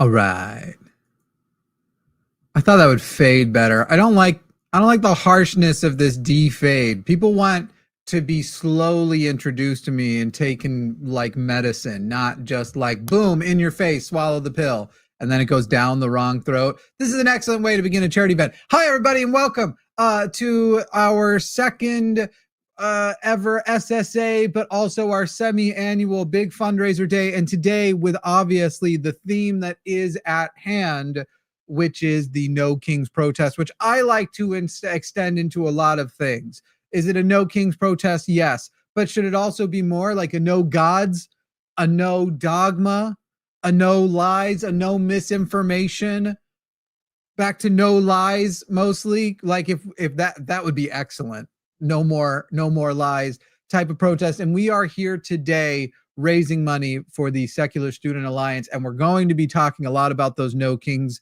All right. I thought that would fade better. I don't like the harshness of this D fade. People want to be slowly introduced to me and taken like medicine, not just like boom in your face, swallow the pill, and then it goes down the wrong throat. This is an excellent way to begin a charity event. Hi everybody and welcome to our second ever SSA, but also our semi-annual big fundraiser day. And today with obviously the theme that is at hand, which is the No Kings protest, which I like to extend into a lot of things. Is it a No Kings protest? Yes. But should it also be more like a no gods, a no dogma, a no lies, a no misinformation? Back to no lies mostly. Like if that would be excellent. No more lies type of protest. And we are here today raising money for the Secular Student Alliance, and we're going to be talking a lot about those No Kings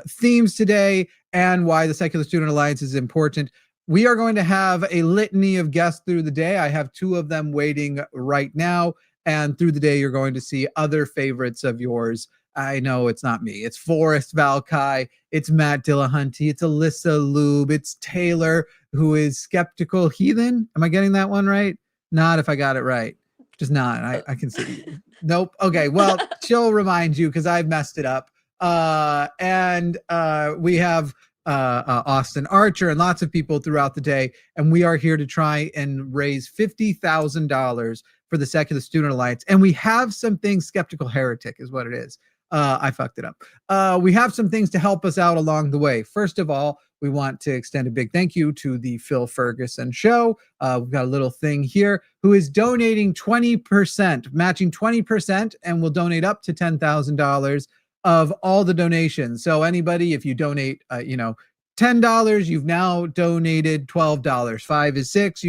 themes today and why the Secular Student Alliance is important. We are going to have a litany of guests through the day. I have two of them waiting right now, and through the day you're going to see other favorites of yours. I know it's not me. It's Forrest Valkai. It's Matt Dillahunty. It's Alyssa Lube. It's Taylor, who is Skeptical Heathen. Am I getting that one right? Not if I got it right. Just not. I can see. Nope. Okay. Well, she'll remind you because I've messed it up. And we have Austin Archer and lots of people throughout the day. And we are here to try and raise $50,000 for the Secular Student Alliance. And we have some things, Skeptical Heretic is what it is. I fucked it up. We have some things to help us out along the way. First of all, we want to extend a big thank you to the Phil Ferguson Show. We've got a little thing here who is donating 20%, matching 20%, and will donate up to $10,000 of all the donations. So anybody, if you donate, $10, you've now donated $12. 5 is 6.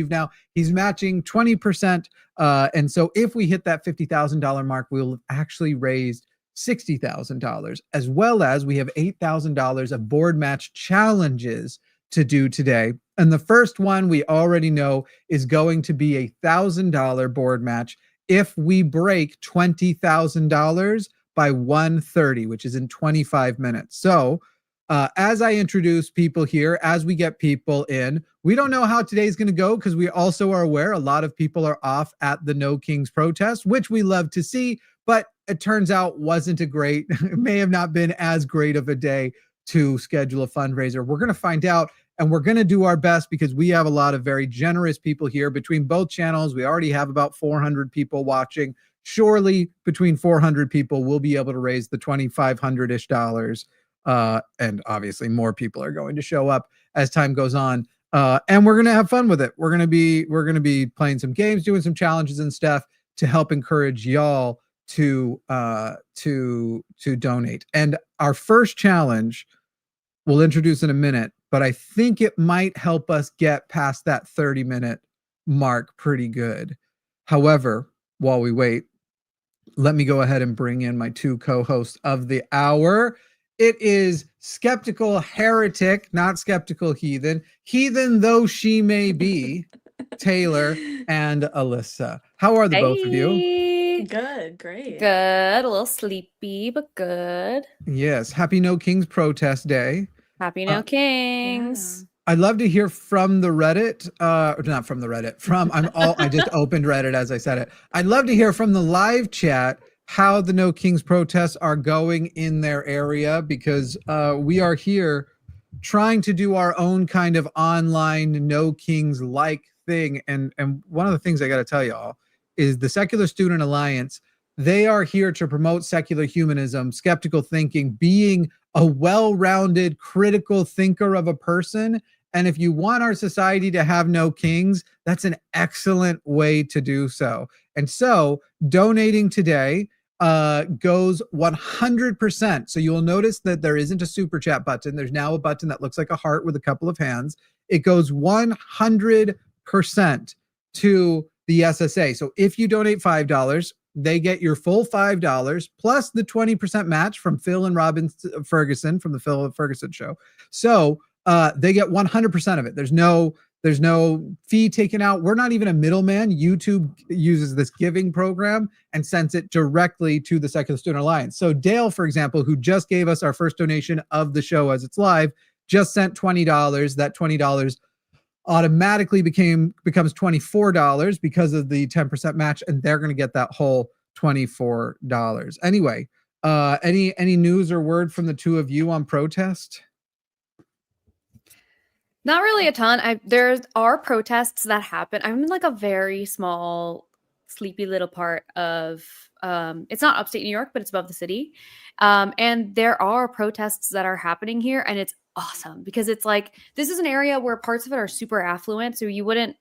He's matching 20%. And so if we hit that $50,000 mark, we'll have actually raised $60,000, as well as we have $8,000 of board match challenges to do today. And the first one we already know is going to be $1,000 board match if we break $20,000 by 1:30, which is in 25 minutes. So as I introduce people here, as we get people in, we don't know how today's going to go because we also are aware a lot of people are off at the No Kings protest, which we love to see, but it turns out it may have not been as great of a day to schedule a fundraiser. We're going to find out, and we're going to do our best because we have a lot of very generous people here between both channels. We already have about 400 people watching. Surely between 400 people, we'll be able to raise the $2,500-ish dollars. And obviously more people are going to show up as time goes on. And we're going to have fun with it. We're going to be playing some games, doing some challenges and stuff to help encourage y'all to donate. And our first challenge we'll introduce in a minute, but I think it might help us get past that 30-minute mark pretty good. However, while we wait, let me go ahead and bring in my two co-hosts of the hour. It is Skeptical Heretic, not Skeptical Heathen. Heathen though she may be, Taylor and Alyssa. How are the both of you? Good, great. Good. A little sleepy, but good. Yes. Happy No Kings Protest Day. Happy No Kings. I'd love to hear from the Reddit, not from the Reddit, I just opened Reddit as I said it. I'd love to hear from the live chat how the No Kings protests are going in their area, because we are here trying to do our own kind of online No Kings like thing. And one of the things I got to tell y'all is the Secular Student Alliance, they are here to promote secular humanism, skeptical thinking, being a well-rounded critical thinker of a person. And if you want our society to have no kings, that's an excellent way to do so. And so donating today goes 100%. So you'll notice that there isn't a super chat button. There's now a button that looks like a heart with a couple of hands. It goes 100% to the SSA. So if you donate $5, they get your full $5 plus the 20% match from Phil and Robin Ferguson from the Phil Ferguson Show. So they get 100% of it. There's no There's no fee taken out. We're not even a middleman. YouTube uses this giving program and sends it directly to the Secular Student Alliance. So Dale, for example, who just gave us our first donation of the show as it's live, just sent $20. That $20 automatically becomes $24 because of the 10% match, and they're going to get that whole $24. Anyway, any news or word from the two of you on protest? Not really a ton. There are protests that happen. I'm in like a very small, sleepy little part of it's not upstate New York, but it's above the city. And there are protests that are happening here, and it's awesome because it's like this is an area where parts of it are super affluent. So you wouldn't,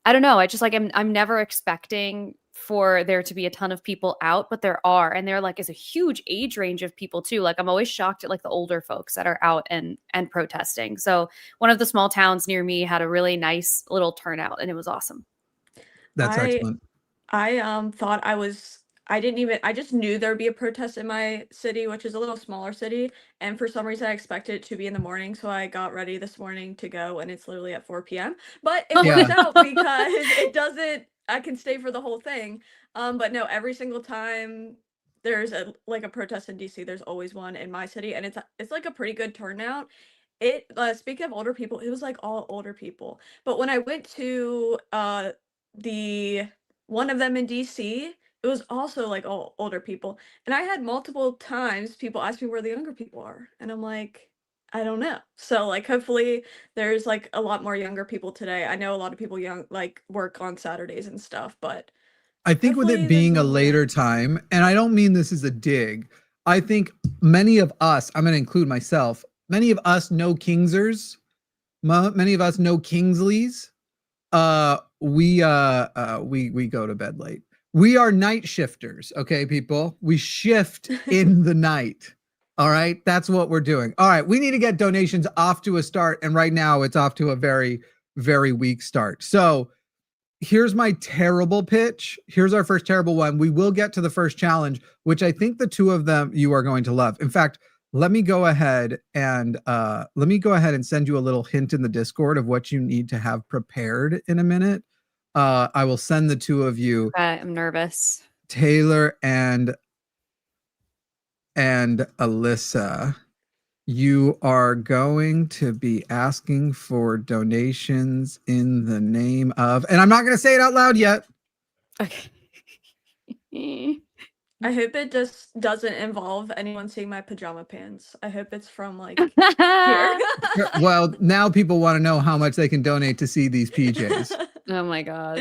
I don't know. I just like I'm never expecting for there to be a ton of people out, but there are, and there like is a huge age range of people too. Like I'm always shocked at like the older folks that are out and protesting. So one of the small towns near me had a really nice little turnout, and it was awesome. That's excellent. I thought I just knew there'd be a protest in my city, which is a little smaller city, and for some reason I expected it to be in the morning, so I got ready this morning to go, and it's literally at 4 p.m. But it Yeah. works out because it doesn't. I can stay for the whole thing. But no, every single time there's a protest in DC, there's always one in my city, and it's like a pretty good turnout. Speaking of older people, it was like all older people. But when I went to the one of them in DC, it was also like all older people. And I had multiple times people ask me where the younger people are. And I'm like, I don't know. So like hopefully there's like a lot more younger people today. I know a lot of people young like work on Saturdays and stuff, but I think with hopefully it being there's a more. later time, and I don't mean this as a dig, I think many of us, I'm going to include myself, many of us know Kingsers, many of us know Kingsleys. We go to bed late. We are night shifters, okay, people? We shift in the night. All right, that's what we're doing. All right, we need to get donations off to a start, and right now it's off to a very, very weak start. So here's my terrible pitch. Here's our first terrible one. We will get to the first challenge, which I think the two of them you are going to love. In fact, let me go ahead and send you a little hint in the Discord of what you need to have prepared in a minute. I will send the two of you. Okay, I'm nervous. Taylor and Alyssa, you are going to be asking for donations in the name of, and I'm not going to say it out loud yet. Okay. I hope it just doesn't involve anyone seeing my pajama pants. I hope it's from like here. Well, now people want to know how much they can donate to see these PJs. Oh my God.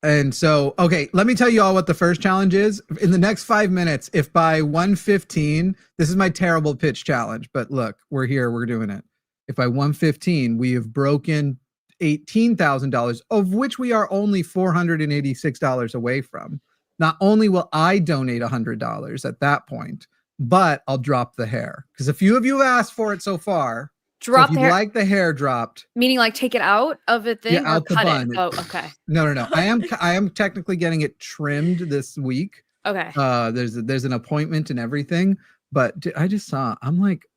And so, okay, let me tell you all what the first challenge is. In the next 5 minutes, if by 1:15, this is my terrible pitch challenge, but look, we're here, we're doing it. If by 1:15 we have broken $18,000, of which we are only $486 away from, not only will I donate $100 at that point, but I'll drop the hair because a few of you have asked for it so far. Drop so if the you hair, like the hair dropped, meaning like take it out of a thing or out the cut bun. it. Oh, okay. No. I am technically getting it trimmed this week. Okay. There's an appointment and everything, but I just saw. I'm like,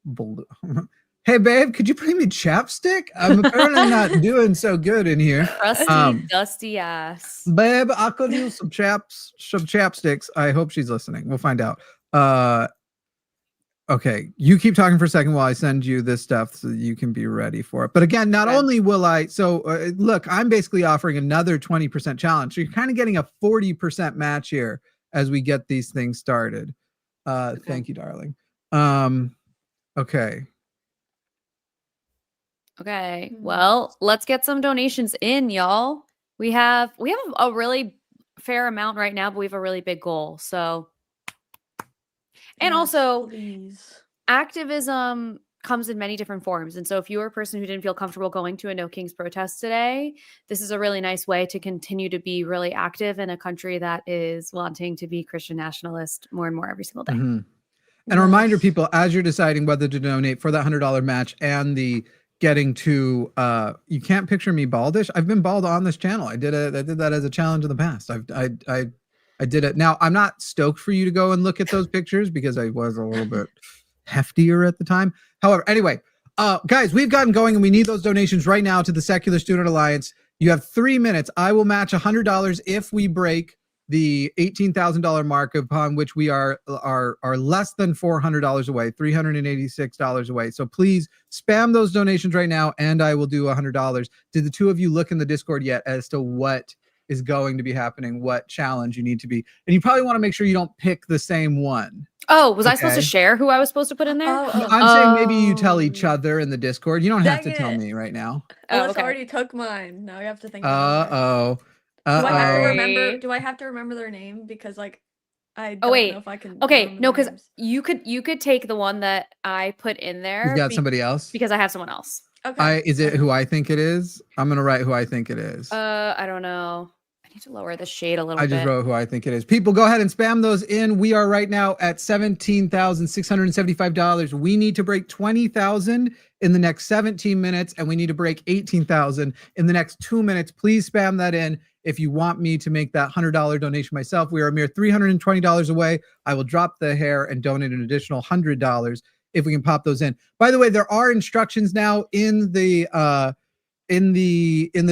hey babe, could you bring me chapstick? I'm apparently not doing so good in here. Crusty, dusty ass. Babe, I could use some chapsticks. I hope she's listening. We'll find out. Okay, you keep talking for a second while I send you this stuff so that you can be ready for it. But again, not only will I, look, I'm basically offering another 20% challenge. So you're kind of getting a 40% match here as we get these things started. Thank you, darling. Okay. Okay. Well, let's get some donations in, y'all. We have a really fair amount right now, but we have a really big goal. So, and Yes, also please. Activism comes in many different forms. And so if you were a person who didn't feel comfortable going to a No Kings protest today, this is a really nice way to continue to be really active in a country that is wanting to be Christian nationalist more and more every single day. Mm-hmm. And a reminder, people, as you're deciding whether to donate for that $100 match and the getting to, you can't picture me baldish. I've been bald on this channel. I did that as a challenge in the past. I did it. Now, I'm not stoked for you to go and look at those pictures because I was a little bit heftier at the time. However, anyway, Guys, we've gotten going and we need those donations right now to the Secular Student Alliance. You have 3 minutes. I will match $100 if we break the $18,000 mark, upon which we are less than $400 away, $386 away. So please spam those donations right now, and I will do $100. Did the two of you look in the Discord yet as to what is going to be happening, what challenge you need to be? And you probably want to make sure you don't pick the same one. Oh, was I supposed to Okay. share who I was supposed to put in there? Oh, I'm saying maybe you tell each other in the Discord. You don't have to Dang tell it. me right now. Ellis okay. already took mine. Now you have to think about mine. Uh-oh. Do I have to Sorry. remember? Do I have to remember their name? Because like, I don't wait. know if I can. Okay, remember no, their because names. you could take the one that I put in there. You've got somebody else? Because I have someone else. Okay. Is it who I think it is? I'm gonna write who I think it is. I don't know. I need to lower the shade a little I bit. just wrote who I think it is. People, go ahead and spam those in. We are right now at $17,675. We need to break 20,000 in the next 17 minutes, and we need to break 18,000 in the next 2 minutes. Please spam that in if you want me to make that $100 donation myself. We are a mere $320 away. I will drop the hair and donate an additional $100 if we can pop those in. By the way, there are instructions now in the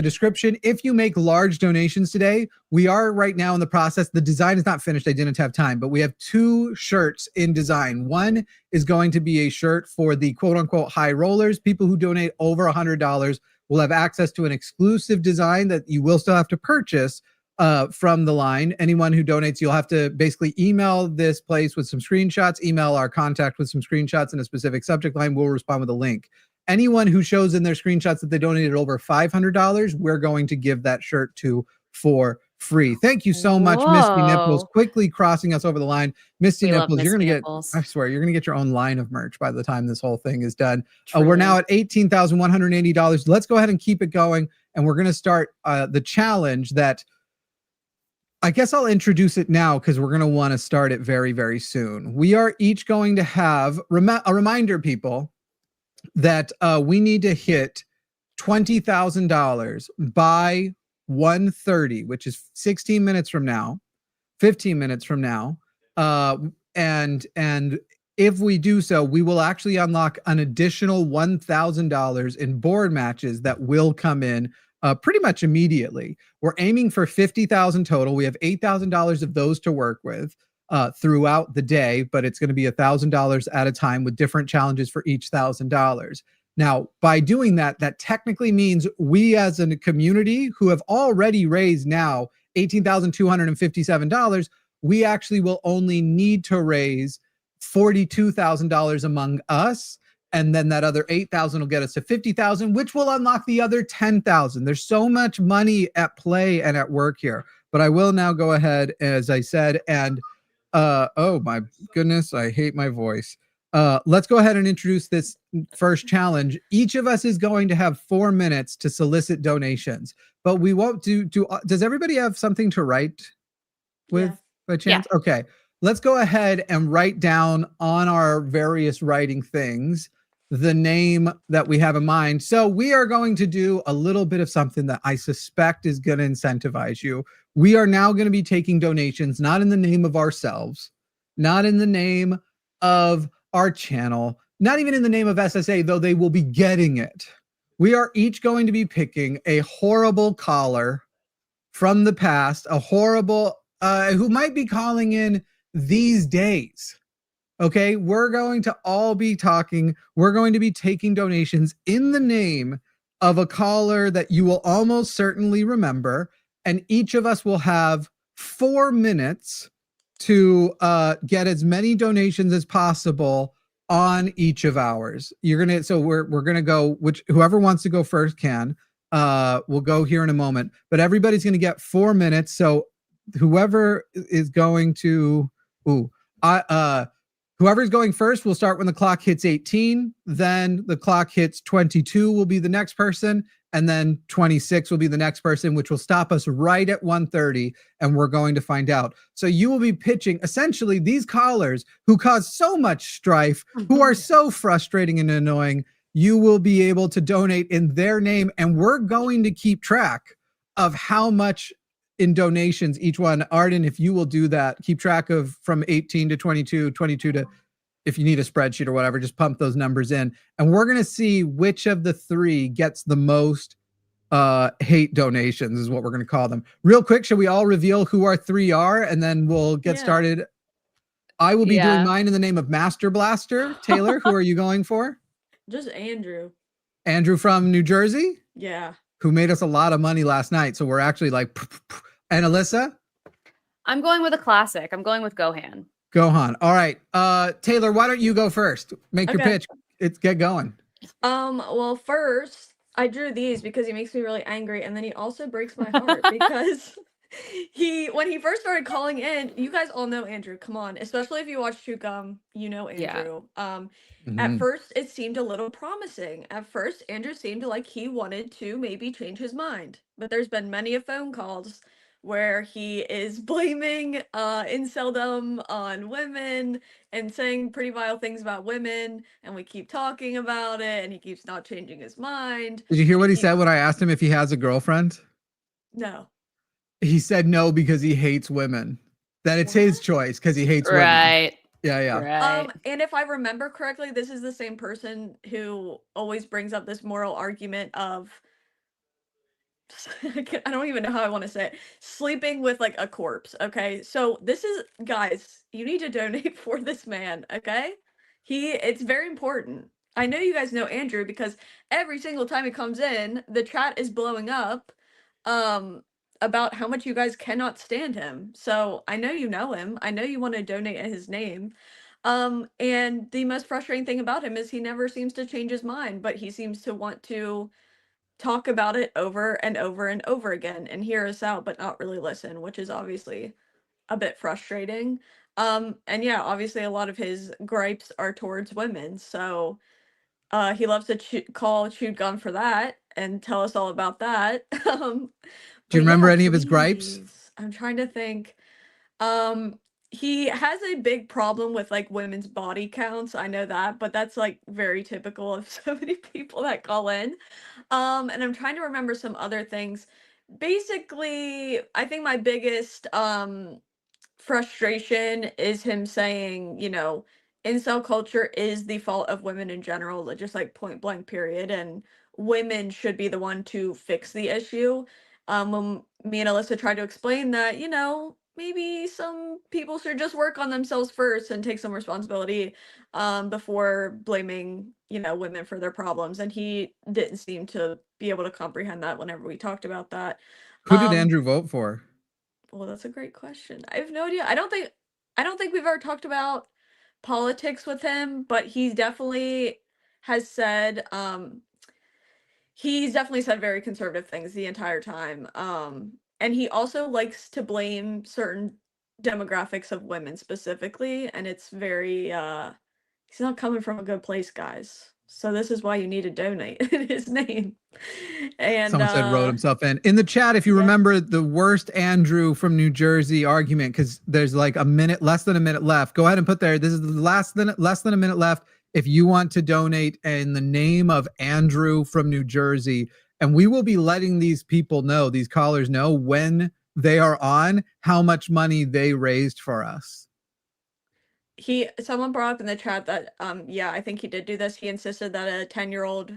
description. If you make large donations today, we are right now in the process. The design is not finished. I didn't have time, but we have 2 shirts in design. One is going to be a shirt for the quote unquote high rollers. People who donate over $100 will have access to an exclusive design that you will still have to purchase from the line. Anyone who donates, you'll have to basically email this place with some screenshots, email our contact with some screenshots and a specific subject line. We'll respond with a link. Anyone who shows in their screenshots that they donated over $500, we're going to give that shirt to for free. Thank you so much, Misty Nipples, Whoa. quickly crossing us over the line. Misty We love Nipples, you're Misty gonna Nipples. get, I swear, you're gonna get your own line of merch by the time this whole thing is done. We're Truly. now at $18,180. Let's go ahead and keep it going, and we're gonna start the challenge that I guess I'll introduce it now because we're going to want to start it very, very soon. We are each going to have a reminder, people, that we need to hit $20,000 by 1:30, which is 16 minutes from now, 15 minutes from now. And if we do so, we will actually unlock an additional $1,000 in board matches that will come in pretty much immediately. We're aiming for 50,000 total. We have $8,000 of those to work with throughout the day, but it's going to be $1,000 at a time with different challenges for each $1,000. Now, by doing that, that technically means we as a community who have already raised now $18,257, we actually will only need to raise $42,000 among us. And then that other 8,000 will get us to 50,000, which will unlock the other 10,000. There's so much money at play and at work here. But I will now go ahead, as I said, and oh my goodness, I hate my voice. Let's go ahead and introduce this first challenge. Each of us is going to have 4 minutes to solicit donations, but we won't do. Does everybody have something to write with by chance? Yeah. Okay, let's go ahead and write down on our various writing things the name that we have in mind. So we are going to do a little bit of something that I suspect is going to incentivize you. We are now going to be taking donations, not in the name of ourselves, not in the name of our channel, not even in the name of SSA, though they will be getting it. We are each going to be picking a horrible caller from the past, a horrible, who might be calling in these days. Okay, we're going to all be talking. We're going to be taking donations in the name of a caller that you will almost certainly remember. And each of us will have 4 minutes to get as many donations as possible on each of ours. So we're gonna go, whoever wants to go first can. We'll go here in a moment, but everybody's gonna get 4 minutes. So whoever is going to, whoever's going first will start when the clock hits 18. Then the clock hits 22 will be the next person. And then 26 will be the next person, which will stop us right at 1:30. And we're going to find out. So you will be pitching essentially these callers who cause so much strife, who are so frustrating and annoying. You will be able to donate in their name. And we're going to keep track of how much in donations each one. Arden, if you will do that, keep track of from 18 to 22, 22 to if you need a spreadsheet or whatever, just pump those numbers in. And we're going to see which of the three gets the most hate donations is what we're going to call them. Real quick, should we all reveal who our three are? And then we'll get started. I will be doing mine in the name of Master Blaster. Taylor, who are you going for? Just Andrew. Andrew from New Jersey? Yeah. Who made us a lot of money last night. So we're actually like, and Alyssa? I'm going with a classic. I'm going with Gohan. Gohan. All right. Taylor, why don't you go first? Make your pitch. Get going. Well, first I drew these because he makes me really angry, and then he also breaks my heart because when he first started calling in, you guys all know Andrew. Come on, especially if you watch True Gum, you know Andrew. Yeah. At first it seemed a little promising. At first, Andrew seemed like he wanted to maybe change his mind, but there's been many a phone calls where he is blaming inceldom on women and saying pretty vile things about women, and we keep talking about it, and he keeps not changing his mind. Did you hear what he said when I asked him if he has a girlfriend? No. He said no because he hates women. That it's his choice because he hates women. Right. Yeah. Right. And if I remember correctly, this is the same person who always brings up this moral argument of I don't even know how I want to say it. Sleeping with like a corpse. Okay. So this is, guys, you need to donate for this man. Okay. It's very important. I know you guys know Andrew because every single time he comes in, the chat is blowing up about how much you guys cannot stand him. So I know you know him. I know you want to donate in his name. And the most frustrating thing about him is he never seems to change his mind, but he seems to want to talk about it over and over and over again and hear us out but not really listen, which is obviously a bit frustrating. And yeah, obviously a lot of his gripes are towards women, so he loves to call Chewed Gum for that and tell us all about that. Do you remember any of his gripes? I'm trying to think. He has a big problem with like women's body counts. I know that, but that's like very typical of so many people that call in. And I'm trying to remember some other things. Basically, I think my biggest frustration is him saying, incel culture is the fault of women in general, just like point blank period, and women should be the one to fix the issue. When me and Alyssa tried to explain that, maybe some people should just work on themselves first and take some responsibility before blaming, women for their problems. And he didn't seem to be able to comprehend that whenever we talked about that. Who did Andrew vote for? Well, that's a great question. I have no idea. I don't think we've ever talked about politics with him, but he definitely has said he's definitely said very conservative things the entire time. And he also likes to blame certain demographics of women specifically, and it's very he's not coming from a good place, guys. So this is why you need to donate in his name. And someone said wrote himself in the chat. If you remember the worst Andrew from New Jersey argument, because there's like less than a minute left. Go ahead and put there. This is the less than a minute left. If you want to donate in the name of Andrew from New Jersey, and we will be letting these people know, these callers know when they are on, how much money they raised for us. Someone brought up in the chat that I think he did do this. He insisted that a 10-year-old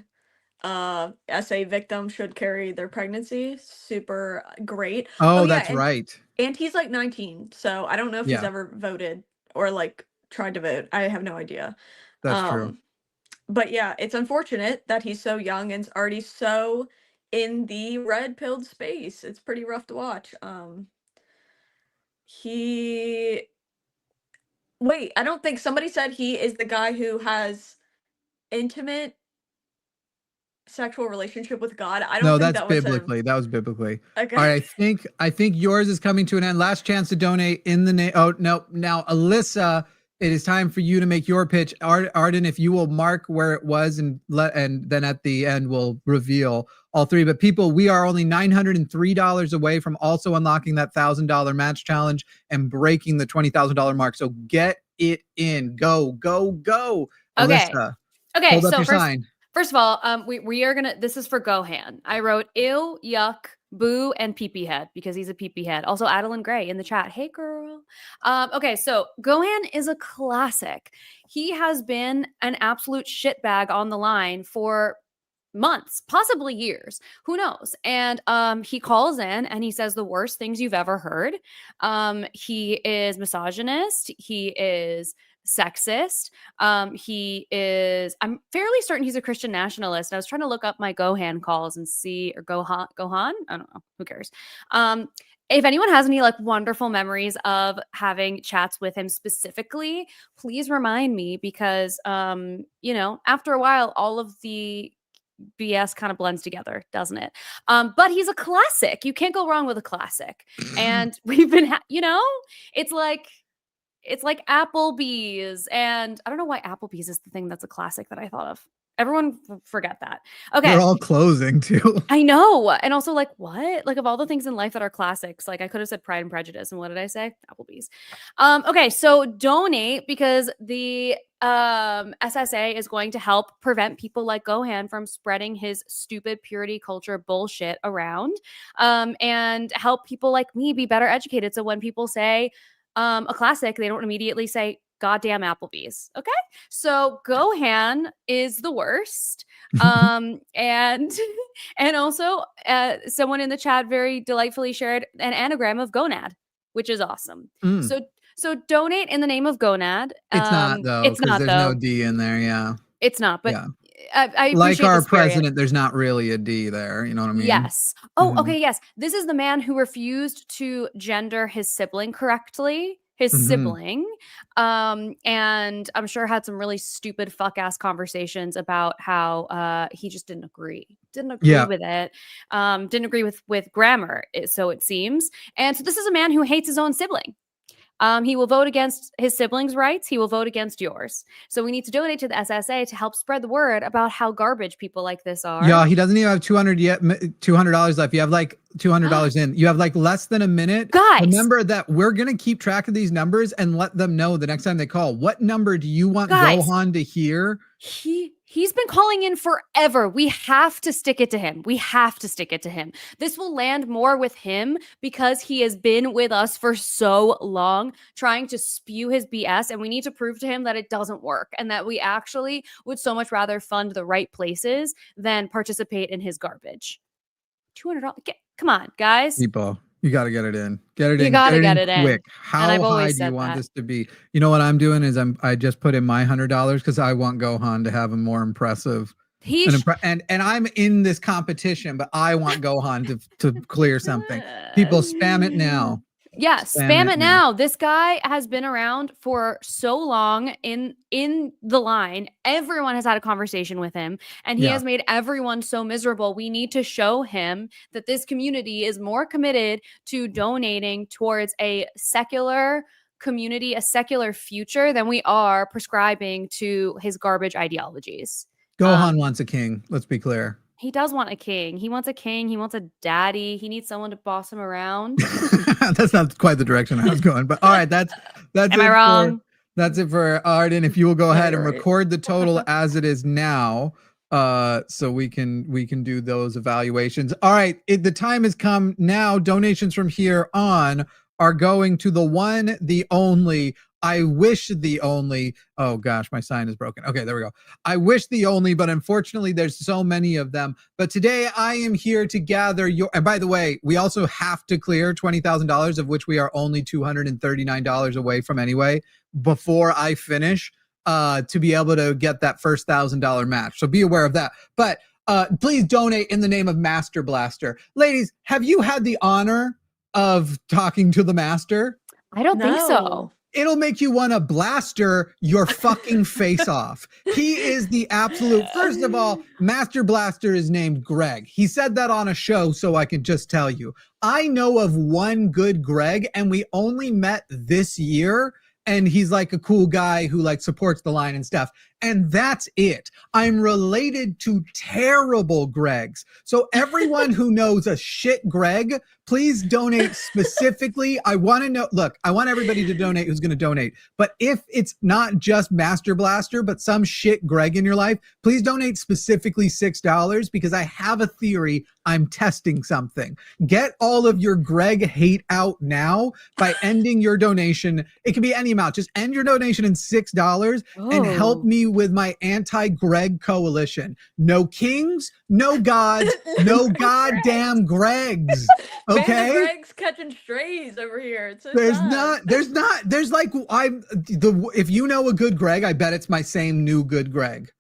SA victim should carry their pregnancy. Super great. Oh, that's right. And he's like 19, so I don't know if he's ever voted or like tried to vote. I have no idea. That's true. But yeah, it's unfortunate that he's so young and already so in the red-pilled space. It's pretty rough to watch. Wait, I don't think somebody said he is the guy who has intimate sexual relationship with God. I don't think that's biblically. That was biblically. Okay. All right, I think yours is coming to an end. Last chance to donate in the name. Oh no! Now, Alyssa, it is time for you to make your pitch. Arden, if you will mark where it was and then at the end we'll reveal all three. But people, we are only $903 away from also unlocking that $1,000 match challenge and breaking the $20,000 mark. So get it in. Go. Okay. Alyssa, okay. Hold up So your sign. First of all, we are gonna. This is for Gohan. I wrote ew, yuck, Boo and Pee-Pee Head, because he's a Pee-Pee Head. Also, Adeline Gray in the chat. Hey, girl. Okay, so Gohan is a classic. He has been an absolute shitbag on the line for months, possibly years, who knows. And he calls in and he says the worst things you've ever heard. He is misogynist, he is sexist, he is, I'm fairly certain he's a Christian nationalist. I was trying to look up my Gohan calls and see, or Gohan, I don't know, who cares. If anyone has any like wonderful memories of having chats with him specifically, please remind me, because you know, after a while all of the BS kind of blends together, doesn't it? But he's a classic. You can't go wrong with a classic. And we've been, you know, it's like Applebee's, and I don't know why Applebee's is the thing that's a classic that I thought of. Everyone forget that. Okay. They're all closing too. I know. And also, like, what? Like, of all the things in life that are classics, like I could have said Pride and Prejudice. And what did I say? Applebee's. Okay, so donate, because the SSA is going to help prevent people like Gohan from spreading his stupid purity culture bullshit around, and help people like me be better educated. So when people say a classic, they don't immediately say goddamn Applebee's. Okay, so Gohan is the worst. And and also someone in the chat very delightfully shared an anagram of gonad, which is awesome. So donate in the name of gonad. It's not though, it's because not there's though. no D in there. Yeah, It's not, but yeah. I Like appreciate our the spirit. president, there's not really a D there. You know what I mean? Yes. Oh, Mhm. okay. Yes. This is the man who refused to gender his sibling correctly. His Mhm. sibling. And I'm sure had some really stupid fuck ass conversations about how he just didn't agree. Yeah. With it. Didn't agree with grammar, so it seems. And so this is a man who hates his own sibling. He will vote against his siblings' rights. He will vote against yours. So we need to donate to the SSA to help spread the word about how garbage people like this are. Yeah, he doesn't even have $200 left. You have like $200 in. You have like less than a minute. Guys, remember that we're gonna keep track of these numbers and let them know the next time they call. What number do you want Gohan to hear? He's been calling in forever. We have to stick it to him. This will land more with him because he has been with us for so long trying to spew his BS, and we need to prove to him that it doesn't work and that we actually would so much rather fund the right places than participate in his garbage. $200. Come on, guys. People, you got to get it in. Get it in. You got to get it in quick. How high do you want this to be? You know what I'm doing is I just put in my $100 because I want Gohan to have a more impressive. And I'm in this competition, but I want Gohan to clear something. People, spam it now. Yeah, spam it now. This guy has been around for so long in the line. Everyone has had a conversation with him, and he has made everyone so miserable. We need to show him that this community is more committed to donating towards a secular community, a secular future, than we are prescribing to his garbage ideologies. Gohan wants a king. Let's be clear. He does want a king. He wants a king. He wants a daddy. He needs someone to boss him around. That's not quite the direction I was going, but all right, that's Am I wrong? That's it for Arden. If you will go ahead and record the total as it is now, so we can do those evaluations. All right, the time has come now. Donations from here on are going to the one, the only. I wish the only. Oh gosh, my sign is broken. Okay, there we go. I wish the only, but unfortunately there's so many of them. But today I am here to gather your, and by the way, we also have to clear $20,000, of which we are only $239 away from anyway, before I finish, to be able to get that first $1,000 match. So be aware of that. But please donate in the name of Master Blaster. Ladies, have you had the honor of talking to the master? I don't think so. It'll make you want to blaster your fucking face off. He is the absolute, first of all, Master Blaster is named Greg. He said that on a show, so I can just tell you. I know of one good Greg, and we only met this year, and he's like a cool guy who like supports the line and stuff. and that's it. I'm related to terrible Gregs. So everyone who knows a shit Greg, please donate specifically. I want to know, look, I want everybody to donate who's going to donate. But if it's not just Master Blaster, but some shit Greg in your life, please donate specifically $6 because I have a theory. I'm testing something. Get all of your Greg hate out now by ending your donation. It can be any amount. Just end your donation in $6 and help me with my anti-Greg coalition. No kings, no gods, no goddamn Gregs. Man, Okay? the Greg's catching strays over here. It's so There's sad. there's like if you know a good Greg, I bet it's my same new good Greg.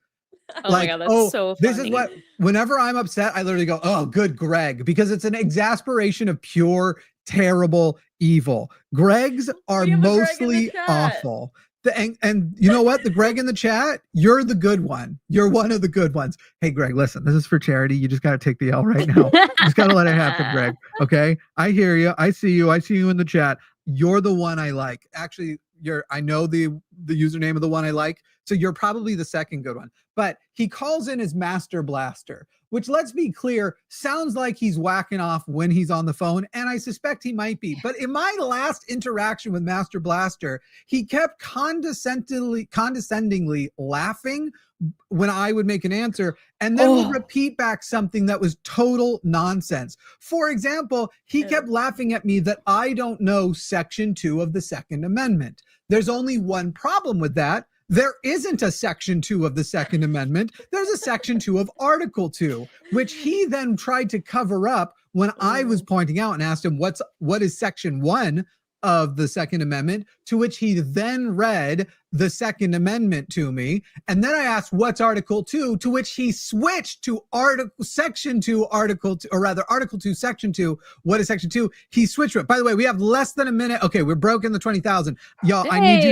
Oh my God, that's so funny. This is what, whenever I'm upset, I literally go, oh, good Greg, because it's an exasperation of pure, terrible evil. Gregs are We have a Greg in the mostly chat. awful. And you know what? The Greg in the chat, you're the good one. You're one of the good ones. Hey, Greg, listen, this is for charity. You just got to take the L right now. You just got to let it happen, Greg. Okay? I hear you. I see you. I see you in the chat. You're the one I like. Actually, I know the username of the one I like. So you're probably the second good one. But he calls in his Master Blaster, which, let's be clear, sounds like he's whacking off when he's on the phone. And I suspect he might be. But in my last interaction with Master Blaster, he kept condescendingly laughing when I would make an answer and then would repeat back something that was total nonsense. For example, he kept laughing at me that I don't know Section 2 of the Second Amendment. There's only one problem with that. There isn't a Section 2 of the Second Amendment. There's a Section 2 of Article 2, which he then tried to cover up when I was pointing out and asked him what is Section 1 of the Second Amendment, to which he then read the Second Amendment to me. And then I asked, what's Article 2? To which he switched to Section 2, Article 2, or rather Article 2, Section 2. What is Section 2? He switched it. By the way, we have less than a minute. Okay, we're broken the 20,000. Y'all, I need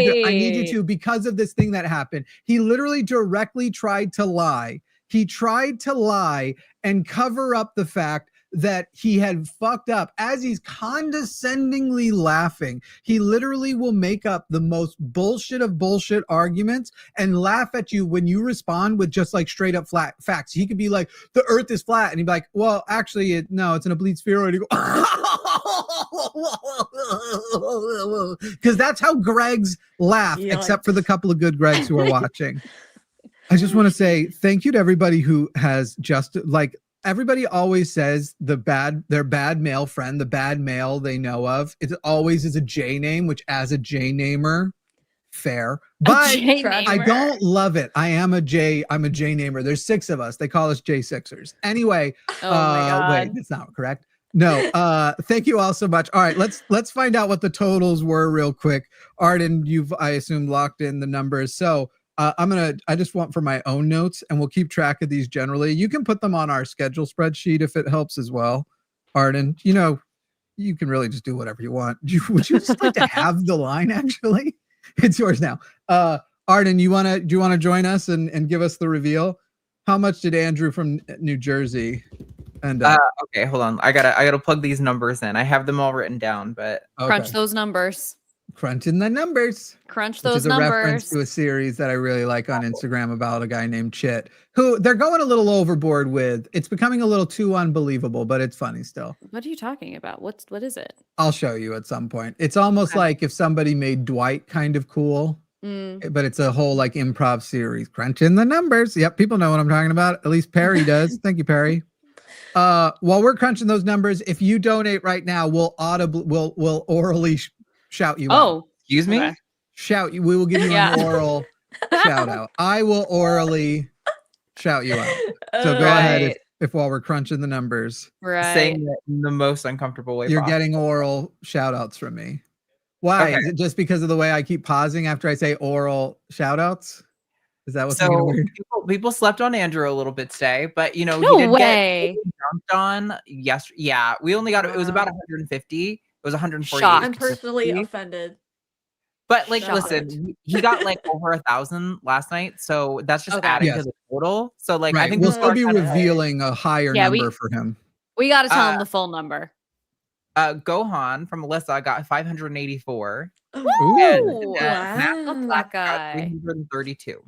you to, because of this thing that happened. He literally directly tried to lie. He tried to lie and cover up the fact that he had fucked up. As he's condescendingly laughing, he literally will make up the most bullshit of bullshit arguments and laugh at you when you respond with just like straight up flat facts. He could be like, the earth is flat, and he'd be like, well, actually, no, it's an oblique spheroid. Because that's how Gregs laugh, except for the couple of good Gregs who are watching. I just want to say thank you to everybody who has just like, everybody always says their bad male friend, the bad male they know of, it always is a J name, which as a J namer, fair. But I don't love it. I'm a J namer. There's 6 of us. They call us J6ers. Anyway, my God. wait, that's not correct. No, thank you all so much. All right, let's find out what the totals were real quick. Arden, you've, I assume, locked in the numbers. So I just want for my own notes, and we'll keep track of these generally. You can put them on our schedule spreadsheet if it helps as well. Arden, you know, you can really just do whatever you want. Would you just like to have the line, actually? It's yours now. Arden, do you want to join us and give us the reveal? How much did Andrew from New Jersey end up? Okay, hold on. I gotta plug these numbers in. I have them all written down, but crunch those numbers. Crunching the numbers. Crunch those which is numbers. a reference to a series that I really like on Instagram about a guy named Chit, who they're going a little overboard with. It's becoming a little too unbelievable, but it's funny still. What are you talking about? What is it? I'll show you at some point. It's almost like if somebody made Dwight kind of cool, but it's a whole like improv series. Crunching the numbers. Yep, people know what I'm talking about. At least Perry does. Thank you, Perry. While we're crunching those numbers, if you donate right now, we'll orally shout you out. Excuse me? Okay. Shout you. We will give you an oral shout out. I will orally shout you out. So go ahead if while we're crunching the numbers. Right. Saying it in the most uncomfortable way You're possible. getting oral shout outs from me. Why? Is it just because of the way I keep pausing after I say oral shout outs? Is that what's making it weird? People slept on Andrew a little bit today, but you know, No he did way. get jumped on yesterday. Yeah, we only got it was about 150. It was 148. Shocked. I'm personally offended. But like, Shocked. listen, he got like over 1,000 last night, so that's just adding to the total. So like, I think we'll still be revealing a higher number for him. We got to tell him the full number. Gohan from Melissa got 584. Ooh, and wow. That guy. 332.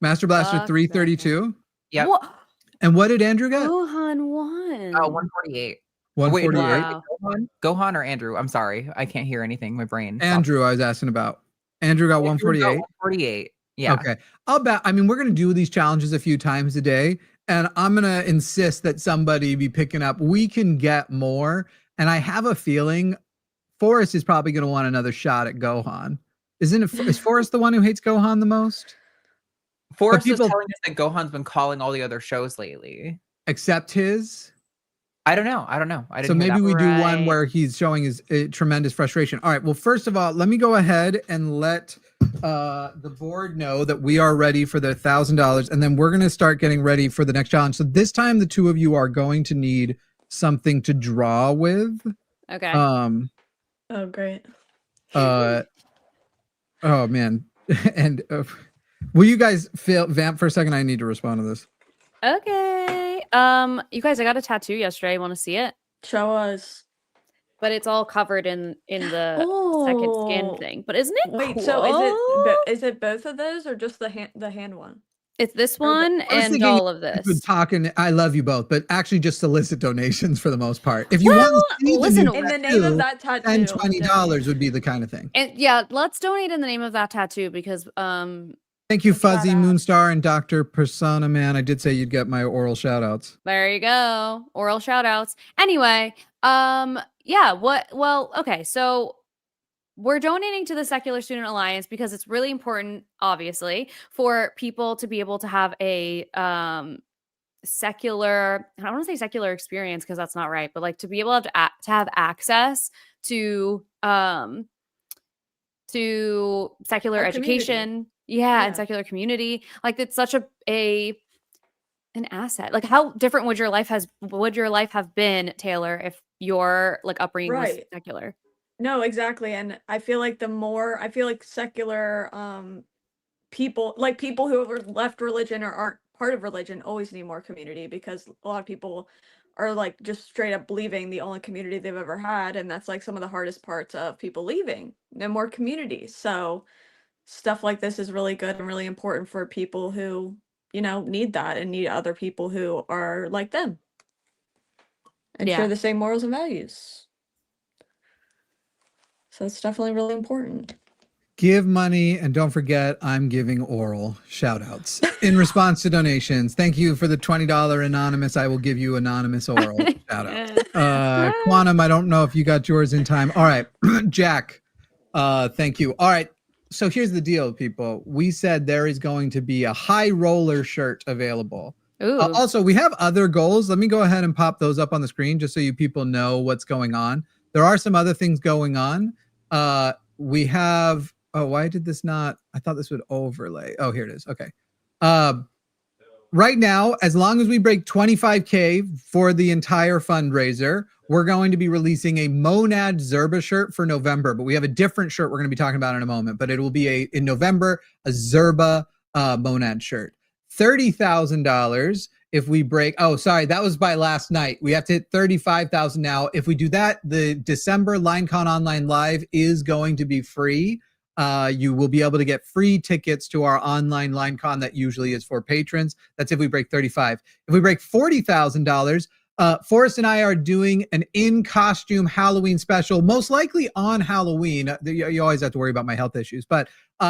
Master Blaster Fuck 332. Yep. What? And what did Andrew get? Gohan won. 148. Wait, 148. Wow. Gohan or Andrew? I'm sorry. I can't hear anything. My brain. stopped. Andrew, I was asking about. Andrew got Andrew 148. 148. Yeah. Okay. I'll bet. I mean, we're going to do these challenges a few times a day, and I'm going to insist that somebody be picking up. We can get more. And I have a feeling Forrest is probably going to want another shot at Gohan. Is Forrest the one who hates Gohan the most? Forrest people- is telling us that Gohan's been calling all the other shows lately. Except his? I don't know. I didn't So hear maybe that. we do one Right. where he's showing his tremendous frustration. All right. Well, first of all, let me go ahead and let the board know that we are ready for the $1,000, and then we're going to start getting ready for the next challenge. So this time, the two of you are going to need something to draw with. Okay. Oh, great. Oh man, and will you guys vamp for a second? I need to respond to this. Okay. You guys, I got a tattoo yesterday. Want to see it? Show us. But it's all covered in the second skin Oh. thing. But isn't it Wait, cool? so is it both of those or just the hand one? It's this or the- one I was and thinking all of We've this. been talking. I love you both, but actually just solicit donations for the most part. If you want Well, to see listen, the new In the name of that tattoo. $10, I'm $20 donating. would be the kind of thing. And yeah, let's donate in the name of that tattoo because Thank you, Let's try Fuzzy that. Moonstar and Dr. Persona Man. I did say you'd get my oral shout outs. there you go. Oral shout outs. Anyway, okay, so we're donating to the Secular Student Alliance because it's really important, obviously, for people to be able to have a secular, I don't want to say secular experience because that's not right, but like to be able to have access to secular Our education. community. Yeah, and Yeah. secular community. Like it's such an asset. Like how different would your life have been, Taylor, if your like upbringing was Right. secular? No, exactly. And I feel like secular people, like people who have left religion or aren't part of religion, always need more community because a lot of people are like just straight up leaving the only community they've ever had, and that's like some of the hardest parts of people leaving. No more community. So stuff like this is really good and really important for people who, need that and need other people who are like them and Yeah. share the same morals and values. So it's definitely really important. Give money, and don't forget, I'm giving oral shout outs in response to donations. Thank you for the $20 anonymous. I will give you anonymous oral shout out. Quantum, I don't know if you got yours in time. All right, Jack, thank you. All right, so here's the deal, people. We said there is going to be a high roller shirt available. Ooh. Also, we have other goals. Let me go ahead and pop those up on the screen just so you people know what's going on. There are some other things going on. We have, why did this not, I thought this would overlay. Oh, here it is. Okay. Right now, as long as we break 25K for the entire fundraiser, we're going to be releasing a Monad Zerba shirt for November, but we have a different shirt we're going to be talking about in a moment, but it will be in November, a Zerba Monad shirt. $30,000 if we break, that was by last night. We have to hit 35,000 now. If we do that, the December LineCon Online Live is going to be free. You will be able to get free tickets to our online LineCon that usually is for patrons. That's if we break 35. If we break $40,000, Forrest and I are doing an in-costume Halloween special, most likely on Halloween. You always have to worry about my health issues, but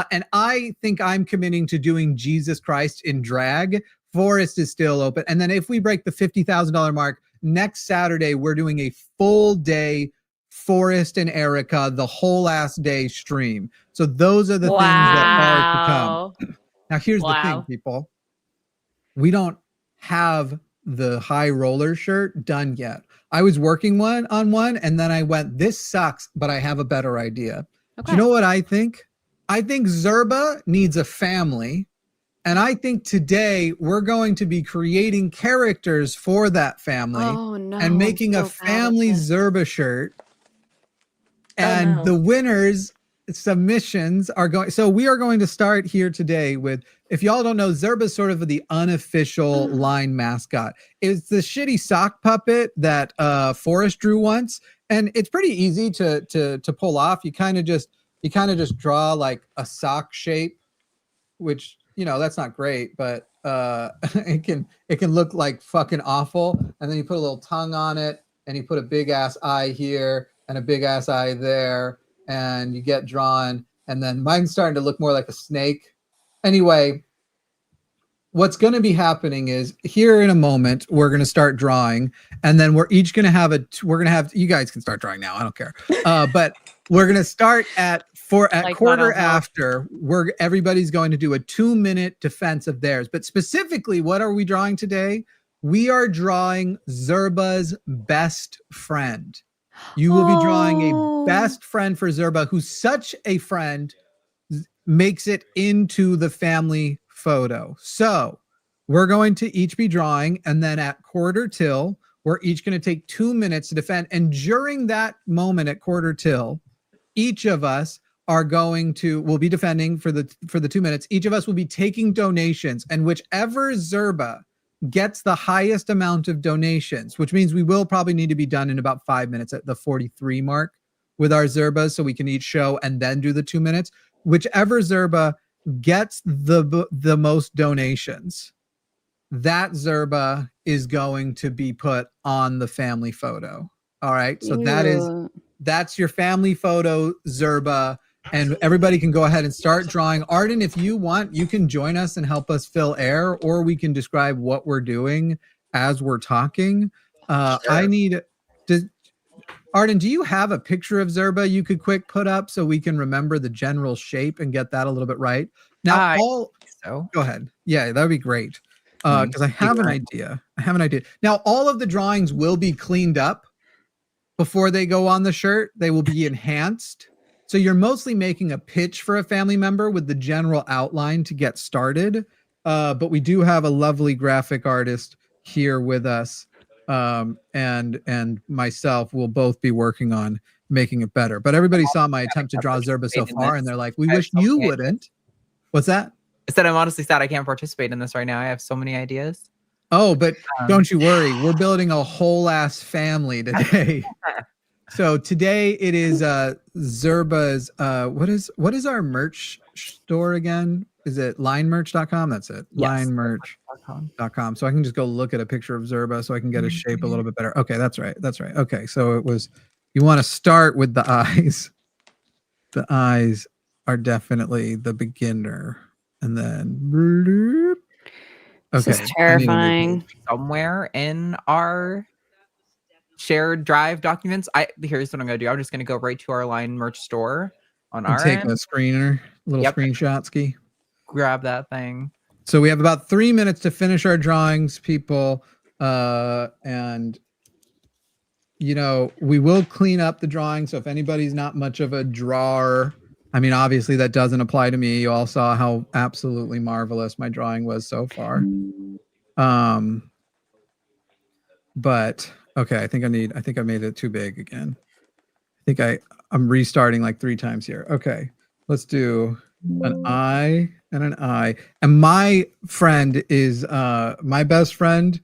and I think I'm committing to doing Jesus Christ in drag. Forrest is still open. And then if we break the $50,000 mark, next Saturday, we're doing a full day Forrest and Erica, the whole last day stream. So those are the things that are to come. Now, here's the thing, people. We don't have the high roller shirt done yet. I was working on one, and then I went, this sucks, but I have a better idea. Okay. Do you know what I think? I think Zerba needs a family. And I think today we're going to be creating characters for that family and making a family Zerba shirt. And the winners submissions are going. So we are going to start here today with, if y'all don't know, Zerba's sort of the unofficial line mascot. It's the shitty sock puppet that Forrest drew once. And it's pretty easy to pull off. You kind of just draw like a sock shape, which that's not great, but it can look like fucking awful. And then you put a little tongue on it, and you put a big ass eye here and a big ass eye there, and you get drawn. And then mine's starting to look more like a snake. Anyway, what's going to be happening is here in a moment we're going to start drawing, and then we're each going to have you guys can start drawing now, I don't care, but we're going to start at like quarter after, where everybody's going to do a 2-minute defense of theirs. But specifically, what are we drawing today? We are drawing Zerba's best friend. You will be drawing a best friend for Zerba, who's such a friend makes it into the family photo. So we're going to each be drawing, and then at quarter till, we're each going to take 2 minutes to defend. And during that moment at quarter till, each of us will be defending for the 2 minutes. Each of us will be taking donations, and whichever Zerba gets the highest amount of donations, which means we will probably need to be done in about 5 minutes at the 43 mark with our Zerbas, so we can each show and then do the 2 minutes. Whichever Zerba gets the most donations, that Zerba is going to be put on the family photo. All right. So that's your family photo, Zerba. And everybody can go ahead and start drawing. Arden, if you want, you can join us and help us fill air, or we can describe what we're doing as we're talking. Sure. Arden, do you have a picture of Zerba you could quick put up so we can remember the general shape and get that a little bit right? Now, go ahead. Yeah, that would be great. Because I have an idea. Now, all of the drawings will be cleaned up before they go on the shirt. They will be enhanced. So you're mostly making a pitch for a family member with the general outline to get started. But we do have a lovely graphic artist here with us. And myself will both be working on making it better. But everybody saw my attempt to draw Zerba so far, and they're like, we wish you wouldn't. What's that? I said I'm honestly sad I can't participate in this right now. I have so many ideas. Oh, but don't you worry. We're building a whole ass family today. So today it is Zerba's what is our merch store again? Is it linemerch.com? That's it. Yes. Linemerch.com. So I can just go look at a picture of Zerba so I can get his shape a little bit better. Okay, that's right. Okay, so you want to start with the eyes. The eyes are definitely the beginner. And then okay, this is terrifying. Somewhere in our shared drive documents, here's what I'm gonna do. I'm just gonna go right to our Line merch store on our take a screenshot ski. Grab that thing. So we have about 3 minutes to finish our drawings, people. And we will clean up the drawing. So if anybody's not much of a drawer, I mean, obviously that doesn't apply to me. You all saw how absolutely marvelous my drawing was so far. But okay, I think I made it too big again. I think I'm restarting like 3 times here. Okay, let's do an eye and an eye. And my best friend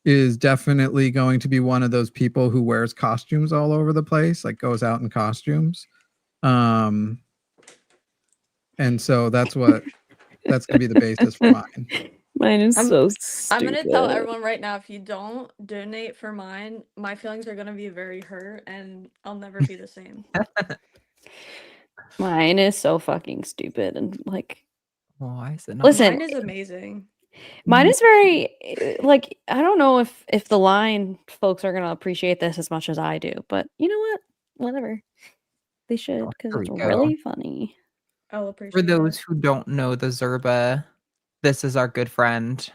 is definitely going to be one of those people who wears costumes all over the place, like goes out in costumes. And so that's gonna be the basis for mine. Mine is so stupid. I'm gonna tell everyone right now, if you don't donate for mine, my feelings are gonna be very hurt and I'll never be the same. Mine is so fucking stupid and like. Why is it not? Listen, mine is amazing. Mine is very like, I don't know if the Line folks are gonna appreciate this as much as I do, but you know what? Whatever. They should, because it's really funny. I'll appreciate For those who don't know the Zerba, this is our good friend.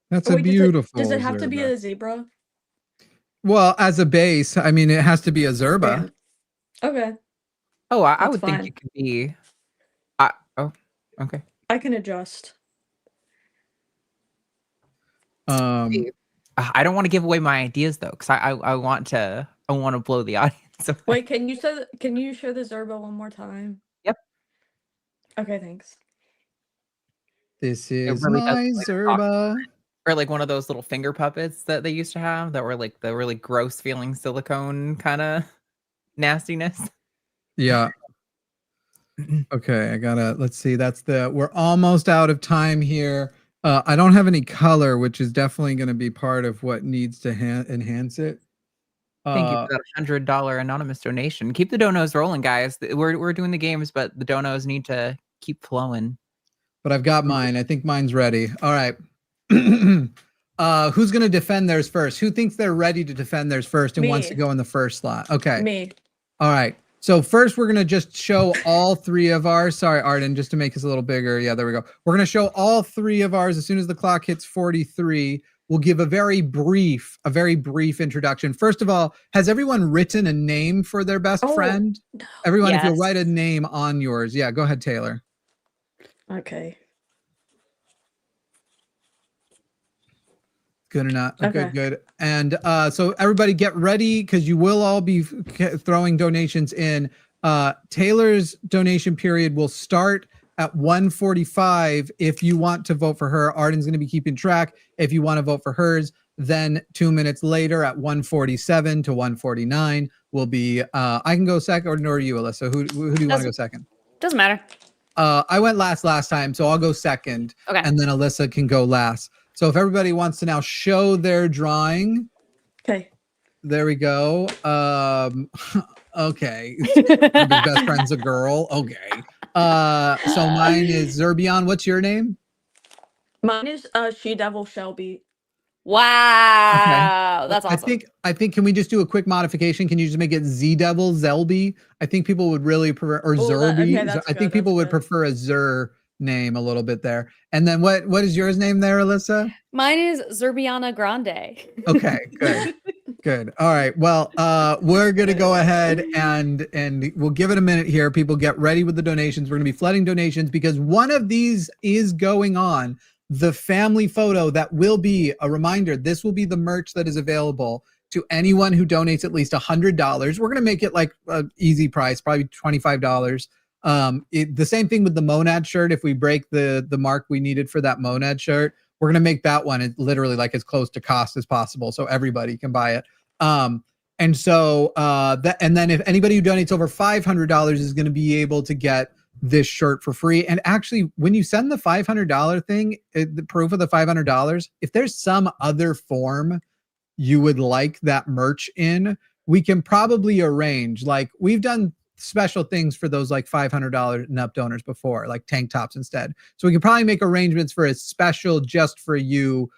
That's a beautiful. Does it have Zerba. to be a zebra? Well, as a base, I mean, it has to be a Zerba. Yeah. Okay. Oh, I would think it could be. Okay. I can adjust. I don't want to give away my ideas though, because I want to blow the audience away. Wait, can you show the Zerba one more time? Yep. Okay, thanks. This is really my Zerba. Or like one of those little finger puppets that they used to have that were like the really gross feeling silicone kind of nastiness. Yeah. Okay, I gotta, let's see. We're almost out of time here. I don't have any color, which is definitely going to be part of what needs to enhance it. Thank you for that $100 anonymous donation. Keep the donos rolling, guys. We're doing the games, but the donos need to keep flowing. But I've got mine. I think mine's ready. All right. Who's going to defend theirs first? Who thinks they're ready to defend theirs first and wants to Me. go in the first slot? Okay. Me. All right. So first, we're going to just show all three of ours. Sorry, Arden, just to make us a little bigger. Yeah, there we go. We're going to show all three of ours as soon as the clock hits 43. We'll give a very brief introduction. First of all, has everyone written a name for their best friend? No. Everyone, if you'll Yes. write a name on yours. Yeah, go ahead, Taylor. Okay. Good enough. Okay. Good. And so everybody get ready because you will all be throwing donations in. Taylor's donation period will start at 1:45 if you want to vote for her. Arden's going to be keeping track. If you want to vote for hers, then 2 minutes later at 1:47 to 1:49 will be I can go second, or you, Alyssa. Who do you want to go second? Doesn't matter. I went last time, so I'll go second. Okay. And then Alyssa can go last. So if everybody wants to now show their drawing, Okay. there we go. Okay. Everybody's best friend's a girl. Okay. So mine is Zerbion. What's your name? Mine is She Devil Shelby. Wow, that's awesome. I think can we just do a quick modification? Can you just make it Z Devil Zelby? I think people would really prefer, or Zerby. okay, that's I think good, people that's would good. prefer a Zer name a little bit there. And then what is yours name there, Alyssa? Mine is Zerbiana Grande. Okay, good. Good. All right. Well, we're gonna go ahead and we'll give it a minute here. People get ready with the donations. We're gonna be flooding donations because one of these is going on. The family photo that will be a reminder. This will be the merch that is available to anyone who donates at least $100. We're gonna make it like an easy price, probably $25. The same thing with the Monad shirt. If we break the mark we needed for that Monad shirt, we're going to make that one literally like as close to cost as possible so everybody can buy it. And so and then if anybody who donates over $500 is going to be able to get this shirt for free. And actually, when you send the $500 thing, the proof of the $500, if there's some other form you would like that merch in, we can probably arrange. Like we've done special things for those like $500 and up donors before, like tank tops instead. So we can probably make arrangements for a special just for you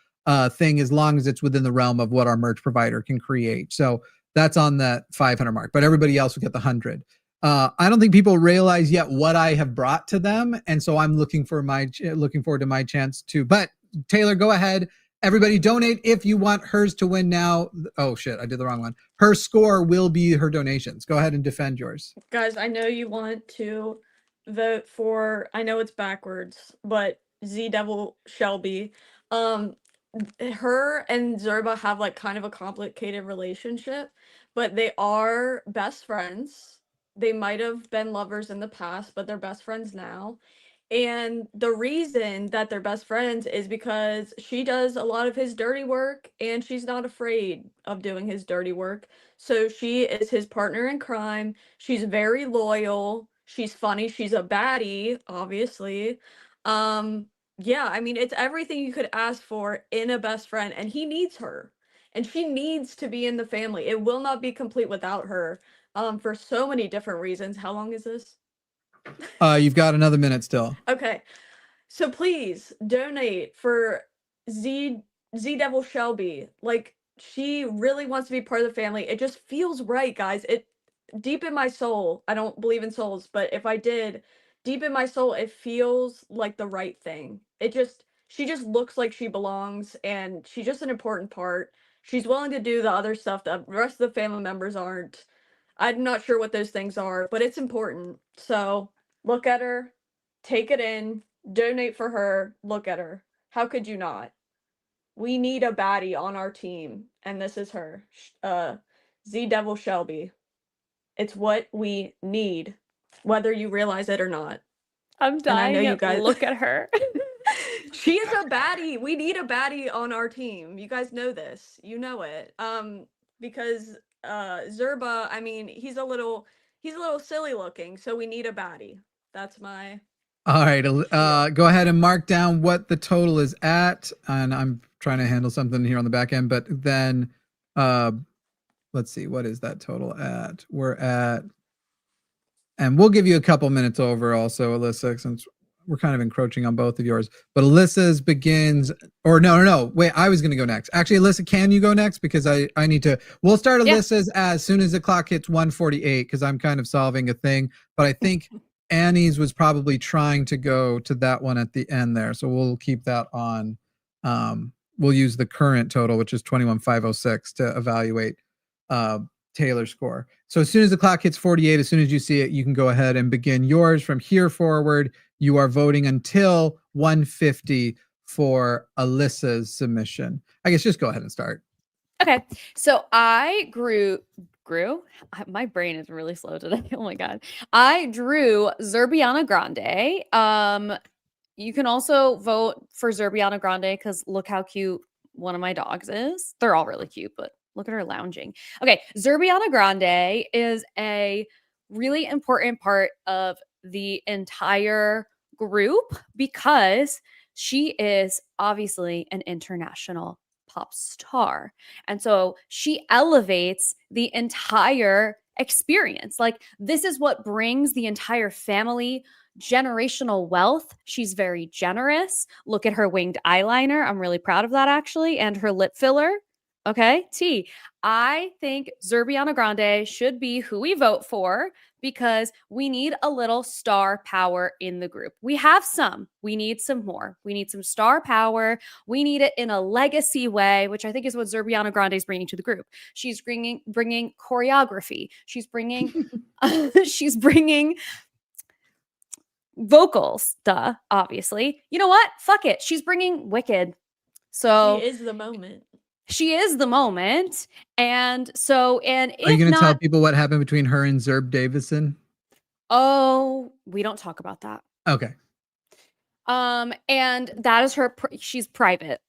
thing as long as it's within the realm of what our merch provider can create. So that's on that 500 mark, but everybody else will get the 100. I don't think people realize yet what I have brought to them, and so I'm looking forward to my chance to. But Taylor, go ahead. Everybody donate if you want hers to win now. Oh shit, I did the wrong one. Her score will be her donations. Go ahead and defend yours. Guys, I know you want to vote for, I know it's backwards, but Z Devil Shelby. Her and Zerba have like kind of a complicated relationship, but they are best friends. They might have been lovers in the past, but they're best friends now. And the reason that they're best friends is because she does a lot of his dirty work and she's not afraid of doing his dirty work. So she is his partner in crime. She's very loyal. She's funny. She's a baddie, obviously. Yeah, I mean, it's everything you could ask for in a best friend, and he needs her. And she needs to be in the family. It will not be complete without her. For so many different reasons. How long is this? You've got another minute still. Okay. So please donate for Z Devil Shelby. Like she really wants to be part of the family. It just feels right, guys. It deep in my soul, I don't believe in souls, but if I did, deep in my soul, it feels like the right thing. She just looks like she belongs and she's just an important part. She's willing to do the other stuff that the rest of the family members aren't. I'm not sure what those things are, but it's important. So look at her, take it in, donate for her, look at her. How could you not? We need a baddie on our team, and this is her. Z Devil Shelby. It's what we need, whether you realize it or not. I'm And I know dying you guys look at her. She is a baddie. We need a baddie on our team. You guys know this. You know it. Because Zerba, I mean, he's a little silly looking, so we need a baddie. That's my. All right. Go ahead and mark down what the total is at. And I'm trying to handle something here on the back end, but then let's see, what is that total at? We're at, and we'll give you a couple minutes over also, Alyssa, since we're kind of encroaching on both of yours. But Alyssa's begins, or no. Wait, I was going to go next. Actually, Alyssa, can you go next? Because I need to, we'll start Alyssa's as soon as the clock hits 1:48, because I'm kind of solving a thing. But I think Annie's was probably trying to go to that one at the end there. So we'll keep that on. We'll use the current total, which is 21,506, to evaluate Taylor's score. So as soon as the clock hits 48, as soon as you see it, you can go ahead and begin yours. From here forward, you are voting until 150 for Alyssa's submission. I guess just go ahead and start. Okay. So I grew. My brain is really slow today. Oh my God. I drew Zerbiana Grande. You can also vote for Zerbiana Grande because look how cute one of my dogs is. They're all really cute, but look at her lounging. Okay. Zerbiana Grande is a really important part of the entire group because she is obviously an international pop star. And so she elevates the entire experience. Like, this is what brings the entire family generational wealth. She's very generous. Look at her winged eyeliner. I'm really proud of that, actually. And her lip filler. Okay, T. I think Zerbiana Grande should be who we vote for because we need a little star power in the group. We have some. We need some more. We need some star power. We need it in a legacy way, which I think is what Zerbiana Grande is bringing to the group. She's bringing choreography. She's bringing she's bringing vocals, obviously. You know what? Fuck it. She's bringing Wicked. So She is the moment. She is the moment. And so, and Are you if going to tell not, people what happened between her and Zerb Davison? oh, we don't talk about that. Okay. And that is her, she's private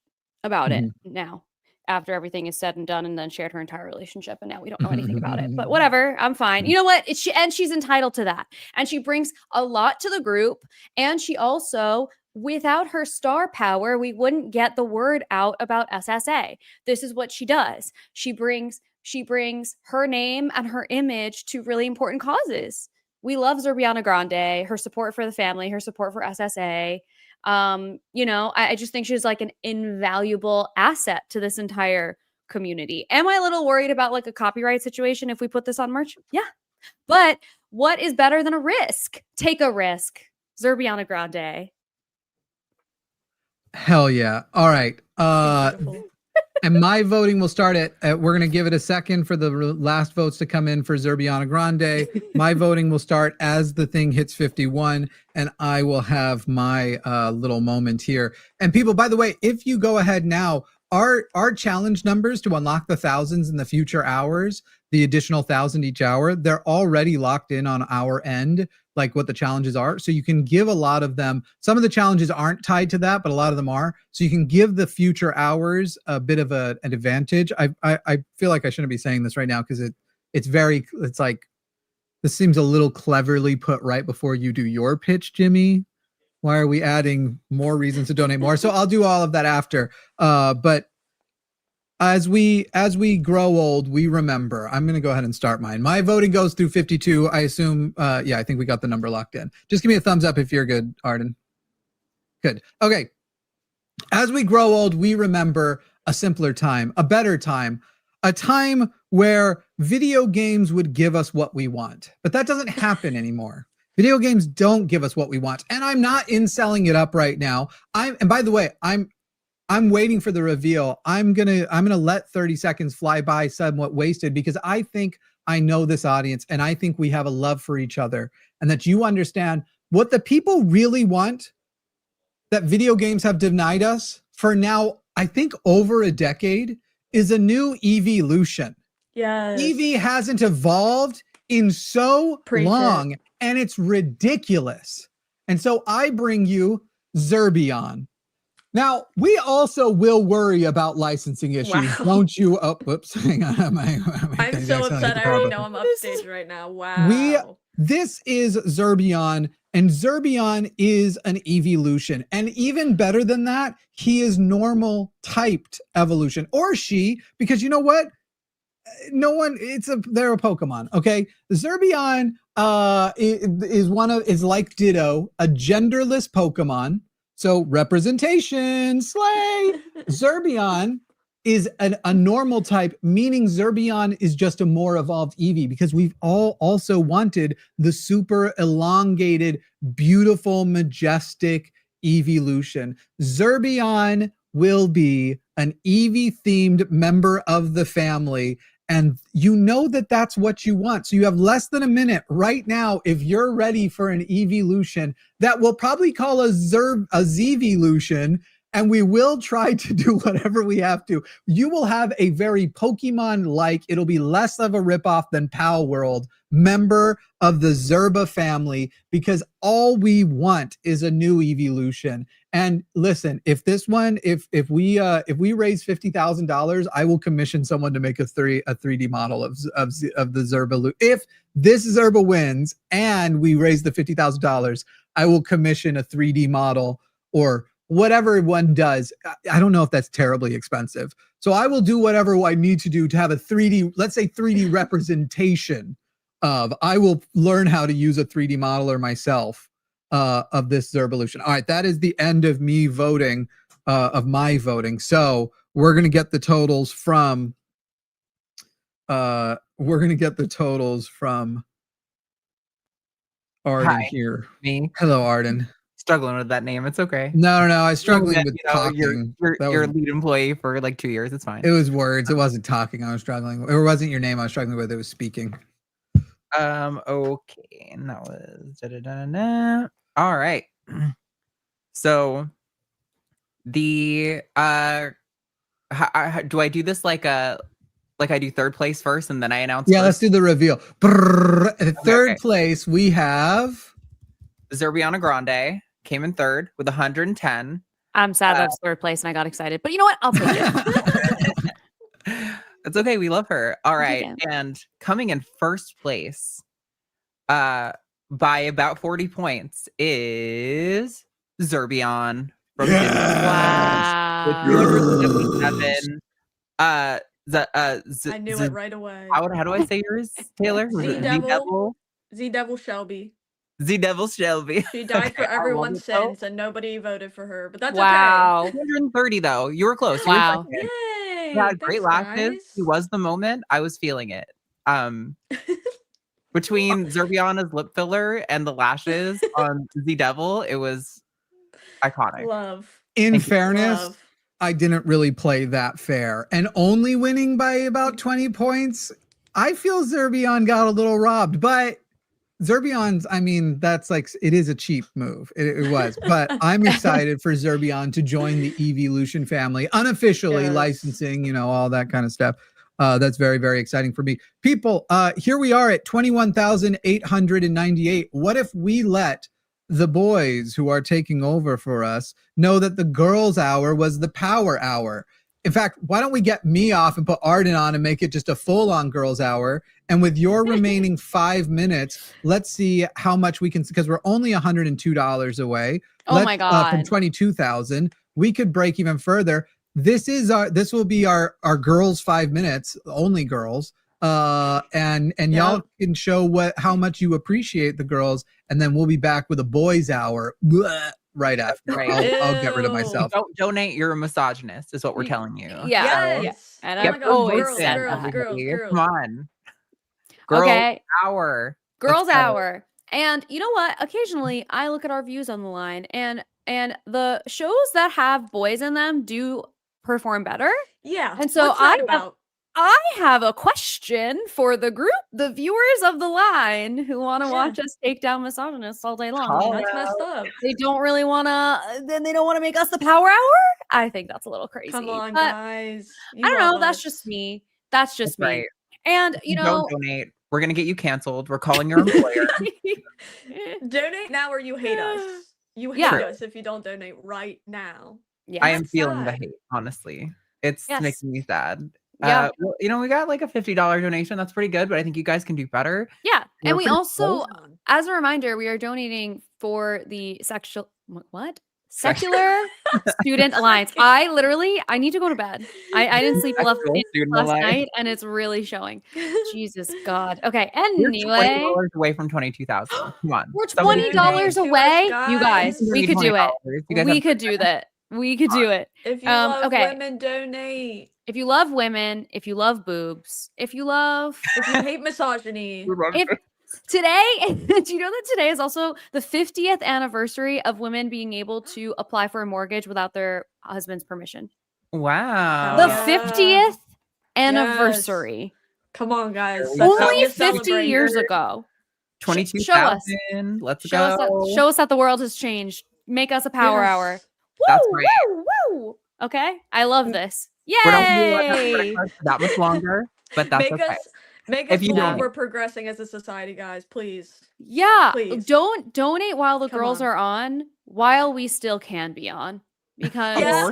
about it now, after everything is said and done, and then shared her entire relationship, and now we don't know anything about it. But whatever, I'm fine. You know what? She's entitled to that. And she brings a lot to the group. And she also, without her star power, we wouldn't get the word out about SSA. This is what she does. She brings her name and her image to really important causes. We love Zerbiana Grande, her support for the family, her support for SSA. I just think she's like an invaluable asset to this entire community. Am I a little worried about like a copyright situation if we put this on merch? Yeah. But what is better than a risk? Take a risk. Zerbiana Grande. Hell yeah. All right. And my voting will start at we're going to give it a second for the last votes to come in for Zerbiana Grande. My voting will start as the thing hits 51, and I will have my little moment here. And people, by the way, if you go ahead now, our challenge numbers to unlock the thousands in the future hours, the additional 1,000 each hour, they're already locked in on our end, like what the challenges are. So you can give a lot of them. Some of the challenges aren't tied to that, but a lot of them are. So you can give the future hours a bit of an advantage. I feel like I shouldn't be saying this right now because it's like, this seems a little cleverly put right before you do your pitch, Jimmy. Why are we adding more reasons to donate more? So I'll do all of that after. But as we grow old, we remember. I'm going to go ahead and start mine. My voting goes through 52. I assume, I think we got the number locked in. Just give me a thumbs up if you're good, Arden. Good. Okay. As we grow old, we remember a simpler time, a better time, a time where video games would give us what we want. But that doesn't happen anymore. Video games don't give us what we want. And I'm not selling it up right now. And by the way, I'm waiting for the reveal. I'm gonna let 30 seconds fly by somewhat wasted because I think I know this audience and I think we have a love for each other and that you understand what the people really want that video games have denied us for now, I think over a decade, is a new evolution. Yes. EV hasn't evolved in so long and it's ridiculous. And so I bring you Zerbion. Now, we also will worry about licensing issues, don't you? Oh, whoops, hang on. I'm so upset. I already know I'm upstage right now. Wow. This is Zerbion, and Zerbion is an evolution. And even better than that, he is normal typed evolution, or she, because you know what? No one, they're a Pokemon. Okay. Zerbion is like Ditto, a genderless Pokemon. So representation, slay. Zerbion is a normal type, meaning Zerbion is just a more evolved Eevee, because we've all also wanted the super elongated, beautiful, majestic evolution. Zerbion will be an Eevee themed member of the family, and you know that that's what you want. So you have less than a minute right now if you're ready for an evolution that we'll probably call a Zeevolution, and we will try to do whatever we have to. You will have a very Pokemon-like, it'll be less of a ripoff than Pal World, member of the Zerba family, because all we want is a new evolution. And listen, if we raise $50,000, I will commission someone to make a 3D model of the Zerba. If this Zerba wins and we raise the $50,000, I will commission a 3D model, or whatever one does. I don't know if that's terribly expensive. So I will do whatever I need to do to have a 3D, let's say 3D representation of, I will learn how to use a 3D modeler myself of this Zervolution. All right, that is the end of me voting, of my voting. So we're going to get the totals from, Arden here. Me. Hello, Arden. Struggling with that name. It's okay. No, I was struggling with talking. You're was, lead employee for like 2 years. It's fine. It was words. It wasn't talking. I was struggling. It wasn't your name I was struggling with. It was speaking. Okay. And that was all right. So the do I do this like I do third place first and then I announce? Yeah, let let's do the reveal. At third place, we have Zerbiana Grande came in third with 110. I'm sad that's third place and I got excited, but you know what? I'll take it. It's okay. We love her. All right. Okay. And coming in first place by about 40 points is Zerbion from Wow. with 277. I knew it right away. How do I say yours, Taylor? Z-Devil Shelby. Z-Devil Shelby. She died for everyone's sins and nobody voted for her, but that's wow. okay. 230 though. You were close. Wow. Yay! Yeah, great lashes. Guys. He was the moment. I was feeling it. Between Zerbiana's lip filler and the lashes on Z-Devil, it was iconic. Love. In fairness, Love. I didn't really play that fair, and only winning by about 20 points. I feel Zerbion got a little robbed, but Zerbion's, I mean, that's like, it is a cheap move. It was, but I'm excited for Zerbion to join the evolution family, unofficially Yes. licensing, all that kind of stuff. That's very, very exciting for me. People, here we are at 21,898. What if we let the boys who are taking over for us know that the girls' hour was the power hour? In fact, why don't we get me off and put Arden on and make it just a full-on girls' hour? And with your remaining 5 minutes, let's see how much we can, because we're only $102 away. Oh my God. From 22,000, we could break even further. This will be our girls' 5 minutes, only girls. And y'all can show how much you appreciate the girls, and then we'll be back with a boys' hour right after. Right. I'll get rid of myself. Don't donate. You're a misogynist, is what we're telling you. Yeah. Yes. And Oh my I've God, always girls, said girls, that. girls. Come on. Girls Okay. hour. Girls' Let's go. hour. And you know what? Occasionally I look at our views on the line, and the shows that have boys in them do perform better. Yeah. And so what's that I about? have a question for the group, the viewers of the line who want to Yeah. watch us take down misogynists all day long. Oh, That's messed up. They don't really want to, then they don't want to make us the power hour. I think that's a little crazy. Come on, but guys. I don't know. love That's us. just me. That's just That's me. right. And If you know, don't donate, we're gonna get you canceled. We're calling your employer. Donate now or you hate us. You hate Yeah. us if you don't donate right now. yeah. I am feeling the Sad. hate, honestly. It's Yes. making me sad. Yeah. Well, we got like a $50 donation. That's pretty good, but I think you guys can do better. Yeah. We're And we pretty also, close. as a reminder, we are donating for the Secular Student Alliance. I need to go to bed. I didn't sleep last Student last Alliance. night, and it's really showing. Jesus God. Okay. We're Anyway, $20 away from 22,000. Come on. we're Somebody Donate $20 to us, away. You guys, guys. we could do it. $20. You guys We have- could do that. We could do it. If you love okay. women, donate. If you love women, if you love boobs, if you Hate misogyny. if today, do you know that today is also the 50th anniversary of women being able to apply for a mortgage without their husband's permission? Wow. The Yeah. 50th anniversary. Come on, guys. Only That's something Only to 50 celebrate. years ago. 22,000. Let's Show us, go. show us that the world has changed. Make us a power Yes. hour. That's Woo, right. woo, woo. Okay, I love this. We're not gonna let that Yay! credit card for that much longer, but that's Make okay. make If us you believe don't- we're progressing as a society, guys. Please. Yeah, Please. don't donate while the Come girls on. are on, while we still can be on, because Yeah.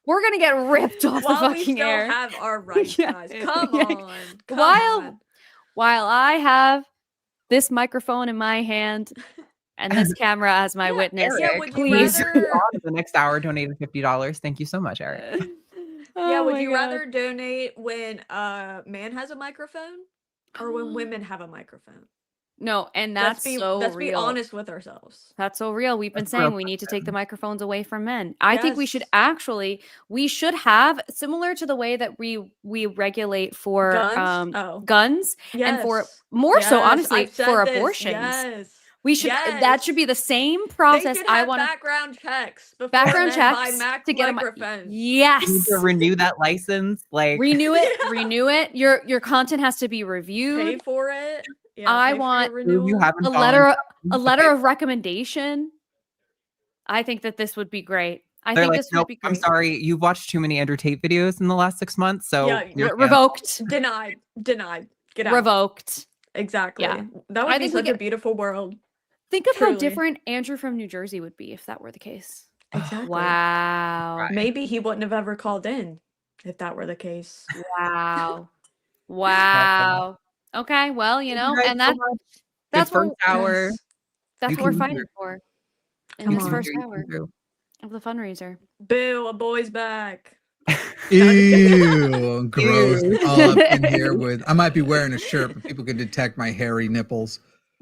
we're gonna get ripped off the While we fucking still air. have our rights, Yeah. guys. Come Yeah. on. Come While- on. While I have this microphone in my hand and this camera as my Yeah, witness, yeah, would you please. rather- The next hour donated $50. Thank you so much, Eric. Yeah, Oh would my you God. rather donate when a man has a microphone or when women have a microphone? No, and that's so let's real. be honest with ourselves. That's so real. We've been That's a real saying we need to take the microphones away from men. I think we should Yes. have, similar to the way that we regulate for Guns? guns, and for Yes. more so Yes, honestly I've said for this. abortions. Yes. We should that Yes. should be the same They process. should I have want background checks before background men buy checks Mac to get a microphones. You yes. need to renew that license. Like Renew it, Yeah. renew it. Your content has to be Pay reviewed. for it. Yeah, I pay for want- your prove you renewal. haven't A fallen letter down. a letter of recommendation. I think that this would be great. I They're think like, this nope, would be I'm great. sorry. You've watched too many Andrew Tate videos in the last 6 months, so Yeah, you're Revoked. Denied. Get out. Revoked. Exactly. Yeah. That I would be think we such a get- beautiful world. Think of how Truly. different Andrew from New Jersey would be if that were the case. Exactly. Wow. Right. Maybe he wouldn't have ever called in if that were the case. Wow. Wow. Okay, well, Thank you guys and so that's much. that's Good what first hour. Yes. that's You what we're can fighting do it. for in Come this on. first You can hour do of the fundraiser. Boo, a boy's back. Ew, gross. Ew. All up in here with. I might be wearing a shirt, but people can detect my hairy nipples.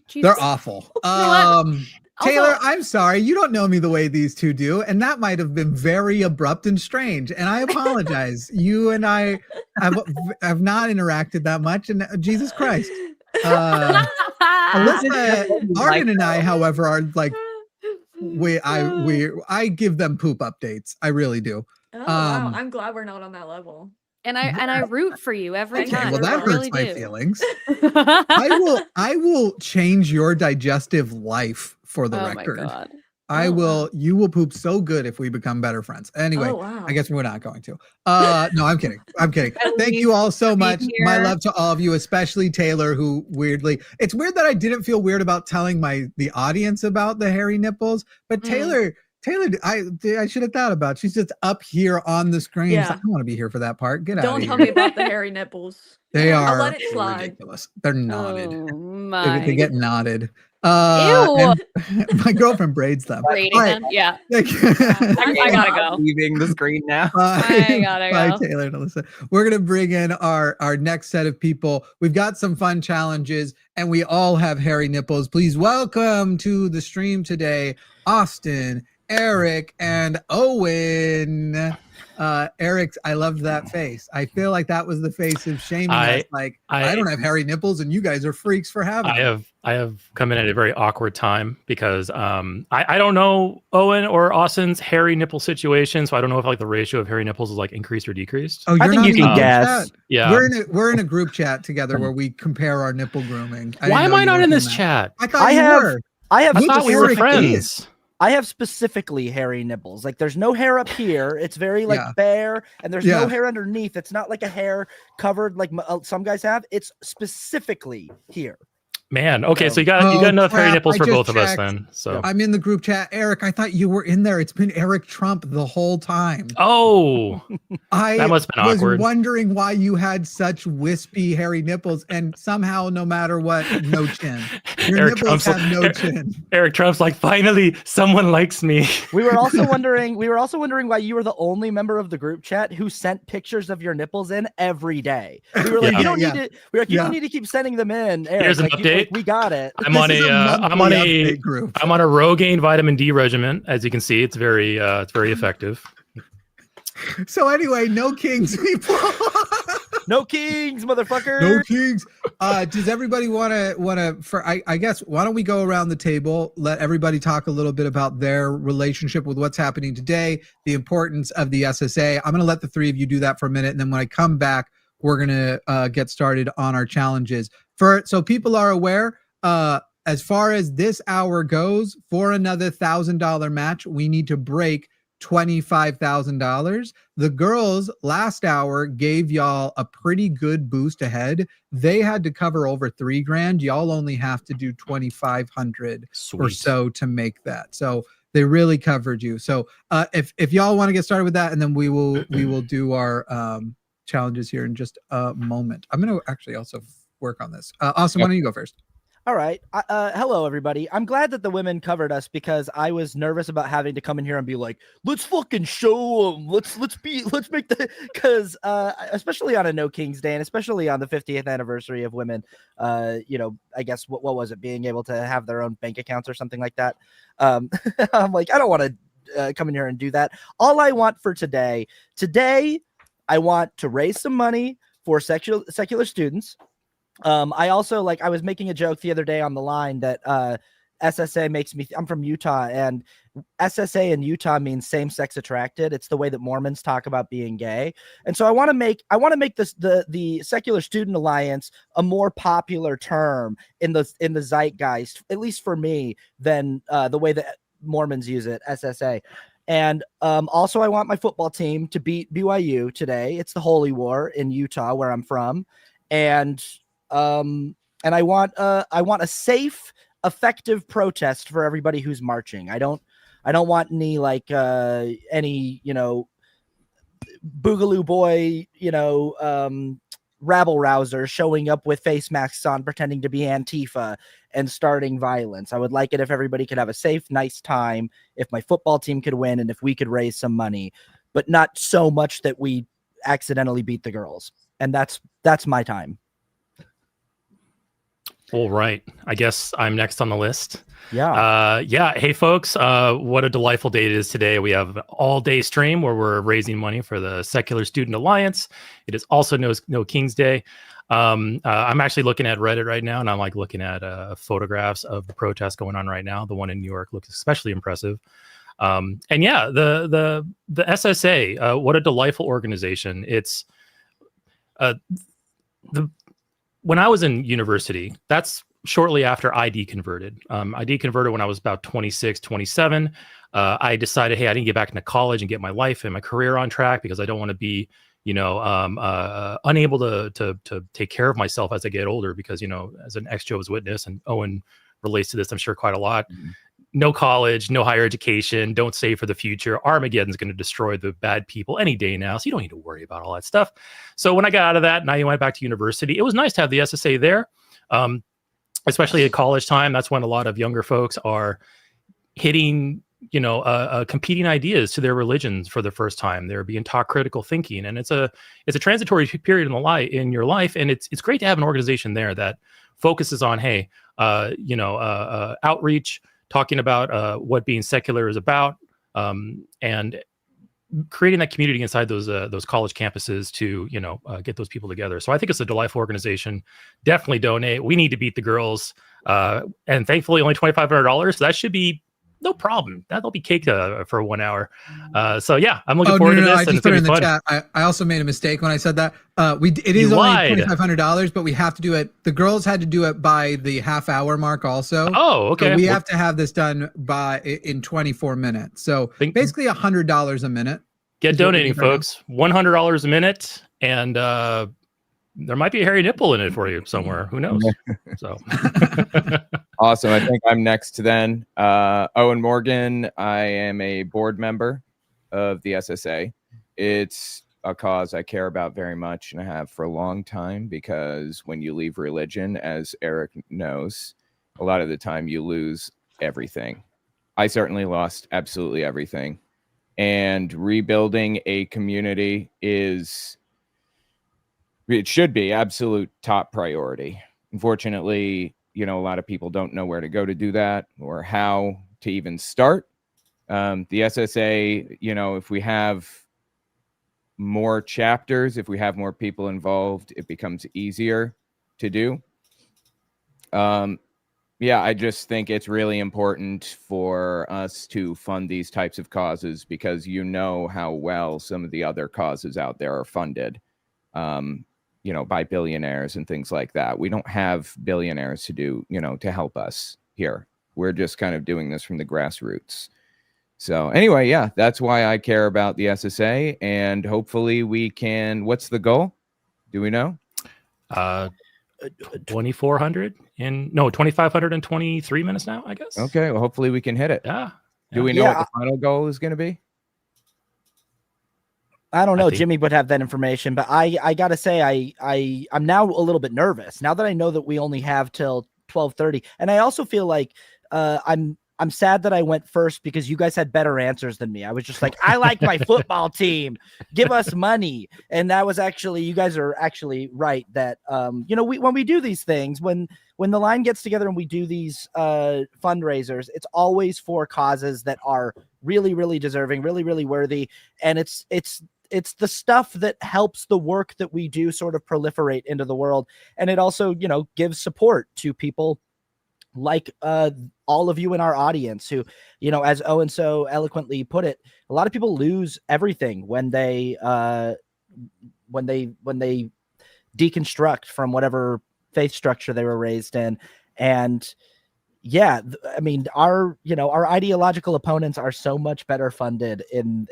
Jesus. They're awful. know what? Taylor, Also- I'm sorry. You don't know me the way these two do, and that might have been very abrupt and strange. And I apologize. You and I have not interacted that much, and Jesus Christ. Alyssa, Arden, and I, however, are like I give them poop updates. I really do. Oh wow, Um, I'm glad we're not on that level. and I root for you every Okay, time. well that I hurts really my do. feelings. I will change your digestive life for the Oh record. my God. I Oh, will. wow. You will poop so good if we become better friends. Anyway, Oh wow. I guess we're not going to. No, I'm kidding. I'm kidding. At Thank least you all so being much. My here. love to all of you, especially Taylor, who weirdly, it's weird that I didn't feel weird about telling the audience about the hairy nipples, but Mm. Taylor, I should have thought about. She's just up here on the screen. She's Yeah. like, I don't want to be here for that part. Get out Don't of tell here. me about the hairy nipples. They I'll are let it slide. ridiculous. They're knotted. Oh my. They get knotted. Ew. And my girlfriend braids them. Braiding All right. them. Yeah. Thank you. I gotta go. Leaving the screen now. I gotta Bye, go. Taylor and Alyssa. We're gonna bring in our next set of people. We've got some fun challenges, and we all have hairy nipples. Please welcome to the stream today, Austin, Eric, and Owen. Eric, I loved that face. I feel like that was the face of shaming us. Like I don't have hairy nipples, and you guys are freaks for having them. I have come in at a very awkward time because I don't know Owen or Austin's hairy nipple situation, so I don't know if like the ratio of hairy nipples is like increased or decreased. Oh, I think not you in can the group guess. chat? Yeah. We're in a group chat together where we compare our nipple grooming. Why didn't am know I you not were in this that. chat? I thought I you have- were. I have I thought we were specifically- friends. I have specifically hairy nipples. Like there's no hair up here. It's very like Yeah. bare, and there's Yeah. no hair underneath. It's not like a hair covered like some guys have. It's specifically here. Man, okay, so you got Oh, enough hairy crap, nipples I for just both of us checked. then. So I'm in the group chat. Eric, I thought you were in there. It's been Eric Trump the whole time. oh, I that must have been was awkward. wondering why you had such wispy, hairy nipples, and somehow, no matter what, no chin. Your Eric nipples Trump's have no chin. Eric Trump's like, finally, someone likes me. We were also wondering why you were the only member of the group chat who sent pictures of your nipples in every day. We were like, Yeah. you don't Yeah, need to. We were like, you yeah. don't need to keep sending them in. Eric. Here's an like, update. we got it. I'm on This is a I'm on monthly a update group. I'm on a Rogaine vitamin D regimen. As you can see, it's very effective. So anyway, no kings, people. No kings, motherfucker. No kings. Does everybody want to? I guess why don't we go around the table? Let everybody talk a little bit about their relationship with what's happening today, the importance of the SSA. I'm going to let the three of you do that for a minute, and then when I come back, we're going to get started on our challenges. So people are aware. As far as this hour goes, for another $1,000 match, we need to break $25,000. The girls last hour gave y'all a pretty good boost ahead. They had to cover over $3,000. Y'all only have to do 2,500 or so to make that. So they really covered you. So if y'all want to get started with that, and then we will do our challenges here in just a moment. I'm going to actually also work on this. Austin, why don't you go first? All right. Hello, everybody. I'm glad that the women covered us because I was nervous about having to come in here and be like, let's fucking show them. Let's make the, because especially on a No Kings Day and especially on the 50th anniversary of women, I guess what was it, being able to have their own bank accounts or something like that. I'm like, I don't want to come in here and do that. All I want for today, I want to raise some money for secular students. I also I was making a joke the other day on the line that SSA makes me I'm from Utah, and SSA in Utah means same-sex attracted. It's the way that Mormons talk about being gay. And so I want to make this the Secular Student Alliance a more popular term in the zeitgeist, at least for me, than the way that Mormons use it, SSA. And also I want my football team to beat BYU today. It's the Holy War in Utah, where I'm from. And I want a safe, effective protest for everybody who's marching. I don't want any boogaloo boy, rabble rouser showing up with face masks on, pretending to be Antifa and starting violence. I would like it if everybody could have a safe, nice time, if my football team could win, and if we could raise some money, but not so much that we accidentally beat the girls. And that's my time. All right. I guess I'm next on the list. Yeah. Hey, folks. What a delightful day it is today. We have an all-day stream where we're raising money for the Secular Student Alliance. It is also No King's Day. I'm actually looking at Reddit right now, and I'm looking at photographs of the protest going on right now. The one in New York looks especially impressive. The SSA, what a delightful organization. It's when I was in university, that's shortly after I deconverted. I deconverted when I was about 26, 27. I decided, hey, I need to get back into college and get my life and my career on track because I don't want to be, unable to take care of myself as I get older because, as an ex-Jehovah's Witness, and Owen relates to this, I'm sure, quite a lot. Mm-hmm. No college, no higher education, don't save for the future. Armageddon's going to destroy the bad people any day now, so you don't need to worry about all that stuff. So when I got out of that and I went back to university, it was nice to have the SSA there, especially at college time. That's when a lot of younger folks are hitting, competing ideas to their religions for the first time. They're being taught critical thinking, and it's a transitory period in your life, and it's great to have an organization there that focuses on, hey, outreach, talking about what being secular is about, and creating that community inside those college campuses to get those people together. So I think it's a delightful organization. Definitely donate. We need to beat the girls, and thankfully only $2,500. So that should be no problem. That'll be cake for 1 hour. So yeah, I'm looking forward to this. I just put it in the chat. I also made a mistake when I said that. It is only $2,500, but we have to do it. The girls had to do it by the half-hour mark also. Oh, okay. So we have to have this done in 24 minutes. So basically $100 a minute. Get donating, folks. $100 a minute, and there might be a hairy nipple in it for you somewhere. Who knows? So Awesome. I think I'm next then. Owen Morgan. I am a board member of the SSA. It's a cause I care about very much and I have for a long time, because when you leave religion, as Eric knows, a lot of the time you lose everything. I certainly lost absolutely everything. And rebuilding a community it should be absolute top priority. Unfortunately, a lot of people don't know where to go to do that or how to even start. The SSA, if we have more chapters, if we have more people involved, it becomes easier to do. I just think it's really important for us to fund these types of causes, because how well some of the other causes out there are funded, by billionaires and things like that. We don't have billionaires to do, to help us here. We're just kind of doing this from the grassroots. So anyway, yeah, that's why I care about the SSA, and hopefully we can. What's the goal? Do we know? 2,400 2,523 minutes now, I guess. Okay, well, hopefully we can hit it. Yeah. Do we know what the final goal is going to be? I don't know. think- Jimmy would have that information, but I gotta say, I'm now a little bit nervous now that I know that we only have till 12:30, and I also feel like I'm sad that I went first because you guys had better answers than me. I was just like, I like my football team, give us money, and that was actually, you guys are actually right that when we do these things, when the line gets together and we do these fundraisers, it's always for causes that are really, really deserving, really, really worthy, and it's the stuff that helps the work that we do sort of proliferate into the world. And it also, gives support to people like all of you in our audience who, as Owen so eloquently put it, a lot of people lose everything when they deconstruct from whatever faith structure they were raised in. And yeah, I mean, our ideological opponents are so much better funded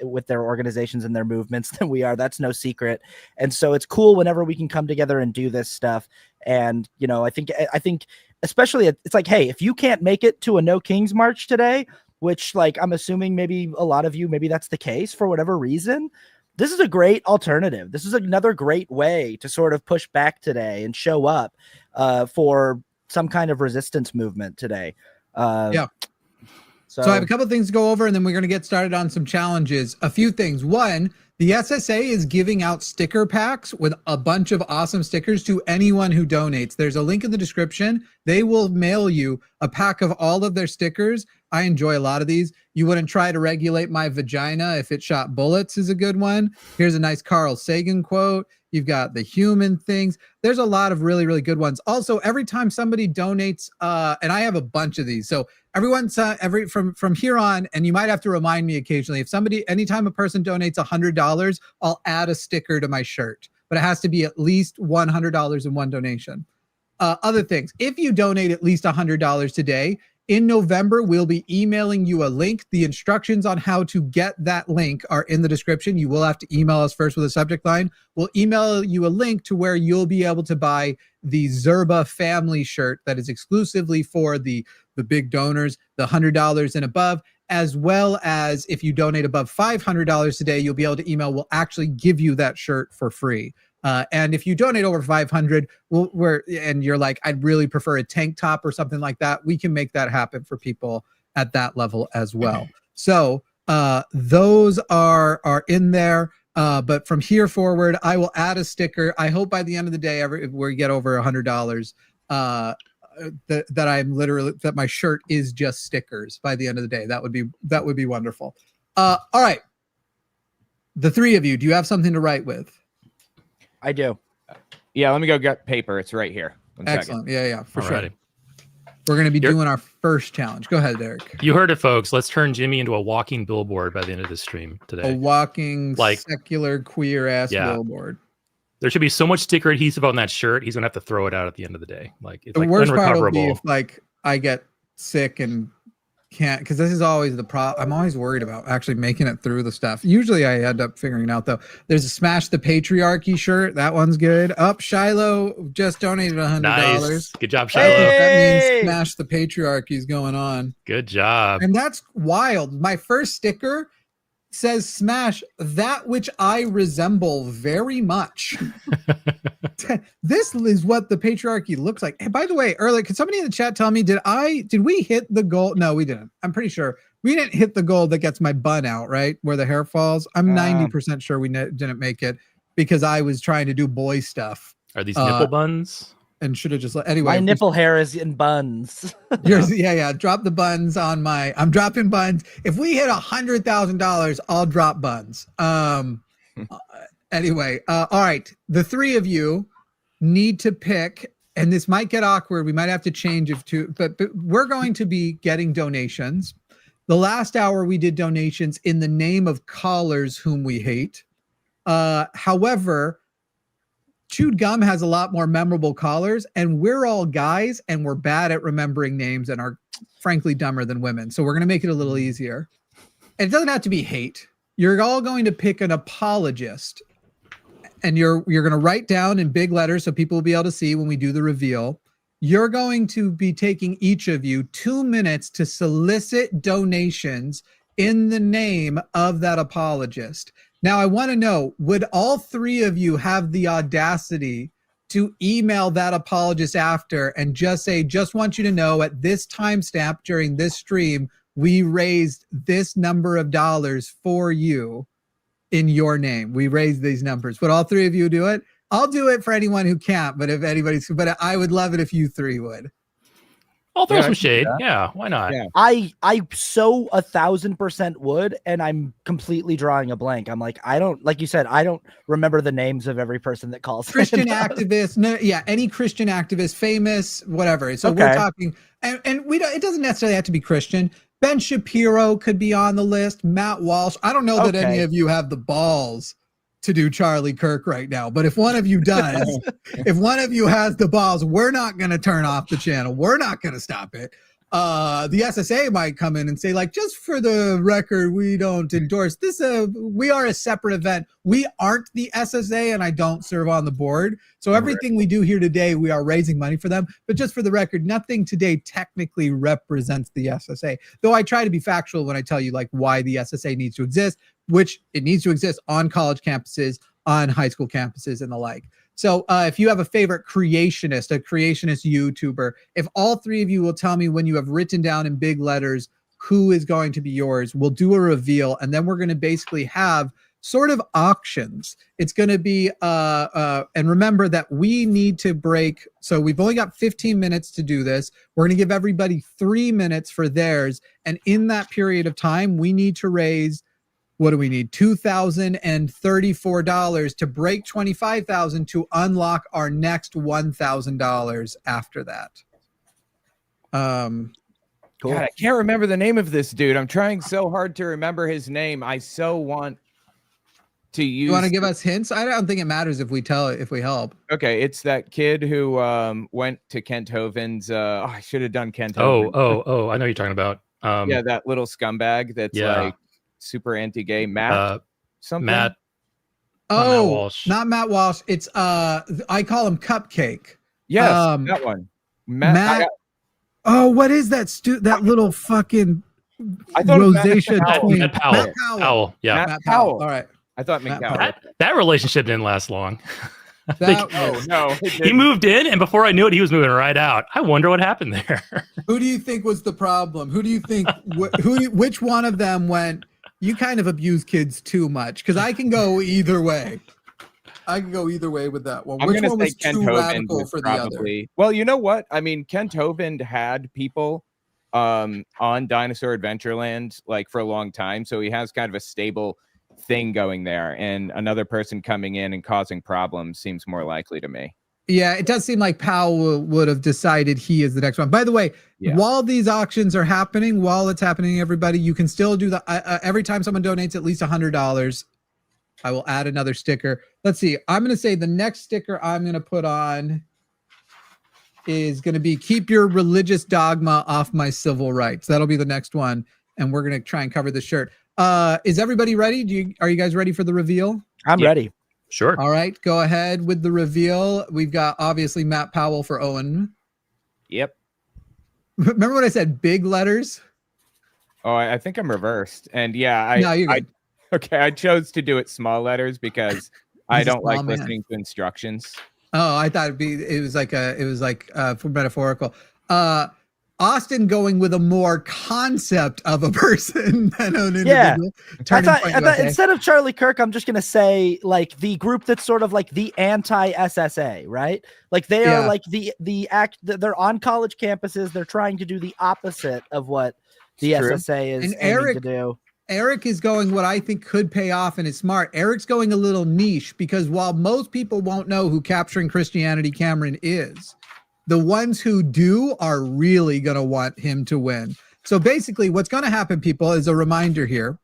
with their organizations and their movements than we are. That's no secret. And so it's cool whenever we can come together and do this stuff. And, I think especially it's like, hey, if you can't make it to a No Kings March today, which I'm assuming maybe a lot of you, maybe that's the case for whatever reason, this is a great alternative. This is another great way to sort of push back today and show up for some kind of resistance movement today. So I have a couple of things to go over, and then we're going to get started on some challenges. A few things. One, the SSA is giving out sticker packs with a bunch of awesome stickers to anyone who donates. There's a link in the description. They will mail you a pack of all of their stickers. I enjoy a lot of these. You wouldn't try to regulate my vagina if it shot bullets is a good one. Here's a nice Carl Sagan quote. You've got the human things. There's a lot of really, really good ones. Also, every time somebody donates, and I have a bunch of these. So everyone's from here on, and you might have to remind me occasionally, anytime a person donates $100, I'll add a sticker to my shirt, but it has to be at least $100 in one donation. Other things, if you donate at least $100 today, in November, we'll be emailing you a link. The instructions on how to get that link are in the description. You will have to email us first with a subject line. We'll email you a link to where you'll be able to buy the Zerba family shirt that is exclusively for the big donors, the $100 and above, as well as if you donate above $500 today, you'll be able to email. We'll actually give you that shirt for free. And if you donate over 500, and you're like, I'd really prefer a tank top or something like that, we can make that happen for people at that level as well. So those are in there. But from here forward, I will add a sticker. I hope by the end of the day, we get over $100, that my shirt is just stickers by the end of the day. That would be wonderful. All right. The three of you, do you have something to write with? I do. Yeah, let me go get paper. It's right here. One Excellent. second. Yeah, for sure. Alrighty. We're going to be doing our first challenge. Go ahead, Derek. You heard it, folks. Let's turn Jimmy into a walking billboard by the end of this stream today. A walking, secular, queer-ass billboard. There should be so much sticker adhesive on that shirt. He's going to have to throw it out at the end of the day. It's the worst part will be unrecoverable. if I get sick and can't, because this is always the problem. I'm always worried about actually making it through the stuff. Usually I end up figuring it out though. There's a Smash the Patriarchy shirt. That one's good. Shiloh just donated $100. Nice. Good job, Shiloh. Hey! That means Smash the Patriarchy is going on. Good job. And that's wild. My first sticker says Smash that which I resemble very much. This is what the patriarchy looks like. Hey, by the way, earlier, could somebody in the chat tell me, did we hit the goal? No, we didn't. I'm pretty sure we didn't hit the goal that gets my bun out, right? Where the hair falls. I'm 90% sure we didn't make it because I was trying to do boy stuff. Are these nipple buns? And should have just anyway. My nipple hair is in buns. Yours, yeah. Drop the buns on I'm dropping buns. If we hit $100,000, I'll drop buns. Anyway, all right. The three of you need to pick, and this might get awkward. We might have to change but we're going to be getting donations. The last hour we did donations in the name of callers whom we hate. However, Chewed Gum has a lot more memorable callers, and we're all guys, and we're bad at remembering names and are frankly dumber than women. So we're going to make it a little easier. And it doesn't have to be hate. You're all going to pick an apologist, and you're going to write down in big letters so people will be able to see when we do the reveal. You're going to be taking each of you 2 minutes to solicit donations in the name of that apologist. Now, I want to know, would all three of you have the audacity to email that apologist after and just say, just want you to know at this timestamp during this stream, we raised this number of dollars for you in your name. We raised these numbers. Would all three of you do it? I'll do it for anyone who can't, but but I would love it if you three would. I'll throw some shade. Yeah, why not? Yeah. I so 1,000% would, and I'm completely drawing a blank. I'm like, I don't, like you said, I don't remember the names of every person that calls. Christian activist, any Christian activist, famous, whatever. So we're talking, and we don't. It doesn't necessarily have to be Christian. Ben Shapiro could be on the list. Matt Walsh. I don't know that any of you have the balls to do Charlie Kirk right now, but if one of you does, if one of you has the balls, we're not going to turn off the channel. We're not going to stop it. The SSA might come in and say, like, just for the record, we don't endorse this. We are a separate event. We aren't the SSA, and I don't serve on the board. So everything we do here today, we are raising money for them. But just for the record, nothing today technically represents the SSA. Though I try to be factual when I tell you like why the SSA needs to exist, which it needs to exist on college campuses, on high school campuses, and the like. So if you have a favorite creationist, a creationist YouTuber, if all three of you will tell me when you have written down in big letters who is going to be yours, we'll do a reveal, and then we're going to basically have sort of auctions. It's going to be, and remember that we need to break. So we've only got 15 minutes to do this. We're going to give everybody 3 minutes for theirs. And in that period of time, we need to raise, what do we need? $2,034 to break 25,000 to unlock our next $1,000 after that. Cool. God, I can't remember the name of this dude. I'm trying so hard to remember his name. I so want to use. You want to give us hints? I don't think it matters if we help. Okay, it's that kid who went to Kent Hovind's. I should have done Kent. Oh, I know you're talking about. Yeah, that little scumbag that's like super anti-gay. Matt. Something. Matt. Oh, Matt Walsh. Not Matt Walsh. It's I call him Cupcake. Yes, that one. Matt. Oh, what is that? That little fucking I thought rosacea twink. Matt Powell. Matt Powell. Powell. Yeah. Matt Powell. All right. I thought McDowell. That relationship didn't last long. No. He moved in, and before I knew it, he was moving right out. I wonder what happened there. Who do you think was the problem? Who do you think? Which one of them went? You kind of abuse kids too much, because I can go either way. I can go either way with that one. Which one was too radical for the other? Well, you know what? I mean, Kent Hovind had people on Dinosaur Adventureland like for a long time, so he has kind of a stable thing going there, and another person coming in and causing problems seems more likely to me. Yeah, it does seem like Powell would have decided he is the next one. By the way, while these auctions are happening, everybody, you can still do the every time someone donates at least $100, I will add another sticker. Let's see. I'm going to say the next sticker I'm going to put on is going to be keep your religious dogma off my civil rights. That'll be the next one. And we're going to try and cover the shirt. Is everybody ready? Are you guys ready for the reveal? I'm Yeah. ready. Sure. All right, go ahead with the reveal. We've got obviously Matt Powell for Owen. Yep. Remember what I said? Big letters? Oh, I think I'm reversed. And yeah, No, you're good. Okay, I chose to do it small letters because I He's a don't like small man. listening to instructions. Oh, I thought it was like for metaphorical. Austin going with a more concept of a person than an individual. Yeah. I Turning thought Point USA. instead of Charlie Kirk, I'm just gonna say like the group that's sort of like the anti-SSA, right? Like they are Yeah. like they're on college campuses. They're trying to do the opposite of what the It's true. SSA is And aiming Eric- to do. Eric is going what I think could pay off and is smart. Eric's going a little niche because while most people won't know who Capturing Christianity Cameron is, the ones who do are really going to want him to win. So basically what's going to happen, people, is a reminder here.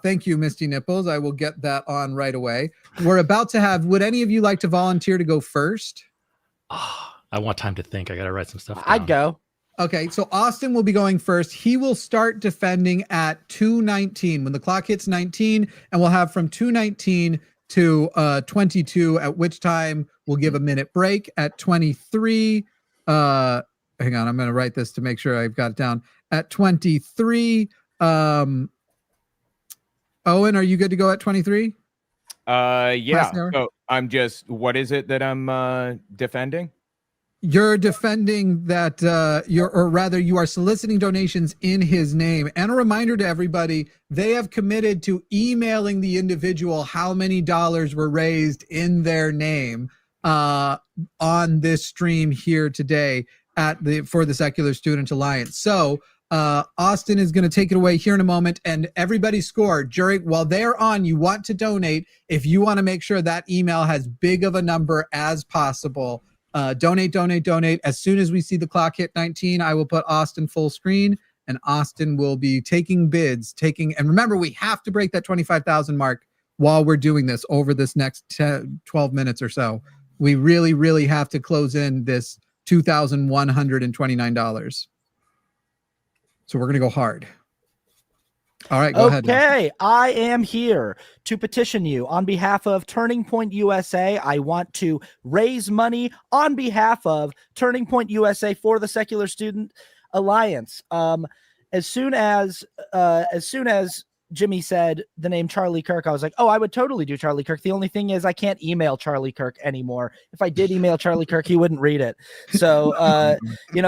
Thank you, Misty Nipples. I will get that on right away. We're about to have, would any of you like to volunteer to go first? I want time to think. I got to write some stuff down. I'd go. Okay, so Austin will be going first. He will start defending at 2:19 when the clock hits 19, and we'll have from 2:19 to 22, at which time we'll give a minute break. At 23, hang on, I'm going to write this to make sure I've got it down. At 23, Owen, are you good to go at 23? Yeah. hour? So I'm just, what is it that I'm defending? You're defending that you are soliciting donations in his name. And a reminder to everybody, they have committed to emailing the individual how many dollars were raised in their name on this stream here today for the Secular Student Alliance. So Austin is going to take it away here in a moment, and everybody score while they're on. You want to donate if you want to make sure that email has big of a number as possible. Donate. As soon as we see the clock hit 19, I will put Austin full screen, and Austin will be taking bids. And remember, we have to break that 25,000 mark while we're doing this over this next 12 minutes or so. We really, really have to close in this $2,129. So we're going to go hard. All right, go ahead. Okay, I am here to petition you on behalf of Turning Point USA. I want to raise money on behalf of Turning Point USA for the Secular Student Alliance. As soon as Jimmy said the name Charlie Kirk, I was like, oh, I would totally do Charlie Kirk. The only thing is I can't email Charlie Kirk anymore. If I did email Charlie Kirk, he wouldn't read it. So,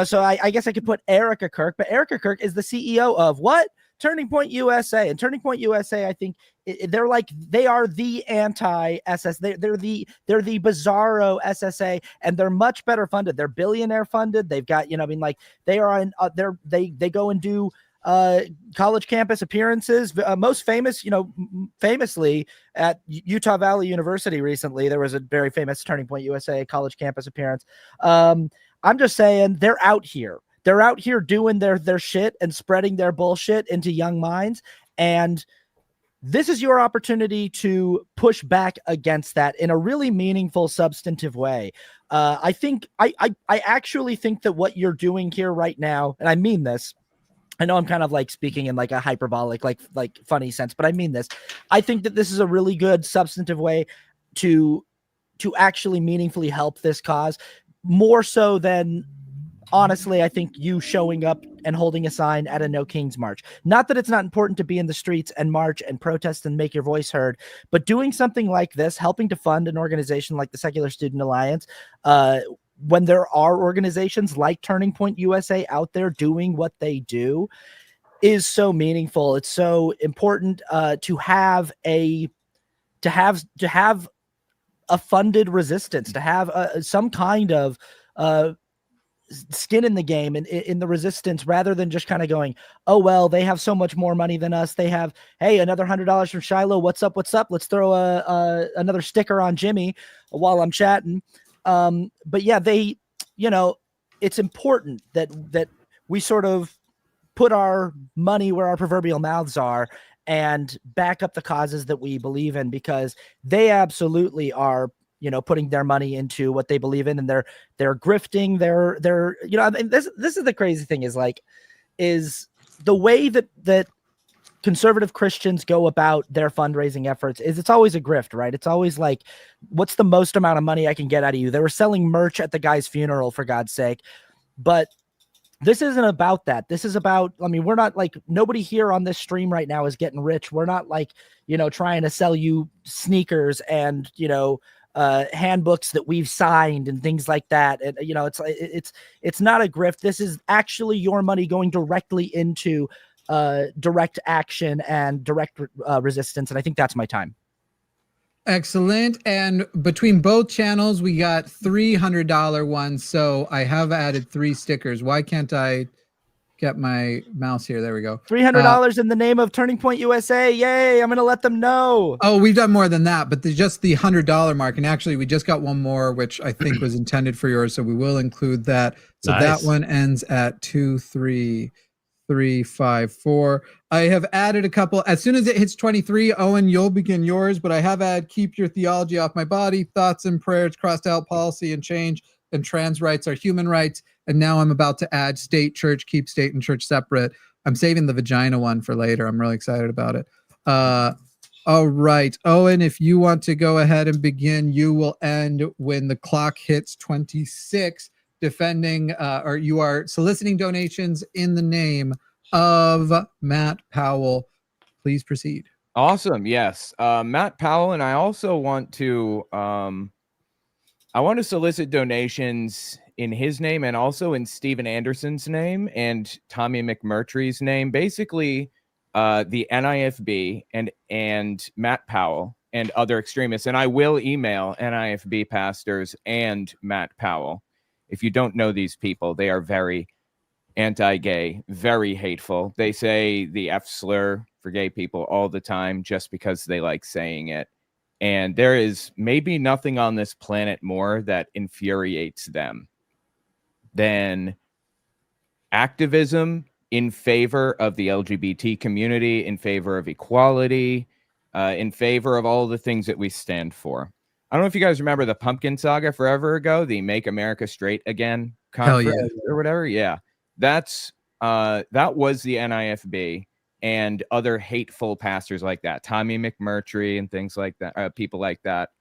so I guess I could put Erica Kirk, but Erica Kirk is the CEO of what? Turning Point USA. And Turning Point USA, I think they are the anti-SS. They're the bizarro SSA, and they're much better funded. They're billionaire funded. They've got, they are on they go and do college campus appearances. Most famously at Utah Valley University recently, there was a very famous Turning Point USA college campus appearance. I'm just saying they're out here. They're out here doing their shit and spreading their bullshit into young minds. And this is your opportunity to push back against that in a really meaningful, substantive way. I actually think that what you're doing here right now, and I mean this, I know I'm kind of like speaking in like a hyperbolic, like funny sense, but I mean this. I think that this is a really good, substantive way to actually meaningfully help this cause, more so than, honestly, I think you showing up and holding a sign at a No Kings March. Not that it's not important to be in the streets and march and protest and make your voice heard, but doing something like this, helping to fund an organization like the Secular Student Alliance, when there are organizations like Turning Point USA out there doing what they do, is so meaningful. It's so important to have a funded resistance, to have some kind of skin in the game and in the resistance, rather than just kind of going, oh, well, they have so much more money than us. They have, hey, another $100 from Shiloh. What's up? Let's throw another sticker on Jimmy while I'm chatting. But yeah, it's important that we sort of put our money where our proverbial mouths are and back up the causes that we believe in, because they absolutely are, putting their money into what they believe in, and they're grifting. They're I mean, this is the crazy thing is the way that conservative Christians go about their fundraising efforts is it's always a grift, right? It's always like, what's the most amount of money I can get out of you? They were selling merch at the guy's funeral, for God's sake. But this isn't about that. This is about, I mean, we're not like, nobody here on this stream right now is getting rich. We're not like, trying to sell you sneakers and, handbooks that we've signed and things like that. And, it's not a grift. This is actually your money going directly into direct action and direct resistance. And I think that's my time. Excellent. And between both channels, we got $300 ones. So I have added 3 stickers. Why can't I get my mouse here? There we go. $300 in the name of Turning Point USA. Yay. I'm going to let them know. Oh, we've done more than that, but just the $100 mark. And actually, we just got one more, which I think was intended for yours. So we will include that. So Nice. that one ends at 23354. I have added a couple. As soon as it hits 23, Owen, you'll begin yours, but I have added keep your theology off my body, thoughts and prayers crossed out policy and change, and trans rights are human rights. And now I'm about to add state, church, keep state and church separate. I'm saving the vagina one for later. I'm really excited about it. All right, Owen, if you want to go ahead and begin, you will end when the clock hits 26. Defending or you are soliciting donations in the name of Matt Powell. Please proceed. Awesome. Yes. Matt Powell. And I also want to solicit donations in his name and also in Stephen Anderson's name and Tommy McMurtry's name. Basically, the NIFB and Matt Powell and other extremists. And I will email NIFB pastors and Matt Powell. If you don't know these people, they are very anti-gay, very hateful. They say the F slur for gay people all the time just because they like saying it. And there is maybe nothing on this planet more that infuriates them than activism in favor of the LGBT community, in favor of equality, in favor of all the things that we stand for. I don't know if you guys remember the Pumpkin Saga forever ago, the Make America Straight Again conference or whatever. Yeah, that was the NIFB and other hateful pastors like that, Tommy McMurtry and things like that, people like that.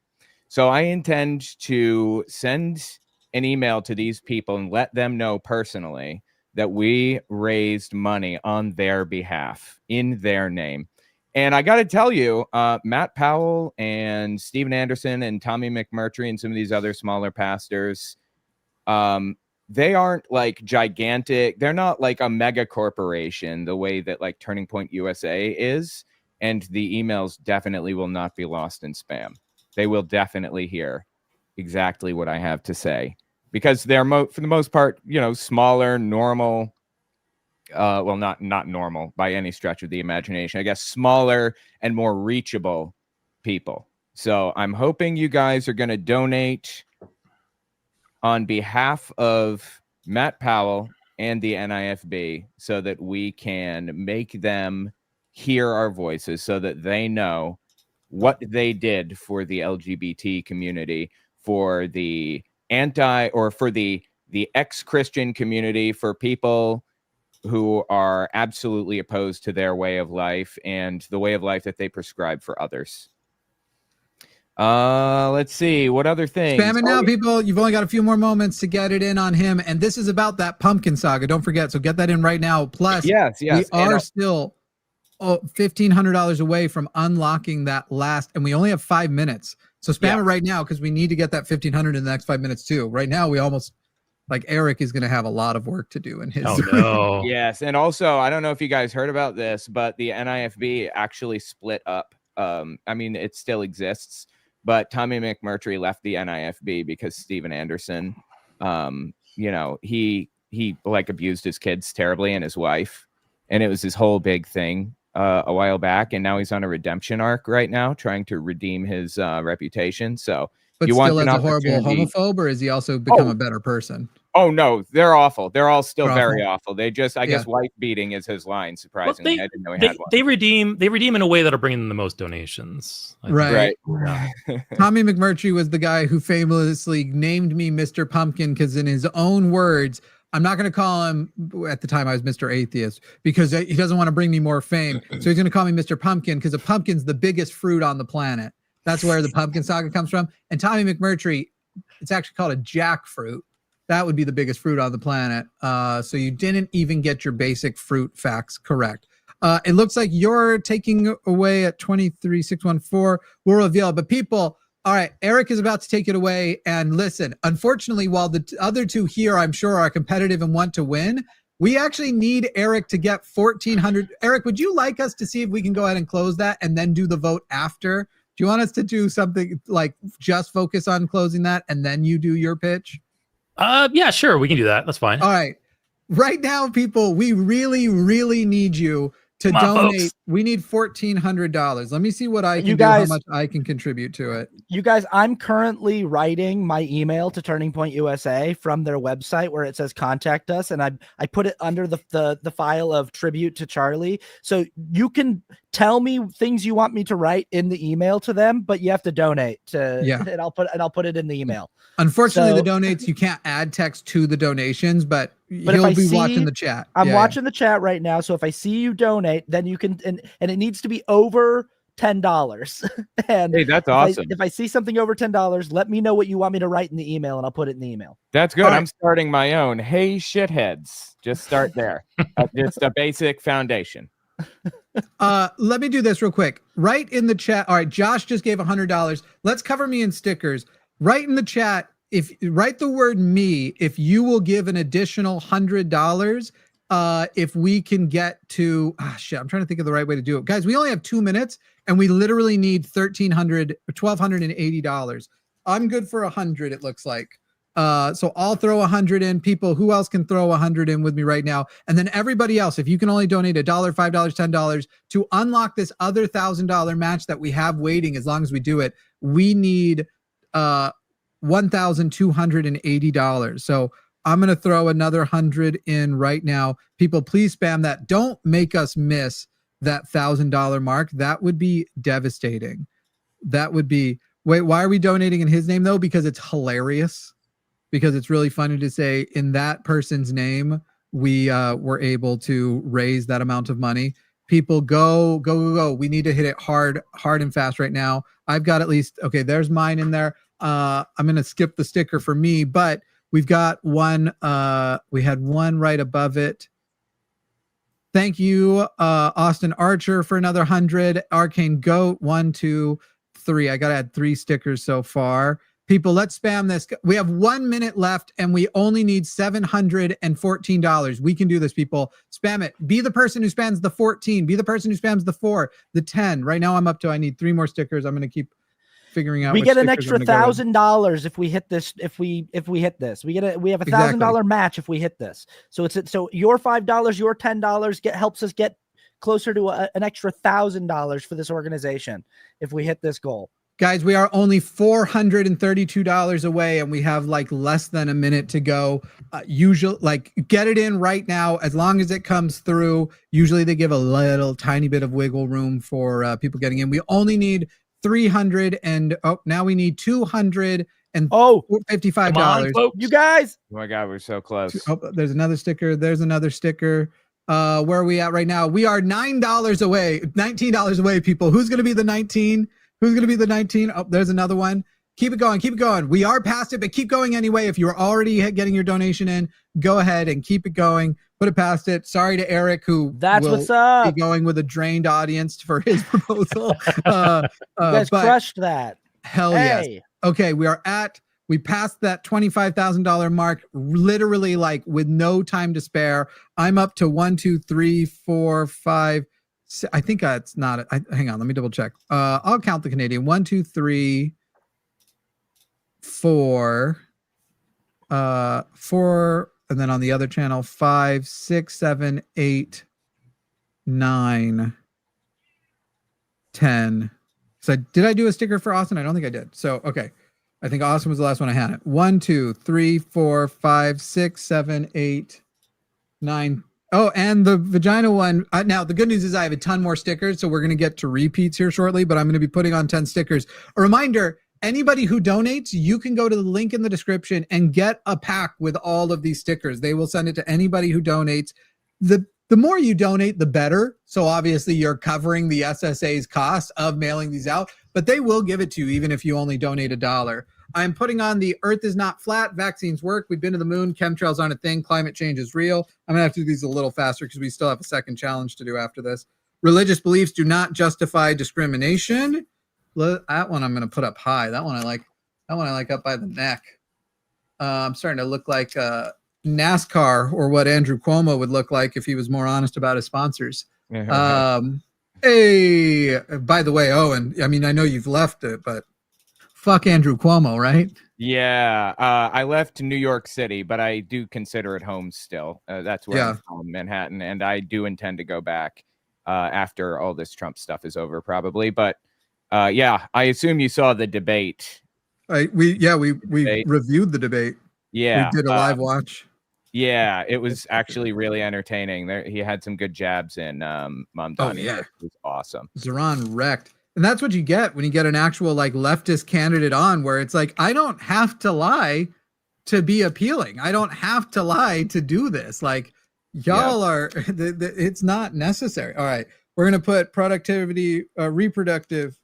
So I intend to send an email to these people and let them know personally that we raised money on their behalf in their name. And I got to tell you, Matt Powell and Stephen Anderson and Tommy McMurtry and some of these other smaller pastors, they aren't like gigantic. They're not like a mega corporation the way that like Turning Point USA is. And the emails definitely will not be lost in spam. They will definitely hear exactly what I have to say because they're for the most part, smaller, normal. Well, not normal by any stretch of the imagination. I guess smaller and more reachable people. So I'm hoping you guys are going to donate on behalf of Matt Powell and the NIFB so that we can make them hear our voices so that they know what they did for the LGBT community, for the for the ex-Christian community, for people who are absolutely opposed to their way of life and the way of life that they prescribe for others. Let's see. What other things? Spam it now, people. You've only got a few more moments to get it in on him. And this is about that Pumpkin Saga. Don't forget. So get that in right now. Plus, yes. We are still $1,500 away from unlocking that last, and we only have 5 minutes. So spam it right now because we need to get that 1,500 in the next 5 minutes too. Right now, we almost... like Eric is going to have a lot of work to do in his. Oh, no. Yes. And also, I don't know if you guys heard about this, but the NIFB actually split up. I mean, it still exists, but Tommy McMurtry left the NIFB because Stephen Anderson, he like abused his kids terribly and his wife. And it was his whole big thing a while back. And now he's on a redemption arc right now, trying to redeem his reputation. So, but you still want as a horrible homophobe, or has he also become a better person? Oh no, they're awful. They're all still They're very awful. They just, I Yeah. guess, wife beating is his line. Surprisingly, I didn't know he had one. They redeem in a way that'll bring in the most donations. I think. Right. Yeah. Tommy McMurtry was the guy who famously named me Mr. Pumpkin because, in his own words, I'm not going to call him, at the time I was Mr. Atheist, because he doesn't want to bring me more fame. So he's going to call me Mr. Pumpkin because a pumpkin's the biggest fruit on the planet. That's where the pumpkin saga comes from. And Tommy McMurtry, it's actually called a jackfruit. That would be the biggest fruit on the planet. So you didn't even get your basic fruit facts correct. It looks like you're taking away at 23,614. We'll reveal it. But people, all right, Eric is about to take it away. And listen, unfortunately, while the other two here, I'm sure, are competitive and want to win, we actually need Eric to get 1,400. Eric, would you like us to see if we can go ahead and close that and then do the vote after? Do you want us to do something like just focus on closing that and then you do your pitch? Yeah, sure, we can do that. That's fine. All right. Right now, people, we really, really need you to Come on, donate. folks. We need $1,400. Let me see what I can You do, how guys- much I can contribute to it. You guys, I'm currently writing my email to Turning Point USA from their website where it says contact us, and I put it under the file of tribute to Charlie. So you can tell me things you want me to write in the email to them, but you have to donate to and I'll put it in the email. Unfortunately, So- the donates, you can't add text to the donations, but if he'll I be see- watching the chat. I'm Yeah, watching the chat right now, so if I see you donate, then you can and it needs to be over $10. And Hey, that's if awesome. if I see something over $10, let me know what you want me to write in the email, and I'll put it in the email. That's good. All right. I'm starting my own. Hey, shitheads. Just start there. Just a basic foundation. Let me do this real quick. Right in the chat. All right, Josh just gave $100. Let's cover me in stickers. Right in the chat, if write the word me, if you will give an additional $100, if we can get to shit, I'm trying to think of the right way to do it. Guys, we only have 2 minutes and we literally need $1,280. I'm good for 100, it looks like. So I'll throw 100 in. People, who else can throw 100 in with me right now? And then everybody else, if you can only donate $1, $5, $10 to unlock this other $1,000 match that we have waiting, as long as we do it, we need $1,280. So I'm going to throw another 100 in right now. People, please spam that. Don't make us miss that $1,000 mark. That would be devastating. That would be, wait, why are we donating in his name though? Because it's hilarious. Because it's really funny to say in that person's name, we were able to raise that amount of money. People, go. We need to hit it hard and fast right now. I've got at least, okay, there's mine in there. I'm going to skip the sticker for me, but we've got one. We had one right above it. Thank you, Austin Archer, for another 100. Arcane Goat, 1, 2, 3. I got to add 3 stickers so far. People, let's spam this. We have 1 minute left and we only need $714. We can do this, people. Spam it. Be the person who spams the 14. Be the person who spams the 4, the 10. Right now I'm up to, I need 3 more stickers. I'm going to keep figuring out. We which get an stickers extra I'm gonna go with. $1,000 if we hit this. If we hit this, we have a $1,000 match if we hit this. So so your $5, your $10 helps us get closer to an extra $1,000 for this organization if we hit this goal. Guys, we are only $432 away and we have like less than a minute to go. Usually, like, get it in right now as long as it comes through. Usually they give a little tiny bit of wiggle room for people getting in. We only need 300 and now we need $255. Come on, folks. You guys. Oh my God, we're so close. Oh, there's another sticker. There's another sticker. Where are we at right now? We are $9 away, $19 away, people. Who's going to be the 19? Who's going to be the 19? Oh, there's another one. Keep it going. Keep it going. We are past it, but keep going anyway. If you're already getting your donation in, go ahead and keep it going. Put it past it. Sorry to Eric, who That's will what's up. be going with a drained audience for his proposal. You guys but crushed that. hell yes. Hey. Okay, we passed that $25,000 mark literally like with no time to spare. I'm up to 1, 2, 3, 4, 5. I think it's not. Hang on, let me double check. I'll count the Canadian. 1, 2, 3, 4, 4, and then on the other channel 5, 6, 7, 8, 9, 10. So did I do a sticker for Austin? I don't think I did. So okay. I think Awesome was the last one I had. 1, 2, 3, 4, 5, 6, 7, 8, 9. Oh, and the vagina one. Now, the good news is I have a ton more stickers, so we're going to get to repeats here shortly, but I'm going to be putting on 10 stickers. A reminder, anybody who donates, you can go to the link in the description and get a pack with all of these stickers. They will send it to anybody who donates. The more you donate, the better. So obviously you're covering the SSA's cost of mailing these out, but they will give it to you even if you only donate $1. I'm putting on the Earth is not flat, vaccines work, we've been to the moon, chemtrails aren't a thing, climate change is real. I'm gonna have to do these a little faster because we still have a second challenge to do after this. Religious beliefs do not justify discrimination. That one I'm gonna put up high. That one I like. That one I like up by the neck. I'm starting to look like NASCAR, or what Andrew Cuomo would look like if he was more honest about his sponsors. Hey, by the way, Owen, I mean, I know you've left it, but fuck Andrew Cuomo, right? Yeah, I left New York City, but I do consider it home still. That's where I'm from, Manhattan, and I do intend to go back after all this Trump stuff is over, probably. But yeah, I assume you saw the debate. We reviewed the debate. Yeah, we did a live watch. Yeah, it was actually really entertaining. He had some good jabs in Mamdani. Oh, yeah. It was awesome. Zoran wrecked. And that's what you get when you get an actual like leftist candidate on, where it's like, I don't have to lie to be appealing. I don't have to lie to do this. Like, y'all are, it's not necessary. All right. We're going to put productivity, reproductive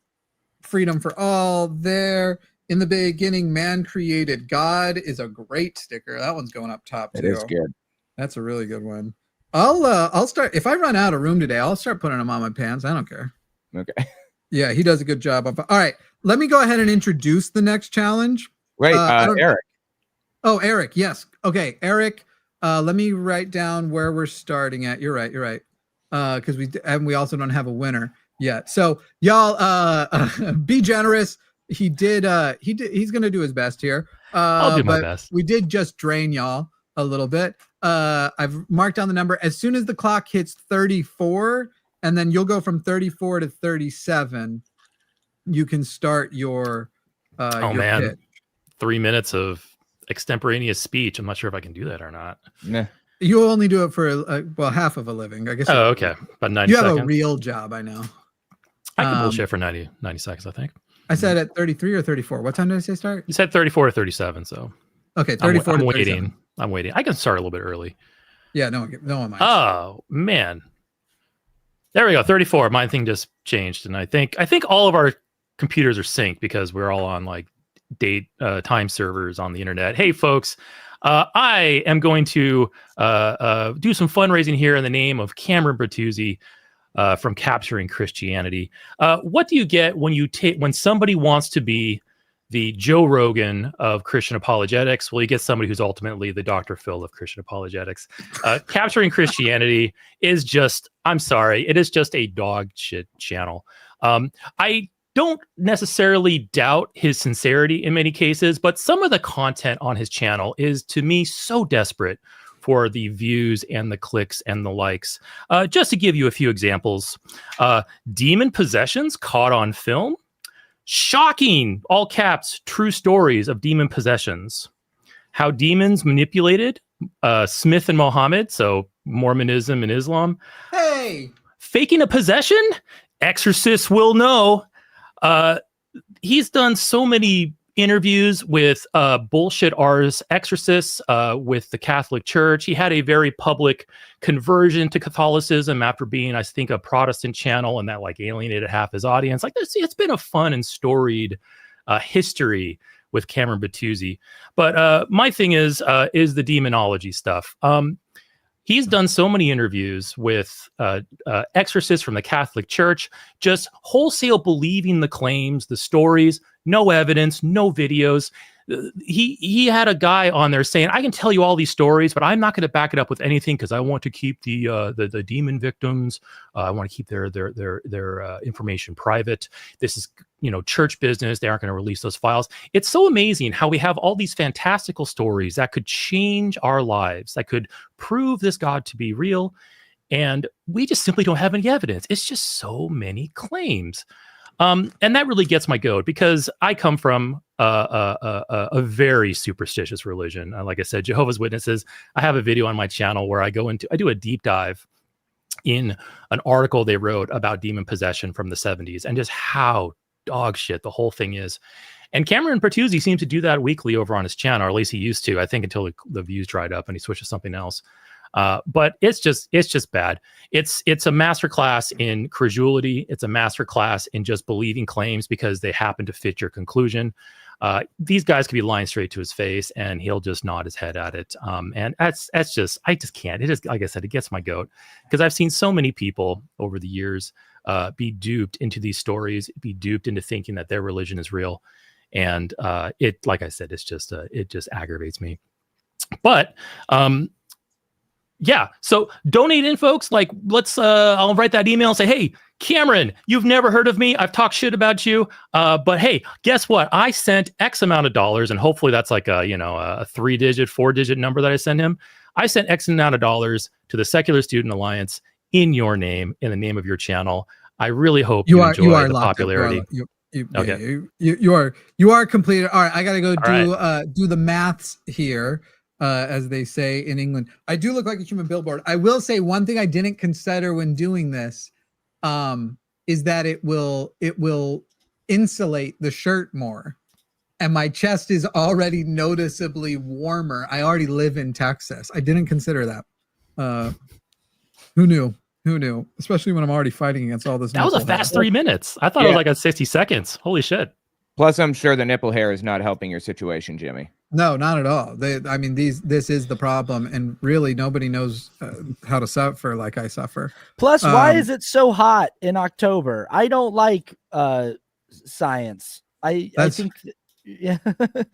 freedom for all there. In the beginning, man created God is a great sticker. That one's going up top too. It is good. That's a really good one. I'll start, if I run out of room today, I'll start putting them on my pants. I don't care. Okay. Yeah, he does a good job. All right, let me go ahead and introduce the next challenge. Wait, Eric. Oh, Eric. Yes. Okay, Eric. Let me write down where we're starting at. You're right. Because we also don't have a winner yet. So y'all, be generous. He's gonna do his best here. I'll do my best. We did just drain y'all a little bit. I've marked down the number. As soon as the clock hits 34, and then you'll go from 34 to 37, you can start your pitch. 3 minutes of extemporaneous speech. I'm not sure if I can do that or not. Nah. You only do it for half of a living, I guess. Oh, okay. About 90 you seconds. have a real job, I know. I can bullshit for 90 seconds, I think. I said at 33 or 34. What time did I say start? You said 34 or 37, so. Okay, 34 I'm to waiting. 37. I'm waiting. I can start a little bit early. Yeah, no one minds. Oh, man. There we go. 34. My thing just changed, and I think all of our computers are synced because we're all on like time servers on the internet. Hey, folks, I am going to do some fundraising here in the name of Cameron Bertuzzi from Capturing Christianity. What do you get when somebody wants to be the Joe Rogan of Christian apologetics? Well, you get somebody who's ultimately the Dr. Phil of Christian apologetics. Capturing Christianity is just, I'm sorry, it is just a dog shit channel. I don't necessarily doubt his sincerity in many cases, but some of the content on his channel is, to me, so desperate for the views and the clicks and the likes. Just to give you a few examples, demon possessions caught on film. Shocking, all caps, true stories of demon possessions. How demons manipulated Smith and Mohammed, so Mormonism and Islam. Hey! Faking a possession? Exorcists will know. He's done so many interviews with bullshit exorcists with the Catholic Church. He had a very public conversion to Catholicism after being, I think, a Protestant channel, and that like alienated half his audience. Like, it's been a fun and storied history with Cameron Bertuzzi. But my thing is the demonology stuff. He's done so many interviews with exorcists from the Catholic Church, just wholesale believing the claims, the stories, no evidence, no videos. He had a guy on there saying, I can tell you all these stories, but I'm not going to back it up with anything because I want to keep the demon victims. I want to keep their information private. This is, church business. They aren't going to release those files. It's so amazing how we have all these fantastical stories that could change our lives, that could prove this God to be real. And we just simply don't have any evidence. It's just so many claims. And that really gets my goat because I come from a very superstitious religion. Like I said, Jehovah's Witnesses. I have a video on my channel where I do a deep dive in an article they wrote about demon possession from the 70s and just how dog shit the whole thing is. And Cameron Pertuzzi seems to do that weekly over on his channel, or at least he used to, I think, until the views dried up and he switched to something else. But it's just bad. It's a masterclass in credulity. It's a masterclass in just believing claims because they happen to fit your conclusion. These guys could be lying straight to his face and he'll just nod his head at it. And I just can't. It is, like I said, it gets my goat because I've seen so many people over the years be duped into these stories, be duped into thinking that their religion is real. And it, like I said, it's just it just aggravates me. But yeah, so donate in, folks. Like, let's I'll write that email and say, hey, Cameron, you've never heard of me. I've talked shit about you. But hey, guess what? I sent X amount of dollars, and hopefully that's like a 3-digit, 4-digit number that I send him. I sent X amount of dollars to the Secular Student Alliance in your name, in the name of your channel. I really hope you enjoy the popularity. You are completed. All right, I gotta go do the maths here, as they say in England. I do look like a human billboard. I will say one thing I didn't consider when doing this, is that it will insulate the shirt more, and my chest is already noticeably warmer. I already live in Texas. I didn't consider that. Who knew? Who knew? Especially when I'm already fighting against all this. That was a fast 3 minutes. I thought it was like a 60 seconds. Holy shit. Plus, I'm sure the nipple hair is not helping your situation, Jimmy. No, not at all. I mean, this is the problem, and really nobody knows how to suffer like I suffer. Plus, why is it so hot in October? I don't like science. I think, yeah.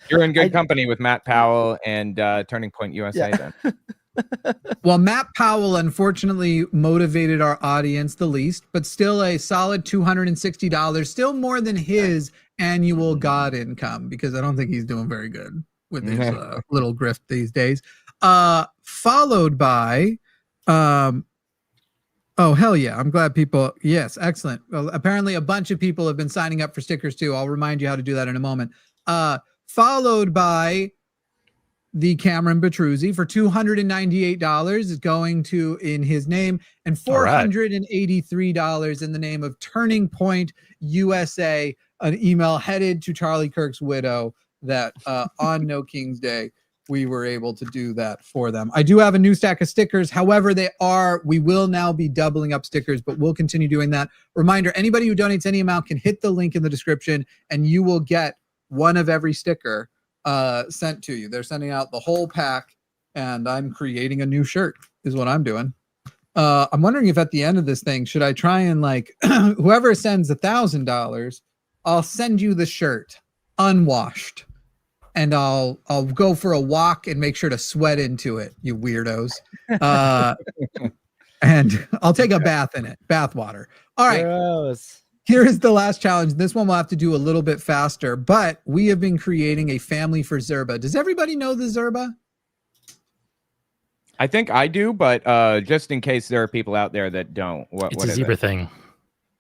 You're in good company with Matt Powell and Turning Point USA then. Well, Matt Powell unfortunately motivated our audience the least, but still a solid $260, still more than his annual God income, because I don't think he's doing very good with his little grift these days. Followed by, oh, hell yeah. I'm glad people, yes, excellent. Well, apparently a bunch of people have been signing up for stickers too. I'll remind you how to do that in a moment. Followed by the Cameron Petruzzi for $298 is going to in his name, and $483 in the name of Turning Point USA, an email headed to Charlie Kirk's widow that on No King's Day we were able to do that for them. I do have a new stack of stickers. However, we will now be doubling up stickers, but we'll continue doing that. Reminder, anybody who donates any amount can hit the link in the description and you will get one of every sticker sent to you. They're sending out the whole pack, and I'm creating a new shirt is what I'm doing. I'm wondering if at the end of this thing, should I try and like whoever sends $1,000, I'll send you the shirt unwashed, and I'll go for a walk and make sure to sweat into it, you weirdos. And I'll take a bath in it, bath water. All right. Gross. Here is the last challenge. This one we'll have to do a little bit faster, but we have been creating a family for Zerba. Does everybody know the Zerba? I think I do, but just in case there are people out there that don't. It's a zebra thing.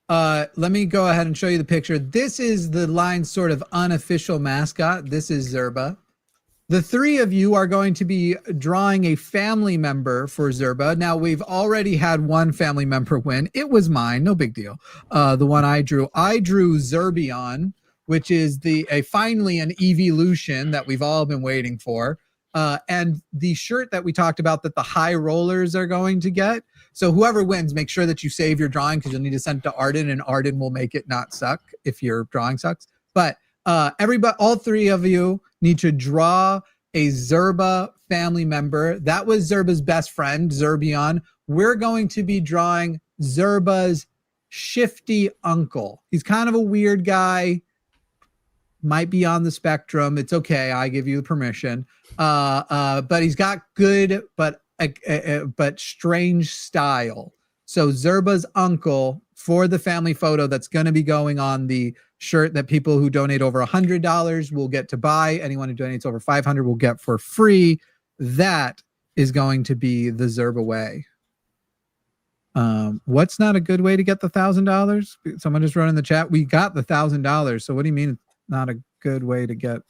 Let me go ahead and show you the picture. This is the line's sort of unofficial mascot. This is Zerba. The three of you are going to be drawing a family member for Zerba. Now, we've already had one family member win. It was mine. No big deal. The one I drew Zerbion, which is finally an evolution that we've all been waiting for. And the shirt that we talked about that the high rollers are going to get. So whoever wins, make sure that you save your drawing because you'll need to send it to Arden, and Arden will make it not suck if your drawing sucks. But all three of you need to draw a Zerba family member. That was Zerba's best friend, Zerbion. We're going to be drawing Zerba's shifty uncle. He's kind of a weird guy, might be on the spectrum. It's okay. I give you permission. But he's got good, but strange style. So Zerba's uncle for the family photo that's going to be going on the shirt that people who donate over $100 will get to buy. Anyone who donates over $500 will get for free. That is going to be the Zerba way. What's not a good way to get the $1,000? Someone just wrote in the chat, we got the $1,000. So what do you mean not a good way to get.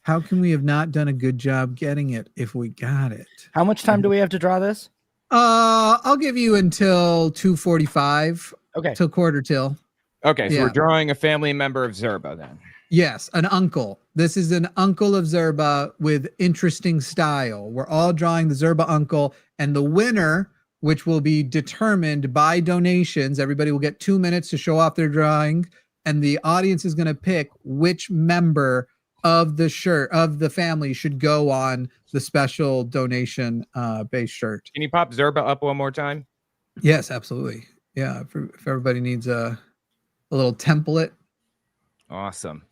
How can we have not done a good job getting it if we got it? How much time do we have to draw this? I'll give you until 2:45. Okay. Till quarter till. Okay, so Yeah. we're drawing a family member of Zerba then. Yes, an uncle. This is an uncle of Zerba with interesting style. We're all drawing the Zerba uncle, and the winner, which will be determined by donations, everybody will get 2 minutes to show off their drawing, and the audience is going to pick which member of the family should go on the special donation based shirt. Can you pop Zerba up one more time? Yes, absolutely. Yeah, if everybody needs a little template Awesome.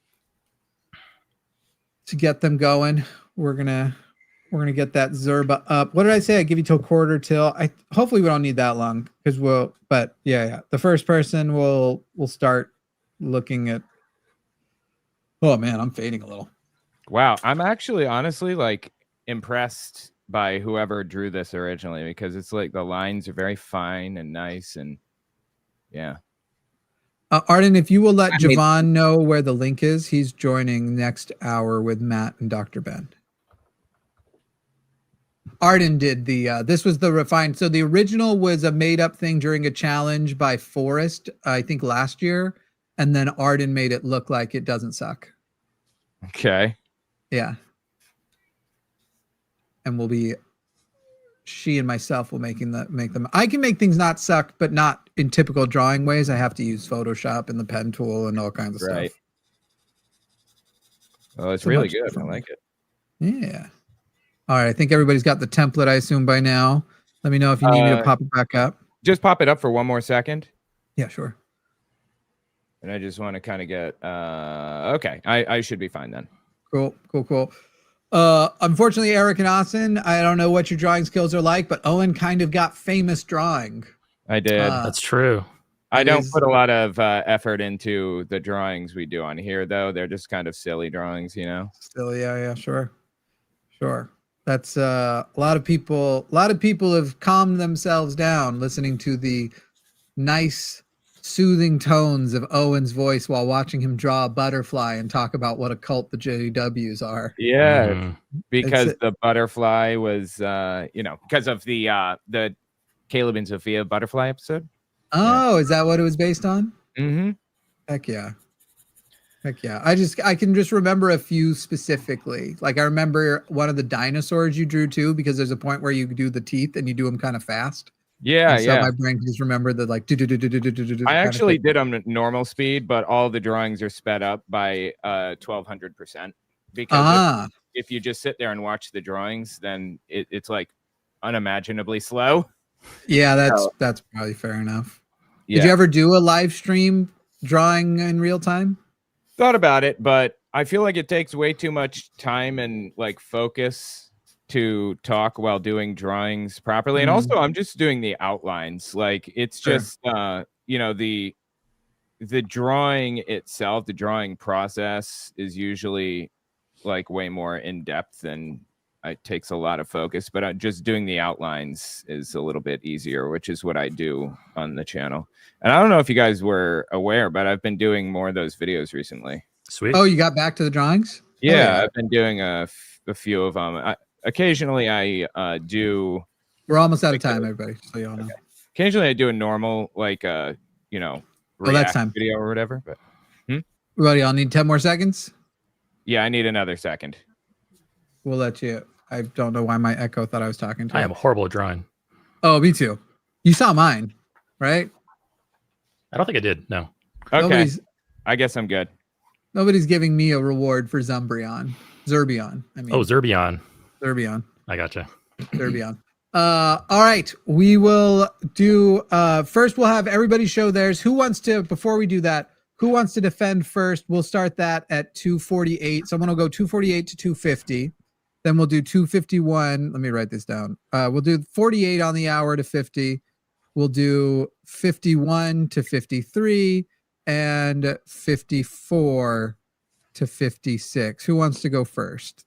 to get them going, we're gonna get that Zerba up. What did I say? I give you till quarter till. Hopefully we don't need that long because but yeah. The first person will start looking at. Oh man, I'm fading a little. Wow, I'm actually honestly like impressed by whoever drew this originally because it's like the lines are very fine and nice and yeah. Arden, if you will let I mean- Javon know where the link is, he's joining next hour with Matt and Dr. Ben. Arden did this was the refined. So the original was a made up thing during a challenge by Forrest, I think last year. And then Arden made it look like it doesn't suck. Okay. Yeah. And she and myself will make them. I can make things not suck, but not in typical drawing ways. I have to use Photoshop and the pen tool and all kinds of Right. stuff. Well, it's So really much good. I fun. like it. Yeah. All right. I think everybody's got the template, I assume, by now. Let me know if you need me to pop it back up. Just pop it up for one more second. Yeah, sure. And I just want to kind of get okay. I should be fine then. Cool. Unfortunately, Eric and Austin, I don't know what your drawing skills are like, but Owen kind of got famous drawing. I did. That's true. I it don't is- put a lot of effort into the drawings we do on here, though. They're just kind of silly drawings, you know. Still, yeah, sure. That's a lot of people have calmed themselves down listening to the nice, soothing tones of Owen's voice while watching him draw a butterfly and talk about what a cult the JWs are. Yeah, Mhm. because It's- the butterfly was, because of the Caleb and Sophia butterfly episode. Oh, is that what it was based on? Mm-hmm. Heck yeah. I can just remember a few specifically. Like I remember one of the dinosaurs you drew too, because there's a point where you do the teeth and you do them kind of fast. Yeah, And so yeah. my brain just remembered the like. I actually did them at normal speed, but all the drawings are sped up by 1200%. Because if you just sit there and watch the drawings, then it's like unimaginably slow. Yeah, that's probably fair enough. Yeah. Did you ever do a live stream drawing in real time? Thought about it, but I feel like it takes way too much time and like focus to talk while doing drawings properly. And also I'm just doing the outlines. Like it's Sure. just the drawing itself, the drawing process is usually like way more in depth and it takes a lot of focus, but just doing the outlines is a little bit easier, which is what I do on the channel. And I don't know if you guys were aware, but I've been doing more of those videos recently. Sweet. Oh, you got back to the drawings? Yeah, yeah. I've been doing a few of them. Occasionally I do. We're almost out of time, everybody. So you all know. Occasionally I do a normal like that's react time. video or whatever. But Everybody, I'll need 10 more seconds. yeah, I need another second. We'll let you. I don't know why my echo thought I was talking to. I am horrible at drawing. Oh, me too. You saw mine, right? I don't think I did. No. Okay, I guess I'm good. Nobody's giving me a reward for Zerbion. I mean, Oh, Zerbion. Zerbion. I gotcha. Zerbion. All right. We will do first we'll have everybody show theirs. Before we do that, who wants to defend first? We'll start that at 248. Someone will go 248 to 250. Then we'll do 251. Let me write this down. We'll do 48 on the hour to 50. We'll do 51 to 53 and 54 to 56. Who wants to go first?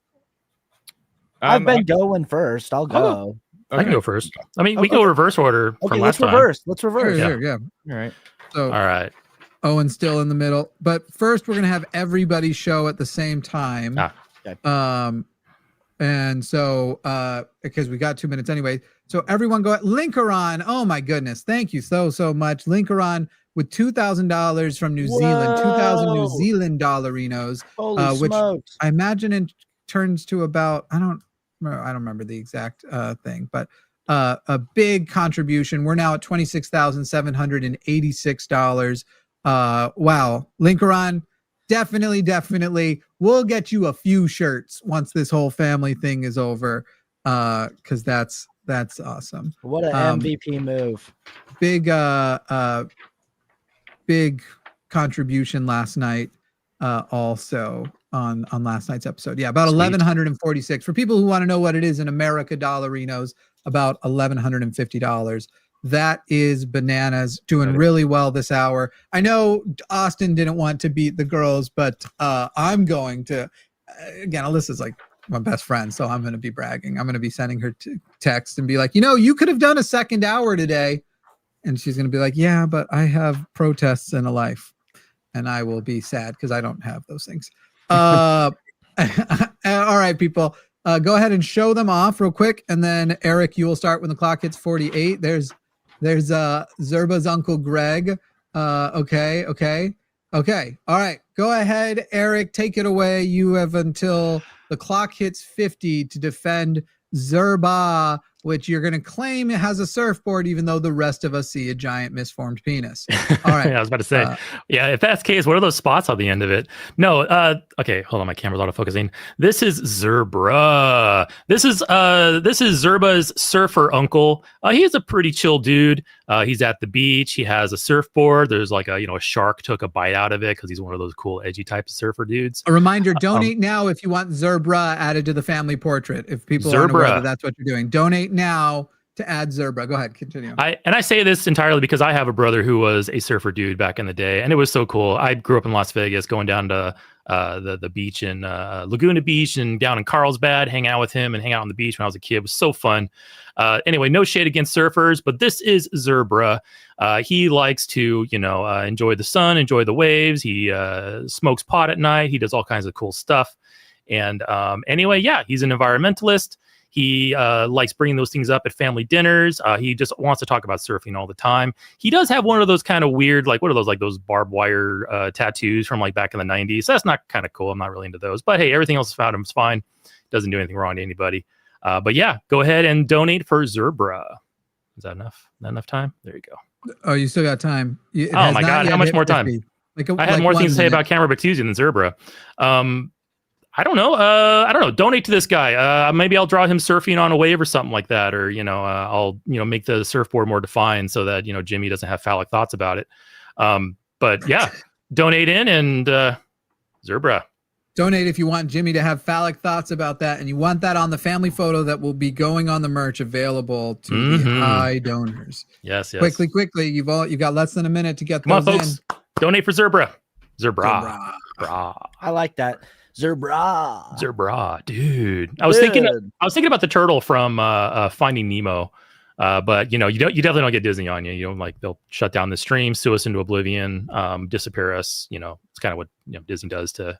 I've been going first. I'll go. I can go first. I mean, we go reverse order Okay, from let's last time. reverse. Let's reverse. Yeah. Sure, yeah. All right. So All right. Owen's still in the middle. But first, we're gonna have everybody show at the same time. Ah. And so because we got 2 minutes anyway. So everyone go at Linkeron. Oh my goodness. Thank you so much. Linkeron with $2,000 from New Zealand, 2,000 New Whoa. Zealand dollarinos, Holy which smokes. I imagine it turns to about, I don't remember the exact thing, but a big contribution. We're now at $26,786. Wow. Linkeron, definitely we'll get you a few shirts once this whole family thing is over, because that's awesome. What an MVP move. Big contribution last night, also on last night's episode. Yeah, about Sweet. 1,146 for people who want to know what it is in America dollarinos, about $1,150. That is bananas. Doing really well this hour. I know Austin didn't want to beat the girls, but I'm going to. Again, Alyssa's like my best friend, so I'm going to be bragging. I'm going to be sending her text and be like, you could have done a second hour today, and she's going to be like, yeah, but I have protests and a life, and I will be sad because I don't have those things. All right, people. Go ahead and show them off real quick, and then Eric, you will start when the clock hits 48. There's Zerba's Uncle Greg. Okay. All right. Go ahead, Eric. Take it away. You have until the clock hits 50 to defend Zerba, which you're going to claim it has a surfboard, even though the rest of us see a giant misformed penis. All right. Yeah, I was about to say, yeah, if that's the case, what are those spots on the end of it? No, okay, hold on, my camera's autofocusing. This is Zerbra. This is Zerba's surfer uncle. He's a pretty chill dude. He's at the beach. He has a surfboard. There's like a shark took a bite out of it because he's one of those cool edgy types of surfer dudes. A reminder, donate now if you want Zerbra added to the family portrait. If people aren't aware that that's what you're doing, donate now to add Zerbra. Go ahead, continue. I say this entirely because I have a brother who was a surfer dude back in the day, and it was so cool. I grew up in Las Vegas, going down to the beach in Laguna Beach and down in Carlsbad, hang out with him and hang out on the beach when I was a kid. It was so fun. Anyway, no shade against surfers, but this is Zerbra. He likes to, enjoy the sun, enjoy the waves. He smokes pot at night. He does all kinds of cool stuff. And anyway, yeah, he's an environmentalist. He likes bringing those things up at family dinners. He just wants to talk about surfing all the time. He does have one of those kind of weird, like, what are those, like those barbed wire tattoos from like back in the 90s. So that's not kind of cool. I'm not really into those. But hey, everything else about him is fine. Doesn't do anything wrong to anybody. But yeah, go ahead and donate for Zerbra. Is that enough? Not enough time? There you go. Oh, you still got time. Oh my God, how much more time? I had more things to say about Camera Batusi than Zerbra. I don't know. Donate to this guy. Maybe I'll draw him surfing on a wave or something like that. Or, I'll, make the surfboard more defined so that, Jimmy doesn't have phallic thoughts about it. But yeah, donate in and Zerbra. Donate if you want Jimmy to have phallic thoughts about that. And you want that on the family photo that will be going on the merch available to the high donors. Yes. Quickly. You've got less than a minute to get Come on, those folks. in. Donate for Zerbra. Zerbra. I like that. Zerbra, dude. I was thinking about the turtle from Finding Nemo, but you definitely don't get Disney on you. You know, they'll shut down the stream, sue us into oblivion, disappear us. It's kind of what Disney does to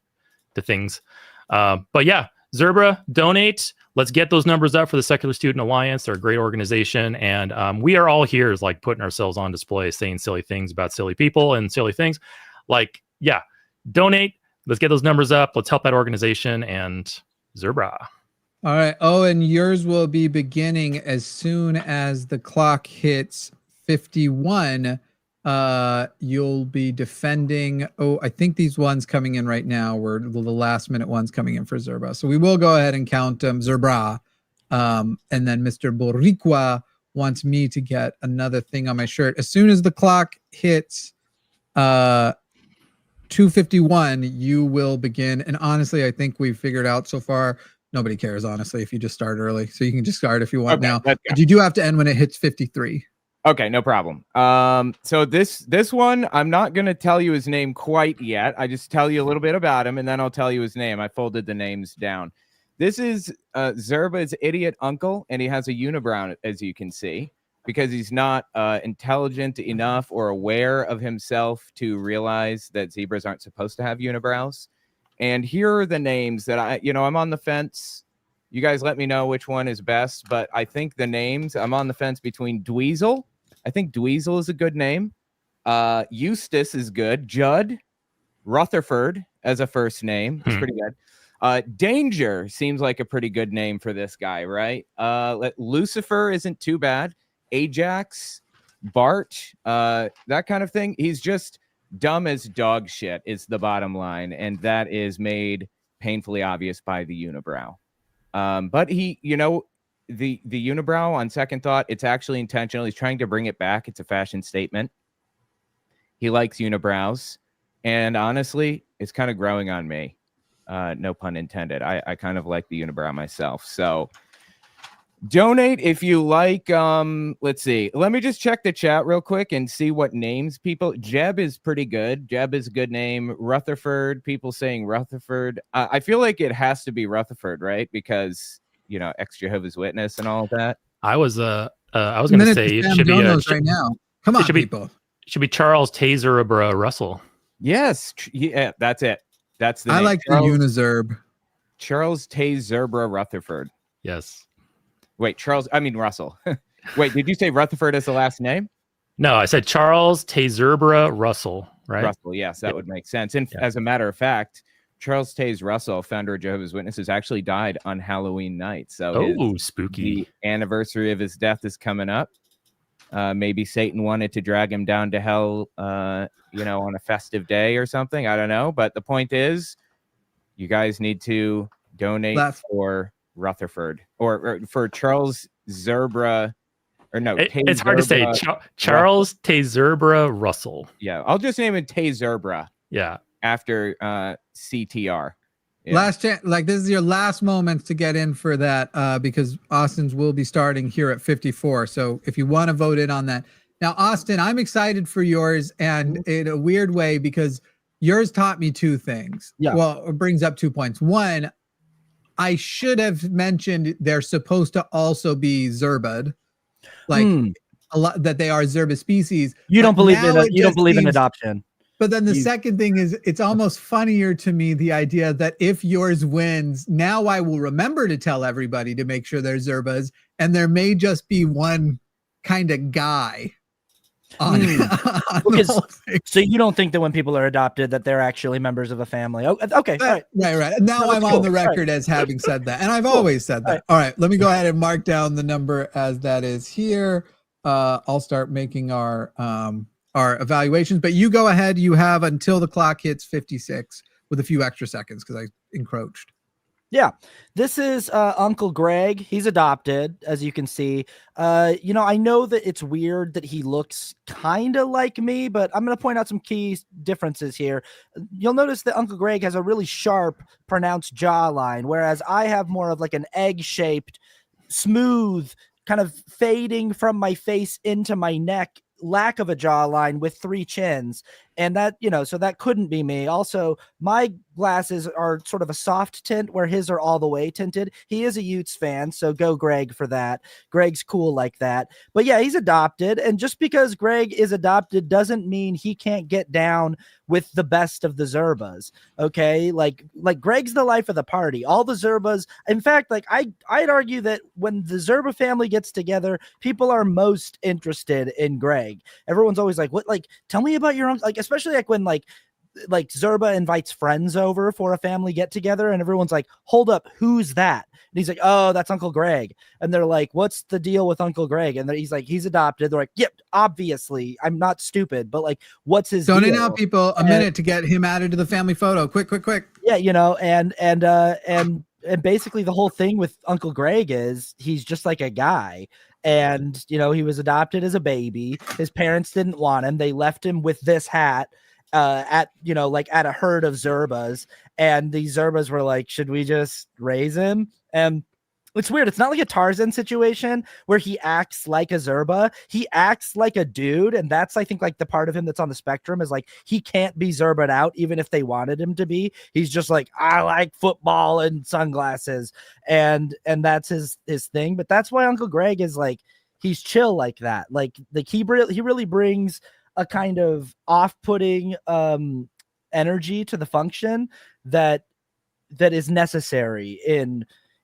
things. But yeah, Zerbra, donate. Let's get those numbers up for the Secular Student Alliance. They're a great organization, and we are all here is like putting ourselves on display, saying silly things about silly people and silly things. Like, yeah, donate. Let's get those numbers up. Let's help that organization and Zerbra. All right. Oh, and yours will be beginning as soon as the clock hits 51. You'll be defending. Oh, I think these ones coming in right now were the last minute ones coming in for Zerbra. So we will go ahead and count Zerbra. And then Mr. Boricua wants me to get another thing on my shirt. As soon as the clock hits 2:51, you will begin. And honestly, I think we've figured out so far, nobody cares, honestly, if you just start early. So you can just start if you want now. But you do have to end when it hits 53. Okay, no problem. So this one, I'm not going to tell you his name quite yet. I just tell you a little bit about him, and then I'll tell you his name. I folded the names down. This is Zerba's idiot uncle, and he has a unibrow, as you can see. because he's not intelligent enough or aware of himself to realize that zebras aren't supposed to have unibrows. And here are the names that I'm on the fence. You guys let me know which one is best, but I think the names, I'm on the fence between Dweezil. I think Dweezil is a good name. Eustace is good. Judd, Rutherford as a first name is pretty good. Danger seems like a pretty good name for this guy, right? Lucifer isn't too bad. Ajax, Bart, that kind of thing. He's just dumb as dog shit is the bottom line, and that is made painfully obvious by the unibrow. But he, the unibrow, on second thought, it's actually intentional. He's trying to bring it back. It's a fashion statement. He likes unibrows, and honestly, it's kind of growing on me. No pun intended. I kind of like the unibrow myself. So donate if you like. Let's see. Let me just check the chat real quick and see what names people. Jeb is pretty good. Jeb is a good name. Rutherford, people saying Rutherford. I feel like it has to be Rutherford, right? Because, ex-Jehovah's Witness and all of that. I was going to say it should be right now. Come on, people. It should be Charles Taserabra Russell. Yes. Yeah, that's it. That's the I name. like the Unizerb. Charles Taserabra Rutherford. Yes. Wait, Russell. Wait, did you say Rutherford as the last name? No, I said Charles Taserabra Russell, right? Russell, yes, that would make sense. And as a matter of fact, Charles Taze Russell, founder of Jehovah's Witnesses, actually died on Halloween night. So spooky. The anniversary of his death is coming up. Maybe Satan wanted to drag him down to hell, on a festive day or something. I don't know. But the point is, you guys need to donate for Rutherford or for Charles Zerbra. Or no, it's hard to say. Charles Tazerbra Russell. Yeah, I'll just name it Tazerbra. Yeah. After CTR. Yeah. Last chance, this is your last moments to get in for that, because Austin's will be starting here at 54. So if you want to vote in on that. Now, Austin, I'm excited for yours, and in a weird way, because yours taught me two things. Yeah. Well, it brings up 2 points. One, I should have mentioned they're supposed to also be Zerbud, a lot, that they are Zerba species. You don't believe in adoption. But then the second thing is, it's almost funnier to me, the idea that if yours wins, now I will remember to tell everybody to make sure they're Zerbas, and there may just be one kind of guy on, so you don't think that when people are adopted that they're actually members of a family? Okay, right. Now I'm on the record as having said that, and I've always said that. All right, let me go ahead and mark down the number as that is here. I'll start making our evaluations, but you go ahead. You have until the clock hits 56 with a few extra seconds because I encroached. Yeah, this is Uncle Greg. He's adopted, as you can see. I know that it's weird that he looks kind of like me, but I'm going to point out some key differences here. You'll notice that Uncle Greg has a really sharp, pronounced jawline, whereas I have more of like an egg-shaped, smooth, kind of fading from my face into my neck lack of a jawline with 3 chins, and that so that couldn't be me. Also, my glasses are sort of a soft tint where his are all the way tinted. He is a Utes fan, so go Greg for that. Greg's cool like that. But yeah, he's adopted, and just because Greg is adopted doesn't mean he can't get down with the best of the Zerbas. Okay, like Greg's the life of the party. All the Zerbas, in fact, I'd argue that when the Zerba family gets together, people are most interested in Greg. Everyone's always like, "What? Tell me about your own." Especially when Zerba invites friends over for a family get together, and everyone's like, "Hold up, who's that?" And he's like, "Oh, that's Uncle Greg." And they're like, "What's the deal with Uncle Greg?" And he's like, "He's adopted." They're like, "Yep, obviously, I'm not stupid, but what's his deal?" Donate now, people. A minute to get him added to the family photo. Quick. Yeah, and basically the whole thing with Uncle Greg is he's just like a guy. And, he was adopted as a baby. His parents didn't want him. They left him with this hat at a herd of Zerbas. And the Zerbas were like, should we just raise him? And it's weird. It's not like a Tarzan situation where he acts like a Zerba. He acts like a dude. And that's, I think, the part of him that's on the spectrum is he can't be Zerba'd out even if they wanted him to be. He's just like, I like football and sunglasses. And that's his thing. But that's why Uncle Greg is he's chill like that. Like he really brings a kind of off-putting energy to the function that is necessary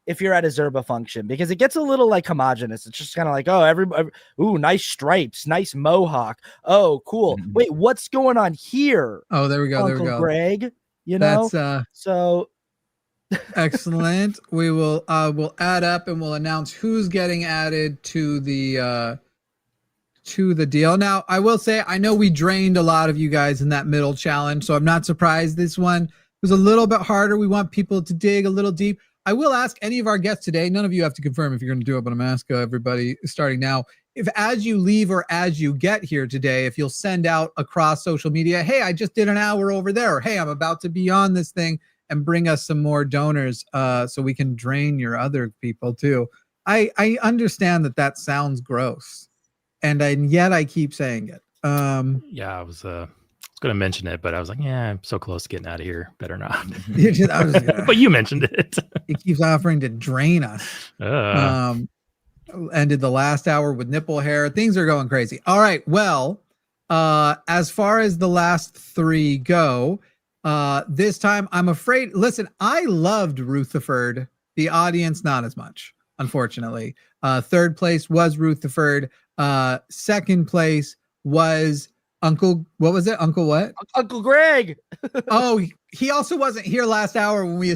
if you're at a Zerba function, because it gets a little like homogenous. It's just kind of like, oh, everybody, ooh, nice stripes, nice mohawk. Oh, cool. Wait, what's going on here? Oh, there we go. Uncle There we go. Greg, you know? That's So excellent. We will we'll add up and we'll announce who's getting added to the deal. Now, I will say, I know we drained a lot of you guys in that middle challenge, so I'm not surprised this one was a little bit harder. We want people to dig a little deep. I will ask any of our guests today, none of you have to confirm if you're going to do it, but I'm asking everybody starting now, if as you leave or as you get here today, if you'll send out across social media, hey, I just did an hour over there, or hey, I'm about to be on this thing, and bring us some more donors so we can drain your other people too. I understand that sounds gross, and yet I keep saying it. Yeah, I was going to mention it, but I was like, yeah, I'm so close to getting out of here. Better not. But you mentioned it. He keeps offering to drain us. Ended the last hour with nipple hair. Things are going crazy. All right. Well, as far as the last three go, this time I'm afraid, listen, I loved Rutherford. The audience, not as much, unfortunately. Third place was Rutherford. Second place was Uncle, what was it? Uncle what? Uncle Greg. Oh, he also wasn't here last hour when we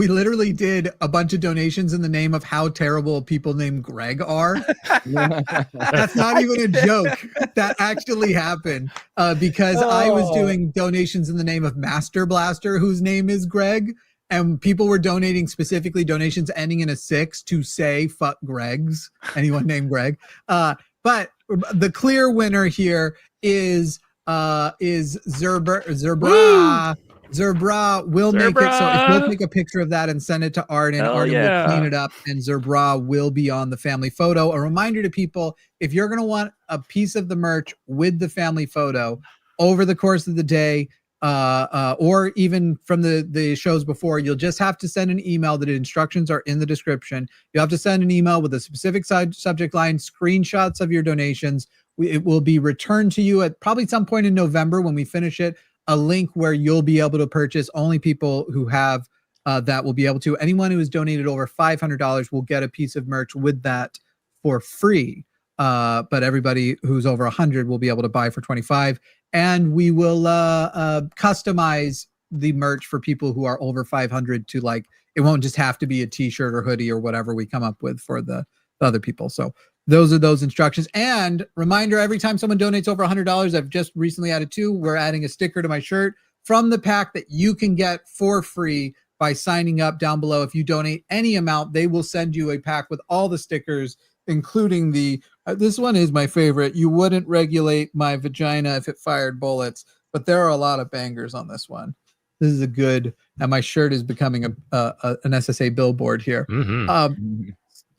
literally did a bunch of donations in the name of how terrible people named Greg are. That's not even a joke. That actually happened because I was doing donations in the name of Master Blaster, whose name is Greg. And people were donating, specifically donations ending in a 6 to say fuck Gregs, anyone named Greg. But the clear winner here is Zerbra. Zerbra will make it. So if you'll take a picture of that and send it to Arden, Arden will clean it up, and Zerbra will be on the family photo. A reminder to people, if you're going to want a piece of the merch with the family photo over the course of the day, or even from the shows before, you'll just have to send an email. The instructions are in the description. You have to send an email with a specific subject line, screenshots of your donations. It will be returned to you at probably some point in November when we finish it, a link where you'll be able to purchase. Only people who have that will be able to. Anyone who has donated over $500 will get a piece of merch with that for free. But everybody who's over 100 will be able to buy for 25. And we will customize the merch for people who are over 500 to, like, it won't just have to be a t-shirt or hoodie or whatever we come up with for the other people. So those are those instructions. And reminder, every time someone donates over $100, I've just recently added 2, we're adding a sticker to my shirt from the pack that you can get for free by signing up down below. If you donate any amount, they will send you a pack with all the stickers, including the this one is my favorite. You wouldn't regulate my vagina if it fired bullets, but there are a lot of bangers on this one. This is a good, and my shirt is becoming an SSA billboard here.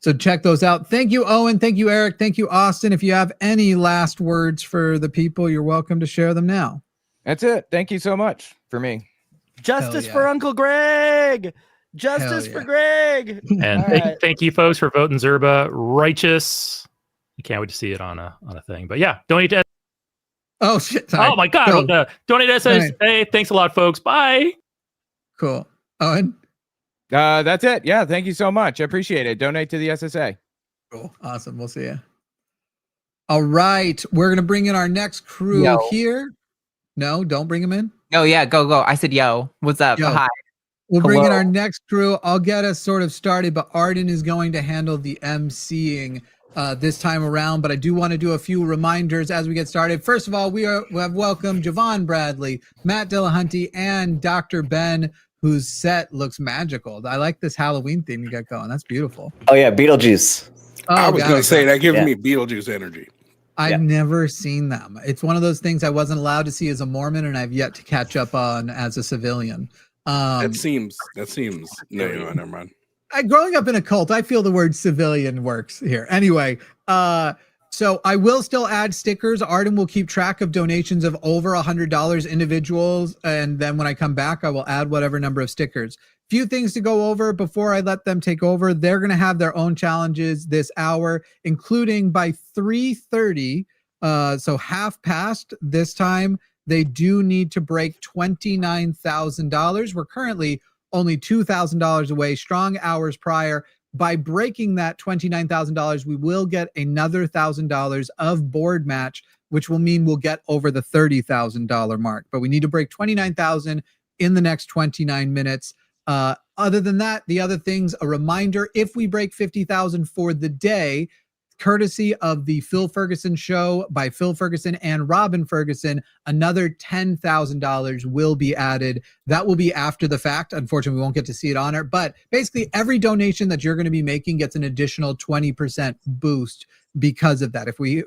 So check those out. Thank you, Owen. Thank you, Eric. Thank you, Austin. If you have any last words for the people, you're welcome to share them now. That's it. Thank you so much for me. Justice for Uncle Greg. Justice for Greg. And thank you, folks, for voting Zerba righteous. I can't wait to see it on a thing. But yeah, donate to. Oh shit! Sorry. Oh my God! Donate to SSA. Thanks a lot, folks. Bye. Cool. Owen. That's it. Yeah, thank you so much. I appreciate it. Donate to the SSA. Cool. Awesome. We'll see you. All right. We're gonna bring in our next crew here. No, don't bring him in. No, yeah, go. I said yo. What's up? Yo. Hi. We'll bring in our next crew. I'll get us sort of started, but Arden is going to handle the emceeing this time around. But I do want to do a few reminders as we get started. First of all, we have welcomed Javon Bradley, Matt Dillahunty, and Dr. Ben, whose set looks magical. I like this Halloween theme you got going. That's beautiful. Oh yeah, Beetlejuice. Oh, I was going to say that gives me Beetlejuice energy. I've never seen them. It's one of those things I wasn't allowed to see as a Mormon, and I've yet to catch up on as a civilian. That seems no, never mind. Growing up in a cult, I feel the word civilian works here. Anyway, so I will still add stickers. Arden will keep track of donations of over $100 individuals, and then when I come back, I will add whatever number of stickers. Few things to go over before I let them take over. They're going to have their own challenges this hour, including by 3:30. So half past this time, they do need to break $29,000. We're currently only $2,000 away, strong hours prior. By breaking that $29,000, we will get another $1,000 of board match, which will mean we'll get over the $30,000 mark. But we need to break 29,000 in the next 29 minutes. Other than that, the other things, a reminder, if we break 50,000 for the day, courtesy of the Phil Ferguson show by Phil Ferguson and Robin Ferguson, another $10,000 will be added. That will be after the fact. Unfortunately, we won't get to see it on it, but basically every donation that you're going to be making gets an additional 20% boost because of that. If we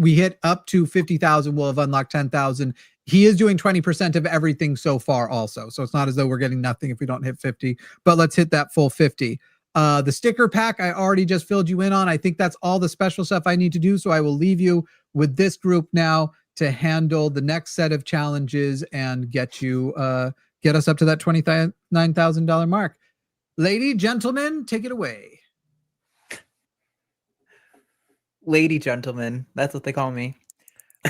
hit up to 50,000, we'll have unlocked 10,000. He is doing 20% of everything so far also. So it's not as though we're getting nothing if we don't hit 50, but let's hit that full 50. The sticker pack, I already just filled you in on. I think that's all the special stuff I need to do. So I will leave you with this group now to handle the next set of challenges and get us up to that $29,000 mark. Lady, gentlemen, take it away. Lady gentlemen, that's what they call me.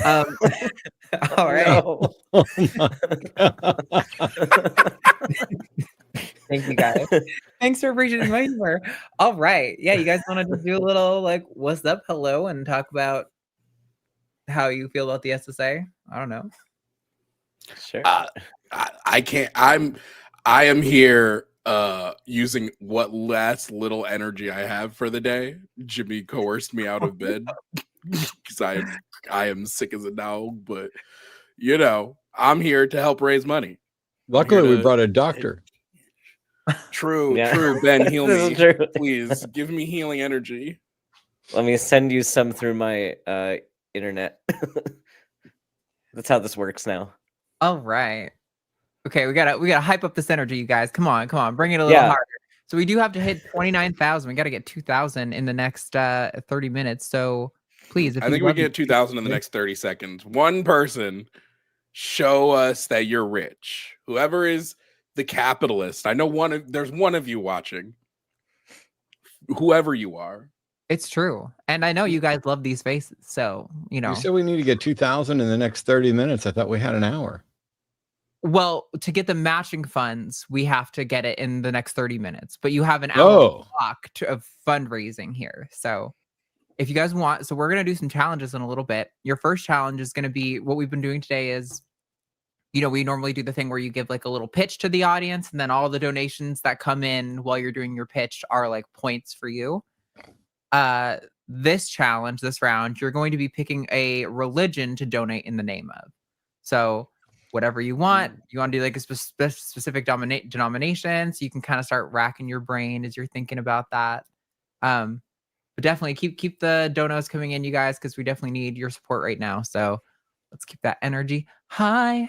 All right. No. Oh my God. Thank you guys. Thanks for appreciating my humor. All right. Yeah, you guys want to just do a little like what's up, hello, and talk about how you feel about the SSA? I don't know. Sure. I can't. I am here using what last little energy I have for the day. Jimmy coerced me out of bed because I am sick as a dog, but you know, I'm here to help raise money. Luckily, we brought a doctor. True, Yeah. true. Ben, heal This is me. true. Please give me healing energy. Let me send you some through my internet. That's how this works now. All right. Okay, we gotta hype up this energy, you guys. Come on, bring it a little harder. So we do have to hit 29,000. We got to get 2,000 in the next 30 minutes. So please, if I think we get 2,000 in the next 30 seconds. One person, show us that you're rich. Whoever is the capitalist. I know there's one of you watching. Whoever you are. It's true. And I know you guys love these faces. So, you know. You said we need to get 2,000 in the next 30 minutes. I thought we had an hour. Well, to get the matching funds, we have to get it in the next 30 minutes. But you have an hour block of fundraising here. So if you guys want, so we're going to do some challenges in a little bit. Your first challenge is going to be what we've been doing today is, you know, we normally do the thing where you give like a little pitch to the audience, and then all the donations that come in while you're doing your pitch are like points for you. This challenge, this round, you're going to be picking a religion to donate in the name of. So whatever you want to do like a specific denomination, so you can kind of start racking your brain as you're thinking about that. But definitely keep the donos coming in, you guys, because we definitely need your support right now. So let's keep that energy high.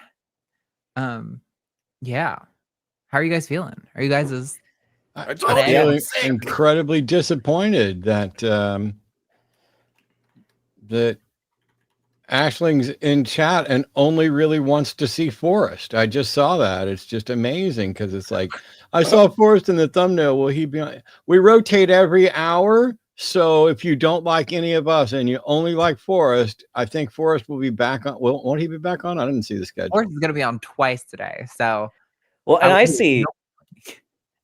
Yeah. How are you guys feeling? Are you guys as I'm feeling incredibly disappointed that that Ashling's in chat and only really wants to see Forrest. I just saw that. It's just amazing because it's like I saw Forrest in the thumbnail. Will he be on? We rotate every hour. So if you don't like any of us and you only like Forrest, I think Forrest will be back on. Well, won't he be back on? I didn't see the schedule. Forrest is going to be on twice today. So, well, and I see,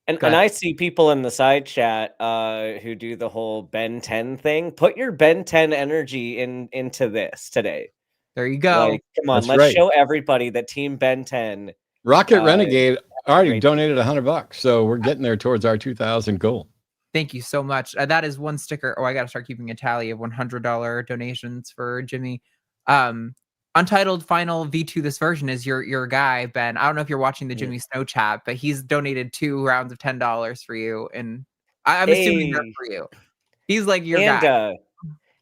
and Go ahead. I see people in the side chat who do the whole Ben 10 thing. Put your Ben 10 energy into this today. There you go. Like, come on, That's let's right. show everybody that Team Ben 10. Rocket Renegade already great. donated $100, so we're getting there towards our 2,000 goal. Thank you so much. That is one sticker. Oh, I got to start keeping a tally of $100 donations for Jimmy. Untitled Final V2 this version is your guy, Ben. I don't know if you're watching the Jimmy Snow chat, but he's donated 2 rounds of $10 for you. And I'm assuming they're for you. He's like your guy.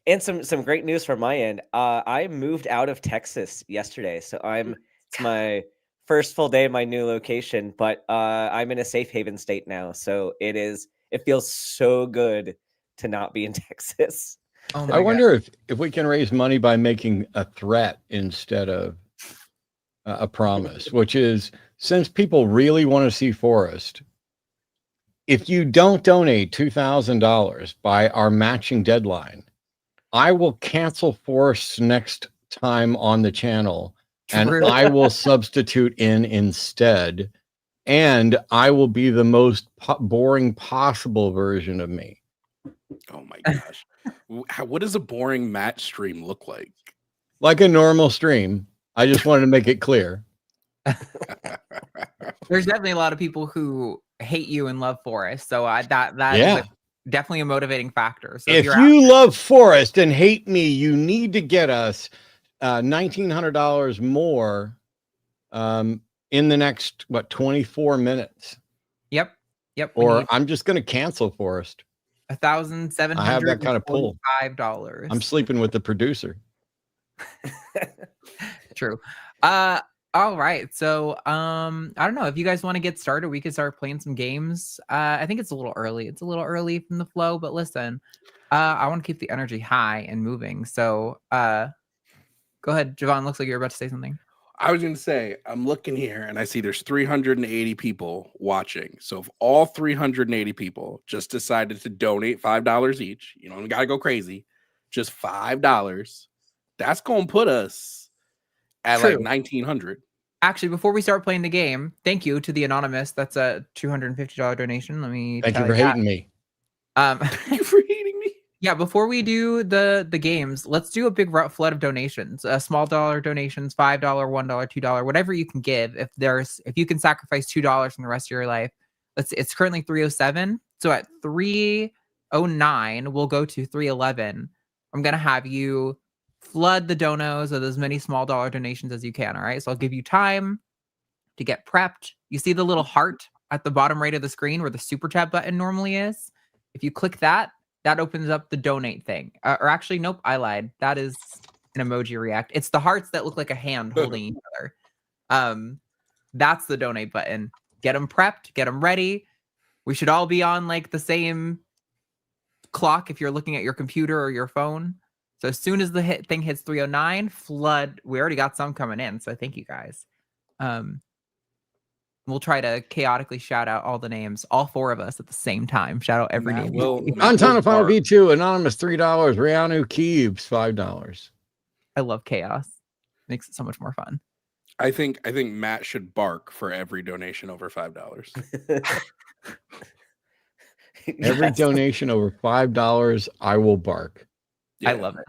And some great news from my end. I moved out of Texas yesterday, so it's my first full day in my new location, but I'm in a safe haven state now, so it feels so good to not be in Texas. I wonder if we can raise money by making a threat instead of a promise, which is since people really want to see Forrest, if you don't donate $2,000 by our matching deadline, I will cancel Forrest's next time on the channel and True. I will substitute in instead. And I will be the most boring possible version of me. Oh my gosh. What does a boring match stream look like? Like a normal stream. I just wanted to make it clear. There's definitely a lot of people who hate you and love Forrest. So that Yeah. is definitely a motivating factor. So if you love Forrest and hate me, you need to get us $1,900 more in the next 24 minutes. Yep. Or I'm just going to cancel Forrest. $1,745. I have that kind of pull. I'm sleeping with the producer. True. All right. So I don't know if you guys want to get started. We could start playing some games. I think it's a little early. It's a little early from the flow, but listen, I want to keep the energy high and moving. So go ahead, Javon. Looks like you're about to say something. I was going to say, I'm looking here and I see there's 380 people watching. So if all 380 people just decided to donate $5 each, you don't got to go crazy, just $5, that's going to put us at like 1,900. Actually, before we start playing the game, thank you to the anonymous. That's a $250 donation. Let me thank you for hating me. Thank you for hating me. Yeah, before we do the games, let's do a big flood of donations. Small dollar donations, $5, $1, $2, whatever you can give. If you can sacrifice $2 from the rest of your life, it's currently 307. So at 309, we'll go to 311. I'm gonna have you flood the donos with as many small dollar donations as you can. All right. So I'll give you time to get prepped. You see the little heart at the bottom right of the screen where the super chat button normally is. If you click that opens up the donate thing. Or actually, nope, I lied. That is an emoji react. It's the hearts that look like a hand holding each other. That's the donate button. Get them prepped, get them ready. We should all be on like the same clock if you're looking at your computer or your phone. So as soon as the thing hits 309, flood. We already got some coming in, so thank you guys. We'll try to chaotically shout out all the names, all four of us at the same time. Shout out every name. Montana Final V2, Anonymous $3, Rianu Keeves $5. I love chaos. Makes it so much more fun. I think Matt should bark for every donation over $5. Every donation over $5, I will bark. Yeah. I love it.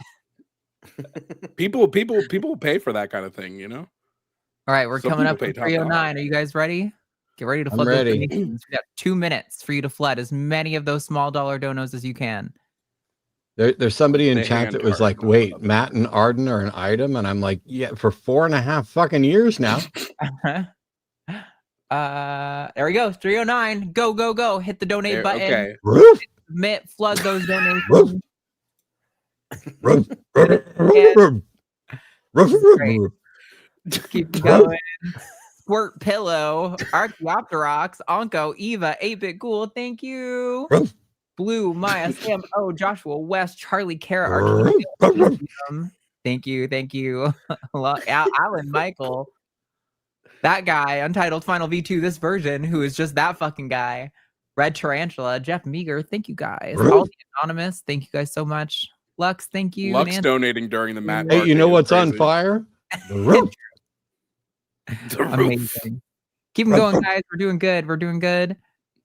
People pay for that kind of thing, you know? All right, we're coming up to 309. Are you guys ready? Get ready to flood those donations. We got 2 minutes for you to flood as many of those small dollar donos as you can. There's somebody in chat that was like, wait, Matt and Arden are an item? And I'm like, yeah, for 4.5 fucking years now. There we go. 309. Go, go, go. Hit the donate button. Okay. Submit, flood those donations. Keep going. Squirt Pillow, Archaeopterox, Onko, Eva, 8-Bit Ghoul, thank you. Blue, Maya, Sam, Joshua, West, Charlie, Kara, thank you. Alan, Michael, that guy, Untitled Final V2, this version, who is just that fucking guy. Red Tarantula, Jeff Meager, thank you guys. All the anonymous, thank you guys so much. Lux, thank you. Lux donating during the Matt. Hey, you know what's on fire? The roof. Amazing. Keep them going, guys. We're doing good.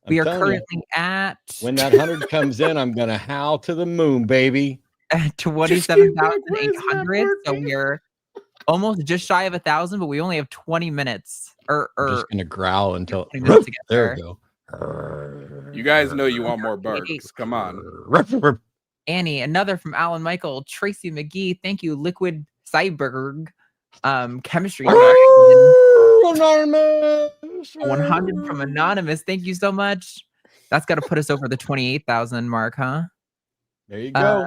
We are currently at. When that 100 comes in, I'm gonna howl to the moon, baby. 27,800. So we're almost just shy of 1,000, but we only have 20 minutes. I'm just gonna growl until there we go. You guys know you want more barks. Come on. Annie, another from Alan Michael, Tracy McGee. Thank you, Liquid Cyberg. Chemistry. 100 from Anonymous. Thank you so much. That's got to put us over the 28,000 mark, huh? There you go.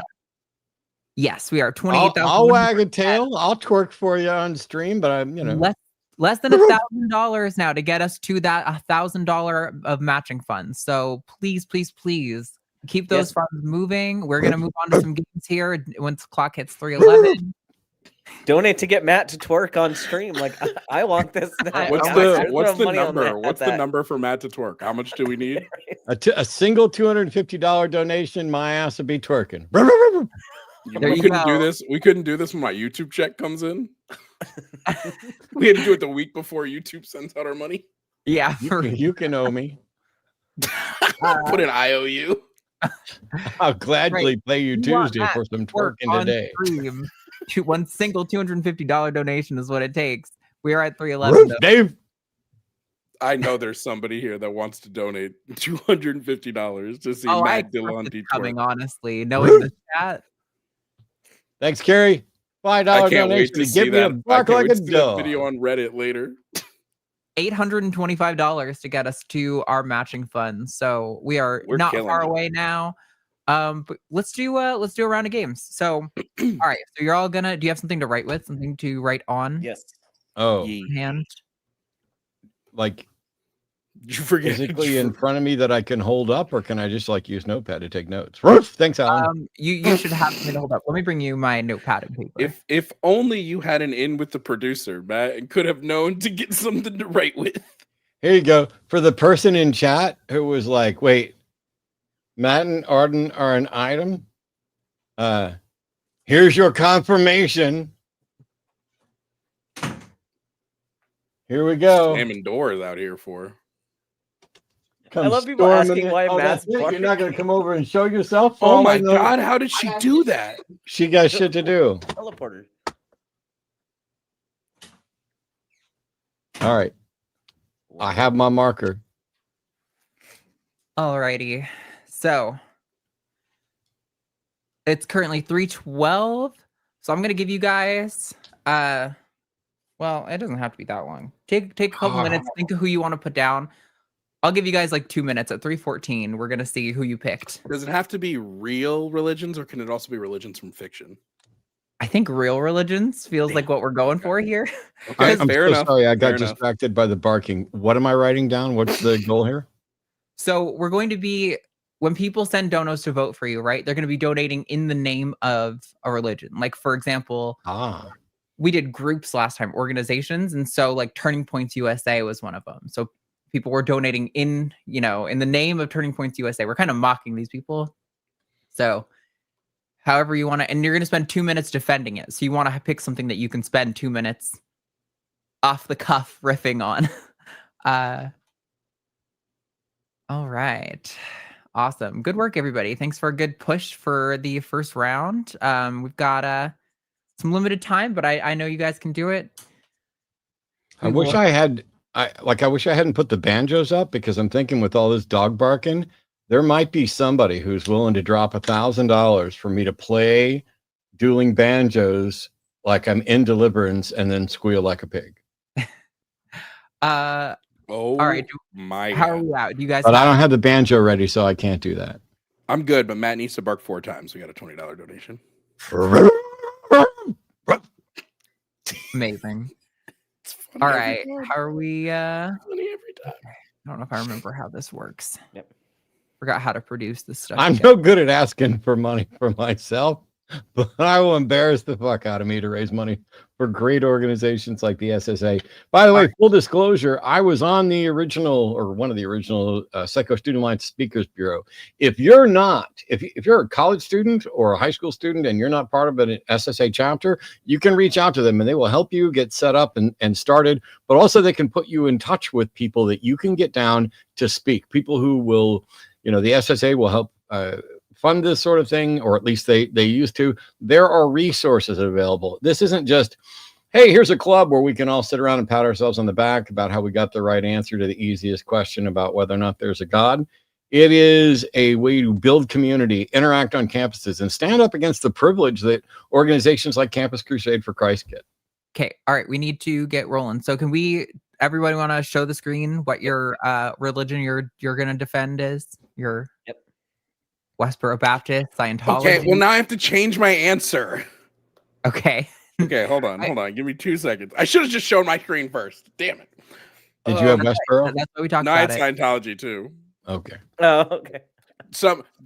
Yes, we are 28,000. I'll wag a tail. I'll twerk for you on stream, but I'm, less than $1,000 now to get us to that $1,000 of matching funds. So please keep those funds moving. We're gonna move on to some games here once the clock hits 311. Donate to get Matt to twerk on stream. Like I want this now. What's Guys, the let's what's throw the money on number? that- What's the that. number for Matt to twerk? How much do we need? A single $250 donation, my ass would be twerking. There we you couldn't go. do this. We couldn't do this when my YouTube check comes in. We had to do it the week before YouTube sends out our money. Yeah. You can owe me. Put an IOU. I'll gladly pay you You want Tuesday Matt for some to twerk twerking on today. stream. One single $250 donation is what it takes. We are at 311. Roof, though. Dave. I know there's somebody here that wants to donate $250 to see Oh, I Matt expect Delonte it's coming, twerk. honestly. Knowing the chat. Thanks, Carrie. $5 I can't wait donation to to see get me that. to I bark can't like wait a to see that dog. video on Reddit later. $825 to get us to our matching funds. So we are We're not killing far it. away now. But let's do a round of games. So all right, so you're all gonna do you have something to write with? Something to write on Yes. Oh, hand? like Did you forget? physically in front of me that I can hold up, or can I just like use notepad to take notes? Roof. Thanks, Alan. You should have something to hold up. Let me bring you my notepad and paper. If only you had an in with the producer, Matt, and could have known to get something to write with. Here you go. For the person in chat who was like, wait, Matt and Arden are an item. Here's your confirmation. Here we go. Slamming doors out here for. I love people storming asking it. why Oh, Matt's that's it? You're barking. not going to come over and show yourself? Oh my no. god, how did she do that? She got shit to do. Teleporter. All right. I have my marker. Alrighty. So it's currently 3:12. So I'm gonna give you guys well, it doesn't have to be that long. Take a couple minutes, think of who you want to put down. I'll give you guys like 2 minutes. At 3:14, we're gonna see who you picked. Does it have to be real religions, or can it also be religions from fiction? I think real religions feels like what we're going for here. Okay, I'm fair so enough. sorry. I got fair enough. distracted by the barking. What am I writing down? What's the goal here? So we're going to be, when people send donos to vote for you, right? They're going to be donating in the name of a religion. Like, for example, we did groups last time, organizations. And so like Turning Points USA was one of them. So people were donating in, in the name of Turning Points USA. We're kind of mocking these people. So however you want to, and you're going to spend 2 minutes defending it. So you want to pick something that you can spend 2 minutes off the cuff riffing on. All right. Awesome. Good work, everybody. Thanks for a good push for the first round. We've got some limited time, but I know you guys can do it. I wish I hadn't put the banjos up, because I'm thinking with all this dog barking, there might be somebody who's willing to drop $1,000 for me to play dueling banjos like I'm in Deliverance and then squeal like a pig. Oh, all right. My How are God. we out? Do you guys? But I don't have the banjo ready, so I can't do that. I'm good, but Matt needs to bark 4 times. We got a $20 donation. Amazing. It's funny All every right. time. How are we? Funny every time. I don't know if I remember how this works. Yep. Forgot how to produce this stuff. I'm again. no good at asking for money for myself, but I will embarrass the fuck out of me to raise money for great organizations like the SSA. By the way, full disclosure, I was on the original, or one of the original Psycho Student Alliance Speakers Bureau. If you're not, if you're a college student or a high school student and you're not part of an SSA chapter, you can reach out to them and they will help you get set up and started. But also they can put you in touch with people that you can get down to speak, people who will, the SSA will help fund this sort of thing, or at least they used to. There are resources available. This isn't just, hey, here's a club where we can all sit around and pat ourselves on the back about how we got the right answer to the easiest question about whether or not there's a God. It is a way to build community, interact on campuses, and stand up against the privilege that organizations like Campus Crusade for Christ get. Okay. All right. We need to get rolling. So can everybody want to show the screen what your religion you're going to defend is? Your Westboro Baptist, Scientology. Okay, well now I have to change my answer. Okay. Okay, hold on. Give me 2 seconds. I should have just shown my screen first. Damn it. Did you have Westboro? That's what we talked No, I about. had Scientology too. Okay. Oh, okay.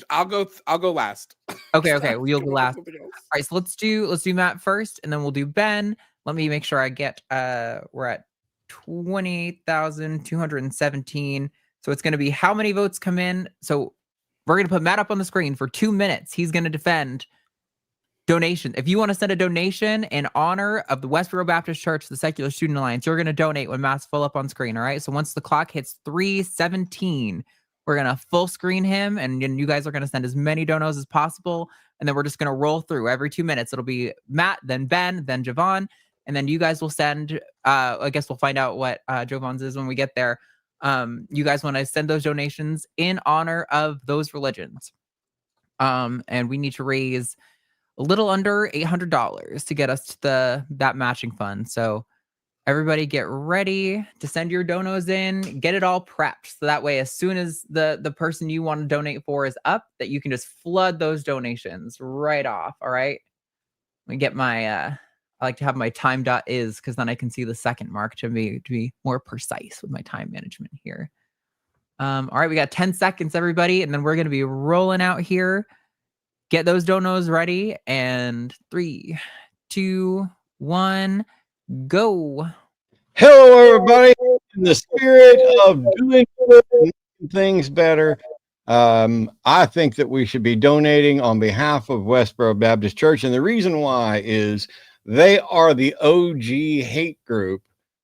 I'll go last. Okay. Well, you'll go last. All right, so let's do Matt first, and then we'll do Ben. Let me make sure I get we're at 28,217. So it's gonna be how many votes come in. So we're gonna put Matt up on the screen for 2 minutes. He's gonna defend donation. If you want to send a donation in honor of the Westboro Baptist Church, the Secular Student Alliance, you're gonna donate when Matt's full up on screen. All right. So once the clock hits 3:17, we're gonna full screen him, and you guys are gonna send as many donos as possible. And then we're just gonna roll through every 2 minutes. It'll be Matt, then Ben, then Javon, and then you guys will send. I guess we'll find out what Javon's is when we get there. You guys want to send those donations in honor of those religions. And we need to raise a little under $800 to get us to that matching fund. So everybody get ready to send your donos in, get it all prepped. So that way, as soon as the person you want to donate for is up, that you can just flood those donations right off. All right. Let me get my, I like to have my time.is because then I can see the second mark to be more precise with my time management here. All right. We got 10 seconds, everybody. And then we're going to be rolling out here. Get those donos ready, and 3, 2, 1, go. Hello, everybody. In the spirit of doing good and making things better, I think that we should be donating on behalf of Westboro Baptist Church. And the reason why is they are the OG hate group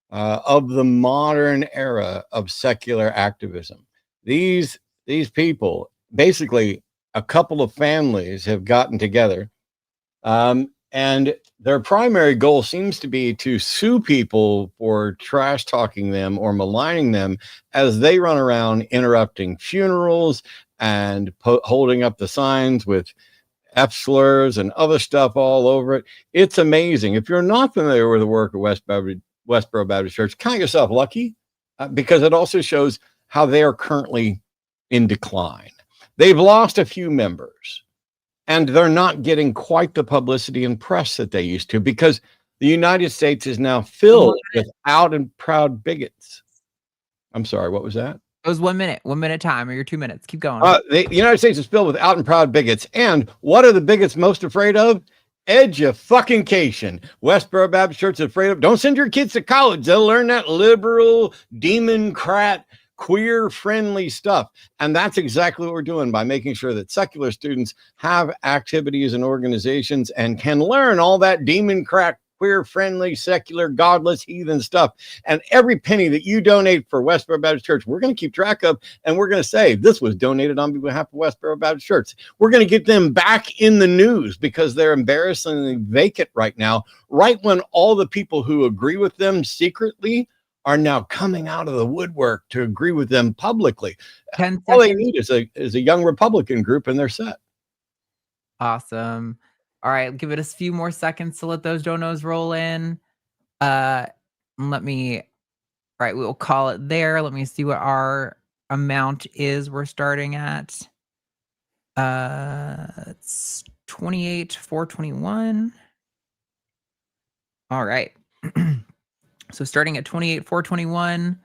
of the modern era of secular activism. These people, basically, a couple of families have gotten together, and their primary goal seems to be to sue people for trash talking them or maligning them as they run around interrupting funerals and holding up the signs with F slurs and other stuff all over it. It's amazing. If you're not familiar with the work of Westboro Baptist Church, count yourself lucky, because it also shows how they are currently in decline. They've lost a few members, and they're not getting quite the publicity and press that they used to, because the United States is now filled with out and proud bigots. I'm sorry, what was that? It was 1 minute, 1 minute time, or your 2 minutes. Keep going. The United States is filled with out and proud bigots. And what are the bigots most afraid of? Education. Westboro Baptist Church is afraid of. Don't send your kids to college. They'll learn that liberal, democrat, queer-friendly stuff. And that's exactly what we're doing by making sure that secular students have activities and organizations and can learn all that democrat, queer-friendly, secular, godless, heathen stuff. And every penny that you donate for Westboro Baptist Church, we're going to keep track of, and we're going to say this was donated on behalf of Westboro Baptist Church. We're going to get them back in the news because they're embarrassingly vacant right now, right when all the people who agree with them secretly are now coming out of the woodwork to agree with them publicly. 10 seconds. All they need is a young Republican group, and they're set. Awesome. All right, give it a few more seconds to let those donos roll in. All right, we'll call it there. Let me see what our amount is. We're starting at it's 28,421. All right. So starting at 28,421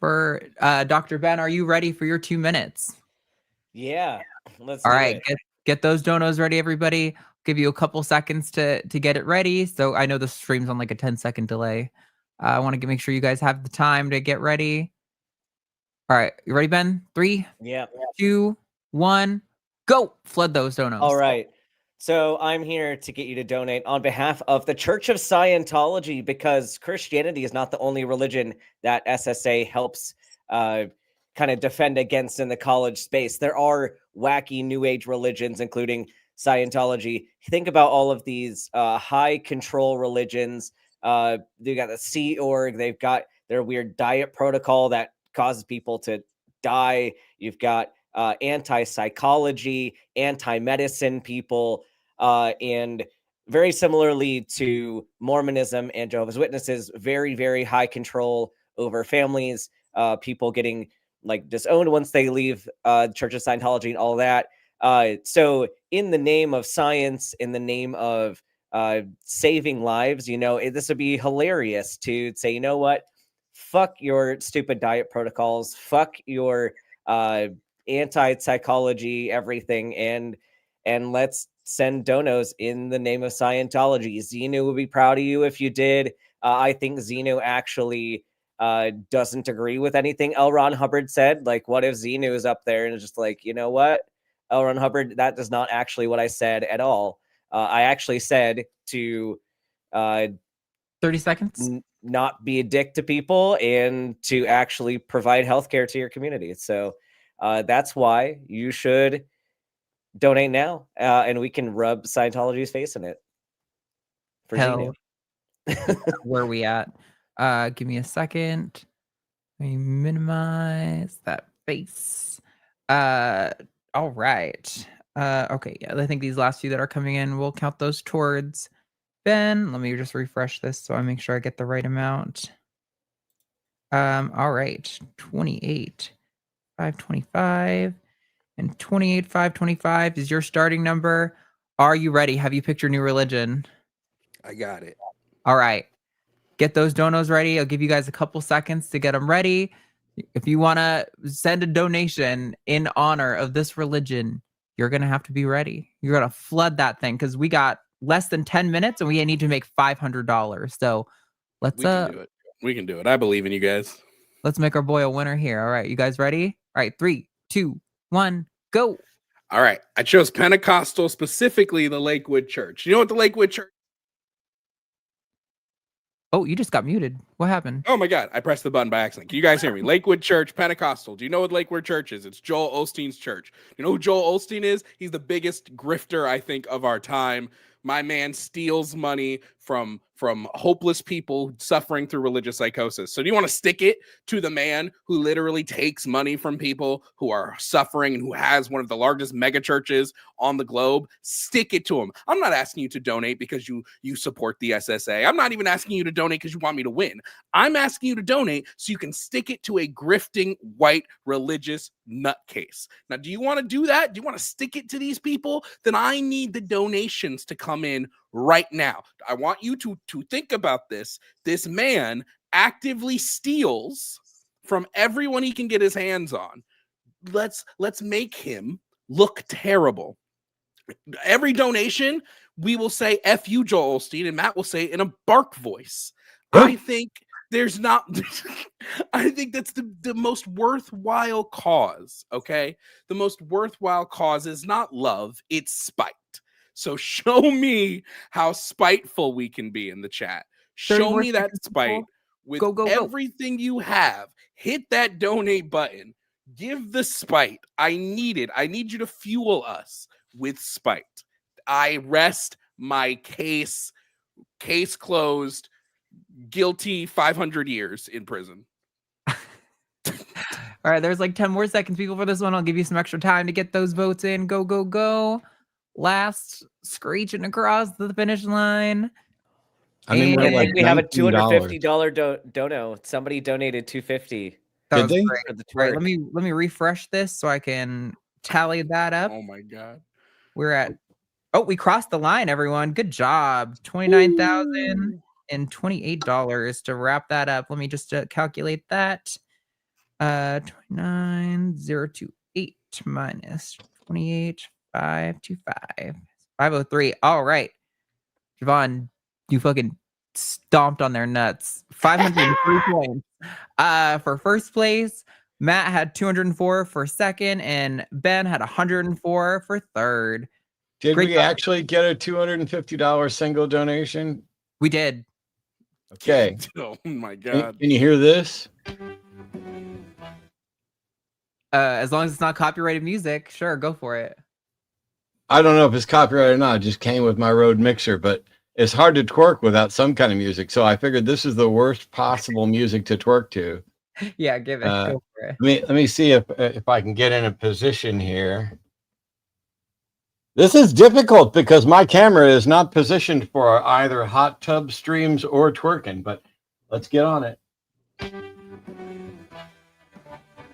for Dr. Ben, are you ready for your 2 minutes? Yeah. Let's All do right, it. get those donos ready, everybody. Give you a couple seconds to get it ready. So I know the stream's on like a 10-second delay. I want to make sure you guys have the time to get ready. All right, you ready, Ben? 3, Yeah. 2, 1, go! Flood those donos. All right. So I'm here to get you to donate on behalf of the Church of Scientology, because Christianity is not the only religion that SSA helps kind of defend against in the college space. There are wacky new age religions, including Scientology. Think about all of these high control religions. They got the Sea Org. They've got their weird diet protocol that causes people to die. You've got anti-psychology, anti-medicine people, and very similarly to Mormonism and Jehovah's Witnesses, very, very high control over families, people getting like disowned once they leave Church of Scientology and all that. So in the name of science, in the name of saving lives, this would be hilarious to say, you know what? Fuck your stupid diet protocols. Fuck your anti-psychology, everything. And let's send donos in the name of Scientology. Xenu would be proud of you if you did. I think Xenu actually doesn't agree with anything L. Ron Hubbard said. Like, what if Xenu is up there and is just like, you know what, L. Ron Hubbard, that is not actually what I said at all. I actually said to 30 seconds. Not be a dick to people and to actually provide healthcare to your community. So that's why you should donate now, and we can rub Scientology's face in it. For Hell, Xenu. where are we at? Give me a second. Let me minimize that face. All right. Okay, yeah, I think these last few that are coming in, we'll count those towards Ben. Let me just refresh this so I make sure I get the right amount. All right, 28, 525, and 28, 525 is your starting number. Are you ready? Have you picked your new religion? I got it. All right. Get those donos ready. I'll give you guys a couple seconds to get them ready. If you want to send a donation in honor of this religion, you're going to have to be ready. You're going to flood that thing because we got less than 10 minutes and we need to make $500. So let's We can do it. We can do it. I believe in you guys. Let's make our boy a winner here. All right, you guys ready? All right, 3, 2, 1, go. All right. I chose Pentecostal, specifically the Lakewood Church. You know what the Lakewood Church? Oh, you just got muted. What happened? Oh my God. I pressed the button by accident. Can you guys hear me? Lakewood Church, Pentecostal. Do you know what Lakewood Church is? It's Joel Osteen's church. You know who Joel Osteen is? He's the biggest grifter, I think, of our time. My man steals money from hopeless people suffering through religious psychosis. So do you want to stick it to the man who literally takes money from people who are suffering and who has one of the largest mega churches on the globe? Stick it to him. I'm not asking you to donate because you support the SSA. I'm not even asking you to donate because you want me to win. I'm asking you to donate so you can stick it to a grifting white religious nutcase. Now, do you want to do that? Do you want to stick it to these people? Then I need the donations to come in right now. I want you to think about this. This man actively steals from everyone he can get his hands on. Let's make him look terrible. Every donation, we will say F you, Joel Osteen, and Matt will say it in a bark voice. I think there's not I think that's the most worthwhile cause, okay? The most worthwhile cause is not love, it's spite. So show me how spiteful we can be in the chat. Show me that spite with everything you have. Hit that donate button. Give the spite. I need it. I need you to fuel us with spite. I rest my case. Case closed. Guilty 500 years in prison. All right, there's like 10 more seconds, people, for this one. I'll give you some extra time to get those votes in. Go, go, go. Last screeching across the finish line. I mean, I like think we have a $19. $250 dono. Somebody donated $250. That Did was they? great. For the All right, twerk. let me refresh this so I can tally that up. Oh my God. We're at we crossed the line, everyone. Good job. $29,028 to wrap that up. Let me just calculate that. 29,028 minus 28,525. 503. All right. Javon, you fucking stomped on their nuts. 503 points. For first place, Matt had 204 for second, and Ben had 104 for third. Did Great we job. actually get a $250 single donation? We did. Okay. Oh my God. Can you hear this? As long as it's not copyrighted music, sure, go for it. I don't know if it's copyrighted or not. It just came with my Rode mixer, but it's hard to twerk without some kind of music. So I figured this is the worst possible music to twerk to. Yeah, give it. Go for it. Let me see if I can get in a position here. This is difficult because my camera is not positioned for either hot tub streams or twerking, but let's get on it.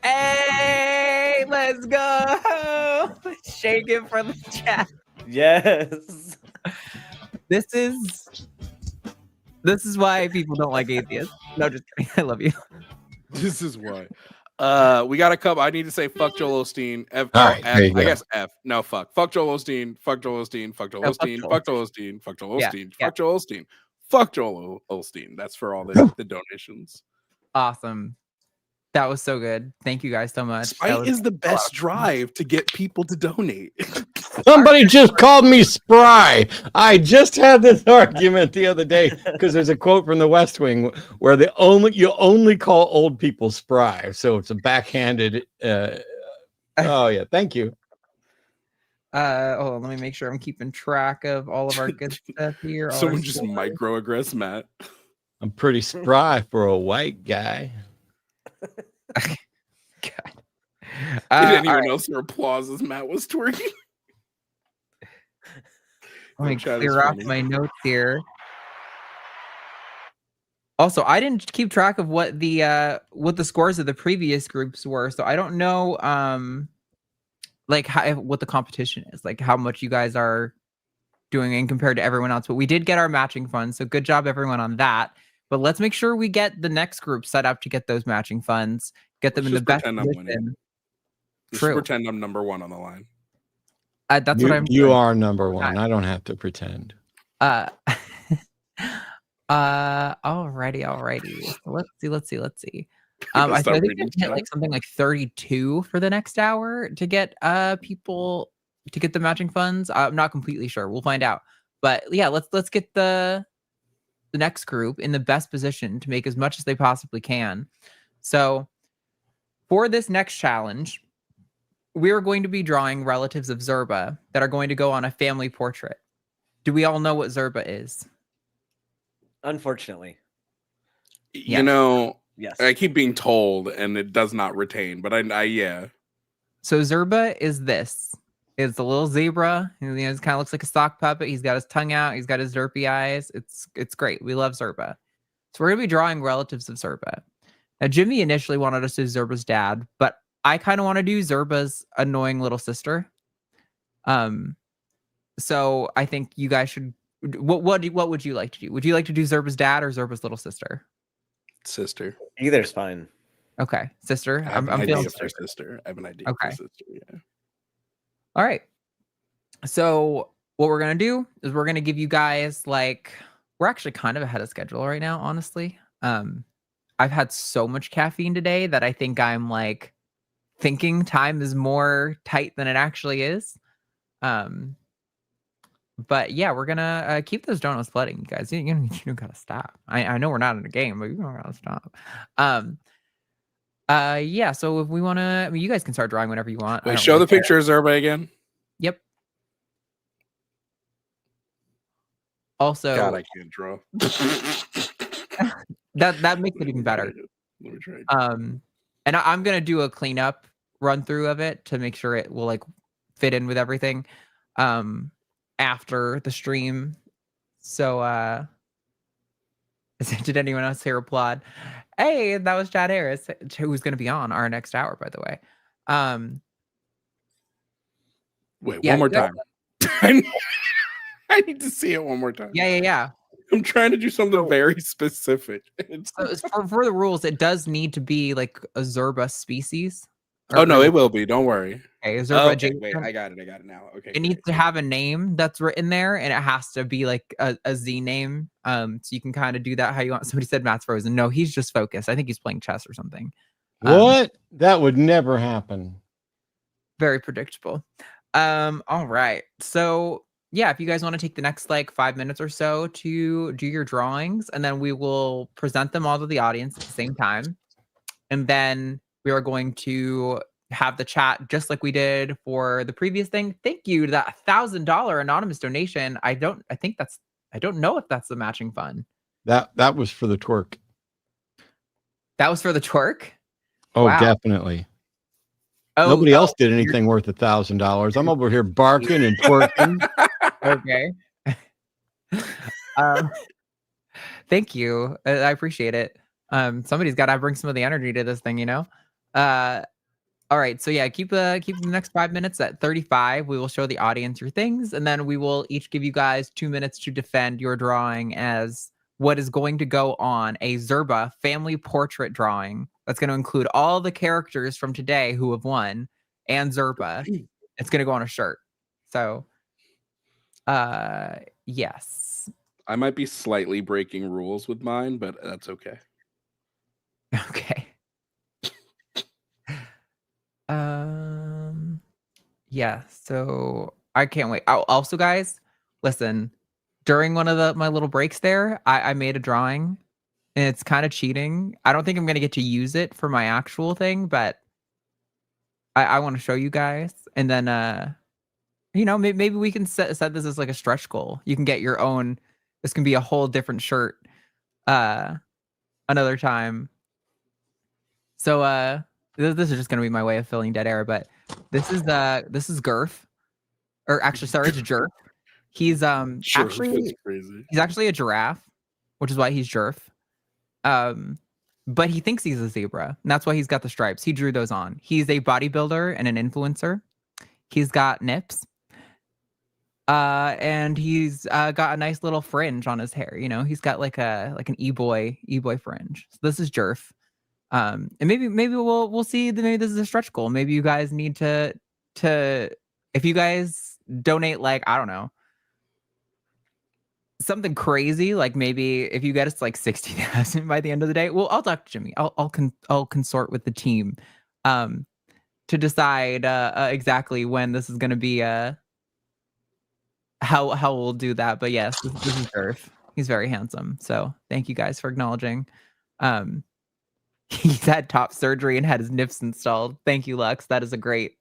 Hey, let's go. Shake it for the chat. Yes. This is why people don't like atheists. No, just kidding. I love you. This is why. We got a couple. I need to say fuck Joel Osteen. F, All oh, right, F, there you I go. guess F. No, fuck. Fuck Joel Osteen. Fuck Joel Osteen. Fuck Joel No, fuck Osteen. Joel Fuck Joel Osteen. Fuck Joel Yeah, Osteen. yeah. Fuck Joel Osteen. Fuck Joel Osteen. That's for all the donations. Awesome. That was so good. Thank you guys so much. Spite is the best drive to get people to donate. Somebody just called me spry. I just had this argument the other day because there's a quote from the West Wing where you only call old people spry. So it's a backhanded. Oh yeah, thank you. Hold on, let me make sure I'm keeping track of all of our good stuff here. Someone just microaggress Matt. I'm pretty spry for a white guy. God. Did anyone All right, else hear applause as Matt was twerking? let me Chat is clear off funny. my notes here. Also, I didn't keep track of what the scores of the previous groups were, so I don't know like what the competition is, like how much you guys are doing in compared to everyone else. But we did get our matching funds, so good job everyone on that. But let's make sure we get the next group set up to get those matching funds, get them Let's in the just best pretend I'm winning. position. Just True. pretend I'm number one on the line. That's what I'm You doing. are number one. I don't have to pretend. Alrighty. So let's see. I Start think we reading can hit like something like 32 for the next hour to get people to get the matching funds. I'm not completely sure. We'll find out. But yeah, let's get the next group in the best position to make as much as they possibly can. So for this next challenge, we are going to be drawing relatives of Zerba that are going to go on a family portrait. Do we all know what Zerba is? Unfortunately, You know, yes. I keep being told, and it does not retain. But I yeah. So Zerba is this. It's a little zebra. He kind of looks like a sock puppet. He's got his tongue out. He's got his derpy eyes. It's great. We love Zerba. So we're gonna be drawing relatives of Zerba. Now Jimmy initially wanted us to do Zerba's dad, but I kind of want to do Zerba's annoying little sister. So I think you guys should. What would you like to do? Would you like to do Zerba's dad or Zerba's little sister? Sister. Either's fine. Okay, sister. I have I'm an feeling idea for sister. I have an idea Okay. for sister. Yeah. All right. So what we're gonna do is we're gonna give you guys we're actually kind of ahead of schedule right now, honestly. I've had so much caffeine today that I think I'm thinking time is more tight than it actually is. But yeah, we're gonna keep those donuts flooding, you guys. You don't gotta stop. I know we're not in a game, but you don't gotta stop. Yeah. So if we wanna, I mean, you guys can start drawing whenever you want. I Wait, don't show really the care. picture of Zerba again. Also, God, I can't draw. that makes it even better. Let me try. And I'm gonna do a cleanup run through of it to make sure it will fit in with everything after the stream. So did anyone else hear applaud? Hey, that was Chad Harris, who's gonna be on our next hour, by the way. Wait, yeah, one more you guys- time. I need to see it one more time. Yeah. I'm trying to do something very specific. So for the rules, it does need to be a Zerba species. Oh no, it will be. Don't worry. Okay, Zerba Okay, adjacent. wait, I got it now. Okay. It needs to have a name that's written there, and it has to be a Z name. So you can kind of do that how you want. Somebody said Matt's frozen. No, he's just focused. I think he's playing chess or something. What? That would never happen. Very predictable. All right. So yeah, if you guys want to take the next 5 minutes or so to do your drawings, and then we will present them all to the audience at the same time. And then we are going to have the chat just like we did for the previous thing. Thank you to that $1,000 anonymous donation. I don't know if that's the matching fund. That was for the twerk. That was for the twerk? Oh, Wow. definitely. Oh, Nobody else did anything worth $1,000. I'm over here barking and twerking. Okay. Thank you. I appreciate it. Somebody's got to bring some of the energy to this thing, all right, so yeah, keep the next 5 minutes at 35. We will show the audience your things, and then we will each give you guys 2 minutes to defend your drawing as what is going to go on a Zerba family portrait drawing that's going to include all the characters from today who have won and Zerba. It's going to go on a shirt. So, yes. I might be slightly breaking rules with mine, but that's okay. Okay. Yeah, so I can't wait. Also, guys, listen, during one of my little breaks there, I made a drawing and it's kind of cheating. I don't think I'm going to get to use it for my actual thing, but I want to show you guys. And then, maybe we can set this as like a stretch goal. You can get your own. This can be a whole different shirt another time. So, this is just going to be my way of filling dead air, but this is Gurf. Or actually, sorry, it's Jerf. He's actually crazy. He's actually a giraffe, which is why he's Jerf. But he thinks he's a zebra, and that's why he's got the stripes. He drew those on. He's a bodybuilder and an influencer. He's got nips. And he's got a nice little fringe on his hair. He's got like an e-boy fringe. So this is Jerf. And maybe we'll see that maybe this is a stretch goal. Maybe you guys need to if you guys donate, like, I don't know, something crazy, like maybe if you get us like 60,000 by the end of the day, well, I'll talk to Jimmy. I'll consort with the team to decide exactly when this is going to be how we'll do that. But yes, this is Earth. He's very handsome. So thank you guys for acknowledging. He's had top surgery and had his nips installed. Thank you, Lux. That is a great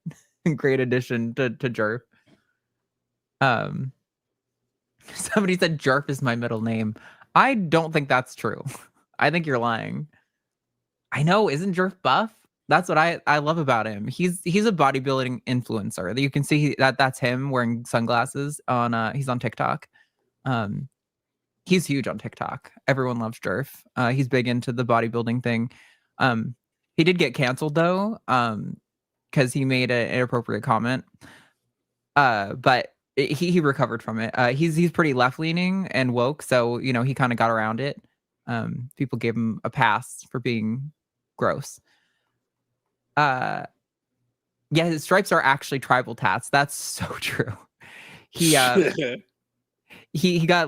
addition to Jerf. Somebody said Jerf is my middle name. I don't think that's true. I think you're lying. I know, isn't Jerf buff? That's what I love about him. He's a bodybuilding influencer. You can see that's him wearing sunglasses on he's on TikTok. He's huge on TikTok. Everyone loves Jerf. He's big into the bodybuilding thing. He did get canceled though, because he made an inappropriate comment. But he recovered from it. He's pretty left leaning and woke, so he kind of got around it. People gave him a pass for being gross. Yeah, his stripes are actually tribal tats. That's so true. He got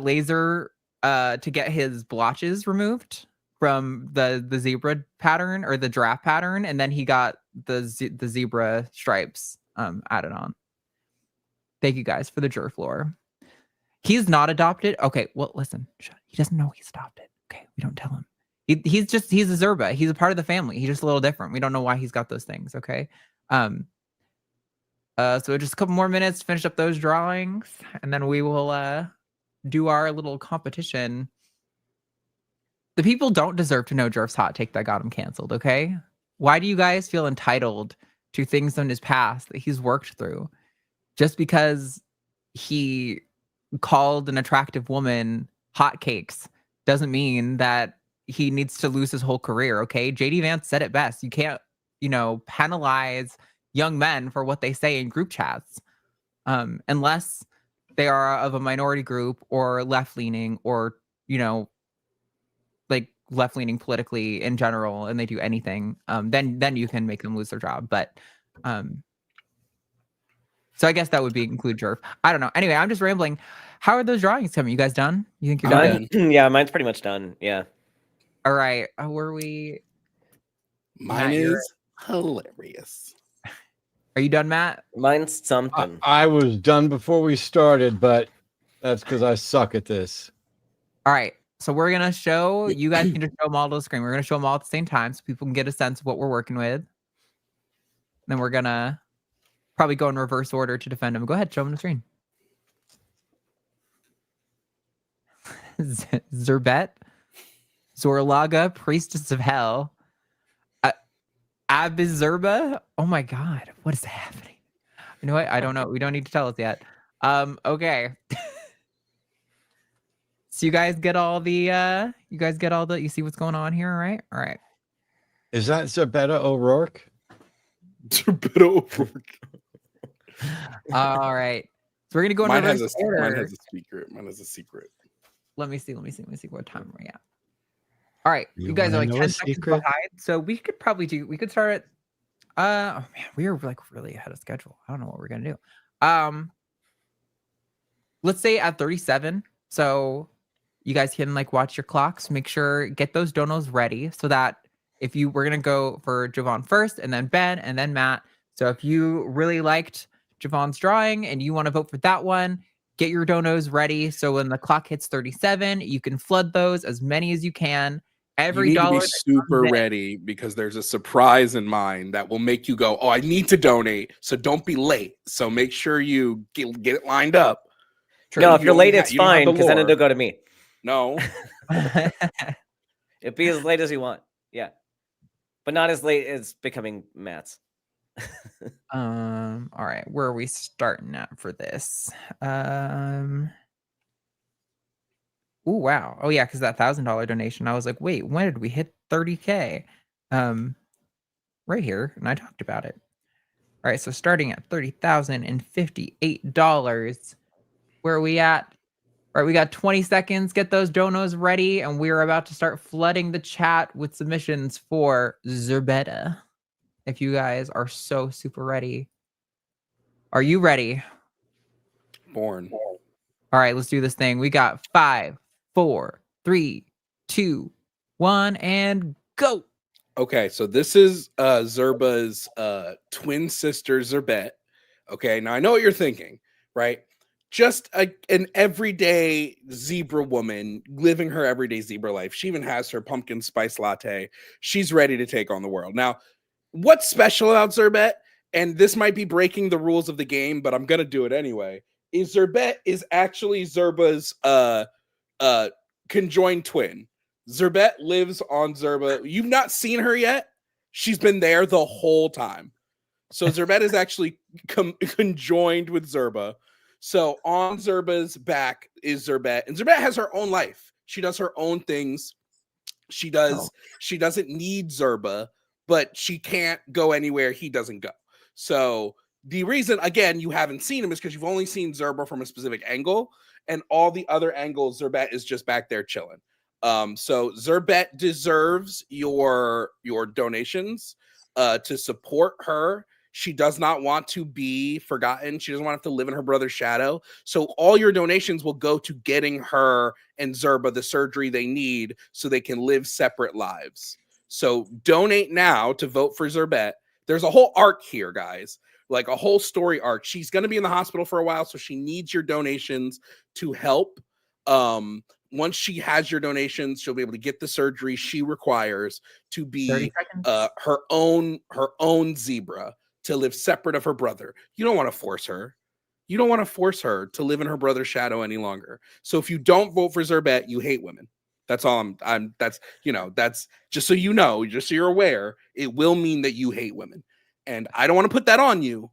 laser to get his blotches removed from the zebra pattern or the giraffe pattern, and then he got the zebra stripes added on. Thank you guys for the Jerf lore. He's not adopted. Okay, well, listen, he doesn't know he's adopted. Okay, we don't tell him. He's a Zerba. He's a part of the family. He's just a little different. We don't know why he's got those things. Okay. So just a couple more minutes to finish up those drawings, and then we will do our little competition. The people don't deserve to know Jerf's hot take that got him canceled. Okay. Why do you guys feel entitled to things in his past that he's worked through? Just because he called an attractive woman hotcakes doesn't mean that he needs to lose his whole career, okay? JD Vance said it best. You can't, penalize young men for what they say in group chats unless they are of a minority group or left-leaning or, like left-leaning politically in general, and they do anything, then you can make them lose their job. But so I guess that would include Jerf. I don't know. Anyway, I'm just rambling. How are those drawings coming? You guys done? You think you're done? Yeah, mine's pretty much done. Yeah. All right. Were we? Mine is hilarious. Are you done, Matt? Mine's something. I was done before we started, but that's because I suck at this. All right. So we're going to show, you guys can just show them all to the screen. We're going to show them all at the same time so people can get a sense of what we're working with. And then we're going to probably go in reverse order to defend them. Go ahead, show them the screen. Zerbet, Zorlaga, Priestess of Hell, Abizurba. Oh my God, what is happening? You know what? I don't know. We don't need to tell us yet. Okay. So you guys get all the you see what's going on here, right? All right. Is that Zerbetta O'Rourke? Zerbetta O'Rourke. All right. So we're gonna go in Mine reverse has order. Mine has a secret. Let me see what time are we at. All right, you guys wanna are like know 10 a seconds secret? behind, so we could start at oh man, we are like really ahead of schedule. I don't know what we're gonna do. Let's say at 37. So you guys can like watch your clocks, make sure get those donos ready so that if we're gonna go for Javon first and then Ben and then Matt. So if you really liked Javon's drawing and you want to vote for that one, get your donos ready. So when the clock hits 37, you can flood those as many as you can. You Every need to dollar be that super comes in- ready because there's a surprise in mind that will make you go, "Oh, I need to donate." So don't be late. So make sure you get it lined up. No, if You you're don't late, ha- it's you don't have fine the because then lore. it'll go to me. No, It'd be as late as you want. Yeah, but not as late as becoming Matt's. all right, where are we starting at for this? Oh wow. Oh yeah, because that $1,000 donation, I was like, wait, when did we hit 30K? Right here, and I talked about it. All right, so starting at $30,058. Where are we at? All right, we got 20 seconds. Get those donos ready, and we are about to start flooding the chat with submissions for Zerbetta. If you guys are so super ready. Are you ready? born. All right, let's do this thing. We got 5, 4, 3, 2, 1, and go. Okay, so this is Zerba's twin sister Zerbet. Okay, now I know what you're thinking, right? Just an everyday zebra woman living her everyday zebra life. She even has her pumpkin spice latte. She's ready to take on the world. Now, what's special about Zerbet, and this might be breaking the rules of the game, but I'm gonna do it anyway, is Zerbet is actually Zerba's conjoined twin. Zerbet lives on Zerba. You've not seen her yet. She's been there the whole time. So Zerbet is actually conjoined with Zerba. So on Zerba's back is Zerbet, and Zerbet has her own life. She does her own things. She doesn't need Zerba, but she can't go anywhere he doesn't go. So the reason, again, you haven't seen him is because you've only seen Zerba from a specific angle, and all the other angles, Zerbet is just back there chilling. So Zerbet deserves your donations to support her. She does not want to be forgotten. She doesn't want to have to live in her brother's shadow. So all your donations will go to getting her and Zerba the surgery they need so they can live separate lives. So donate now to vote for Zerbet. There's a whole arc here, guys, like a whole story arc. She's going to be in the hospital for a while, so she needs your donations to help. Once she has your donations, she'll be able to get the surgery she requires to be her own zebra, to live separate of her brother. You don't want to force her. You don't want to force her to live in her brother's shadow any longer. So if you don't vote for Zerbet, you hate women. That's all that's just so you know, just so you're aware, it will mean that you hate women. And I don't want to put that on you,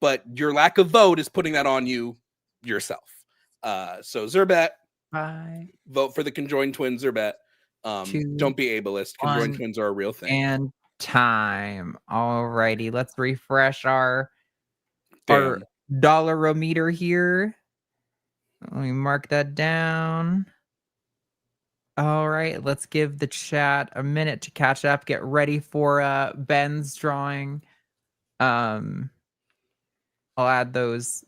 but your lack of vote is putting that on you yourself. So Zerbet, vote for the conjoined twins, Zerbet. Don't be ableist. Conjoined twins are a real thing. And time. All righty, let's refresh our dollar-o-meter here. Let me mark that down. All right, let's give the chat a minute to catch up, get ready for Ben's drawing. I'll add those.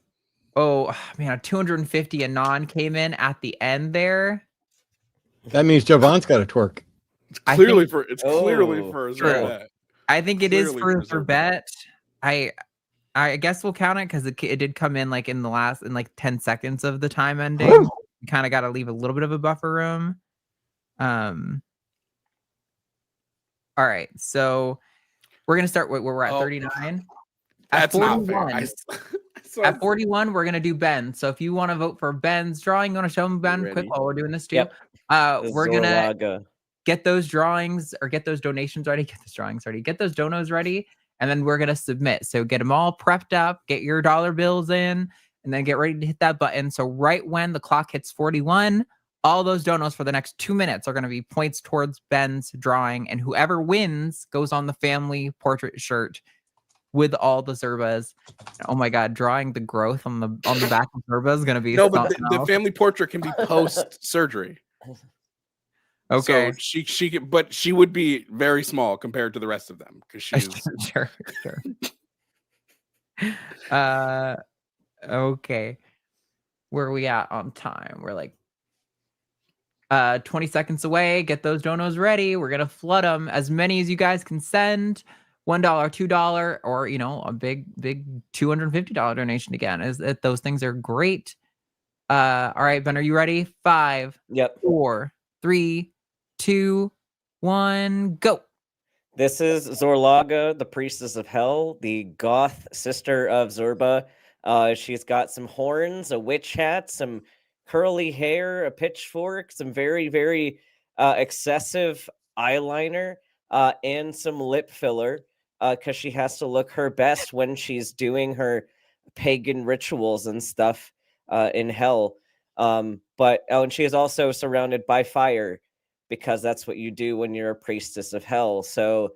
Oh man, 250 Anon came in at the end there. That means Javon's got to twerk. It's clearly for Zerbet. I think it is for Zerbet. I guess we'll count it because it did come in like in like 10 seconds of the time ending. You kind of got to leave a little bit of a buffer room. All right, so we're gonna start where we're at 39. That's not fair. At 41, we're gonna do Ben. So if you want to vote for Ben's drawing, you want to show him Ben quick while we're doing this too. Yep. We're gonna get those drawings or get those donations ready. Get those donos ready, and then we're gonna submit. So get them all prepped up, get your dollar bills in, and then get ready to hit that button. So right when the clock hits 41, all those donos for the next 2 minutes are going to be points towards Ben's drawing, and whoever wins goes on the family portrait shirt with all the Zerbas. Oh my god, drawing the growth on the back of Zerba is gonna be No, but something the else. family portrait can be post surgery. Okay. So she could, but she would be very small compared to the rest of them because she's Sure. Okay. Where are we at on time? We're like 20 seconds away. Get those donos ready. We're gonna flood them. As many as you guys can send. $1, $2, or a big $250 donation again. Is that those things are great. All right, Ben, are you ready? 5, Yep. 4, 3, 2, 1, go. This is Zorlaga, the priestess of hell, the goth sister of Zorba. She's got some horns, a witch hat, some curly hair, a pitchfork, some very, very excessive eyeliner, and some lip filler, because she has to look her best when she's doing her pagan rituals and stuff in hell. And she is also surrounded by fire, because that's what you do when you're a priestess of hell. So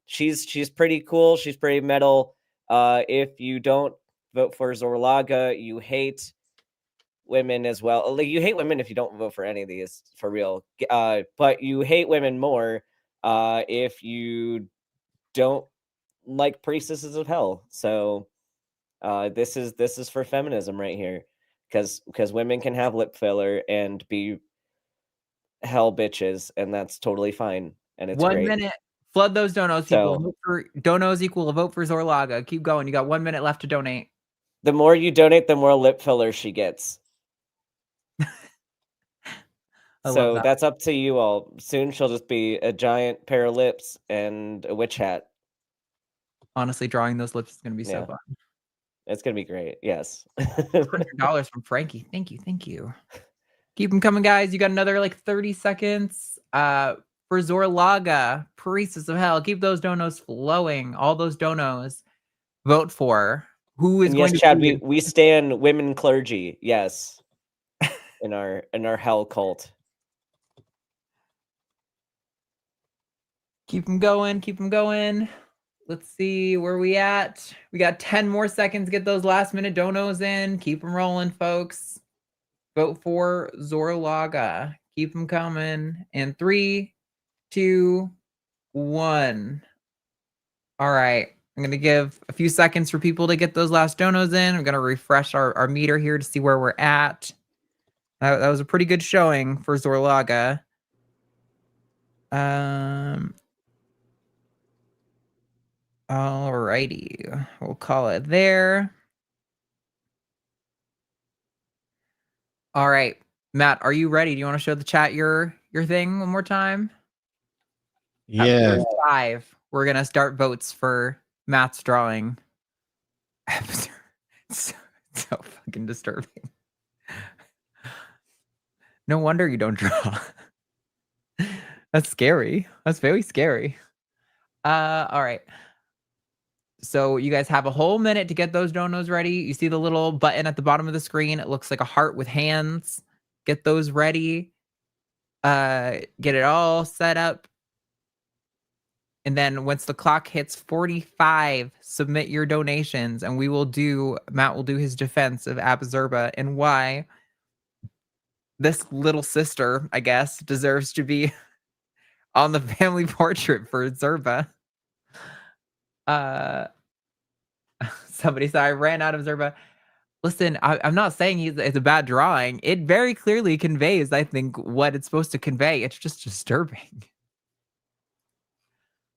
she's pretty cool. She's pretty metal. If you don't vote for Zorlaga, you hate women as well. Like, you hate women if you don't vote for any of these, for real. But you hate women more if you don't like priestesses of hell. So this is for feminism right here, because women can have lip filler and be hell bitches, and that's totally fine, and it's 1 great. minute. Flood those donos, people. So- Vote for donos equal a vote for Zorlaga. Keep going. You got 1 minute left to donate. The more you donate, the more lip filler she gets. I love So that. that's up to you all. Soon she'll just be a giant pair of lips and a witch hat. Honestly, drawing those lips is gonna be so Yeah. fun. It's gonna be great. Yes. $100 from Frankie. Thank you. Keep them coming, guys. You got another like 30 seconds. For Zorlaga, priestess of hell. Keep those donos flowing. All those donos. Vote for who is And going yes, to Chad, be we stand women clergy. Yes. in our hell cult. Keep them going. Let's see where we at. We got 10 more seconds. Get those last minute donos in. Keep them rolling, folks. Vote for Zorlaga. Keep them coming. And 3, 2, 1. All right. I'm going to give a few seconds for people to get those last donos in. I'm going to refresh our meter here to see where we're at. That was a pretty good showing for Zorlaga. Alrighty. We'll call it there. All right. Matt, are you ready? Do you want to show the chat your thing one more time? Yeah. At 5, we're gonna start votes for Matt's drawing. so fucking disturbing. No wonder you don't draw. That's scary. That's very scary. All right. So you guys have a whole minute to get those donos ready. You see the little button at the bottom of the screen. It looks like a heart with hands. Get those ready. Get it all set up. And then once the clock hits 45, submit your donations, and Matt will do his defense of Abazurba and why this little sister, I guess, deserves to be on the family portrait for Zerba. Somebody said I ran out of Zerba. Listen, I'm not saying it's a bad drawing. It very clearly conveys, I think, what it's supposed to convey. It's just disturbing.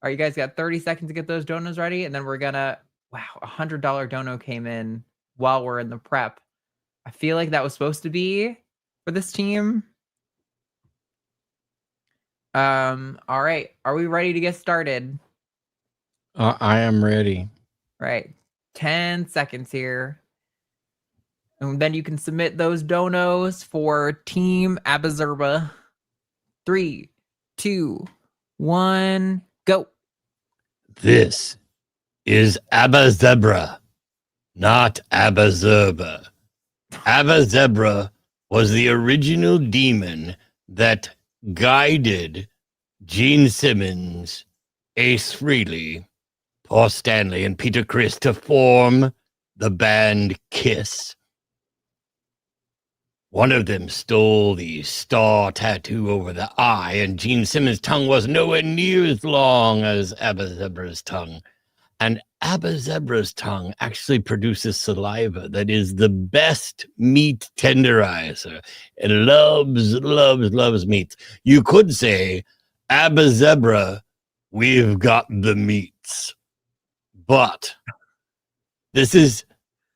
All right, you guys got 30 seconds to get those donos ready, and then we're gonna. Wow, $100 dono came in while we're in the prep. I feel like that was supposed to be for this team. All right, are we ready to get started? I am ready. Right, 10 seconds here. And then you can submit those donos for Team Abazurba. 3, 2, 1, go. This is Abba Zebra, not Abba Zerba. Abba Zebra was the original demon that guided Gene Simmons, Ace Frehley, Paul Stanley and Peter Criss to form the band Kiss. One of them stole the star tattoo over the eye, and Gene Simmons' tongue was nowhere near as long as Abba Zebra's tongue. And Abba Zebra's tongue actually produces saliva that is the best meat tenderizer. It loves meat. You could say, Abba Zebra, we've got the meats. But this is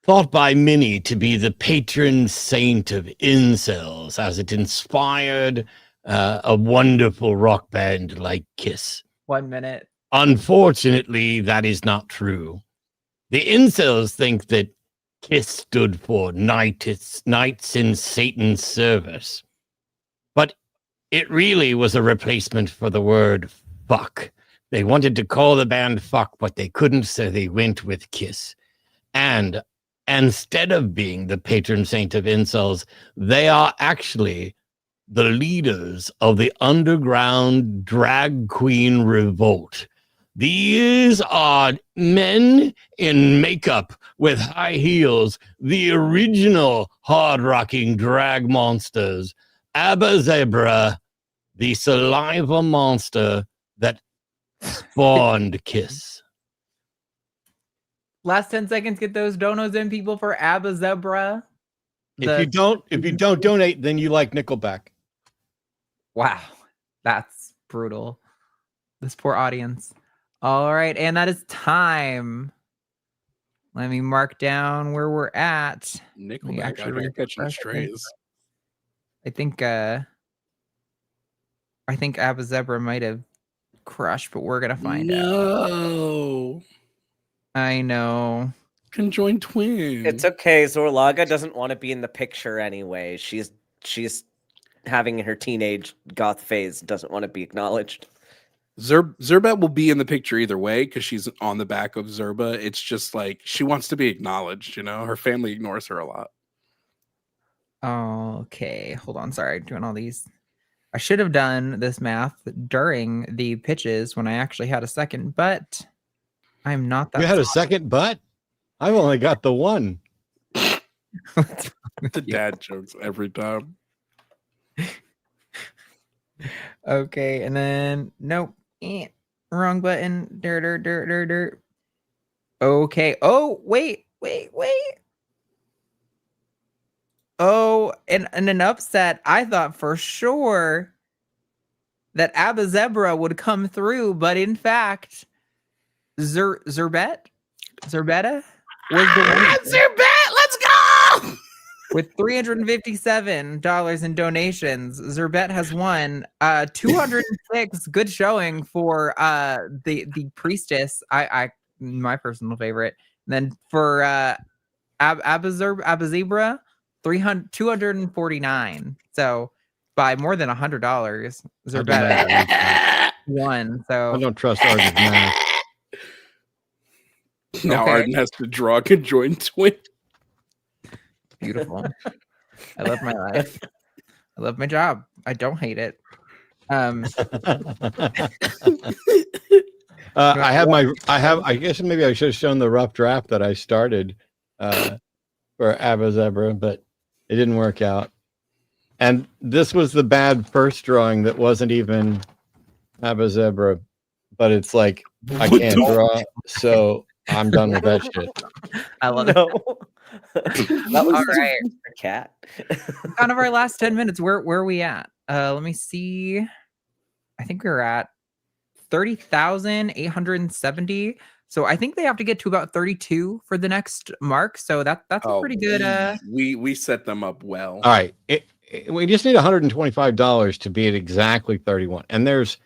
thought by many to be the patron saint of incels, as it inspired a wonderful rock band like Kiss. 1 minute. Unfortunately, that is not true. The incels think that Kiss stood for Knights in Satan's Service. But it really was a replacement for the word fuck. They wanted to call the band fuck, but they couldn't, so they went with Kiss. And instead of being the patron saint of incels, they are actually the leaders of the underground drag queen revolt. These are men in makeup with high heels, the original hard-rocking drag monsters. Abba Zebra, the saliva monster that spawned Kiss. Last 10 seconds, get those donos in, people, for Abba Zebra. If you don't donate, then you like Nickelback. Wow, that's brutal. This poor audience. All right, and that is time. Let me mark down where we're at. Nickelback out here catching strays. I think Abba Zebra might have crushed, but we're gonna find out. No. I know. Conjoined twin. It's okay. Zorlaga doesn't want to be in the picture anyway. She's having her teenage goth phase. Doesn't want to be acknowledged. Zerbet will be in the picture either way because she's on the back of Zerba. It's just like she wants to be acknowledged. You know, her family ignores her a lot. Okay, hold on. Sorry, I'm doing all these. I should have done this math during the pitches when I actually had a second, but I'm not that. You had a second butt? I've only got the one. The dad jokes every time. Okay, and then nope. Wrong button. Dirt. Okay. Oh, wait. Oh, and an upset. I thought for sure that Abba Zebra would come through, but in fact, Zerbetta was the one. Zerbet, let's go! With $357 in donations, Zerbet has won 206. Good showing for the priestess. I my personal favorite. And then for Abba Zebra, 249. So by more than $100, Zerbet won. So I don't trust Arden's math. Now Okay. Arden has to draw a conjoined twin. Beautiful. I love my life. I love my job. I don't hate it. I guess maybe I should have shown the rough draft that I started for Abba Zebra, but it didn't work out. And this was the bad first drawing that wasn't even Abba Zebra, but it's like I can't draw, so I'm done with that shit. I love it. That was All right. a cat. Kind of our last 10 minutes. Where are we at? Let me see. I think we're at 30,870. So I think they have to get to about 32 for the next mark. So that's a pretty good. We set them up well. All right. We just need $125 to be at exactly 31. And there's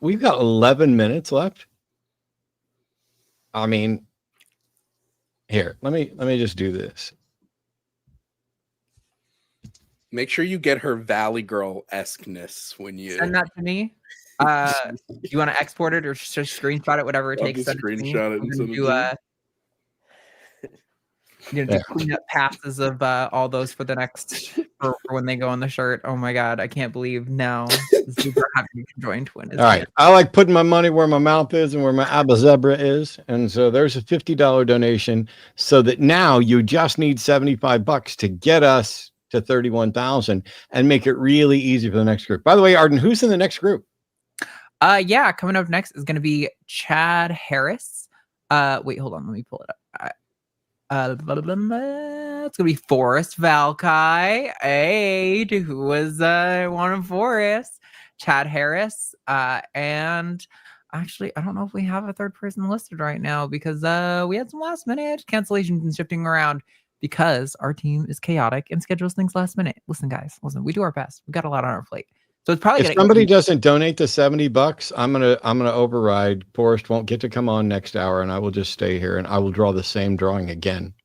we've got 11 minutes left. I mean, here, let me just do this. Make sure you get her Valley Girl esqueness when you Send that to me. You want to export it or just screenshot it, whatever it I'll takes. just Send it to me. screenshot it and I'm send gonna it You know, do cleanup passes of all those for the next for when they go on the shirt. Oh my god, I can't believe now Zebra having a conjoined twin. Is All right. I like putting my money where my mouth is and where my Abba Zebra is. And so there's a $50 donation so that now you just need $75 to get us to 31,000 and make it really easy for the next group. By the way, Arden, who's in the next group? Yeah, coming up next is going to be Chad Harris. Wait, hold on, let me pull it up. It's gonna be Forrest Valkai. Hey, who was one of Forrest? Chad Harris. And actually, I don't know if we have a third person listed right now because we had some last minute cancellations and shifting around because our team is chaotic and schedules things last minute. Listen, guys, listen, we do our best. We got a lot on our plate. So it's probably if somebody doesn't donate the $70, I'm gonna override. Forrest won't get to come on next hour, and I will just stay here and I will draw the same drawing again.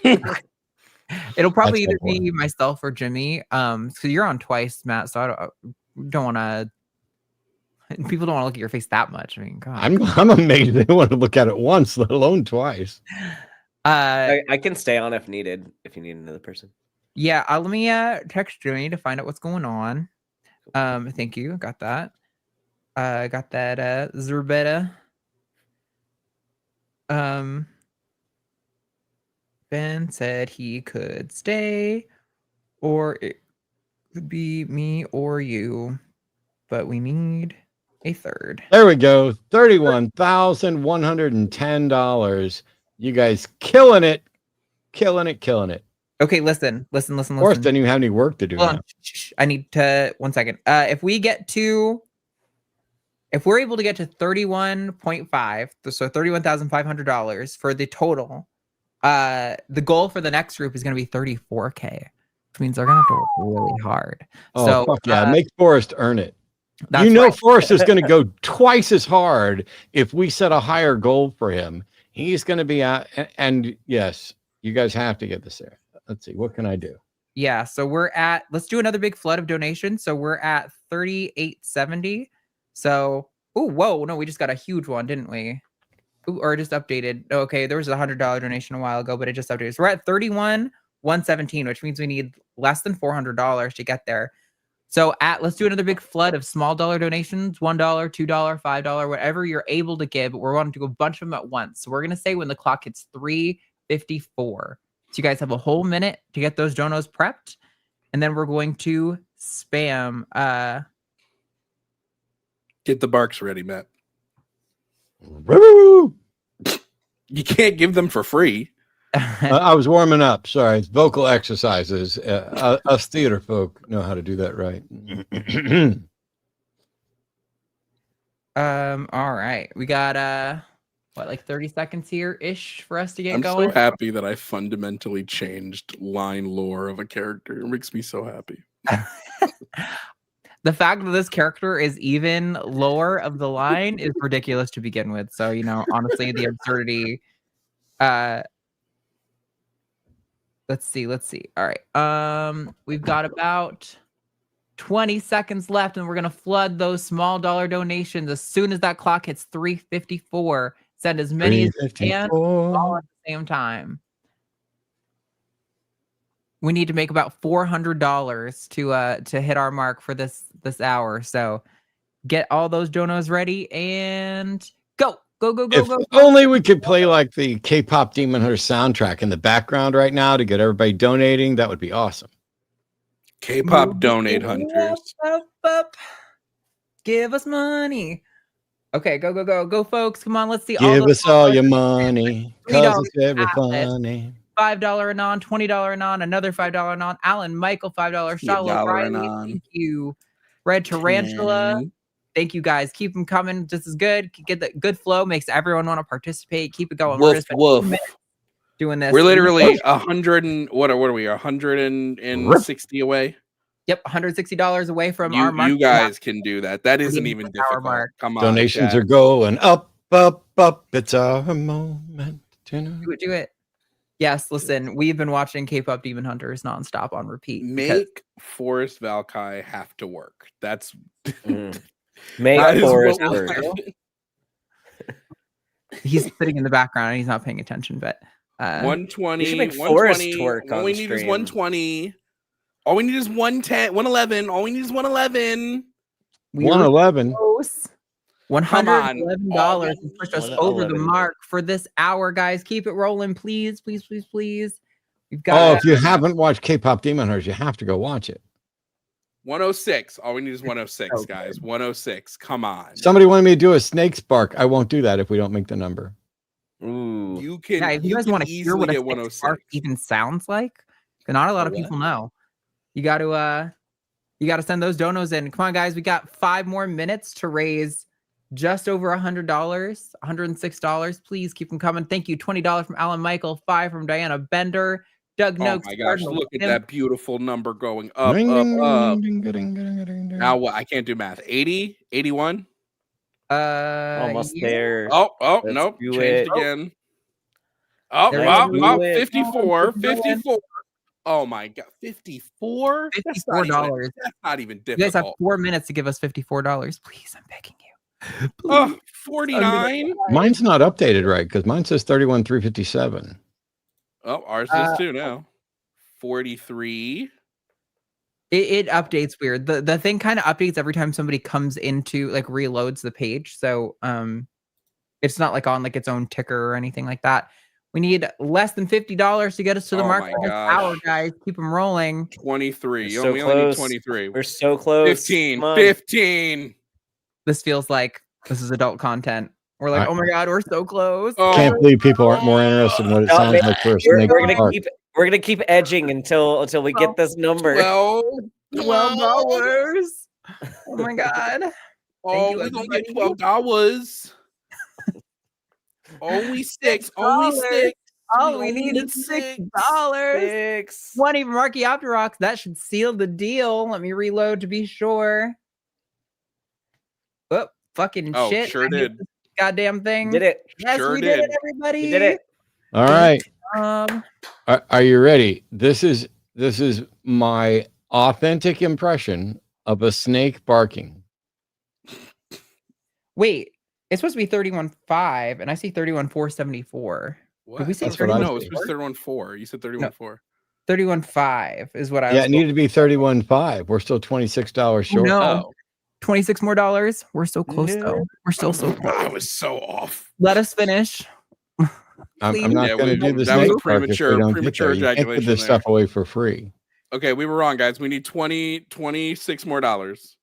It'll probably either be myself or Jimmy. So you're on twice, Matt. So I don't want to. People don't want to look at your face that much. I mean, God. I'm amazed they want to look at it once, let alone twice. I can stay on if needed. If you need another person. Yeah, let me text Jimmy to find out what's going on. Thank you. Got that. Got that. Zerbetta. Ben said he could stay, or it could be me or you, but we need a third. There we go. $31,110. You guys killing it. Killing it. Okay, listen. Of course, didn't even have any work to do. Hold on. I need to 1 second. If we're able to get to 31.5, so $31,500 for the total, the goal for the next group is going to be 34K, which means they're going to have to work really hard. Oh, so fuck yeah. Make Forrest earn it. That's you know, right. Forrest is going to go twice as hard if we set a higher goal for him. He's going to be out. And yes, you guys have to get this there. Let's see. What can I do? Yeah. So let's do another big flood of donations. So we're at 3870. So, whoa. No, we just got a huge one, didn't we? Or just updated. Okay. There was a $100 donation a while ago, but it just updated. So we're at 31,117, which means we need less than $400 to get there. So let's do another big flood of small dollar donations, $1, $2, $5, whatever you're able to give. But we're wanting to do a bunch of them at once. So we're going to say when the clock hits 3:54. So you guys have a whole minute to get those donos prepped. And then we're going to spam. Get the barks ready, Matt. Woo! You can't give them for free. I was warming up. Sorry. It's vocal exercises. Us theater folk know how to do that right. All right. We got like 30 seconds here ish for us to get I'm going. so happy that I fundamentally changed line lore of a character. It makes me so happy. The fact that this character is even lower of the line is ridiculous to begin with. So, honestly, the absurdity. Let's see. All right. We've got about 20 seconds left, and we're gonna flood those small dollar donations as soon as that clock hits 3:54. Send as many as you can, all at the same time. We need to make about $400 to hit our mark for this hour. So get all those donos ready and go. If only we could play like the K-pop Demon Hunter soundtrack in the background right now to get everybody donating. That would be awesome. K-pop donate hunters. Up. Give us money. Okay, go, folks. Come on, let's see. Give us all your money. Cause it's ever funny. $5 anon, $20 anon, another $5 anon. Alan, Michael, $5. Shallow, Riley, thank you. Red Tarantula. Thank you guys. Keep them coming. This is good. Get the good flow. Makes everyone want to participate. Keep it going. Woof, woof. Doing this. We're literally 100 and what are we? 160 away. Yep, $160 away from our mark. You guys can do that. That isn't even difficult. Mark. Come on. Donations are going up, up, up. It's our moment. Do it. Yes, listen, we've been watching K-pop Demon Hunters nonstop on repeat. Make Forrest Valkai have to work. That's Make Forrest work. He's sitting in the background and he's not paying attention, but We should 120. make Forrest 120. twerk All on we need is stream. 120. All we need is 110. 111. All we need is 111. We were 111. close. Come on. $111 and pushed us over the 111. mark for this hour, guys. Keep it rolling, please, please, please, please. We've Oh, got if you haven't watched K-pop Demon Hunters, you have to go watch it. 106. All we need is 106, so guys. 106. Come on. Somebody wanted me to do a snake spark. I won't do that if we don't make the number. Ooh. You can. if you guys can want to hear easily what a get snake 106. spark even sounds like, because not a lot of what? people know. You got to send those donos in. Come on, guys. We got 5 more minutes to raise just over $100, $106. Please keep them coming. Thank you. $20 from Alan Michael, 5 from Diana Bender, Doug Oh Noakes. my gosh! Cardinal Look at Williams. that beautiful number going up, Ring, up, ding, up. ding, ding, ding, ding, ding, ding. Now what? I can't do math. 80, 81. Almost Yeah. there. Oh, Let's nope. do Changed it. again. Oh, There Let's we do oh, it. 54, Keep going. 54. Oh my god, 54? $54. That's not even You guys have difficult. 4 minutes to give us $54. Please, I'm begging you. Oh, 49. Mine's not updated right because mine says 31,357. Oh, ours is too now. 43. It updates weird. The thing kind of updates every time somebody comes into like reloads the page. So it's not like on like its own ticker or anything like that. We need less than $50 to get us to the Oh mark my for this gosh. hour, guys. Keep them rolling. 23. We're We so only need close. 23. We're so close. 15. Come on. 15. This feels like this is adult content. We're like, I- oh my god, we're so close. Oh, Can't believe people aren't more interested in what it No, sounds man, like for a We're, snake we're gonna spark. keep edging until we get this number. 12. $12. Oh my god. Oh, you, we're gonna get everybody. $12. Only 6. Only $6. 6. All we need is $6. 6. 20 from Marky Opterox. That should seal the deal. Let me reload to be sure. Oh, fucking Oh, shit. sure I hate did. this goddamn thing. Did it? Yes, Sure we did it, did. everybody. We did it. All right. Um, Are you ready? This is my authentic impression of a snake barking. wait, it's supposed to be 31.5, and I see 31.474. What? Did we say That's what I No, it's see. 31.4. You said 31.4. 31.5 is what I Yeah, was it needed to be 31.5. We're still $26 short. No. Oh, 26 more dollars. We're so close No. though. We're still so close. I was so off. Let us finish. I'm Please. not Yeah, going to we- do the that was snake a bark if we premature- don't get premature there. You can't give ejaculation this there. stuff away for free. Okay, we were wrong, guys. We need 26 more dollars.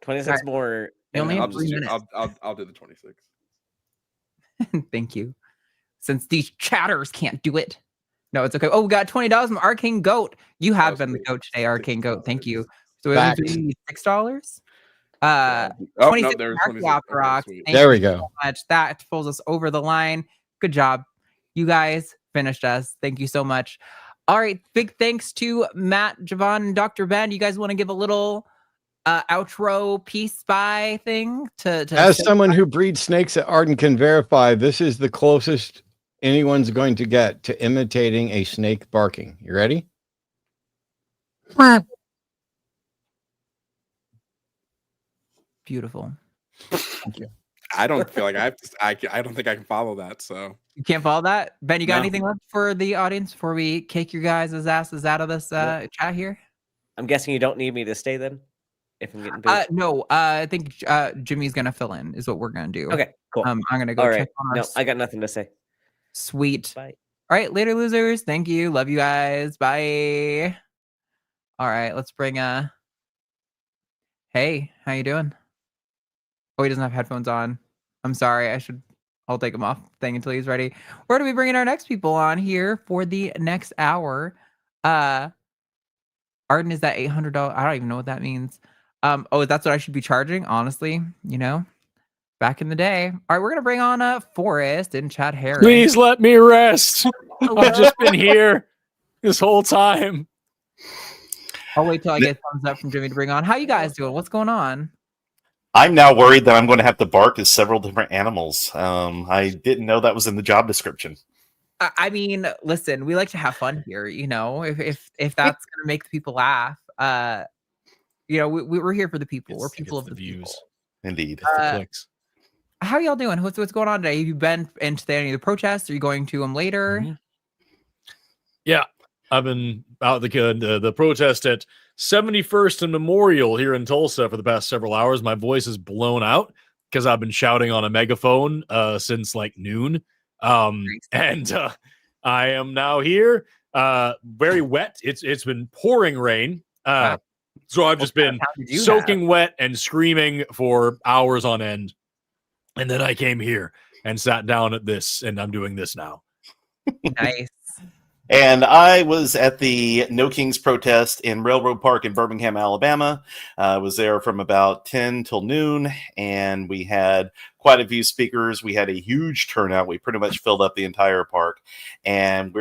26 Alright. more. We only and have I'll then three just minutes. I'll do the 26. Thank you. Since these chatters can't do it. No, it's okay. Oh, we got $20 from Arcane Goat. You have was been the great. goat today, Arcane Goat. Thank you. So Facts. we need $6. Oh, 26 no, there's Marky 26. Okay, Opterox. sweet. Thank There we you go. so much. That pulls us over the line. Good job. You guys finished us. Thank you so much. All right. Big thanks to Matt, Javon, and Dr. Ben. You guys want to give a little outro peace spy thing to As say someone who breeds snakes at Arden can verify, this is the closest anyone's going to get to imitating a snake barking. You ready? beautiful. I don't feel like I have to. I don't think I can follow that. So You can't follow that? Ben, you got No. anything left for the audience before we kick your guys' asses out of this chat here? I'm guessing you don't need me to stay then, if I'm getting booed. No, I think Jimmy's gonna fill in is what we're gonna do. Okay, cool. I'm gonna go All check right. on our No, I got nothing to say. sweet. Bye. All right, later, losers. Thank you. Love you guys. Bye. All right, let's bring Hey, how you doing? Oh, he doesn't have headphones on. I'm sorry. I'll take him off thing until he's ready. We're gonna be bringing our next people on here for the next hour. Arden is that $800. I don't even know what that means. Oh, that's what I should be charging. Honestly, back in the day. All right, we're gonna bring on Forrest and Chad Harris. Please let me rest. I've just been here this whole time. I'll wait till I get thumbs up from Jimmy to bring on. How you guys doing? What's going on? I'm now worried that I'm going to have to bark as several different animals. I didn't know that was in the job description. I mean, listen, we like to have fun here. If that's gonna make the people laugh, we're here for the people. We're people of the views. people. Indeed. Clicks. How y'all doing? What's going on today? Have you been into any of the protests? Are you going to them later? Yeah, I've been out the protest at 71st and Memorial here in Tulsa for the past several hours. My voice is blown out because I've been shouting on a megaphone since like noon. And I am now here, very wet. It's been pouring rain. Wow. So I've just been soaking wet and screaming for hours on end. And then I came here and sat down at this, and I'm doing this now. Nice. And I was at the No Kings protest in Railroad Park in Birmingham, Alabama. I was there from about 10 till noon, and we had quite a few speakers. We had a huge turnout. We pretty much filled up the entire park. And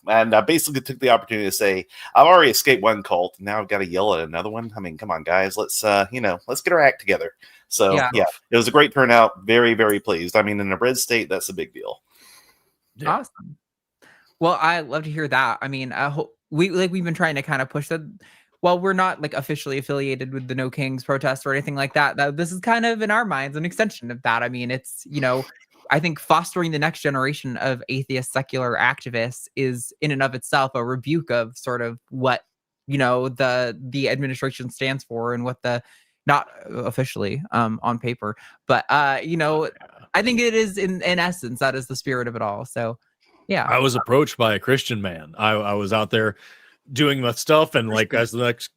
and I basically took the opportunity to say, I've already escaped one cult. Now I've got to yell at another one. I mean, come on, guys. Let's get our act together. So, yeah, it was a great turnout. Very, very pleased. I mean, in a red state, that's a big deal. Yeah. Awesome. Well, I love to hear that. I mean, we've been trying to kind of push that. While we're not like officially affiliated with the No Kings protest or anything like that, this is kind of in our minds an extension of that. I mean, it's, I think fostering the next generation of atheist secular activists is in and of itself a rebuke of sort of what, the administration stands for and what the, not officially on paper, but, I think it is in essence, that is the spirit of it all. So, yeah. I was approached by a Christian man. I was out there doing my stuff, and like as the next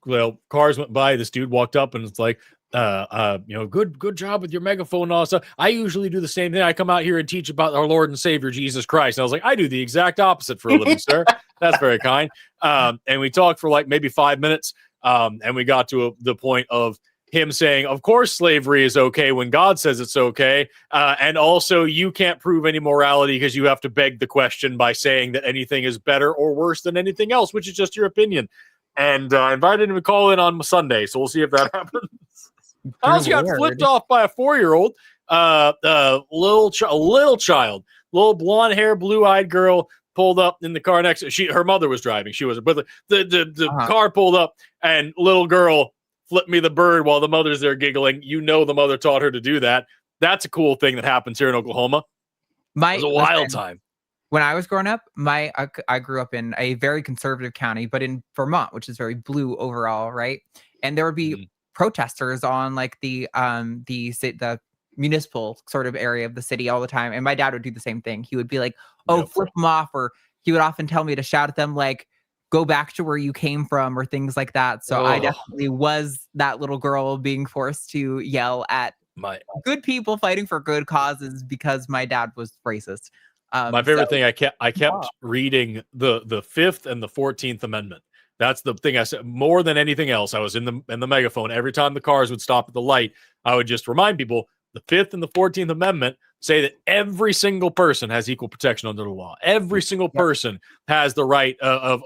cars went by, this dude walked up and it's like, good job with your megaphone and all that stuff. I usually do the same thing. I come out here and teach about our Lord and Savior Jesus Christ. And I was like, I do the exact opposite for a living, sir. That's very kind. And we talked for like maybe 5 minutes, and we got to the point of him saying, of course, slavery is okay when God says it's okay. And also you can't prove any morality because you have to beg the question by saying that anything is better or worse than anything else, which is just your opinion. And I invited him to call in on Sunday. So we'll see if that happens. I also got flipped off by a 4-year-old, little child, little blonde hair, blue-eyed girl pulled up in the car next to her mother was driving. She wasn't, but the car pulled up and little girl flip me the bird while the mother's there giggling. The mother taught her to do that. That's a cool thing that happens here in Oklahoma. It was a wild time. When I was growing up, I grew up in a very conservative county, but in Vermont, which is very blue overall, right? And there would be protesters on like the municipal sort of area of the city all the time. And my dad would do the same thing. He would be like, flip them off, or he would often tell me to shout at them like, go back to where you came from, or things like that. So I definitely was that little girl being forced to yell at good people fighting for good causes because my dad was racist. My favorite thing, I kept reading the 5th and the 14th Amendment. That's the thing I said more than anything else. I was in the megaphone. Every time the cars would stop at the light, I would just remind people the 5th and the 14th Amendment say that every single person has equal protection under the law. Every single person has the right of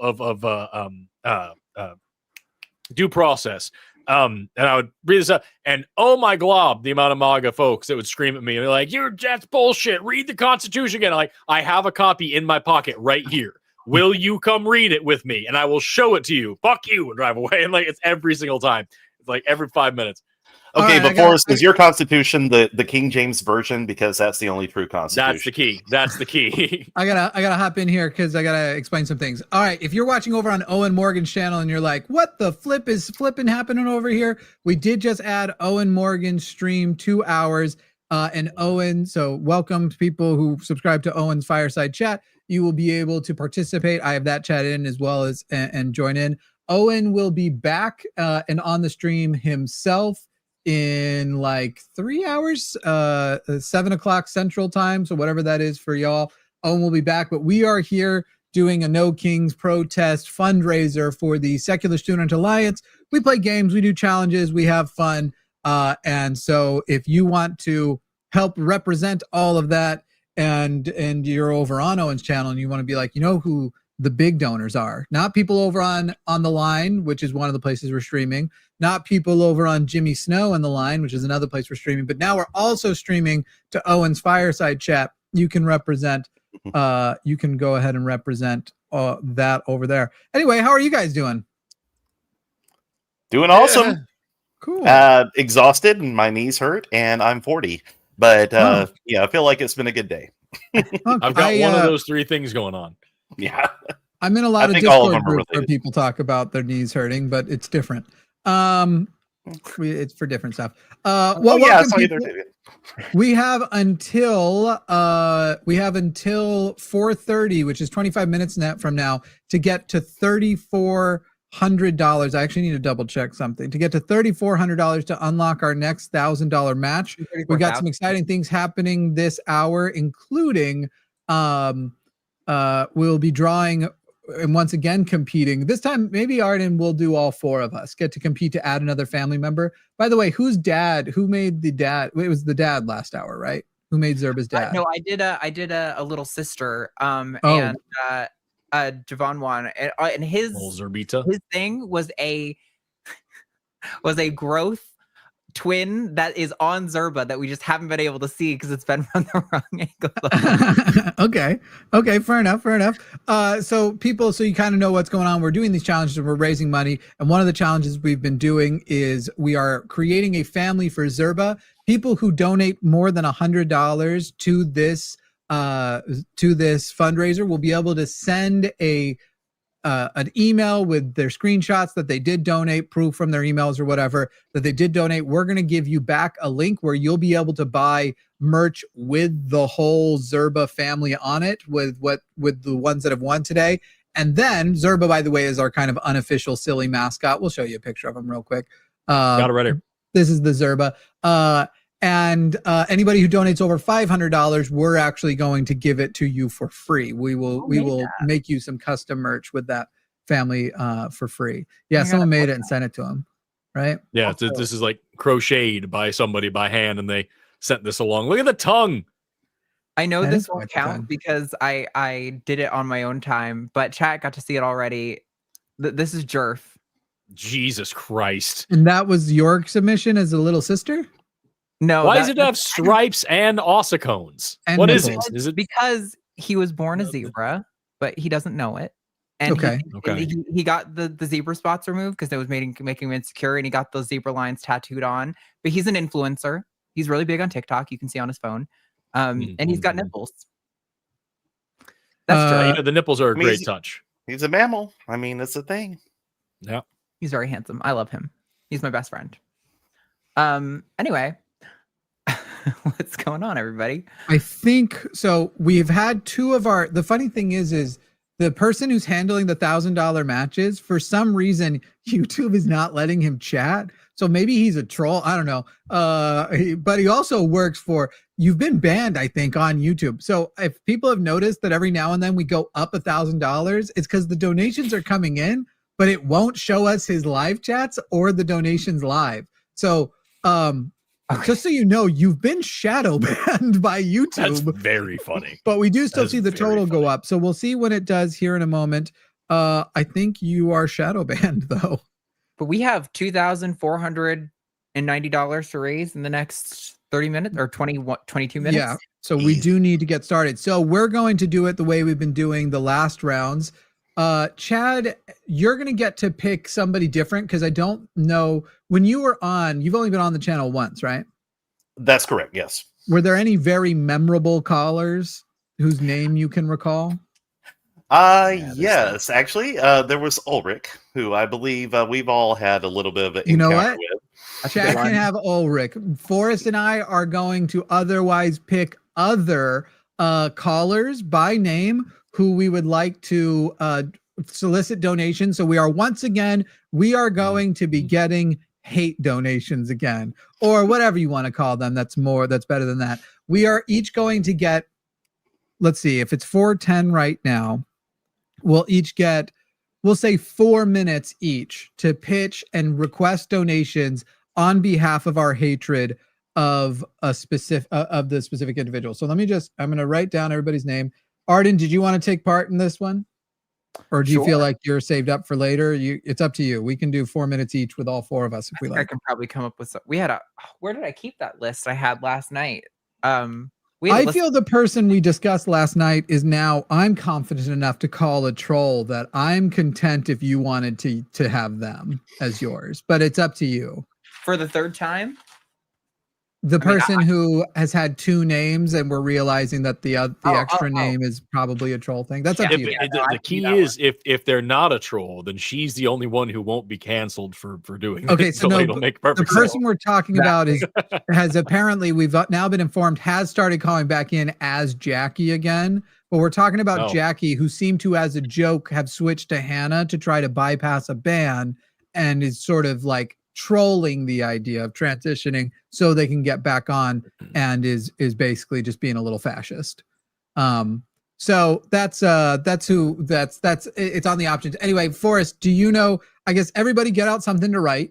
due process. And I would read this up, and oh my glob, the amount of MAGA folks that would scream at me and be like, that's bullshit. Read the Constitution again. Like, I have a copy in my pocket right here. Will you come read it with me? And I will show it to you. Fuck you, and drive away. And like, it's every single time. It's like every 5 minutes. Okay, but Forrest, is your Constitution the King James Version? Because that's the only true Constitution. That's the key. I gotta hop in here because I gotta explain some things. All right, if you're watching over on Owen Morgan's channel and you're like, what the flip is flipping happening over here? We did just add Owen Morgan's stream 2 hours. And Owen, so welcome to people who subscribe to Owen's Fireside Chat. You will be able to participate. I have that chat in as well as and join in. Owen will be back and on the stream himself in like 3 hours, 7 o'clock Central Time. So whatever that is for y'all, Owen will be back. But we are here doing a No Kings protest fundraiser for the Secular Student Alliance. We play games, we do challenges, we have fun. And so if you want to help represent all of that and you're over on Owen's channel and you want to be like, who the big donors are, not people over on the line, which is one of the places we're streaming, not people over on Jimmy Snow on the line, which is another place we're streaming, but now we're also streaming to Owen's Fireside Chat. You can represent, you can go ahead and represent that over there. Anyway, how are you guys doing? Doing awesome. Yeah. Cool. Exhausted and my knees hurt, and I'm 40. But I feel like it's been a good day. I've got one of those 3 things going on. Yeah. I'm in a lot of think all of Discord them are groups where related. people talk about their knees hurting, but it's different. It's for different stuff. Well, Oh yeah, I welcome saw you there people. too. We have until 4:30, which is 25 minutes from now, to get to $3,400. I actually need to double check something to get to $3,400 to unlock our next $1,000 match. We got some exciting things happening this hour, including we'll be drawing and once again competing. This time, maybe Arden will do all four of us get to compete to add another family member. By the way, who made the dad? It was the dad last hour, right? Who made Zerba's dad? No, I did a little sister. And Javon won, and his thing was a growth twin that is on Zerba that we just haven't been able to see because it's been from the wrong angle. Okay, fair enough. So you kind of know what's going on. We're doing these challenges and we're raising money, and one of the challenges we've been doing is we are creating a family for Zerba. People who donate more than $100 to this fundraiser will be able to send an email with their screenshots that they did donate, proof from their emails or whatever that they did donate. We're going to give you back a link where you'll be able to buy merch with the whole Zerba family on it, with the ones that have won today. And then Zerba, by the way, is our kind of unofficial silly mascot. We'll show you a picture of him real quick. Got it right here. This is the Zerba. And anybody who donates over $500, we're actually going to give it to you for free. We will make you some custom merch with that family for free. Yeah, someone made it and sent it to him, right? Yeah, this is like crocheted by somebody by hand, and they sent this along. Look at the tongue. I know this won't count because I did it on my own time, but chat got to see it already. This is Jerf. Jesus Christ. And that was your submission as a little sister? No. Why does it have stripes and ossicones? And what nipples. is it? Is it because he was born a zebra, but he doesn't know it? And he got the zebra spots removed because it was making him insecure, and he got those zebra lines tattooed on. But he's an influencer. He's really big on TikTok. You can see on his phone. And he's got nipples. That's true. The nipples are a great touch. He's a mammal. I mean, it's a thing. Yeah. He's very handsome. I love him. He's my best friend. Anyway, what's going on, everybody? I think so. We've had two of the funny thing is the person who's handling the $1,000 matches, for some reason, YouTube is not letting him chat. So maybe he's a troll. I don't know. But he also works you've been banned, I think, on YouTube. So if people have noticed that every now and then we go up $1,000, it's because the donations are coming in, but it won't show us his live chats or the donations live. So, just so you know, you've been shadow banned by YouTube. That's very funny. But we do still see the total go up. So we'll see when it does here in a moment. I think you are shadow banned though. But we have $2,490 to raise in the next 30 minutes or 22 minutes. Yeah. So we do need to get started. So we're going to do it the way we've been doing the last rounds. Chad, you're going to get to pick somebody different because I don't know when you were on, you've only been on the channel once, right? That's correct. Yes. Were there any very memorable callers whose name you can recall? Yes, actually, there was Ulrich, who I believe we've all had a little bit of an encounter with. Chad can have Ulrich. Forrest and I are going to otherwise pick other callers by name who we would like to solicit donations. So we are going to be getting hate donations again, or whatever you want to call them. That's better than that. We are each going to get, let's see, if it's 410 right now, we'll say 4 minutes each to pitch and request donations on behalf of our hatred of the specific individual. So I'm going to write down everybody's name. Arden, did you want to take part in this one? Or do you feel like you're saved up for later? It's up to you. We can do 4 minutes each with all four of us if we like. I can probably come up with some. Where did I keep that list I had last night? I feel the person we discussed last night is now, I'm confident enough to call a troll that I'm content if you wanted to have them as yours, but it's up to you. For the third time? The I mean, person who has had 2 names and we're realizing that the extra oh. name is probably a troll thing. That's up Yeah, to you. The key is if they're not a troll, then she's the only one who won't be canceled for doing Okay, it. so no, it'll make perfect the person sense. we're talking about has apparently, we've now been informed, has started calling back in as Jackie again. But we're talking about Oh. Jackie, who seemed to, as a joke, have switched to Hannah to try to bypass a ban, and is sort of like trolling the idea of transitioning so they can get back on, and is basically just being a little fascist. So that's it's on the options. Anyway, Forrest, do you know, I guess everybody get out something to write.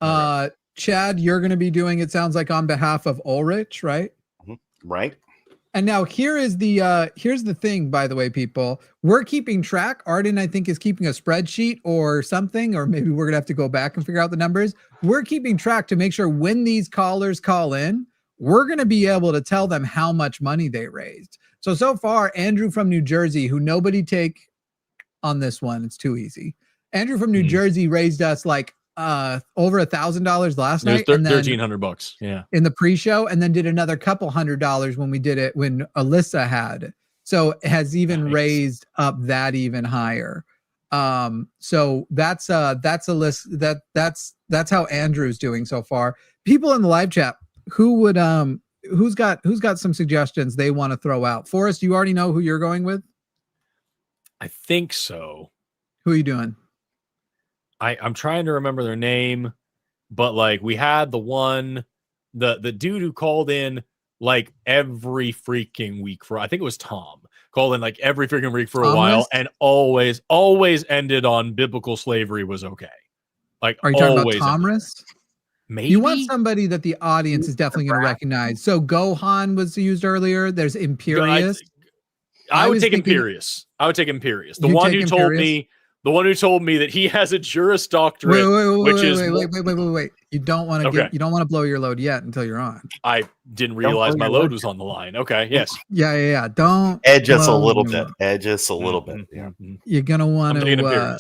Chad, you're going to be doing, it sounds like, on behalf of Ulrich, right? Right. And now here's the thing, by the way, people, we're keeping track. Arden, I think, is keeping a spreadsheet or something, or maybe we're gonna have to go back and figure out the numbers. We're keeping track to make sure when these callers call in, we're gonna be able to tell them how much money they raised. So far, Andrew from New Jersey, who nobody take on this one, it's too easy. Andrew from New Jersey raised us like over $1,000 last night, and then $1,300. Yeah, in the pre-show, and then did another couple $100 when we did it when Alyssa had it. So it has even raised up that even higher. So that's a list that's how Andrew's doing so far. People in the live chat, who's got some suggestions they want to throw out? Forrest, you already know who you're going with? I think so. Who are you doing? I'm trying to remember their name, but like we had the dude who called in like every freaking week I think it was Tom, called in like every freaking week for a while, and always ended on biblical slavery was okay. Like, are you talking about Tomris? Maybe you want somebody that the audience is definitely going to recognize. So Gohan was used earlier. There's Imperious. I would take Imperious. The one who told me. The one who told me that he has a Juris Doctorate, wait. You don't want to you don't want to blow your load yet until you're on. I didn't realize my load was on the line. Okay, yes. Yeah. Don't edge us a little bit. Edge us a little bit. Yeah. You're gonna want to.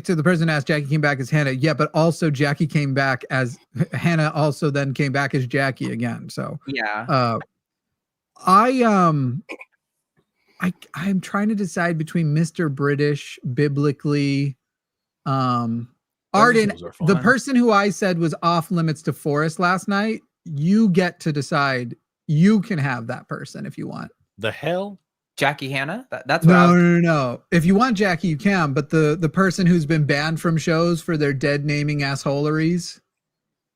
So the person asked, Jackie came back as Hannah. Yeah, but also Jackie came back as Hannah. Also, then came back as Jackie again. So yeah. I'm trying to decide between Mr. British, biblically, Arden, the person who I said was off limits to Forrest last night. You get to decide. You can have that person if you want. The hell? Jackie Hannah? That's what No. If you want Jackie, you can. But the person who's been banned from shows for their dead naming assholeries,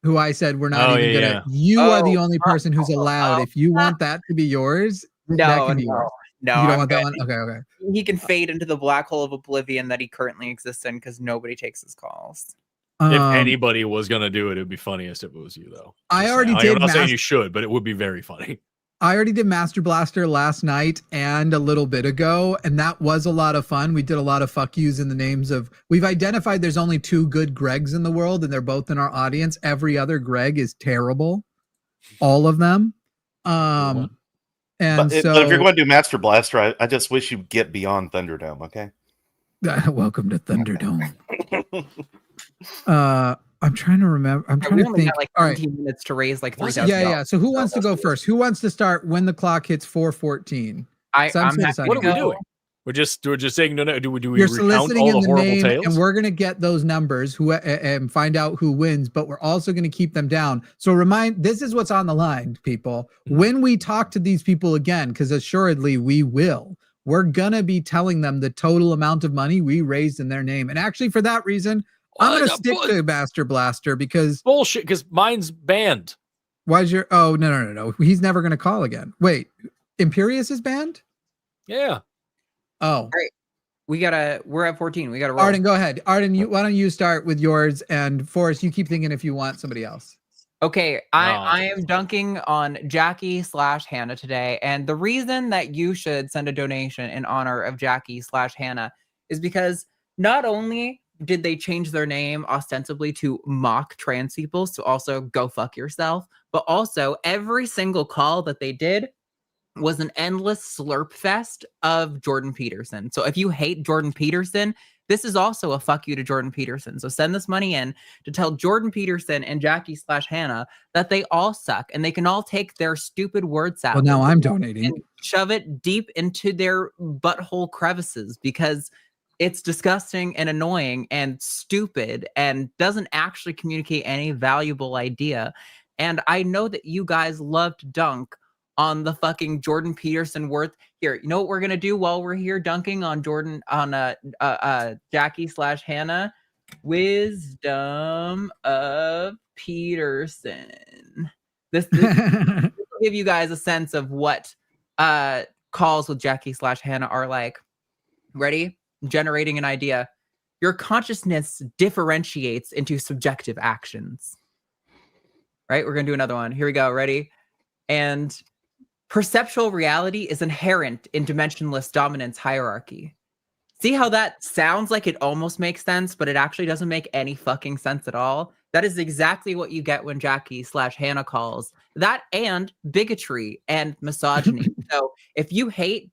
who I said we're not even gonna. Yeah. You are the only person who's allowed. If you want that to be yours, that can be yours. No, you don't want that one? Okay. He can fade into the black hole of oblivion that he currently exists in because nobody takes his calls. If anybody was going to do it, it would be funniest if it was you, though. I already did. I'm not saying you should, but it would be very funny. I already did Master Blaster last night and a little bit ago, and that was a lot of fun. We did a lot of fuck yous in the names of... We've identified there's only 2 good Gregs in the world, and they're both in our audience. Every other Greg is terrible. All of them. And so, if you're going to do Master Blaster, I just wish you'd get beyond Thunderdome, okay? Welcome to Thunderdome. I'm trying to remember. I'm trying to think. Got like 17 minutes to raise like $3,000. Yeah. So who wants to go first? Who wants to start when the clock hits 4:14? What are we doing? We're just saying no. Do we You're recount all the horrible name, tales? and we're gonna get those numbers and find out who wins. But we're also gonna keep them down. So this is what's on the line, people. When we talk to these people again, because assuredly we will, we're gonna be telling them the total amount of money we raised in their name. And actually, for that reason, I'm gonna stick to Master Blaster because bullshit. Because mine's banned. Why's your? Oh no. He's never gonna call again. Wait, Imperious is banned? Yeah. Oh, right. We're at 14. We gotta roll. Arden, go ahead. Arden, why don't you start with yours, and Forrest, you keep thinking if you want somebody else. Okay, I am dunking on Jackie/Hannah today, and the reason that you should send a donation in honor of Jackie/Hannah is because not only did they change their name ostensibly to mock trans people, so also go fuck yourself, but also every single call that they did was an endless slurp fest of Jordan Peterson. So if you hate Jordan Peterson, This is also a fuck you to Jordan Peterson. So send this money in to tell Jordan Peterson and Jackie/Hannah that they all suck and they can all take their stupid word salad. Well, now I'm donating. And shove it deep into their butthole crevices because it's disgusting and annoying and stupid and doesn't actually communicate any valuable idea. And I know that you guys love to dunk on the fucking Jordan Peterson worth. Here, you know what we're gonna do while we're here dunking on Jackie/Hannah? Wisdom of Peterson. This will give you guys a sense of what calls with Jackie/Hannah are like. Ready? Generating an idea. Your consciousness differentiates into subjective actions. Right? We're gonna do another one. Here we go. Ready? And perceptual reality is inherent in dimensionless dominance hierarchy. See how that sounds like it almost makes sense, but it actually doesn't make any fucking sense at all? That is exactly what you get when Jackie/Hannah calls. That and bigotry and misogyny. So if you hate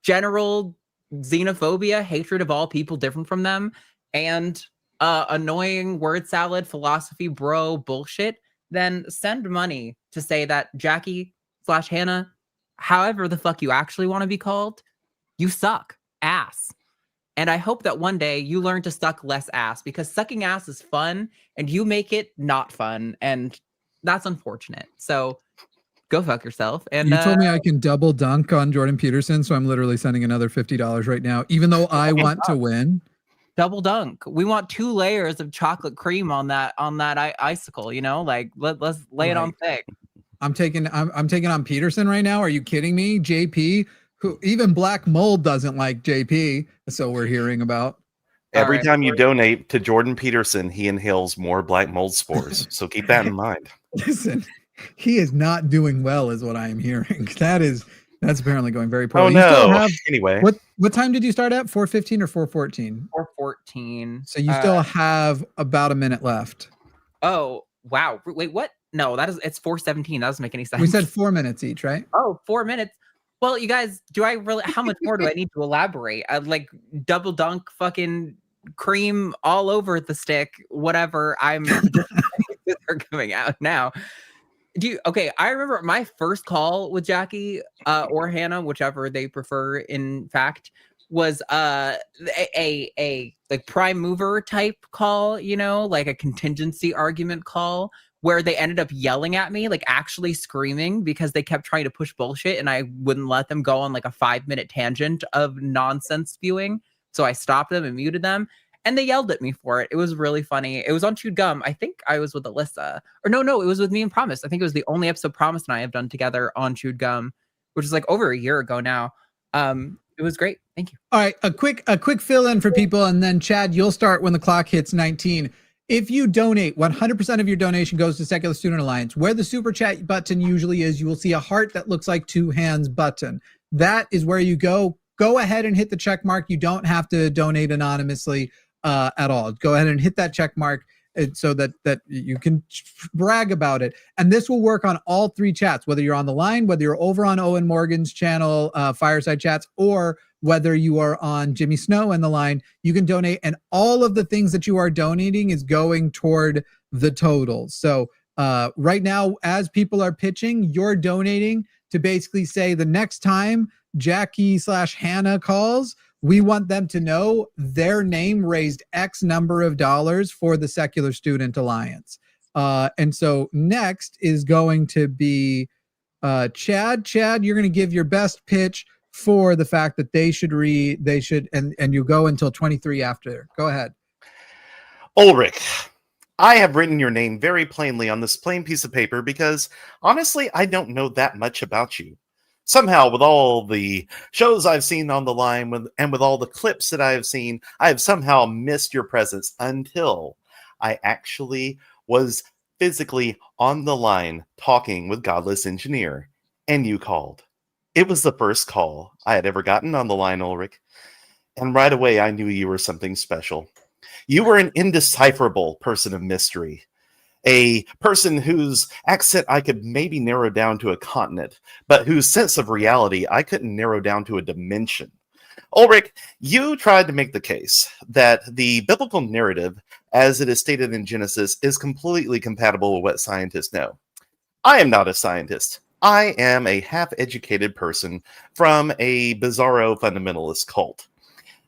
general xenophobia, hatred of all people different from them, and annoying word salad, philosophy bro bullshit, then send money to say that Jackie/Hannah, however the fuck you actually want to be called, you suck ass. And I hope that one day you learn to suck less ass because sucking ass is fun and you make it not fun. And that's unfortunate. So go fuck yourself. And you told me I can double dunk on Jordan Peterson. So I'm literally sending another $50 right now, even though I want to win. Double dunk. We want 2 layers of chocolate cream on that icicle, you know, like let's lay it on thick. I'm taking on Peterson right now. Are you kidding me? JP, who even Black Mold doesn't like JP. So we're hearing about. Every time you donate to Jordan Peterson, he inhales more black mold spores. So keep that in mind. Listen, he is not doing well, is what I am hearing. That's apparently going very poorly. Oh no! Anyway, what time did you start at? 4:15 or 4:14? 4:14. So you still have about a minute left. Oh wow! Wait, what? No, it's 4:17. That doesn't make any sense. We said 4 minutes each, right? Oh, 4 minutes. Well, you guys, how much more do I need to elaborate? Like double dunk fucking cream all over the stick, whatever. They're coming out now. I remember my first call with Jackie or Hannah, whichever they prefer, in fact, was a like prime mover type call, you know, like a contingency argument call where they ended up yelling at me, like actually screaming because they kept trying to push bullshit and I wouldn't let them go on like a 5-minute tangent of nonsense spewing. So I stopped them and muted them. And they yelled at me for it. It was really funny. It was on Chewed Gum. I think I was with Alyssa. Or no, it was with me and Promise. I think it was the only episode Promise and I have done together on Chewed Gum, which is like over a year ago now. It was great. Thank you. All right, a quick fill in for people, and then Chad, you'll start when the clock hits 19. If you donate, 100% of your donation goes to Secular Student Alliance. Where the super chat button usually is, you will see a heart that looks like 2 hands button. That is where you go. Go ahead and hit the check mark. You don't have to donate anonymously at all. Go ahead and hit that check mark so that you can brag about it. And this will work on all 3 chats, whether you're on the line, whether you're over on Owen Morgan's channel, Fireside Chats, or whether you are on Jimmy Snow and the line. You can donate, and all of the things that you are donating is going toward the totals. So right now, as people are pitching, you're donating to basically say the next time Jackie/Hannah calls, we want them to know their name raised X number of dollars for the Secular Student Alliance. And so next is going to be Chad. Chad, you're going to give your best pitch for the fact that and you go until 23 after. Go ahead. Ulrich, I have written your name very plainly on this plain piece of paper because honestly, I don't know that much about you. Somehow, with all the shows I've seen on the line and with all the clips that I have seen, I have somehow missed your presence until I actually was physically on the line talking with Godless Engineer, and you called. It was the first call I had ever gotten on the line, Ulrich, and right away I knew you were something special. You were an indecipherable person of mystery. A person whose accent I could maybe narrow down to a continent, but whose sense of reality I couldn't narrow down to a dimension. Ulrich, you tried to make the case that the biblical narrative, as it is stated in Genesis, is completely compatible with what scientists know. I am not a scientist. I am a half-educated person from a bizarro fundamentalist cult.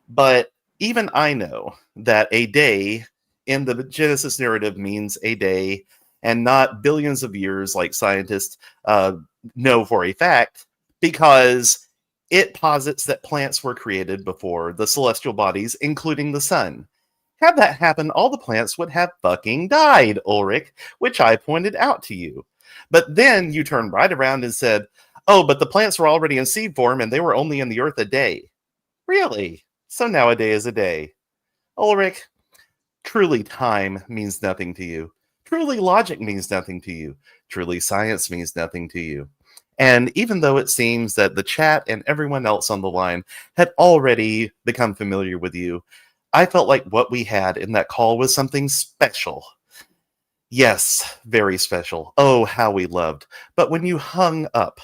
But even I know that a day in the Genesis narrative means a day and not billions of years like scientists know for a fact, because it posits that plants were created before the celestial bodies, including the sun. Had that happened, all the plants would have fucking died, Ulrich, which I pointed out to you. But then you turned right around and said, oh, but the plants were already in seed form and they were only in the earth a day. Really? So now a day is a day. Ulrich, truly time means nothing to you. Truly logic means nothing to you. Truly science means nothing to you. And even though it seems that the chat and everyone else on the line had already become familiar with you, I felt like what we had in that call was something special. Yes, very special. Oh, how we loved. But when you hung up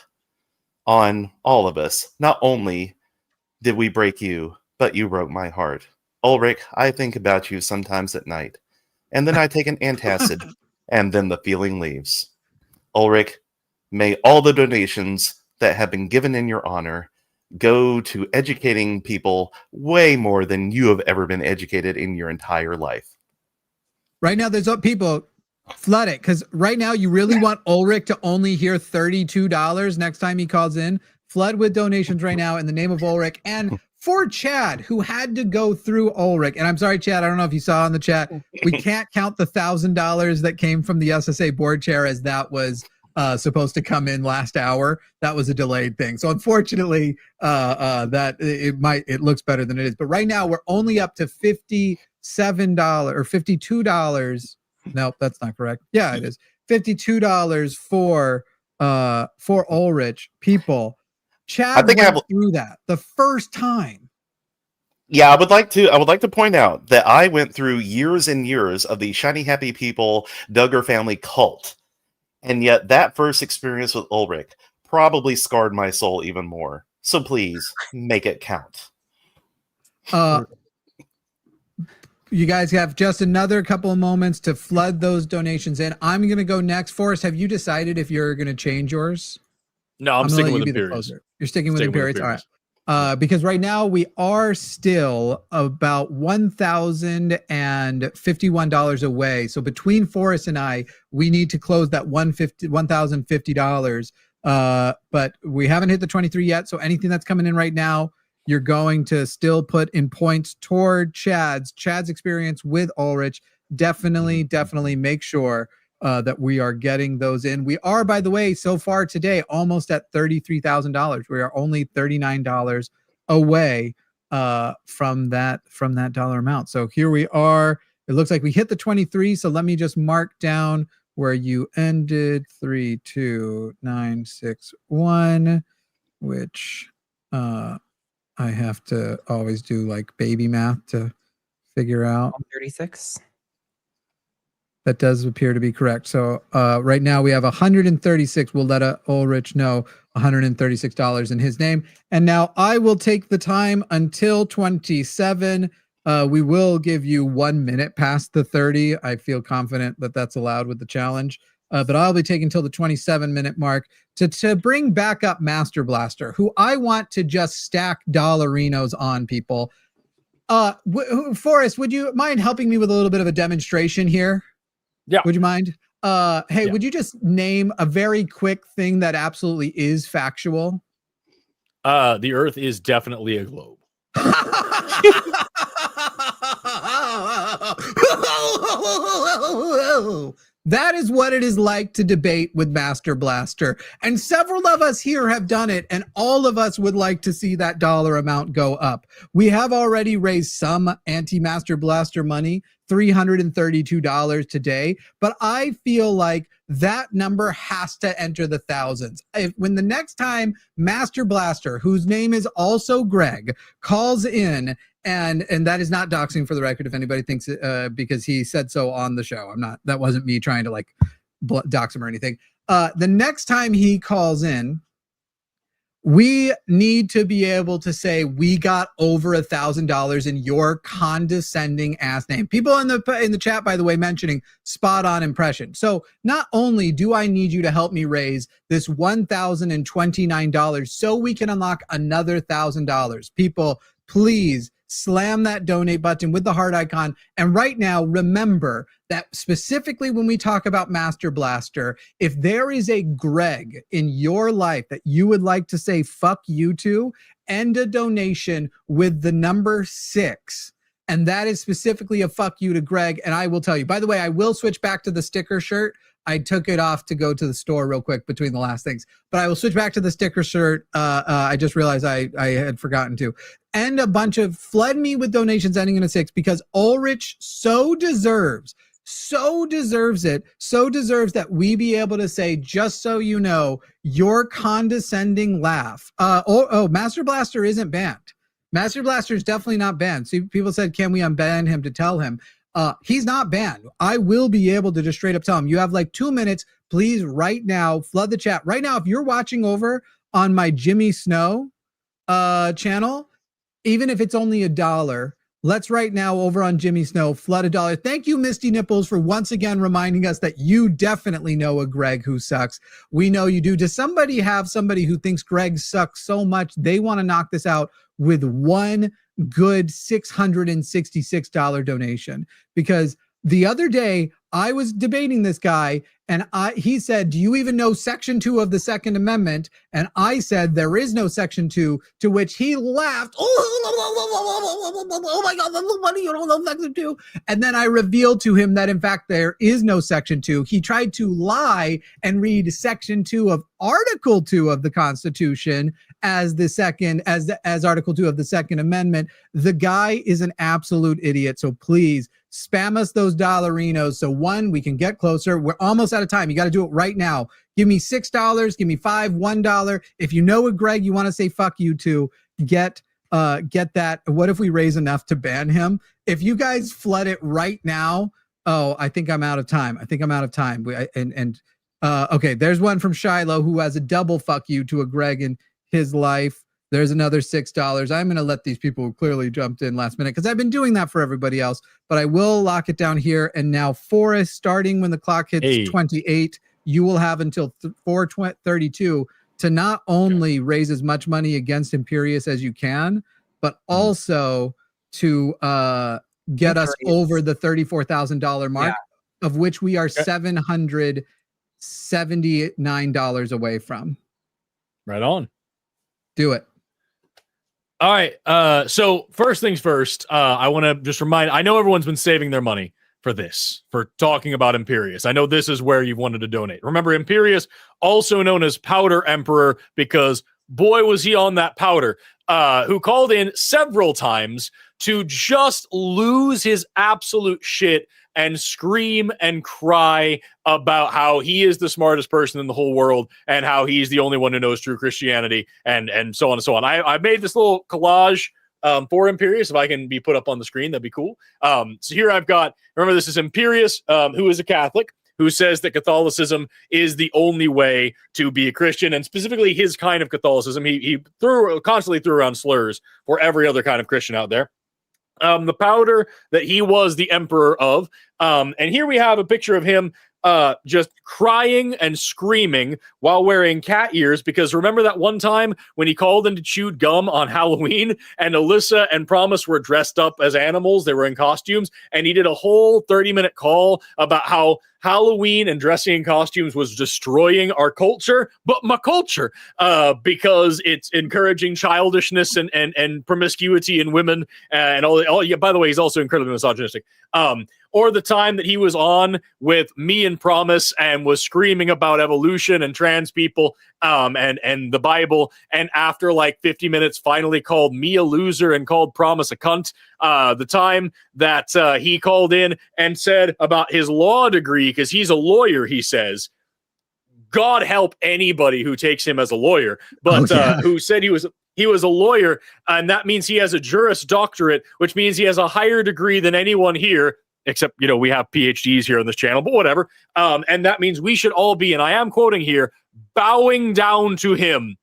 on all of us, not only did we break you, but you broke my heart. Ulrich, I think about you sometimes at night. And then I take an antacid, and then the feeling leaves. Ulrich, may all the donations that have been given in your honor go to educating people way more than you have ever been educated in your entire life. Right now, there's people flood it, because right now you really want Ulrich to only hear $32 next time he calls in. Flood with donations right now in the name of Ulrich. And for Chad, who had to go through Ulrich, and I'm sorry, Chad, I don't know if you saw in the chat, we can't count the $1,000 that came from the SSA board chair as that was supposed to come in last hour. That was a delayed thing. So unfortunately, that it looks better than it is. But right now we're only up to $57 or $52. Nope, that's not correct. Yeah, it is $52 for Ulrich. People, Chad went through that the first time. Yeah, I would like to point out that I went through years and years of the Shiny Happy People Duggar family cult. And yet that first experience with Ulrich probably scarred my soul even more. So please make it count. You guys have just another couple of moments to flood those donations in. I'm going to go next. Forrest, have you decided if you're going to change yours? No, I'm sticking with Imperials. You're sticking with Imperials. All right. Because right now we are still about $1,051 away. So between Forrest and I, we need to close that $1,050. But we haven't hit the 23 yet. So anything that's coming in right now, you're going to still put in points toward Chad's experience with Ulrich. Definitely make sure that we are getting those in. We are, by the way, so far today, almost at $33,000. We are only $39 away from that dollar amount. So here we are. It looks like we hit the 23. So let me just mark down where you ended, 32961, which I have to always do like baby math to figure out. 36. That does appear to be correct. So right now we have 136. We'll let Ulrich know $136 in his name. And now I will take the time until 27. We will give you 1 minute past the 30. I feel confident that that's allowed with the challenge. But I'll be taking till the 27-minute mark to bring back up Master Blaster, who I want to just stack dollarinos on people. Forrest, would you mind helping me with a little bit of a demonstration here? Yeah. Would you mind? Would you just name a very quick thing that absolutely is factual? The Earth is definitely a globe. That is what it is like to debate with Master Blaster. And several of us here have done it, and all of us would like to see that dollar amount go up. We have already raised some anti-Master Blaster money, $332 today, but I feel like that number has to enter the thousands. When the next time Master Blaster, whose name is also Greg, calls in, and that is not doxing, for the record, if anybody thinks because he said so on the show. That wasn't me trying to like dox him or anything. The next time he calls in, We need to be able to say we got over $1,000 in your condescending ass name. People in the chat, by the way, mentioning spot on impression. So not only do I need you to help me raise this $1,029 so we can unlock another $1,000. People, please slam that donate button with the heart icon. And right now, remember that specifically when we talk about Master Blaster, if there is a Greg in your life that you would like to say fuck you to, end a donation with the number 6. And that is specifically a fuck you to Greg. And I will tell you, by the way, I will switch back to the sticker shirt. I took it off to go to the store real quick between the last things, but I will switch back to the sticker shirt. I just realized I had forgotten to. And a bunch of flood me with donations ending in a 6 because Ulrich so deserves it, so deserves that we be able to say, just so you know, your condescending laugh. Master Blaster isn't banned. Master Blaster is definitely not banned. See, people said, can we unban him to tell him? He's not banned. I will be able to just straight up tell him, you have like 2 minutes, please right now, flood the chat. Right now, if you're watching over on my Jimmy Snow channel, even if it's only $1, let's right now over on Jimmy Snow, flood $1. Thank you, Misty Nipples, for once again reminding us that you definitely know a Greg who sucks. We know you do. Does somebody have somebody who thinks Greg sucks so much they want to knock this out with one good $666 donation? Because the other day I was debating this guy and he said, do you even know Section 2 of the Second Amendment? And I said, there is no Section 2, to which he laughed. Oh my God, that's so funny. You don't know Section 2. And then I revealed to him that in fact, there is no Section 2. He tried to lie and read Section 2 of Article 2 of the Constitution as the second, as Article 2 of the Second Amendment. The guy is an absolute idiot. So please spam us those dollarinos. So one, we can get closer. We're almost out of time. You got to do it right now. Give me $6, give me $5, $1. If you know a Greg you want to say fuck you to, get that. What if we raise enough to ban him? If you guys flood it right now, I think I'm out of time. Okay, there's one from Shiloh who has a double fuck you to a Greg in his life. There's another $6. I'm going to let these people who clearly jumped in last minute because I've been doing that for everybody else, but I will lock it down here. And now, Forrest, starting when the clock hits 28, you will have until 4:32 to not only raise as much money against Imperius as you can, but also to get us over the $34,000 mark, of which we are $779 away from. Right on. Do it. All right. So first things first, I want to just remind, I know everyone's been saving their money for this, for talking about Imperius. I know this is where you've wanted to donate. Remember, Imperius, also known as Powder Emperor, because boy, was he on that powder, who called in several times to just lose his absolute shit and scream and cry about how he is the smartest person in the whole world and how he's the only one who knows true Christianity and so on and so on. I made this little collage for Imperius. If I can be put up on the screen, that'd be cool. So here I've got, remember, this is Imperius, who is a Catholic, who says that Catholicism is the only way to be a Christian, and specifically his kind of Catholicism. He constantly threw around slurs for every other kind of Christian out there. The powder that he was the emperor of. And here we have a picture of him just crying and screaming while wearing cat ears, because remember that one time when he called in to chew gum on Halloween and Alyssa and Promise were dressed up as animals, they were in costumes, and he did a whole 30-minute call about how Halloween and dressing in costumes was destroying our culture, but my culture, because it's encouraging childishness and promiscuity in women and all. Yeah, by the way, he's also incredibly misogynistic. Or the time that he was on with me and Promise and was screaming about evolution and trans people and the Bible, and after like 50 minutes finally called me a loser and called Promise a cunt. The time that he called in and said about his law degree, because he's a lawyer, he says, God help anybody who takes him as a lawyer, but who said he was a lawyer, and that means he has a Juris Doctorate, which means he has a higher degree than anyone here, except, you know, we have PhDs here on this channel, but whatever. And that means we should all be, and I am quoting here, bowing down to him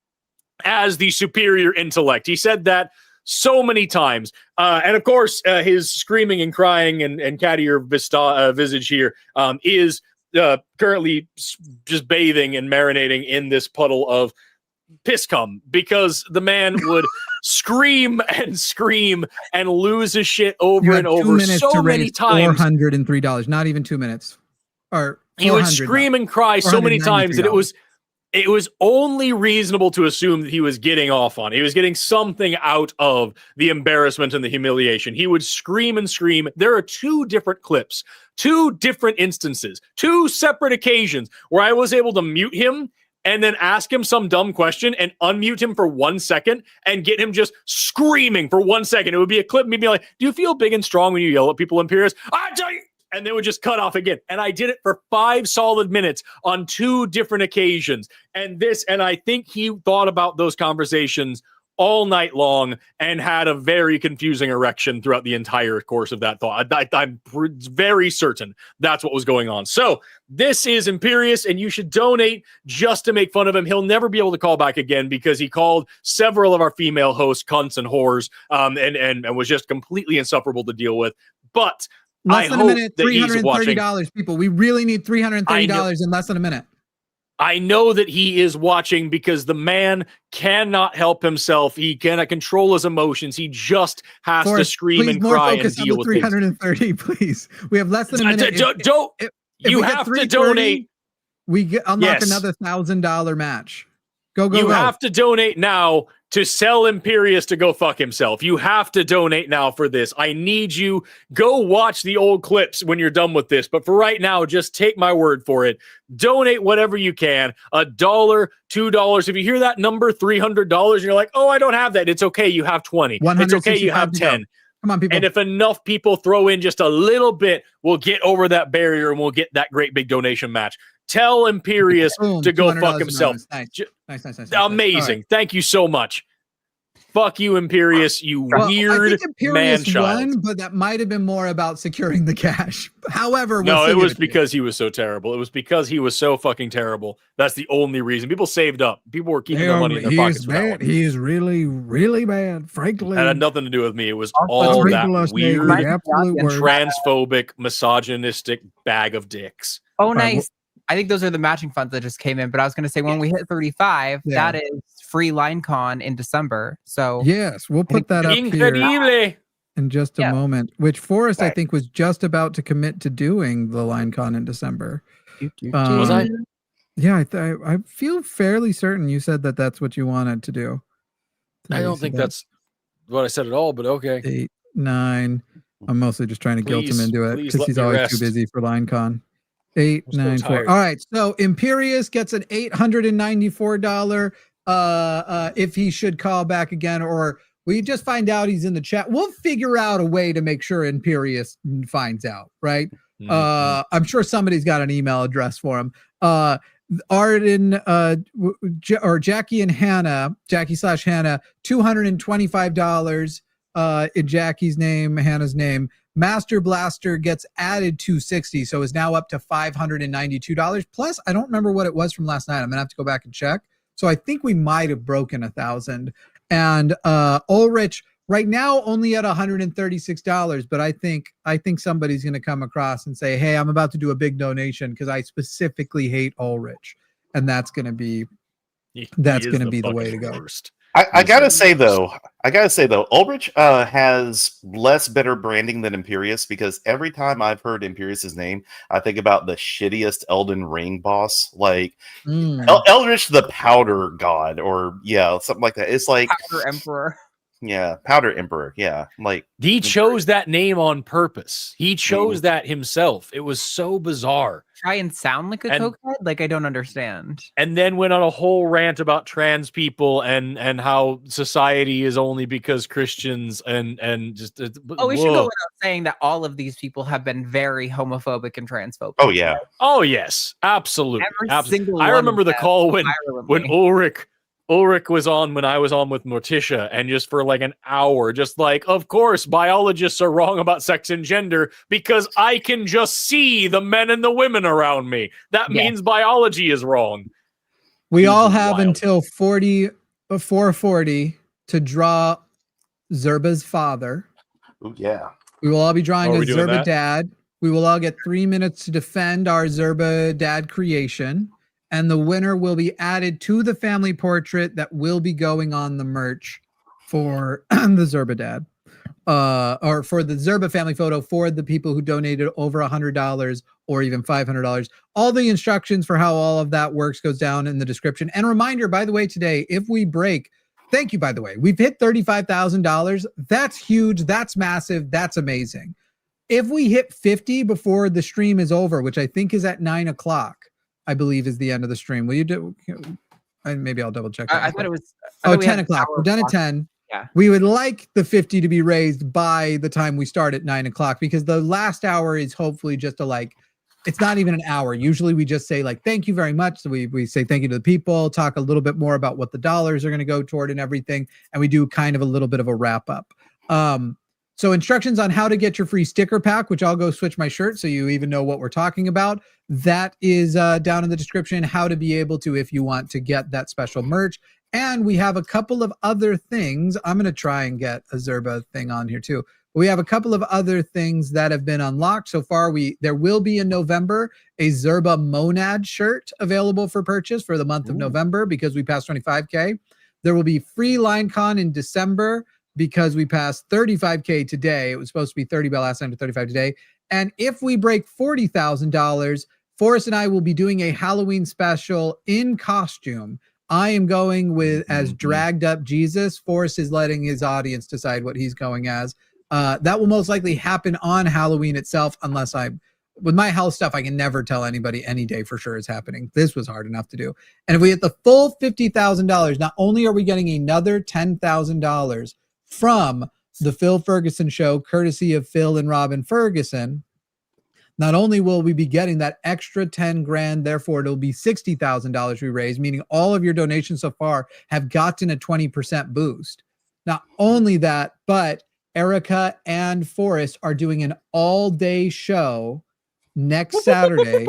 as the superior intellect. He said that so many times. And of course, his screaming and crying and cattier visage here is currently just bathing and marinating in this puddle of piss cum, because the man would scream and lose his shit over and over so many times. $403, not even 2 minutes. Or he would scream and cry so many times that it was only reasonable to assume that he was getting off on it. He was getting something out of the embarrassment and the humiliation. He would scream and scream. There are 2 different clips, 2 different instances, 2 separate occasions where I was able to mute him and then ask him some dumb question and unmute him for 1 second and get him just screaming for 1 second. It would be a clip, me being like, do you feel big and strong when you yell at people in Imperius? I tell you. And they would just cut off again. And I did it for 5 solid minutes on 2 different occasions. And I think he thought about those conversations all night long and had a very confusing erection throughout the entire course of that thought. I'm very certain that's what was going on. So this is Imperius, and you should donate just to make fun of him. He'll never be able to call back again because he called several of our female hosts cunts and whores, and was just completely insufferable to deal with. But less than a minute, $330, people. We really need $330 in less than a minute. I know that he is watching because the man cannot help himself. He cannot control his emotions. He just has to scream and cry and deal with 330, please. We have less than a minute. You have to donate. We unlock another $1,000 match. Go. You have to donate now to sell Imperius to go fuck himself. You have to donate now for this. I need you. Go watch the old clips when you're done with this. But for right now, just take my word for it. Donate whatever you can. $1, $2. If you hear that number, $300, and you're like, oh, I don't have that. It's okay. You have 20. It's okay. You have 10. Come on, people. And if enough people throw in just a little bit, we'll get over that barrier and we'll get that great big donation match. Tell Imperius to go fuck himself. Nice. Amazing. Right. Thank you so much. Fuck you, Imperius, you weird I think Imperius man-child. won, but that might have been more about securing the cash. However, no, it was because he was so terrible. It was because he was so fucking terrible. That's the only reason. People saved up. People were keeping their money in their pockets. Bad. He is really, really bad. Frankly, it had nothing to do with me. It was all that weird, transphobic, misogynistic bag of dicks. Oh, nice. I think those are the matching funds that just came in. But I was going to say, when we hit 35, that is free LineCon in December. So yes, we'll put that up here in just a moment. Which Forrest, I think, was just about to commit to doing the LineCon in December. Was I? Yeah, I feel fairly certain you said that that's what you wanted to do. I don't think that's what I said at all. But okay. 8, 9. I'm mostly just trying to guilt him into it because he's always too busy for LineCon. 8, 9, 4. All right. So Imperius gets an $894 if he should call back again, or we just find out he's in the chat. We'll figure out a way to make sure Imperius finds out, right? Mm-hmm. I'm sure somebody's got an email address for him. Arden or Jackie and Hannah, Jackie/Hannah, $225 in Jackie's name, Hannah's name. Master Blaster gets added $260, so is now up to $592. Plus, I don't remember what it was from last night. I'm gonna have to go back and check. So I think we might have broken 1,000. And Ulrich right now only at $136, but I think somebody's gonna come across and say, "Hey, I'm about to do a big donation because I specifically hate Ulrich," and that's gonna be the way to go. Worst. I gotta say though, Ulrich has less better branding than Imperius, because every time I've heard Imperius's name, I think about the shittiest Elden Ring boss, like Eldritch the Powder God, or something like that. It's like Powder Emperor. Yeah, Powder Emperor. Yeah, like he chose that name on purpose. He chose that himself. It was so bizarre. Try and sound like a cokehead? Like, I don't understand. And then went on a whole rant about trans people and how society is only because Christians and just. We should go without saying that all of these people have been very homophobic and transphobic. Oh yeah. Oh yes, absolutely. Single I remember the call when Ulrich was on when I was on with Morticia, and just for like an hour, just like, of course, biologists are wrong about sex and gender because I can just see the men and the women around me. That means biology is wrong. We all have until 40 a 440 to draw Zerba's father. Oh yeah. We will all be drawing Oh, are a we doing Zerba that? dad. We will all get 3 minutes to defend our Zerba dad creation. And the winner will be added to the family portrait that will be going on the merch for the Zerba dad. Or for the Zerba family photo for the people who donated over $100 or even $500. All the instructions for how all of that works goes down in the description. And a reminder, by the way, today, if we break, thank you, by the way, we've hit $35,000. That's huge. That's massive. That's amazing. If we hit 50 before the stream is over, which I think is at 9 o'clock, I believe is the end of the stream. Will you do? Maybe I'll double check. I thought it was. 10 o'clock. We're done at 10. Yeah. We would like the 50 to be raised by the time we start at 9 o'clock, because the last hour is hopefully just it's not even an hour. Usually we just say thank you very much. So we say thank you to the people, talk a little bit more about what the dollars are going to go toward and everything. And we do kind of a little bit of a wrap up. So instructions on how to get your free sticker pack, which I'll go switch my shirt so you even know what we're talking about. That is down in the description, how to be able to, if you want to get that special merch. And we have a couple of other things. I'm going to try and get a Zerba thing on here too. We have a couple of other things that have been unlocked so far. There will be in November a Zerba Monad shirt available for purchase for the month of November because we passed 25K. There will be free LineCon in December because we passed 35K today. It was supposed to be 30 by last time to 35 today. And if we break $40,000, Forrest and I will be doing a Halloween special in costume. I am going with as dragged up Jesus. Forrest is letting his audience decide what he's going as. That will most likely happen on Halloween itself, unless with my health stuff, I can never tell anybody any day for sure is happening. This was hard enough to do. And if we hit the full $50,000, not only are we getting another $10,000 from the Phil Ferguson Show, courtesy of Phil and Robin Ferguson, not only will we be getting that extra 10 grand, therefore it'll be $60,000 we raise, meaning all of your donations so far have gotten a 20% boost. Not only that, but Erica and Forrest are doing an all-day show next Saturday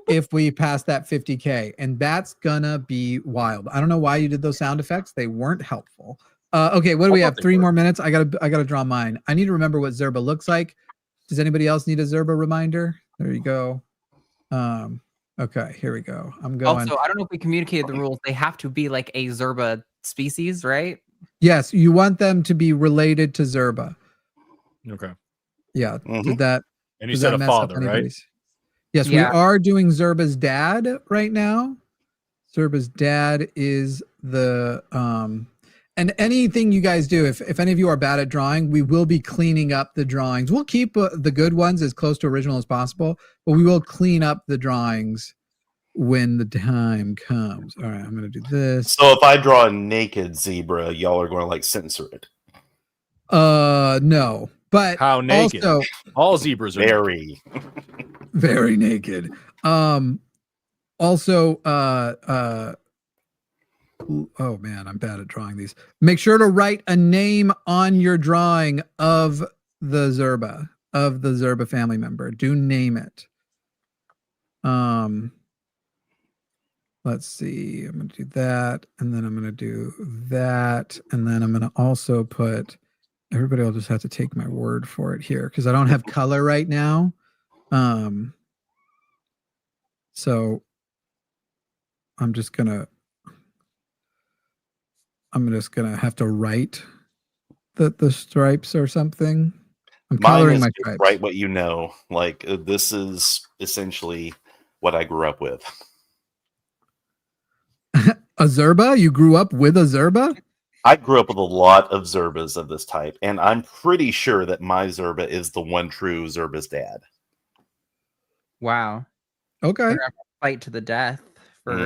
if we pass that 50K, and that's gonna be wild. I don't know why you did those sound effects. They weren't helpful. Okay, what do we have? 3 more minutes. I gotta draw mine. I need to remember what Zerba looks like. Does anybody else need a Zerba reminder? There you go. Okay, here we go. I'm going. Also, I don't know if we communicated the rules. They have to be like a Zerba species, right? Yes, you want them to be related to Zerba. Okay. Yeah. Did that? And you said a father, right? Yes, we are doing Zerba's dad right now. Zerba's dad is the and anything you guys do, if any of you are bad at drawing, we will be cleaning up the drawings. We'll keep the good ones as close to original as possible, but we will clean up the drawings when the time comes. All right, I'm going to do this. So if I draw a naked zebra, y'all are going to censor it. No, but how naked? Also, all zebras are very, very naked. Also, oh man, I'm bad at drawing these. Make sure to write a name on your drawing of the Zerba family member. Do name it. Let's see. I'm going to do that, and then I'm going to do that, and then I'm going to also put. Everybody will just have to take my word for it here because I don't have color right now. So I'm just gonna have to write the stripes or something. I'm coloring my stripes. Write what you know. This is essentially what I grew up with. A Zerba? You grew up with a Zerba? I grew up with a lot of Zerbas of this type, and I'm pretty sure that my Zerba is the one true Zerba's dad. Wow. Okay. Fight to the death for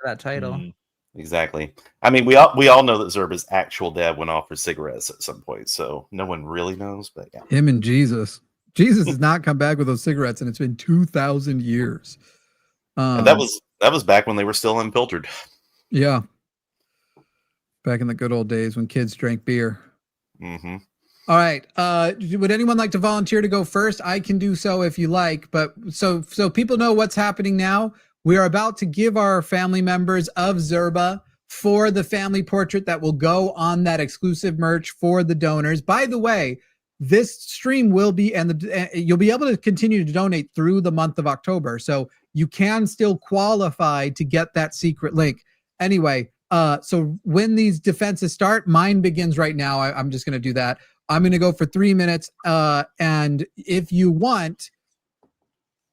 that title. Exactly. I mean, we all know that Zerba's actual dad went off for cigarettes at some point, so no one really knows. But yeah, him and Jesus. Jesus has not come back with those cigarettes, and it's been 2,000 years. And that was back when they were still unfiltered. Yeah. Back in the good old days when kids drank beer. Mm-hmm. All right. Would anyone like to volunteer to go first? I can do so if you like. But so people know what's happening now. We are about to give our family members of Zerba for the family portrait that will go on that exclusive merch for the donors. By the way, this stream will be, you'll be able to continue to donate through the month of October. So you can still qualify to get that secret link. Anyway, so when these defenses start, mine begins right now. I'm just going to do that. I'm going to go for 3 minutes. And if you want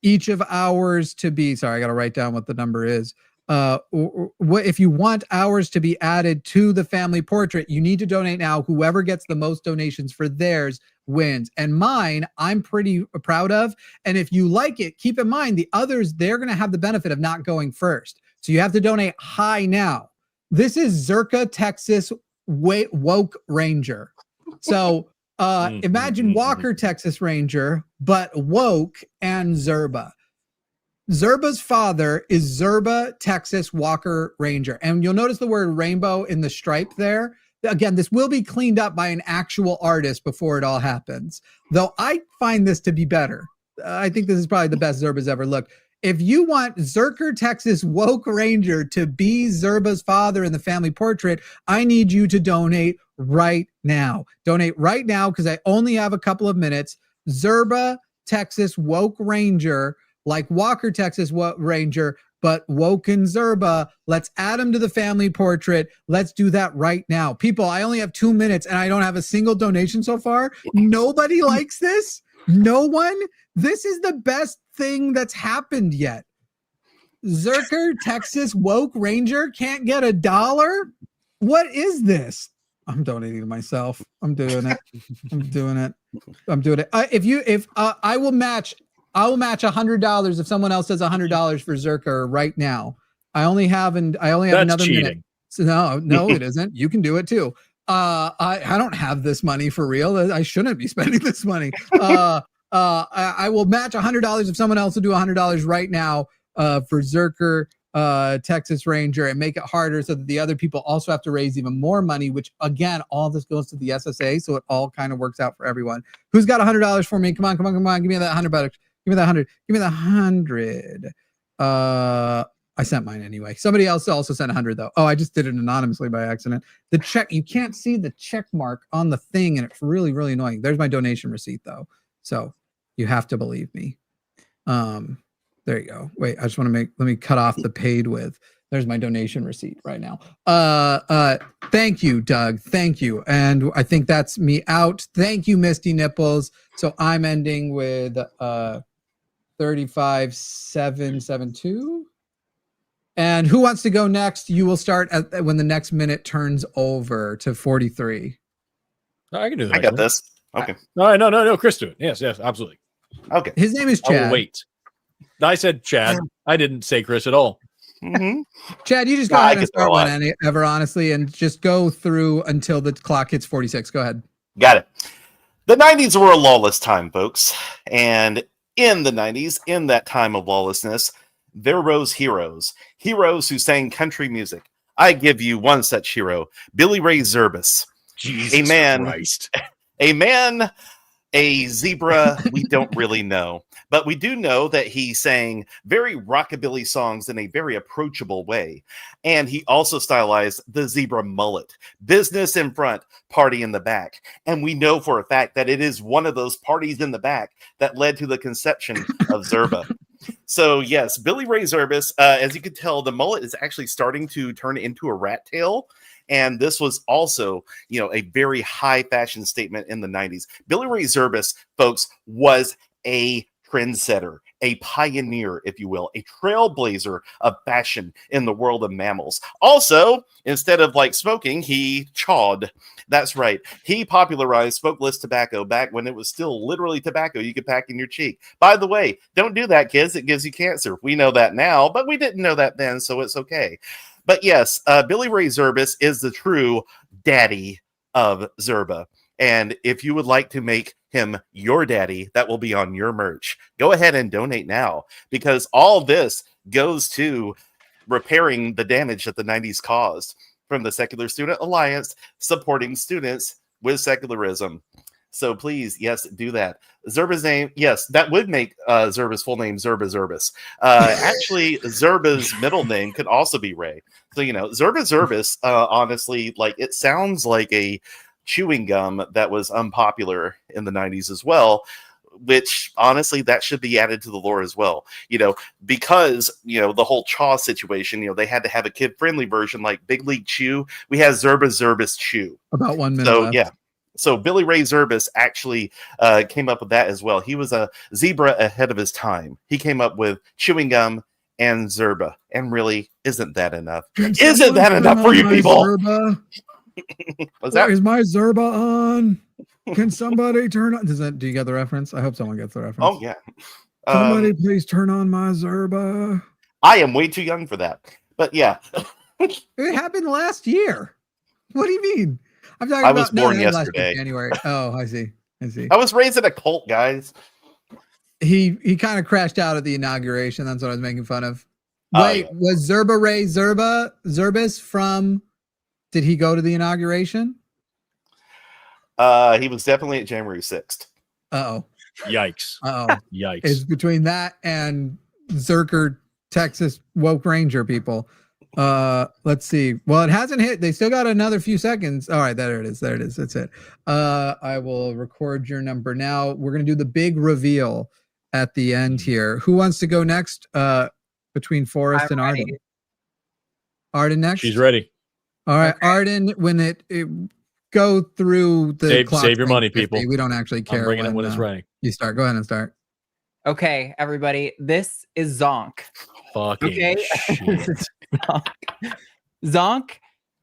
each of ours to be, sorry, I got to write down what the number is. If you want ours to be added to the family portrait, you need to donate now. Whoever gets the most donations for theirs wins. And mine, I'm pretty proud of. And if you like it, keep in mind the others, they're going to have the benefit of not going first. So you have to donate high now. This is Zerka, Texas Woke Ranger. So imagine Walker, Texas Ranger, but woke and Zerba. Zerba's father is Zerba, Texas Walker Ranger. And you'll notice the word rainbow in the stripe there. Again, this will be cleaned up by an actual artist before it all happens. Though I find this to be better. I think this is probably the best Zerba's ever looked. If you want Zerker, Texas Woke Ranger to be Zerba's father in the family portrait, I need you to donate right now. Donate right now because I only have a couple of minutes. Zerba, Texas Woke Ranger, like Walker, Texas Ranger, but Woken Zerba. Let's add him to the family portrait. Let's do that right now. People, I only have 2 minutes and I don't have a single donation so far. Nobody likes this. No one. This is the best thing that's happened yet. Zerker, Texas Woke Ranger can't get $1. What is this? I'm donating to myself. I'm doing it. I'm doing it. I will match $100 if someone else does $100 for Zerker right now. I only have another cheating. minute. So no, it isn't. You can do it too. I don't have this money for real. I shouldn't be spending this money. I will match $100 if someone else will do $100 right now for Zerker, Texas Ranger, and make it harder so that the other people also have to raise even more money, which again, all this goes to the SSA. So it all kind of works out for everyone. Who's got $100 for me? Come on. Give me that $100. Give me that 100. Give me the 100. I sent mine anyway. Somebody else also sent 100 though. Oh, I just did it anonymously by accident. The check, you can't see the check mark on the thing, and it's really, really annoying. There's my donation receipt though. So you have to believe me. There you go. Wait, I just want to let me cut off the paid with. There's my donation receipt right now. Thank you, Doug. Thank you. And I think that's me out. Thank you, Misty Nipples. So I'm ending with 35,772. And who wants to go next? You will start when the next minute turns over to 43. I can do that. I got this. Okay. No, Chris, do it. Yes, absolutely. Okay. His name is I will Chad. wait. I said Chad. I didn't say Chris at all. Mm-hmm. Chad, you just go ahead and start whenever, honestly, and just go through until the clock hits 46. Go ahead. Got it. The 90s were a lawless time, folks. And in the 90s, in that time of lawlessness, there rose heroes who sang country music. I give you one such hero, Billy Ray Zerbis. Jesus Christ. A zebra, we don't really know. But we do know that he sang very rockabilly songs in a very approachable way. And he also stylized the zebra mullet. Business in front, party in the back. And we know for a fact that it is one of those parties in the back that led to the conception of Zerba. So yes, Billy Ray Zerbis, as you can tell, the mullet is actually starting to turn into a rat tail. And this was also, a very high fashion statement in the 90s. Billy Ray Zerbis, folks, was a trendsetter, a pioneer, if you will, a trailblazer of fashion in the world of mammals. Also, instead of smoking, he chawed. That's right. He popularized smokeless tobacco back when it was still literally tobacco you could pack in your cheek. By the way, don't do that, kids. It gives you cancer. We know that now, but we didn't know that then, so it's okay. But yes, Billy Ray Zerbis is the true daddy of Zerba. And if you would like to make him your daddy, that will be on your merch. Go ahead and donate now, because all this goes to repairing the damage that the 90s caused from the Secular Student Alliance supporting students with secularism. So please, yes, do that. Zerba's name, yes, that would make Zerba's full name Zerba Zerbis. Actually, Zerba's middle name could also be Ray. So, Zerba Zerbis, honestly, like, it sounds like a chewing gum that was unpopular in the 90s as well, which honestly, that should be added to the lore as well. Because, the whole Chaw situation, they had to have a kid-friendly version like Big League Chew. We have Zerba Zerbis Chew. About 1 minute So, left. yeah. So Billy Ray Zerbis actually came up with that as well. He was a zebra ahead of his time. He came up with chewing gum and Zerba. And really, isn't that enough? Isn't that enough for you people? Zerba? What's that? Is my Zerba on? Can somebody turn on? Do you get the reference? I hope someone gets the reference. Oh, yeah. Somebody please turn on my Zerba. I am way too young for that. But yeah. It happened last year. What do you mean? I'm talking I about was born last yesterday. January. Oh, I see. I was raised in a cult, guys. He kind of crashed out at the inauguration. That's what I was making fun of. Oh, Wait, yeah. was Zerbis from? Did he go to the inauguration? He was definitely at January 6th. Uh-oh. Yikes. Uh-oh. Yikes. It's between that and Zerker, Texas woke ranger people. Let's see. Well, it hasn't hit. They still got another few seconds. All right, there it is. There it is. That's it. I will record your number now. We're gonna do the big reveal at the end here. Who wants to go next? Between Forrest and Arden. Arden next. She's ready. All right, okay. Arden. When it go through the clock, save your money, 50. people. We don't actually care. I'm bringing it when it's ready. You start. Go ahead and start. Okay, everybody. This is Zonk. Fucking shit. Zonk,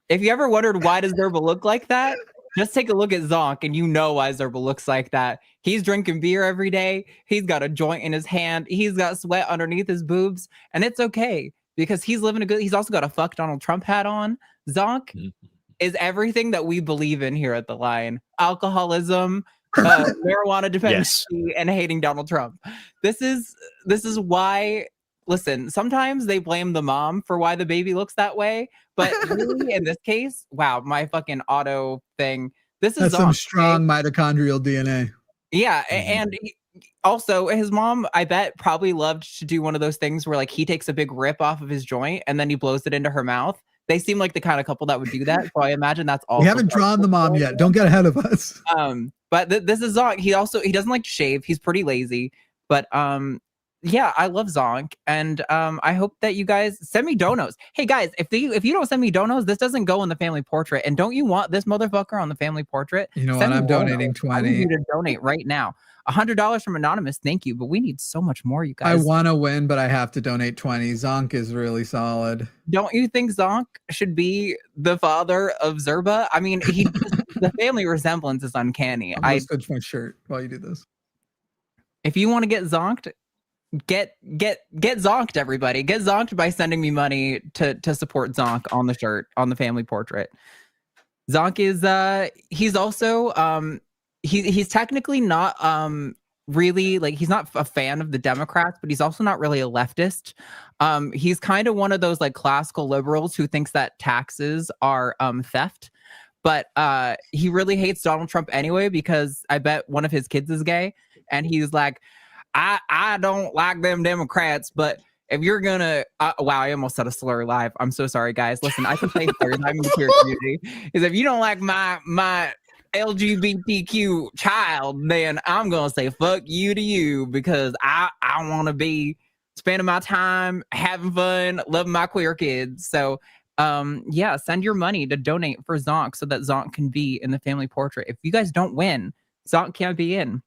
if you ever wondered why does Zerba look like that, just take a look at Zonk and you know why Zerba looks like that. He's drinking beer every day. He's got a joint in his hand. He's got sweat underneath his boobs. And it's okay because he's living a good... He's also got a fuck Donald Trump hat on. Zonk is everything that we believe in here at The Line. Alcoholism, marijuana dependency, and hating Donald Trump. This is why... Listen, sometimes they blame the mom for why the baby looks that way, but really in this case, wow, my fucking auto thing. This is some strong mitochondrial DNA. Yeah, and also his mom, I bet, probably loved to do one of those things where like he takes a big rip off of his joint and then he blows it into her mouth. They seem like the kind of couple that would do that, so I imagine that's all. We haven't drawn the mom yet. Don't get ahead of us. But this is Zonk. He doesn't like to shave. He's pretty lazy, but yeah, I love Zonk, and I hope that you guys send me donos. Hey guys, if you don't send me donos, this doesn't go in the family portrait. And don't you want this motherfucker on the family portrait? You know what? I'm donating 20. I need you to donate right now. $100 from Anonymous. Thank you, but we need so much more, you guys. I want to win, but I have to donate 20. Zonk is really solid. Don't you think Zonk should be the father of Zerba? I mean, the family resemblance is uncanny. I'm gonna switch my shirt while you do this. If you want to get zonked, get zonked, everybody. Get zonked by sending me money to support Zonk on the shirt, on the family portrait. Zonk is he's also he's technically not really, like, he's not a fan of the Democrats, but he's also not really a leftist. He's kind of one of those like classical liberals who thinks that taxes are theft. But he really hates Donald Trump anyway, because I bet one of his kids is gay, and he's like, I don't like them Democrats, but if you're gonna, wow, I almost said a slur live. I'm so sorry, guys. Listen, I can say slurs. I'm in the queer community. Is if you don't like my LGBTQ child, then I'm gonna say fuck you to you, because I want to be spending my time having fun, loving my queer kids. So yeah, send your money to donate for Zonk so that Zonk can be in the family portrait. If you guys don't win, Zonk can't be in.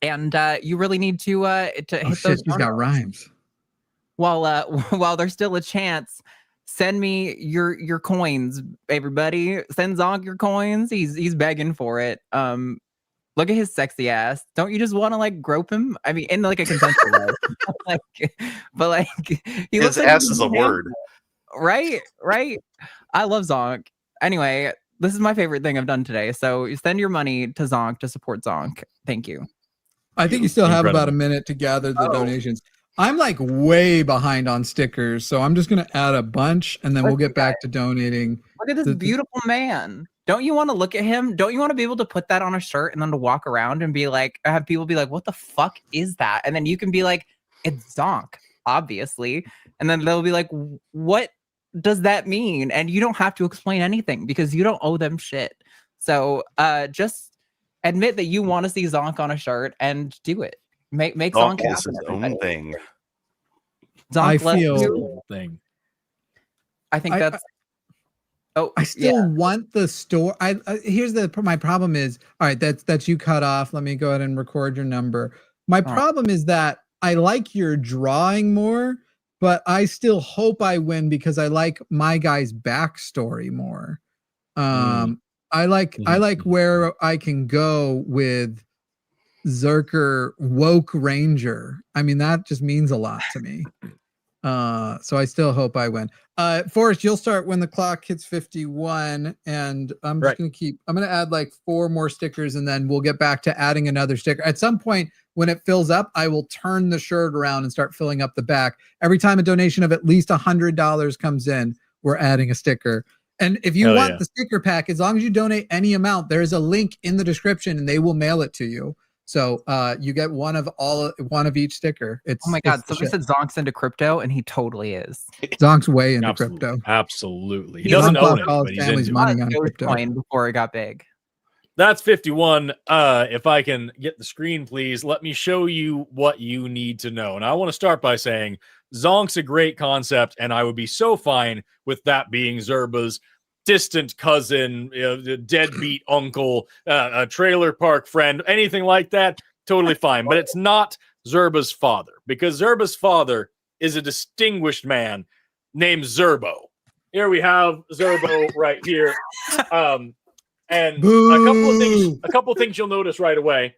And you really need to hit those. He's got rhymes. While there's still a chance, send me your coins, everybody. Send Zonk your coins. He's begging for it. Look at his sexy ass. Don't you just want to like grope him? I mean, in like a consensual way. but he looks his like ass is a word. Right. I love Zonk. Anyway, this is my favorite thing I've done today. So send your money to Zonk to support Zonk. Thank you. I think you still have about a minute to gather the donations. I'm like way behind on stickers, so I'm just going to add a bunch, and then we'll get back to donating. Look at this beautiful man. don't you want to look at him? Don't you want to be able to put that on a shirt and then to walk around and be like, have people be like, what the fuck is that? And then you can be like, it's Zonk, obviously. And then they'll be like, what does that mean? And you don't have to explain anything because you don't owe them shit. So just admit that you want to see Zonk on a shirt and do it. Make Zonk Zonk is happen. his own thing. Zonk I lets feel- you- Thing. I think that's. Oh, I still yeah. want the store. Here's my problem is, all right, that's you cut off. Let me go ahead and record your number. My problem is that I like your drawing more, but I still hope I win because I like my guy's backstory more. I like where I can go with Zerker Woke Ranger. I mean, that just means a lot to me. So I still hope I win. Forrest, you'll start when the clock hits 51, and I'm just gonna add like 4 more stickers, and then we'll get back to adding another sticker. At some point when it fills up, I will turn the shirt around and start filling up the back. Every time a donation of at least $100 comes in, we're adding a sticker. And if you want the sticker pack, as long as you donate any amount, there is a link in the description and they will mail it to you. So you get one of each sticker. Oh my god! Somebody said Zonk's into crypto, and he totally is. Zonk's way into crypto. Absolutely, he doesn't own it, but he's into money on crypto. Dogecoin before it got big. That's 51. If I can get the screen, please, let me show you what you need to know. And I want to start by saying Zonk's a great concept, and I would be so fine with that being Zerba's distant cousin, deadbeat uncle, a trailer park friend, anything like that, totally fine. But it's not Zerba's father, because Zerba's father is a distinguished man named Zerbo. Here we have Zerbo right here. And a couple of things you'll notice right away.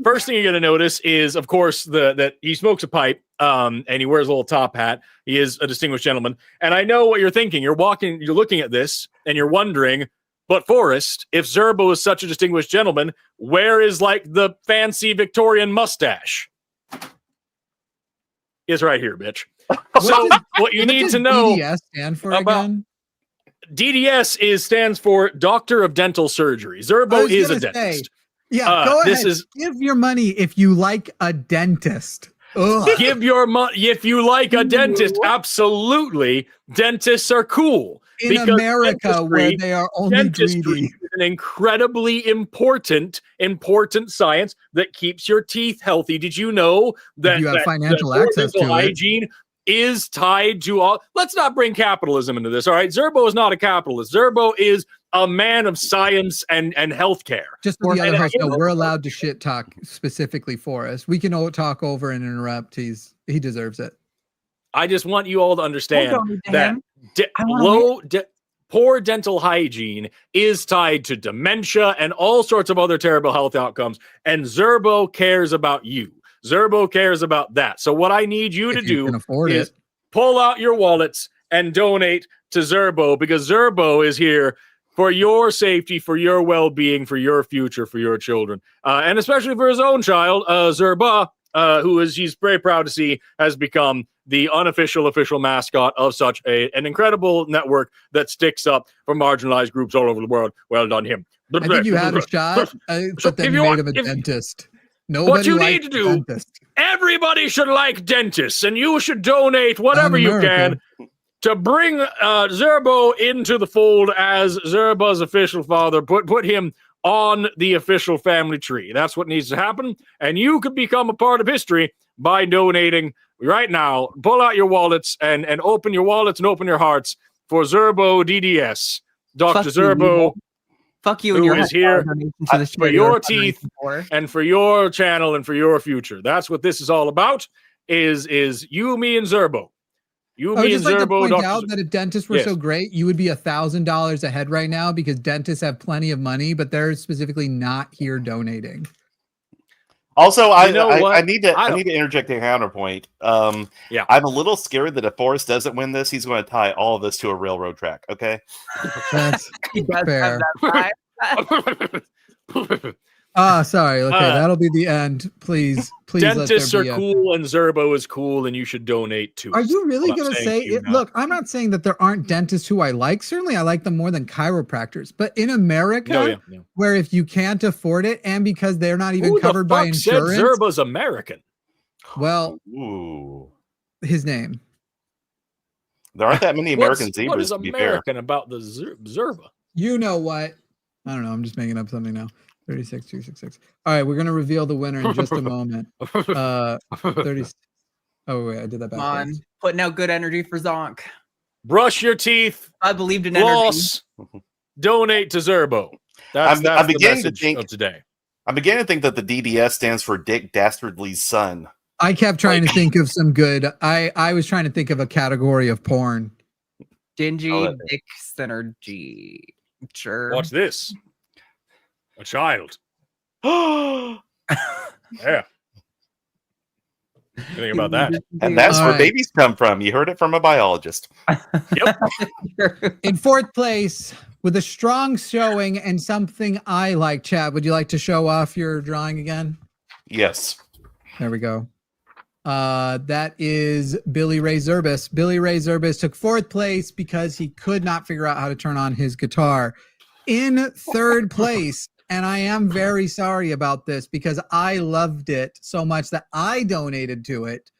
First thing you're going to notice is, of course, that he smokes a pipe and he wears a little top hat. He is a distinguished gentleman. And I know what you're thinking. You're looking at this and you're wondering, but Forrest, if Zerbo is such a distinguished gentleman, where is like the fancy Victorian mustache? It's right here, bitch. So what you need to know DDS stand for about again? DDS stands for Doctor of Dental Surgery. Zerbo is a dentist. Yeah, go ahead. This is give your money if you like a dentist. Ugh. Give your money if you like a dentist. Absolutely, dentists are cool in America, where they are only greedy. Is an incredibly important science that keeps your teeth healthy. Did you know that you have financial that access to hygiene is tied to all? Let's not bring capitalism into this. All right, Zerbo is not a capitalist. Zerbo is a man of science and healthcare. Just so the other host know, we're allowed to shit talk specifically for us. We can all talk over and interrupt. He deserves it. I just want you all to understand that poor dental hygiene is tied to dementia and all sorts of other terrible health outcomes. And Zerbo cares about you. Zerbo cares about that. So what I need you to do is pull out your wallets and donate to Zerbo, because Zerbo is here for your safety, for your well-being, for your future, for your children, and especially for his own child, Zerba, who she's very proud to see has become the unofficial official mascot of such an incredible network that sticks up for marginalized groups all over the world. Well done, him. I think you had a shot, but then you made him a dentist. Nobody what you need to do, everybody should like dentists, and you should donate whatever you can to bring Zerbo into the fold as Zerba's official father. Put him on the official family tree. That's what needs to happen. And you could become a part of history by donating right now. Pull out your wallets and open your wallets and open your hearts for Zerbo DDS. Dr. Zerbo. Fuck you and your is here for your teeth and for your channel and for your future. That's what this is all about. Is you, me, and Zerbo. You, I would me, just and like to Zerbo. point out that if dentists were so great, you would be $1,000 ahead right now, because dentists have plenty of money, but they're specifically not here donating. Also, I need to interject a counterpoint. I'm a little scared that if Forrest doesn't win this, he's going to tie all of this to a railroad track. Okay, that's fair. Sorry. Okay, that'll be the end. Please Dentists let are there be cool and Zerbo is cool, and you should donate too. Are you really What I'm going to saying say to you it? now. Look, I'm not saying that there aren't dentists who I like. Certainly, I like them more than chiropractors. But in America, No, yeah. where if you can't afford it, and because they're not even Who covered the by fuck said insurance, Zerba's American? well, Ooh. his name. There aren't that many American What zebras, is to be fair. American about the Zerba? You know what? I don't know. I'm just making up something now. 36266. All right, we're gonna reveal the winner in just a moment. 30. Oh wait, I did that Come backwards. on, putting out good energy for Zonk. Brush your teeth. I believed in Floss. Donate to Zerbo. That's I'm the beginning to message think- of today. I'm beginning to think that the DDS stands for Dick Dastardly's son. I kept trying to think of some good. I was trying to think of a category of porn. Dingy Oh, Dick Synergy. Sure. Watch this. A child. And Yeah. Think about that. that's All where right. babies come from. You heard it from a biologist. Yep. In fourth place, with a strong showing and something I like, Chad, would you like to show off your drawing again? Yes. There we go. That is Billy Ray Zerbis. Billy Ray Zerbis took fourth place because he could not figure out how to turn on his guitar. In third place, and I am very sorry about this because I loved it so much that I donated to it,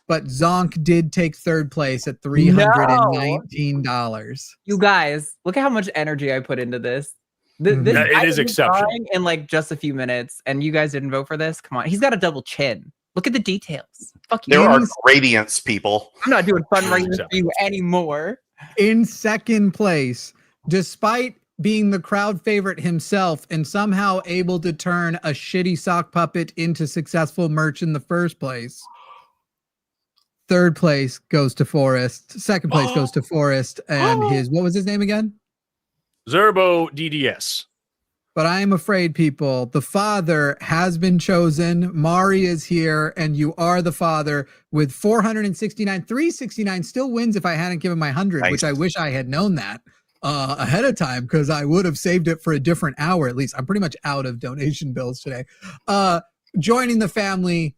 but Zonk did take third place at $319. You guys, look at how much energy I put into this. This Yeah, it I is did exceptional. drawing in like just a few minutes, and you guys didn't vote for this. Come on, he's got a double chin. Look at the details. Fuck you. There are gradients, people. I'm not doing fundraisers for you anymore. In second place, despite being the crowd favorite himself and somehow able to turn a shitty sock puppet into successful merch in the first place. Third place goes to Forrest. Second place goes to Forrest and his, what was his name again? Zerbo DDS. But I am afraid, people, the father has been chosen. Mari is here, and you are the father with 469. 369 still wins if I hadn't given my 100, which I wish I had known that ahead of time because I would have saved it for a different hour at least. I'm pretty much out of donation bills today. Joining the family,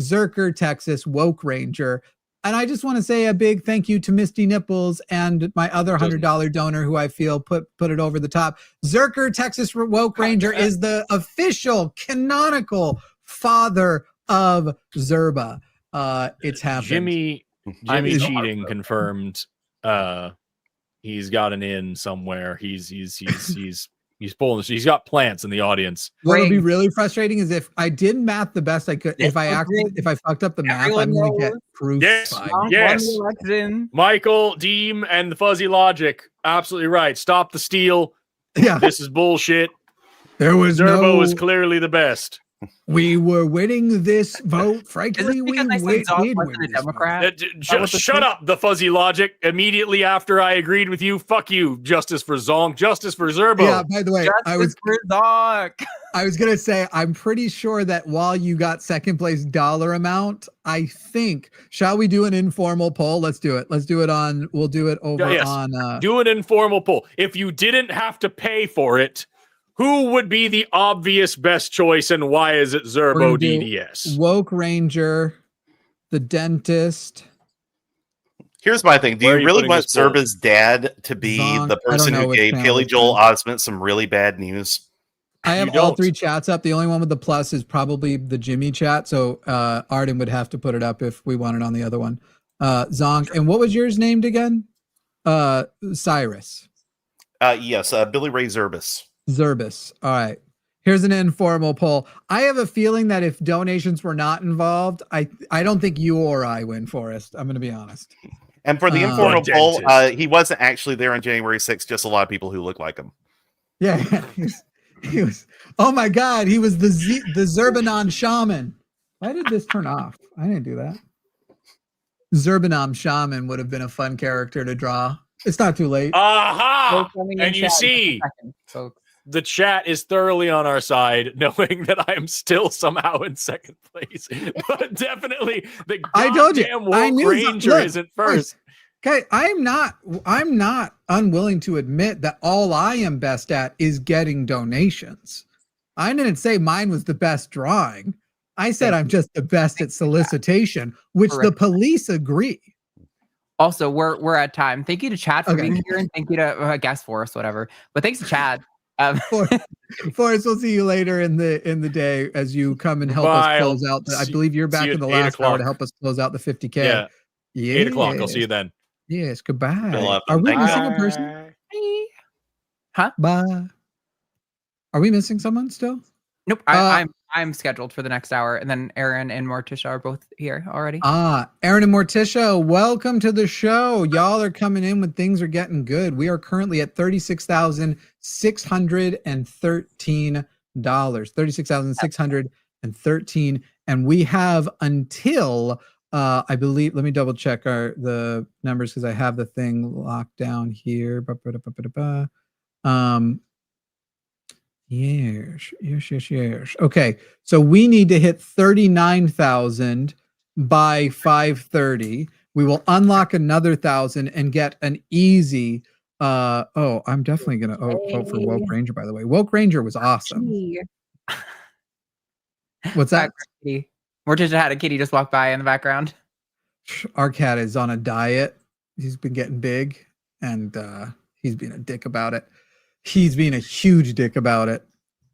Zerker, Texas, Woke Ranger. And I just want to say a big thank you to Misty Nipples and my other $100 donor who I feel put it over the top. Zerker, Texas Woke Ranger is the official canonical father of Zerba. It's happened. Jimmy Cheating confirmed he's got an in somewhere. He's pulling. He's got plants in the audience. What would be really frustrating is if I did math the best I could. If I fucked up the math, Everyone I'm going to get knows. crucified. Yes. Michael, Deem, and the Fuzzy Logic. Absolutely right. Stop the steal. Yeah. This is bullshit. There was Zerbo no. is clearly the best. We were winning this vote. Frankly, we because I said did Zonk win wasn't a this vote. Democrat? Shut up, the Fuzzy Logic. Immediately after I agreed with you, fuck you. Justice for Zonk. Justice for Zerbo. Yeah, by the way, I was for Zonk. I was gonna say I'm pretty sure that while you got second place dollar amount, I think shall we do an informal poll? Let's do it. Let's do it on. We'll do it over on. Do an informal poll. If you didn't have to pay for it, who would be the obvious best choice, and why is it Zerbo DDS? Woke Ranger, the dentist. Here's my thing. Do Where are you you really putting want this poll? Zerba's dad to be Zonk, the I don't person know who which gave channel Haley it's Joel on. Osment some really bad news? I have You all don't. three chats up. The only one with the plus is probably the Jimmy chat. So Arden would have to put it up if we want it on the other one. Zonk. And what was yours named again? Cyrus. Yes, Billy Ray Zerbis. Zerbis. All right. Here's an informal poll. I have a feeling that if donations were not involved, I don't think you or I win, Forrest. I'm going to be honest. And for the informal poll, he wasn't actually there on January 6th, just a lot of people who look like him. Yeah, he was. Oh my God, he was the Zerbanon shaman. Why did this turn off? I didn't do that. Zerbanon shaman would have been a fun character to draw. It's not too late. Aha! And you see, the chat is thoroughly on our side, knowing that I am still somehow in second place. But definitely the goddamn Woke Ranger isn't first. Okay, I'm not unwilling to admit that all I am best at is getting donations. I didn't say mine was the best drawing. I said I'm just the best at solicitation, which the police agree. Also, we're at time. Thank you to Chad for Okay. being here, and thank you to Guest Force, whatever. But thanks to Chad. Forrest, we'll see you later in the day as you come and help Bye. us close out. I believe you're see back you in the at 8 last hour to o'clock. help us close out the 50K. Yeah. Yeah. 8 o'clock. I'll see you then. Yes. Goodbye. Philip, Are we thank you. missing a person? Huh? Bye. Are we missing someone still? Nope. I'm scheduled for the next hour, and then Aaron and Morticia are both here already. Aaron and Morticia, welcome to the show. Y'all are coming in when things are getting good. We are currently at $36,613. $36,613, and we have until I believe. Let me double check the numbers because I have the thing locked down here. Yes. Okay, so we need to hit 39,000 by 5:30. We will unlock another 1,000 and get an easy. I'm definitely gonna vote for Woke Ranger. By the way, Woke Ranger was awesome. What's that? Morticia had a kitty just walk by in the background. Our cat is on a diet. He's been getting big, and he's being a dick about it. He's being a huge dick about it.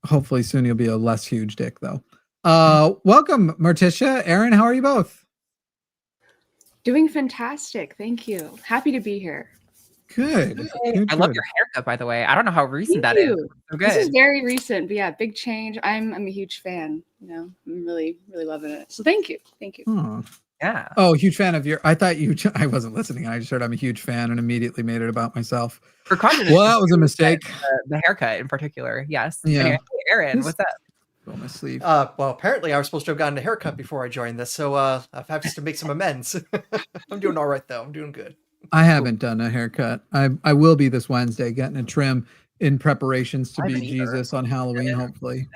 Hopefully soon he'll be a less huge dick though. Welcome, Morticia. Aaron, how are you both? Doing fantastic. Thank you. Happy to be here. Good. I love your haircut, by the way. I don't know how recent that is. So good. This is very recent, but yeah, big change. I'm a huge fan. I'm really loving it. So thank you. Oh. Yeah. Oh, huge fan of your. I thought you. I wasn't listening. I just heard I'm a huge fan and immediately made it about myself. For content, well, that was a mistake. The haircut in particular. Yes. Yeah. Anyway, Aaron, what's up? On my sleeve. Well, apparently I was supposed to have gotten a haircut before I joined this, so I've had to make some amends. I'm doing all right though. I'm doing good. I haven't done a haircut. I will be this Wednesday getting a trim in preparations to be Jesus on Halloween, hopefully.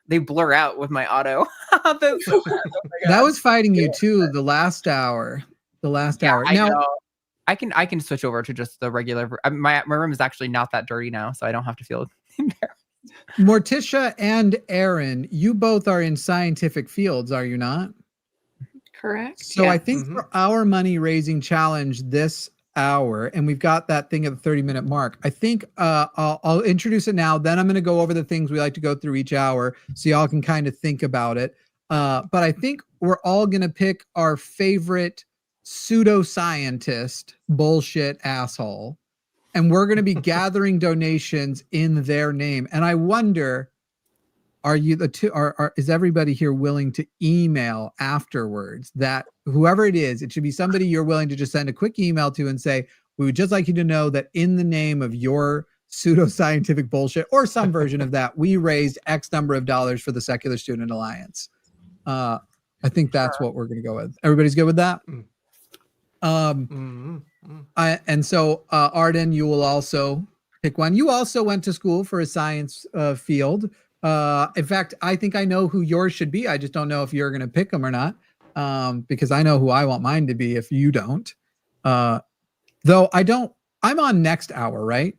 They blur out with my auto. That's so bad. That was fighting you too the last hour. Hour. Now I can switch over to just the regular. My room is actually not that dirty now, so I don't have to feel embarrassed. Morticia and Aaron, you both are in scientific fields, are you not? Correct. So I think for our money raising challenge this hour, and we've got that thing at the 30-minute mark. I think I'll introduce it now. Then I'm going to go over the things we like to go through each hour, so y'all can kind of think about it. But I think we're all going to pick our favorite pseudoscientist bullshit asshole, and we're going to be gathering donations in their name. And I wonder, are you the two? Is everybody here willing to email afterwards that whoever it is, it should be somebody you're willing to just send a quick email to and say, we would just like you to know that in the name of your pseudoscientific bullshit or some version of that, we raised X number of dollars for the Secular Student Alliance. I think that's what we're going to go with. Everybody's good with that? And so Arden, you will also pick one. You also went to school for a science field. In fact, I think I know who yours should be. I just don't know if you're going to pick them or not, because I know who I want mine to be if you don't. Though I don't. I'm on next hour, right?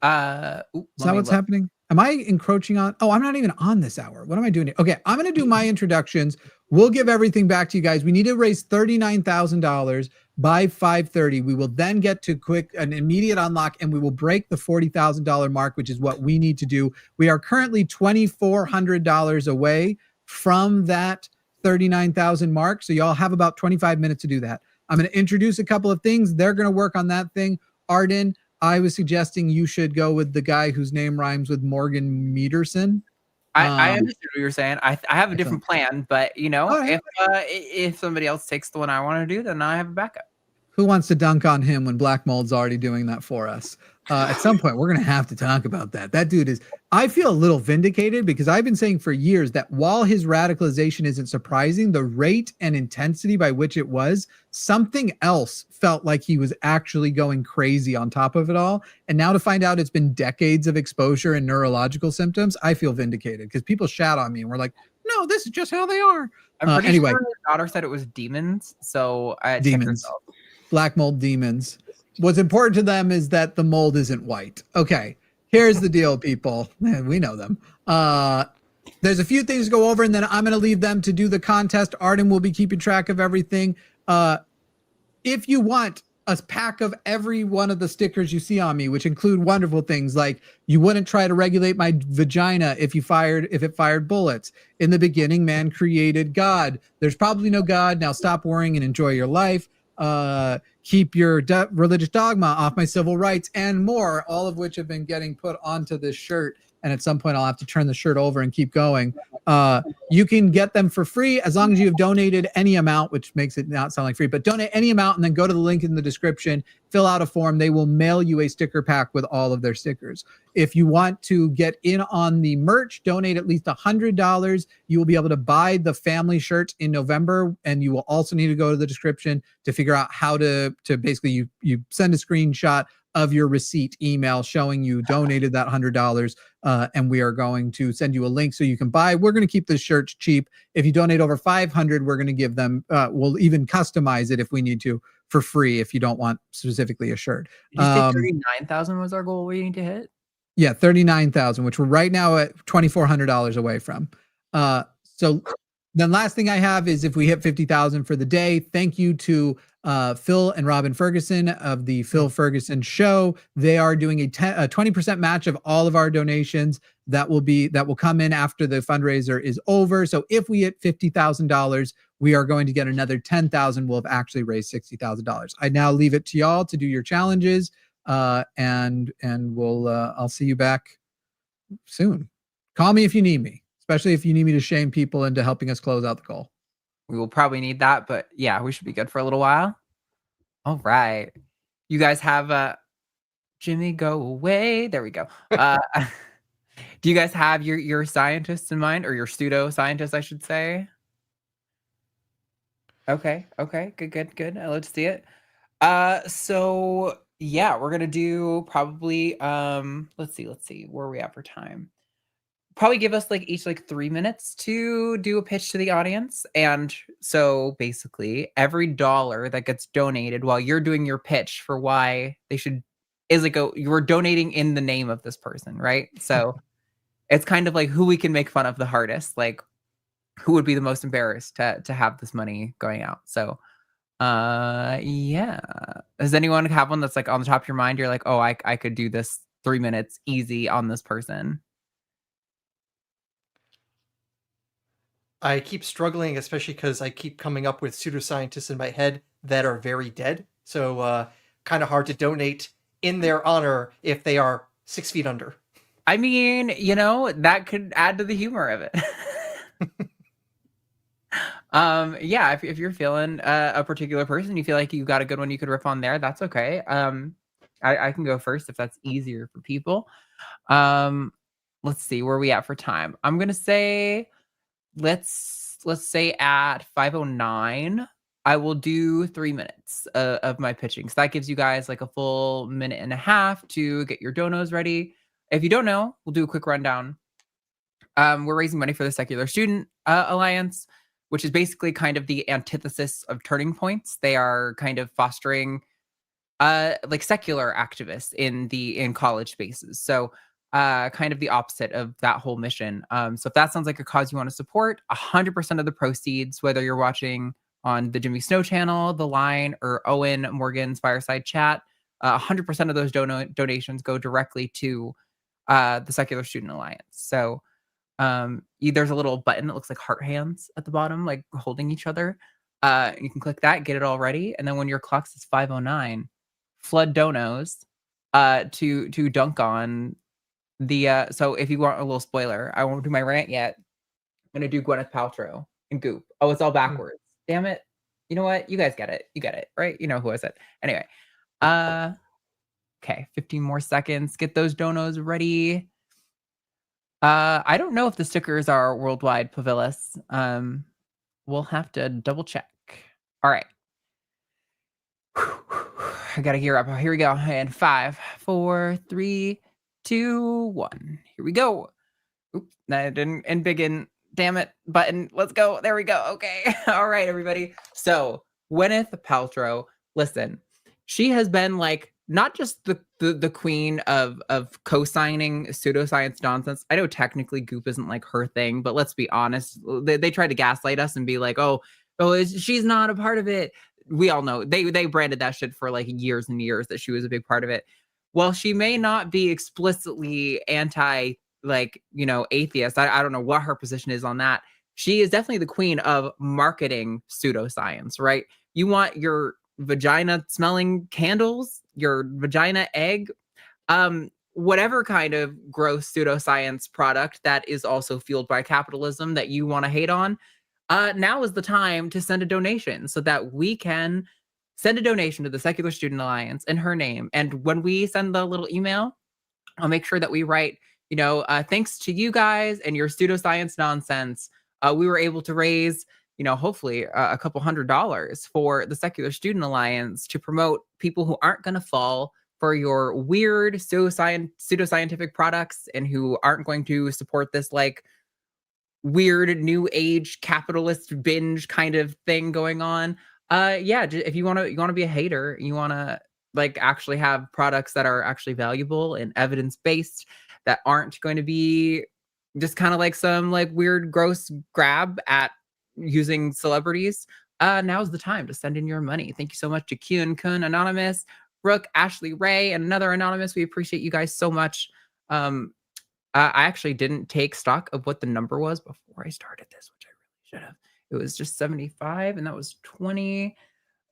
Is that what's happening? Am I encroaching on? Oh, I'm not even on this hour. What am I doing here? Okay, I'm going to do my introductions. We'll give everything back to you guys. We need to raise $39,000 by 5:30. We will then get to an immediate unlock, and we will break the $40,000 mark, which is what we need to do. We are currently $2,400 away from that 39,000 mark. So y'all have about 25 minutes to do that. I'm going to introduce a couple of things. They're going to work on that thing. Arden, I was suggesting you should go with the guy whose name rhymes with Morgan Meterson. I understood what you were saying. I have a different plan, but if somebody else takes the one I want to do, then I have a backup. Who wants to dunk on him when Black Mold's already doing that for us? At some point, we're going to have to talk about that. That dude I feel a little vindicated because I've been saying for years that while his radicalization isn't surprising, the rate and intensity by which it was, something else felt like he was actually going crazy on top of it all. And now to find out it's been decades of exposure and neurological symptoms, I feel vindicated because people shat on me and we're like, no, this is just how they are. I'm pretty anyway, sure his daughter said it was demons. So I demons. Black mold demons. What's important to them is that the mold isn't white. Okay. here's the deal, people. We know them. There's a few things to go over, and then I'm going to leave them to do the contest. Arden will be keeping track of everything. If you want a pack of every one of the stickers you see on me, which include wonderful things like you wouldn't try to regulate my vagina if it fired bullets. In the beginning, man created God. There's probably no God. Now stop worrying and enjoy your life. Keep your religious dogma off my civil rights, and more, all of which have been getting put onto this shirt. And at some point I'll have to turn the shirt over and keep going. You can get them for free as long as you have donated any amount, which makes it not sound like free, but donate any amount and then go to the link in the description, fill out a form. They will mail you a sticker pack with all of their stickers. If you want to get in on the merch, donate at least $100. You will be able to buy the family shirts in November, and you will also need to go to the description to figure out how to basically you send a screenshot of your receipt email showing you donated that $100, and we are going to send you a link so you can buy. We're going to keep the shirts cheap. If you donate over 500, we're going to give them, we'll even customize it if we need to for free if you don't want specifically a shirt. Did you say 39,000 was our goal we need to hit? Yeah, 39,000, which we're right now at $2,400 away from. So then last thing I have is if we hit 50,000 for the day, thank you to Phil and Robin Ferguson of the Phil Ferguson Show. They are doing a 20% match of all of our donations that will come in after the fundraiser is over. So if we hit $50,000, we are going to get another 10,000. We'll have actually raised $60,000. I now leave it to y'all to do your challenges, and we'll I'll see you back soon. Call me if you need me, especially if you need me to shame people into helping us close out the goal. We will probably need that, but yeah, we should be good for a little while. All right. You guys have Jimmy, go away. There we go. Do you guys have your scientists in mind, or your pseudo scientists, I should say? Okay. Good. Let's see it. So yeah, we're gonna do probably let's see, where are we at for time? Probably give us each 3 minutes to do a pitch to the audience. And so basically every dollar that gets donated while you're doing your pitch for why they should is you're donating in the name of this person, right? So it's kind of like who we can make fun of the hardest, who would be the most embarrassed to have this money going out. So yeah. Does anyone have one that's on the top of your mind? You're like, oh, I could do this 3 minutes easy on this person. I keep struggling, especially because I keep coming up with pseudoscientists in my head that are very dead. So kind of hard to donate in their honor if they are 6 feet under. I mean, that could add to the humor of it. Yeah, if you're feeling a particular person, you feel like you got a good one you could riff on there, that's okay. I can go first if that's easier for people. Let's see, where are we at for time? I'm gonna say let's say at 5:09 I will do 3 minutes of my pitching. So that gives you guys a full minute and a half to get your donos ready. If you don't know, we'll do a quick rundown. We're raising money for the Secular Student Alliance, which is basically kind of the antithesis of Turning Points. They are kind of fostering secular activists in college spaces. So kind of the opposite of that whole mission. So if that sounds like a cause you want to support, 100% of the proceeds, whether you're watching on the Jimmy Snow channel, The Line, or Owen Morgan's Fireside Chat, 100% of those donations go directly to the Secular Student Alliance. So there's a little button that looks like heart hands at the bottom, holding each other. You can click that, get it all ready, and then when your clock says 5:09, flood donos to dunk on the so if you want a little spoiler, I won't do my rant yet. I'm gonna do Gwyneth Paltrow and Goop. Oh, it's all backwards. Damn it. You know what? You guys get it. You get it, right? You know who I said. Anyway. Okay, 15 more seconds. Get those donos ready. I don't know if the stickers are worldwide, Pavilis. We'll have to double check. All right. I gotta gear up. Here we go. And 5, 4, 3, 2, 1. Here we go. Oops, that didn't end big in. Damn it. Button. Let's go. There we go. Okay. All right, everybody. So Gwyneth Paltrow, listen, she has been not just the queen of co-signing pseudoscience nonsense. I know technically Goop isn't like her thing, but let's be honest. They tried to gaslight us and be like, she's not a part of it. We all know they branded that shit for like years and years that she was a big part of it. Well, she may not be explicitly anti, like, atheist. I don't know what her position is on that. She is definitely the queen of marketing pseudoscience, right? You want your vagina smelling candles, your vagina egg, whatever kind of gross pseudoscience product that is also fueled by capitalism that you want to hate on. Now is the time to send a donation so that we can send a donation to the Secular Student Alliance in her name. And when we send the little email, I'll make sure that we write, thanks to you guys and your pseudoscience nonsense, we were able to raise, hopefully a couple $100 for the Secular Student Alliance to promote people who aren't going to fall for your weird pseudoscientific products and who aren't going to support this like weird new age capitalist binge kind of thing going on. If you want to be a hater, you want to like actually have products that are actually valuable and evidence-based that aren't going to be just kind of like some like weird gross grab at using celebrities. Now's the time to send in your money. Thank you so much to Kyun Kun Anonymous, Brooke, Ashley Ray, and another Anonymous. We appreciate you guys so much. I actually didn't take stock of what the number was before I started this, which I really should have. It was just 75, and that was 20.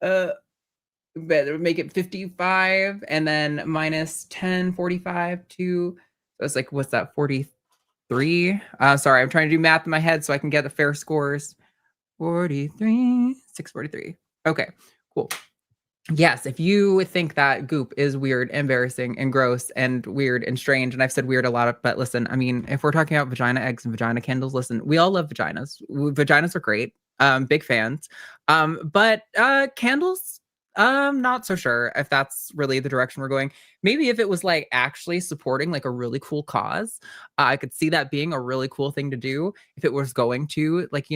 Better make it 55, and then minus 10, 45, 2. So it's like, what's that, 43? Sorry, I'm trying to do math in my head so I can get the fair scores. 43, 643. Okay, cool. Yes, if you think that Goop is weird, embarrassing, and gross, and weird and strange, and I've said weird a lot, but listen, I mean, if we're talking about vagina eggs and vagina candles, listen, we all love vaginas. Vaginas are great. Big fans. But candles, not so sure if that's really the direction we're going. Maybe if it was like actually supporting like a really cool cause, I could see that being a really cool thing to do. If it was going to like,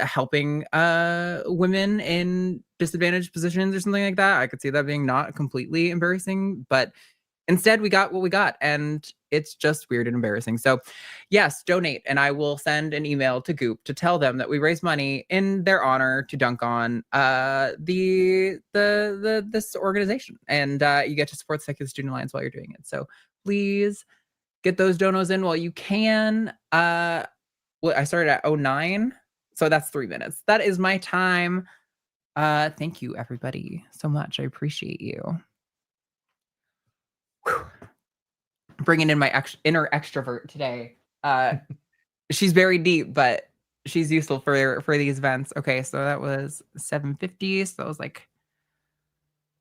helping women in disadvantaged positions or something like that, I could see that being not completely embarrassing, but instead we got what we got, and it's just weird and embarrassing. So yes, donate, and I will send an email to Goop to tell them that we raise money in their honor to dunk on this organization, and you get to support the Secular Student Alliance while you're doing it. So please get those donos in while you can. I started at 09, so that's 3 minutes. That is my time. Thank you everybody so much. I appreciate you. Bringing in my inner extrovert today. She's very deep, but she's useful for these events. Okay, so that was 750. So that was like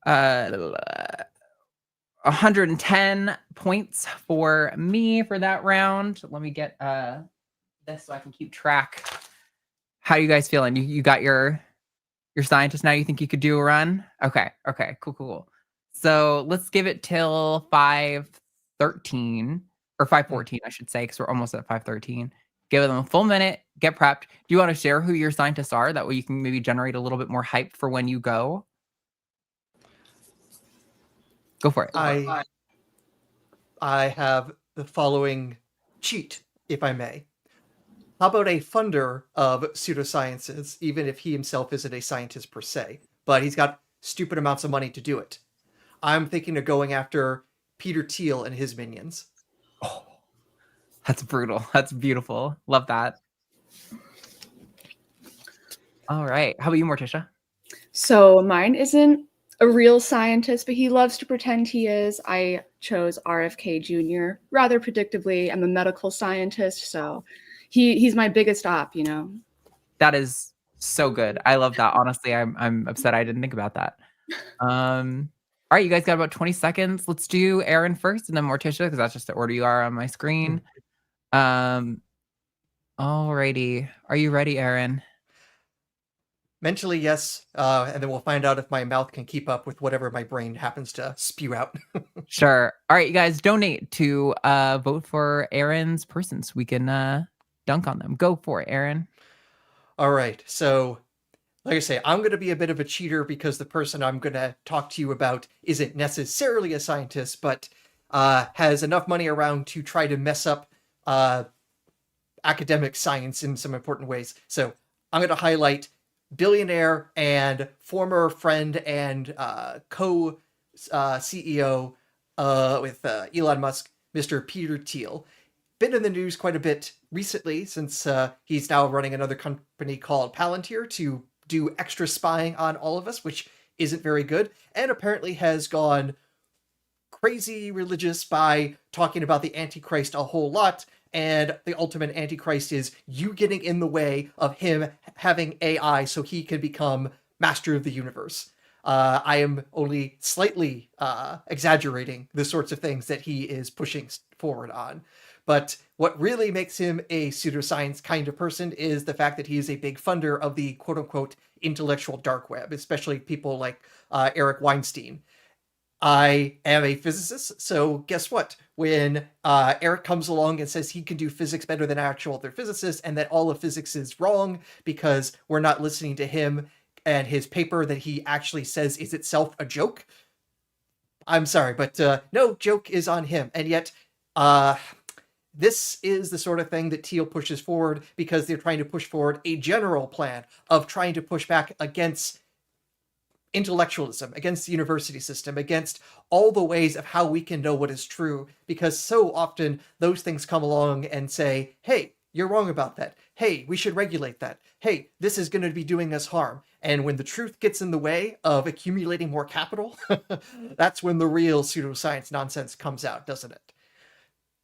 110 points for me for that round. Let me get this so I can keep track. How are you guys feeling? You got your scientist now? You think you could do a run? Okay, cool. So let's give it till 5:13 or 5:14, I should say, because we're almost at 5:13. Give them a full minute, get prepped. Do you want to share who your scientists are? That way you can maybe generate a little bit more hype for when you go. Go for it. I have the following cheat, if I may. How about a funder of pseudosciences, even if he himself isn't a scientist per se, but he's got stupid amounts of money to do it? I'm thinking of going after Peter Thiel and his minions. Oh, that's brutal. That's beautiful. Love that. All right. How about you, Morticia? So mine isn't a real scientist, but he loves to pretend he is. I chose RFK Jr. Rather predictably. I'm a medical scientist, so he's my biggest op, That is so good. I love that. Honestly, I'm upset I didn't think about that. All right, you guys got about 20 seconds. Let's do Aaron first and then Morticia, because that's just the order you are on my screen. Alrighty. Are you ready, Aaron? Mentally, yes. And then we'll find out if my mouth can keep up with whatever my brain happens to spew out. Sure. All right, you guys, donate to vote for Aaron's person so we can dunk on them. Go for it, Aaron. All right. So like I say, I'm going to be a bit of a cheater because the person I'm going to talk to you about isn't necessarily a scientist, but has enough money around to try to mess up academic science in some important ways. So I'm going to highlight billionaire and former friend and co-CEO with Elon Musk, Mr. Peter Thiel. Been in the news quite a bit recently since he's now running another company called Palantir to do extra spying on all of us, which isn't very good, and apparently has gone crazy religious by talking about the Antichrist a whole lot. And the ultimate Antichrist is you getting in the way of him having AI so he can become master of the universe. I am only slightly exaggerating the sorts of things that he is pushing forward on. But what really makes him a pseudoscience kind of person is the fact that he is a big funder of the quote-unquote intellectual dark web, especially people like Eric Weinstein. I am a physicist, so guess what? When Eric comes along and says he can do physics better than actual other physicists and that all of physics is wrong because we're not listening to him and his paper that he actually says is itself a joke, I'm sorry, but no joke is on him. And yet, this is the sort of thing that Thiel pushes forward because they're trying to push forward a general plan of trying to push back against intellectualism, against the university system, against all the ways of how we can know what is true, because so often those things come along and say, hey, you're wrong about that. Hey, we should regulate that. Hey, this is going to be doing us harm. And when the truth gets in the way of accumulating more capital, that's when the real pseudoscience nonsense comes out, doesn't it?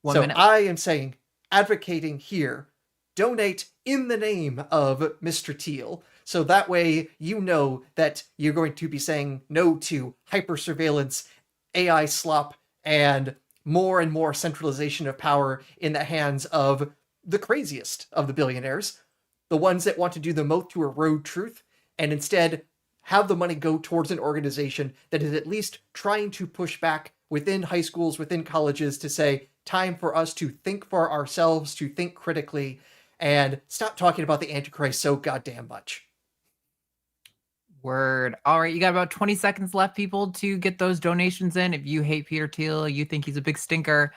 1 So minute. I am saying, advocating here, donate in the name of Mr. Thiel. So that way you know that you're going to be saying no to hyper-surveillance, AI slop, and more centralization of power in the hands of the craziest of the billionaires, the ones that want to do the most to erode truth, and instead have the money go towards an organization that is at least trying to push back within high schools, within colleges, to say, time for us to think for ourselves, to think critically, and stop talking about the Antichrist so goddamn much. Word. All right, you got about 20 seconds left, people, to get those donations in. If you hate Peter Thiel, you think he's a big stinker,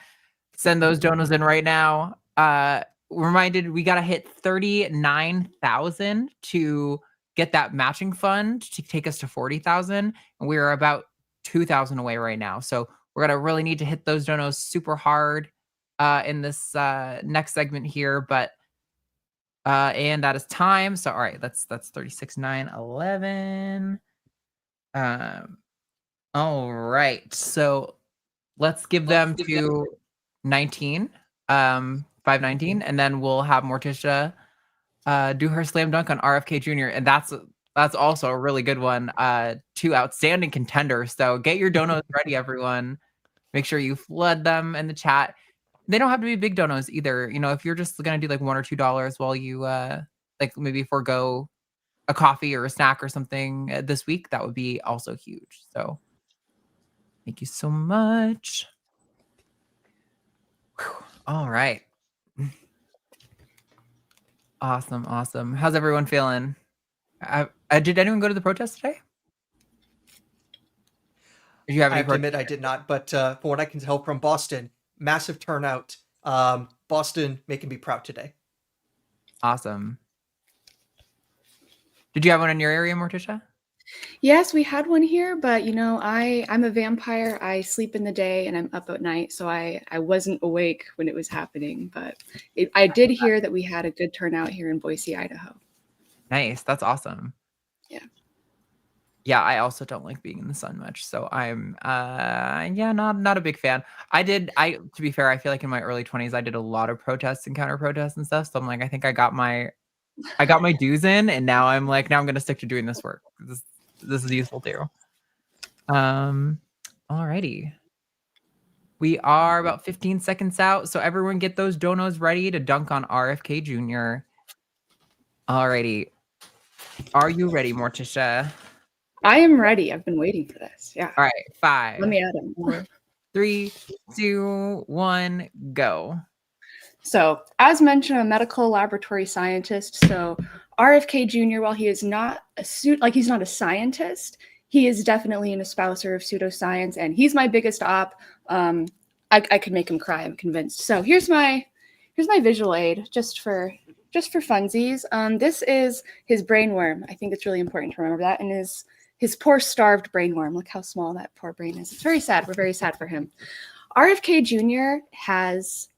send those donos in right now. Reminded, we got to hit 39,000 to get that matching fund to take us to 40,000. And we're about 2,000 away right now. So we're going to really need to hit those donos super hard in this next segment here. But and that is time. So all right, that's 36, 9, 11. All right. So let's give them to 19, 519, and then we'll have Morticia do her slam dunk on RFK Jr. And that's also a really good one. Two outstanding contenders. So get your donos ready, everyone. Make sure you flood them in the chat. They don't have to be big donos either. You know, if you're just gonna do like $1 or $2 while you like maybe forego a coffee or a snack or something this week, that would be also huge. So thank you so much. Whew. All right. Awesome. How's everyone feeling? Did anyone go to the protest today? Did you have any? I have to admit I did not, but from what I can tell from Boston, massive turnout. Boston making me proud today. Awesome. Did you have one in your area, Morticia? Yes, we had one here, but you know, I'm a vampire. I sleep in the day and I'm up at night, so I wasn't awake when it was happening. But I did hear that we had a good turnout here in Boise, Idaho. Nice. That's awesome. Yeah, I also don't like being in the sun much, so I'm not a big fan. To be fair, I feel like in my early 20s I did a lot of protests and counter protests and stuff. So I'm like, I think I got my dues in, and now I'm gonna stick to doing this work. This is useful too. Alrighty. We are about 15 seconds out, so everyone get those donos ready to dunk on RFK Jr. Alrighty. Are you ready, Morticia? I am ready. I've been waiting for this. Yeah. All right. 5. Let me add him. 4, 3, 2, 1, go. So, as mentioned, I'm a medical laboratory scientist. So, RFK Jr., while he is not he's not a scientist, he is definitely an espouser of pseudoscience, and he's my biggest op. I could make him cry, I'm convinced. So here's my visual aid just for funsies. This is his brainworm. I think it's really important to remember that, and his poor starved brainworm. Look how small that poor brain is. It's very sad. We're very sad for him. RFK Jr.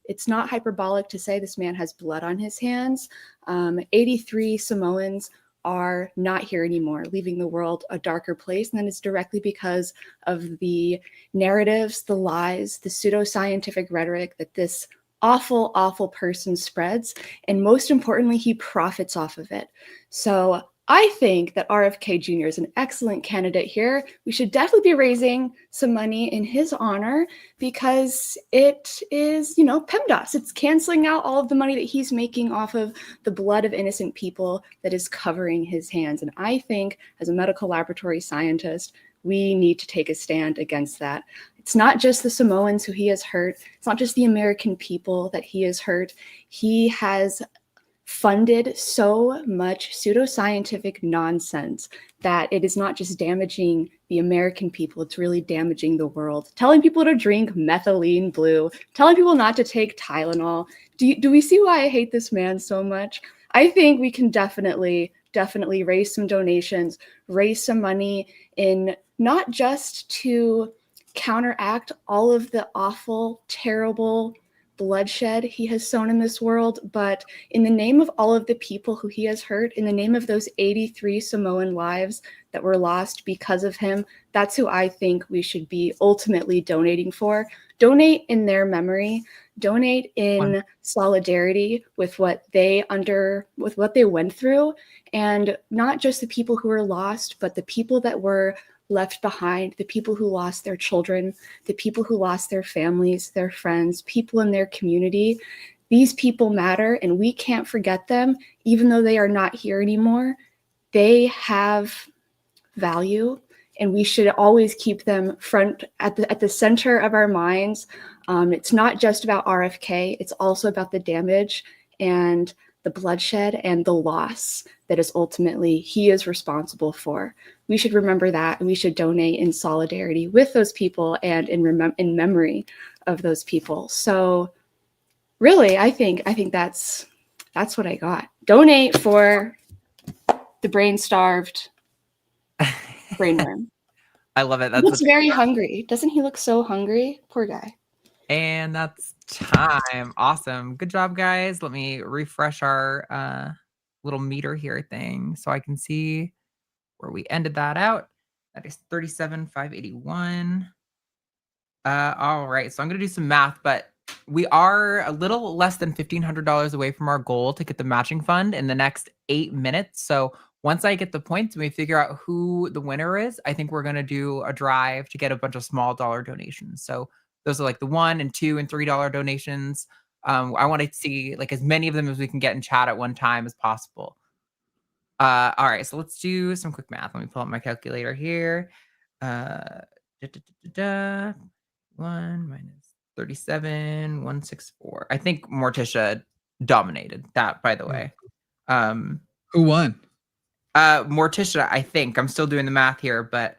it's not hyperbolic to say this man has blood on his hands. 83 Samoans are not here anymore, leaving the world a darker place. And then it's directly because of the narratives, the lies, the pseudoscientific rhetoric that this awful, awful person spreads. And most importantly, he profits off of it. So I think that RFK Jr. is an excellent candidate here. We should definitely be raising some money in his honor because it is, PEMDAS. It's canceling out all of the money that he's making off of the blood of innocent people that is covering his hands. And I think as a medical laboratory scientist, we need to take a stand against that. It's not just the Samoans who he has hurt. It's not just the American people that he has hurt. He has funded so much pseudoscientific nonsense that it is not just damaging the American people, it's really damaging the world. Telling people to drink methylene blue, telling people not to take Tylenol. Do we see why I hate this man so much? I think we can definitely raise some donations, raise some money in not just to counteract all of the awful, terrible bloodshed he has sown in this world, but in the name of all of the people who he has hurt, in the name of those 83 Samoan lives that were lost because of him, that's who I think we should be ultimately donating for. Donate in their memory, donate in solidarity with what they went through, and not just the people who were lost, but the people that were left behind, the people who lost their children, the people who lost their families, their friends, people in their community. These people matter, and we can't forget them, even though they are not here anymore. They have value, and we should always keep them front at the center of our minds. It's not just about RFK, it's also about the damage and the bloodshed and the loss that is ultimately he is responsible for. We should remember that, and we should donate in solidarity with those people and in memory of those people. So really, I think that's what I got. Donate for the brain-starved brainworm. I love it. He looks very hungry. Doesn't he look so hungry? Poor guy. And that's time. Awesome. Good job, guys. Let me refresh our little meter here thing so I can see where we ended that out. That is 37,581. All right. So I'm going to do some math, but we are a little less than $1,500 away from our goal to get the matching fund in the next 8 minutes. So once I get the points and we figure out who the winner is, I think we're going to do a drive to get a bunch of small dollar donations. So those are like the $1 and $2 and $3 donations. I want to see like as many of them as we can get in chat at one time as possible. All right, so let's do some quick math. Let me pull up my calculator here. 1 minus 37, 164. I think Morticia dominated that, by the way. Who won? Morticia, I think. I'm still doing the math here, but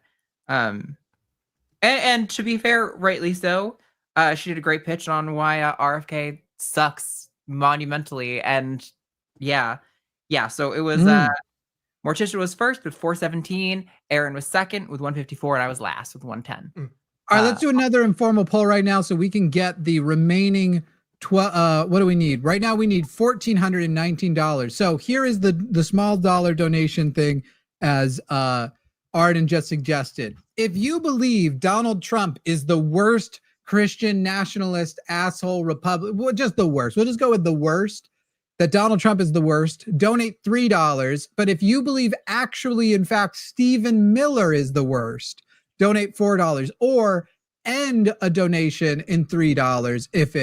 and to be fair, rightly so. She did a great pitch on why RFK sucks monumentally, and yeah. So it was Morticia was first with 417, Aaron was second with 154, and I was last with 110. All right, let's do another informal poll right now so we can get the remaining what do we need? Right now we need $1,419. So here is the small dollar donation thing as Arden just suggested. If you believe Donald Trump is the worst Christian nationalist asshole Republic, well, just the worst. We'll just go with the worst, that Donald Trump is the worst, donate $3. But if you believe actually, in fact, Stephen Miller is the worst, donate $4, or end a donation in $3 if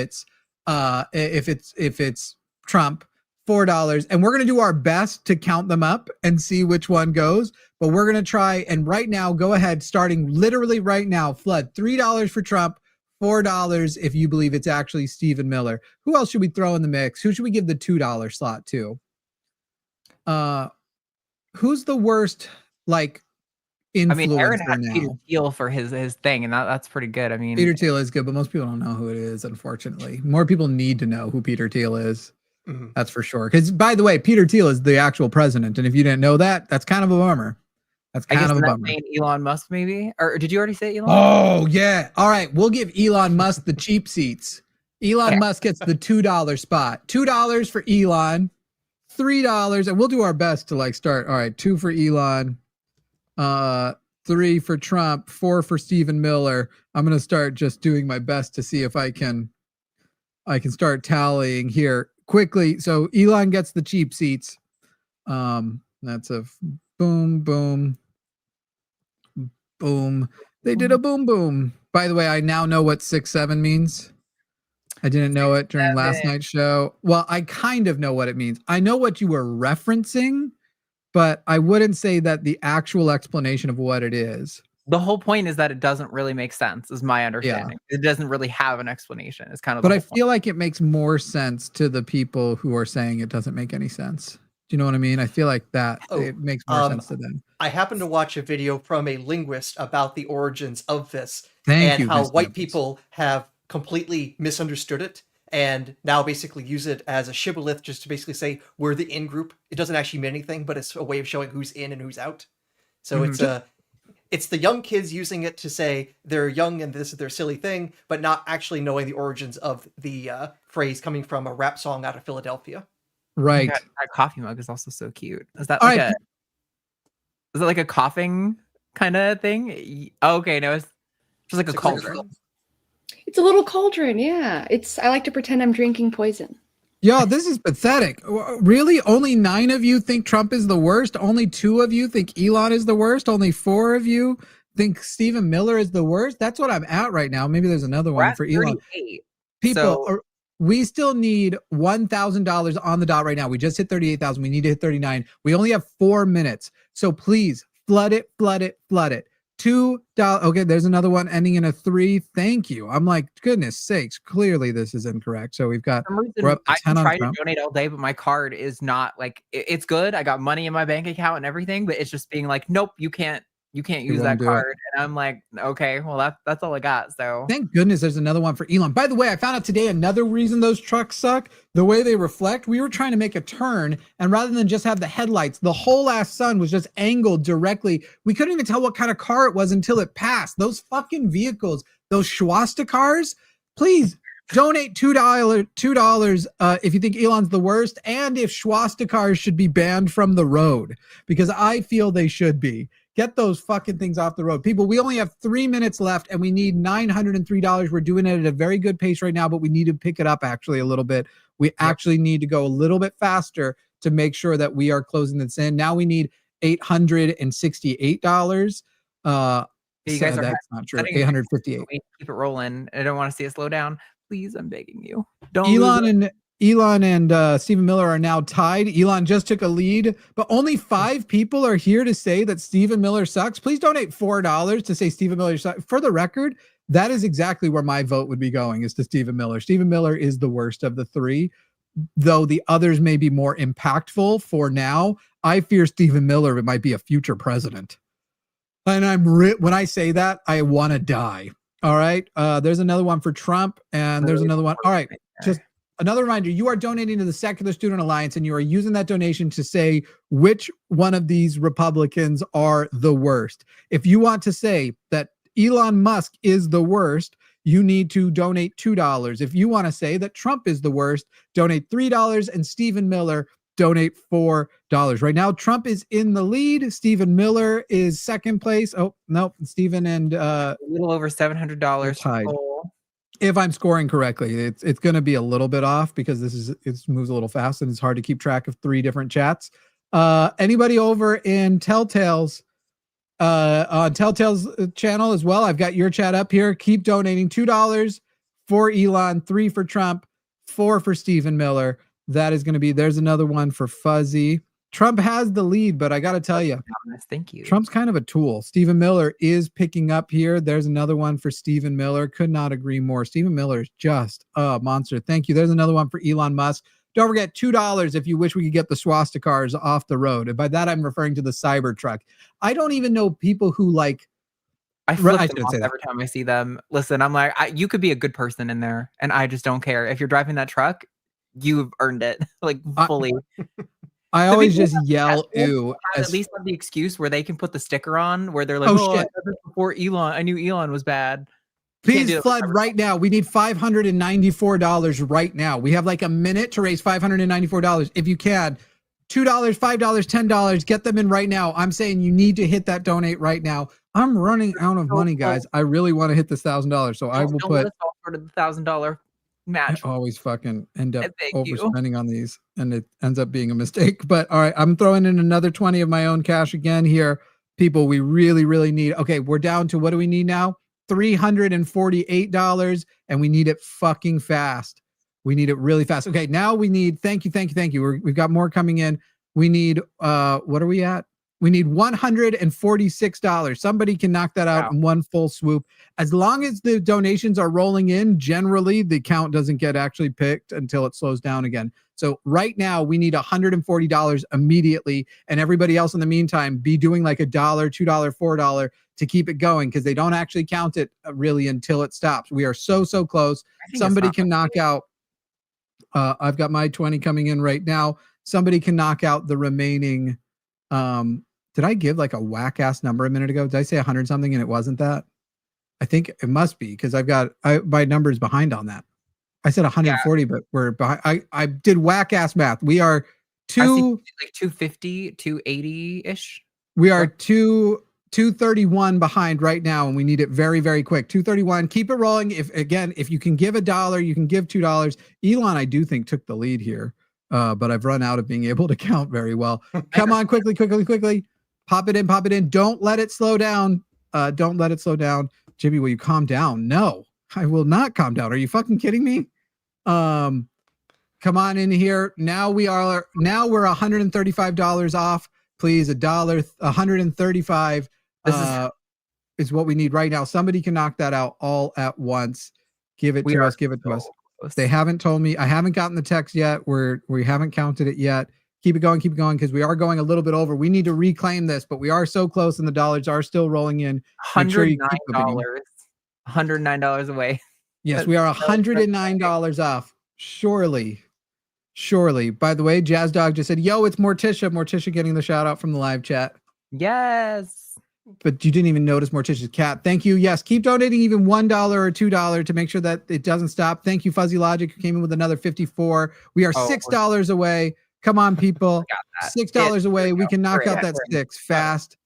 it's Trump, $4. And we're going to do our best to count them up and see which one goes. But we're going to try. And right now, go ahead, starting literally right now, flood $3 for Trump, $4 if you believe it's actually Stephen Miller. Who else should we throw in the mix? Who should we give the $2 slot to? who's the worst like I mean, Aaron influencer had Peter now? Thiel for his thing, and that's pretty good. I mean, Peter Thiel is good, but most people don't know who it is, unfortunately. More people need to know who Peter Thiel is. Mhm. That's for sure. Because, by the way, Peter Thiel is the actual president. And if you didn't know that, that's kind of a bummer. That's I guess kind of a in that bummer. vein, Elon Musk, maybe? Or did you already say Elon? Oh, yeah. All right. We'll give Elon Musk the cheap seats. Elon Musk gets the $2 spot. $2 for Elon, $3. And we'll do our best to like start. All right. 2 for Elon, 3 for Trump, 4 for Stephen Miller. I'm going to start just doing my best to see if I can start tallying here quickly. So Elon gets the cheap seats. That's a boom, boom, boom. They did a boom, boom. By the way, I now know what 6-7 means. I didn't know it during last night's show. Well, I kind of know what it means. I know what you were referencing, but I wouldn't say that the actual explanation of what it is. The whole point is that it doesn't really make sense, is my understanding. It doesn't really have an explanation. It's kind of. But I feel like it makes more sense to the people who are saying it doesn't make any sense. Do you know what I mean? I feel like that it makes more sense to them. I happened to watch a video from a linguist about the origins of this Thank you, how Mr. white Evans. people have completely misunderstood it and now basically use it as a shibboleth just to basically say we're the in group. It doesn't actually mean anything, but it's a way of showing who's in and who's out. So it's the young kids using it to say they're young and this is their silly thing, but not actually knowing the origins of the phrase coming from a rap song out of Philadelphia. Right. That coffee mug is also so cute. Is that All like right. is it like a coughing kind of thing? Okay, no, it's just like a cauldron. It's a little cauldron, yeah. I like to pretend I'm drinking poison. Yo, this is pathetic. Really? Only 9 of you think Trump is the worst? Only 2 of you think Elon is the worst? Only 4 of you think Stephen Miller is the worst? That's what I'm at right now. Maybe there's another one for Elon. 38. People, we still need $1,000 on the dot right now. We just hit 38,000. We need to hit 39. We only have 4 minutes. So please flood it, flood it, flood it. $2. Okay, there's another one ending in a 3. Thank you. I'm like, goodness sakes. Clearly, this is incorrect. So we've got. We're up to 10 I on tried to Trump. donate all day, but my card is not like it's good. I got money in my bank account and everything, but it's just being like, nope, you can't use that card. And I'm like, okay, well that's all I got. So thank goodness there's another one for Elon. By the way, I found out today another reason those trucks suck. The way they reflect. We were trying to make a turn, and rather than just have the headlights, the whole ass sun was just angled directly. We couldn't even tell what kind of car it was until it passed. Those fucking vehicles, those Schwasta cars. Please donate $2 if you think Elon's the worst, and if Schwasta cars should be banned from the road, because I feel they should be. Get those fucking things off the road. People, we only have 3 minutes left and we need $903. We're doing it at a very good pace right now, but we need to pick it up actually a little bit. We actually need to go a little bit faster to make sure that we are closing this in. Now we need $868. you guys are that's not true. 858. Keep it rolling. I don't want to see it slow down. Please, I'm begging you. Elon and Stephen Miller are now tied. Elon just took a lead, but only 5 people are here to say that Stephen Miller sucks. Please donate $4 to say Stephen Miller sucks. For the record, that is exactly where my vote would be going, is to Stephen Miller. Stephen Miller is the worst of the 3, though the others may be more impactful for now. I fear Stephen Miller might be a future president. And when I say that, I want to die. All right. There's another one for Trump, and there's another one. All right. Just another reminder, you are donating to the Secular Student Alliance, and you are using that donation to say which one of these Republicans are the worst. If you want to say that Elon Musk is the worst, you need to donate $2. If you want to say that Trump is the worst, donate $3, and Stephen Miller, donate $4. Right now, Trump is in the lead. Stephen Miller is second place. Oh, no, Stephen and a little over $700 tied. If I'm scoring correctly, it's going to be a little bit off because it moves a little fast and it's hard to keep track of 3 different chats. Anybody over in Telltale's on Telltale's channel as well? I've got your chat up here. Keep donating. $2 for Elon, 3 for Trump, 4 for Stephen Miller. That is going to be. There's another one for Fuzzy. Trump has the lead, but I got to tell you, thank you. Trump's kind of a tool. Stephen Miller is picking up here. There's another one for Stephen Miller. Could not agree more. Stephen Miller is just a monster. Thank you. There's another one for Elon Musk. Don't forget $2 if you wish we could get the swastikas off the road. And by that, I'm referring to the Cybertruck. I don't even know people who like. I flip them shouldn't off say that. every time I see them. Listen, I'm like, you could be a good person in there, and I just don't care. If you're driving that truck, you've earned it, like fully. I The always people just that yell test it "ew" have at least have the excuse where they can put the sticker on where they're like, Oh, I shit. had this before Elon. I knew Elon was bad. You can't do Please that with flood right now. We need $594 right now. We have like a minute to raise $594. If you can, $2, $5, $10, get them in right now. I'm saying you need to hit that donate right now. I'm running out of money, guys. I really want to hit this $1,000, so I will Don't put. let us fall short of the $1,000 match. I always fucking end up Thank you. overspending on these, and it ends up being a mistake. But all right, I'm throwing in another 20 of my own cash again here. People, we really, really need. Okay, we're down to what do we need now? $348, and we need it fucking fast. We need it really fast. Okay, now we need. Thank you. We've got more coming in. We need. What are we at? We need $146. Somebody can knock that out in one full swoop. As long as the donations are rolling in, generally the count doesn't get actually picked until it slows down again. So right now we need $140 immediately. And everybody else in the meantime, be doing like $1, $2, $4 to keep it going, because they don't actually count it really until it stops. We are so close. Somebody can knock out. I've got my 20 coming in right now. Somebody can knock out the remaining. Did I give like a whack ass number a minute ago? Did I say 100 something and it wasn't that? I think it must be, because my numbers behind on that. I said 140, but we're behind. I did whack ass math. We are like 250, 280 ish. We are 231 behind right now, and we need it very, very quick. 231. Keep it rolling. If you can give $1, you can give $2. Elon, I do think, took the lead here. But I've run out of being able to count very well. Come on, quickly. Pop it in. Don't let it slow down. Jimmy, will you calm down? No, I will not calm down. Are you fucking kidding me? Come on in here. Now we're $135 off. Please, $135 is what we need right now. Somebody can knock that out all at once. Give it to us. They haven't told me. I haven't gotten the text yet. We haven't counted it yet. Keep it going, because we are going a little bit over. We need to reclaim this, but we are so close, and the dollars are still rolling in. $109. $109 away. Yes, we are $109 off. Surely. By the way, Jazz Dog just said, "Yo, it's Morticia." Morticia getting the shout out from the live chat. Yes. But you didn't even notice Morticia's cat. Thank you. Yes, keep donating even $1 or $2 to make sure that it doesn't stop. Thank you, Fuzzy Logic, who came in with another 54. We are $6 away. Come on, people. $6 away. We can knock out that 6 fast.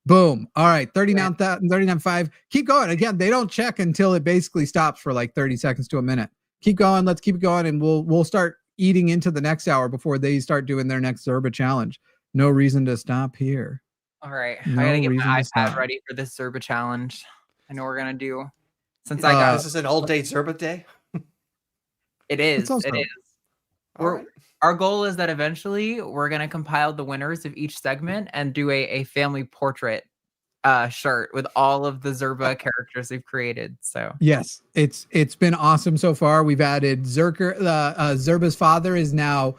Boom. All right. 39.5. Keep going. Again, they don't check until it basically stops for like 30 seconds to a minute. Keep going. Let's keep it going, and we'll start eating into the next hour before they start doing their next Zerba challenge. No reason to stop here. All right. I gotta get my iPad ready for this Zerba challenge. I know we're gonna do. Since I got this is an all day Zerba day. It is. Our goal is that eventually we're gonna compile the winners of each segment and do a family portrait shirt with all of the Zerba characters they've created. So yes, it's been awesome so far. We've added Zerker. Zerba's father is now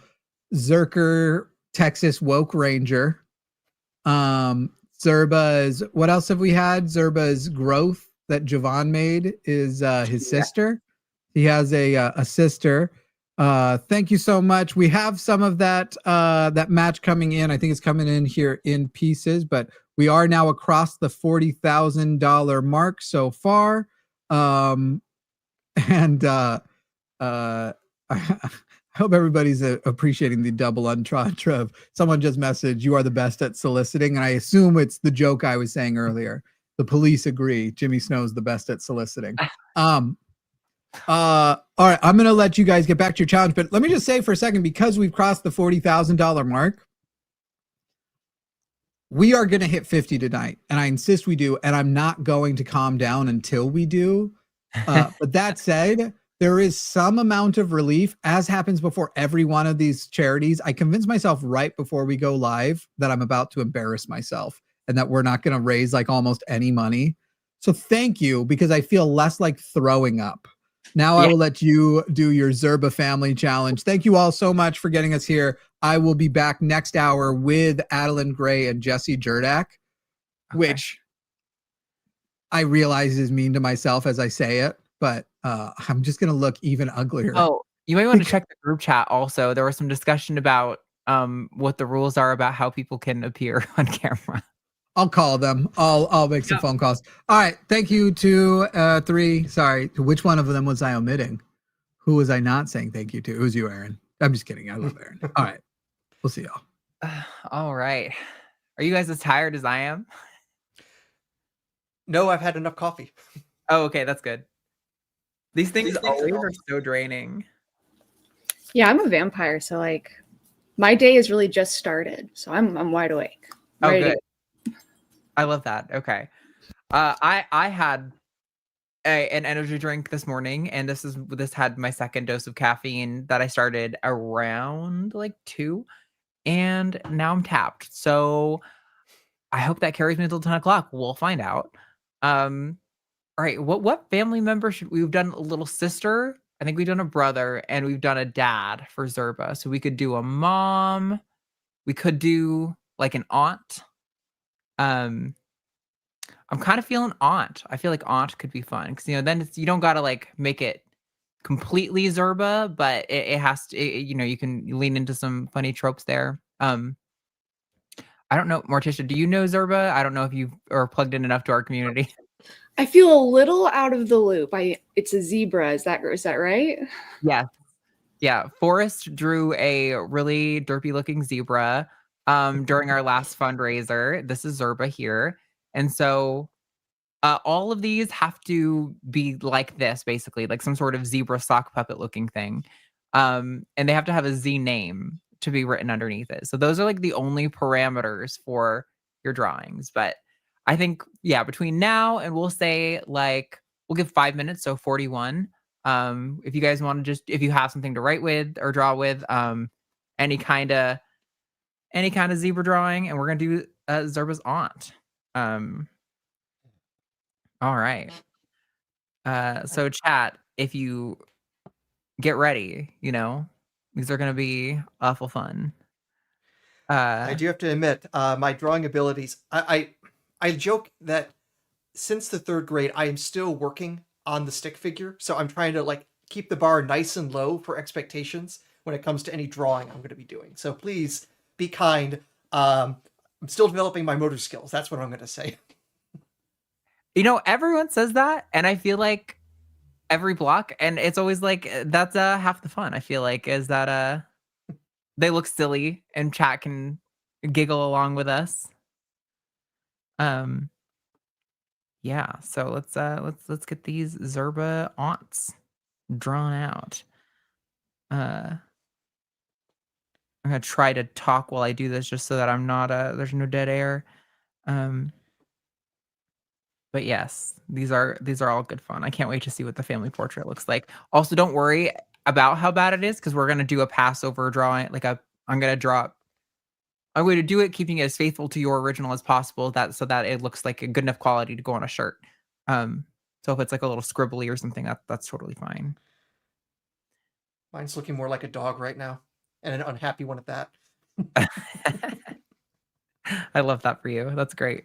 Zerker Texas Woke Ranger. Zerba's, what else have we had? Zerba's growth that Javon made is his sister. He has a sister. Thank you so much. We have some of that match coming in. I think it's coming in here in pieces, but we are now across the $40,000 mark so far. I hope everybody's appreciating the double entendre of someone just messaged, "You are the best at soliciting." And I assume it's the joke I was saying earlier. The police agree. Jimmy Snow's the best at soliciting. All right, I'm going to let you guys get back to your challenge, but let me just say for a second, because we've crossed the $40,000 mark, we are going to hit 50 tonight, and I insist we do, and I'm not going to calm down until we do. But that said, there is some amount of relief, as happens before every one of these charities. I convinced myself right before we go live that I'm about to embarrass myself and that we're not going to raise like almost any money. So thank you, because I feel less like throwing up. Now I will let you do your Zerba family challenge. Thank you all so much for getting us here. I will be back next hour with Adeline Gray and Jesse Jurdak, which I realize is mean to myself as I say it, but I'm just going to look even uglier. Oh, you might want to check the group chat also. There was some discussion about what the rules are about how people can appear on camera. I'll call them. I'll make some phone calls. All right. Thank you to three. Sorry. To which one of them was I omitting? Who was I not saying thank you to? It was you, Aaron. I'm just kidding. I love Aaron. All right. We'll see y'all. All right. Are you guys as tired as I am? No, I've had enough coffee. Oh, okay. That's good. These things always are so draining. Yeah, I'm a vampire, so like my day has really just started. So I'm wide awake. Oh, Ready to good. I love that. Okay. I had an energy drink this morning, and this had my second dose of caffeine that I started around like 2, and now I'm tapped. So I hope that carries me until 10 o'clock. We'll find out. All right. What family member we've done? A little sister. I think we've done a brother, and we've done a dad for Zerba. So we could do a mom. We could do like an aunt. I'm kind of feeling aunt. I feel like aunt could be fun because then you don't gotta like make it completely Zerba, but it has to. You can lean into some funny tropes there. I don't know, Morticia. Do you know Zerba? I don't know if you are plugged in enough to our community. I feel a little out of the loop. It's a zebra. Is that right? Yeah. Yeah. Forrest drew a really derpy looking zebra during our last fundraiser. This is Zerba here. And so all of these have to be like this, basically, like some sort of zebra sock puppet looking thing. And they have to have a Z name to be written underneath it. So those are like the only parameters for your drawings. But I think, yeah, between now and we'll say like, we'll give 5 minutes. So 41. If you guys want to if you have something to write with or draw with, any kind of zebra drawing, and we're going to do Zerba's aunt. All right. So chat, if you get ready, these are going to be awful fun. I do have to admit, my drawing abilities. I joke that since the 3rd grade, I am still working on the stick figure, so I'm trying to like keep the bar nice and low for expectations when it comes to any drawing I'm going to be doing. So please be kind. I'm still developing my motor skills. That's what I'm going to say. Everyone says that, and I feel like every block, and it's always like that's half the fun. I feel like is that they look silly and chat can giggle along with us. Yeah, so let's get these Zerba aunts drawn out. I'm gonna try to talk while I do this just so that I'm not there's no dead air. But yes, these are all good fun. I can't wait to see what the family portrait looks like. Also, don't worry about how bad it is because we're gonna do a Passover drawing. I'm going to do it keeping it as faithful to your original as possible, so that it looks like a good enough quality to go on a shirt. So if it's like a little scribbly or something, that's totally fine. Mine's looking more like a dog right now, and an unhappy one at that. I love that for you. That's great.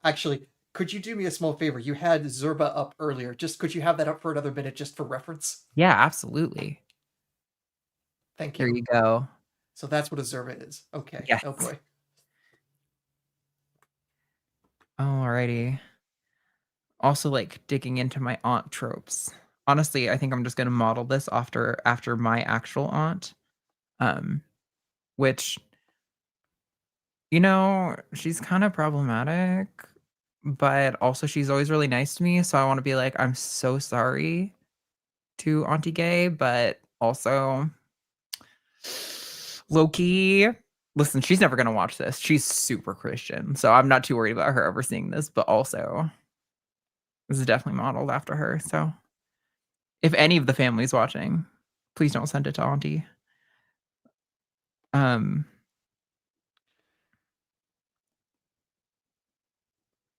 Actually, could you do me a small favor? You had Zerba up earlier. Could you have that up for another minute just for reference? Yeah, absolutely. Thank you. There you go. So that's what a Zerba is. Okay. Yes. Oh boy. Alrighty. Also, like digging into my aunt tropes. Honestly, I think I'm just gonna model this after my actual aunt. Which she's kind of problematic, but also she's always really nice to me. So I want to be like, I'm so sorry to Auntie Gay, but also low-key, listen, she's never going to watch this. She's super Christian. So I'm not too worried about her ever seeing this, but also this is definitely modeled after her. So if any of the family's watching, please don't send it to Auntie. Oh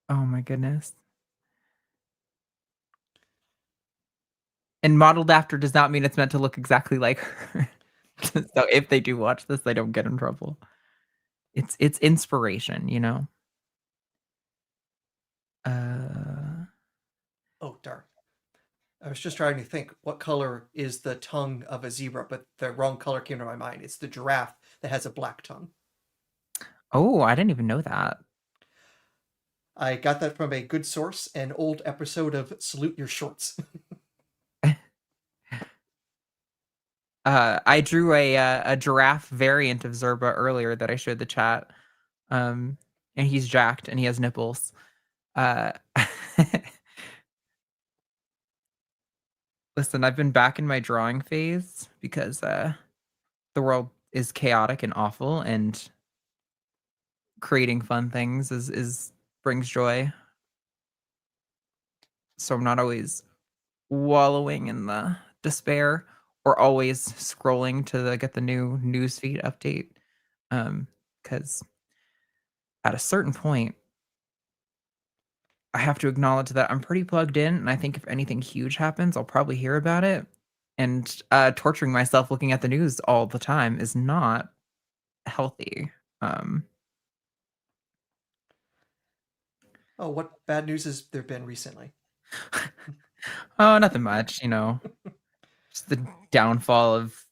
my goodness. And modeled after does not mean it's meant to look exactly like her. So if they do watch this, they don't get in trouble. It's inspiration, you know. Oh, darn. I was just trying to think what color is the tongue of a zebra, but the wrong color came to my mind. It's the giraffe that has a black tongue. Oh, I didn't even know that. I got that from a good source, an old episode of Salute Your Shorts. I drew a giraffe variant of Zerba earlier that I showed the chat. And he's jacked and he has nipples. Listen, I've been back in my drawing phase because the world is chaotic and awful, and creating fun things is brings joy. So I'm not always wallowing in the despair or always scrolling to get the new newsfeed update. Because at a certain point, I have to acknowledge that I'm pretty plugged in, and I think if anything huge happens, I'll probably hear about it. And torturing myself looking at the news all the time is not healthy. Oh, what bad news has there been recently? Oh, nothing much, you know. Just the downfall of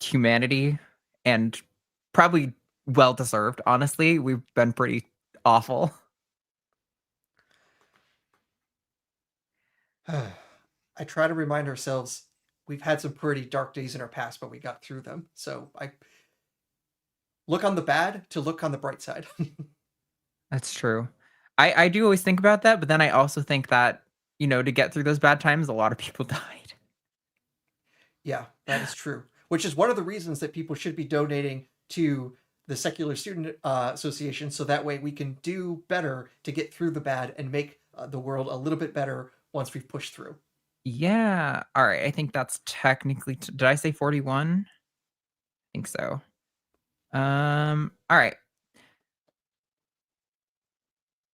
humanity, and probably well deserved. Honestly, we've been pretty awful. I try to remind ourselves we've had some pretty dark days in our past, but we got through them. So I look on the bad to look on the bright side. That's true. I do always think about that, but then I also think that, you know, to get through those bad times, a lot of people died. Yeah, that is true. Which is one of the reasons that people should be donating to the Secular Student Association, so that way we can do better to get through the bad and make the world a little bit better once we've pushed through. Yeah. All right. I think that's technically. Did I say 41? I think so. All right.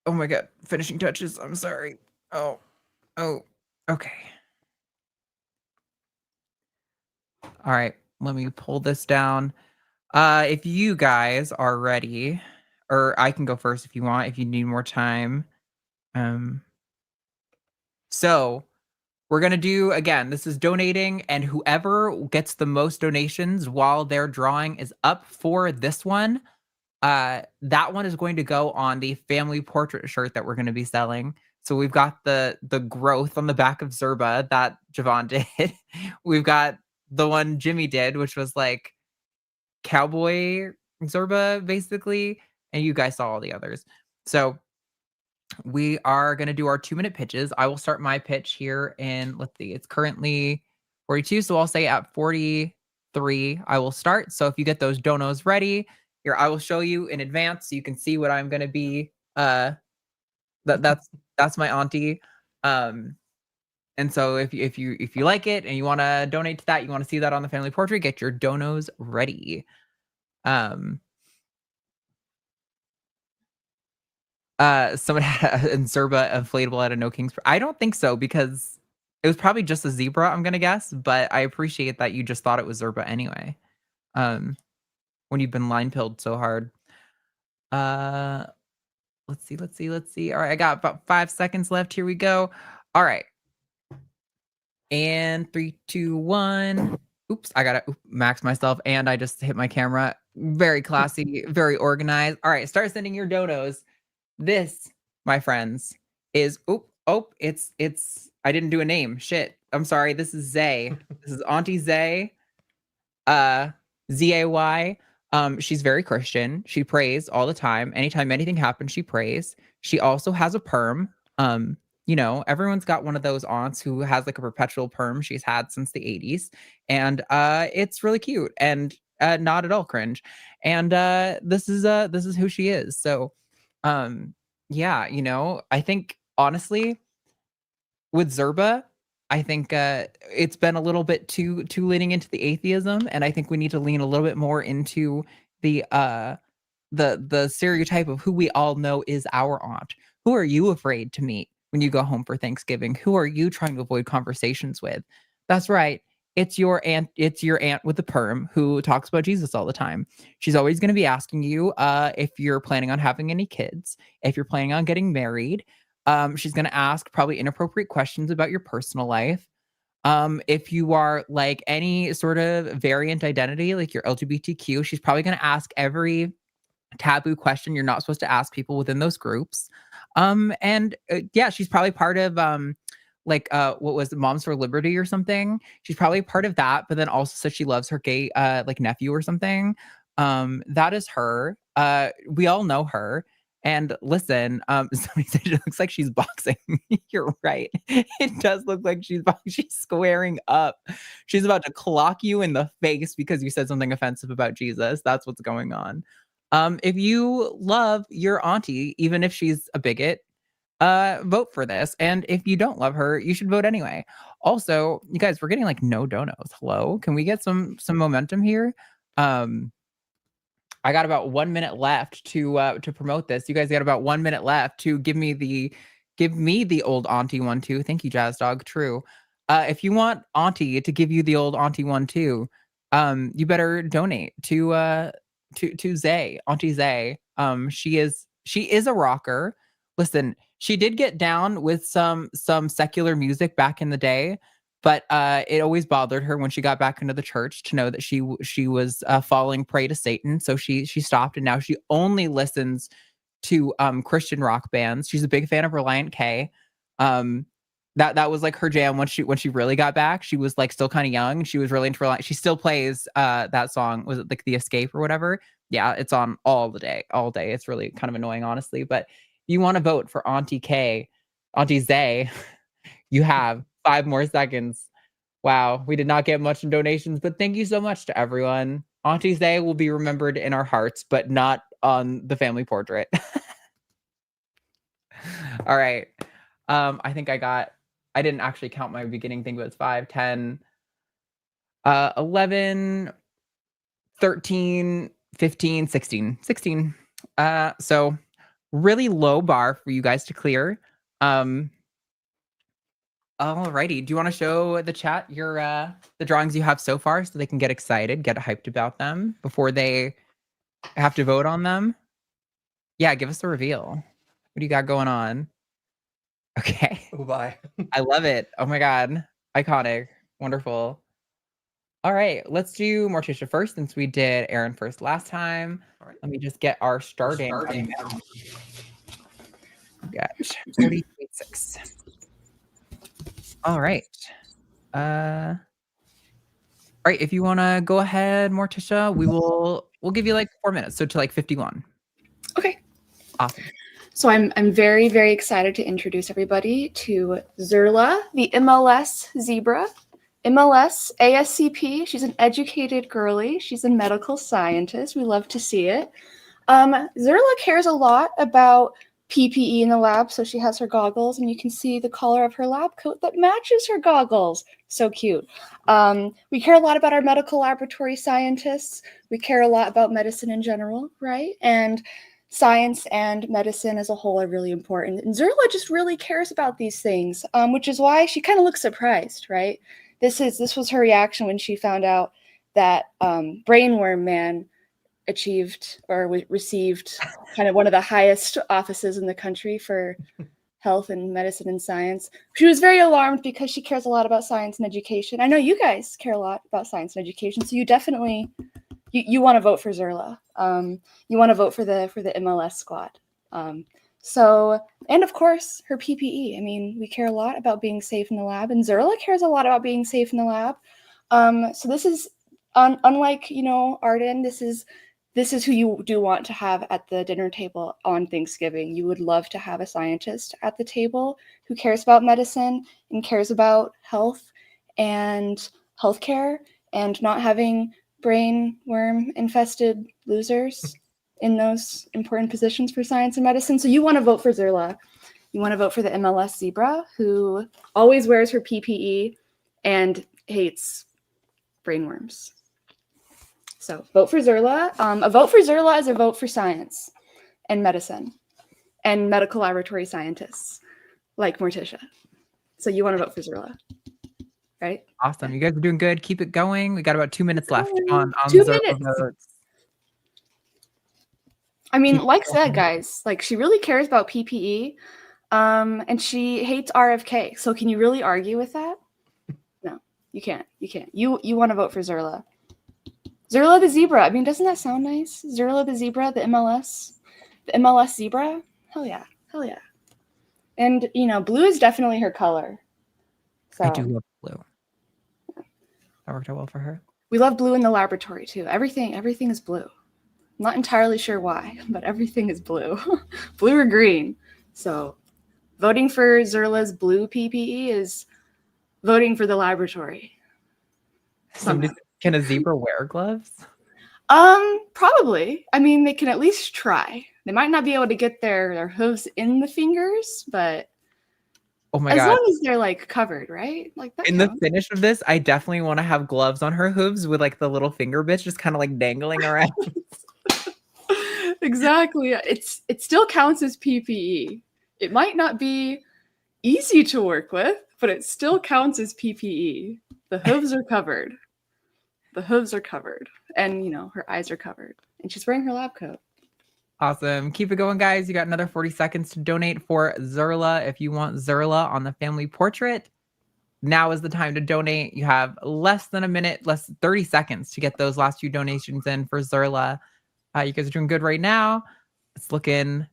Oh my god. Finishing touches. I'm sorry. Oh. Okay. All right. Let me pull this down. If you guys are ready, or I can go first if you want, if you need more time. So we're going to do, again, this is donating, and whoever gets the most donations while they're drawing is up for this one. That one is going to go on the family portrait shirt that we're going to be selling. So we've got the growth on the back of Zerba that Javon did. We've got the one Jimmy did, which was like cowboy Zerba, basically. And you guys saw all the others. So we are going to do our 2-minute pitches. I will start my pitch here in, let's see, it's currently 42. So I'll say at 43, I will start. So if you get those donos ready, here, I will show you in advance so you can see what I'm going to be. That's my auntie. And so if you like it and you want to donate to that, you want to see that on the family portrait, get your donos ready. Someone had a Zerba inflatable at a No Kings. I don't think so, because it was probably just a zebra, I'm gonna guess, but I appreciate that you just thought it was Zerba anyway. When you've been line pilled so hard. Let's see. All right, I got about 5 seconds left. Here we go. All right. And 3, 2, 1. Oops, I gotta max myself, and I just hit my camera. Very classy, very organized. All right, start sending your donos. This, my friends, is it's I didn't do a name. Shit. I'm sorry. This is Zay. This is Auntie Zay. Zay. She's very Christian. She prays all the time. Anytime anything happens, she prays. She also has a perm. You know, everyone's got one of those aunts who has like a perpetual perm she's had since the 80s. And it's really cute and not at all cringe. And this is who she is. So yeah, you know, I think honestly with Zerba, I think it's been a little bit too leaning into the atheism, and I think we need to lean a little bit more into the stereotype of who we all know is our aunt. Who are you afraid to meet when you go home for Thanksgiving? Who are you trying to avoid conversations with? That's right. It's your aunt with the perm who talks about Jesus all the time. She's always going to be asking you if you're planning on having any kids, if you're planning on getting married. She's going to ask probably inappropriate questions about your personal life. If you are like any sort of variant identity, like you're LGBTQ, she's probably going to ask every taboo question you're not supposed to ask people within those groups. Yeah, she's probably part of what was it, Moms for Liberty or something. She's probably part of that, but then also said she loves her gay like nephew or something. That is her. We all know her. And listen, somebody said it looks like she's boxing. You're right. It does look like she's squaring up. She's about to clock you in the face because you said something offensive about Jesus. That's what's going on. If you love your auntie, even if she's a bigot, vote for this. And if you don't love her, you should vote anyway. Also, you guys, we're getting like no donos. Hello, can we get some momentum here? I got about 1 minute left to promote this. You guys got about 1 minute left to give me the old auntie 1 2. Thank you, Jazz Dog. True. If you want auntie to give you the old auntie 1 2, you better donate to Zay, Auntie Zay. She is a rocker. Listen, she did get down with some secular music back in the day, but it always bothered her when she got back into the church to know that she was falling prey to Satan. So she stopped, and now she only listens to Christian rock bands. She's a big fan of Reliant K. That was like her jam when she really got back. She was like still kind of young. She was really into Reliant. She still plays that song. Was it like The Escape or whatever? Yeah, it's on all day. It's really kind of annoying, honestly. But you want to vote for Auntie Zay, you have 5 more seconds. Wow, we did not get much in donations, but thank you so much to everyone. Auntie Zay will be remembered in our hearts, but not on the family portrait. All right. I think I didn't actually count my beginning thing, but it's 5, 10, 11, 13, 15, 16. So really low bar for you guys to clear. Alrighty. Do you want to show the chat your the drawings you have so far so they can get excited, get hyped about them before they have to vote on them? Yeah, give us a reveal. What do you got going on? Okay. Oh, bye. I love it. Oh my god. Iconic. Wonderful. All right, let's do Morticia first since we did Aaron first last time. All right. Let me just get our starting. Got 48.6. All right. All right, if you want to go ahead, Morticia, we'll give you like 4 minutes, so to like 51. Okay. Awesome. So I'm very, very excited to introduce everybody to Zerla, the MLS zebra. MLS ASCP. She's an educated girly. She's a medical scientist. We love to see it. Zerla cares a lot about PPE in the lab, so she has her goggles, and you can see the color of her lab coat that matches her goggles. So cute. We care a lot about our medical laboratory scientists. We care a lot about medicine in general, right? And science and medicine as a whole are really important. And Zerla just really cares about these things, which is why she kind of looks surprised, right? This was her reaction when she found out that Brainworm Man achieved or received kind of one of the highest offices in the country for health and medicine and science. She was very alarmed because she cares a lot about science and education. I know you guys care a lot about science and education, so you definitely you want to vote for Zerla. You want to vote for the MLS squad. And of course, her PPE. I mean, we care a lot about being safe in the lab, and Zerla cares a lot about being safe in the lab. So this is, unlike, Arden, this is who you do want to have at the dinner table on Thanksgiving. You would love to have a scientist at the table who cares about medicine and cares about health and healthcare and not having brain worm infested losers in those important positions for science and medicine. So you want to vote for Zerla. You want to vote for the MLS zebra, who always wears her PPE and hates brainworms. So vote for Zerla. A vote for Zerla is a vote for science and medicine and medical laboratory scientists like Morticia. So you want to vote for Zerla. right? Awesome. You guys are doing good. Keep it going. We got about 2 minutes left on 2 Zerla minutes. votes. I mean, Keep like going. said, guys, like she really cares about PPE, and she hates RFK. So can you really argue with that? No, you can't. You can't. You want to vote for Zerla. Zerla the zebra. I mean, doesn't that sound nice? Zerla the zebra, the MLS zebra. Hell yeah, hell yeah. And blue is definitely her color. So I do love blue. That worked out well for her. we love blue in the laboratory too. Everything is blue. I'm not entirely sure why, but everything is blue. Blue or green. So voting for Zerla's blue PPE is voting for the laboratory. Somebody said, can a zebra wear gloves? Probably. I mean, they can at least try. They might not be able to get their hooves in the fingers, but Oh my as god. long as they're like covered, right? Like that In the counts. finish of this, I definitely want to have gloves on her hooves with like the little finger bits just kind of like dangling around. Exactly. It still counts as PPE. It might not be easy to work with, but it still counts as PPE. The hooves are covered. The hooves are covered. And her eyes are covered. And she's wearing her lab coat. Awesome. Keep it going, guys. You got another 40 seconds to donate for Zerla. If you want Zerla on the family portrait, now is the time to donate. You have less than a minute, less than 30 seconds to get those last few donations in for Zerla. You guys are doing good right now. It's looking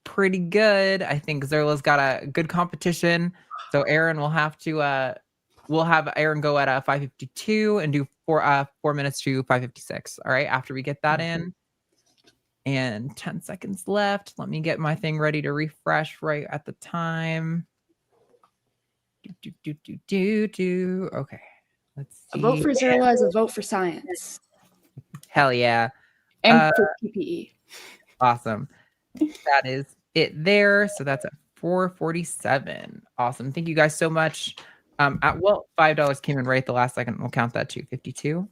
pretty good. I think Zerla's got a good competition. So Aaron will have to we'll have Aaron go at 5:52 and do 4 minutes to 5:56. All right, after we get that in. And 10 seconds left. Let me get my thing ready to refresh right at the time. Okay. Let's see. A vote for Zerla is a vote for science. Hell yeah. And for PPE. Awesome. That is it there. So that's at 4:47. Awesome. Thank you guys so much. $5 came in right at the last second. We'll count that to 52.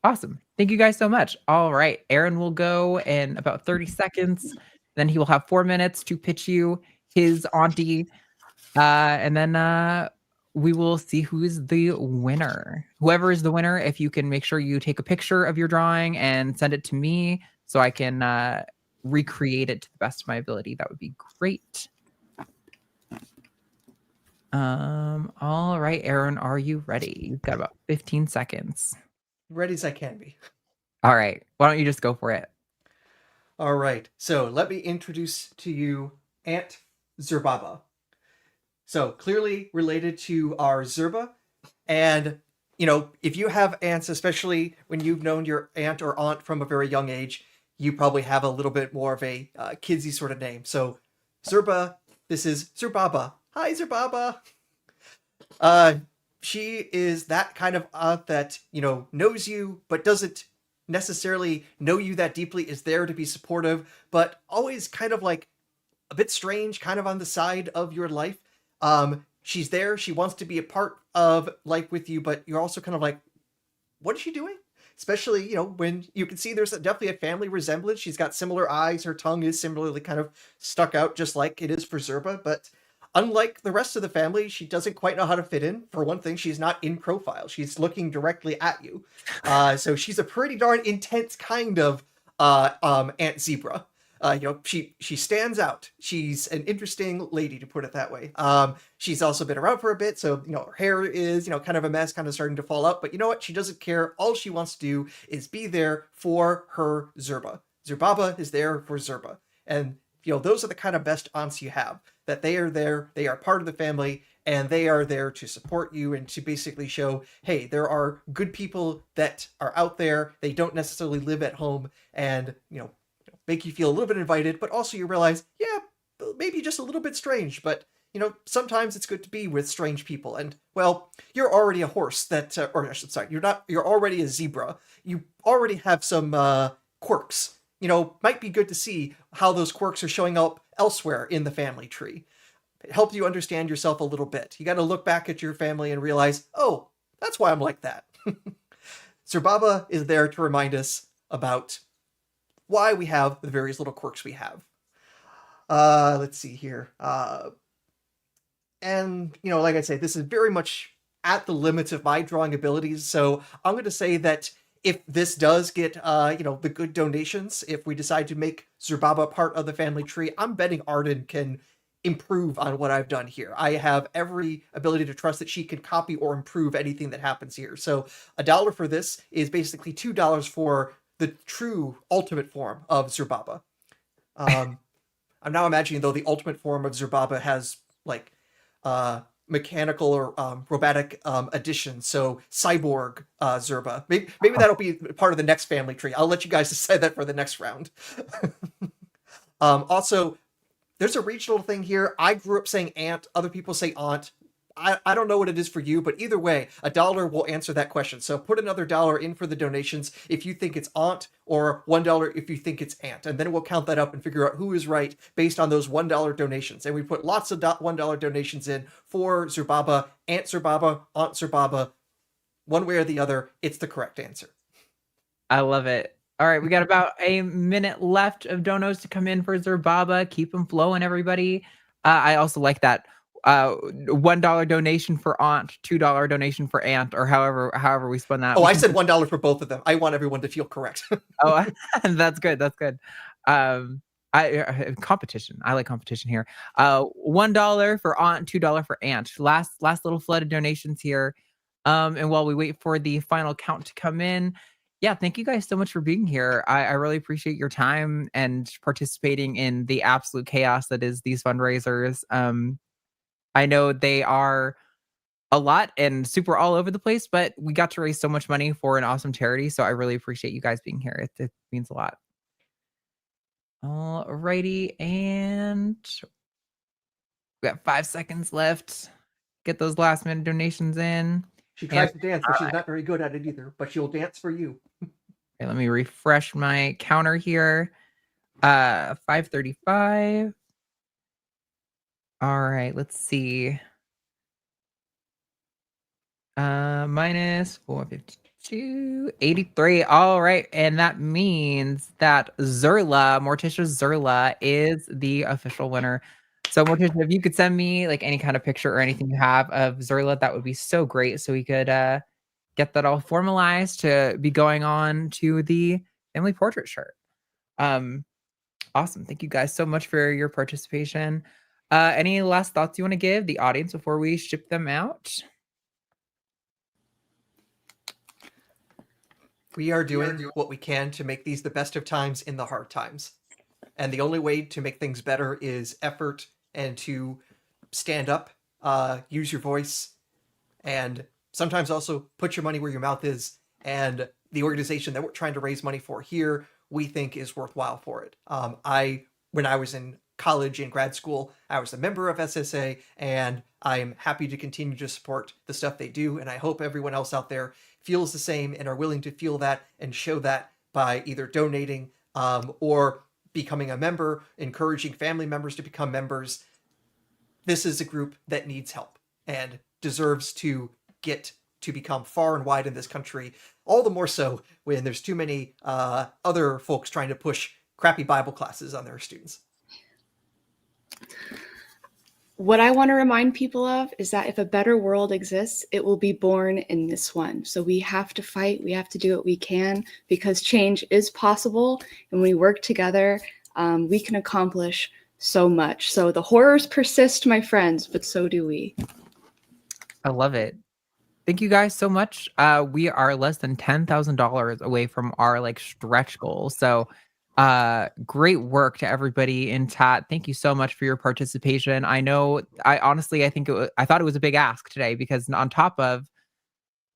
Awesome. Thank you guys so much. All right. Aaron will go in about 30 seconds. Then he will have 4 minutes to pitch you his auntie. And then we will see who is the winner. Whoever is the winner, if you can make sure you take a picture of your drawing and send it to me so I can recreate it to the best of my ability, that would be great. All right, Aaron, are you ready? You've got about 15 seconds. Ready as I can be. All right. Why don't you just go for it? All right. So let me introduce to you Aunt Zerbaba. So clearly related to our Zerba. And, if you have aunts, especially when you've known your aunt or aunt from a very young age, you probably have a little bit more of a kidsy sort of name. So Zerba, this is Zerbaba. Hi, Zerbaba. She is that kind of aunt that, knows you, but doesn't necessarily know you that deeply, is there to be supportive, but always kind of like a bit strange, kind of on the side of your life. She's there. She wants to be a part of life with you, but you're also kind of like, what is she doing? Especially, when you can see there's definitely a family resemblance. She's got similar eyes. Her tongue is similarly kind of stuck out, just like it is for Zerba, but unlike the rest of the family, she doesn't quite know how to fit in. For one thing, she's not in profile. She's looking directly at you. So she's a pretty darn intense kind of Aunt Zebra. She stands out. She's an interesting lady, to put it that way. She's also been around for a bit, so her hair is kind of a mess, kind of starting to fall out. But you know what? She doesn't care. All she wants to do is be there for her Zerba. Zerbaba is there for Zerba, and those are the kind of best aunts you have. That they are there, they are part of the family, and they are there to support you and to basically show, hey, there are good people that are out there. They don't necessarily live at home, and make you feel a little bit invited, but also you realize, yeah, maybe just a little bit strange, but sometimes it's good to be with strange people. And well, you're already a horse that, you're already a zebra. You already have some quirks. Might be good to see how those quirks are showing up elsewhere in the family tree. It helps you understand yourself a little bit. You got to look back at your family and realize, oh, that's why I'm like that. Zerbaba is there to remind us about why we have the various little quirks we have. Let's see here. And, like I say, this is very much at the limits of my drawing abilities. So I'm going to say that if this does get, the good donations, if we decide to make Zerbaba part of the family tree, I'm betting Arden can improve on what I've done here. I have every ability to trust that she can copy or improve anything that happens here. So $1 for this is basically $2 for the true ultimate form of Zerbaba. I'm now imagining, though, the ultimate form of Zerbaba has like mechanical or robotic addition. So cyborg Zerba. Maybe that'll be part of the next family tree. I'll let you guys decide that for the next round. Also, there's a regional thing here. I grew up saying aunt. Other people say aunt. I don't know what it is for you, but either way, $1 will answer that question. So put another $1 in for the donations if you think it's aunt, or $1 if you think it's aunt, and then we'll count that up and figure out who is right based on those $1 donations. And we put lots of $1 donations in for Zerbaba, Aunt Zerbaba, Aunt Zerbaba. One way or the other, it's the correct answer. I love it. All right, we got about a minute left of donos to come in for Zerbaba. Keep them flowing, everybody. I also like that $1 donation for aunt, $2 donation for aunt, or however we spun that. Oh, I said $1 for both of them. I want everyone to feel correct. Oh, that's good. That's good. Competition. I like competition here. $1 for aunt, $2 for aunt. Last little flood of donations here. And while we wait for the final count to come in, yeah, thank you guys so much for being here. I really appreciate your time and participating in the absolute chaos that is these fundraisers. I know they are a lot and super all over the place, but we got to raise so much money for an awesome charity. So I really appreciate you guys being here. It means a lot. Alrighty, and we got 5 seconds left. Get those last minute donations in. She tries to dance, but she's not very good at it either. But she'll dance for you. Okay, let me refresh my counter here. 535. All right, let's see. Minus 452, 83. All right, and that means that Morticia Zerla is the official winner. So Morticia, if you could send me like any kind of picture or anything you have of Zerla, that would be so great. So we could get that all formalized to be going on to the family portrait shirt. Awesome. Thank you guys so much for your participation. Any last thoughts you want to give the audience before we ship them out? We are doing what we can to make these the best of times in the hard times. And the only way to make things better is effort and to stand up, use your voice, and sometimes also put your money where your mouth is. And the organization that we're trying to raise money for here, we think is worthwhile for it. When I was in college and grad school, I was a member of SSA, and I'm happy to continue to support the stuff they do. And I hope everyone else out there feels the same and are willing to feel that and show that by either donating or becoming a member, encouraging family members to become members. This is a group that needs help and deserves to get to become far and wide in this country, all the more so when there's too many other folks trying to push crappy Bible classes on their students. What I want to remind people of is that if a better world exists, it will be born in this one. So we have to fight. We have to do what we can, because change is possible. And when we work together, we can accomplish so much. So the horrors persist, my friends, but so do we. I love it. Thank you guys so much. We are less than $10,000 away from our like stretch goal. So great work to everybody in chat. Thank you so much for your participation. I thought it was a big ask today, because on top of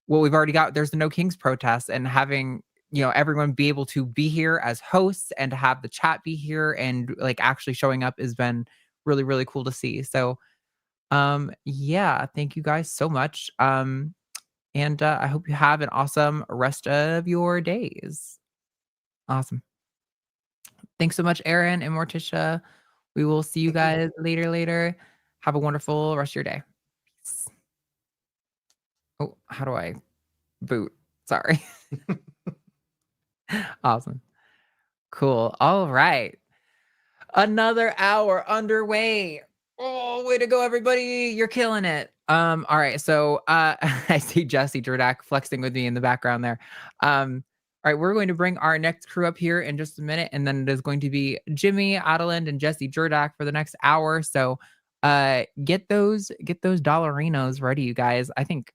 what we've already got, there's the No Kings protest, and having everyone be able to be here as hosts and to have the chat be here and like actually showing up has been really, really cool to see. So yeah, thank you guys so much. And I hope you have an awesome rest of your days. Awesome. Thanks so much, Aaron and Morticia. We will see you guys later. Have a wonderful rest of your day. Peace. Oh, how do I boot? Sorry. Awesome. Cool. All right. Another hour underway. Oh, way to go, everybody. You're killing it. All right. So I see Jesse Jordak flexing with me in the background there. All right, we're going to bring our next crew up here in just a minute, and then it is going to be Jimmy Adeland and Jesse Jordak for the next hour. So get those dollarinos ready, you guys. I think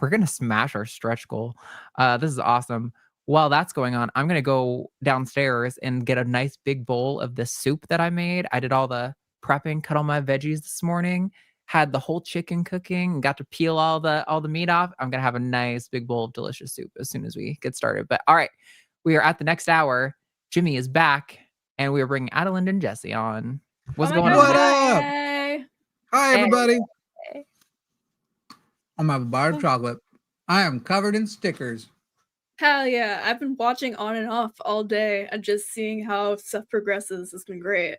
we're gonna smash our stretch goal. This is awesome. While that's going on, I'm gonna go downstairs and get a nice big bowl of this soup that I made. I did all the prepping, cut all my veggies this morning, had the whole chicken cooking, and got to peel all the meat off. I'm gonna have a nice big bowl of delicious soup as soon as we get started. But all right, we are at the next hour. Jimmy is back, and we are bringing Adeline and Jesse on. What's going on? What up? Hey. Hi, everybody. Hey. I'm gonna have a bar of chocolate. I am covered in stickers. Hell yeah. I've been watching on and off all day and just seeing how stuff progresses has been great.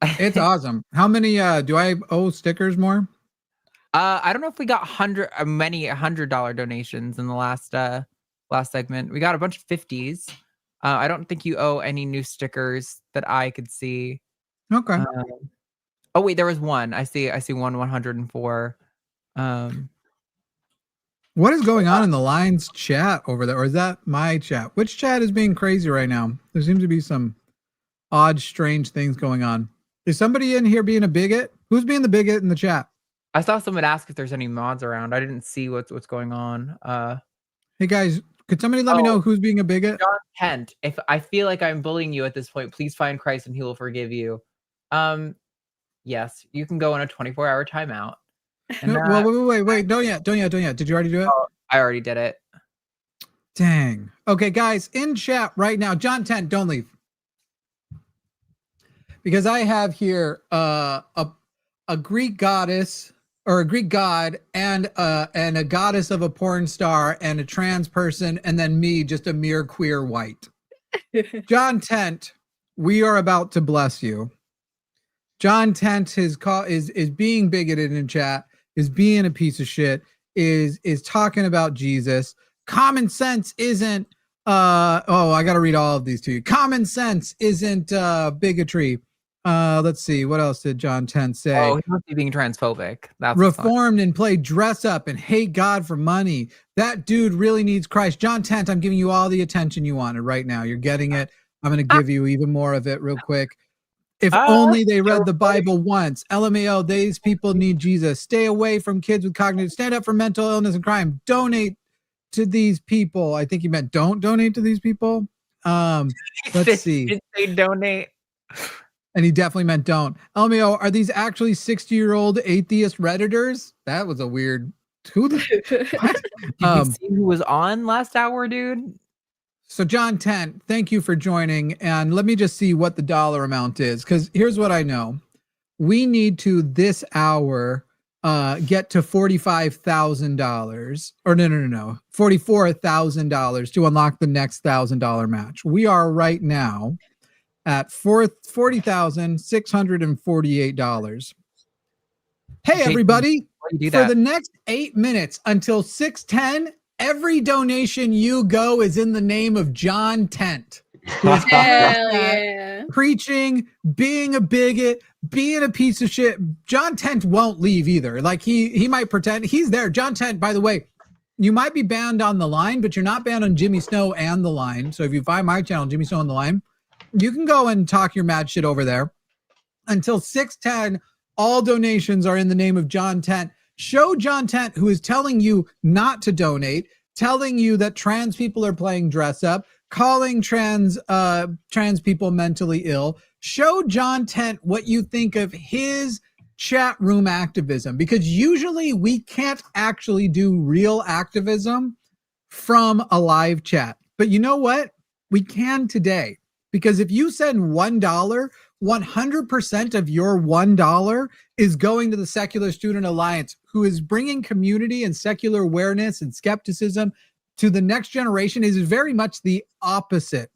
It's awesome. How many do I owe stickers more? I don't know if we got many $100 donations in the last segment. We got a bunch of 50s. I don't think you owe any new stickers that I could see. Okay. Oh wait, there was one. I see one 104. What is going on in the Lines chat over there? Or is that my chat? Which chat is being crazy right now? There seems to be some odd, strange things going on. Is somebody in here being a bigot? Who's being the bigot in the chat? I saw someone ask if there's any mods around. I didn't see what's going on. Hey guys, could somebody let me know who's being a bigot? John Kent, if I feel like I'm bullying you at this point, please find Christ and he will forgive you. Yes, you can go on a 24-hour timeout. And Wait, don't yet. Did you already do it? I already did it. Dang. Okay, guys, in chat right now, John Tent, don't leave. Because I have here a Greek goddess or a Greek god and a goddess of a porn star and a trans person, and then me, just a mere queer white. John Tent, we are about to bless you. John Tent is being bigoted in chat, is being a piece of shit, is talking about Jesus. Common sense isn't I gotta read all of these to you. Common sense isn't bigotry. Let's see, what else did John Tent say? Oh, he must be being transphobic. That's reformed and play dress up and hate God for money. That dude really needs Christ. John Tent, I'm giving you all the attention you wanted right now. You're getting it. I'm gonna give you even more of it real quick. If only they read the Bible once. LMAO, these people need Jesus. Stay away from kids with cognitive. Stand up for mental illness and crime. Donate to these people. I think he meant don't donate to these people. Let's see. Did they donate? And he definitely meant don't. LMAO, are these actually 60-year-old atheist Redditors? That was a weird. Who the? What? Did you see who was on last hour, dude? So John Tent, thank you for joining. And let me just see what the dollar amount is. Because here's what I know. We need to this hour get to $45,000. Or no. $44,000 to unlock the next $1,000 match. We are right now at $40,648. Hey, everybody. For the next 8 minutes until 6:10, every donation you go is in the name of John Tent. Hell yeah. Preaching, being a bigot, being a piece of shit. John Tent won't leave either. Like he might pretend he's there. John Tent, by the way, you might be banned on the line, but you're not banned on Jimmy Snow and the line. So if you find my channel, Jimmy Snow on the line, you can go and talk your mad shit over there. Until 6:10, all donations are in the name of John Tent. Show John Tent, who is telling you not to donate, telling you that trans people are playing dress up, calling trans people mentally ill. Show John Tent what you think of his chat room activism, because usually we can't actually do real activism from a live chat. But you know what? We can today, because if you send $1, 100% of your $1 is going to the Secular Student Alliance, who is bringing community and secular awareness and skepticism to the next generation. Is very much the opposite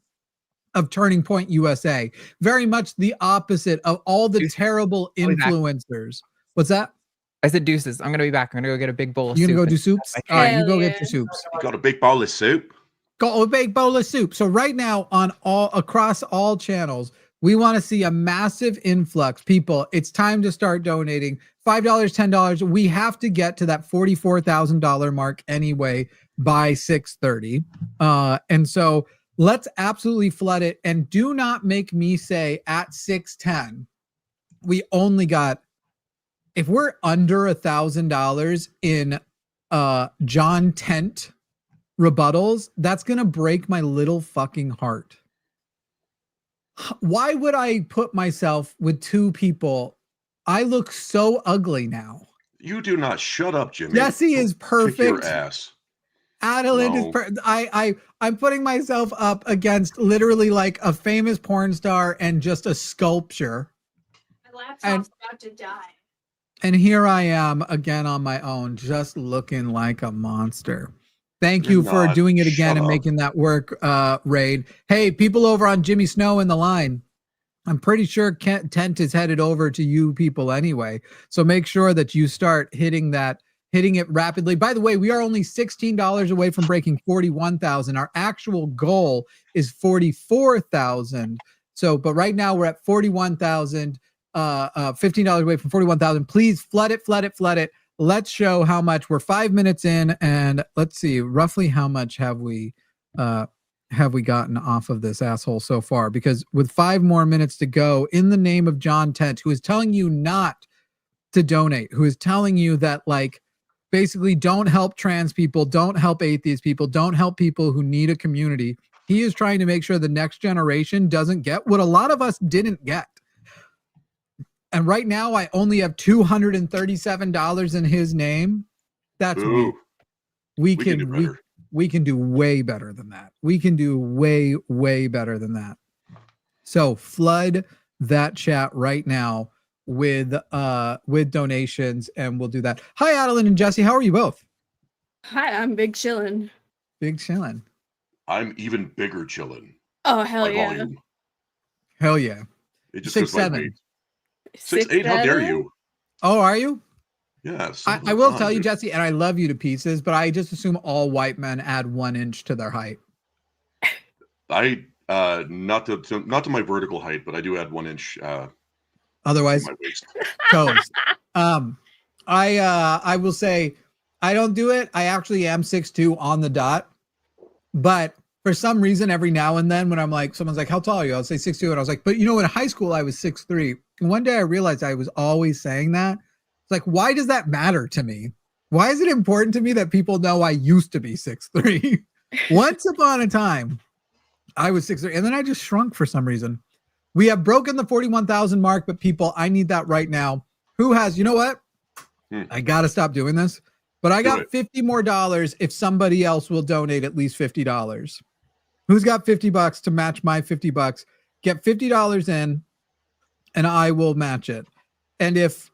of Turning Point USA, very much the opposite of all the terrible influencers. What's that? I said deuces. I'm gonna be back. I'm gonna go get a big bowl of You soup. gonna go do soups? All right, you go get your soups. You got a big bowl of soup? Got a big bowl of soup. So right now on across all channels, We want to see a massive influx. People, it's time to start donating. $5, $10. We have to get to that $44,000 mark anyway by 6:30. And so let's absolutely flood it. And do not make me say at 6:10, we only got, if we're under $1,000 in John Tent rebuttals, that's gonna break my little fucking heart. Why would I put myself with two people? I look so ugly now. You do not. Shut up, Jimmy. Jesse is perfect. Kick your ass. Adeline No. is I'm putting myself up against literally like a famous porn star and just a sculpture. My laptop's about to die. And here I am again on my own, just looking like a monster. Thank you for doing it again and making that work, Raid. Hey, people over on Jimmy Snow in the line. I'm pretty sure Tent is headed over to you people anyway. So make sure that you start hitting it rapidly. By the way, we are only $16 away from breaking 41,000. Our actual goal is 44,000. So, but right now we're at 41,000, $15 away from 41,000. Please flood it. Let's show how much. We're 5 minutes in, and let's see roughly how much have we gotten off of this asshole so far, because with 5 more minutes to go, in the name of John Tent, who is telling you not to donate, who is telling you that, like, basically don't help trans people, don't help atheist people, don't help people who need a community. He is trying to make sure the next generation doesn't get what a lot of us didn't get. And right now I only have $237 in his name. That's weak. We can do way better than that. We can do way better than that. So flood that chat right now with donations, and we'll do that. Hi, Adeline and Jesse. How are you both? Hi, I'm Big Chillin'. Big chillin'. I'm even bigger chillin'. Oh, hell by yeah. volume. Hell yeah. It just 6'7". 6'8". How dare you? Oh, are you? Yes. I will tell you, Jesse, and I love you to pieces, but I just assume all white men add 1 inch to their height. I not to my vertical height, but I do add 1 inch. Otherwise, my waist. Toes. I will say I don't do it. I actually am 6'2" on the dot, but for some reason, every now and then when I'm like, someone's like, how tall are you? I'll say 6'2", and I was like, but you know, in high school I was 6'3". And one day I realized I was always saying that. It's like, why does that matter to me? Why is it important to me that people know I used to be 6'3"? Once upon a time, I was 6'3", and then I just shrunk for some reason. We have broken the 41,000 mark, but people, I need that right now. Who has, you know what? I got to stop doing this, but I got $50 more if somebody else will donate at least $50. Who's got $50 to match my $50? Get $50 in and I will match it. And if,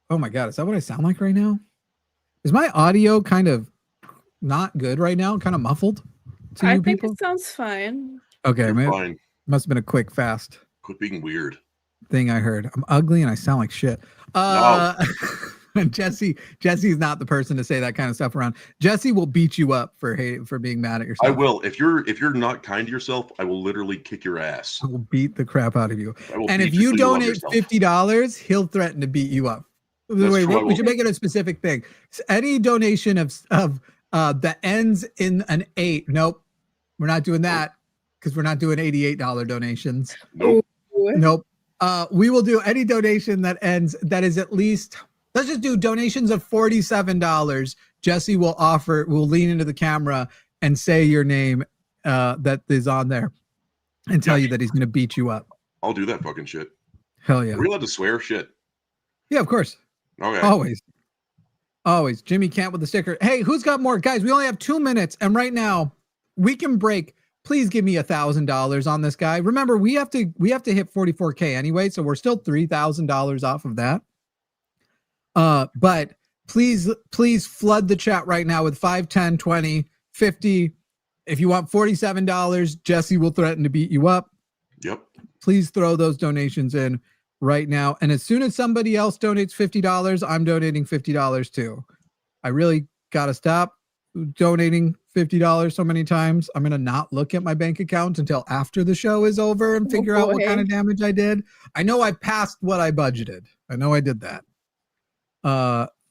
oh my God, is that what I sound like right now? Is my audio kind of not good right now? Kind of muffled to I you think people? it sounds fine. Okay, You're fine. Must have been a quick, fast Quit being weird. thing I heard. I'm ugly and I sound like shit. Jesse's not the person to say that kind of stuff around. Jesse will beat you up for being mad at yourself. I will. If you're not kind to yourself, I will literally kick your ass. I will beat the crap out of you. And if beat you till love donate yourself. $50, he'll threaten to beat you up. Wait, we should make it a specific thing. Any donation of that ends in an 8. Nope, we're not doing that because we're not doing $88 donations. Nope. We will do any donation that is at least. Let's just do donations of $47. Jesse will lean into the camera and say your name that is on there and tell you that he's going to beat you up. I'll do that fucking shit. Hell yeah. Are we allowed to swear? Shit. Yeah, of course. Okay. Always. Jimmy Camp with the sticker. Hey, who's got more? Guys, we only have 2 minutes. And right now we can break. Please give me $1,000 on this guy. Remember, we have to hit 44K anyway. So we're still $3,000 off of that. But please flood the chat right now with 5, 10, 20, 50. If you want $47, Jesse will threaten to beat you up. Yep. Please throw those donations in right now. And as soon as somebody else donates $50, I'm donating $50 too. I really got to stop. donating $50 so many times, I'm going to not look at my bank account until after the show is over and figure out what kind of damage I did. I know I passed what I budgeted. I know I did that.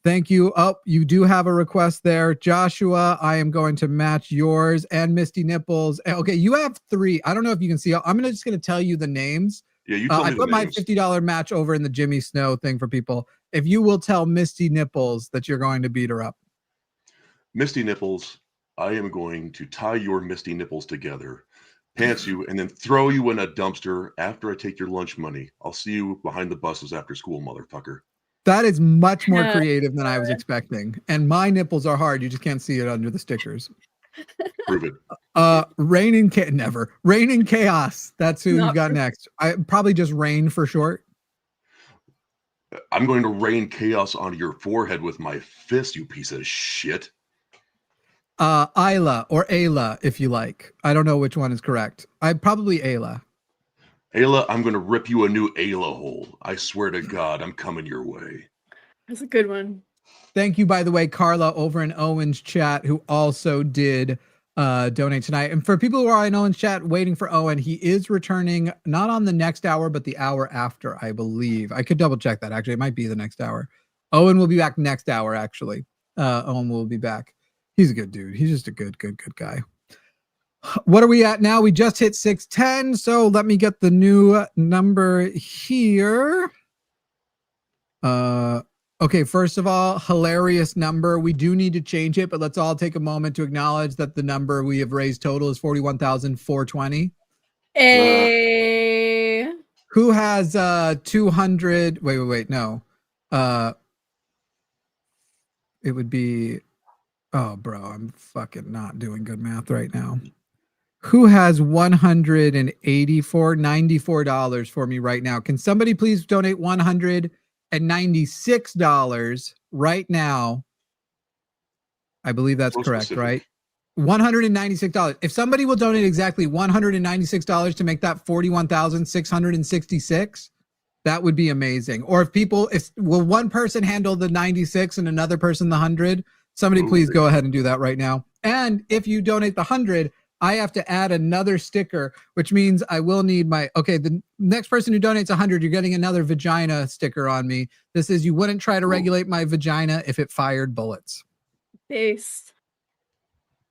Thank you. Oh, you do have a request there. Joshua, I am going to match yours and Misty Nipples. Okay, you have 3. I don't know if you can see. I'm just going to tell you the names. Yeah, you tell me I the put my names. $50 match over in the Jimmy Snow thing for people. If you will tell Misty Nipples that you're going to beat her up. Misty Nipples, I am going to tie your Misty Nipples together, pants you, and then throw you in a dumpster after I take your lunch money. I'll see you behind the buses after school, motherfucker. That is much more creative than I was expecting. And my nipples are hard. You just can't see it under the stickers. Prove it. Rain in Chaos. That's who you got next. I probably just Rain for short. I'm going to rain chaos onto your forehead with my fist, you piece of shit. Ayla or Ayla, if you like. I don't know which one is correct. Probably Ayla. Ayla, I'm going to rip you a new Ayla hole. I swear to God, I'm coming your way. That's a good one. Thank you, by the way, Carla over in Owen's chat, who also did donate tonight. And for people who are in Owen's chat waiting for Owen, he is returning not on the next hour, but the hour after, I believe. I could double check that, actually. It might be the next hour. Owen will be back next hour, actually. Owen will be back. He's a good dude. He's just a good guy. What are we at now? We just hit 610. So let me get the new number here. Okay, first of all, hilarious number. We do need to change it, but let's all take a moment to acknowledge that the number we have raised total is 41,420. Hey. Who has 200? Wait, no. It would be, oh bro, I'm fucking not doing good math right now. Who has $94 for me right now? Can somebody please donate $196 right now? I believe that's correct, right? $196. If somebody will donate exactly $196 to make that 41,666, that would be amazing. Or will one person handle the 96 and another person the 100? Somebody please go ahead and do that right now. And if you donate the 100, I have to add another sticker, which means I will need the next person who donates 100, you're getting another vagina sticker on me. This is, you wouldn't try to regulate my vagina if it fired bullets. Based.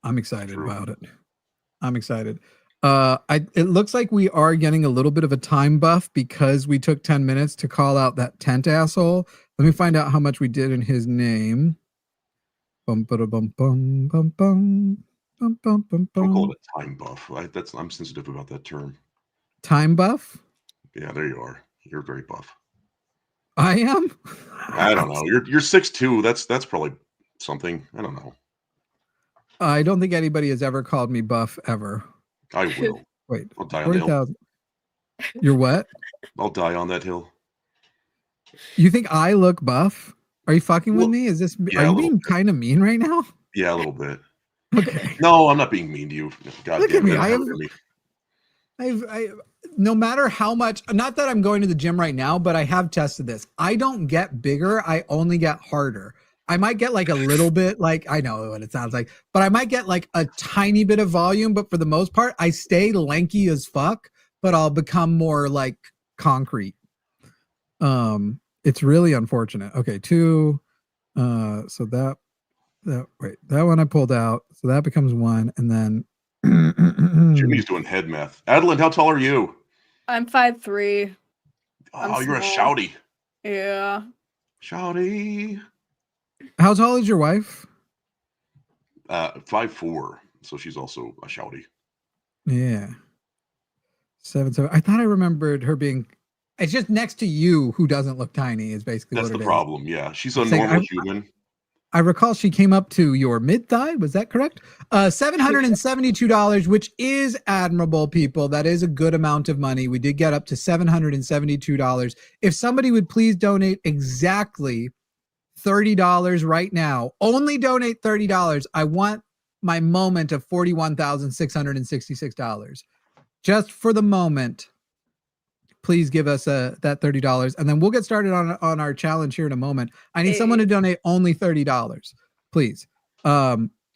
I'm excited about it. I'm excited. It looks like we are getting a little bit of a time buff because we took 10 minutes to call out that tent asshole. Let me find out how much we did in his name. Bum, bum, bum, bum, bum. Don't call it a time buff. I'm sensitive about that term. Time buff? Yeah, there you are. You're very buff. I am? I don't know. You're 6'2". That's probably something. I don't know. I don't think anybody has ever called me buff ever. I will. Wait, I'll die on the hill. You're what? I'll die on that hill. You think I look buff? Are you fucking with me? Are you being kind of mean right now? Yeah, a little bit. Okay. No, I'm not being mean to you. God Look damn at it. me. No matter how much, not that I'm going to the gym right now, but I have tested this. I don't get bigger. I only get harder. I might get like a little bit, like, I know what it sounds like, but I might get like a tiny bit of volume. But for the most part, I stay lanky as fuck, but I'll become more like concrete. It's really unfortunate. Okay, 2. So that one I pulled out. So that becomes 1. And then Jimmy's doing head math. Adeline, how tall are you? I'm 5'3". Oh, you're a shouty. Yeah. Shouty. How tall is your wife? 5'4". So she's also a shouty. Yeah. 7'7". I thought I remembered her being. It's just next to you who doesn't look tiny is basically That's what it the is. problem. Yeah, she's a normal human. I recall she came up to your mid thigh. Was that correct? $772, which is admirable, people. That is a good amount of money. We did get up to $772. If somebody would please donate exactly $30 right now, only donate $30. I want my moment of $41,666. Just for the moment, please give us that $30, and then we'll get started on our challenge here in a moment. I need someone to donate only $30, please.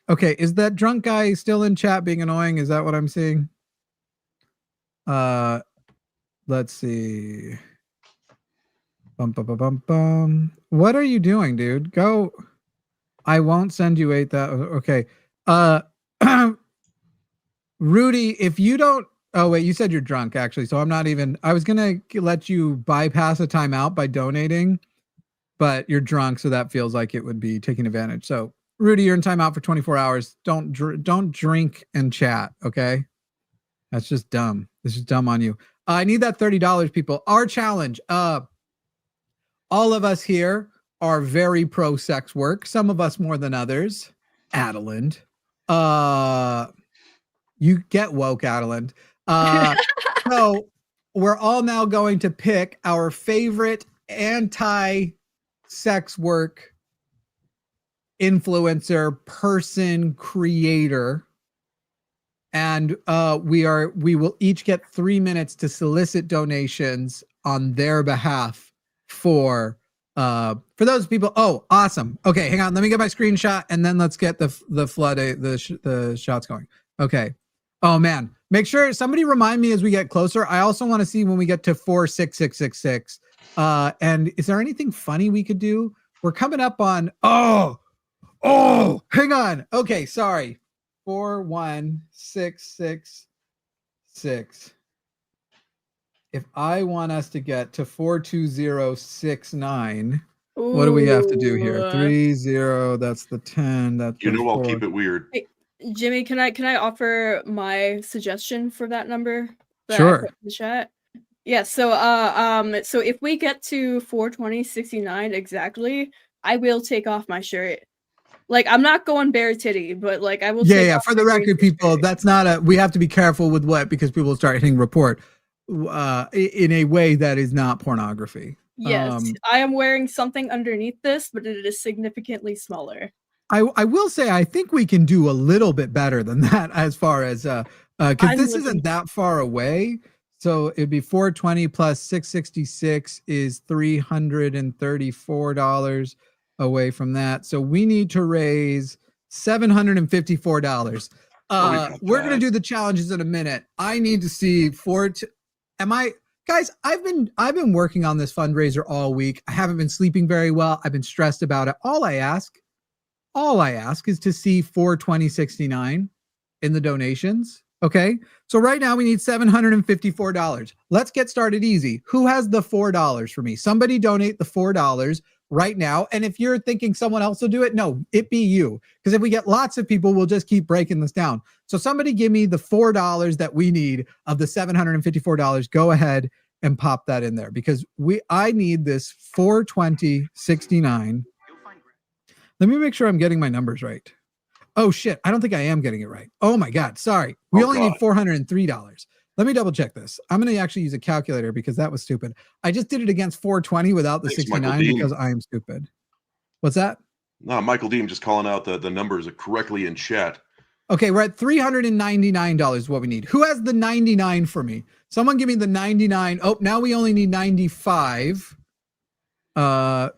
Okay, is that drunk guy still in chat being annoying? Is that what I'm seeing? Let's see. Bum, bum, bum, bum, bum. What are you doing, dude? Go. I won't send you 8,000. Okay. Rudy, if you don't, oh wait, you said you're drunk actually. So I'm not even, I was going to let you bypass a timeout by donating, but you're drunk. So that feels like it would be taking advantage. So Rudy, you're in timeout for 24 hours. Don't drink and chat. Okay. That's just dumb. This is dumb on you. I need that $30, people. Our challenge. All of us here are very pro sex work. Some of us more than others. Adeland. You get woke, Adeland. So we're all now going to pick our favorite anti-sex work influencer, person, creator. And we will each get 3 minutes to solicit donations on their behalf for those people. Oh, awesome. Okay, hang on. Let me get my screenshot and then let's get the shots going. Okay. Oh man, make sure somebody remind me as we get closer. I also want to see when we get to 46666. And is there anything funny we could do? We're coming up on hang on. Okay, sorry. 41666. If I want us to get to 42069, what do we have to do here? 30, that's the 10, that's the I'll 4. keep it weird. Hey, Jimmy, can I offer my suggestion for that number? That I Sure. put in the chat? Yeah, so so if we get to 42069 exactly, I will take off my shirt. Like, I'm not going bare titty, but like I will take Yeah. off For the my record, people, that's not we have to be careful with what, because people will start hitting report in a way that is not pornography. Yes, I am wearing something underneath this, but it is significantly smaller. I will say, I think we can do a little bit better than that as far as, because this isn't that far away. So it'd be 420 plus 666 is $334 away from that. So we need to raise $754. We're going to do the challenges in a minute. I need to see guys, I've been working on this fundraiser all week. I haven't been sleeping very well. I've been stressed about it. All I ask is to see 42069 in the donations. Okay. So right now we need $754. Let's get started easy. Who has the $4 for me? Somebody donate the $4 right now. And if you're thinking someone else will do it, no, it be you. Because if we get lots of people, we'll just keep breaking this down. So somebody give me the $4 that we need of the $754. Go ahead and pop that in there, because I need this 42069. Let me make sure I'm getting my numbers right. Oh shit, I don't think I am getting it right. Oh my God, sorry. We only need $403. Let me double check this. I'm going to actually use a calculator because that was stupid. I just did it against 420 without the 69 because I am stupid. What's that? No, Michael Dean just calling out the numbers correctly in chat. Okay, we're at $399 is what we need. Who has the 99 for me? Someone give me the 99. Oh, now we only need 95.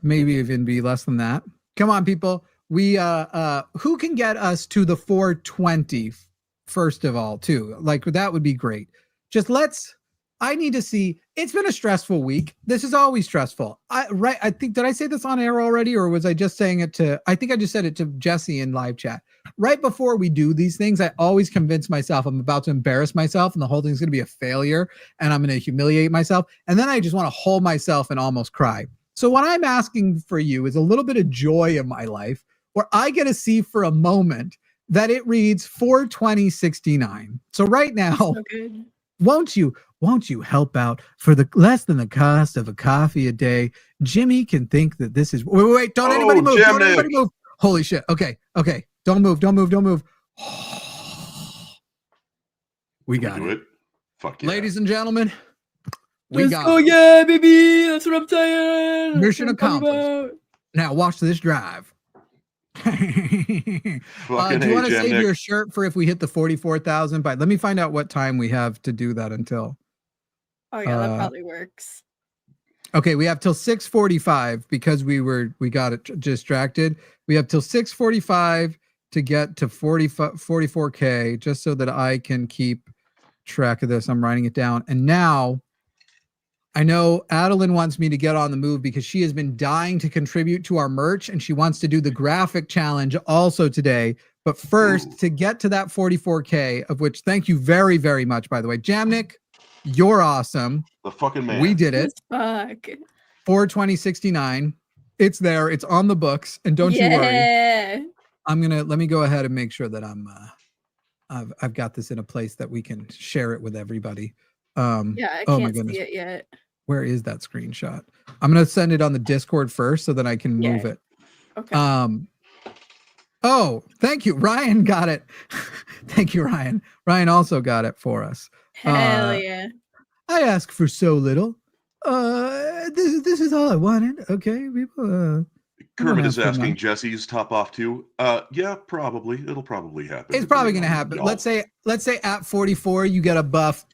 Maybe even be less than that. Come on, people. We who can get us to the 420 first of all, too? Like, that would be great. I need to see. It's been a stressful week. This is always stressful. I think, did I say this on air already, or was I just saying it to, I think I just said it to Jesse in live chat. Right before we do these things, I always convince myself I'm about to embarrass myself and the whole thing's going to be a failure and I'm going to humiliate myself. And then I just want to hold myself and almost cry. So what I'm asking for you is a little bit of joy in my life, where I get to see for a moment that it reads 42069. So right now, so won't you help out for the less than the cost of a coffee a day? Jimmy can think that this is, wait, don't anybody move. Don't anybody move. Holy shit. Okay. Don't move. We got it. Fuck yeah. Ladies and gentlemen, Let's go, yeah, baby. That's what I'm saying. Mission accomplished. Now watch this drive. Do you want to save your shirt for if we hit the 44,000? But let me find out what time we have to do that until. Oh yeah, that probably works. Okay, we have till 6:45 because we got it distracted. We have till 6:45 to get to 44K, just so that I can keep track of this. I'm writing it down. And now I know Adeline wants me to get on the move because she has been dying to contribute to our merch, and she wants to do the graphic challenge also today. But first, to get to that 44K, of which thank you very, very much, by the way. Jamnik, you're awesome. The fucking man. We did it. Fuck. 42069. It's there. It's on the books. And don't you worry. Let me go ahead and make sure that I've got this in a place that we can share it with everybody. I can't see it yet. Where is that screenshot? I'm going to send it on the Discord first so that I can move it. Okay. Oh, thank you. Ryan got it. Thank you, Ryan. Ryan also got it for us. Hell yeah. I ask for so little. This is all I wanted. Okay, people. Kermit is asking Jesse's top off too. Yeah, probably. It'll probably happen. It's probably going to happen. Let's say at 44 you get a buff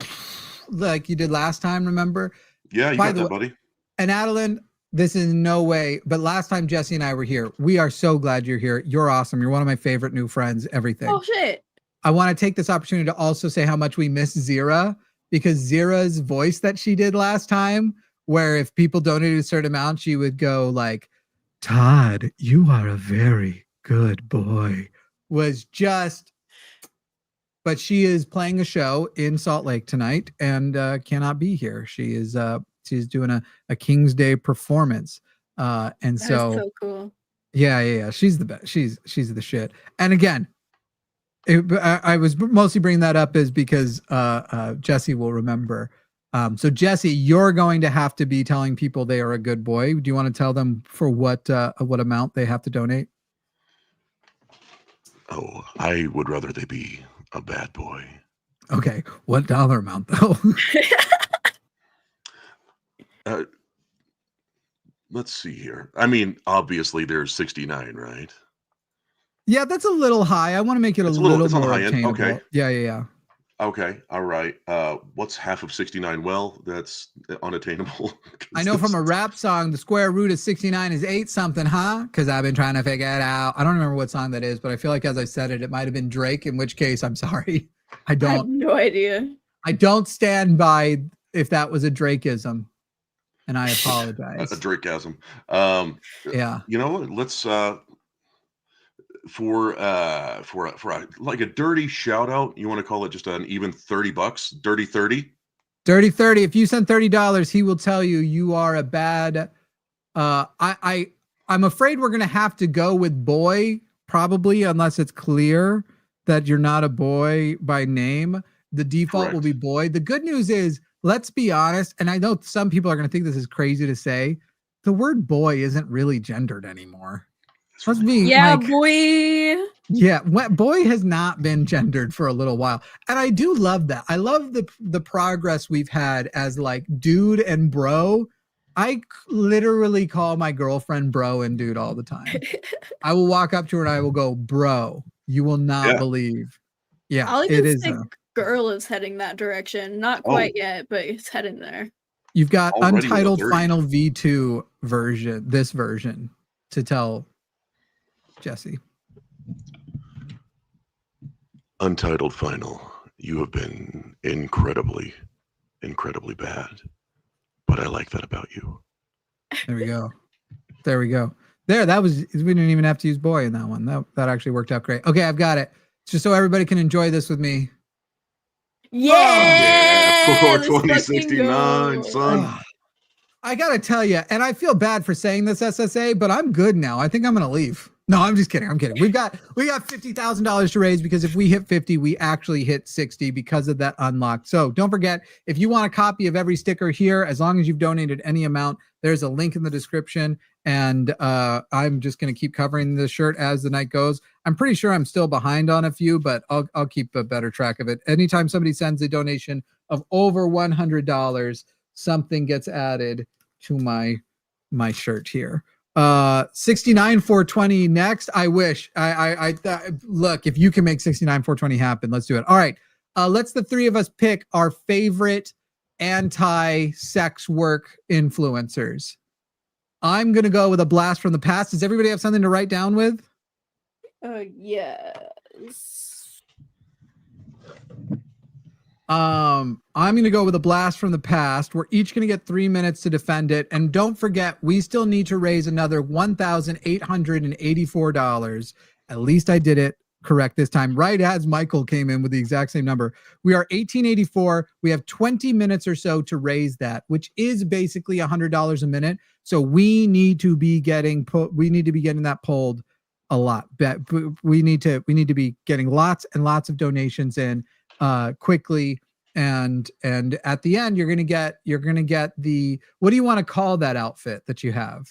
like you did last time, remember? Yeah, you got that, buddy. And Adeline, this is no way, but last time Jesse and I were here, we are so glad you're here. You're awesome. You're one of my favorite new friends, everything. Oh, shit. I want to take this opportunity to also say how much we miss Zira, because Zira's voice that she did last time, where if people donated a certain amount, she would go like, Todd, you are a very good boy, was just, but she is playing a show in Salt Lake tonight and cannot be here. She's doing a King's Day performance. And That is so cool. Yeah. She's the best. She's the shit. And again, I was mostly bringing that up is because Jesse will remember. So Jesse, you're going to have to be telling people they are a good boy. Do you want to tell them for what amount they have to donate? Oh, I would rather they be a bad boy. Okay, what dollar amount though? Let's see here. I mean, obviously there's 69, right? Yeah, that's a little high. I want to make it a little it's on the more high end. obtainable. Okay. Yeah. Okay. All right. What's half of 69? Well, that's unattainable. I know from a rap song, the square root of 69 is 8 something, huh? Because I've been trying to figure it out. I don't remember what song that is, but I feel like as I said it, it might have been Drake, in which case I'm sorry. I I have no idea. I don't stand by if that was a Drakeism, and I apologize. A Drakeism. Yeah. You know what? Let's for like a dirty shout out, you want to call it just an even $30, dirty 30. Dirty 30. If you send $30, he will tell you are a bad. I'm afraid we're gonna have to go with boy, probably, unless it's clear that you're not a boy by name. The default will be boy. The good news is, let's be honest, and I know some people are gonna think this is crazy to say, the word boy isn't really gendered anymore. Let's be boy. Yeah, boy has not been gendered for a little while, and I do love that. I love the progress we've had as like dude and bro. I literally call my girlfriend bro and dude all the time. I will walk up to her and I will go, bro. You will not believe. Yeah, I'll it even is. say girl is heading that direction. Not quite yet, but it's heading there. You've got Already with a Untitled 30. Final V2 version, this version, to tell Jesse. Untitled Final. You have been incredibly bad. But I like that about you. There we go. There, that was, we didn't even have to use boy in that one. That actually worked out great. Okay, I've got it. Just so everybody can enjoy this with me. Yeah. 42069, son. I gotta tell you, and I feel bad for saying this, SSA, but I'm good now. I think I'm gonna leave. No, I'm just kidding. I'm kidding. We got $50,000 to raise, because if we hit 50, we actually hit 60 because of that unlock. So don't forget, if you want a copy of every sticker here, as long as you've donated any amount, there's a link in the description. And I'm just going to keep covering the shirt as the night goes. I'm pretty sure I'm still behind on a few, but I'll keep a better track of it. Anytime somebody sends a donation of over $100, something gets added to my shirt here. 69,420 next. I wish I look, if you can make 69,420 happen, let's do it. All right. Let's the three of us pick our favorite anti-sex work influencers. I'm going to go with a blast from the past. Does everybody have something to write down with? Yes. I'm going to go with a blast from the past. We're each going to get 3 minutes to defend it. And don't forget, we still need to raise another $1,884. At least I did it correct this time, right as Michael came in with the exact same number. We are 1884. We have 20 minutes or so to raise that, which is basically $100 a minute. So we need to be getting that pulled a lot. We need to be getting lots and lots of donations in quickly, and at the end you're gonna get the, what do you want to call that outfit that you have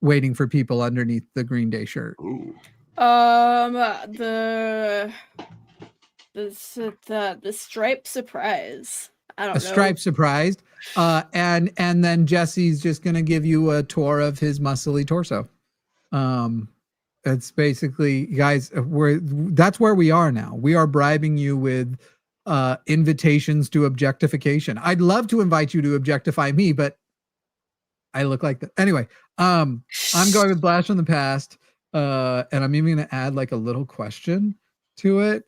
waiting for people underneath the Green Day shirt? Ooh. The stripe surprise. I don't know. A stripe surprised, and then Jesse's just gonna give you a tour of his muscly torso. It's basically, guys, that's where we are now. We are bribing you with invitations to objectification. I'd love to invite you to objectify me, but I look like that. Anyway, I'm going with blast from the past, and I'm even going to add like a little question to it.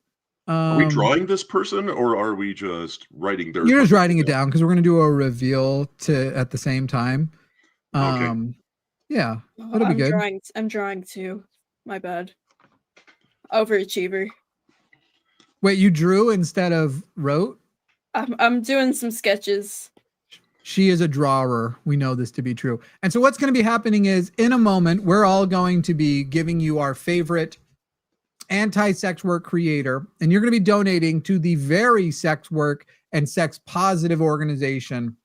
Are we drawing this person, or are we just writing their? You're just writing it down because we're going to do a reveal at the same time. Okay. Yeah, that'll be good. I'm drawing too. My bad. Overachiever. Wait, you drew instead of wrote? I'm doing some sketches. She is a drawer. We know this to be true. And so what's going to be happening is, in a moment, we're all going to be giving you our favorite anti-sex work creator, and you're going to be donating to the very sex work and sex positive organization.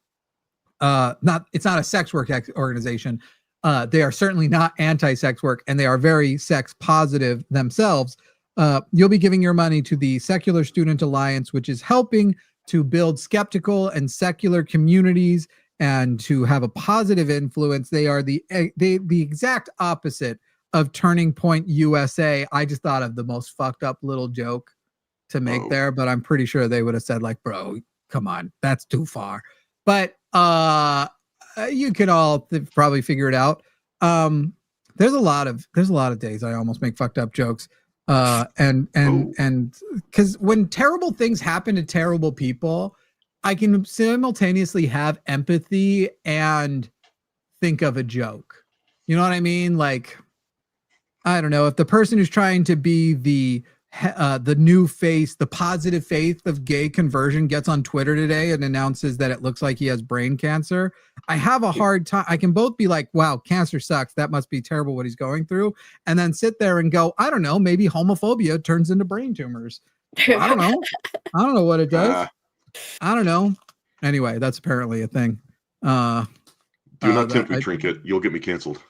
It's not a sex work organization. They are certainly not anti-sex work, and they are very sex positive themselves. You'll be giving your money to the Secular Student Alliance, which is helping to build skeptical and secular communities and to have a positive influence. They are the exact opposite of Turning Point USA. I just thought of the most fucked up little joke to make there, but I'm pretty sure they would have said like, bro, come on, that's too far. But you can all probably figure it out. There's a lot of days I almost make fucked up jokes. And because when terrible things happen to terrible people, I can simultaneously have empathy and think of a joke. You know what I mean? Like, I don't know, if the person who's trying to be the new face, the positive face of gay conversion gets on Twitter today and announces that it looks like he has brain cancer, I have a hard time. I can both be like, wow, cancer sucks. That must be terrible what he's going through. And then sit there and go, I don't know, maybe homophobia turns into brain tumors. I don't know. I don't know what it does. I don't know. Anyway, that's apparently a thing. Do not tempt me, Trinket. You'll get me canceled.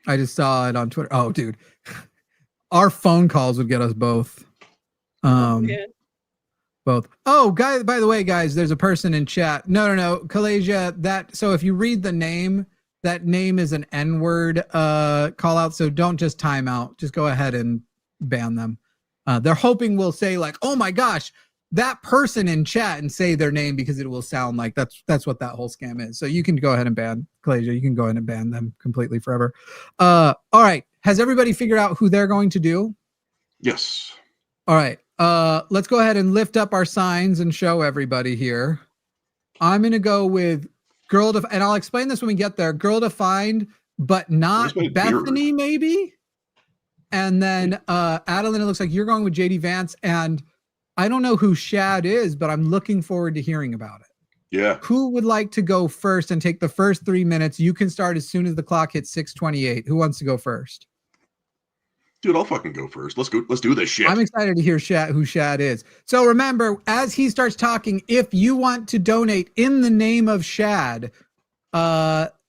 I just saw it on Twitter. Oh, dude. Our phone calls would get us both. Both. Oh, guys, by the way, guys, there's a person in chat. No, Kalasia, so if you read the name, that name is an N-word call out, so don't just time out. Just go ahead and ban them. They're hoping we'll say like, oh my gosh, that person in chat, and say their name because it will sound like that's what that whole scam is. So you can go ahead and ban Kalasia. You can go ahead and ban them completely forever. All right. Has everybody figured out who they're going to do? Yes. All right. Let's go ahead and lift up our signs and show everybody here. I'm going to go with and I'll explain this when we get there. Girl defined, but not Bethany, maybe. And then Adeline, it looks like you're going with JD Vance, and I don't know who Shad is, but I'm looking forward to hearing about it. Yeah. Who would like to go first and take the first 3 minutes? You can start as soon as the clock hits 6:28. Who wants to go first? Dude, I'll fucking go first. Let's go. Let's do this shit. I'm excited to hear who Shad is. So remember, as he starts talking, if you want to donate in the name of Shad,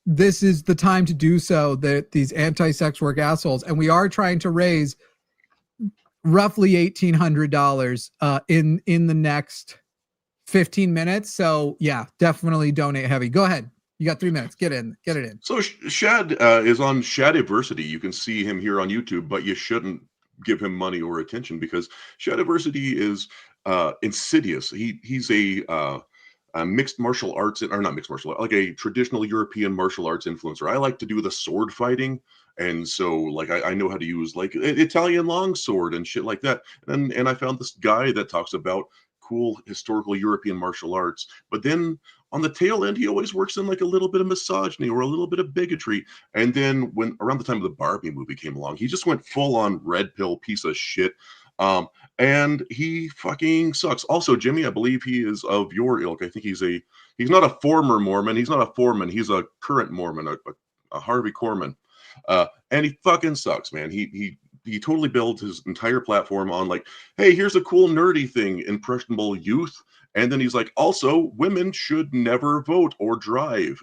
this is the time to do so. These anti-sex work assholes, and we are trying to raise roughly $1,800 in the next 15 minutes. So yeah, definitely donate heavy. Go ahead. You got 3 minutes. Get it in. So Shad is on Shadiversity. You can see him here on YouTube, but you shouldn't give him money or attention because Shadiversity is insidious. He's a mixed martial arts, or not mixed martial art, like a traditional European martial arts influencer. I like to do the sword fighting. And so like I know how to use like Italian longsword and shit like that. And I found this guy that talks about cool historical European martial arts. But then on the tail end, he always works in like a little bit of misogyny or a little bit of bigotry. And then when around the time of the Barbie movie came along, he just went full on red pill piece of shit. And he fucking sucks. Also, Jimmy, I believe he is of your ilk. I think he's not a former Mormon. He's not a foreman. He's a current Mormon, a Harvey Korman. And he fucking sucks, man. He totally builds his entire platform on like, hey, here's a cool nerdy thing, impressionable youth. And then he's like, also, women should never vote or drive.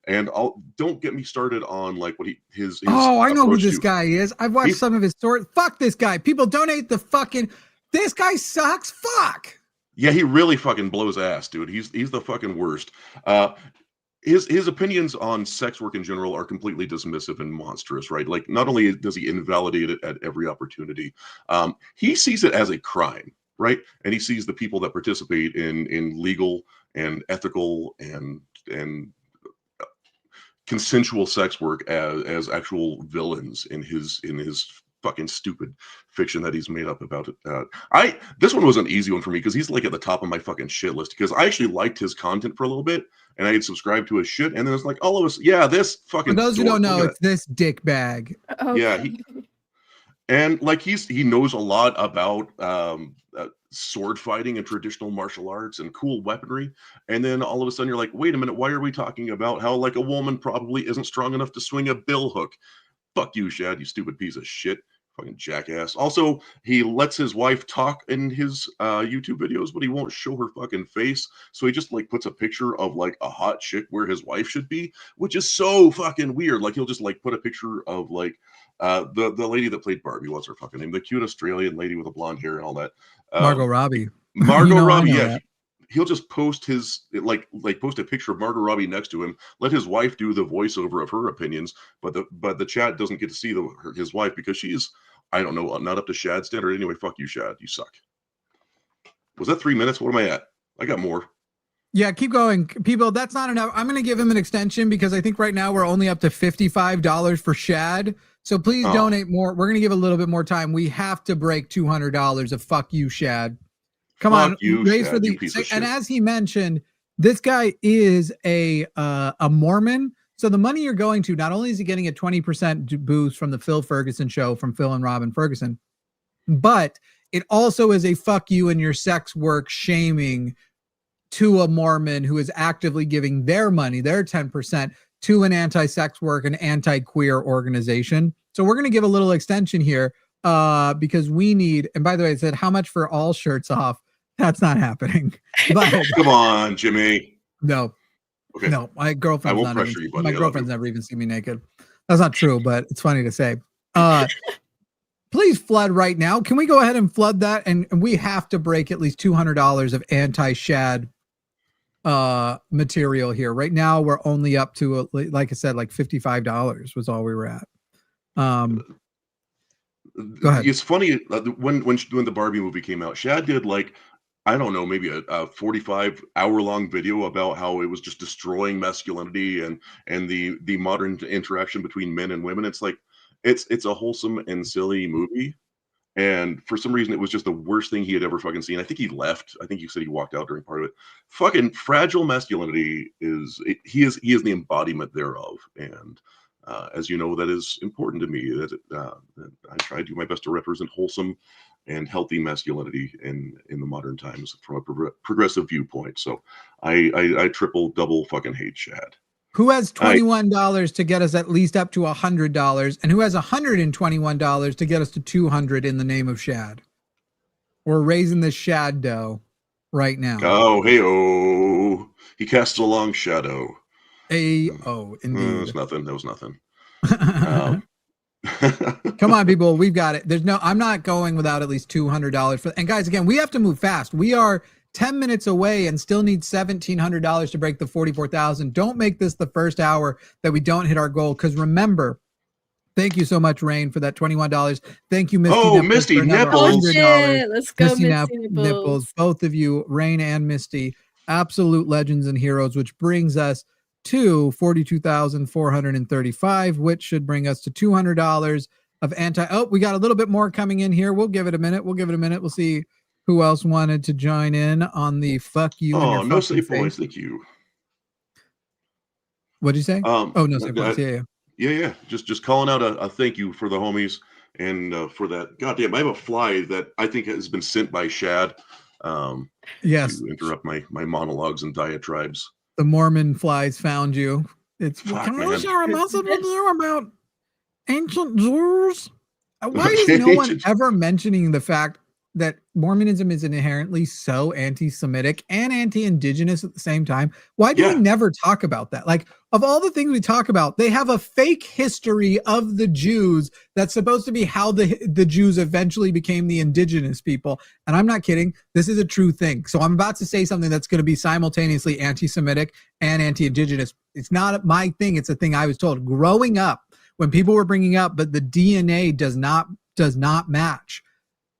And don't get me started on like what his Oh, I know who approach this to- guy is. I've watched some of his stories. Fuck this guy. People donate the fucking. This guy sucks. Fuck. Yeah, he really fucking blows ass, dude. He's the fucking worst. His opinions on sex work in general are completely dismissive and monstrous, right? Like, not only does he invalidate it at every opportunity, he sees it as a crime, right? And he sees the people that participate in legal and ethical and consensual sex work as actual villains in his fucking stupid fiction that he's made up about it. This one was an easy one for me because he's like at the top of my fucking shit list because I actually liked his content for a little bit and I had subscribed to his shit and then it's like all of us, yeah, this fucking. For those who dork, don't know, look at it's this dick bag. Yeah, and like he knows a lot about sword fighting and traditional martial arts and cool weaponry, and then all of a sudden you're like, wait a minute, why are we talking about how like a woman probably isn't strong enough to swing a bill hook? Fuck you, Shad, you stupid piece of shit. Fucking jackass. Also, he lets his wife talk in his YouTube videos, but he won't show her fucking face. So he just like puts a picture of like a hot chick where his wife should be, which is so fucking weird. Like he'll just like put a picture of like the lady that played Barbie. What's her fucking name? The cute Australian lady with the blonde hair and all that. Margot Robbie. Margot You know, I Robbie. know Yeah. that. He'll just post his like post a picture of Margot Robbie next to him. Let his wife do the voiceover of her opinions, but the chat doesn't get to see his wife because she's, I don't know, not up to Shad's standard. Anyway, fuck you, Shad. You suck. Was that 3 minutes? What am I at? I got more. Yeah, keep going. People, that's not enough. I'm going to give him an extension because I think right now we're only up to $55 for Shad. So please donate more. We're going to give a little bit more time. We have to break $200 of fuck you, Shad. Come Fuck on, you, raise Shad, for the you piece of and shit. as he mentioned, this guy is a Mormon. So the money you're going to, not only is he getting a 20% boost from the Phil Ferguson show from Phil and Robin Ferguson, but it also is a fuck you and your sex work shaming to a Mormon who is actively giving their money, their 10%, to an anti-sex work and anti-queer organization. So we're going to give a little extension here because we need, and by the way, it said how much for all shirts off. That's not happening. But Come on, Jimmy. no, Okay. no, my girlfriend's I won't not pressure even, you, buddy. my I love girlfriend's you. never even seen me naked. That's not true, but it's funny to say. Please flood right now. Can we go ahead and flood that? And we have to break at least $200 of anti-Shad material here. Right now, we're only up to, like I said, like $55 was all we were at. Go ahead. It's funny when the Barbie movie came out, Shad did like, I don't know, maybe a 45-hour-long video about how it was just destroying masculinity and the modern interaction between men and women. It's like it's a wholesome and silly movie, and for some reason it was just the worst thing he had ever fucking seen. I think he left. I think he said he walked out during part of it. Fucking fragile masculinity he is the embodiment thereof, and as you know, that is important to me. That I try to do my best to represent wholesome and healthy masculinity in the modern times from a progressive viewpoint. So I triple double fucking hate Shad. Who has $21 to get us at least up to $100, and who has $121 to get us to $200 in the name of Shad? We're raising the Shad dough right now. Oh, hey-oh. He casts a long shadow. A-oh, indeed. That's nothing. That was nothing. Come on, people. We've got it. I'm not going without at least $200 for, and guys, again, we have to move fast. We are 10 minutes away and still need $1,700 to break the 44,000. Don't make this the first hour that we don't hit our goal. Because remember, thank you so much, Rain, for that $21. Thank you, Misty. Oh, Nipples, Misty for another Nipples. Oh, $100. shit. Let's go, Misty Nipples. Both of you, Rain and Misty. absolute legends and heroes, which brings us to 42,435, which should bring us to $200 of anti. Oh, we got a little bit more coming in here. We'll give it a minute. We'll see who else wanted to join in on the fuck you. Oh, and no your safe fucking points. face. Thank you. What'd you say? Oh, no safe points. Yeah. Yeah. Just calling out a thank you for the homies and for that. Goddamn, I have a fly that I think has been sent by Shad. Yes. To interrupt my monologues and diatribes. The Mormon flies found you. It's Fuck, can I man. share a message with you about ancient Jews? Why is no one ever mentioning the fact that Mormonism is inherently so anti-Semitic and anti-indigenous at the same time? Why do we never talk about that? Like, of all the things we talk about, they have a fake history of the Jews that's supposed to be how the Jews eventually became the indigenous people. And I'm not kidding. This is a true thing. So I'm about to say something that's going to be simultaneously anti-Semitic and anti-indigenous. It's not my thing. It's a thing I was told growing up when people were bringing up, but the DNA does not match.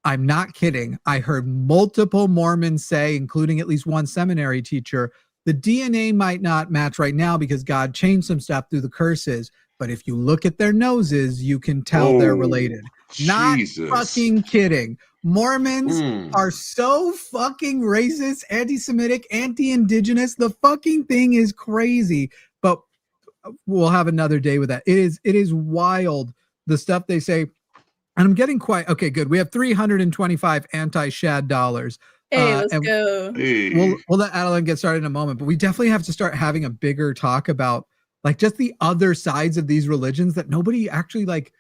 I'm not kidding. I heard multiple Mormons say, including at least one seminary teacher, the DNA might not match right now because God changed some stuff through the curses. But if you look at their noses, you can tell they're related. Not fucking kidding. Mormons are so fucking racist, anti-Semitic, anti-indigenous. The fucking thing is crazy. But we'll have another day with that. It is wild, the stuff they say. And I'm getting quite okay. Good. We have 325 anti-Shad dollars. Hey, let's go. We'll let Adeline get started in a moment, but we definitely have to start having a bigger talk about like just the other sides of these religions that nobody actually like.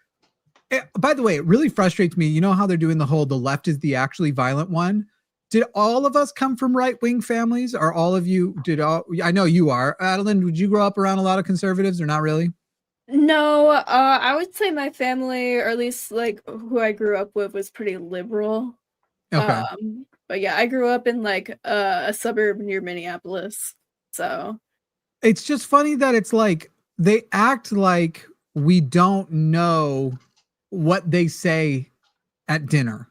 By the way, it really frustrates me. You know how they're doing the left is the actually violent one. Did all of us come from right-wing families? Or all of you I know you are. Adeline, would you grow up around a lot of conservatives or not really? No, I would say my family, or at least like who I grew up with, was pretty liberal. Okay. But yeah, I grew up in like a suburb near Minneapolis. So it's just funny that it's like they act like we don't know what they say at dinner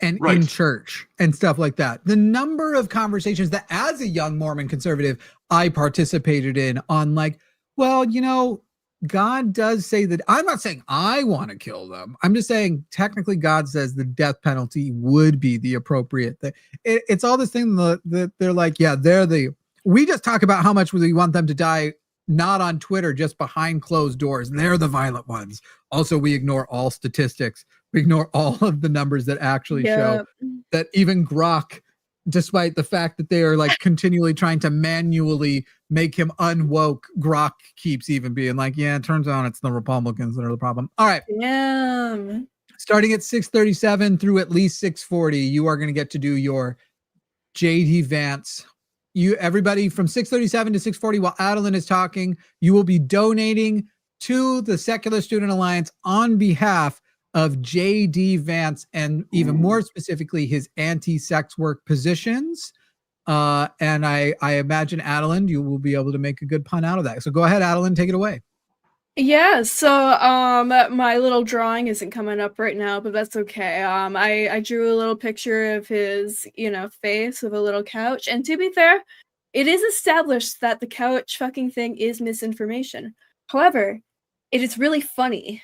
and in church and stuff like that. The number of conversations that as a young Mormon conservative I participated in on like, well, you know, God does say that. I'm not saying I want to kill them. I'm just saying technically God says the death penalty would be the appropriate thing. It's all this thing that they're like, yeah, we just talk about how much we want them to die, not on Twitter, just behind closed doors. They're the violent ones. Also, we ignore all statistics. We ignore all of the numbers that actually show that even Grok, despite the fact that they are like continually trying to manually make him unwoke, Grok keeps even being like, yeah, it turns out it's the Republicans that are the problem. All right. Damn. Starting at 637 through at least 640, you are going to get to do your JD Vance. Everybody from 637 to 640, while Adeline is talking, you will be donating to the Secular Student Alliance on behalf of JD Vance and even more specifically his anti-sex work positions. And I imagine, Adeline, you will be able to make a good pun out of that. So go ahead, Adeline, take it away. Yeah, so my little drawing isn't coming up right now, but that's okay. I drew a little picture of his, face with a little couch, and to be fair, it is established that the couch fucking thing is misinformation. However, it is really funny.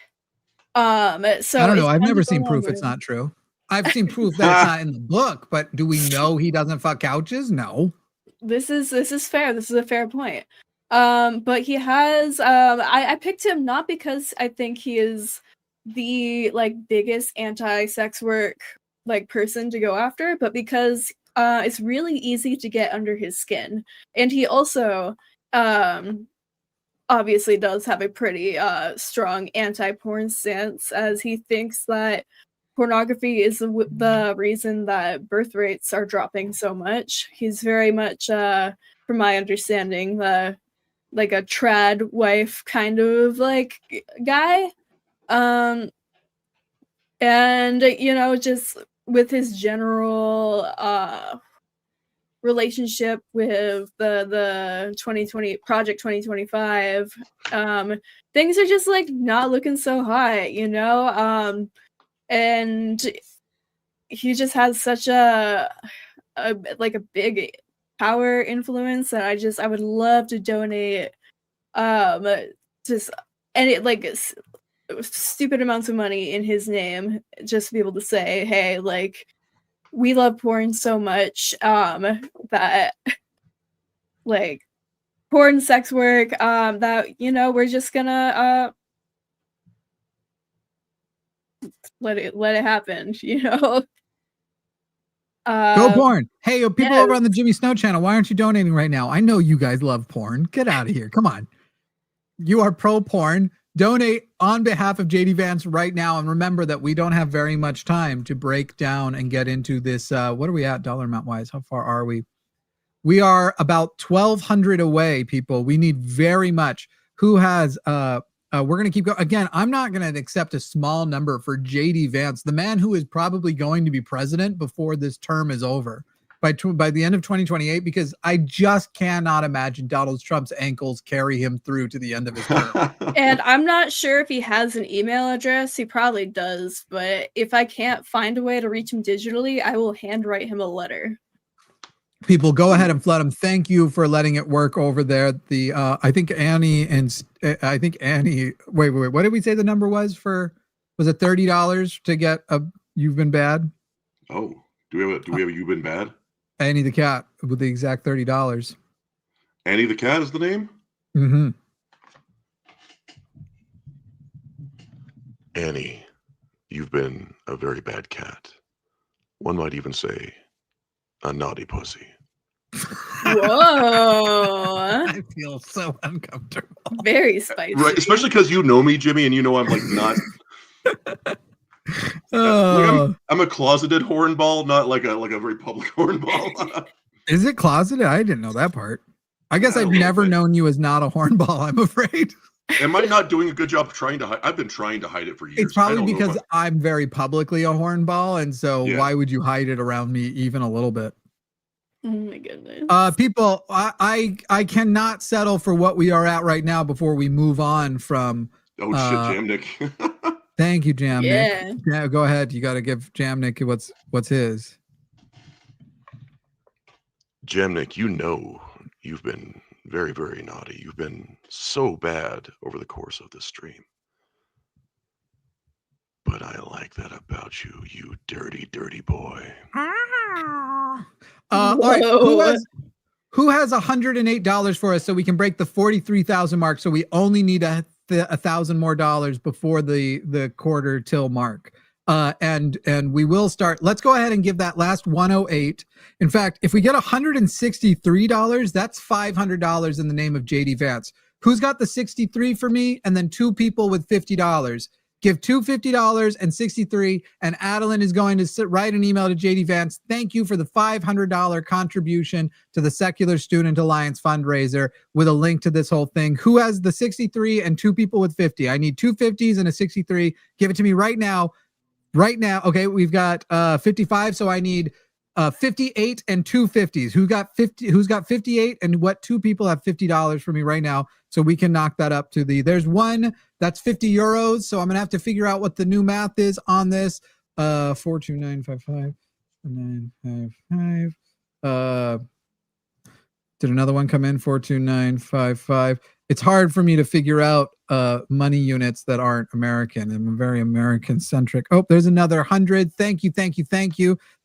So I don't know. I've never seen proof it's not true. I've seen proof that it's not in the book, but do we know he doesn't fuck couches? No. This is fair. This is a fair point. But he has I picked him not because I think he is the like biggest anti-sex work like person to go after, but because it's really easy to get under his skin. And he also obviously does have a pretty strong anti-porn stance, as he thinks that pornography is the reason that birth rates are dropping so much. He's very much, from my understanding, like a trad wife kind of like guy. And just with his general relationship with the 2020 Project 2025, things are just like not looking so hot, and he just has such a big power influence that I would love to donate just any like stupid amounts of money in his name, just to be able to say, hey, like, we love porn so much that like porn, sex work, that we're just gonna let it happen, Go porn. Hey, people over yes. on the Jimmy Snow channel, why aren't you donating right now? I know you guys love porn. Get out of here. Come on. You are pro porn. Donate on behalf of JD Vance right now. And remember that we don't have very much time to break down and get into this. What are we at dollar amount wise? How far are we? We are about 1,200 away, people. We need very much. Who has we're going to keep going. Again, I'm not going to accept a small number for JD Vance, the man who is probably going to be president before this term is over by the end of 2028, because I just cannot imagine Donald Trump's ankles carry him through to the end of his term. And I'm not sure if he has an email address. He probably does, but if I can't find a way to reach him digitally, I will handwrite him a letter. People, go ahead and flood them. Thank you for letting it work over there. The I think Annie. Wait. What did we say the number was for? Was it $30 to get a You've Been Bad? Oh, do we have a You've Been Bad? Annie the cat with the exact $30. Annie the cat is the name. Mm-hmm. Annie, you've been a very bad cat. One might even say a naughty pussy. Whoa. I feel so uncomfortable. Very spicy. Right, especially because you know me, Jimmy, and you know I'm like not. Like I'm a closeted hornball, not like a very public hornball. Is it closeted? I didn't know that part. I guess I've never known you as not a hornball, I'm afraid. Am I not doing a good job trying to hide? I've been trying to hide it for years. It's probably because I'm very publicly a hornball, and so why would you hide it around me even a little bit? Oh my goodness. People, I cannot settle for what we are at right now before we move on from. Oh shit, Jamnik. Thank you, Jamnik. Yeah. Go ahead. You got to give Jamnik what's his. Jamnik, you know you've been very, very naughty. You've been so bad over the course of this stream. But I like that about you, you dirty, dirty boy. All right, who has $108 for us so we can break the 43,000 mark? So we only need $1,000 more before the quarter till mark. And we will start. Let's go ahead and give that last 108. In fact, if we get $163, that's $500 in the name of JD Vance. Who's got the 63 for me? And then two people with $50. Give two $50 and 63, and Adeline is going to write an email to JD Vance. Thank you for the $500 contribution to the Secular Student Alliance fundraiser with a link to this whole thing. Who has the 63 and two people with 50? I need two 50s and a 63. Give it to me right now. Right now. Okay, we've got 55, so I need 58 and two 50s. Who's got 58, and what two people have $50 for me right now? So we can knock that up to there's one that's 50 euros. So I'm gonna have to figure out what the new math is on this. 42955 955. Did another one come in? 42955. It's hard for me to figure out money units that aren't American. I'm very American centric. Oh, there's another 100. Thank you.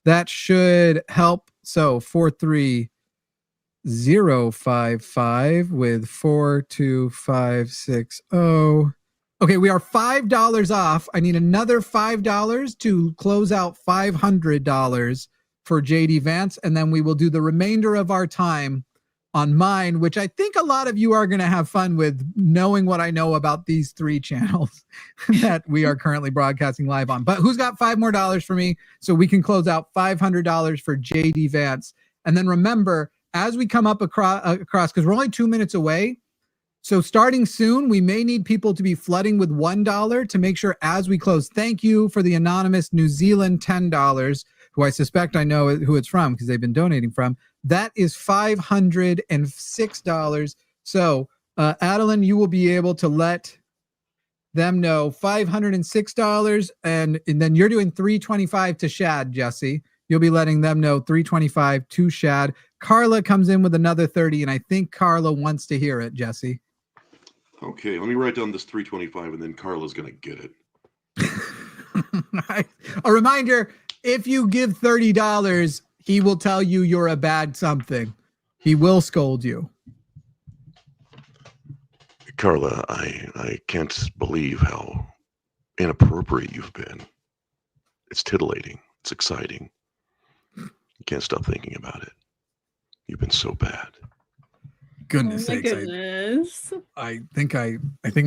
That should help. So 43055 with 42560. Okay, we are $5 off. I need another $5 to close out $500 for JD Vance, and then we will do the remainder of our time on mine, which I think a lot of you are going to have fun with, knowing what I know about these three channels that we are currently broadcasting live on. But who's got $5 more for me so we can close out $500 for JD Vance? And then remember, as we come up across, because we're only 2 minutes away, so starting soon, we may need people to be flooding with $1 to make sure as we close. Thank you for the anonymous New Zealand $10, who I suspect I know who it's from because they've been donating from. That is $506. So, Adeline, you will be able to let them know $506, and then you're doing $325 to Shad, Jesse. You'll be letting them know 325 to Shad. Carla comes in with another 30, and I think Carla wants to hear it, Jesse. Okay, let me write down this 325, and then Carla's gonna get it. A reminder, if you give $30, he will tell you you're a bad something. He will scold you. Carla, I can't believe how inappropriate you've been. It's titillating. It's exciting. You can't stop thinking about it. You've been so bad. Goodness Oh my sakes. goodness. I think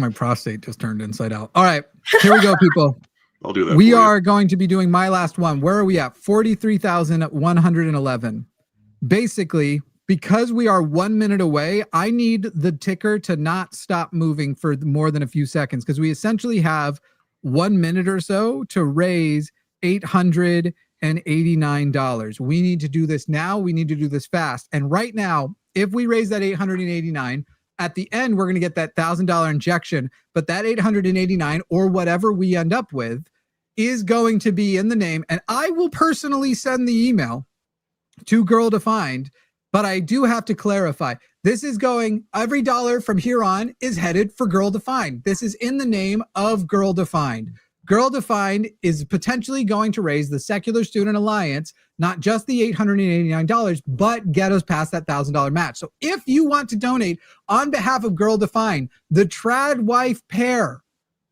my prostate just turned inside out. All right, here we go, people. I'll do that. We for you. are going to be doing my last one. Where are we at? 43,111. Basically, because we are 1 minute away, I need the ticker to not stop moving for more than a few seconds, because we essentially have 1 minute or so to raise $889. We need to do this now. We need to do this fast. And right now, if we raise that 889, at the end, we're going to get that $1,000 injection, but that 889 or whatever we end up with is going to be in the name. And I will personally send the email to Girl Defined, but I do have to clarify. This is going, every dollar from here on is headed for Girl Defined. This is in the name of Girl Defined. Girl Defined is potentially going to raise the Secular Student Alliance, not just the $889, but get us past that $1,000 match. So if you want to donate on behalf of Girl Defined, the trad wife pair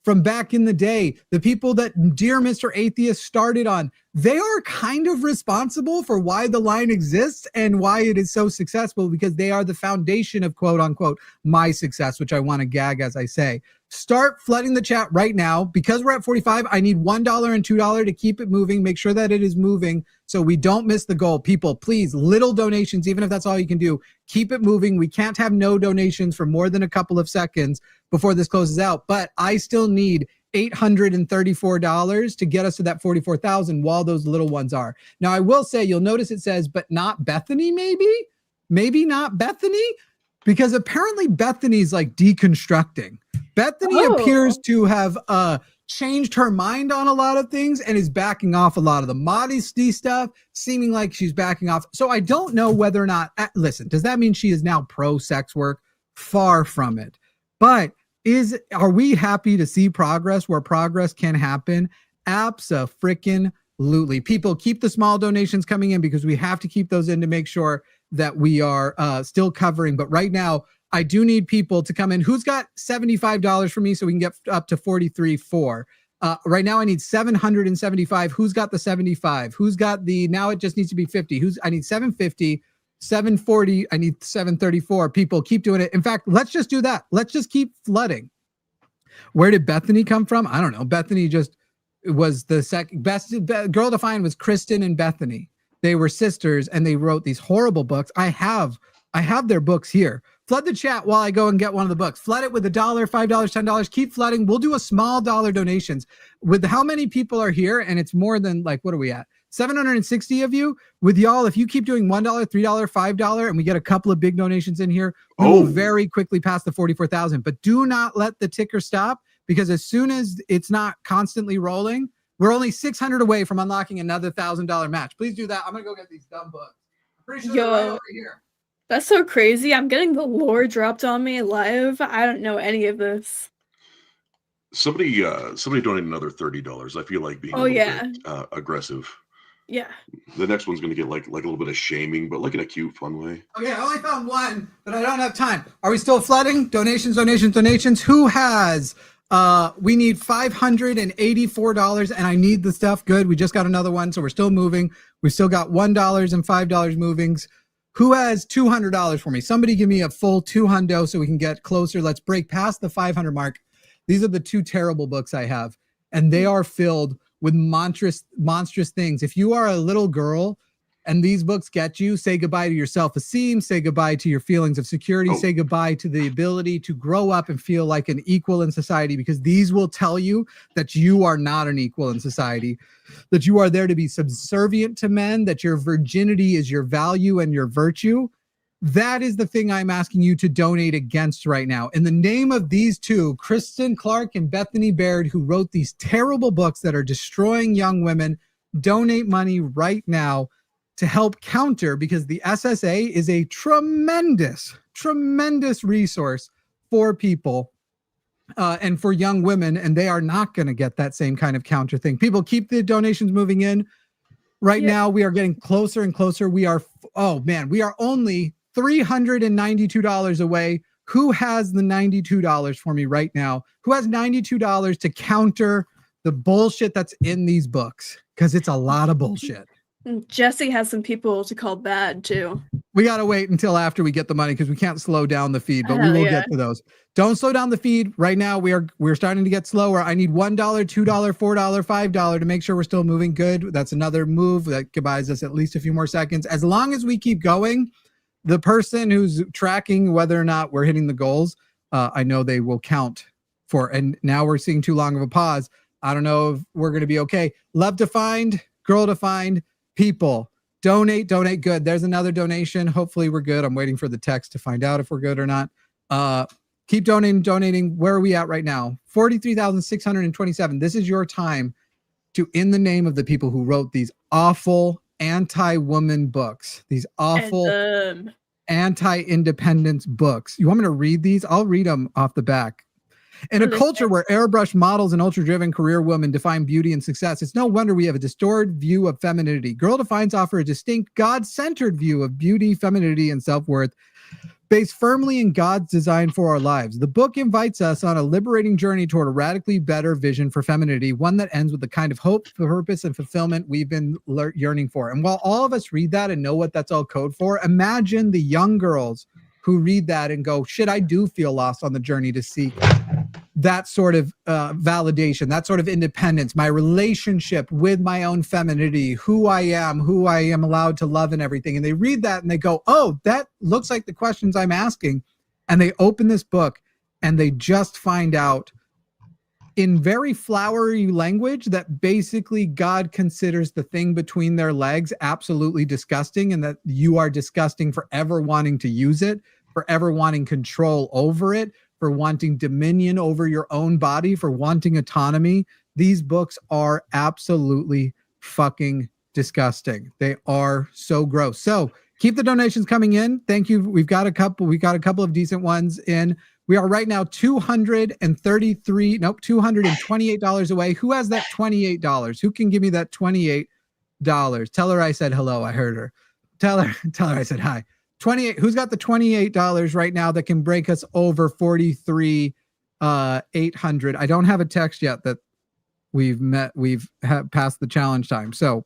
from back in the day, the people that Dear Mr. Atheist started on, they are kind of responsible for why the line exists and why it is so successful, because they are the foundation of quote unquote my success, which I want to gag as I say. Start flooding the chat right now. Because we're at 45, I need $1 and $2 to keep it moving. Make sure that it is moving so we don't miss the goal. People, please, little donations, even if that's all you can do, keep it moving. We can't have no donations for more than a couple of seconds before this closes out, but I still need $834 to get us to that 44,000 while those little ones are. Now, I will say, you'll notice it says, but not Bethany, maybe not Bethany, because apparently Bethany's like deconstructing. Bethany appears to have changed her mind on a lot of things and is backing off a lot of the modesty stuff, seeming like she's backing off. So I don't know whether or not, listen, does that mean she is now pro-sex work? Far from it. But are we happy to see progress where progress can happen? Abso-freaking-lutely. People, keep the small donations coming in, because we have to keep those in to make sure that we are still covering. But right now, I do need people to come in. Who's got $75 for me so we can get up to 43.4? Right now I need 775. Who's got the 75? Who's got the, now it just needs to be 50. I need 750, 740. I need 734. People, keep doing it. In fact, let's just do that. Let's just keep flooding. Where did Bethany come from? I don't know. Bethany just was the best. Girl Defined was Kristen and Bethany. They were sisters and they wrote these horrible books. I have their books here. Flood the chat while I go and get one of the books. Flood it with $1, $5, $10. Keep flooding. We'll do a small dollar donations. With how many people are here, and it's more than, like, what are we at? 760 of you. With y'all, if you keep doing $1, $3, $5, and we get a couple of big donations in here, we will very quickly pass the 44,000. But do not let the ticker stop, because as soon as it's not constantly rolling, we're only 600 away from unlocking another $1,000 match. Please do that. I'm gonna go get these dumb books. I'm pretty sure they're right over here. That's so crazy. I'm getting the lore dropped on me live. I don't know any of this. Somebody donated another $30. I feel like being a little bit aggressive. Yeah. The next one's gonna get like a little bit of shaming, but like in a cute, fun way. Okay, I only found one, but I don't have time. Are we still flooding? Donations. Who has? We need $584, and I need the stuff. Good. We just got another one, so we're still moving. We still got $1 and $5 movings. Who has $200 for me? Somebody give me a full $200 so we can get closer. Let's break past the 500 mark. These are the two terrible books I have, and they are filled with monstrous things. If you are a little girl and these books get you, say goodbye to your self-esteem, say goodbye to your feelings of security, say goodbye to the ability to grow up and feel like an equal in society, because these will tell you that you are not an equal in society, that you are there to be subservient to men, that your virginity is your value and your virtue. That is the thing I'm asking you to donate against right now. In the name of these two, Kristen Clark and Bethany Baird, who wrote these terrible books that are destroying young women, donate money right now to help counter, because the SSA is a tremendous resource for people and for young women, and they are not going to get that same kind of counter thing. People, keep the donations moving in. Right now, we are getting closer and closer. We are, oh man, we are only $392 away. Who has the $92 for me right now? Who has $92 to counter the bullshit that's in these books? Because it's a lot of bullshit. Jesse has some people to call bad too. We got to wait until after we get the money because we can't slow down the feed, but we will get to those. Don't slow down the feed. Right now, we're starting to get slower. I need $1, $2, $4, $5 to make sure we're still moving good. That's another move that buys us at least a few more seconds. As long as we keep going, the person who's tracking whether or not we're hitting the goals, I know they will count for. And now we're seeing too long of a pause. I don't know if we're going to be okay. Love to find, girl to find, people. Donate good. There's another donation. Hopefully we're good. I'm waiting for the text to find out if we're good or not. Keep donating. Where are we at right now? 43,627. This is your time to, in the name of the people who wrote these awful anti-woman books, these awful anti-independence books. You want me to read these? I'll read them off the back. In a culture where airbrush models and ultra-driven career women define beauty and success, it's no wonder we have a distorted view of femininity. Girl Defines offer a distinct, God-centered view of beauty, femininity, and self-worth based firmly in God's design for our lives. The book invites us on a liberating journey toward a radically better vision for femininity, one that ends with the kind of hope, purpose, and fulfillment we've been yearning for. And while all of us read that and know what that's all code for, imagine the young girls who read that and go, shit, I do feel lost on the journey to seek that sort of validation, that sort of independence, my relationship with my own femininity, who I am allowed to love and everything. And they read that and they go, oh, that looks like the questions I'm asking. And they open this book and they just find out in very flowery language that basically God considers the thing between their legs absolutely disgusting, and that you are disgusting for ever wanting to use it, for ever wanting control over it, for wanting dominion over your own body, for wanting autonomy. These books are absolutely fucking disgusting. They are so gross. So keep the donations coming in. Thank you. We've got a couple of decent ones in. We are right now $228 away. Who has that $28? Who can give me that $28? Tell her I said hello. I heard her. Tell her I said hi. 28. Who's got the $28 right now that can break us over 43,800? I don't have a text yet that we've passed the challenge time. So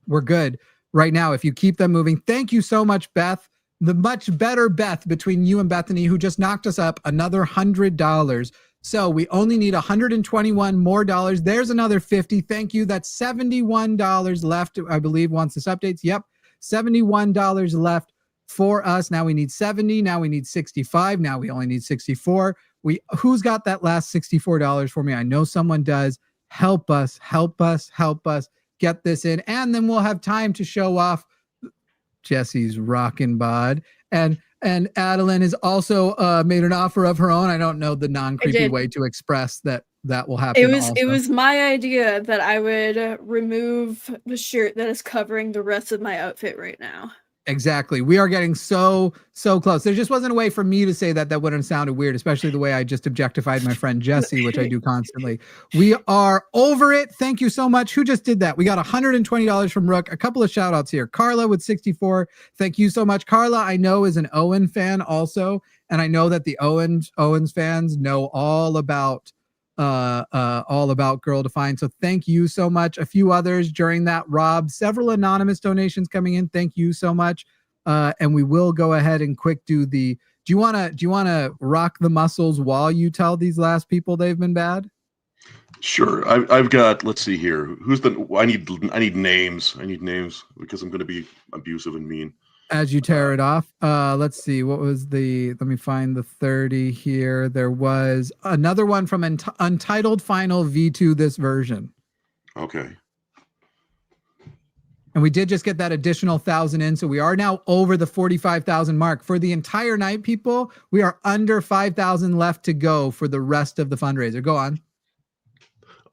we're good right now. If you keep them moving, thank you so much, Beth. The much better Beth between you and Bethany, who just knocked us up another $100. So we only need 121 more dollars. There's another 50. Thank you. That's $71 left, I believe, once this updates. Yep. $71 left for us. Now we need 70. Now we need 65. Now we only need 64. Who's got that last $64 for me? I know someone does. Help us get this in. And then we'll have time to show off Jesse's rockin' bod. And Adeline has also made an offer of her own. I don't know the non-creepy way to express that will happen. It was my idea that I would remove the shirt that is covering the rest of my outfit right now. Exactly. We are getting so close. There just wasn't a way for me to say that wouldn't have sounded weird, especially the way I just objectified my friend Jesse, which I do constantly. We are over it. Thank you so much. Who just did that? We got $120 from Rook. A couple of shout outs here. Carla with 64. Thank you so much. Carla, I know, is an Owen fan also. And I know that the Owens fans know all about Girl Defined. So thank you so much. A few others during that, Rob, several anonymous donations coming in. Thank you so much. And we will go ahead and do you want to rock the muscles while you tell these last people they've been bad? Sure. I've got, let's see here. I need names. I need names because I'm going to be abusive and mean. As you tear it off, let's see. What was let me find the 30 here. There was another one from Untitled Final V2 this version. Okay. And we did just get that additional 1,000 in. So we are now over the 45,000 mark. For the entire night, people, we are under 5,000 left to go for the rest of the fundraiser. Go on.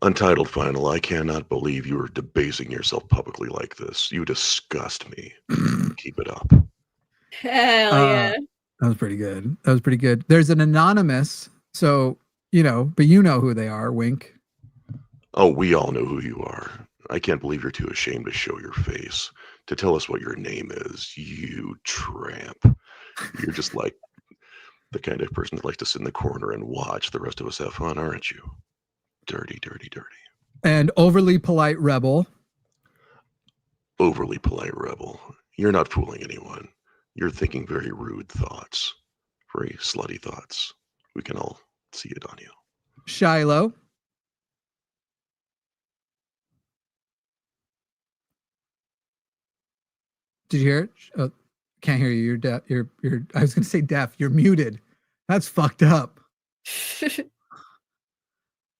Untitled Final, I cannot believe you are debasing yourself publicly like this. You disgust me. Keep it up. Hell yeah. That was pretty good. That was pretty good. There's an anonymous, so but you know who they are, wink. Oh, we all know who you are. I can't believe you're too ashamed to show your face, to tell us what your name is, you tramp. You're just like the kind of person that likes to sit in the corner and watch the rest of us have fun, aren't you? Dirty, dirty, dirty. And overly polite rebel. Overly polite rebel. You're not fooling anyone. You're thinking very rude thoughts, very slutty thoughts. We can all see it on you. Shiloh. Did you hear it? Oh, can't hear you. You're deaf. You're. I was going to say deaf. You're muted. That's fucked up.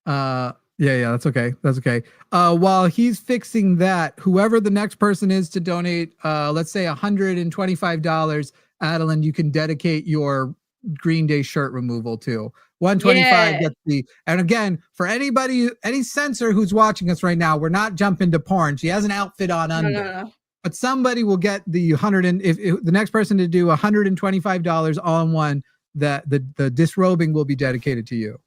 Yeah, that's okay. That's okay. While he's fixing that, whoever the next person is to donate, let's say $125, Adeline, you can dedicate your Green Day shirt removal to. 125 gets the, and again, for anybody, any censor who's watching us right now, we're not jumping to porn. She has an outfit on under. No. But somebody will get the 100, and if the next person to do $125 all in one, that the disrobing will be dedicated to you.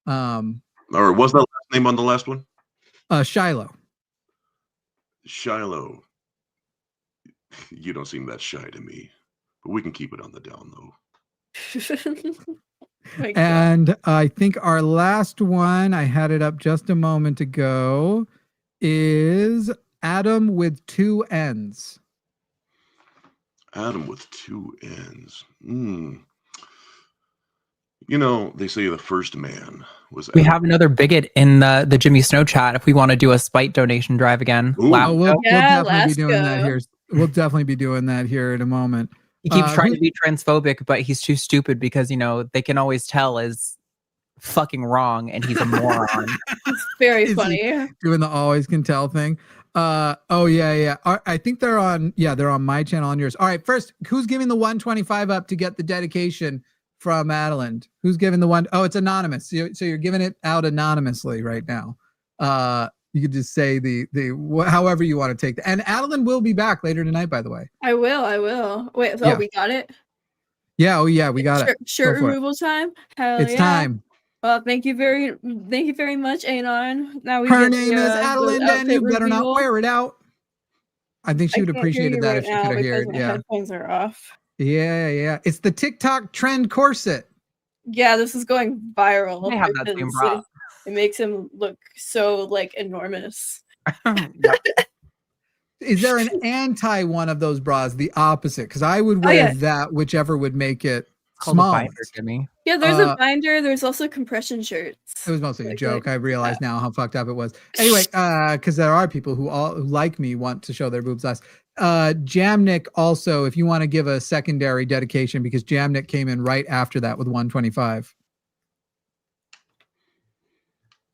All right, what's that last name on the last one? Shiloh. Shiloh. You don't seem that shy to me, but we can keep it on the down low. And I think our last one, I had it up just a moment ago, is Adam with 2 N's. Adam with 2 N's. You know, they say the first man was We Adam. have another bigot in the Jimmy Snow chat if we want to do a spite donation drive again. We'll definitely be doing that here. We'll definitely be doing that here in a moment. He keeps trying to be transphobic, but he's too stupid because, they can always tell is fucking wrong and he's a moron. It's very funny. Doing the always can tell thing. Yeah. I think they're on my channel on yours. All right, first, who's giving the 125 up to get the dedication from Adeline? Who's giving the one? Oh, it's anonymous. So you're giving it out anonymously right now. You could just say the however you want to take that. And Adeline will be back later tonight, by the way. I will. Wait, Yeah. we got it? Yeah, we got it. Shirt removal time? Hell It's yeah. time. Well, thank you very much, Anon. Now we Her get name is Adeline, and you better not wear it out. I think she would appreciate that if she could have heard. My Yeah. headphones are off. Yeah. It's the TikTok trend corset. Yeah, this is going viral. They have that same because bra. It makes him look so enormous. Is there an anti one of those bras, the opposite? Because I would wear that, whichever would make it small. Yeah, there's a binder. There's also compression shirts. It was mostly a joke. I realize now how fucked up it was. Anyway, because there are people who like me want to show their boobs less. Jamnik also, if you want to give a secondary dedication, because Jamnik came in right after that with 125.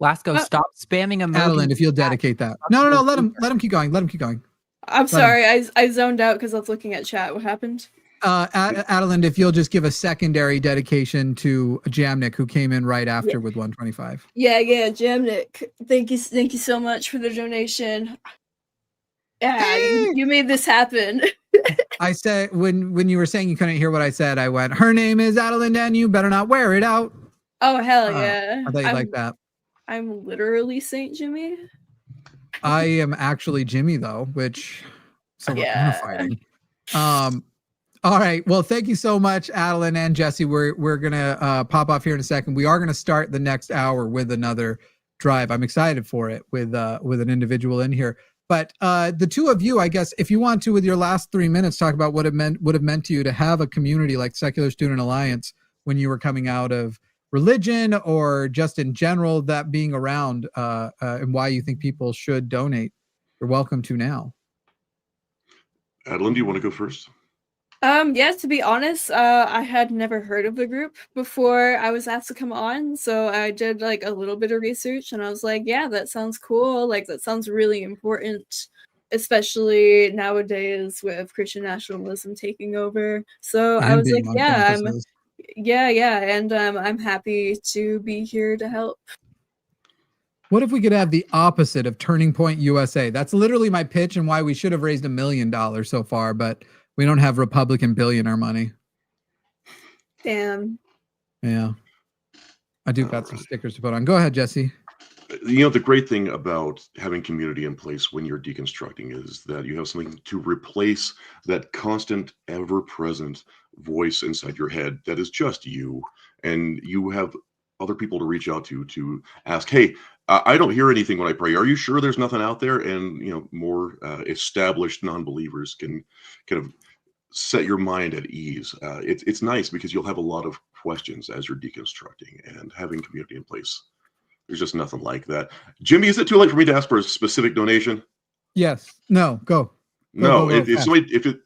Lasco, stop spamming emojis. Adeline, if you'll dedicate that. No. Let him keep going. Let him keep going. I'm sorry. I zoned out because I was looking at chat. What happened? Adeline, if you'll just give a secondary dedication to Jamnik, who came in right after with 125. Yeah, Jamnik. Thank you so much for the donation. Yeah, you made this happen. I said when you were saying you couldn't hear what I said, I went, her name is Adeline, and you better not wear it out. Oh hell yeah! I thought you liked that. I'm literally Saint Jimmy. I am actually Jimmy though, which so we're kind of fighting. All right. Well, thank you so much, Adeline and Jesse. We're gonna pop off here in a second. We are gonna start the next hour with another drive. I'm excited for it with an individual in here. But the two of you, I guess, if you want to, with your last 3 minutes, talk about what it would have meant to you to have a community like Secular Student Alliance when you were coming out of religion, or just in general, that being around, and why you think people should donate. You're welcome to now. Adeline, do you want to go first? Yeah, to be honest, I had never heard of the group before I was asked to come on, so I did a little bit of research, and I was like, yeah, that sounds cool. That sounds really important, especially nowadays with Christian nationalism taking over. So I was like, yeah, and I'm happy to be here to help. What if we could have the opposite of Turning Point USA? That's literally my pitch and why we should have raised $1 million so far, but we don't have Republican billionaire money. Damn. Yeah. I do got some stickers to put on. Go ahead, Jesse. You know, the great thing about having community in place when you're deconstructing is that you have something to replace that constant, ever-present voice inside your head that is just you. And you have other people to reach out to ask, hey, I don't hear anything when I pray. Are you sure there's nothing out there? And, you know, more established non-believers can kind of set your mind at ease. It's nice because you'll have a lot of questions as you're deconstructing, and having community in place. There's just nothing like that. Jimmy, is it too late for me to ask for a specific donation? Yes. No, go. No,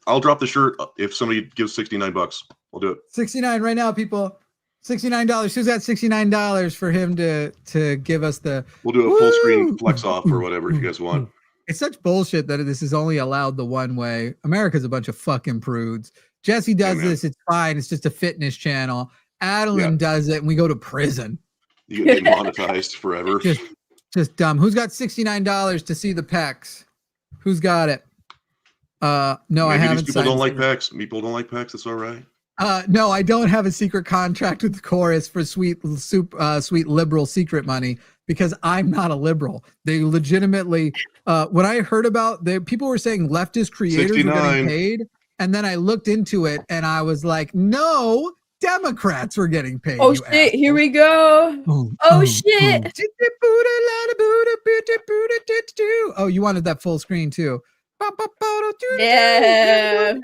I'll drop the shirt if somebody gives $69. I'll do it. 69 right now, people. $69. Who's got $69 for him to give us the? We'll do a full screen flex off or whatever if you guys want. It's such bullshit that this is only allowed the one way. America's a bunch of fucking prudes. Jesse does this. It's fine. It's just a fitness channel. Adeline does it and we go to prison. You get demonetized forever. Just dumb. Who's got $69 to see the pecs? Who's got it? No, maybe I haven't. People don't like pecs. People don't like pecs. That's all right. No, I don't have a secret contract with the chorus for sweet liberal secret money because I'm not a liberal. They legitimately, when I heard about people were saying leftist creators 69. Were getting paid, and then I looked into it and I was like, no, Democrats were getting paid. Oh shit! Assholes. Here we go. Oh shit! Oh, you wanted that full screen too. Yeah.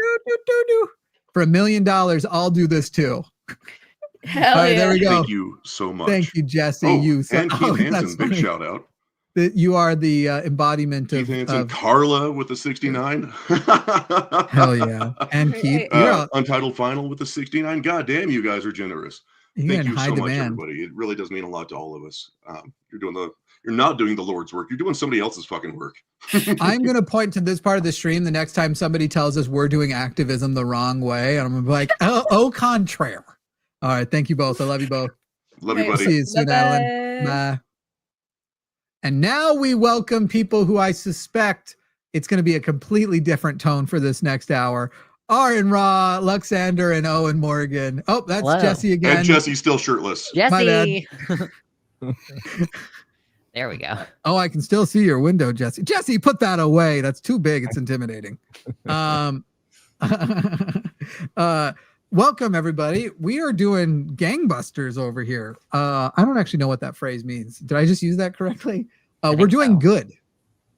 For $1 million, I'll do this too. Hell all right, there we go. Thank you so much. Thank you, Jesse. And Keith Hansen, big shout out. You are the embodiment Keith Hansen, Carla with the 69. Hell yeah. And Keith, Untitled Final with the 69. God damn, you guys are generous. Thank you so much, everybody. It really does mean a lot to all of us. You're not doing the Lord's work. You're doing somebody else's fucking work. I'm going to point to this part of the stream the next time somebody tells us we're doing activism the wrong way. And I'm going to be like, au contraire. All right. Thank you both. I love you both. Love you, buddy. See you soon, Adeline. Bye. And now we welcome people who I suspect it's going to be a completely different tone for this next hour. Aaron Raw, Luxander, and Owen Morgan. Oh, that's Jesse again. And Jesse's still shirtless. Jesse. There we go. Oh, I can still see your window, Jesse. Jesse, put that away. That's too big. It's intimidating. Welcome, everybody. We are doing gangbusters over here. I don't actually know what that phrase means. Did I just use that correctly? We're doing good.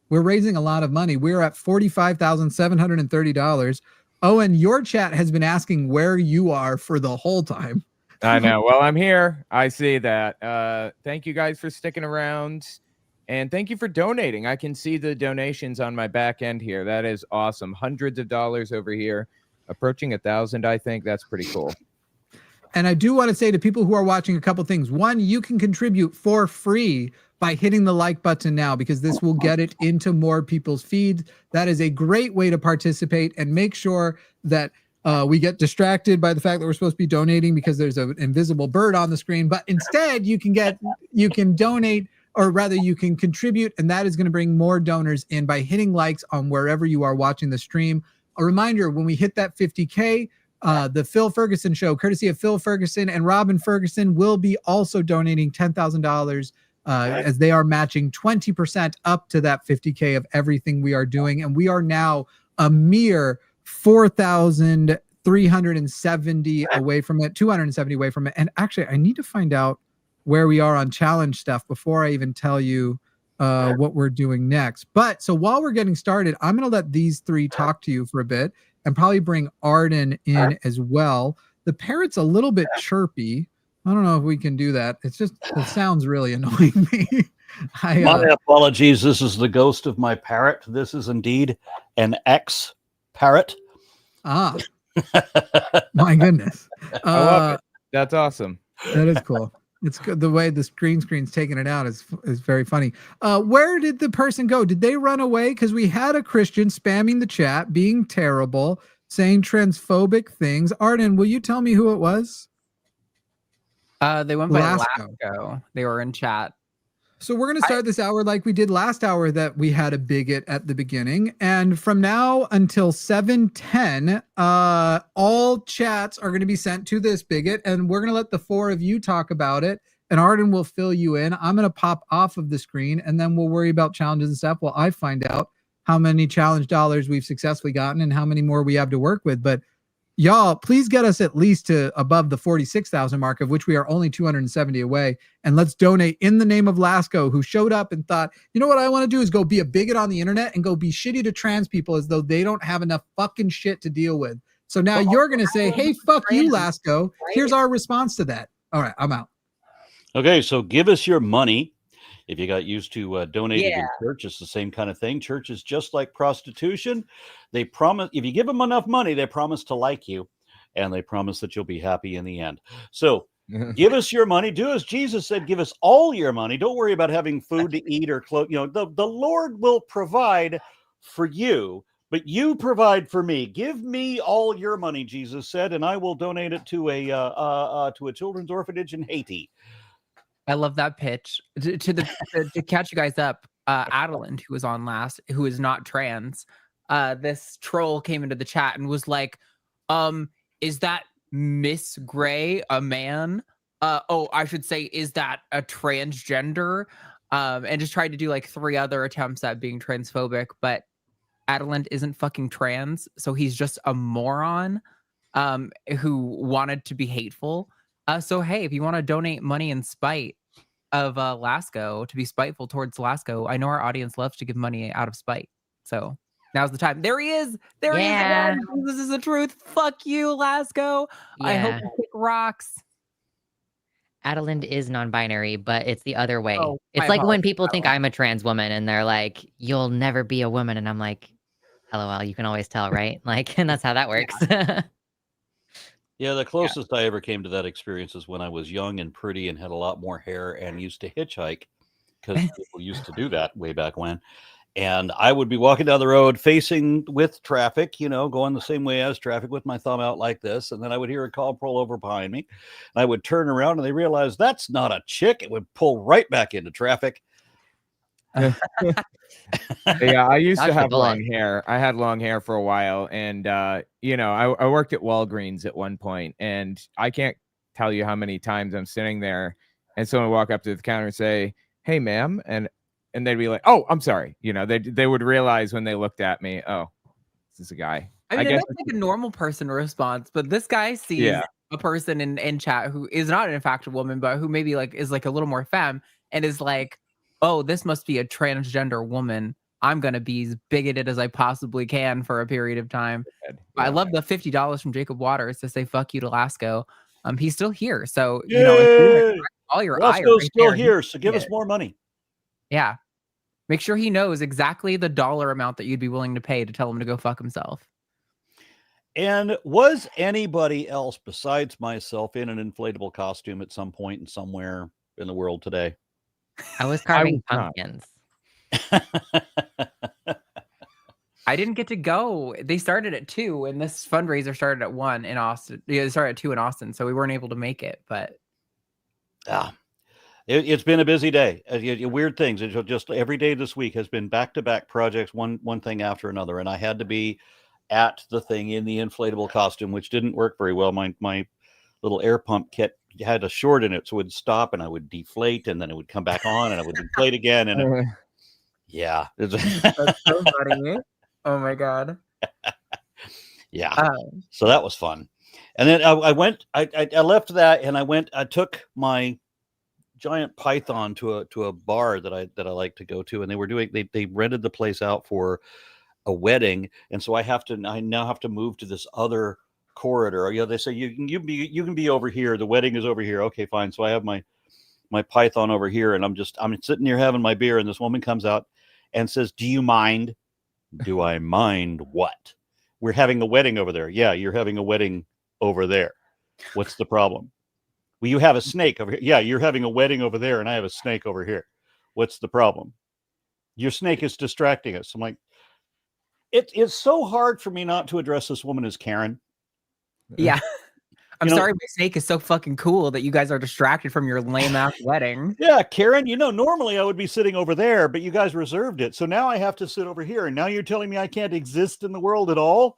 We're raising a lot of money. We're at $45,730. Owen, your chat has been asking where you are for the whole time. I know. Well, I'm here. I see that. Thank you guys for sticking around. And thank you for donating. I can see the donations on my back end here. That is awesome. Hundreds of dollars over here. Approaching 1,000, I think. That's pretty cool. And I do want to say to people who are watching a couple things. One, you can contribute for free by hitting the like button now, because this will get it into more people's feeds. That is a great way to participate, and make sure that we get distracted by the fact that we're supposed to be donating because there's an invisible bird on the screen. But instead, you can donate, or rather you can contribute, and that is going to bring more donors in by hitting likes on wherever you are watching the stream. A reminder, when we hit that 50K, the Phil Ferguson show, courtesy of Phil Ferguson and Robin Ferguson, will be also donating $10,000 as they are matching 20% up to that 50K of everything we are doing. And we are now a mere 4,370 away from it, 270 away from it. And actually, I need to find out where we are on challenge stuff before I even tell you what we're doing next. But so while we're getting started, I'm going to let these three talk to you for a bit and probably bring Arden in as well. The parrot's a little bit chirpy. I don't know if we can do that. It sounds really annoying me. My apologies. This is the ghost of my parrot. This is indeed an ex-parrot. Ah, my goodness. I love it. That's awesome. That is cool. It's good. The way the screen's taking it out is very funny. Where did the person go? Did they run away? Because we had a Christian spamming the chat, being terrible, saying transphobic things. Arden, will you tell me who it was? They went by Lasco. They were in chat. So we're going to start this hour like we did last hour that we had a bigot at the beginning. And from now until 7:10, all chats are going to be sent to this bigot. And we're going to let the four of you talk about it. And Arden will fill you in. I'm going to pop off of the screen and then we'll worry about challenges and stuff while I find out how many challenge dollars we've successfully gotten and how many more we have to work with. But y'all, please get us at least to above the 46,000 mark, of which we are only 270 away. And let's donate in the name of Lasco, who showed up and thought, you know what I want to do is go be a bigot on the internet and go be shitty to trans people as though they don't have enough fucking shit to deal with. So now you're going to say, hey, fuck you, Lasco. Here's our response to that. All right, I'm out. Okay, so give us your money. If you got used to donating in church, it's the same kind of thing. Church is just like prostitution. They promise, if you give them enough money, they promise to like you, and they promise that you'll be happy in the end. So give us your money. Do as Jesus said, give us all your money. Don't worry about having food to eat or clothes. You know, the Lord will provide for you, but you provide for me. Give me all your money, Jesus said, and I will donate it to a children's orphanage in Haiti. I love that pitch. To catch you guys up, Adeline, who was on last, who is not trans, this troll came into the chat and was like, is that Miss Gray a man? I should say, is that a transgender? And just tried to do like 3 other attempts at being transphobic, but Adeline isn't fucking trans, so he's just a moron who wanted to be hateful. So hey, if you want to donate money in spite of Lasco, to be spiteful towards Lasco, I know our audience loves to give money out of spite. So now's the time. There he is. There he is. Again. This is the truth. Fuck you, Lasco. I hope you kick rocks. Adeline is non-binary, but it's the other way. Oh, it's like when people think I'm a trans woman and they're like, you'll never be a woman. And I'm like, LOL, you can always tell, right? Like, and that's how that works. Yeah, the closest I ever came to that experience is when I was young and pretty and had a lot more hair and used to hitchhike, because people used to do that way back when. And I would be walking down the road facing with traffic, you know, going the same way as traffic with my thumb out like this. And then I would hear a car pull over behind me. And I would turn around and they realized that's not a chick. It would pull right back into traffic. Yeah, I used to Dodge the have long bullet. hair. I had long hair for a while, and you know, I worked at Walgreens at one point, and I can't tell you how many times I'm sitting there, and someone would walk up to the counter and say, "Hey, ma'am," and they'd be like, "Oh, I'm sorry." You know, they would realize when they looked at me, "Oh, this is a guy." I mean, guess that's like a normal person response, but this guy sees a person in chat who is not in fact a woman, but who maybe like is like a little more femme and is like, oh, this must be a transgender woman. I'm going to be as bigoted as I possibly can for a period of time. I love the $50 from Jacob Waters to say fuck you to Lasco. He's still here. So, you know, if you all your ire Lasco's right still there, here, so give us more money. Yeah. Make sure he knows exactly the dollar amount that you'd be willing to pay to tell him to go fuck himself. And was anybody else besides myself in an inflatable costume at some point and somewhere in the world today? I was carving pumpkins. I didn't get to go. They started at 2, and this fundraiser started at 1 in Austin. Yeah, they started at 2 in Austin, so we weren't able to make it. But it's been a busy day. Weird things. It's just every day this week has been back-to-back projects, one thing after another, and I had to be at the thing in the inflatable costume, which didn't work very well. My little air pump kit had a short in it, so it would stop, and I would deflate, and then it would come back on, and I would inflate again, and yeah, that's so funny. Oh my god. Yeah. So that was fun. And then I left that and I took my giant python to a bar that I like to go to, and they rented the place out for a wedding. And so I now have to move to this other corridor. You know, they say you can be over here. The wedding is over here. Okay, fine. So I have my python over here, and I'm sitting here having my beer, and this woman comes out and says, "Do you mind?" Do I mind what? We're having a wedding over there. Yeah, you're having a wedding over there. What's the problem? Well, you have a snake over here. Yeah, you're having a wedding over there, and I have a snake over here. What's the problem? Your snake is distracting us. I'm like, it's so hard for me not to address this woman as Karen. Yeah. I'm You know- sorry, my snake is so fucking cool that you guys are distracted from your lame ass wedding. Yeah, Karen, normally I would be sitting over there, but you guys reserved it. So now I have to sit over here. And now you're telling me I can't exist in the world at all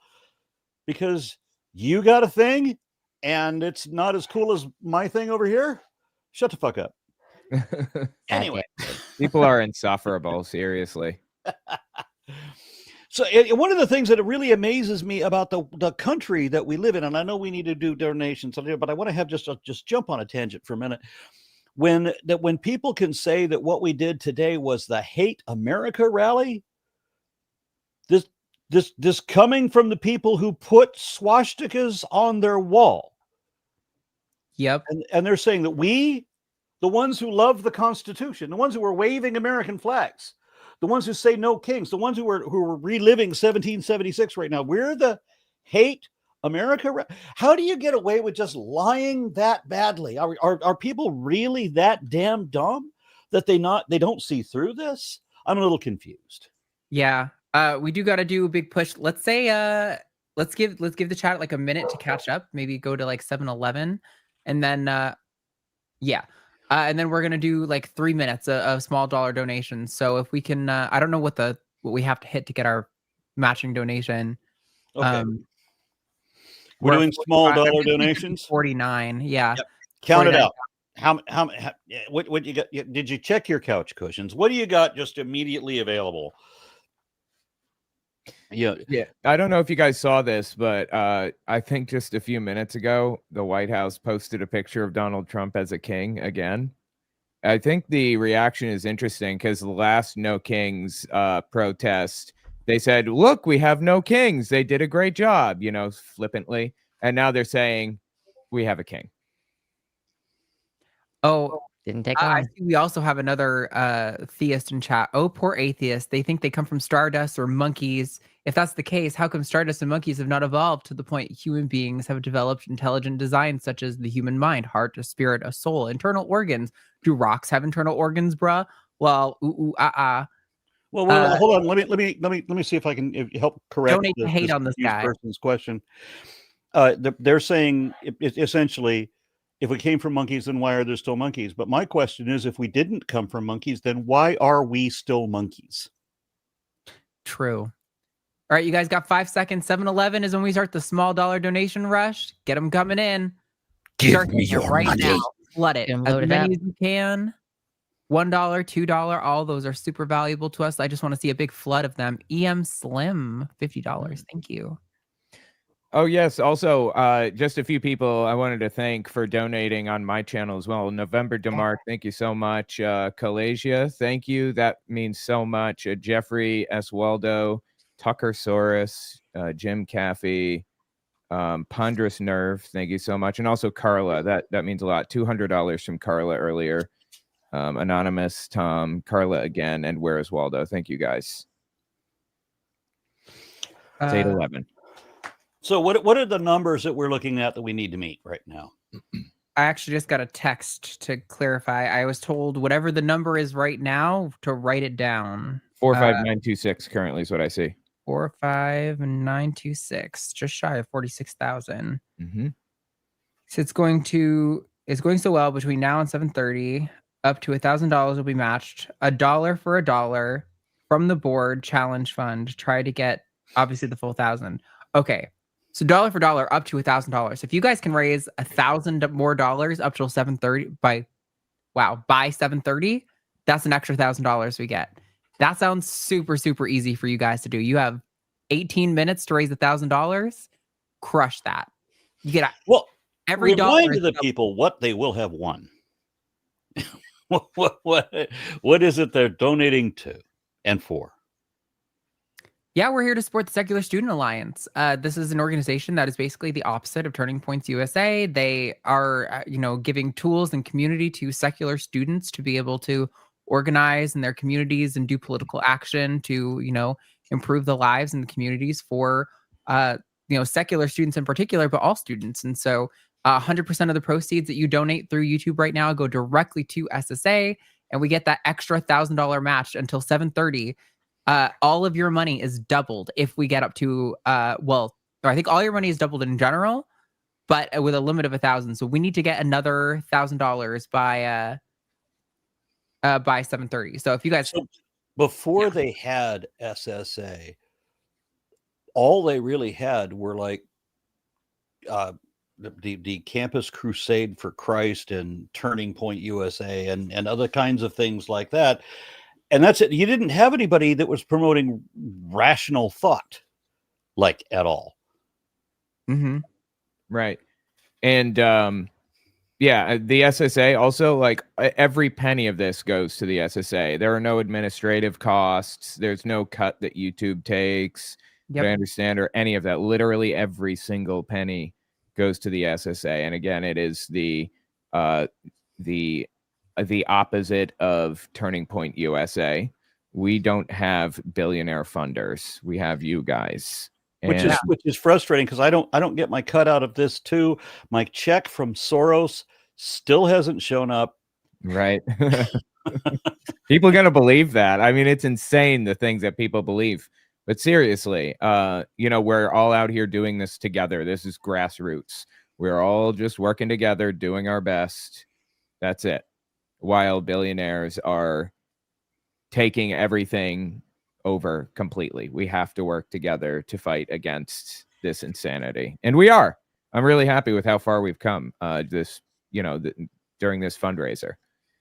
because you got a thing and it's not as cool as my thing over here? Shut the fuck up. Anyway. People are insufferable, seriously. So one of the things that really amazes me about the country that we live in, and I know we need to do donations, but I want to have just jump on a tangent for a minute. When people can say that what we did today was the Hate America rally, this coming from the people who put swastikas on their wall. Yep. And they're saying that we, the ones who love the Constitution, the ones who are waving American flags, the ones who say no kings, the ones who are reliving 1776 right now, we're the Hate America. How do you get away with just lying that badly? Are people really that damn dumb that they don't see through this? I'm a little confused. Yeah. We do got to do a big push. Let's say let's give the chat like a minute to catch up. Maybe go to like 7-Eleven, and then yeah. And then we're gonna do like 3 minutes of small dollar donations. So if we can, I don't know what we have to hit to get our matching donation. Okay. We're doing small dollar donations. 49. Yeah. Yep. Count it 49. out. How what you got? Did you check your couch cushions? What do you got just immediately available? Yeah. I don't know if you guys saw this, but I think just a few minutes ago, the White House posted a picture of Donald Trump as a king again. I think the reaction is interesting because the last No Kings protest, they said, look, we have no kings. They did a great job, flippantly. And now they're saying we have a king. Oh, didn't take long. I see we also have another theist in chat. Oh, poor atheist. They think they come from stardust or monkeys. If that's the case, how come stardust and monkeys have not evolved to the point human beings have developed intelligent designs such as the human mind, heart, a spirit, a soul, internal organs? Do rocks have internal organs, bruh? Well, Well, hold on. Let me see if I can help correct donate the hate on this guy. Person's question. They're saying essentially, if we came from monkeys, then why are there still monkeys? But my question is, if we didn't come from monkeys, then why are we still monkeys? True. All right, you guys got 5 seconds. 7-Eleven is when we start the small dollar donation rush. Get them coming in. Give me your right money. now. Flood it. Them As loaded many up. as you can. $1, $2, all those are super valuable to us. I just want to see a big flood of them. EM Slim, $50. Thank you. Oh, yes. Also, just a few people I wanted to thank for donating on my channel as well. November DeMarc, thank you so much. Kalasia, thank you. That means so much. Jeffrey S. Waldo, Tucker Soros, Jim Caffey, Ponderous Nerve, thank you so much. And also Carla, that means a lot. $200 from Carla earlier. Anonymous, Tom, Carla again, and Where is Waldo? Thank you guys. It's 8:11. So what are the numbers that we're looking at that we need to meet right now? I actually just got a text to clarify. I was told whatever the number is right now to write it down. 45926 currently is what I see. 45926, just shy of 46,000. Mm-hmm. So it's going so well between now and 7:30. Up to $1,000 will be matched. $1 for $1 from the board challenge fund. Try to get obviously the full 1,000. Okay, so dollar for dollar up to $1,000. If you guys can raise $1,000 more dollars up till 7:30 by 7:30, that's an extra $1,000 we get. That sounds super, super easy for you guys to do. You have 18 minutes to raise $1,000. Crush that. You get every dollar. Remind the people what they will have won. What is it they're donating to and for? Yeah, we're here to support the Secular Student Alliance. This is an organization that is basically the opposite of Turning Points USA. They are, giving tools and community to secular students to be able to organize in their communities and do political action to, improve the lives and the communities for, secular students in particular, but all students. And so 100% of the proceeds that you donate through YouTube right now go directly to SSA, and we get that extra $1,000 match until 7:30. All of your money is doubled if we get up to I think all your money is doubled in general, but with a limit of 1,000. So we need to get another $1,000 by 7:30. So if you guys before they had SSA, all they really had were like the Campus Crusade for Christ and Turning Point USA and other kinds of things like that. And that's it. You didn't have anybody that was promoting rational thought like at all. Mm-hmm. Right. And yeah, the SSA also, like, every penny of this goes to the SSA. There are no administrative costs. There's no cut that YouTube takes. That I understand, or any of that. Literally every single penny goes to the SSA. And again, it is the opposite of Turning Point USA. We don't have billionaire funders. We have you guys. Which is frustrating because I don't get my cut out of this too. My check from Soros still hasn't shown up. Right. People are gonna believe that. I mean, it's insane the things that people believe. But seriously, we're all out here doing this together. This is grassroots. We're all just working together, doing our best. That's it. While billionaires are taking everything over completely. We have to work together to fight against this insanity. And we are. I'm really happy with how far we've come during this fundraiser.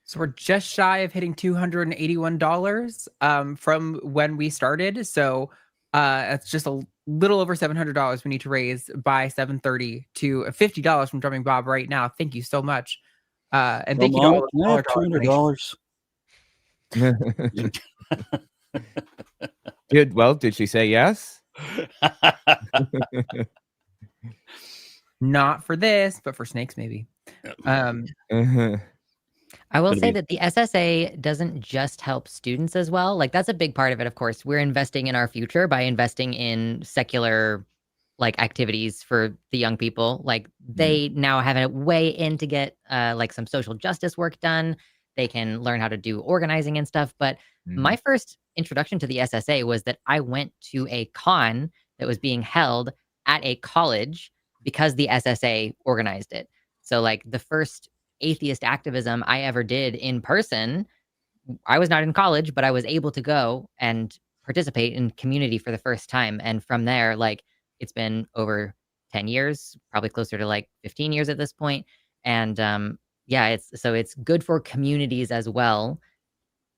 So we're just shy of hitting $281 from when we started. So it's just a little over $700 we need to raise by 7:30 to $50 from Drumming Bob right now. Thank you so much. And thank you to all the $200. Did she say yes? Not for this, but for snakes, maybe. I will say that the SSA doesn't just help students as well. Like, that's a big part of it, of course. We're investing in our future by investing in secular activities for the young people. Like, they now have a way in to get some social justice work done. They can learn how to do organizing and stuff. But my first introduction to the SSA was that I went to a con that was being held at a college because the SSA organized it. So the first atheist activism I ever did in person, I was not in college, but I was able to go and participate in community for the first time. And from there, it's been over 10 years, probably closer to 15 years at this point. And it's good for communities as well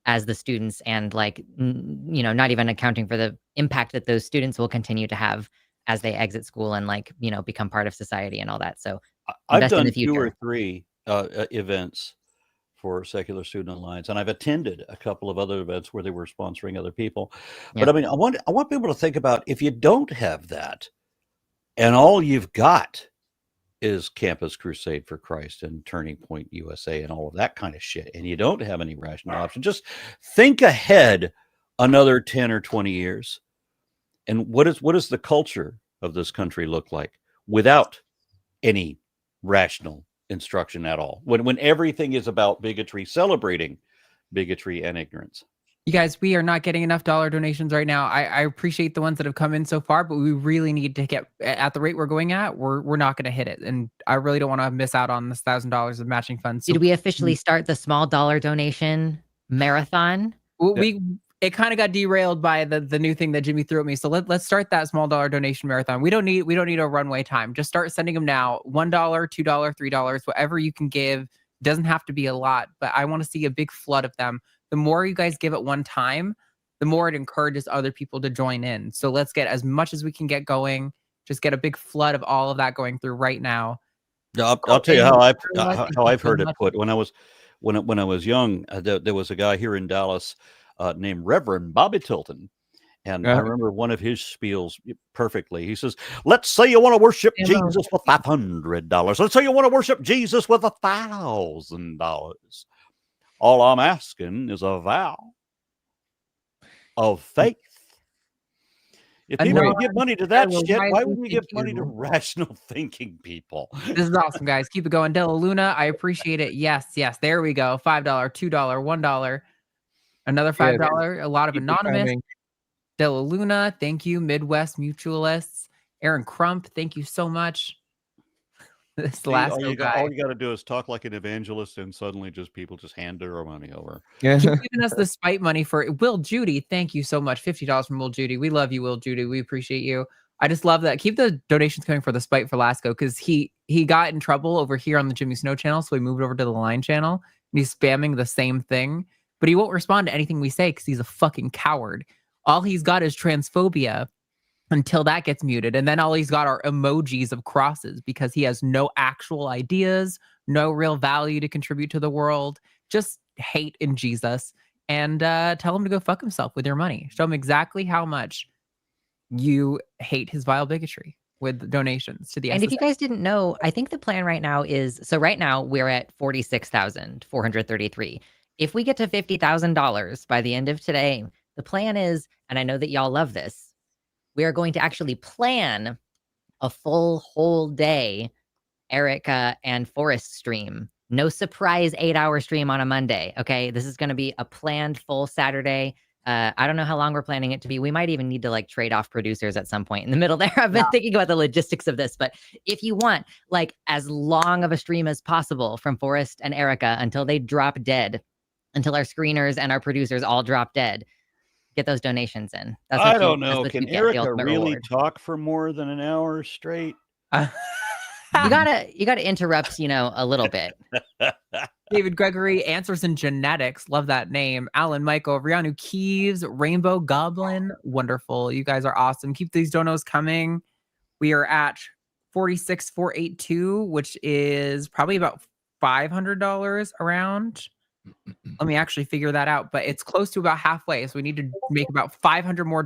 as the students, and not even accounting for the impact that those students will continue to have as they exit school and become part of society and all that. So I've done 2 or 3 events for Secular Student Alliance, and I've attended a couple of other events where they were sponsoring other people. But I mean, I want people to think about, if you don't have that and all you've got is Campus Crusade for Christ and Turning Point USA and all of that kind of shit, and you don't have any rational option, just think ahead another 10 or 20 years. And what does the culture of this country look like without any rational instruction at all? When everything is about bigotry, celebrating bigotry and ignorance. You guys, we are not getting enough dollar donations right now. I appreciate the ones that have come in so far, but we really need to get, at the rate we're going at, we're not going to hit it. And I really don't want to miss out on this $1,000 of matching funds. So did we officially start the small dollar donation marathon? It kind of got derailed by the new thing that Jimmy threw at me. So let's start that small dollar donation marathon. We don't need a runway time. Just start sending them now. $1, $2, $3, whatever you can give. Doesn't have to be a lot, but I want to see a big flood of them. The more you guys give at one time, the more it encourages other people to join in. So let's get as much as we can get going. Just get a big flood of all of that going through right now. I'll tell you how I've heard it put. When I was young, there was a guy here in Dallas named Reverend Bobby Tilton. And I remember one of his spiels perfectly. He says, let's say you want to worship Jesus with $500. Let's say you want to worship Jesus with $1,000. All I'm asking is a vow of faith. If people would give money to that shit, why wouldn't we give money to rational thinking people? This is awesome, guys. Keep it going. Della Luna, I appreciate it. Yes. There we go. $5, $2, $1. Another $5. A lot of anonymous. Della Luna, thank you. Midwest Mutualists. Aaron Crump, thank you so much. this See, last all you guy. got to do is talk like an evangelist, and suddenly people just hand their money over. Keep giving us the spite money for Will Judy. Thank you so much. $50 from Will Judy. We love you, Will Judy. We appreciate you. I just love that. Keep the donations coming for the spite for Lasco, because he got in trouble over here on the Jimmy Snow channel, so he moved over to the Line channel, and he's spamming the same thing, but he won't respond to anything we say because he's a fucking coward. All he's got is transphobia until that gets muted, and then all he's got are emojis of crosses because he has no actual ideas, no real value to contribute to the world, just hate in Jesus. And tell him to go fuck himself with your money. Show him exactly how much you hate his vile bigotry with donations to the And if you SSA. guys didn't know, I think the plan right now is, so right now we're at 46,433. If we get to $50,000 by the end of today, the plan is, and I know that y'all love this, we are going to actually plan a full whole day Erica and Forrest stream. No surprise 8-hour stream on a Monday. Okay, this is going to be a planned full Saturday. I don't know how long we're planning it to be. We might even need to like trade off producers at some point in the middle there. I've been thinking about the logistics of this, but if you want like as long of a stream as possible from Forrest and Erica until they drop dead, until our screeners and our producers all drop dead, get those donations in. That's what I don't know. that's what Can you get, the Erica ultimate really reward. talk for more than an hour straight? You gotta interrupt, a little bit. David Gregory, Answers in Genetics. Love that name. Alan Michael, Rianu Keeves, Rainbow Goblin. Wonderful. You guys are awesome. Keep these donos coming. We are at 46,482, which is probably about $500 around. Let me actually figure that out, but it's close to about halfway. So we need to make about $500 more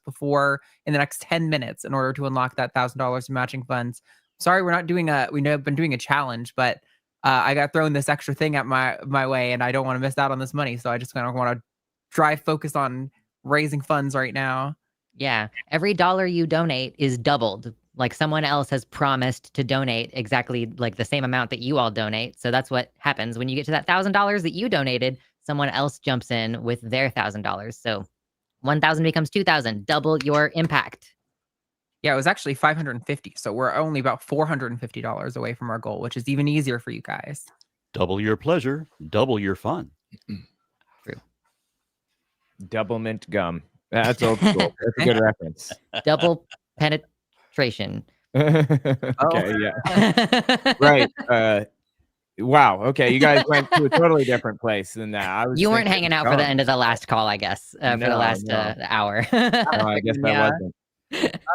before in the next 10 minutes in order to unlock that $1,000 in matching funds. Sorry, we're not doing we've been doing a challenge, but I got thrown this extra thing at my way, and I don't want to miss out on this money. So I just kind of want to drive focus on raising funds right now. Yeah, every dollar you donate is doubled. Like someone else has promised to donate exactly like the same amount that you all donate. So that's what happens when you get to that $1,000 that you donated. Someone else jumps in with their $1,000. So 1,000 becomes 2,000. Double your impact. Yeah, it was actually 550. So we're only about $450 away from our goal, which is even easier for you guys. Double your pleasure, double your fun. True. Double mint gum. That's old school. That's a good reference. Double penetration. Okay, yeah. Right. Wow. Okay, you guys went to a totally different place than that. You weren't hanging out for the end of the last call, I guess, for the last hour. No, I guess I wasn't.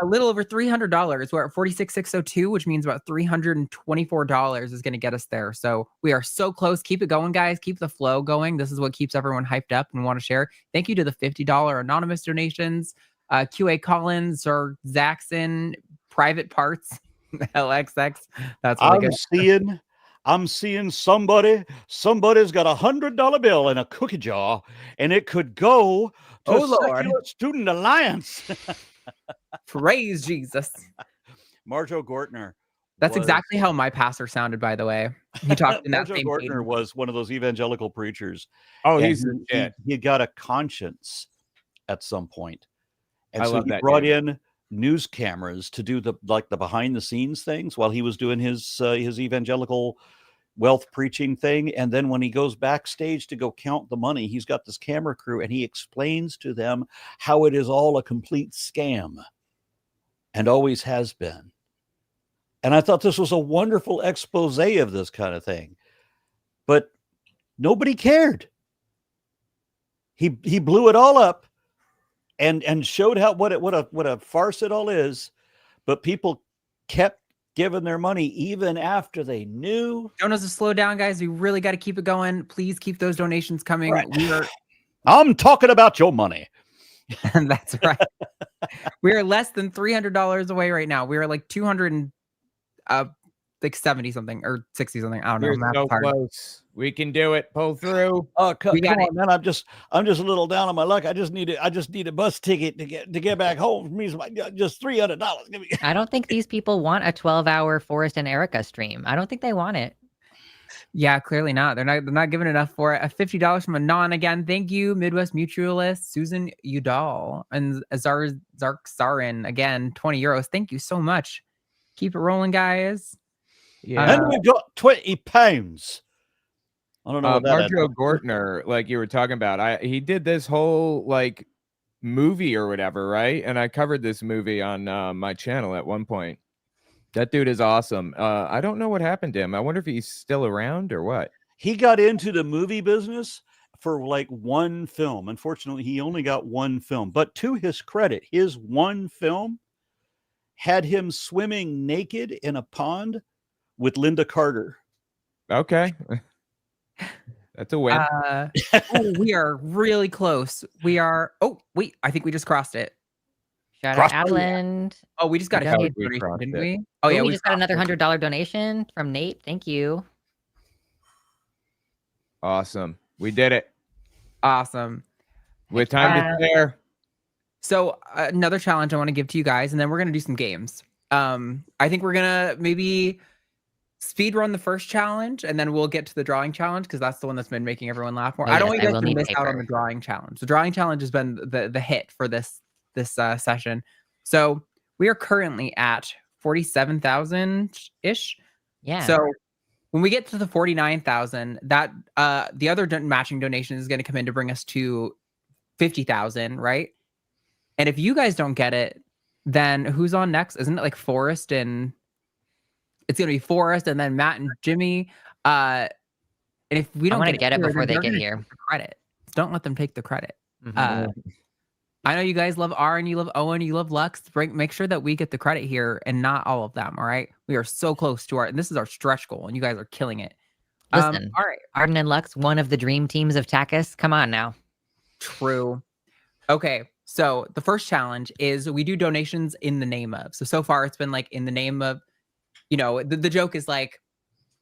A little over $300. We're at 46,602, which means about $324 is going to get us there. So we are so close. Keep it going, guys. Keep the flow going. This is what keeps everyone hyped up and want to share. Thank you to the $50 anonymous donations. QA Collins or Zaxon, Private Parts, LXX. That's what I'm seeing somebody's got $100 bill in a cookie jar, and it could go to Secular Student Alliance. Praise Jesus. Marjo Gortner. That's exactly how my pastor sounded, by the way. He talked in that Marjo same Gortner cadence. was one of those evangelical preachers. Oh, he got a conscience at some point. And I so love he that brought dude. in news cameras to do the behind the scenes things while he was doing his evangelical wealth preaching thing. And then when he goes backstage to go count the money, he's got this camera crew and he explains to them how it is all a complete scam and always has been. And I thought this was a wonderful expose of this kind of thing, but nobody cared. He blew it all up and showed what a farce it all is, but people kept giving their money even after they knew. Donos to slow down, guys. We really got to keep it going. Please keep those donations coming. Right. I'm talking about your money. And that's right. We are less than $300 away right now. We are like 200 and 70 something or 60 something. I don't know. We're Math's so hard. close. We can do it. Pull through. Oh, come on, man! I'm just a little down on my luck. I just need a bus ticket to get back home. For me, just $300. I don't think these people want a 12-hour Forrest and Erica stream. I don't think they want it. Yeah, clearly not. They're not giving enough for it. $50 from Anon again. Thank you, Midwest Mutualist, Susan Udall, and Zark Sarin again, €20. Thank you so much. Keep it rolling, guys. Yeah. And we've got £20. I don't know what that adds Marjo up to. Gortner, like you were talking about, he did this whole like movie or whatever, right? And I covered this movie on my channel at one point. That dude is awesome. I don't know what happened to him. I wonder if he's still around or what. He got into the movie business for like one film. Unfortunately, he only got one film. But to his credit, his one film had him swimming naked in a pond with Linda Carter. Okay. That's a win. Oh, we are really close. We are. Oh, wait. I think we just crossed it. Shout out Adland. Oh, we just got a donated. huge donation, didn't it. we? Oh, Ooh, yeah. we just got another crossed it. $100 donation from Nate. Thank you. Awesome. We did it. Awesome. With time to spare. So another challenge I want to give to you guys, and then we're going to do some games. I think we're going to maybe speed run the first challenge, and then we'll get to the drawing challenge because that's the one that's been making everyone laugh more. Oh, I don't yes, want you I guys will to need miss out on paper. the drawing challenge. The drawing challenge has been the hit for this session. So we are currently at 47,000-ish. Yeah. So when we get to the 49,000, that the other matching donation is going to come in to bring us to 50,000, right? And if you guys don't get it, then who's on next? Isn't it like Forrest and it's gonna be Forrest and then Matt and Jimmy? And if we don't get it here, before then they they're get gonna here. take the credit. Don't let them take the credit. Mhm. I know you guys love Aaron, you love Owen, you love Lux. Make sure that we get the credit here and not all of them. All right, we are so close to and this is our stretch goal, and you guys are killing it. Listen, all right, Arden and Lux, one of the dream teams of Takis. Come on now. True. Okay, so the first challenge is we do donations in the name of. So far it's been like in the name of, the joke is like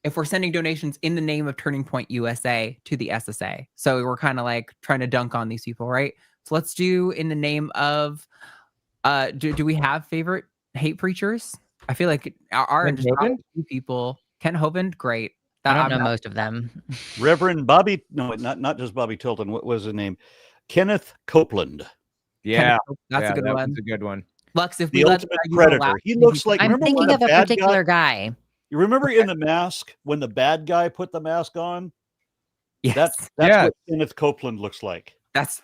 if we're sending donations in the name of Turning Point USA to the SSA. So we're kind of like trying to dunk on these people, right? So let's do in the name of, do we have favorite hate preachers? I feel like our just few people. Ken Hovind, great. I don't know most of them. Reverend Bobby, no, not just Bobby Tilton. What was his name? Kenneth Copeland. Yeah, that's a good that one. was a good one. Lux, if The we let ultimate you go predator. last, He looks like. I'm remember when thinking the of a bad particular guy. You remember in The Mask when the bad guy put the mask on? Yes. That's what Kenneth Copeland looks like.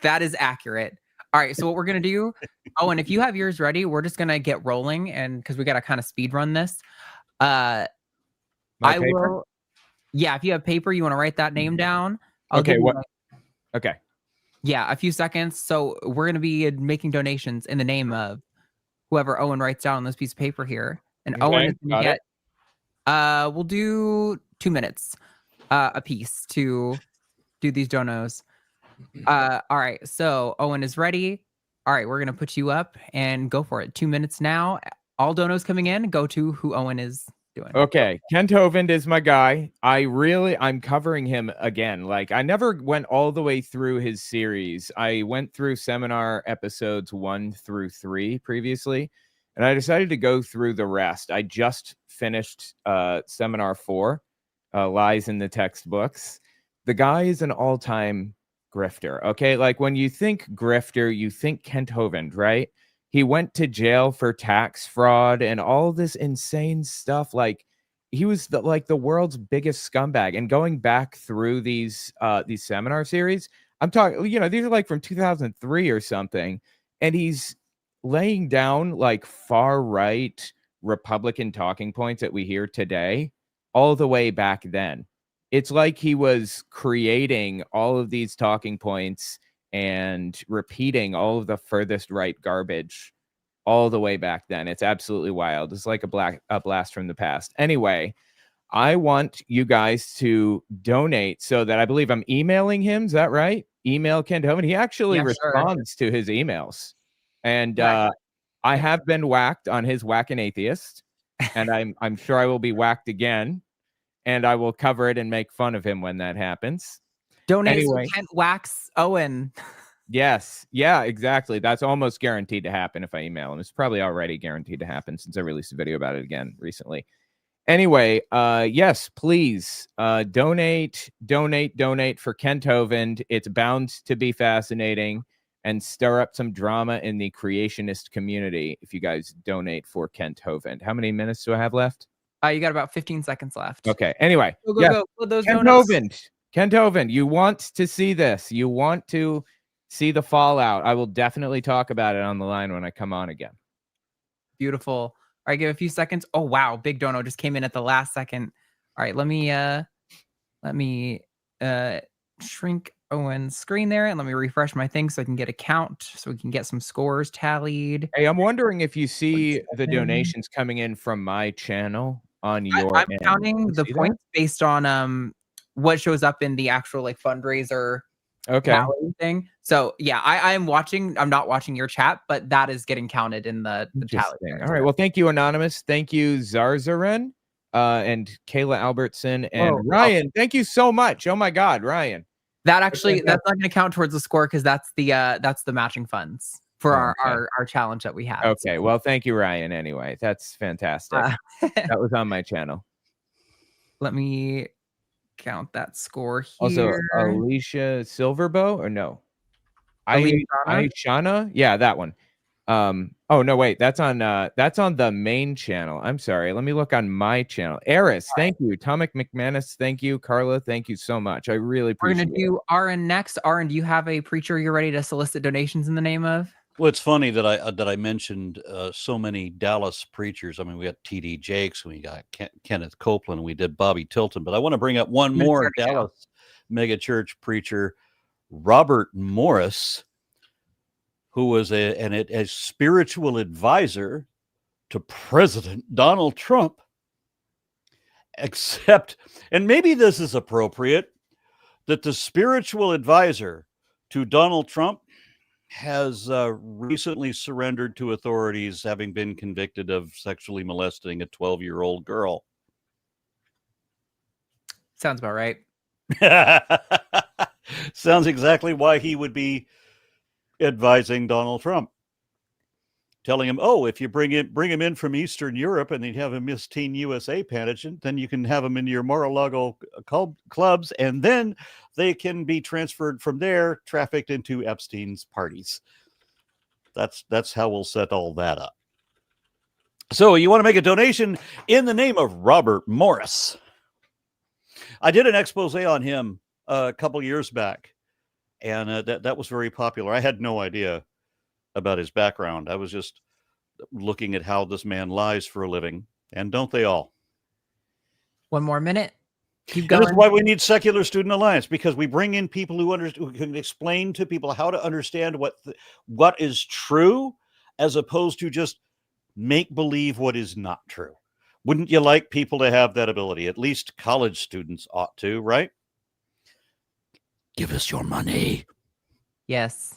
That is accurate. All right, so what we're gonna do? Oh, and if you have yours ready, we're just gonna get rolling, and because we gotta kind of speed run this. My paper? will. Yeah, if you have paper, you want to write that name down. Okay. give you, What? like, Okay. Yeah, a few seconds. So we're gonna be making donations in the name of whoever Owen writes down on this piece of paper here, and Okay, Owen is gonna got it. get. We'll do 2 minutes, a piece to do these donos. All right, so Owen is ready. All right, we're gonna put you up and go for it. 2 minutes now. All donos coming in. Go to who Owen is doing. Okay, Kent Hovind is my guy. I'm covering him again. Like I never went all the way through his series. I went through seminar episodes 1 through 3 previously, and I decided to go through the rest. I just finished seminar 4, Lies in the Textbooks. The guy is an all-time grifter. Okay, like when you think grifter, you think Kent Hovind, right? He went to jail for tax fraud and all this insane stuff. Like he was the world's biggest scumbag. And going back through these seminar series, I'm talking, these are like from 2003 or something. And he's laying down like far right Republican talking points that we hear today, all the way back then. It's like he was creating all of these talking points and repeating all of the furthest right garbage all the way back then. It's absolutely wild. It's like a blast from the past. Anyway, I want you guys to donate so that I believe I'm emailing him. Is that right? Email Kent Hovind. He actually responds to his emails. And I have been whacked on his Whack an Atheist. And I'm sure I will be whacked again. And I will cover it and make fun of him when that happens. Donate Anyway. so Kent wax Owen. Yes. Yeah, exactly. That's almost guaranteed to happen if I email him. It's probably already guaranteed to happen since I released a video about it again recently. Anyway, yes, please donate for Kent Hovind. It's bound to be fascinating and stir up some drama in the creationist community if you guys donate for Kent Hovind. How many minutes do I have left? You got about 15 seconds left. Okay. Anyway, Go, go, yeah. go. Put those Kent donuts. Hovind. Kent Hovind, you want to see this. You want to see the fallout. I will definitely talk about it on the line when I come on again. Beautiful. All right, give it a few seconds. Oh wow, Big Dono just came in at the last second. All right, let me shrink Owen's screen there and let me refresh my thing so I can get a count so we can get some scores tallied. Hey, I'm wondering if you see the donations coming in from my channel on your I'm end. counting You the see that? points based on what shows up in the actual like fundraiser tally thing. So yeah, I am watching. I'm not watching your chat, but that is getting counted in the tally. Interesting. All right. Well, thank you, Anonymous. Thank you, Zarzarin, and Kayla Albertson, and Whoa, Ryan. Thank you so much. Oh my God, Ryan. That actually that's not going to count towards the score because that's the matching funds for our challenge that we have. Okay. Well, thank you, Ryan. Anyway, that's fantastic. That was on my channel. Let me count that score here. Also, Alicia Silverbow, or no? Alicia? Aishana? Yeah, that one. Oh no, wait, that's on the main channel. I'm sorry. Let me look on my channel. Eris, thank you. Tomic McManus, thank you. Carla, thank you so much. I really We're appreciate gonna do RN next. RN, do you have a preacher you're ready to solicit donations in the name of? Well, it's funny that I mentioned so many Dallas preachers. I mean, we got T.D. Jakes, we got Kenneth Copeland, we did Bobby Tilton, but I want to bring up one more Dallas megachurch preacher, Robert Morris, who was a spiritual advisor to President Donald Trump. Except, and maybe this is appropriate, that the spiritual advisor to Donald Trump has recently surrendered to authorities, having been convicted of sexually molesting a 12-year-old girl. Sounds about right. Sounds exactly why he would be advising Donald Trump, telling him, "Oh, if you bring him in from Eastern Europe and you have a Miss Teen USA pageant, then you can have him into your Mar-a-Lago clubs, and then they can be transferred from there, trafficked into Epstein's parties." That's how we'll set all that up. So you want to make a donation in the name of Robert Morris. I did an expose on him a couple years back, and that was very popular. I had no idea about his background. I was just looking at how this man lies for a living, and don't they all? One more minute. Keep going. That's why we need Secular Student Alliance, because we bring in people who can explain to people how to understand what is true, as opposed to just make believe what is not true. Wouldn't you like people to have that ability? At least college students ought to, right? Give us your money. Yes.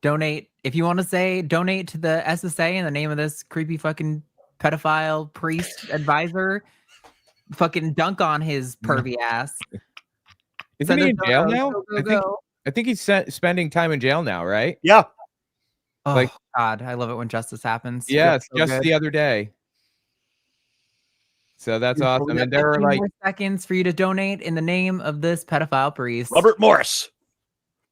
Donate. If you want to say donate to the SSA in the name of this creepy fucking pedophile priest advisor, fucking dunk on his pervy ass. Isn't he in jail now? Go, go, go. I think he's spending time in jail now, right? Yeah. Oh, Like, God, I love it when justice happens. yeah, Feels so just good. the other day. So that's Beautiful. awesome. We And got there are 15 like more seconds for you to donate in the name of this pedophile priest. Robert Morris.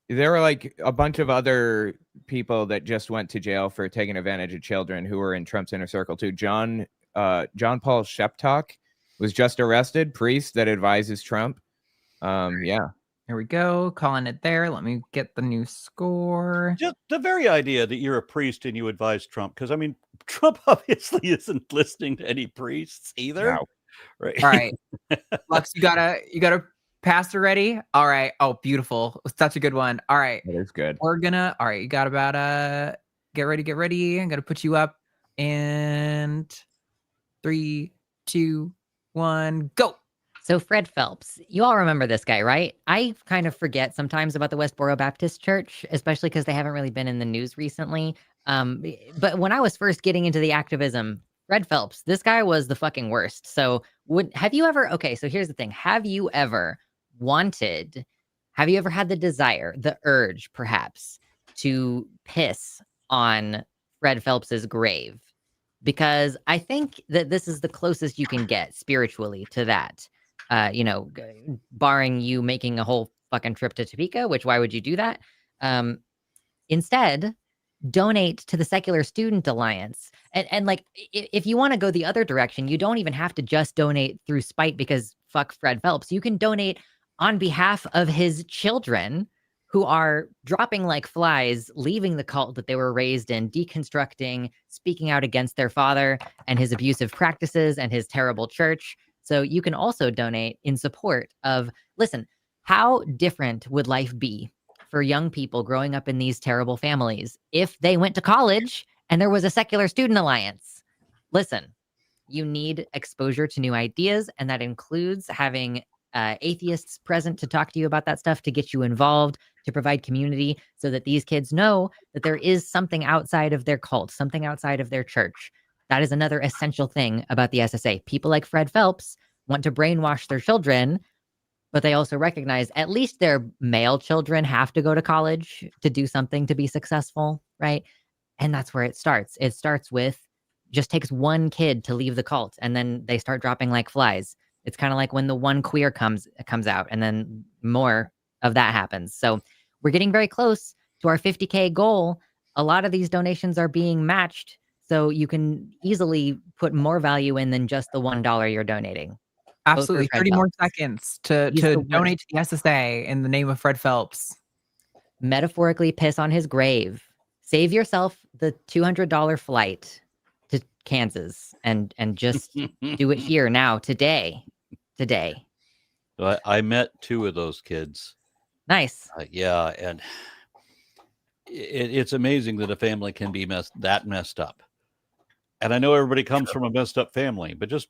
there were like a bunch of other people that just went to jail for taking advantage of children who were in Trump's inner circle too. John Paul Sheptok was just arrested, priest that advises Trump. Yeah. Here we go. Calling it there. Let me get the new score. Just the very idea that you're a priest and you advise Trump, because I mean, Trump obviously isn't listening to any priests either. No. Right. All right. Lux, you got a pastor ready? All right. Oh, beautiful. Such a good one. All right. That is good. All right, you got about get ready. I'm gonna put you up and 3, 2, 1, go. So Fred Phelps, you all remember this guy, right? I kind of forget sometimes about the Westboro Baptist Church, especially because they haven't really been in the news recently. But when I was first getting into the activism, Fred Phelps, this guy was the fucking worst. So have you ever, okay, so here's the thing. Have you ever had the desire, the urge perhaps, to piss on Fred Phelps's grave? Because I think that this is the closest you can get spiritually to that. Barring you making a whole fucking trip to Topeka, which why would you do that? Instead, donate to the Secular Student Alliance. And like, if you want to go the other direction, you don't even have to just donate through spite because fuck Fred Phelps. You can donate on behalf of his children who are dropping like flies, leaving the cult that they were raised in, deconstructing, speaking out against their father and his abusive practices and his terrible church. So you can also donate in support of, listen, how different would life be for young people growing up in these terrible families if they went to college and there was a Secular Student Alliance? Listen, you need exposure to new ideas, and that includes having atheists present to talk to you about that stuff, to get you involved, to provide community so that these kids know that there is something outside of their cult, something outside of their church. That is another essential thing about the SSA. People like Fred Phelps want to brainwash their children, but they also recognize at least their male children have to go to college to do something to be successful, right? And that's where it starts. It starts with just takes one kid to leave the cult, and then they start dropping like flies. It's kind of like when the one queer comes out, and then more of that happens. So we're getting very close to our 50K goal. A lot of these donations are being matched, so you can easily put more value in than just the $1 you're donating. Absolutely. 30 more seconds to donate to the SSA in the name of Fred Phelps. Metaphorically piss on his grave. Save yourself the $200 flight to Kansas and just do it here now, today. I met 2 of those kids. Nice. Yeah, and it's amazing that a family can be messed up. And I know everybody comes from a messed up family, but just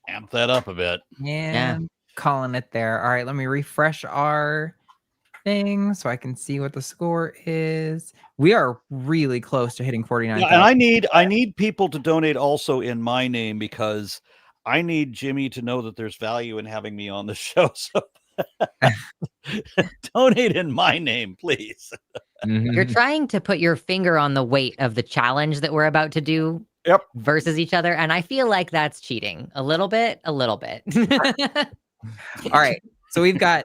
amp that up a bit. Yeah. Calling it there. All right, let me refresh our thing so I can see what the score is. We are really close to hitting 49. Yeah, and I need people to donate also in my name, because I need Jimmy to know that there's value in having me on the show. So donate in my name, please. You're trying to put your finger on the weight of the challenge that we're about to do versus each other, and I feel like that's cheating a little bit. All right, so we've got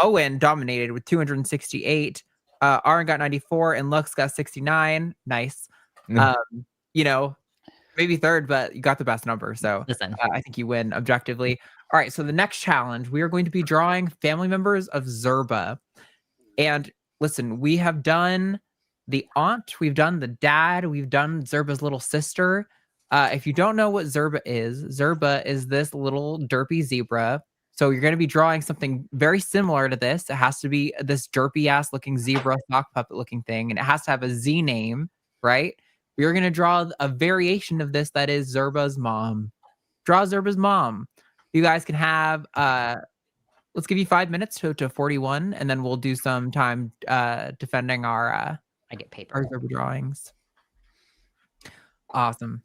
Owen dominated with 268, Aaron got 94, and Lux got 69. Nice. You know, maybe third, but you got the best number, so listen, I think you win objectively. All right, so the next challenge, we are going to be drawing family members of Zerba. And listen, we have done the aunt, we've done the dad, we've done Zerba's little sister. If you don't know what Zerba is this little derpy zebra. So you're going to be drawing something very similar to this. It has to be this derpy ass looking zebra sock puppet looking thing, and it has to have a Z name, right? We're going to draw a variation of this that is Zerba's mom. Draw Zerba's mom. You guys can have let's give you 5 minutes to 41, and then we'll do some time defending our I get paper. Our Zerba drawings. Awesome.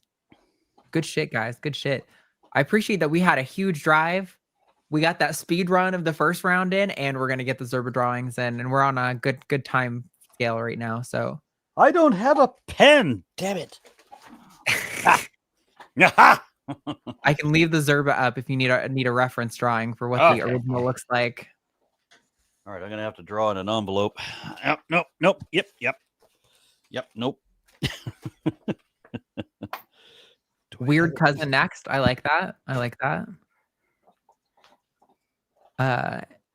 Good shit, guys. Good shit. I appreciate that we had a huge drive. We got that speed run of the first round in, and we're gonna get the Zerba drawings in, and we're on a good time scale right now. So I don't have a pen. Damn it. I can leave the Zerba up if you need a reference drawing for what the original looks like. All right, I'm gonna have to draw in an envelope. Nope. Yep. Nope. Weird cousin next. I like that.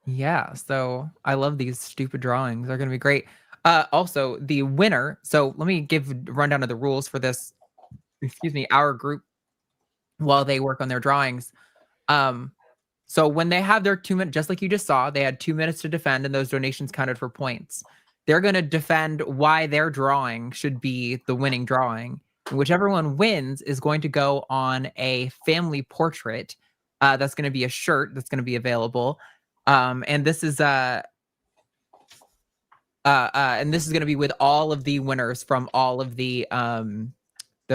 Yeah, so I love these stupid drawings. They're gonna be great. Also, the winner. So let me give a rundown of the rules for this. Our group while they work on their drawings. So when they have their 2 minutes, just like you just saw, they had 2 minutes to defend, and those donations counted for points. They're going to defend why their drawing should be the winning drawing. And whichever one wins is going to go on a family portrait. That's going to be a shirt that's going to be available. And this is going to be with all of the winners from all of the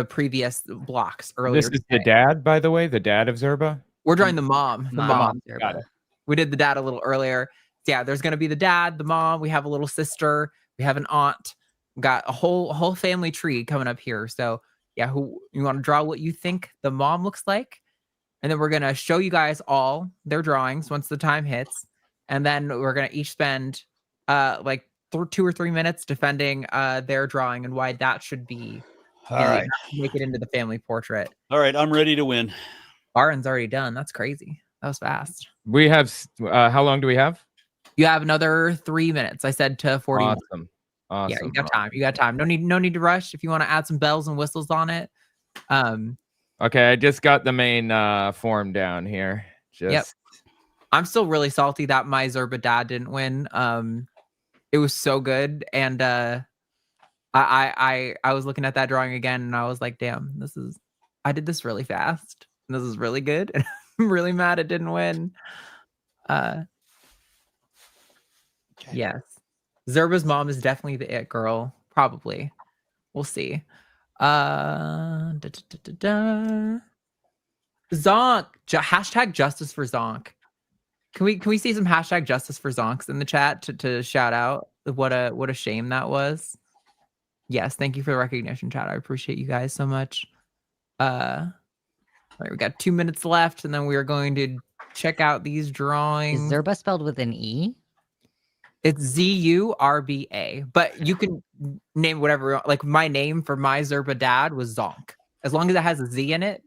previous blocks earlier. This is the dad, by the way, the dad of Zerba. We're drawing the mom. The mom. Got it. We did the dad a little earlier. So yeah, there's going to be the dad, the mom. We have a little sister. We have an aunt. We got a whole family tree coming up here. So yeah, who you want to draw what you think the mom looks like, and then we're going to show you guys all their drawings once the time hits, and then we're going to each spend like 2 or 3 minutes defending their drawing and why that should be All right. make it into the family portrait. All right, I'm ready to win. Baron's already done. That's crazy. That was fast. We have how long do we have? You have another 3 minutes. I said to 41. Awesome. Yeah, you got time. You got time. No need to rush. If you want to add some bells and whistles on it. Okay, I just got the main form down here. Yep. I'm still really salty that my Zerba dad didn't win. It was so good, and I was looking at that drawing again, and I was like, damn, I did this really fast. And this is really good, and I'm really mad it didn't win. Yes, Zerba's mom is definitely the it girl. Probably, we'll see. Zonk. Hashtag justice for Zonk. Can we see some hashtag justice for Zonks in the chat to shout out what a shame that was? Yes, thank you for the recognition, chat. I appreciate you guys so much. All right, we got 2 minutes left, and then we are going to check out these drawings. Is Zerba spelled with an E? It's Zurba, but you can name whatever. Like my name for my Zerba dad was Zonk. As long as it has a Z in it,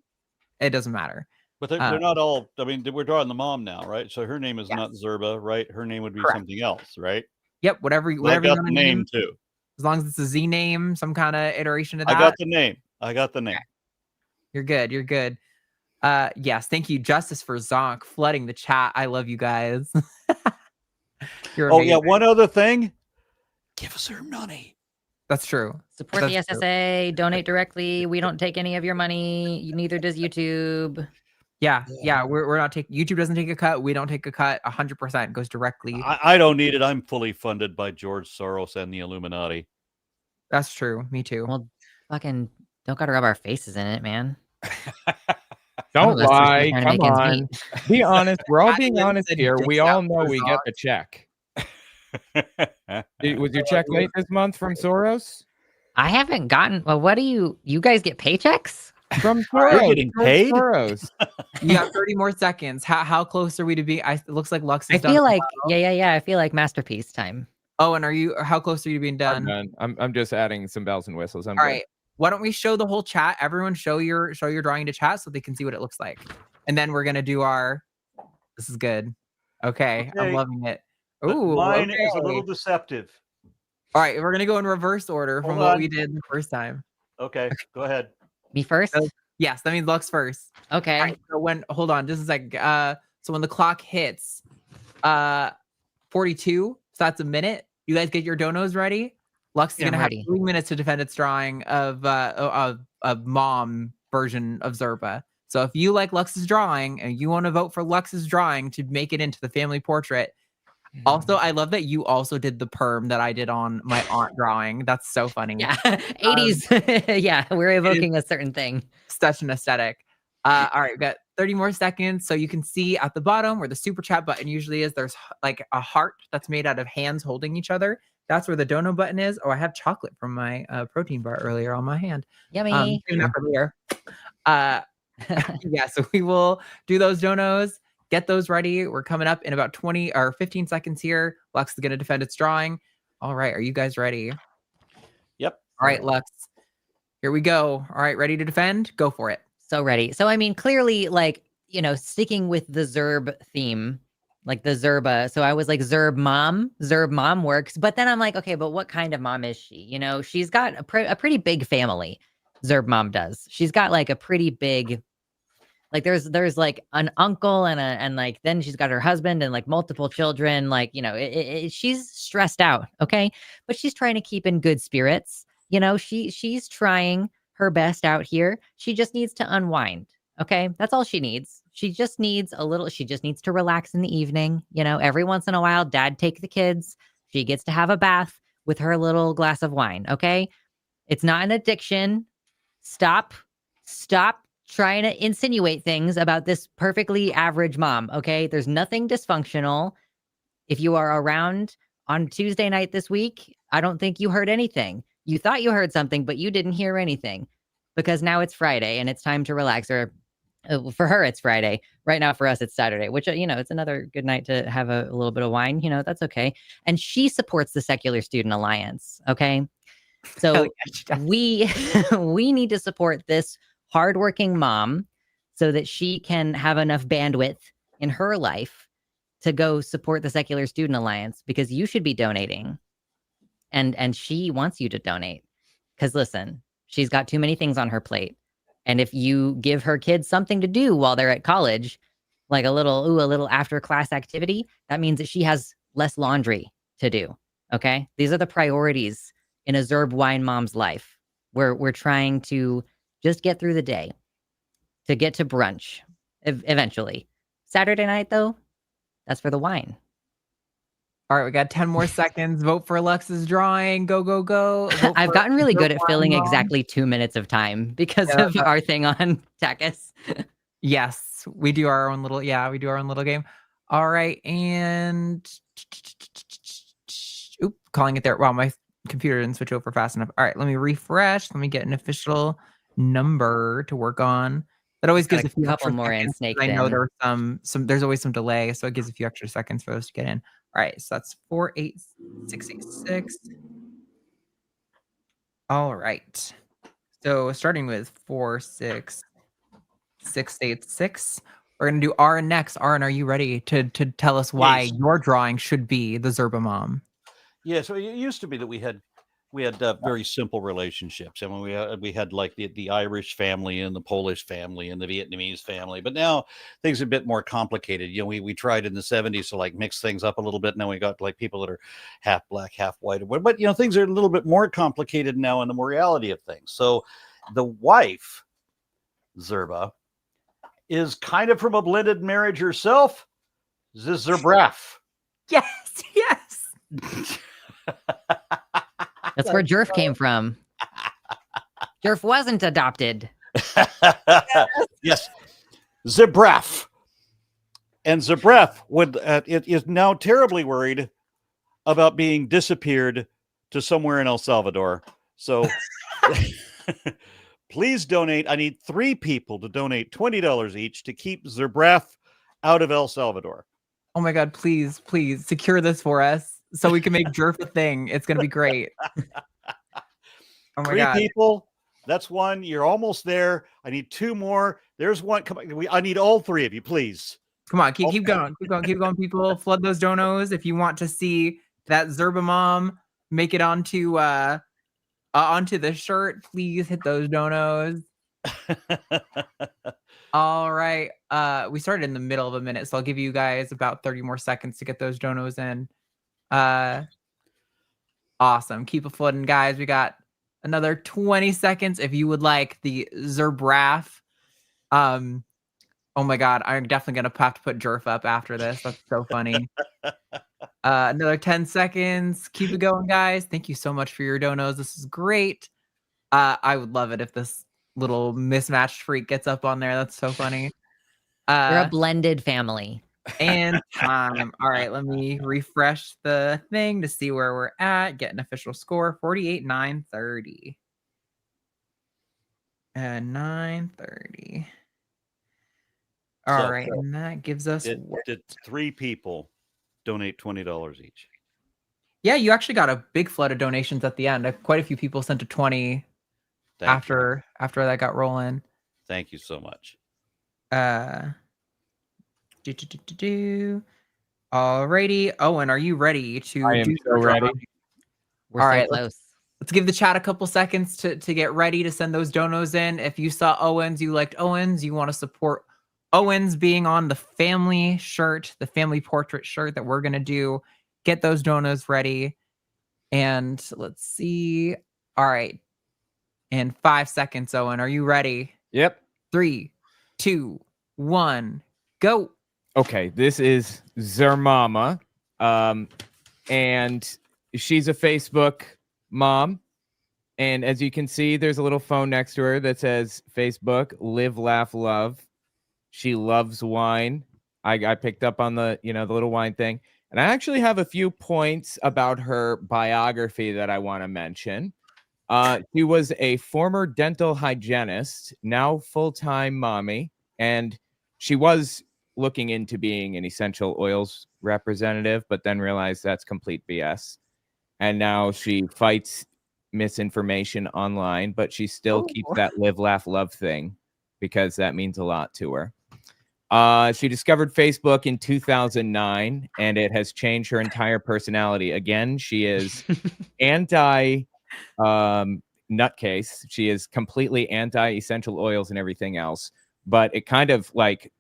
it doesn't matter. But they're not all. I mean, we're drawing the mom now, right? So her name is not Zerba, right? Her name would be something else, right? Yep, whatever I you got want the to name too. As long as it's a Z name, some kind of iteration of that. I got the name. Okay. You're good. You're good. Yes, thank you, Justice for Zonk, flooding the chat. I love you guys. You're Oh yeah, amazing. one other thing. Give us her money. That's true. Support the That's true. SSA. Donate directly. We don't take any of your money. Neither does YouTube. Yeah, we're not taking. YouTube doesn't take a cut. We don't take a cut. 100% goes directly. I don't need it. I'm fully funded by George Soros and the Illuminati. That's true. Me too. Well, fucking don't gotta rub our faces in it, man. Don't Some of us are lie. trying to Come make ends on. meet. Be honest. We're all Pat being Lynn honest said here. dicks We out all know for we Zonk. get the check. Was your check late this month from Soros? I haven't gotten. Well, what do you guys get paychecks? From You're Soros. getting George paid? Soros. You got 30 more seconds. How close are we to be? It looks like Lux is I done. feel like yeah. I feel like masterpiece time. Oh, and how close are you to being I'm done? done. I'm just adding some bells and whistles. I'm All good. right. Why don't we show the whole chat? Everyone show your drawing to chat so they can see what it looks like. And then we're gonna do our this is good. Okay. I'm Okay. loving it. But Ooh, mine okay. is a little deceptive. All right, we're gonna go in reverse order from Hold what on. we did the first time. Okay, go ahead. Me first. Yes, that means Lux first. Okay. All right, so hold on just a second. So when the clock hits 42, so that's a minute. You guys get your donos ready. Lux is Yeah, I'm gonna have ready. 3 minutes to defend its drawing of a mom version of Zerba. So if you like Lux's drawing and you want to vote for Lux's drawing to make it into the family portrait. Also, I love that you also did the perm that I did on my aunt drawing. That's so funny. Yeah, 80s. Yeah, we're evoking a certain thing. Such an aesthetic. All right, we've got 30 more seconds. So you can see at the bottom where the super chat button usually is, there's like a heart that's made out of hands holding each other. That's where the dono button is. Oh, I have chocolate from my protein bar earlier on my hand. Yummy. Maybe not from here. Yeah, so we will do those donos. Get those ready. We're coming up in about 20 or 15 seconds here. Lux is going to defend its drawing. All right, are you guys ready? Yep. All right, Lux. Here we go. All right, ready to defend? Go for it. So ready. So I mean, clearly, like, sticking with the Zerb theme, like the Zerba. So I was like, Zerb mom works. But then I'm like, okay, but what kind of mom is she? She's got a pretty big family. Zerb mom does. She's got like a pretty big, like there's like an uncle and like then she's got her husband and like multiple children. Like, she's stressed out. Okay. But she's trying to keep in good spirits. She's trying her best out here. She just needs to unwind. Okay. That's all she needs. She just needs to relax in the evening. Every once in a while, dad take the kids. She gets to have a bath with her little glass of wine. Okay. It's not an addiction. Stop trying to insinuate things about this perfectly average mom. Okay. There's nothing dysfunctional. If you are around on Tuesday night this week, I don't think you heard anything. You thought you heard something, but you didn't hear anything because now it's Friday and it's time to relax, or For her, it's Friday. Right now, for us, it's Saturday, which, it's another good night to have a little bit of wine. That's okay. And she supports the Secular Student Alliance. Okay. So we we need to support this hardworking mom so that she can have enough bandwidth in her life to go support the Secular Student Alliance, because you should be donating. And she wants you to donate. Because listen, she's got too many things on her plate. And if you give her kids something to do while they're at college, like a little after class activity, that means that she has less laundry to do. Okay? These are the priorities in a Zerb wine mom's life. We're trying to just get through the day, to get to brunch eventually. Saturday night, though, that's for the wine. All right, we got 10 more seconds. Vote for Alexa's drawing. Go, go, go. I've gotten really good at filling Mom. exactly 2 minutes of time because of our thing on Takis. Yes, we do our own little game. All right, and calling it there. Wow, my computer didn't switch over fast enough. All right, let me refresh. Let me get an official number to work on. That always gives a few couple extra more in seconds. snaked I know in. there's there's always some delay, so it gives a few extra seconds for those to get in. All right, so that's 48686. All right. So starting with 46686, we're gonna do Aaron next. Aaron, are you ready to tell us why Yes. your drawing should be the Zerba Mom? Yeah, so it used to be that we had very simple relationships. I mean, we had like the Irish family and the Polish family and the Vietnamese family, but now things are a bit more complicated. We tried in the 70s to like mix things up a little bit. Now we got like people that are half black, half white, but things are a little bit more complicated now in the morality of things. So the wife, Zerba, is kind of from a blended marriage herself. Zerbraf. Yes. That's where Jerf came from. Jerf wasn't adopted. Yes, Zebraf. And Zebraf is now terribly worried about being disappeared to somewhere in El Salvador. So please donate. I need 3 people to donate $20 each to keep Zebraf out of El Salvador. Oh my God, please secure this for us so we can make Jerf a thing. It's going to be great. Oh my 3 God. people. That's 1. You're almost there. I need 2 more. There's 1. Come on. I need all 3 of you, please. Come on, keep going, people. Flood those donos if you want to see that Zerba Mom make it onto the shirt. Please hit those donos. All right. We started in the middle of a minute, so I'll give you guys about 30 more seconds to get those donos in. Awesome. Keep it flooding, guys. We got another 20 seconds if you would like the Zerbraf. Oh my God, I'm definitely gonna have to put Jerf up after this. That's so funny. Another 10 seconds. Keep it going, guys. Thank you so much for your donos. This is great. I would love it if this little mismatched freak gets up on there. That's so funny. We're a blended family. And time. All right, let me refresh the thing to see where we're at. Get an official score. 48,930. 930. All right, and that gives us did 3 people donate $20 each. Yeah, you actually got a big flood of donations at the end. Quite a few people sent a 20 after that got rolling. Thank you so much. Alrighty. Owen, are you ready to I am do so the ready. drawing? We're All so right, close. Let's give the chat a couple seconds to get ready to send those donos in. If you saw Owens, you liked Owens, you want to support Owens being on the family shirt, the family portrait shirt that we're going to do, get those donos ready. And let's see. All right. In 5 seconds, Owen, are you ready? Yep. 3, 2, 1, go. Okay, this is Zermama. And she's a Facebook mom. And as you can see, there's a little phone next to her that says Facebook, live, laugh, love. She loves wine. I picked up on the little wine thing. And I actually have a few points about her biography that I want to mention. She was a former dental hygienist, now full-time mommy, And she was looking into being an essential oils representative, but then realized that's complete BS. And now she fights misinformation online, but she still keeps that live, laugh, love thing because that means a lot to her. She discovered Facebook in 2009, and it has changed her entire personality. Again, she is anti nutcase. She is completely anti essential oils and everything else, but it kind of like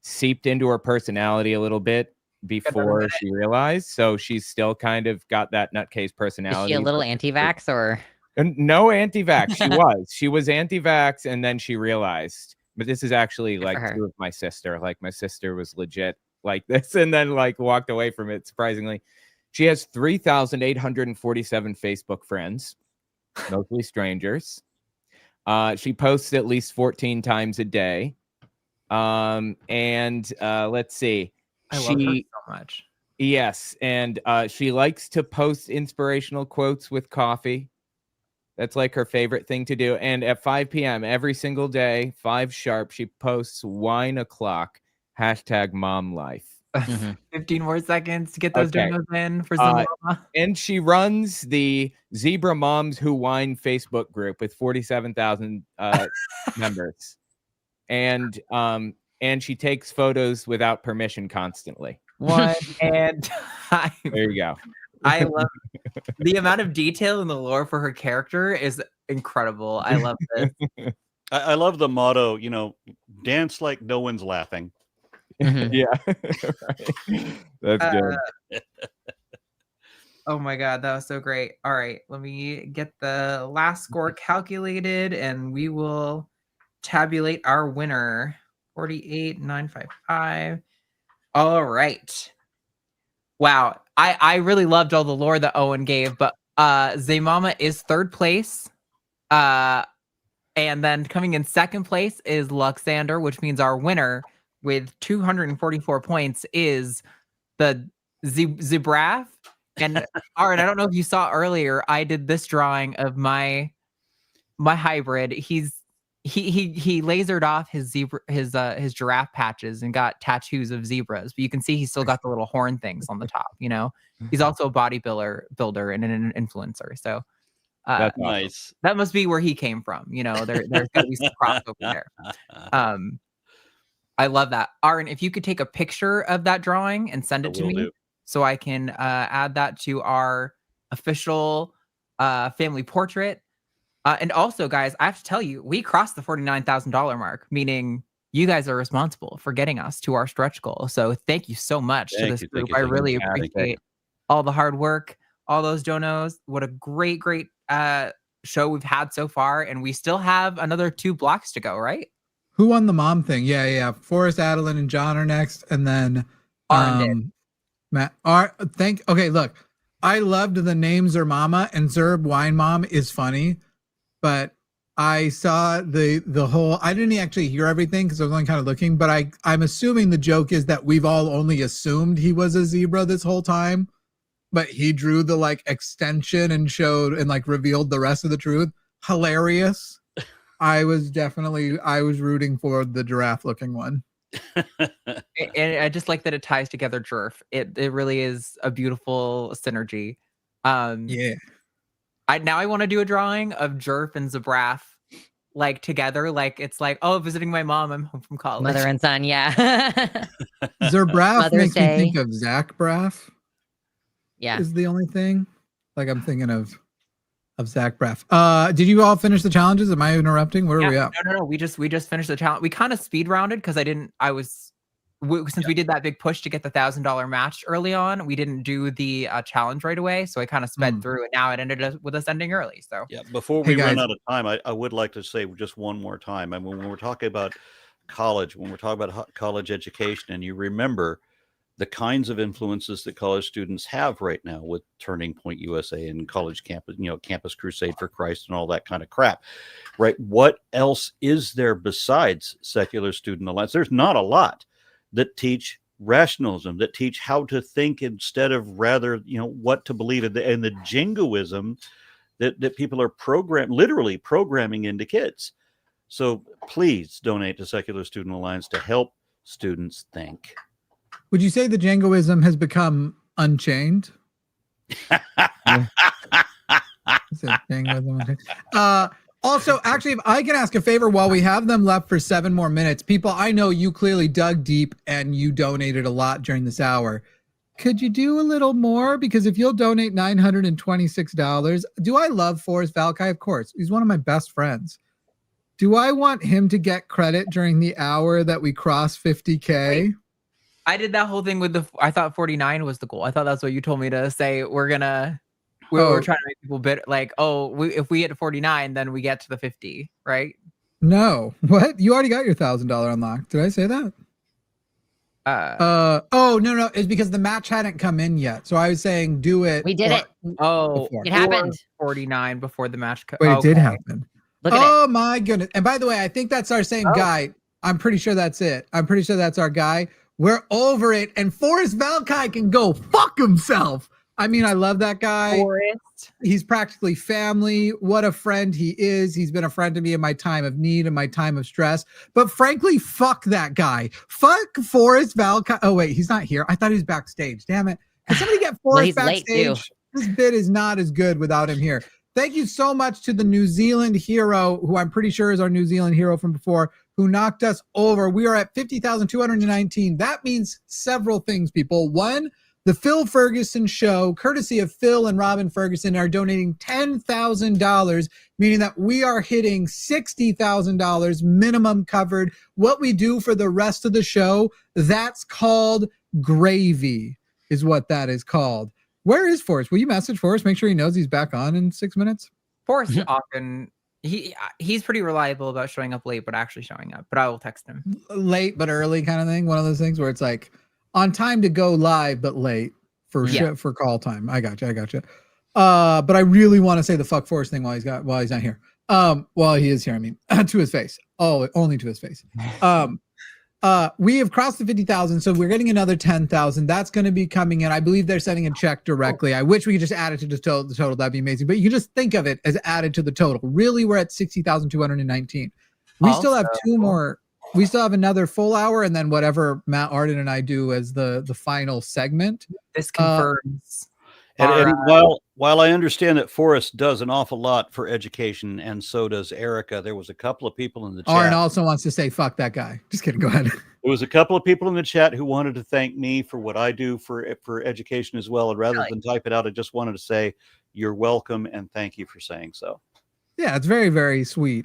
seeped into her personality a little bit before she realized. So she's still kind of got that nutcase personality. Is she a little anti-vax or? No, anti-vax. She was anti-vax, and then she realized. But this is actually like true of my sister. Like my sister was legit like this, and then like walked away from it. Surprisingly, she has 3,847 Facebook friends, mostly strangers. She posts at least 14 times a day. Let's see. I love her so much. Yes, and she likes to post inspirational quotes with coffee. That's like her favorite thing to do. And at 5 p.m. every single day, 5 sharp, she posts wine o'clock, #momlife. 15 more seconds to get those donos in for some mama. And she runs the Zebra Moms Who Wine Facebook group with 47,000 members. And she takes photos without permission constantly. One and time. There you go. I love the amount of detail in the lore for her character is incredible. I love this. I love the motto, dance like no one's laughing. Yeah. Right. That's good. Oh my God, that was so great. All right, let me get the last score calculated and we will tabulate our winner. 48,955. All right. Wow. I really loved all the lore that Owen gave, but Zaymama is 3rd place. And then coming in 2nd place is Luxander, which means our winner with 244 points is the Zebraf. And Aaron, I don't know if you saw earlier, I did this drawing of my hybrid. He lasered off his giraffe patches and got tattoos of zebras, but you can see he's still got the little horn things on the top. He's also a bodybuilder and an influencer. So that's nice. That must be where he came from. There's got to be some crossover there. I love that. Aaron, if you could take a picture of that drawing and send it to me so I can add that to our official family portrait. And also, guys, I have to tell you, we crossed the $49,000 mark, meaning you guys are responsible for getting us to our stretch goal. So thank you so much to this group. I really appreciate all the hard work, all those donos. What a great, great show we've had so far. And we still have another 2 blocks to go, right? Who won the mom thing? Yeah. Forrest, Adeline, and John are next. And then Matt. Okay, look. I loved the name Zermama, and Zerb Wine Mom is funny. But I saw the whole, I didn't actually hear everything because I was only kind of looking, but I'm assuming the joke is that we've all only assumed he was a zebra this whole time, but he drew the like extension and showed and like revealed the rest of the truth. Hilarious. I was rooting for the giraffe looking one. And I just like that it ties together Jerf. It really is a beautiful synergy. Yeah. I want to do a drawing of Jerf and Zabraf like together. Like it's like, oh, visiting my mom. I'm home from college. Mother and son, yeah. Zerbraf makes me think of Zach Braff. Yeah. Is the only thing. Like I'm thinking of Zach Braff. Did you all finish the challenges? Am I interrupting? Where are we at? No. We just finished the challenge. We kind of speed rounded because since we did that big push to get the $1,000 match early on, we didn't do the challenge right away. So I kind of sped through, and now it ended up with us ending early. So yeah, before we run out of time, I would like to say just one more time. I mean, when we're talking about college, when we're talking about college education, and you remember the kinds of influences that college students have right now with Turning Point USA and college campus, Campus Crusade for Christ and all that kind of crap, right? What else is there besides secular student alliance? There's not a lot that teach rationalism, that teach how to think instead of rather, what to believe in, and the jingoism that people are literally programming into kids. So please donate to Secular Student Alliance to help students think. Would you say the Djangoism has become unchained? Also, actually, if I can ask a favor while we have them left for 7 more minutes, people, I know you clearly dug deep and you donated a lot during this hour. Could you do a little more? Because if you'll donate $926, do I love Forrest Valkai? Of course. He's one of my best friends. Do I want him to get credit during the hour that we cross 50K? Wait, I did that whole thing with I thought 49 was the goal. I thought that's what you told me to say. We're trying to make people bit like, if we get to 49, then we get to the 50, right? No. What? You already got your $1,000 unlocked. Did I say that? No, it's because the match hadn't come in yet. So I was saying do it. We did it. Oh, before. It happened. 49 before the match. Wait, it did happen. Look at it. My goodness. And by the way, I think that's our same guy. I'm pretty sure that's it. I'm pretty sure that's our guy. We're over it. And Forrest Valkai can go fuck himself. I mean, I love that guy. Forrest. He's practically family. What a friend he is. He's been a friend to me in my time of need and my time of stress. But frankly, fuck that guy. Fuck Forrest Valkai. Oh, wait, he's not here. I thought he was backstage. Damn it. Can somebody get Forrest backstage? This bit is not as good without him here. Thank you so much to the New Zealand hero, who I'm pretty sure is our New Zealand hero from before, who knocked us over. We are at 50,219. That means several things, people. One, the Phil Ferguson Show, courtesy of Phil and Robin Ferguson, are donating $10,000, meaning that we are hitting $60,000 minimum covered. What we do for the rest of the show, that's called gravy, is what that is called. Where is Forrest? Will you message Forrest? Make sure he knows he's back on in 6 minutes. Forrest often he's pretty reliable about showing up late, but actually showing up. But I will text him. Late but early kind of thing. One of those things where it's like on time to go live, but late for for call time. I got you. But I really want to say the fuck Forrest thing while he's not here. While he is here, I mean, to his face. Oh, only to his face. We have crossed the 50,000, so we're getting another 10,000. That's going to be coming in. I believe they're sending a check directly. I wish we could just add it to the total. That'd be amazing. But you can just think of it as added to the total. Really, we're at 60,219. We still have 2 more. We still have another full hour, and then whatever Matt Arden and I do as the final segment. This confirms. And while I understand that Forrest does an awful lot for education, and so does Erica, there was a couple of people in the chat. Arden also wants to say, fuck that guy. Just kidding. Go ahead. There was a couple of people in the chat who wanted to thank me for what I do for education as well. And rather than type it out, I just wanted to say, you're welcome, and thank you for saying so. Yeah, it's very, very sweet.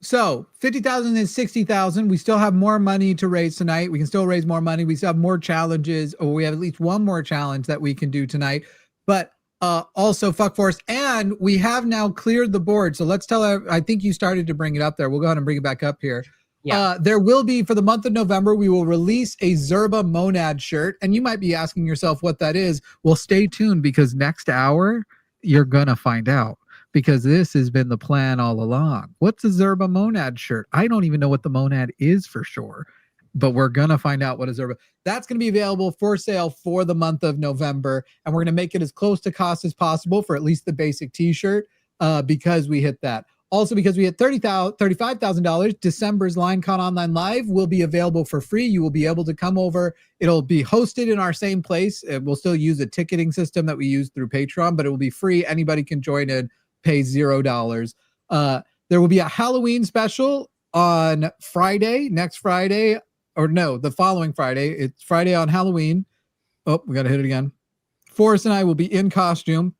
So 50,000 and 60,000. We still have more money to raise tonight. We can still raise more money. We still have more challenges, or we have at least one more challenge that we can do tonight. But also fuck Forrest. And we have now cleared the board. So let's I think you started to bring it up there. We'll go ahead and bring it back up here. Yeah. There will be, for the month of November, we will release a Zerba Monad shirt. And you might be asking yourself what that is. Well, stay tuned, because next hour, you're going to find out. Because this has been the plan all along. What's a Zerba Monad shirt? I don't even know what the monad is for sure, but we're going to find out what a Zerba. That's going to be available for sale for the month of November. And we're going to make it as close to cost as possible for at least the basic t-shirt, because we hit that. Also, because we hit $35,000, December's LineCon Online Live will be available for free. You will be able to come over. It'll be hosted in our same place. We'll still use a ticketing system that we use through Patreon, but it will be free. Anybody can join in. Pay $0. There will be a Halloween special on Friday, next Friday, or no, the following Friday. It's Friday on Halloween. Oh, we got to hit it again. Forrest and I will be in costume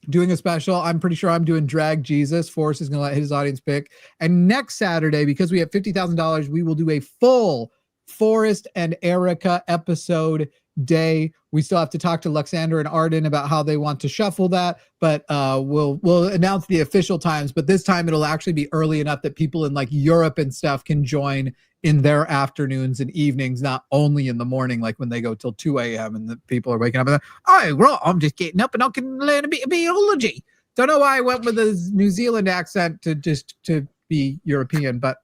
doing a special. I'm pretty sure I'm doing Drag Jesus. Forrest is going to let his audience pick. And next Saturday, because we have $50,000, we will do a full Forrest and Erica episode day. We still have to talk to Luxander and Arden about how they want to shuffle that, but we'll announce the official times. But this time it'll actually be early enough that people in like Europe and stuff can join in their afternoons and evenings, not only in the morning, like when they go till 2 a.m. and the people are waking up and oh, well, I'm just getting up and I can learn a bit of biology. Don't know why I went with a New Zealand accent to be European, but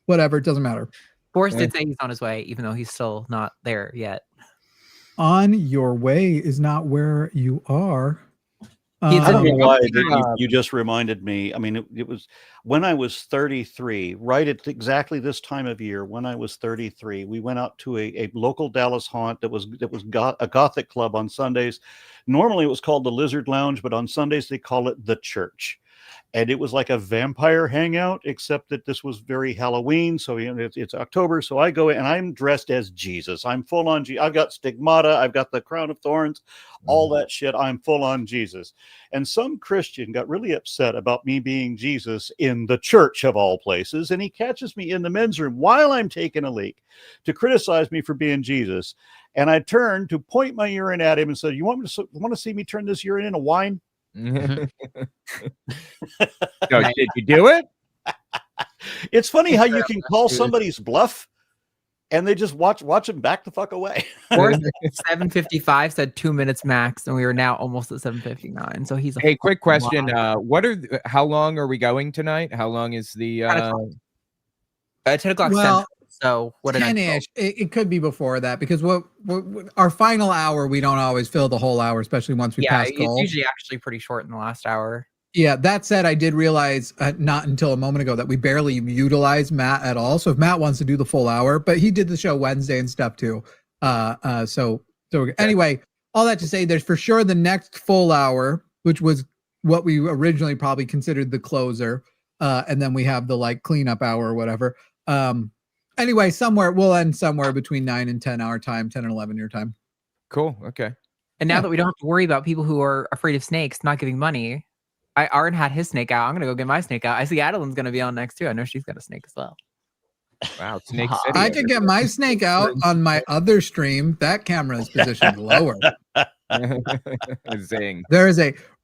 whatever, it doesn't matter. Forrest did say he's on his way, even though he's still not there yet. On your way is not where you are. Um, I don't know why speaking you just reminded me. I mean, it was when I was 33, right at exactly this time of year, when I was 33, we went out to a local Dallas haunt that was a Gothic club on Sundays. Normally it was called the Lizard Lounge, but on Sundays they call it the Church. And it was like a vampire hangout, except that this was very Halloween. So it's October. So I go in and I'm dressed as Jesus. I'm full on. I've got stigmata. I've got the crown of thorns, all that shit. I'm full on Jesus. And some Christian got really upset about me being Jesus in the church of all places. And he catches me in the men's room while I'm taking a leak to criticize me for being Jesus. And I turned to point my urine at him and said, you want to see me turn this urine into wine? So, did you do it? It's funny how you can call somebody's bluff and they just watch him back the fuck away. 7:55 said 2 minutes max, and we are now almost at 7:59. So he's a Hey, quick question. lot. How long are we going tonight? How long is the 10 o'clock Well, Central. So what did I 10-ish. It could be before that because what our final hour, we don't always fill the whole hour, especially once we Yeah, pass it's goal. usually actually pretty short in the last hour. Yeah, that said, I did realize not until a moment ago that we barely utilize Matt at all. So if Matt wants to do the full hour, but he did the show Wednesday and stuff too. So anyway, all that to say, there's for sure the next full hour, which was what we originally probably considered the closer, and then we have the like cleanup hour or whatever. Anyway, we'll end somewhere between 9 and 10 our time, 10 and 11 your time. Cool. Okay. And now that we don't have to worry about people who are afraid of snakes not giving money, Aaron had his snake out. I'm gonna go get my snake out. I see Adeline's gonna be on next too. I know she's got a snake as well. Wow, Snake City. I could get my snake out on my other stream. That camera is positioned lower. Zing.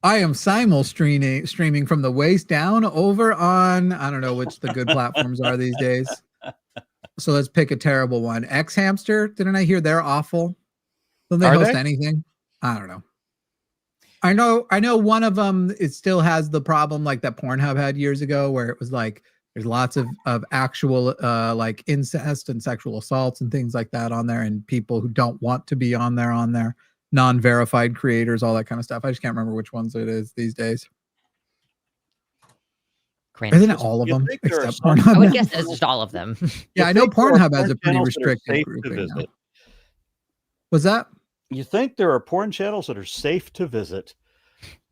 I am streaming from the waist down over on, I don't know which the good platforms are these days. So let's pick a terrible one. X Hamster. Didn't I hear they're awful? Don't they host anything? I don't know. I know one of them, it still has the problem like that Pornhub had years ago where it was like there's lots of actual like incest and sexual assaults and things like that on there, and people who don't want to be on there, non-verified creators, all that kind of stuff. I just can't remember which ones it is these days. Isn't it all of them except Pornhub? I would guess it's just all of them. Yeah, I know Pornhub has a pretty restricted grouping now. Was that? You think there are porn channels that are safe to visit?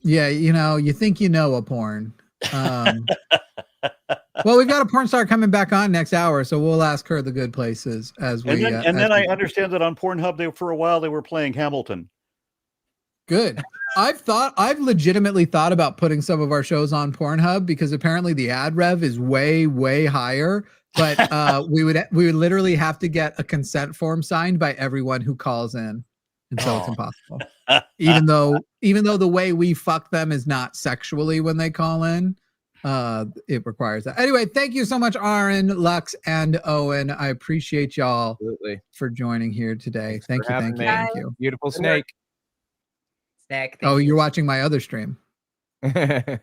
Yeah, you think you know a porn. Well, we've got a porn star coming back on next hour, so we'll ask her the good places as we. I understand that on Pornhub, for a while they were playing Hamilton. Good. I've legitimately thought about putting some of our shows on Pornhub because apparently the ad rev is way, way higher. But we would literally have to get a consent form signed by everyone who calls in. And so it's impossible. Even though the way we fuck them is not sexually when they call in, it requires that. Anyway, thank you so much, Aaron, Lux, and Owen. I appreciate y'all for joining here today. Thank you. Beautiful snake. Oh, you're watching my other stream. Yeah.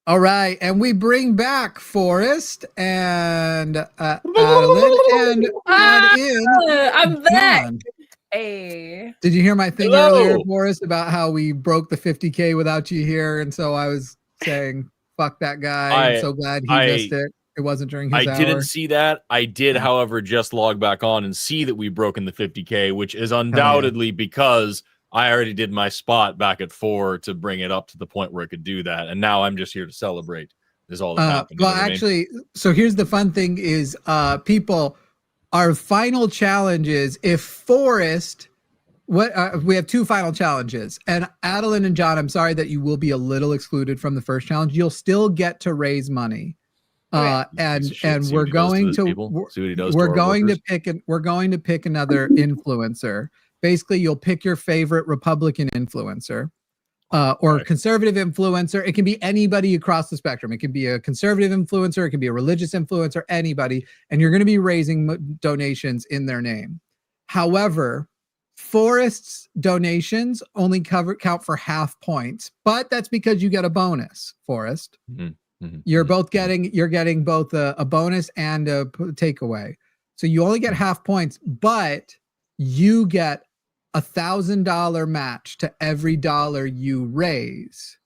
All right, and we bring back Forrest and Adeline and add in. I'm back. John. Hey. Did you hear my thing earlier, Forrest, about how we broke the 50K without you here? And so I was saying, fuck that guy. I'm so glad he missed it. It wasn't during his hour. I didn't see that. I did, however, just log back on and see that we've broken the 50K, which is undoubtedly because I already did my spot back at 4 to bring it up to the point where it could do that. And now I'm just here to celebrate is all that happened. Well, actually, so here's the fun thing is people, our final challenge is if Forrest, we have 2 final challenges. And Adeline and John, I'm sorry that you will be a little excluded from the first challenge. You'll still get to raise money. And we're going to pick another influencer. Basically, you'll pick your favorite Republican influencer or conservative influencer. It can be anybody across the spectrum. It can be a conservative influencer. It can be a religious influencer, anybody. And you're going to be raising donations in their name. However, Forrest's donations only count for half points, but that's because you get a bonus, Forrest. You're getting both a bonus and a takeaway. So you only get half points, but you get $1,000 match to every dollar you raise,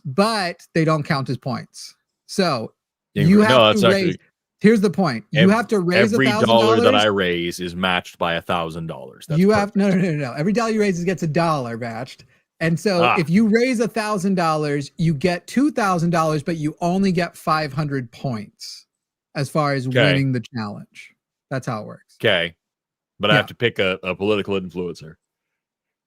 but they don't count as points. So you have to raise. Here's the point: you have to raise every $1,000. dollar that I raise is matched by $1,000. You have no. Every dollar you raise gets $1 matched. And so if you raise $1,000, you get $2,000, but you only get 500 points as far as winning the challenge. That's how it works. Okay. But I have to pick a political influencer.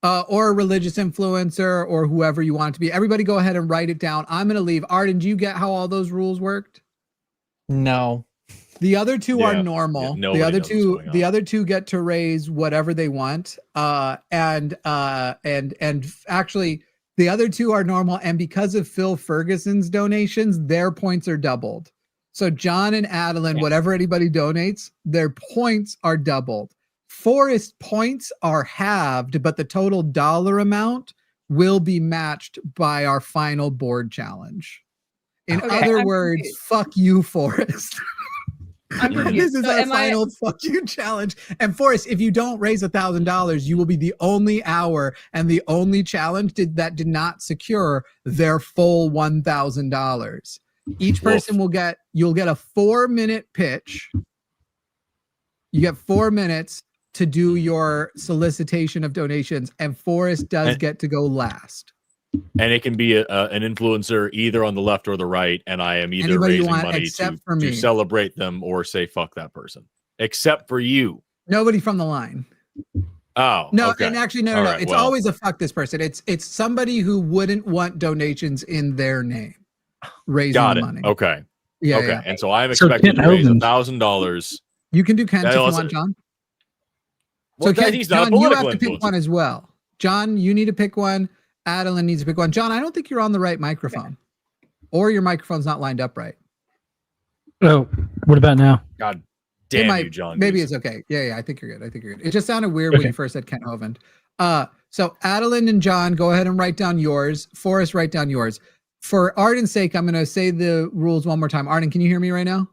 Or a religious influencer or whoever you want it to be. Everybody go ahead and write it down. I'm going to leave. Arden, do you get how all those rules worked? No. The other two are normal. The other two get to raise whatever they want. And actually the other two are normal. And because of Phil Ferguson's donations, their points are doubled. So John and Adeline, whatever anybody donates, their points are doubled. Forrest points are halved, but the total dollar amount will be matched by our final board challenge. In other words, fuck you, Forrest. This is our final fuck you challenge. And Forrest, if you don't raise $1,000, you will be the only hour and the only challenge that did not secure their full $1,000. Each person you'll get a 4-minute pitch. You get 4 minutes to do your solicitation of donations, and Forrest does get to go last. And it can be an influencer either on the left or the right, and I am either raising money to celebrate them or say fuck that person. Except for you. Nobody from the line. Oh. No, okay. and actually no. It's always a fuck this person. It's somebody who wouldn't want donations in their name. Raising money. Okay. Yeah. Okay. Yeah. And so I'm expecting to raise $1,000. You can do Kent if you want, John. Well, so Ken, he's not John, a you political have to pick one as well. John, you need to pick one. Adeline needs to pick one. John, I don't think you're on the right microphone, or your microphone's not lined up right. Oh, what about now? God damn you, John. Maybe it's okay. Yeah, I think you're good. It just sounded weird when you first said Kent Hovind. So Adeline and John, go ahead and write down yours. Forrest, write down yours. For Arden's sake, I'm going to say the rules one more time. Arden, can you hear me right now?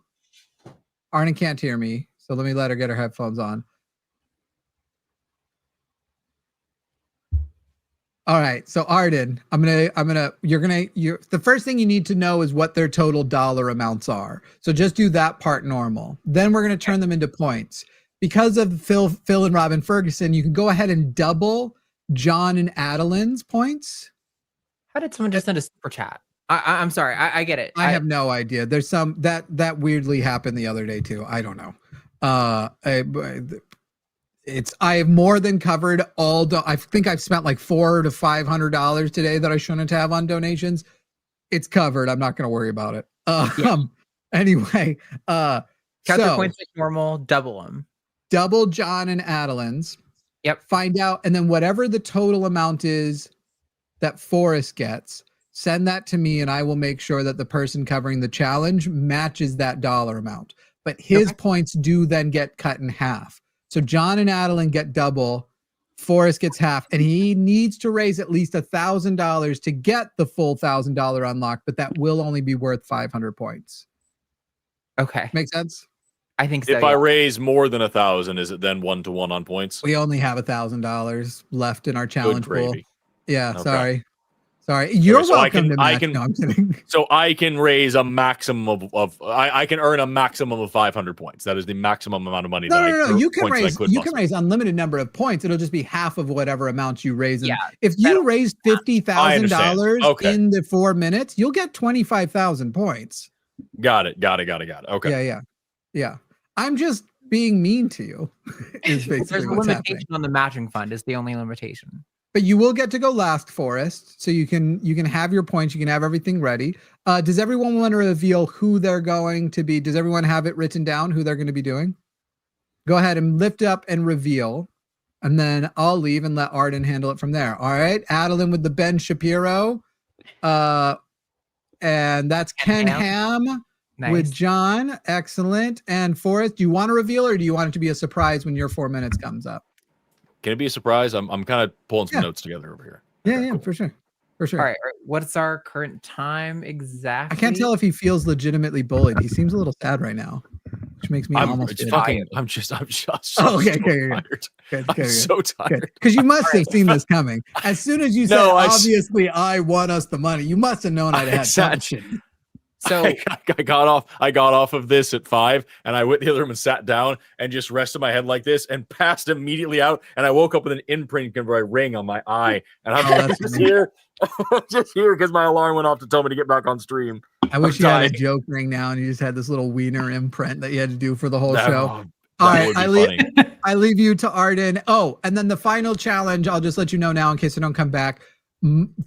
Arden can't hear me, so let her get her headphones on. All right. So Arden, the first thing you need to know is what their total dollar amounts are. So just do that part normal. Then we're going to turn them into points. Because of Phil and Robin Ferguson, you can go ahead and double John and Adeline's points. How did someone just send a super chat? I'm sorry. I get it. I have no idea. There's some that weirdly happened the other day too. I don't know. I have more than covered I think I've spent like $400 to $500 today that I shouldn't have on donations. It's covered. I'm not going to worry about it. Anyway, count their points like normal, double them. Double John and Adeline's. Yep. Find out, and then whatever the total amount is that Forrest gets, send that to me, and I will make sure that the person covering the challenge matches that dollar amount. But his points do then get cut in half. So John and Adeline get double, Forrest gets half, and he needs to raise at least $1,000 to get the full $1,000 unlocked, but that will only be worth 500 points. Okay. Make sense? I think so. If I raise more than 1,000, is it then 1-to-1 on points? We only have $1,000 left in our challenge pool. Yeah, Okay. Sorry. You're so welcome to match. No, I'm kidding. So I can raise a maximum I can earn a maximum of 500 points. That is the maximum amount of money. No. You can raise unlimited number of points. It'll just be half of whatever amount you raise. Yeah. If you raise $50,000 in the 4 minutes, you'll get 25,000 points. Got it. Okay. Yeah. I'm just being mean to you. Is basically There's a what's limitation happening. on the matching fund. Is the only limitation. But you will get to go last, Forrest. So you can have your points. You can have everything ready. Does everyone want to reveal who they're going to be? Does everyone have it written down who they're going to be doing? Go ahead and lift up and reveal. And then I'll leave and let Arden handle it from there. All right. Adeline with the Ben Shapiro. And that's Ken Ham with John. Excellent. And Forrest, do you want to reveal or do you want it to be a surprise when your 4 minutes comes up? Can it be a surprise? I'm kind of pulling some notes together over here. Yeah, for sure. All right. What's our current time exactly? I can't tell if he feels legitimately bullied. He seems a little sad right now. which makes me I'm almost it's feel fucking. tired. I'm just. Oh, okay, so okay, tired. good, I'm good, so tired. Because you must have seen this coming. As soon as you said, No, obviously, I won us the money, you must have known I'd I had sat- something. So I got off of this at 5, and I went to the other room and sat down and just rested my head like this and passed immediately out. And I woke up with an imprint of a ring on my eye, and I'm that's just funny. here, just here because my alarm went off to tell me to get back on stream. I wish I'm you had a dying. joke ring now and you just had this little wiener imprint that you had to do for the whole That- show. oh, All that right, would be funny. I leave you to Arden. Oh, and then the final challenge, I'll just let you know now in case I don't come back.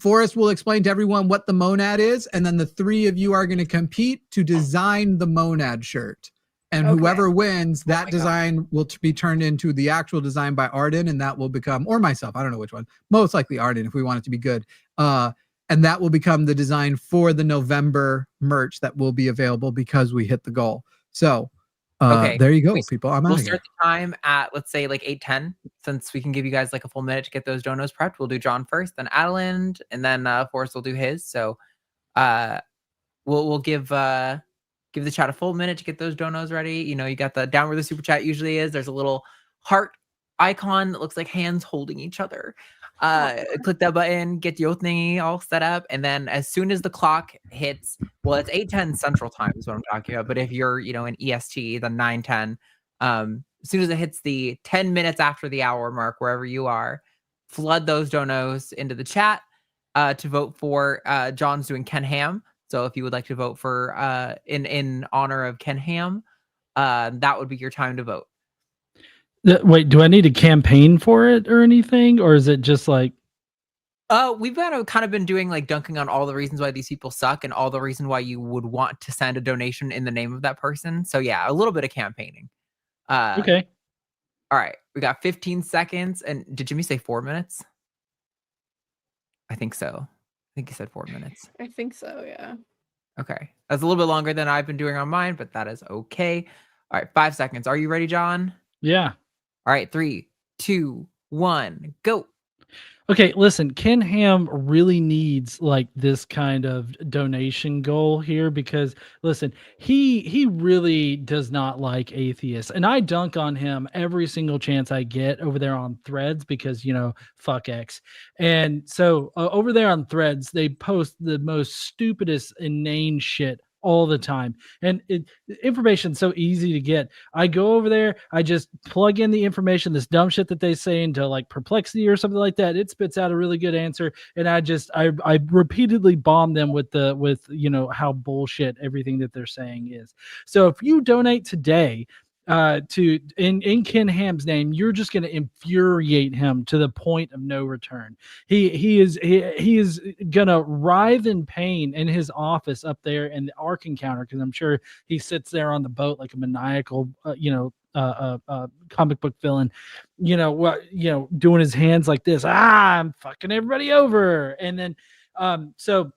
Forrest will explain to everyone what the monad is, and then the three of you are going to compete to design the monad shirt. And whoever wins, that design will be turned into the actual design by Arden, and that will become, or myself, I don't know which one, most likely Arden if we want it to be good. And that will become the design for the November merch that will be available because we hit the goal. So okay, there you go, people. I'm We'll out of start here. the time at, let's say, like 8:10, since we can give you guys like a full minute to get those donos prepped. We'll do John first, then Adeline, and then Forrest will do his. So we'll give the chat a full minute to get those donos ready. You know, you got the down where the super chat usually is. There's a little heart icon that looks like hands holding each other. Click that button, get the thingy all set up, and then as soon as the clock hits, well, it's 8:10 Central Time is what I'm talking about. But if you're, you know, in EST, then 9:10. As soon as it hits the 10 minutes after the hour mark, wherever you are, flood those donos into the chat to vote for. John's doing Ken Ham. So if you would like to vote for in honor of Ken Ham, that would be your time to vote. Wait, do I need to campaign for it or anything? Or is it just like... We've kind of been doing like dunking on all the reasons why these people suck and all the reason why you would want to send a donation in the name of that person. So yeah, a little bit of campaigning. Okay. All right. We got 15 seconds. And did Jimmy say 4 minutes? I think so. I think he said 4 minutes. I think so, yeah. Okay. That's a little bit longer than I've been doing on mine, but that is okay. All right. 5 seconds. Are you ready, John? Yeah. All right. 3, 2, 1, go. Okay, listen, Ken Ham really needs like this kind of donation goal here because listen, he really does not like atheists. And I dunk on him every single chance I get over there on Threads because, you know, fuck X. And so over there on Threads, they post the most stupidest, inane shit all the time. And information's so easy to get. I go over there, I just plug in the information, this dumb shit that they say into like Perplexity or something like that. It spits out a really good answer. And I repeatedly bomb them with you know, how bullshit everything that they're saying is. So if you donate today, in Ken Ham's name, you're just going to infuriate him to the point of no return. He is going to writhe in pain in his office up there in the Ark Encounter because I'm sure he sits there on the boat like a maniacal, comic book villain, doing his hands like this. I'm fucking everybody over, and then so.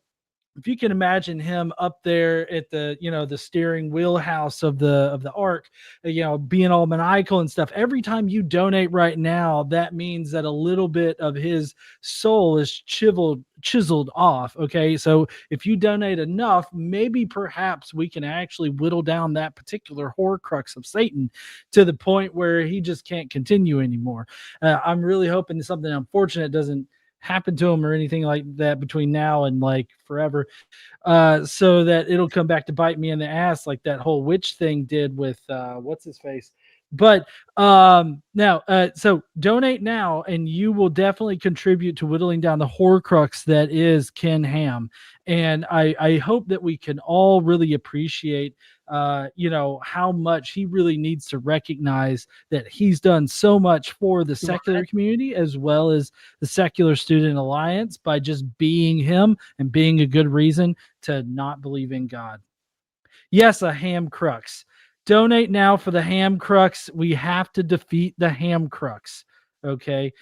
If you can imagine him up there at the, the steering wheelhouse of the Ark, being all maniacal and stuff, every time you donate right now, that means that a little bit of his soul is chiseled off. Okay. So if you donate enough, maybe perhaps we can actually whittle down that particular Horcrux of Satan to the point where he just can't continue anymore. I'm really hoping something unfortunate doesn't happen to him or anything like that between now and like forever, so that it'll come back to bite me in the ass like that whole witch thing did with what's his face. But now so donate now and you will definitely contribute to whittling down the Horcrux that is Ken Ham. And I hope that we can all really appreciate how much he really needs to recognize that he's done so much for the secular community as well as the Secular Student Alliance by just being him and being a good reason to not believe in God. Yes, a ham crux. Donate now for the ham crux. We have to defeat the ham crux. Okay.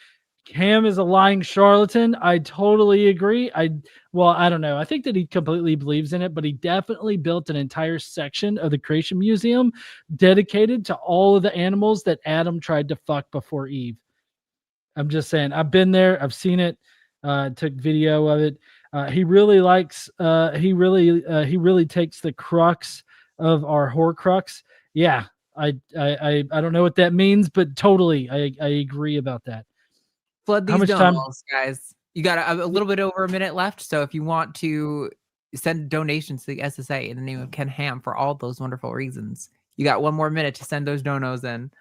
Ham is a lying charlatan. I totally agree. I don't know. I think that he completely believes in it, but he definitely built an entire section of the Creation Museum dedicated to all of the animals that Adam tried to fuck before Eve. I'm just saying. I've been there. I've seen it. Took video of it. He really likes. He really takes the crux of our Horcrux. Yeah. I don't know what that means, but totally, I agree about that. Flood How these much time? donos, guys. You got a little bit over a minute left, so if you want to send donations to the SSA in the name of Ken Ham for all those wonderful reasons, you got 1 more minute to send those donos in.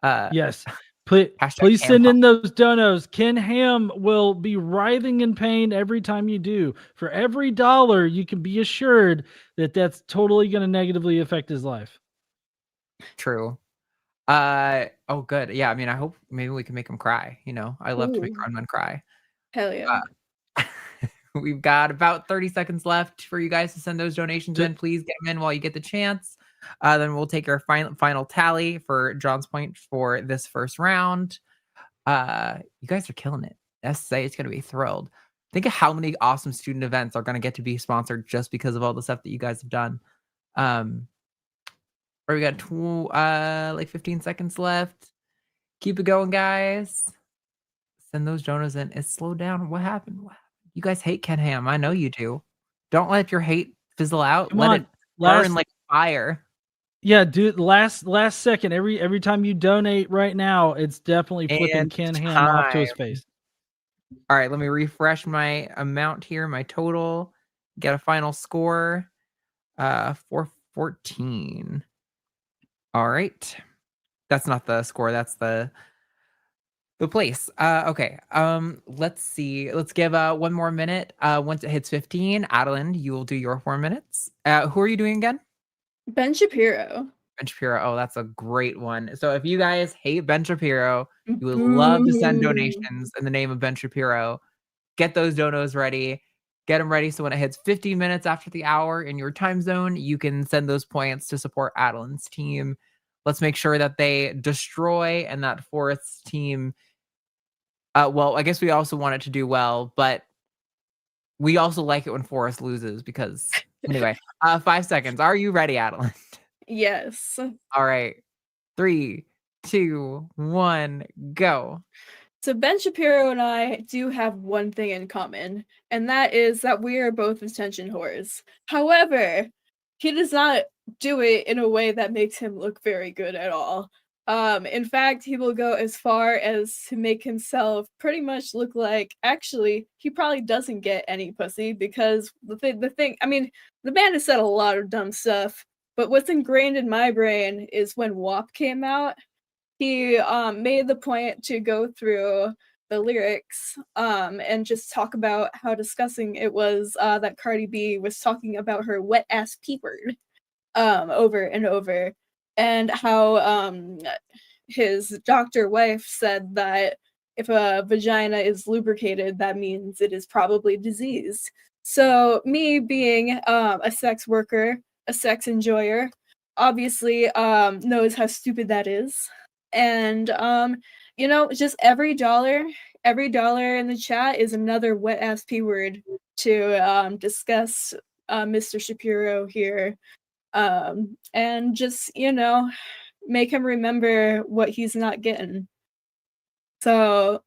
Yes. Please Hashtag send Ham in those donos. Ken Ham will be writhing in pain every time you do. For every dollar, you can be assured that that's totally going to negatively affect his life. True. Oh, good. Yeah, I mean, I hope maybe we can make him cry. You know, I love to make Ooh. grown men cry. Hell yeah. We've got about 30 seconds left for you guys to send those donations in. Please get them in while you get the chance. Then we'll take our final tally for John's point for this first round. You guys are killing it. SSA is going to be thrilled. Think of how many awesome student events are going to get to be sponsored just because of all the stuff that you guys have done. Or we got like 15 seconds left. Keep it going, guys. Send those donos in. It slowed down. What happened? You guys hate Ken Ham. I know you do. Don't let your hate fizzle out. Come let on, it burn like fire. Yeah, dude. Last second. Every time you donate right now, it's definitely flipping And Ken Ham off to his time. face. All right, let me refresh my amount here, my total. Get a final score. 414. All right. That's not the score. That's the place. Okay. Let's see. Let's give 1 more minute. Once it hits 15, Adeline, you will do your 4 minutes. Who are you doing again? Ben Shapiro. Ben Shapiro. Oh, that's a great one. So if you guys hate Ben Shapiro, you would love to send donations in the name of Ben Shapiro. Get those donos ready. Get them ready so when it hits 15 minutes after the hour in your time zone, you can send those points to support Adeline's team. Let's make sure that they destroy and that Forrest's team. Well, I guess we also want it to do well, but we also like it when Forrest loses because anyway, 5 seconds. Are you ready, Adeline? Yes. All right. 3, 2, 1, go. So Ben Shapiro and I do have one thing in common, and that is that we are both attention whores. However, he does not do it in a way that makes him look very good at all. In fact, he will go as far as to make himself pretty much look like actually he probably doesn't get any pussy because the thing I mean, the man has said a lot of dumb stuff, but what's ingrained in my brain is when WAP came out, he made the point to go through the lyrics and just talk about how disgusting it was that Cardi B was talking about her wet ass P word over and over, and how his doctor wife said that if a vagina is lubricated, that means it is probably diseased. So me being a sex worker, a sex enjoyer, obviously knows how stupid that is. And you know, just every dollar in the chat is another wet ass P word to discuss Mr. Shapiro here. And just, you know, make him remember what he's not getting. So,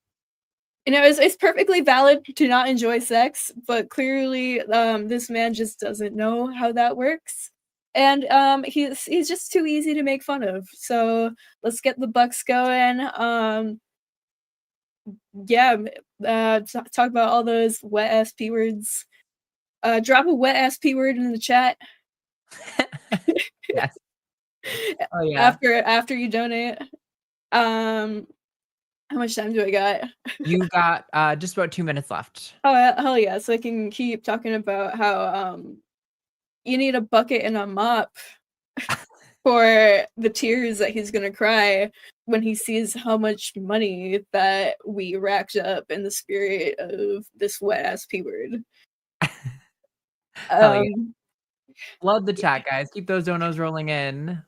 you know, it's perfectly valid to not enjoy sex, but clearly this man just doesn't know how that works. And he's just too easy to make fun of. So let's get the bucks going. Yeah, talk about all those wet ass P words. Drop a wet ass P word in the chat. Yes. Oh yeah. After you donate. How much time do I got? You got just about 2 minutes left. Oh hell yeah! So I can keep talking about how you need a bucket and a mop for the tears that he's gonna cry when he sees how much money that we racked up in the spirit of this wet ass P word. Hell yeah. Love the chat, guys. Keep those donos rolling in.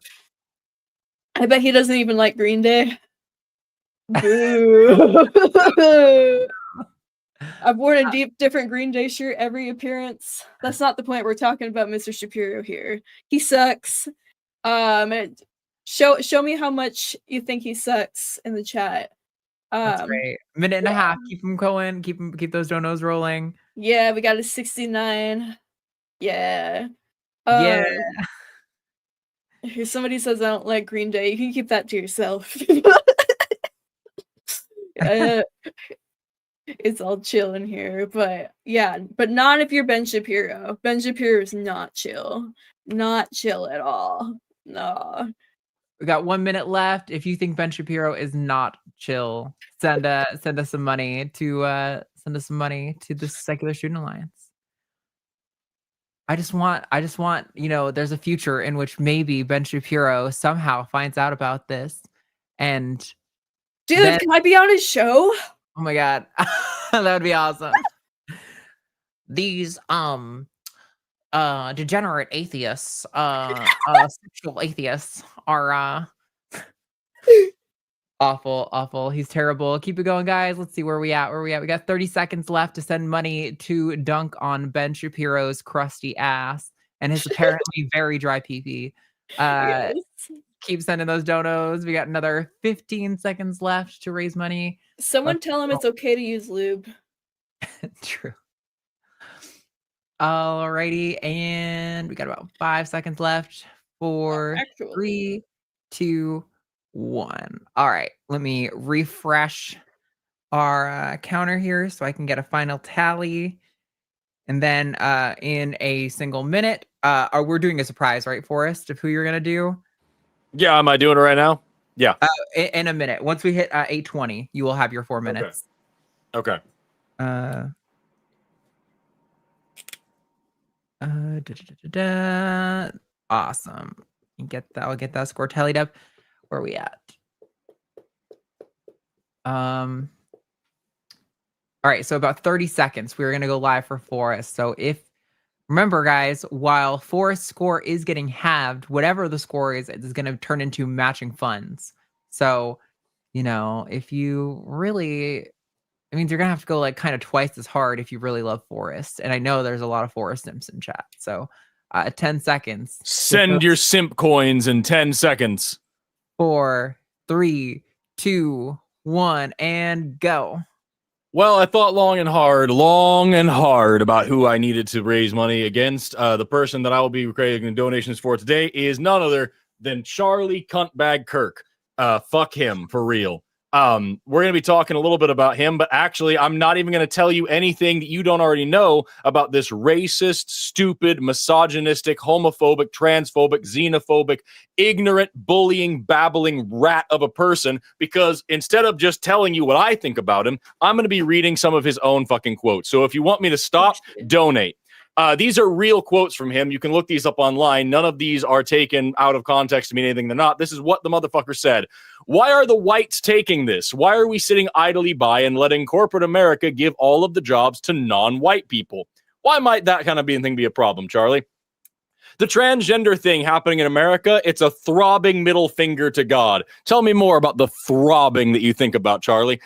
I bet he doesn't even like Green Day. Boo! I've worn a different Green Day shirt every appearance. That's not the point. We're talking about Mr. Shapiro here. He sucks. Show me how much you think he sucks in the chat. That's great. Minute and a half. Keep them going. Keep those donos rolling. Yeah, we got a 69. Yeah. Yeah. If somebody says I don't like Green Day, you can keep that to yourself. It's all chill in here, but yeah, but not if you're Ben Shapiro. Ben Shapiro is not chill. Not chill at all. No. We got 1 minute left. If you think Ben Shapiro is not chill, send us some money to the Secular Student Alliance. I just want, there's a future in which maybe Ben Shapiro somehow finds out about this, and Dude, then, can I be on his show? oh my god, that would be awesome. These degenerate atheists, sexual atheists are awful. He's terrible. Keep it going, guys. Let's see where we at. We got 30 seconds left to send money to dunk on Ben Shapiro's crusty ass and his apparently very dry pee-pee. Yes. Keep sending those donos. We got another 15 seconds left to raise money. Someone tell him it's okay to use lube. True. Alrighty, and we got about 5 seconds left. 4, 3, 2, 1. All right, let me refresh our counter here so I can get a final tally. And then in a single minute, we're doing a surprise, right, Forrest, of who you're gonna do? Yeah, am I doing it right now? Yeah. In a minute. Once we hit 8:20, you will have your 4 minutes. Okay. Awesome. I'll get that score tallied up. Where are we at? All right, so about 30 seconds. We're gonna go live for Forrest. So remember, guys, while Forrest's score is getting halved, whatever the score is gonna turn into matching funds. So, if you really, it means you're gonna have to go like kind of twice as hard if you really love Forrest. And I know there's a lot of Forrest Simps in chat. So 10 seconds. Send your simp coins in 10 seconds. 4, 3, 2, 1, and go. Well, I thought long and hard about who I needed to raise money against. The person that I will be creating donations for today is none other than Charlie Cuntbag Kirk. Fuck him for real. We're going to be talking a little bit about him, but actually, I'm not even going to tell you anything that you don't already know about this racist, stupid, misogynistic, homophobic, transphobic, xenophobic, ignorant, bullying, babbling rat of a person, because instead of just telling you what I think about him, I'm going to be reading some of his own fucking quotes. So if you want me to stop, donate. These are real quotes from him. You can look these up online. None of these are taken out of context to mean anything they're not. This is what the motherfucker said. Why are the whites taking this? Why are we sitting idly by and letting corporate America give all of the jobs to non-white people? Why might that kind of thing be a problem, Charlie? The transgender thing happening in America, it's a throbbing middle finger to God. Tell me more about the throbbing that you think about, Charlie.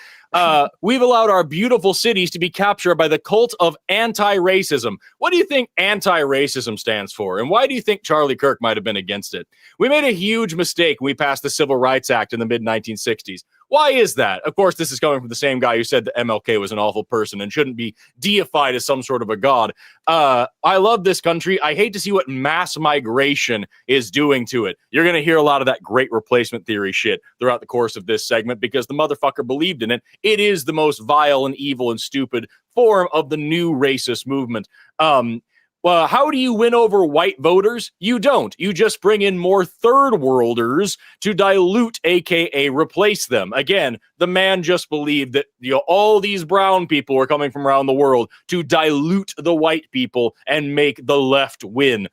We've allowed our beautiful cities to be captured by the cult of anti-racism. What do you think anti-racism stands for? And why do you think Charlie Kirk might have been against it? We made a huge mistake when we passed the Civil Rights Act in the mid-1960s. Why is that? Of course, this is coming from the same guy who said that MLK was an awful person and shouldn't be deified as some sort of a god. I love this country. I hate to see what mass migration is doing to it. You're going to hear a lot of that great replacement theory shit throughout the course of this segment because the motherfucker believed in it. It is the most vile and evil and stupid form of the new racist movement. Well, how do you win over white voters? You don't. You just bring in more third worlders to dilute, aka replace them. Again, the man just believed that all these brown people were coming from around the world to dilute the white people and make the left win.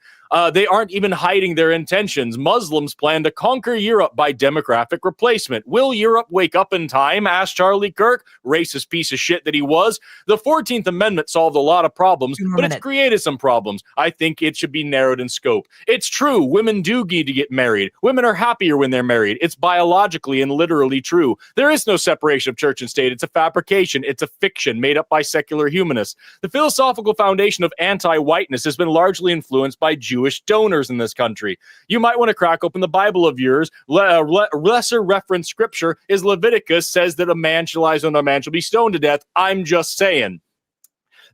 They aren't even hiding their intentions. Muslims plan to conquer Europe by demographic replacement. Will Europe wake up in time? Asked Charlie Kirk, racist piece of shit that he was. The 14th Amendment solved a lot of problems, but it's created some problems. I think it should be narrowed in scope. It's true. Women do need to get married. Women are happier when they're married. It's biologically and literally true. There is no separation of church and state. It's a fabrication. It's a fiction made up by secular humanists. The philosophical foundation of anti-whiteness has been largely influenced by Jewish donors in this country. You might want to crack open the Bible of yours. Lesser reference scripture is Leviticus says that a man shall lie on a man shall be stoned to death. I'm just saying.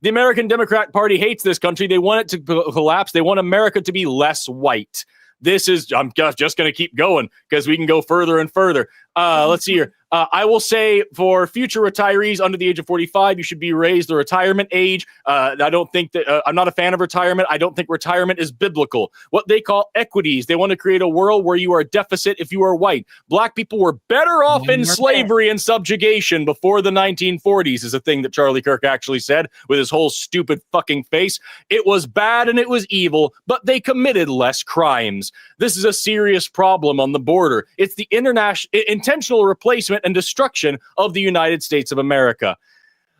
The American Democrat Party hates this country. They want it to collapse. They want America to be less white. I'm just going to keep going because we can go further and further. Let's see here. I will say for future retirees under the age of 45, you should be raised the retirement age. I don't think that I'm not a fan of retirement. I don't think retirement is biblical. What they call equities. They want to create a world where you are a deficit if you are white. Black people were better off in slavery and subjugation before the 1940s is a thing that Charlie Kirk actually said with his whole stupid fucking face. It was bad and it was evil, but they committed less crimes. This is a serious problem on the border. It's the intentional replacement and destruction of the United States of America.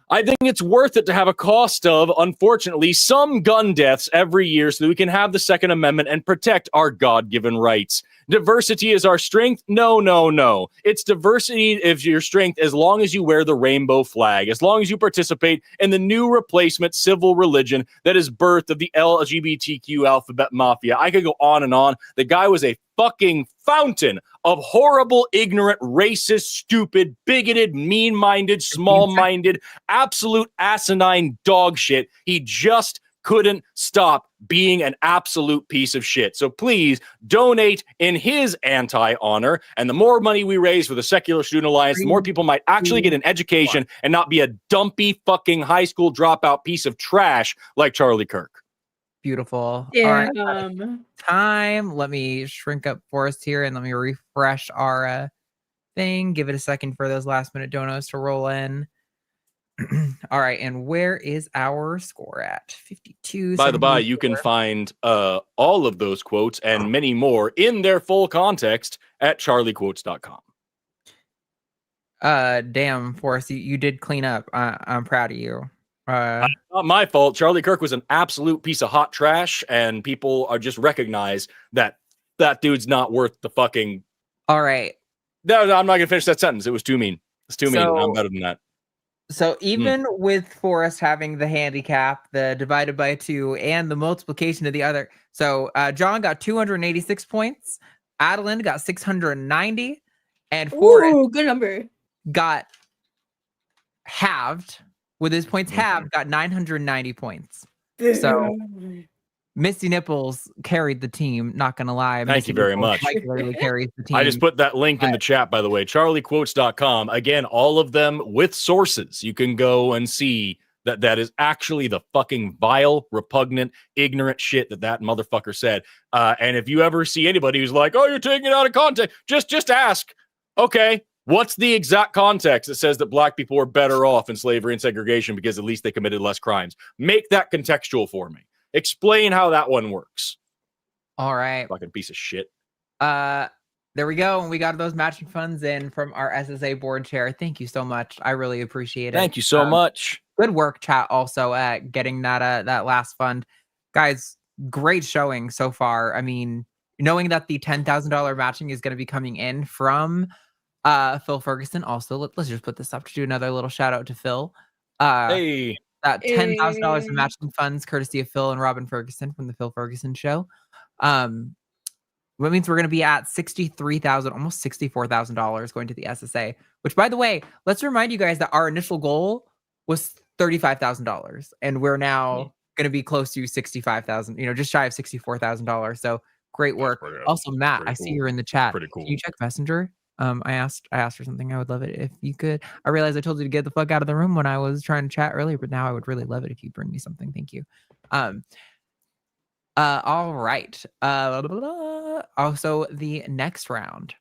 I think it's worth it to have a cost of, unfortunately, some gun deaths every year so that we can have the Second Amendment and protect our God-given rights. Diversity is our strength? No, no, no. It's diversity is your strength as long as you wear the rainbow flag, as long as you participate in the new replacement civil religion that is birthed of the LGBTQ alphabet mafia. I could go on and on. The guy was a fucking fountain of horrible, ignorant, racist, stupid, bigoted, mean-minded, small-minded, absolute asinine dog shit. He just couldn't stop being an absolute piece of shit. So please donate in his anti-honor. And the more money we raise for the Secular Student Alliance, the more people might actually get an education and not be a dumpy fucking high school dropout piece of trash like Charlie Kirk. Beautiful. Yeah. All right. Time. Let me shrink up Forrest here and let me refresh our thing. Give it a second for those last minute donos to roll in. All right. And where is our score at? 52. By the by, you can find all of those quotes and many more in their full context at charliequotes.com. Damn, Forrest, you did clean up. I'm proud of you. Not my fault. Charlie Kirk was an absolute piece of hot trash, and people are just recognize that dude's not worth the fucking. All right. No, I'm not gonna finish that sentence. It was too mean. It's too mean. I'm better than that. So even with Forrest having the handicap, the divided by 2, and the multiplication of the other, so John got 286 points, Adeline got 690, and Forrest good number. got halved. With his points halved, got 990 points. So Misty Nipples carried the team, not gonna lie. Thank you very much. Regularly carries the team. I just put that link in the chat, by the way, charliequotes.com. Again, all of them with sources. You can go and see that is actually the fucking vile, repugnant, ignorant shit that motherfucker said. And if you ever see anybody who's like, oh, you're taking it out of context, just ask, okay, what's the exact context that says that black people were better off in slavery and segregation because at least they committed less crimes? Make that contextual for me. Explain how that one works. All right. Fucking piece of shit. There we go. And we got those matching funds in from our SSA board chair. Thank you so much. I really appreciate it. Thank you so much. Good work, chat, also at getting that last fund. Guys, great showing so far. I mean, knowing that the $10,000 matching is going to be coming in from Phil Ferguson. Also, let's just put this up to do another little shout out to Phil. Hey, that $10,000 in matching funds, courtesy of Phil and Robin Ferguson from the Phil Ferguson Show. What means we're going to be at $63,000, almost $64,000 going to the SSA. Which, by the way, let's remind you guys that our initial goal was $35,000, and we're now going to be close to $65,000. Just shy of $64,000. So great work. Also, Matt, I see you're in the chat. Pretty cool. Can you check Messenger? I asked for something. I would love it if you could. I realized I told you to get the fuck out of the room when I was trying to chat earlier, but now I would really love it if you bring me something. Thank you. All right. Also, the next round,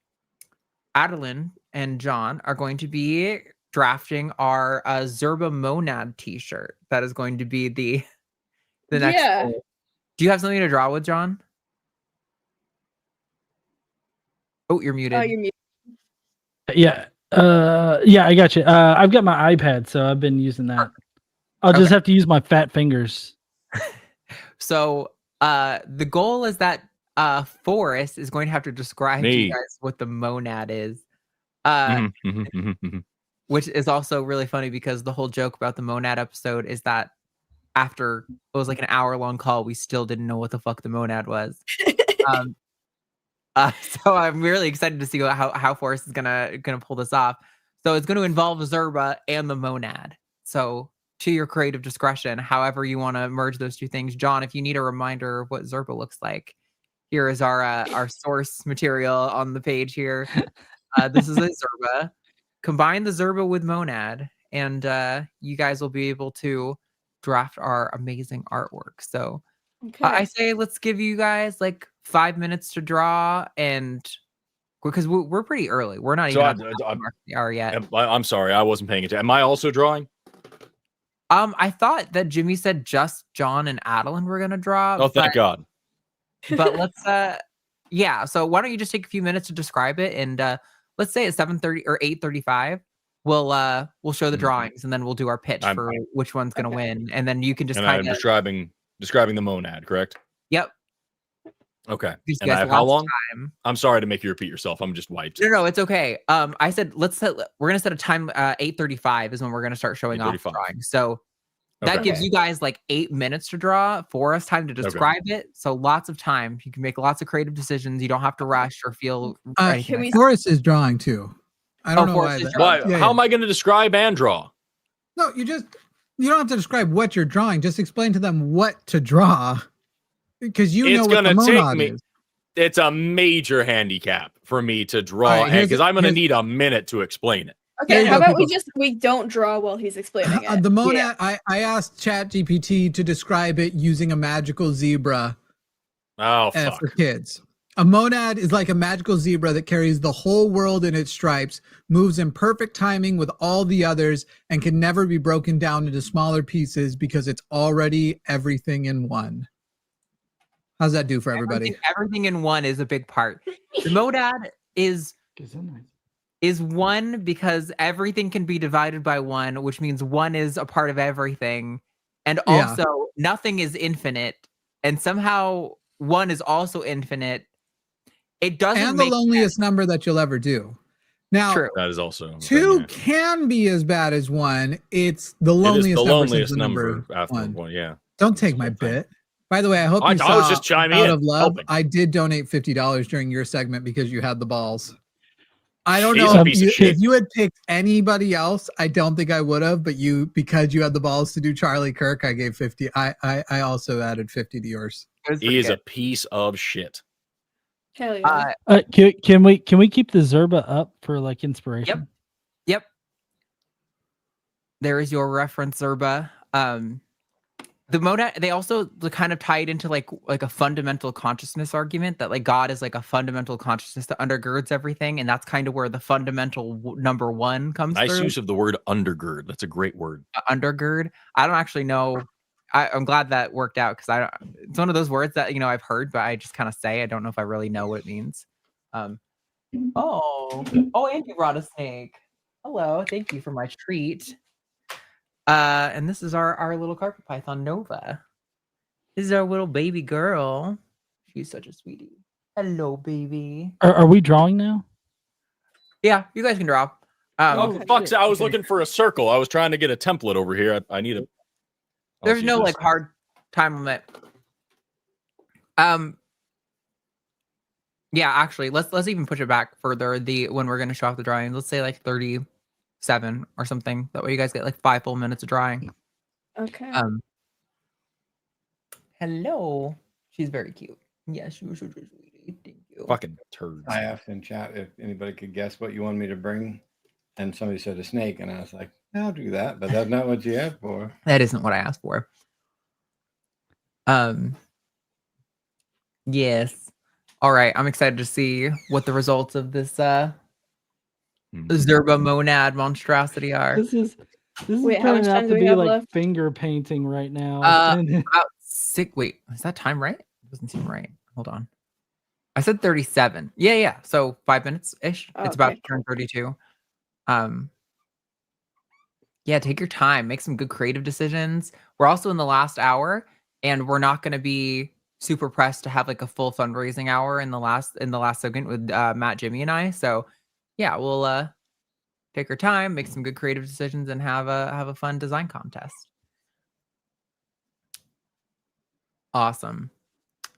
Adeline and John are going to be drafting our Zerba Monad t-shirt. That is going to be the next goal. Do you have something to draw with, John? Oh, you're muted. You're muted. Yeah. Yeah, I got you. I've got my iPad, so I've been using that. I'll just have to use my fat fingers. So the goal is that Forrest is going to have to describe to you guys what the monad is. Which is also really funny because the whole joke about the monad episode is that after it was like an hour-long call, we still didn't know what the fuck the monad was. So I'm really excited to see how Forrest is gonna pull this off. So it's going to involve Zerba and the monad. So to your creative discretion, however you want to merge those two things. John, if you need a reminder of what Zerba looks like, Here is our source material on the page here. This is a Zerba. Combine the Zerba with Monad, and you guys will be able to draft our amazing artwork. So I say let's give you guys like 5 minutes to draw, and because we're pretty early. We're not So even at the hour yet. I'm sorry, I wasn't paying attention. Am I also drawing? I thought that Jimmy said just John and Adeline were gonna draw. Oh, thank God. But let's yeah. So why don't you just take a few minutes to describe it, and let's say at 7:30 or 8:35, we'll show the drawings, and then we'll do our pitch for which one's gonna win, and then you can just I'm kind of describing the Monad, correct? Yep. Okay. Gives And you I guys have how lots of long? time. I'm sorry to make you repeat yourself. I'm just wiped. No, it's okay. I said we're gonna set a time. 8:35 is when we're gonna start showing off the drawings. So that gives you guys like 8 minutes to draw, for us time to describe it. So lots of time. You can make lots of creative decisions. You don't have to rush or feel anything like that. Forrest is drawing too. I don't know why. Why? How am I going to describe and draw? No, you don't have to describe what you're drawing. Just explain to them what to draw, because you know what the monad is. It's a major handicap for me to draw, because I'm going to need a minute to explain it. Okay, how about we don't draw while he's explaining it? The monad, I asked ChatGPT to describe it using a magical zebra. Oh, fuck. For kids. A monad is like a magical zebra that carries the whole world in its stripes, moves in perfect timing with all the others, and can never be broken down into smaller pieces because it's already everything in one. How's that do for everybody? Everything in one is a big part. The monad is one because everything can be divided by one, which means one is a part of everything. And also nothing is infinite. And somehow one is also infinite. It doesn't And the make loneliest number that you'll ever do. Now, that is also 2 can be as bad as 1. It's the loneliest number after one. Yeah. Don't take my bit. By the way, I hope you I was just chiming out in, of love. helping. I did donate $50 during your segment because you had the balls. I don't He's know a piece of shit. if you had picked anybody else. I don't think I would have, but because you had the balls to do Charlie Kirk, I gave 50. I also added 50 to yours. He is a piece of shit. Hell yeah. Can we keep the Zerba up for like inspiration? Yep. There is your reference, Zerba. The monad, they also kind of tie it into like a fundamental consciousness argument that like God is like a fundamental consciousness that undergirds everything, and that's kind of where the fundamental number 1 comes Nice through. use of the word undergird. That's a great word. Undergird. I don't actually know. I'm glad that worked out, because it's one of those words that I've heard, but I just kind of say I don't know if I really know what it means. And you brought a snake. Hello, thank you for my treat. And this is our little carpet python, Nova. This is our little baby girl. She's such a sweetie. Hello, baby. Are we drawing now? Yeah, you guys can draw. For fuck's sake, I was looking for a circle. I was trying to get a template over here. I need a. There's no like hard time limit. Yeah, actually, let's even push it back further. When we're gonna show off the drawings, let's say like 37 or something. That way you guys get like 5 full minutes of drawing. Okay. Hello. She's very cute. Yes, she was sweetie. Thank you. Fucking turds. I asked in chat if anybody could guess what you wanted me to bring, and somebody said a snake, and I was like, I'll do that, but that's not what you asked for. That isn't what I asked for. Yes. All right. I'm excited to see what the results of this Zerba monad monstrosity are. This is Wait, how much turning out time to do we be have like left? finger painting right now. About 6. Wait, is that time right? It doesn't seem right. Hold on. I said 37. Yeah. So 5 minutes ish. Oh, it's about okay. to turn 32. Yeah, take your time. Make some good creative decisions. We're also in the last hour, and we're not going to be super pressed to have like a full fundraising hour in the last segment with Matt, Jimmy, and I. So yeah, we'll take our time, make some good creative decisions, and have a fun design contest. Awesome.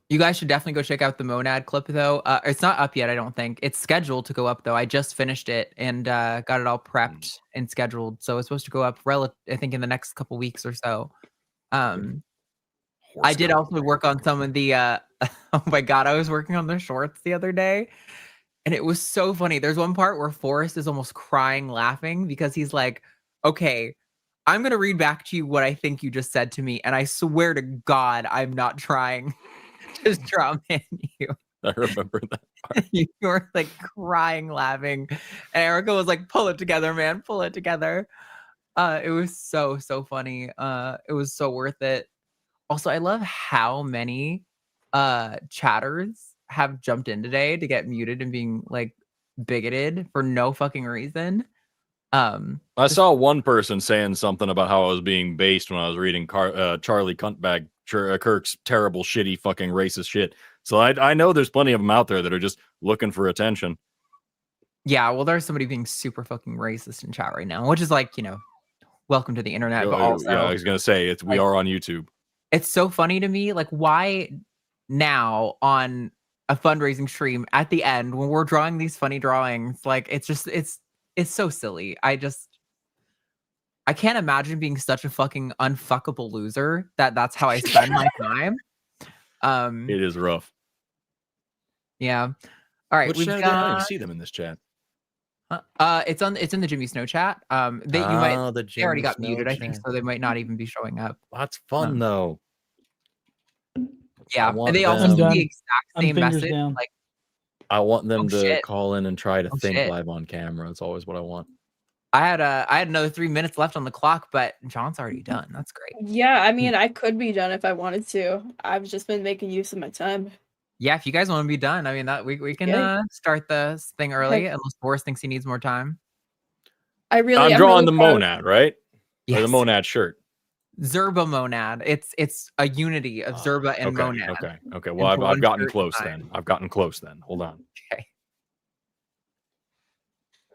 You guys should definitely go check out the monad clip though. It's not up yet, I don't think. It's scheduled to go up though. I just finished it and got it all prepped and scheduled. So it's supposed to go up I think in the next couple weeks or so. I did also work on some of the Oh my God, I was working on the shorts the other day and it was so funny. There's one part where Forrest is almost crying laughing because he's like, okay, I'm going to read back to you what I think you just said to me. And I swear to God, I'm not trying to drum in you. I remember that part. You were like crying, laughing. And Erica was like, pull it together, man, pull it together. It was so funny. It was so worth it. Also, I love how many chatters have jumped in today to get muted and being like bigoted for no fucking reason. I saw one person saying something about how I was being based when I was reading Charlie Cuntbag Kirk's terrible, shitty, fucking racist shit. So I know there's plenty of them out there that are just looking for attention. Yeah, well, there's somebody being super fucking racist in chat right now, which is like, welcome to the internet. But also, yeah, I was gonna say we are on YouTube. It's so funny to me, like, why now on a fundraising stream at the end when we're drawing these funny drawings, like it's so silly. I can't imagine being such a fucking unfuckable loser that's how I spend my time. It is rough. Yeah. All right. Which chat? I don't see them in this chat. It's in the Jimmy Snow chat. They already Jimmy got Snow muted, I think, chat. so they might not even be showing up. That's fun though. Yeah, and they also see the exact same message. Down. Like, I want them to shit. call in and try to think Shit. live on camera. That's always what I want. I had another 3 minutes left on the clock, but John's already done. That's great. Yeah, I mean, I could be done if I wanted to. I've just been making use of my time. Yeah, if you guys want to be done, I mean that we can Yeah. start the thing early, Heck. unless Boris thinks he needs more time. I'm drawing really the proud- monad, right? Or Yes. the monad shirt. Zerba monad. It's a unity of Zerba and monad. Okay. Well, into I've one gotten shirt close design. then. I've gotten close then. Hold on. Okay.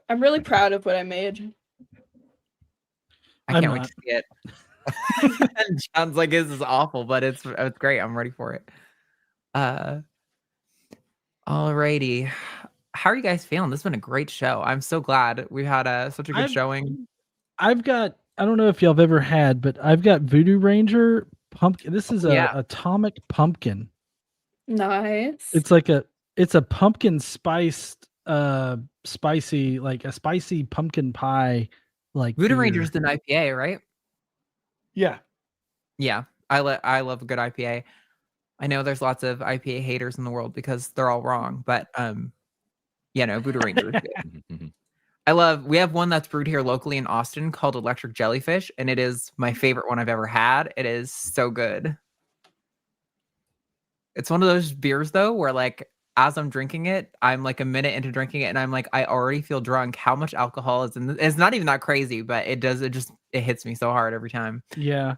I'm really proud of what I made. I can't wait to see it. And John's like, this is awful, but it's great. I'm ready for it. Alrighty. How are you guys feeling? This has been a great show. I'm so glad we've had such a good showing. I've got, I don't know if y'all have ever had, but I've got Voodoo Ranger pumpkin. This is a atomic pumpkin. Nice. It's like it's a pumpkin spiced, spicy, like a spicy pumpkin pie. Like Voodoo beer. Ranger's an IPA, right? Yeah. Yeah. I love a good IPA. I know there's lots of IPA haters in the world because they're all wrong, but Voodoo Ranger is good. We have one that's brewed here locally in Austin called Electric Jellyfish, and it is my favorite one I've ever had. It is so good. It's one of those beers though, where like as I'm drinking it, I'm like a minute into drinking it, and I'm like, I already feel drunk. How much alcohol is in this? It's not even that crazy, but it hits me so hard every time. Yeah.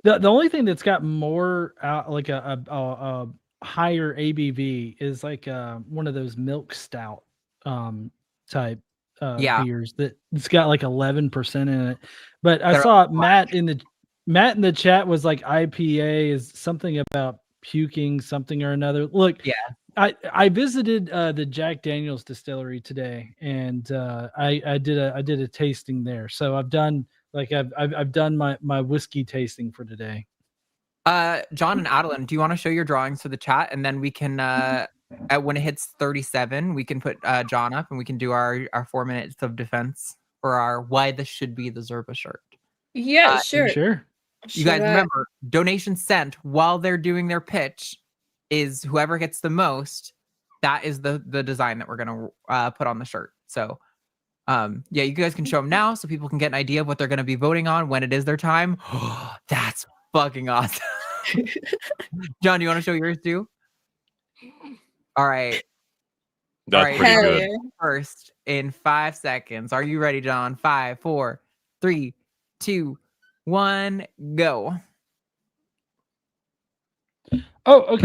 The only thing that's got more like a higher ABV is like one of those milk stout type beers that it's got like 11% in it. But I saw Matt in the chat was like IPA is something about puking something or another. Look, I visited the Jack Daniel's distillery today, and I did a tasting there. So I've done my whiskey tasting for today. John and Adeline, do you want to show your drawings to the chat, and then we can when it hits 37, we can put John up and we can do our 4 minutes of defense for our why this should be the Zerba shirt. Yeah, sure. Sure. You guys remember, donation sent while they're doing their pitch is whoever gets the most. That is the design that we're gonna put on the shirt. So, you guys can show them now so people can get an idea of what they're gonna be voting on when it is their time. That's fucking awesome. John, do you want to show yours too? All right. That's pretty good. First in 5 seconds. Are you ready, John? 5, 4, 3, 2, 1, go. Oh,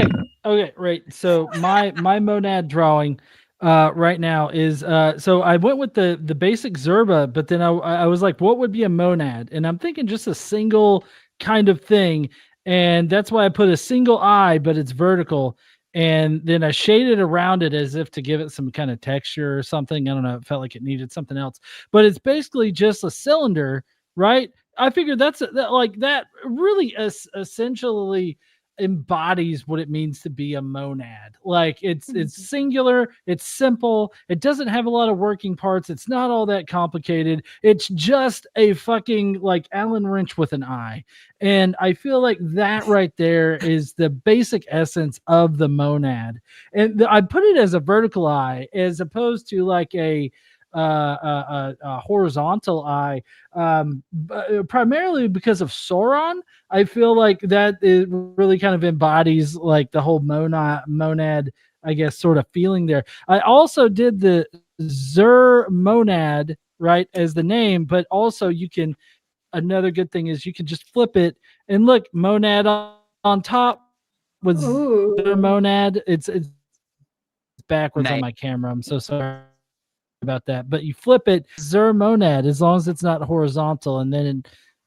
okay, right. So my monad drawing right now is so I went with the basic Zerba, but then I was like, what would be a monad? And I'm thinking just a single kind of thing, and that's why I put a single eye, but it's vertical, and then I shaded around it as if to give it some kind of texture or something. I don't know. It felt like it needed something else, but it's basically just a cylinder, right? I figured that really essentially embodies what it means to be a monad. Like it's singular, it's simple, it doesn't have a lot of working parts, it's not all that complicated. It's just a fucking like Allen wrench with an eye. And I feel like that right there is the basic essence of the monad. And I put it as a vertical eye as opposed to like a horizontal eye, primarily because of Sauron. I feel like that it really kind of embodies like the whole monad, I guess, sort of feeling there. I also did the Zur monad, right, as the name, but also you can, another good thing is you can just flip it and look, monad on top with Zur monad. It's backwards on my camera. I'm so sorry about that, but you flip it Zur monad as long as it's not horizontal, and then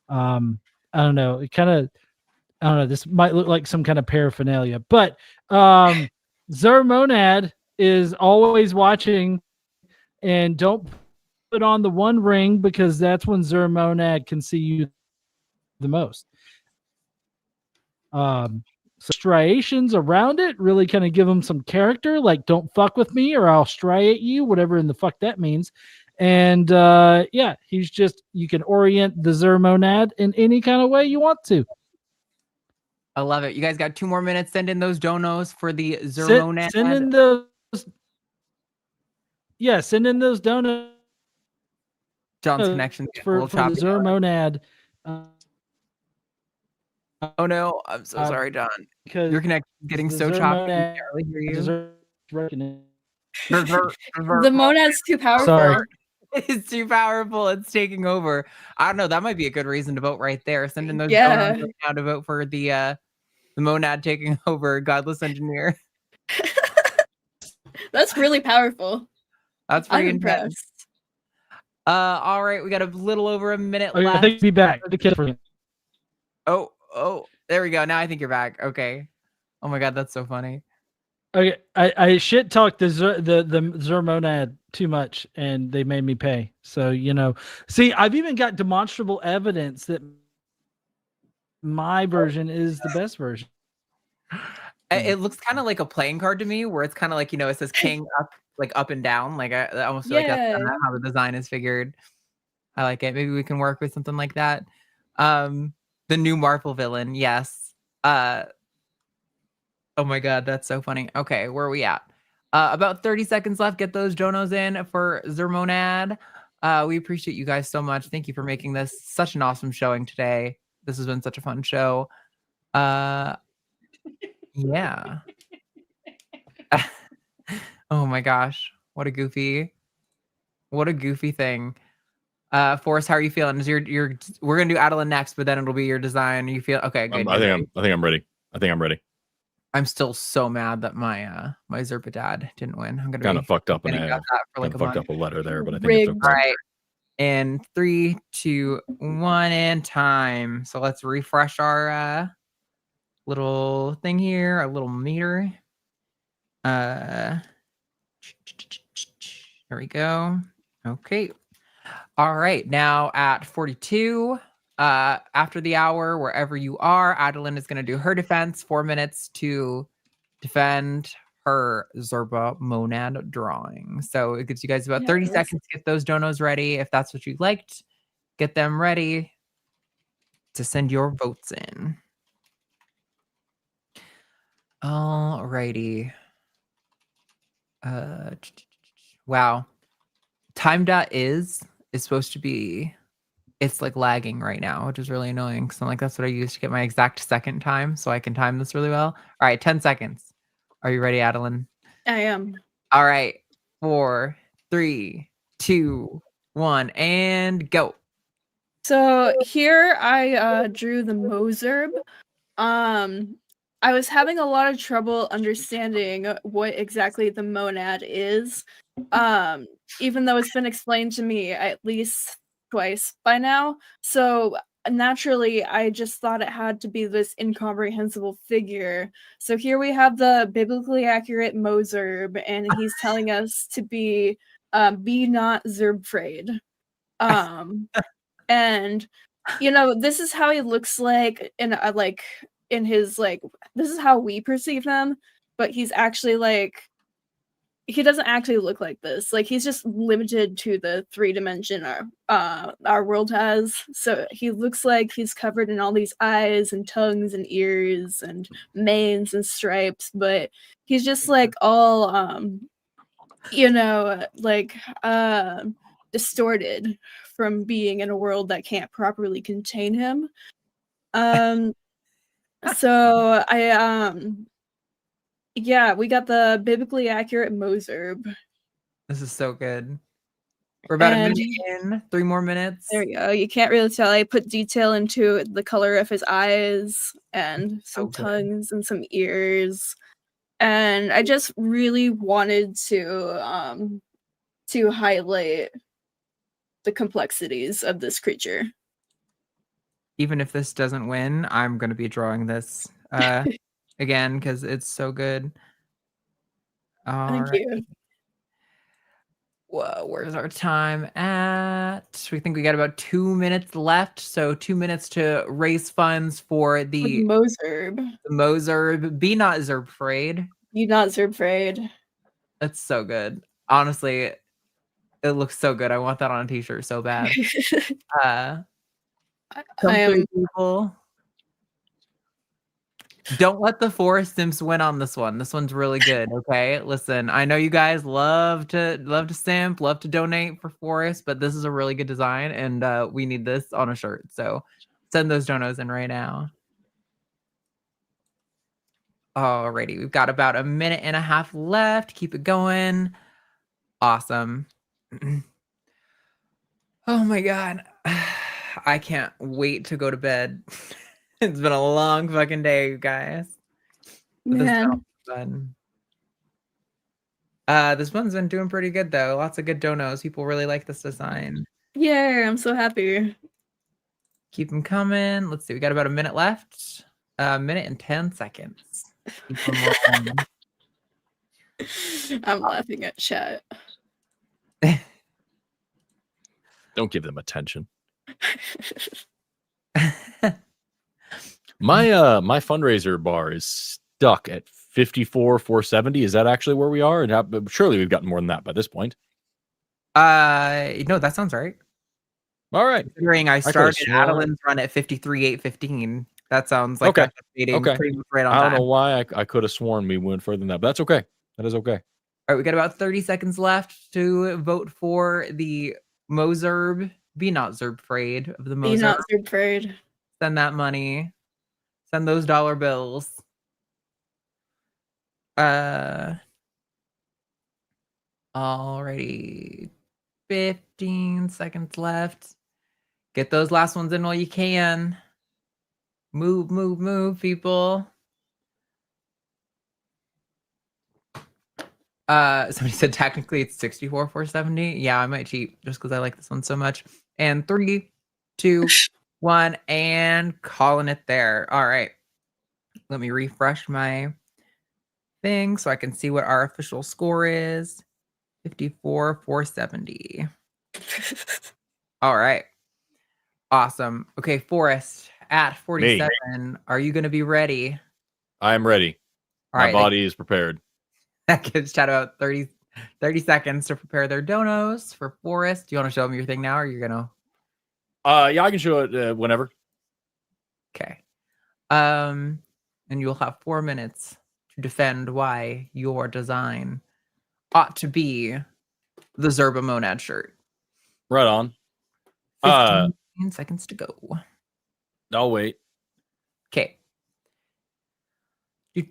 I don't know, it kind of, I don't know, this might look like some kind of paraphernalia, but Zur monad is always watching, and don't put on the one ring because that's when Zur monad can see you the most. So striations around it really kind of give them some character, like don't fuck with me or I'll striate you, whatever in the fuck that means. And yeah, he's just, you can orient the Zur monad in any kind of way you want to. I love it. You guys got 2 more minutes. Send in those donos for the Zur monad. Send in those. Yeah, send in those donos. John's connection for the Zur monad. Oh no, I'm so sorry, John. Because your connection is getting so choppy. I can't really hear you. The monad's too powerful. Sorry. It's too powerful. It's taking over. I don't know. That might be a good reason to vote right there. Send in those Yeah. donos right now to vote for the monad taking over. Godless engineer. That's really powerful. That's I'm pretty intense. impressed. All right, we got a little over a minute Okay, left. I think be back. Oh, there we go. Now I think you're back. Okay. Oh my god, that's so funny. Okay, I shit talked the Zur monad too much, and they made me pay. So see, I've even got demonstrable evidence that my version is the best version. It looks kind of like a playing card to me, where it's kind of like it says king up, like up and down. Like I almost feel like that's kinda how the design is figured. I like it. Maybe we can work with something like that. The new Marvel villain, yes. Oh my god, that's so funny. Okay, where are we at? About 30 seconds left. Get those donos in for Zur monad. We appreciate you guys so much. Thank you for making this such an awesome showing today. This has been such a fun show. Yeah. Oh my gosh, what a goofy thing. Forrest, how are you feeling? Is we're gonna do Adeline next, but then it'll be your design. You feel okay? Good. I think I'm ready. I'm still so mad that my my Zerpa dad didn't win. I'm gonna kind of fucked up that for like a fucked month. up a letter there, but I think it's okay. All right. And 3, 2, 1, and time. So let's refresh our little thing here, our little meter. There we go. Okay. All right. Now at 42, after the hour, wherever you are, Adeline is going to do her defense, 4 minutes to defend her Zerba monad drawing. So it gives you guys about 30 seconds to get those donos ready. If that's what you liked, get them ready to send your votes in. All righty. Wow. Time.is is supposed to be, it's like lagging right now, which is really annoying. So I'm like, that's what I use to get my exact second time so I can time this really well. All right, 10 seconds. Are you ready, Adeline? I am. All right. 4, 3, 2, 1, and go. So here I drew the Mozerb. I was having a lot of trouble understanding what exactly the monad is. Even though it's been explained to me at least twice by now. So naturally, I just thought it had to be this incomprehensible figure. So here we have the biblically accurate Mozerb, and he's telling us to be not Zerbfraid. And this is how he looks like in in his like this is how we perceive him, but he's actually like he doesn't actually look like this. Like he's just limited to the 3-dimension our world has. So he looks like he's covered in all these eyes and tongues and ears and manes and stripes, but he's just like all like distorted from being in a world that can't properly contain him. So yeah, we got the biblically accurate Mozerb. This is so good. We're about a And minute in. 3 more minutes. there you go. You can't really tell. I put detail into the color of his eyes and some good. tongues and some ears. And I just really wanted to highlight the complexities of this creature. Even if this doesn't win, I'm going to be drawing this again because it's so good. Thank you. Whoa, where's our time at? We think we got about 2 minutes left. So 2 minutes to raise funds for the Mozerb. Be not Zerbfraid. Be not Zerbfraid. That's so good. Honestly, it looks so good. I want that on a t-shirt so bad. Come through, people. Don't let the Forest Simps win on this one. This one's really good. Okay, listen. I know you guys love to simp, love to donate for Forest, but this is a really good design, and we need this on a shirt. So send those donos in right now. Alrighty, we've got about a minute and a half left. Keep it going. Awesome. Oh my god. I can't wait to go to bed. It's been a long fucking day, you guys. But this has been fun. This one's been doing pretty good though. Lots of good donos. People really like this design. Yeah, I'm so happy. Keep them coming. Let's see. We got about a minute left. A minute and 10 seconds. Keep them rolling. I'm laughing at chat. Don't give them attention. My fundraiser bar is stuck at 54,470. Is that actually where we are? And surely we've gotten more than that by this point. No, that sounds right. All right. Considering I started Adeline's run at 53,815. That sounds like okay. That's pretty much right on I don't time. know why I could have sworn we went further than that, but that's okay. That is okay. All right, we got about 30 seconds left to vote for the Mozerb. Be not Zerbfraid of the Mozerb. Be not Zerbfraid. Send that money. Send those dollar bills. Alrighty. 15 seconds left. Get those last ones in while you can. Move, move, move, people. Somebody said technically it's 64,470. Yeah, I might cheat just because I like this one so much. And 3, 2, 1, and calling it there. All right. Let me refresh my thing so I can see what our official score is. 54,470. All right. Awesome. Okay, Forrest at 47. Me. Are you going to be ready? I am ready. My body is prepared. That gives chat about 30 seconds to prepare their donos for Forrest. Do you want to show them your thing now, or you're gonna? Yeah, I can show it whenever. Okay. And you'll have 4 minutes to defend why your design ought to be the Zerba Monad shirt. Right on. 15 seconds to go. I'll wait. Okay.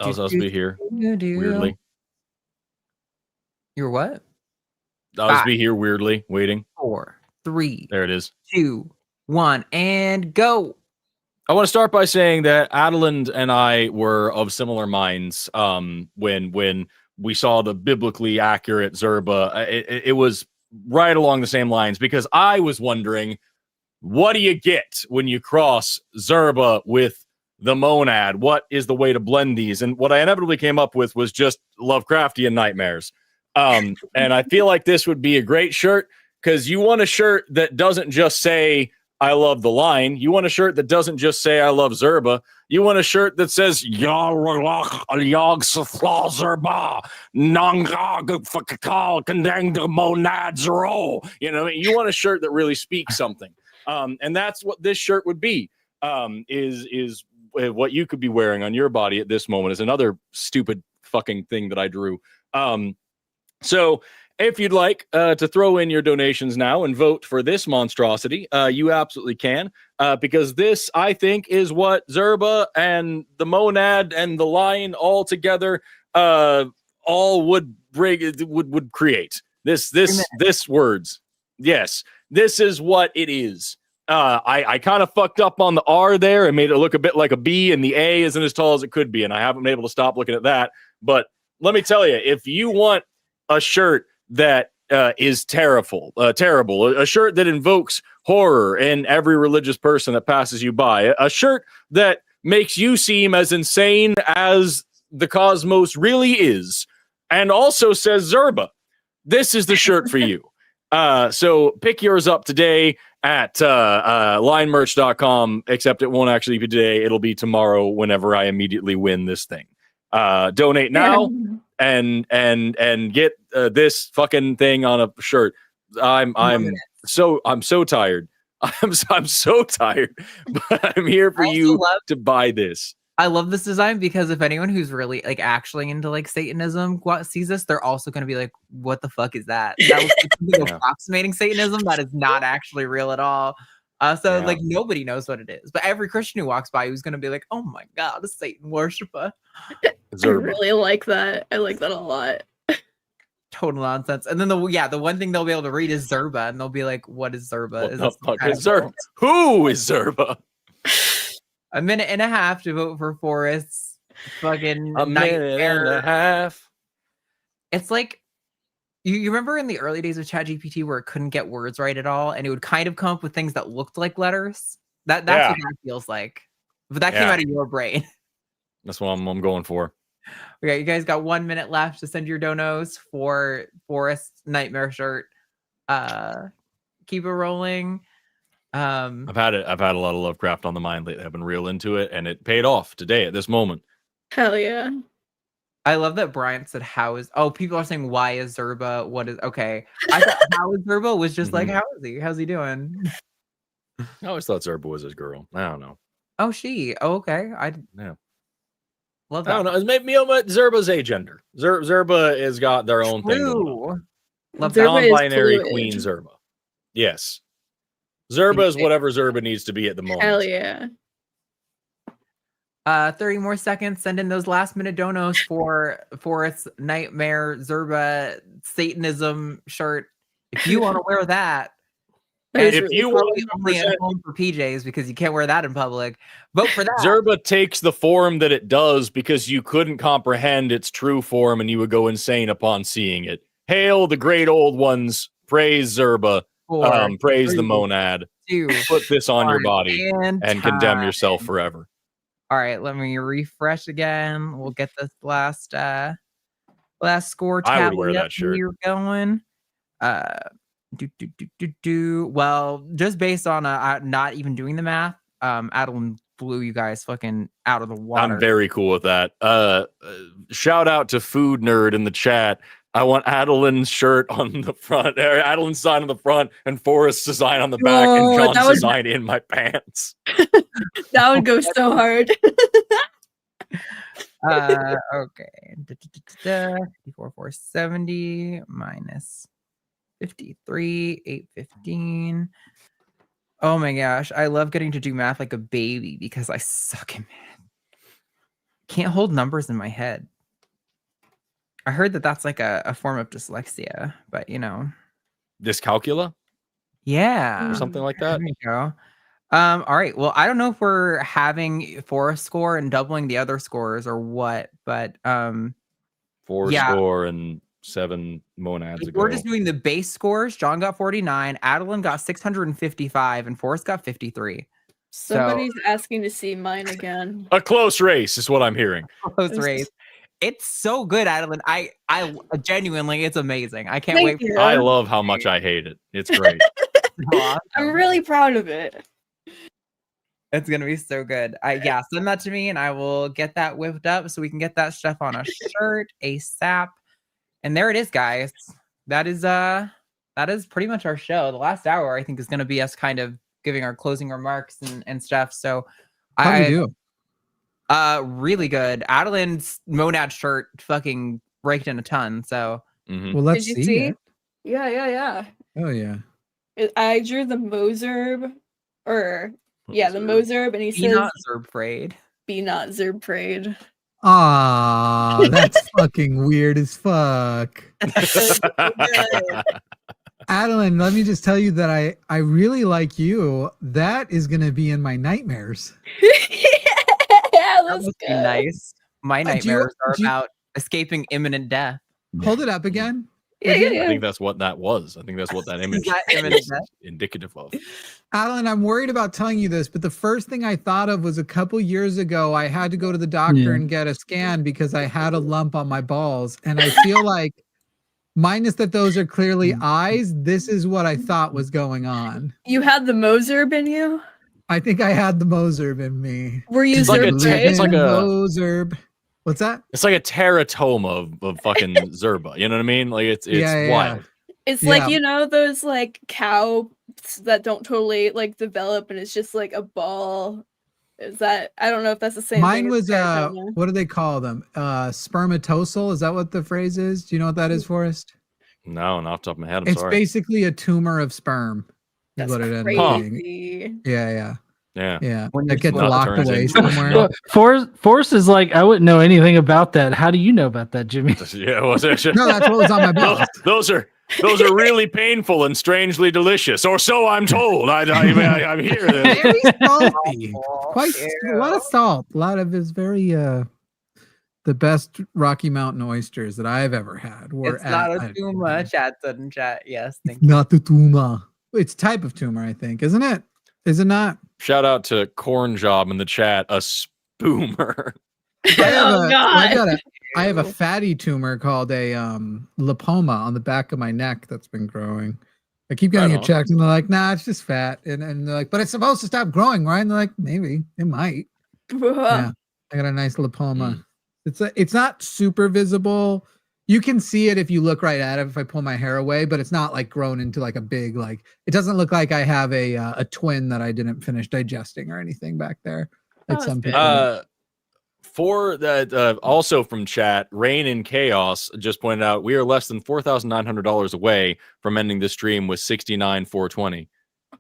I'll supposed to be here. Weirdly. You're what? I'll just be here weirdly, waiting. 4, 3. There it is. 2, 1, and go. I want to start by saying that Adeline and I were of similar minds when we saw the biblically accurate Zerba. It was right along the same lines, because I was wondering, what do you get when you cross Zerba with the monad? What is the way to blend these? And what I inevitably came up with was just Lovecraftian nightmares. And I feel like this would be a great shirt, because you want a shirt that doesn't just say I love the line. You want a shirt that doesn't just say I love Zerba. You want a shirt that says Zerba monads roll. You know, you want a shirt that really speaks something. And that's what this shirt would be. Is what you could be wearing on your body at this moment is another stupid fucking thing that I drew. So if you'd like to throw in your donations now and vote for this monstrosity, you absolutely can, because this, I think, is what Zerba and the monad and the lion all together all would create. This words. Yes, this is what it is. I kind of fucked up on the R there and made it look a bit like a B, and the A isn't as tall as it could be, and I haven't been able to stop looking at that. But let me tell you, if you want a shirt that is terrible, a shirt that invokes horror in every religious person that passes you by, a shirt that makes you seem as insane as the cosmos really is, and also says Zerba, this is the shirt for you. So pick yours up today at linemerch.com, except it won't actually be today. It'll be tomorrow whenever I immediately win this thing. Donate now and get this fucking thing on a shirt. I'm so tired. I'm so tired, but I'm here for you to buy this. I love this design because if anyone who's really like actually into like Satanism sees this, they're also going to be like, what the fuck is that? That was like something approximating Satanism that is not actually real at all. Like nobody knows what it is, but every Christian who walks by who's going to be like, oh my God, a Satan worshiper. I really like that. I like that a lot. Total nonsense. And then the one thing they'll be able to read is Zerba, and they'll be like, what is Zerba? What the fuck is Zerba? Who is Zerba? A minute and a half to vote for Forrest's fucking a minute and a half. It's like you remember in the early days of ChatGPT where it couldn't get words right at all, and it would kind of come up with things that looked like letters. That's what that feels like. But that came out of your brain. That's what I'm going for. Okay, you guys got 1 minute left to send your donos for Forrest's nightmare shirt. Keep it rolling. I've had a lot of Lovecraft on the mind lately. I've been real into it, and it paid off today at this moment. Hell yeah. I love that Bryant said people are saying why is Zerba? What is okay? I thought how is Zerba was just like, how is he? How's he doing? I always thought Zerba was his girl. I don't know. Oh, she. Oh, okay. Love that. I don't know. Maybe Zerba's agender. Zerba has got their own thing going on. Love non-binary queen Zerba. Yes. Zerba is whatever Zerba needs to be at the moment. Hell yeah. 30 more seconds. Send in those last minute donos for its nightmare Zerba Satanism shirt. If you want to wear that, and if you want only at home for PJs because you can't wear that in public, vote for that. Zerba takes the form that it does because you couldn't comprehend its true form and you would go insane upon seeing it. Hail the great old ones. Praise Zerba. Praise the monad. Put this on your body and condemn yourself forever. All right, let me refresh again. We'll get this last score tally. I would wear that shirt. You're going. Well, just based on not even doing the math, Adeline blew you guys fucking out of the water. I'm very cool with that. Shout out to Food Nerd in the chat. I want Adeline's shirt on the front, or Adeline's sign on the front, and Forrest's design on the back, and John's design in my pants. That would go so hard. Okay. 54,470 minus 53, 815. Oh my gosh. I love getting to do math like a baby because I suck at math. Can't hold numbers in my head. I heard that that's like a form of dyslexia, but you know. Dyscalculia? Yeah. Or something like that. There you go. All right. Well, I don't know if we're having Forrest score and doubling the other scores or what, but 4 score and 7 monads ago. We're just doing the base scores. John got 49, Adeline got 655, and Forrest got 53. Somebody's asking to see mine again. A close race is what I'm hearing. Close race. It's so good, Adeline. I genuinely, it's amazing. I can't wait. I love how much I hate it. It's great. I'm really proud of it. It's gonna be so good. Yeah, send that to me and I will get that whipped up so we can get that stuff on a shirt ASAP. And there it is, guys. That is pretty much our show. The last hour, I think, is gonna be us kind of giving our closing remarks and stuff. So How do you do? Really good. Adeline's Monad shirt fucking raked in a ton. So Well, let's Did you see see? it. Yeah. Oh yeah. I drew the Moserb, or yeah, the Moserb, and he Be says, not Zerbfraid. "Be not Zerbfraid." Ah, that's fucking weird as fuck. Adeline, let me just tell you that I really like you. That is gonna be in my nightmares. Yeah, That must be nice. My Do you- nightmares are do you- about escaping imminent death. Hold it up again. Yeah, I think that's what that was. I think that's what that image that image is indicative of. Adeline, I'm worried about telling you this, but the first thing I thought of was a couple years ago, I had to go to the doctor Yeah. and get a scan because I had a lump on my balls. And I feel like, minus that those are clearly eyes, this is what I thought was going on. You had the Moserb in you? I think I had the Moserb in me. Were you It's like it's like a Moserb. What's that? It's like a teratoma of fucking Zerba. You know what I mean? Like it's Yeah. wild. It's Yeah. like, you know, those like cows that don't totally like develop and it's just like a ball. Is that, I don't know if that's the same Mine thing as was teratoma. what do they call them? Spermatosal. Is that what the phrase is? Do you know what that is, Forrest? No, not off the top of my head. I'm It's sorry. basically a tumor of sperm. Is what it ended up being. Crazy. Yeah. Yeah. When That gets Not locked turns away into- somewhere. Forrest is like, I wouldn't know anything about that. How do you know about that, Jimmy? Yeah, well, No, that's what was on my balls. Those are really painful and strangely delicious, or so I'm told. I'm here. Very salty. Quite a lot of salt. A lot of it's very the best Rocky Mountain oysters that I've ever had were It's not at a tumor, chat sudden chat. Yes, thank you. not the tumor. It's type of tumor, I think, isn't it? Is it not? Shout out to Corn Job in the chat, a spoomer. I have a fatty tumor called a lipoma on the back of my neck that's been growing. I keep getting Right it on. checked and they're like, nah, it's just fat. And they're like, but it's supposed to stop growing, right? And they're like, maybe it might. Yeah. I got a nice lipoma. It's not super visible. You can see it if you look right at it if I pull my hair away, but it's not like grown into like a big, like it doesn't look like I have a twin that I didn't finish digesting or anything back there. Like some people. For that, also from chat, Rain and Chaos just pointed out we are less than $4,900 away from ending the stream with 69,420,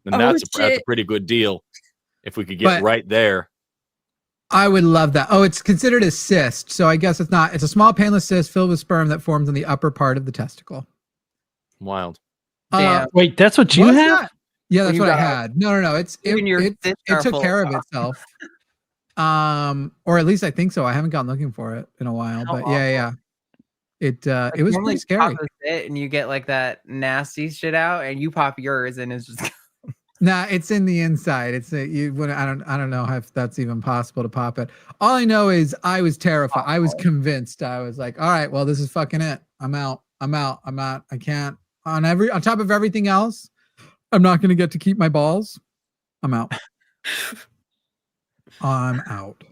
and that's a pretty good deal. If we could get But- right there, I would love that. Oh, it's considered a cyst. So I guess it's not. It's a small painless cyst filled with sperm that forms in the upper part of the testicle. wild. Wait, that's what you was have? that? Yeah, that's You what I got- had. No. It took care of itself. Or at least I think so. I haven't gone looking for it in a while. But yeah. It was Normally pretty scary. you pop a zit and you get like that nasty shit out, and you pop yours, and it's just Nah, it's in the inside. It's I don't know if that's even possible to pop it. All I know is I was terrified. I was convinced. I was like, all right, well, this is fucking it. I'm out. I can't on top of everything else. I'm not gonna get to keep my balls. I'm out. I'm out.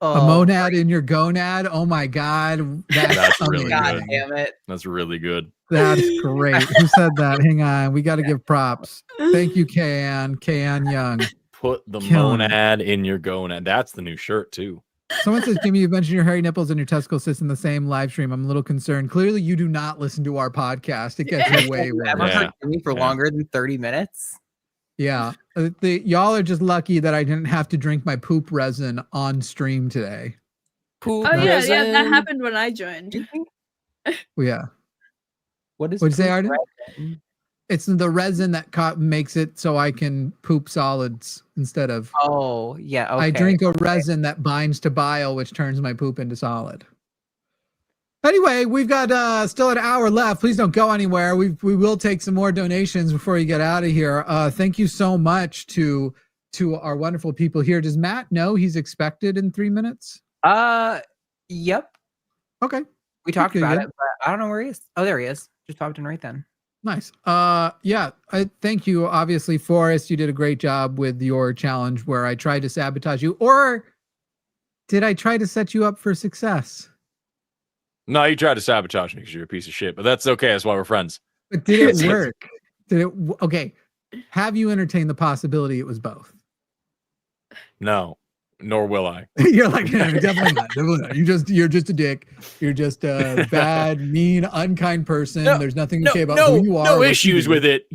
A monad in your gonad. Oh my god. That's really amazing. good. damn it. That's really good. That's great. Who said that? Hang on. We got to give props. Thank you, Kayan Young. Put the Killing it. monad in your gonad. That's the new shirt too. Someone says, Jimmy, you mentioned your hairy nipples and your testicle cysts in the same live stream. I'm a little concerned. Clearly, you do not listen to our podcast. It gets way worse. Ever heard Jimmy for longer than 30 minutes? Yeah. Y'all are just lucky that I didn't have to drink my poop resin on stream today. Poop Oh yeah, resin. that happened when I joined. Well, yeah. What is What'd you say, poop Arden? resin? It's the resin that makes it so I can poop solids instead of. Oh, yeah. Okay. I drink a resin that binds to bile, which turns my poop into solid. Anyway, we've got still an hour left. Please don't go anywhere. We will take some more donations before you get out of here. Thank you so much to our wonderful people here. Does Matt know he's expected in 3 minutes? Yep. Okay. We talked Okay, about good. it, but I don't know where he is. Oh, there he is. Just popped in right then. Nice. Yeah, I thank you. Obviously, Forrest, you did a great job with your challenge where I tried to sabotage you, or did I try to set you up for success? No, you tried to sabotage me because you're a piece of shit, but that's okay. That's why we're friends. But did it work? Okay. Have you entertained the possibility it was both? No, nor will I. You're like, no, definitely not. Definitely not. You're just a dick. You're just a bad, mean, unkind person. There's nothing okay about who you are. No issues with it.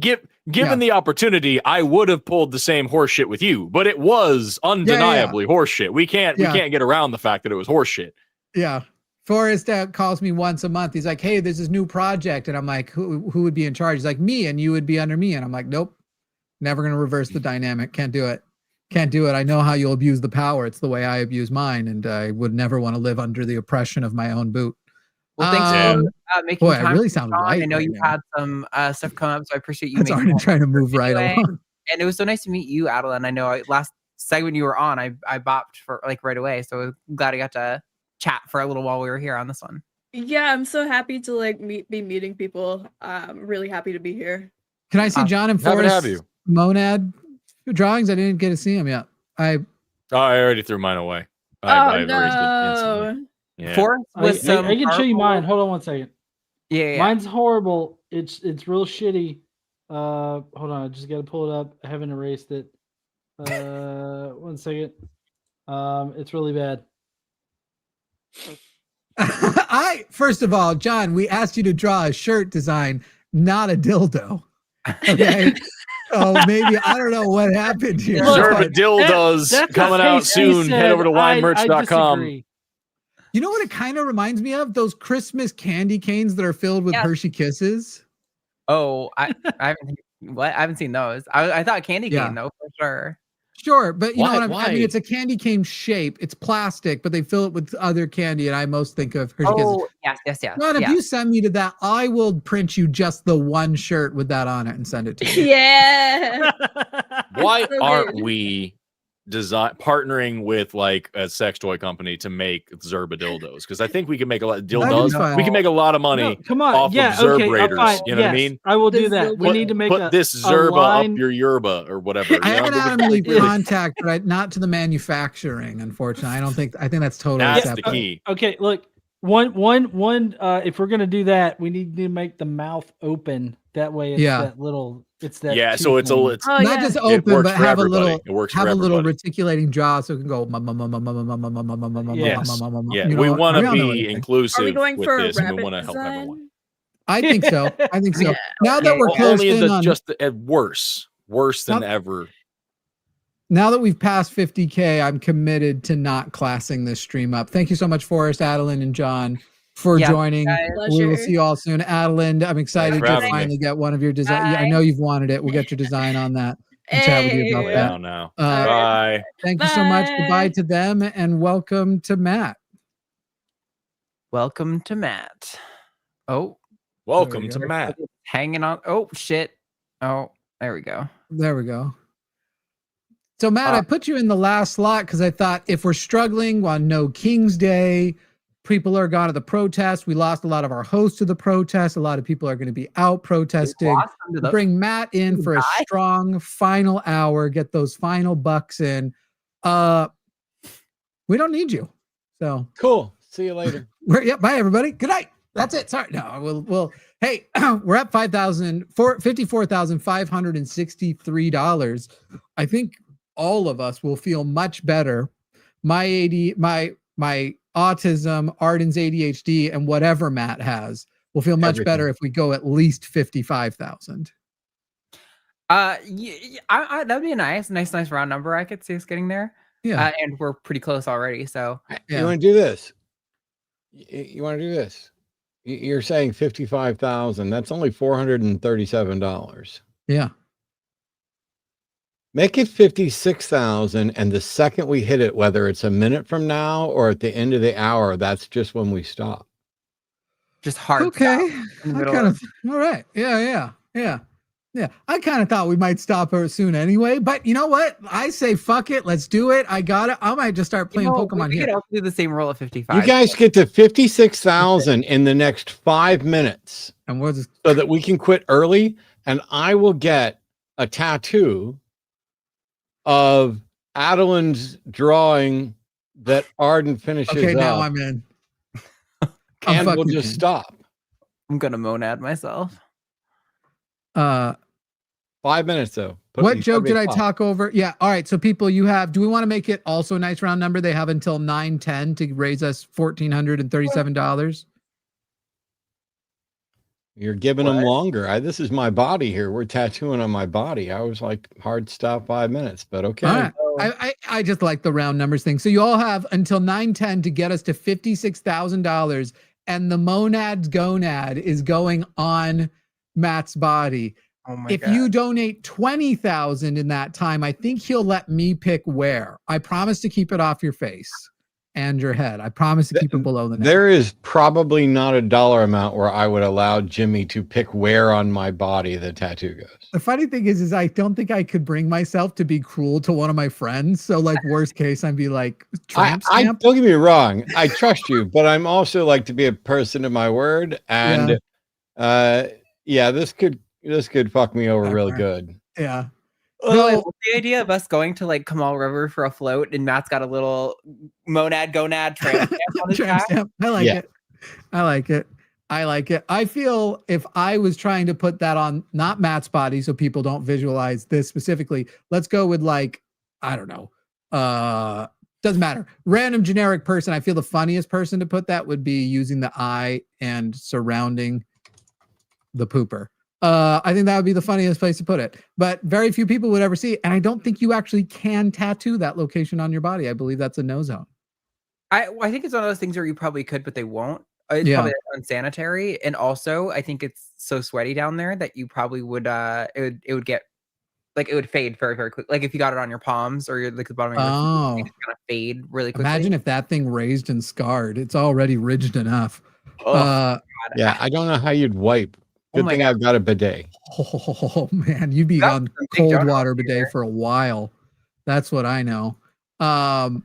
Given the opportunity, I would have pulled the same horseshit with you, but it was undeniably horseshit. We can't get around the fact that it was horseshit. Yeah. Forrest calls me once a month. He's like, hey, there's this new project. And I'm like, who would be in charge? He's like, me, and you would be under me. And I'm like, nope, never going to reverse the dynamic. Can't do it. Can't do it. I know how you'll abuse the power. It's the way I abuse mine. And I would never want to live under the oppression of my own boot. Well, thanks for making boy, time. I really for sound Sean. right. I know right you now. had some stuff come up, so I appreciate you. It's already trying to move right anyway. along. And it was so nice to meet you, Adeline. I know last segment you were on, I bopped for like right away. So I'm glad I got to chat for a little while we were here on this one. Yeah, I'm so happy to like be meeting people. Really happy to be here. Can I see John and Happy to have Forrest you. monad drawings? I didn't get to see them yet. I already threw mine away. I erased it instantly. Yeah. Forrest with I can show you mine. Hold on one second. Yeah. Mine's horrible. It's real shitty. Hold on, I just gotta pull it up. I haven't erased it. 1 second. It's really bad. First of all, John, we asked you to draw a shirt design, not a dildo. Okay. Oh, maybe I don't know what happened here. Zerba dildos coming out soon. Head over to winemerch.com. You know what it kind of reminds me of? Those Christmas candy canes that are filled with Hershey Kisses. Oh, I haven't seen those. I thought candy cane though for sure. Sure, but you know what Why? I mean, it's a candy cane shape. It's plastic, but they fill it with other candy, and I most think of Hershey Kisses. Yes. John, if you send me to that, I will print you just the one shirt with that on it and send it to you. Yeah. Why So aren't good. we partnering with like a sex toy company to make Zerba dildos? Because I think we can make a lot of That'd be dildos. fun. We can make a lot of money. No, come on. Off Yeah, of Zerb okay, Raiders. fine. You know what I Yes, mean? I will do that. We need to make put this Zerba line. up your yerba or whatever. You I have an know? Adamly contact, but not to the manufacturing. Unfortunately, I think that's totally That's the acceptable. key. Okay, look. One. If we're gonna do that, we need to make the mouth open. That way, it's Yeah. that little. It's that. Yeah, so it's a tooth it's thing. Not just it open, works but for have a everybody. little It works have for a little everybody. reticulating jaw so it can go. Yes. Yeah, You know we what? want We to all know what be I think. inclusive Are we going with for a this, and we rabbit want to help everyone. design? I think so. I think so. Yeah, Now that we're Well, close only in the, on, just worse than Now- ever. now that we've passed 50K, I'm committed to not classing this stream up. Thank you so much, Forrest, Adeline, and John, for joining. We will Pleasure. see you all soon. Adeline, I'm excited for to having me. finally get one of your design. I know you've wanted it. We'll get your design on that and chat with you about Hey. that. Now. Uh, Bye. Thank you so much. Bye. Goodbye to them and welcome to Matt. Welcome to Matt. Oh, Welcome There to we go. Matt. hanging on. Oh shit. Oh, there we go. There we go. So Matt, I put you in the last slot because I thought if we're struggling on No King's Day, people are gone to the protest. We lost a lot of our hosts to the protest. A lot of people are going to be out protesting. lost them to the- Bring Matt in for a die? strong final hour. Get those final bucks in. We don't need you. So Cool. See you later. bye everybody. Good night. That's it. Sorry. No, we'll hey, we're at $54,563. I think all of us will feel much better. My autism, Arden's ADHD, and whatever Matt has will feel much better if we go at least 55,000. That'd be a nice round number. I could see us getting there. Yeah. And we're pretty close already. So You want to do this? You want to do this? You're saying 55,000. That's only $437. Yeah. Make it 56,000, and the second we hit it, whether it's a minute from now or at the end of the hour, that's just when we stop. just hard. Okay. stop in the I middle kind of- of all right. Yeah. Yeah, I kind of thought we might stop her soon anyway, but you know what? I say fuck it, let's do it. I got it. I might just start playing Pokemon we here. could also do the same roll at 55. You guys get to 56,000 in the next 5 minutes, and we'll just so that we can quit early, and I will get a tattoo of Adeline's drawing that Arden finishes Okay, now up, I'm in. and we'll just stop. I'm gonna monad myself. 5 minutes though. What You joke gotta did be I fast. talk over? Yeah. All right. So people, you have. Do we want to make it also a nice round number? They have until 9:10 to raise us $1,437. You're giving them longer. This is my body here. We're tattooing on my body. I was like, hard stop 5 minutes, but okay. All right. I just like the round numbers thing. So you all have until 9:10 to get us to $56,000, and the Monad's Gonad is going on Matt's body. Oh my If God. you donate 20,000 in that time, I think he'll let me pick where. I promise to keep it off your face and your head. I promise to keep it below the neck. There is probably not a dollar amount where I would allow Jimmy to pick where on my body the tattoo goes. The funny thing is I don't think I could bring myself to be cruel to one of my friends. So like worst case, I'd be like tramp I stamp. don't get me wrong. I trust you, but I'm also like to be a person of my word. And this could fuck me over really good. Yeah. Oh, I love the idea of us going to like Kamal River for a float, and Matt's got a little monad gonad tramp stamp on his Tramp back. stamp. I like it. I like it. I like it. I feel if I was trying to put that on not Matt's body so people don't visualize this specifically, let's go with like, I don't know. Doesn't matter. Random generic person. I feel the funniest person to put that would be using the eye and surrounding the pooper. I think that would be the funniest place to put it, but very few people would ever see it. And I don't think you actually can tattoo that location on your body. I believe that's a no zone. I think it's one of those things where you probably could, but they won't. It's Yeah. probably unsanitary, and also I think it's so sweaty down there that you probably would. It would get like it would fade very very quick. Like if you got it on your palms or your like the bottom of your feet, it's gonna fade really quickly. Imagine if that thing raised and scarred. It's already ridged enough. Yeah, I don't know how you'd wipe. Good thing I've got a bidet. Oh man, you'd be on cold water bidet for a while. That's what I know. And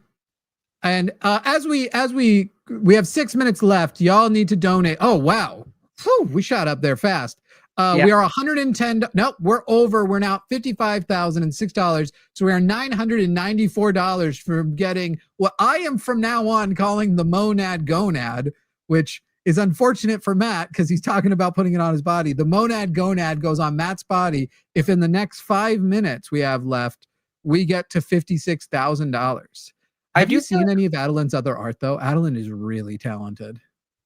as we have 6 minutes left, y'all need to donate. Oh wow, whew, we shot up there fast. We are 110. Nope, we're over. We're now $55,006. So we are $994 from getting what I am from now on calling the Monad Gonad, which is unfortunate for Matt because he's talking about putting it on his body. The Monad Gonad goes on Matt's body. If in the next 5 minutes we have left, we get to $56,000. Have you seen any of Adeline's other art though? Adeline is really talented.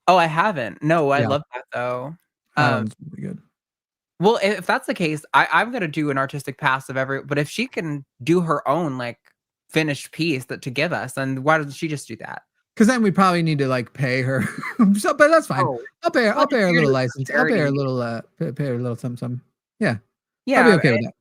Oh, I haven't. No, I Yeah. love that though. Adeline's really good. Well, if that's the case, I'm gonna do an artistic pass of every. But if she can do her own like finished piece that to give us, then why doesn't she just do that? Because then we probably need to like pay her. So, but that's fine. Oh. I'll pay her. I'll pay her a You're little the license. I'll pay her a charity. little. Pay her a little something. Yeah. Yeah, I'll be okay with that.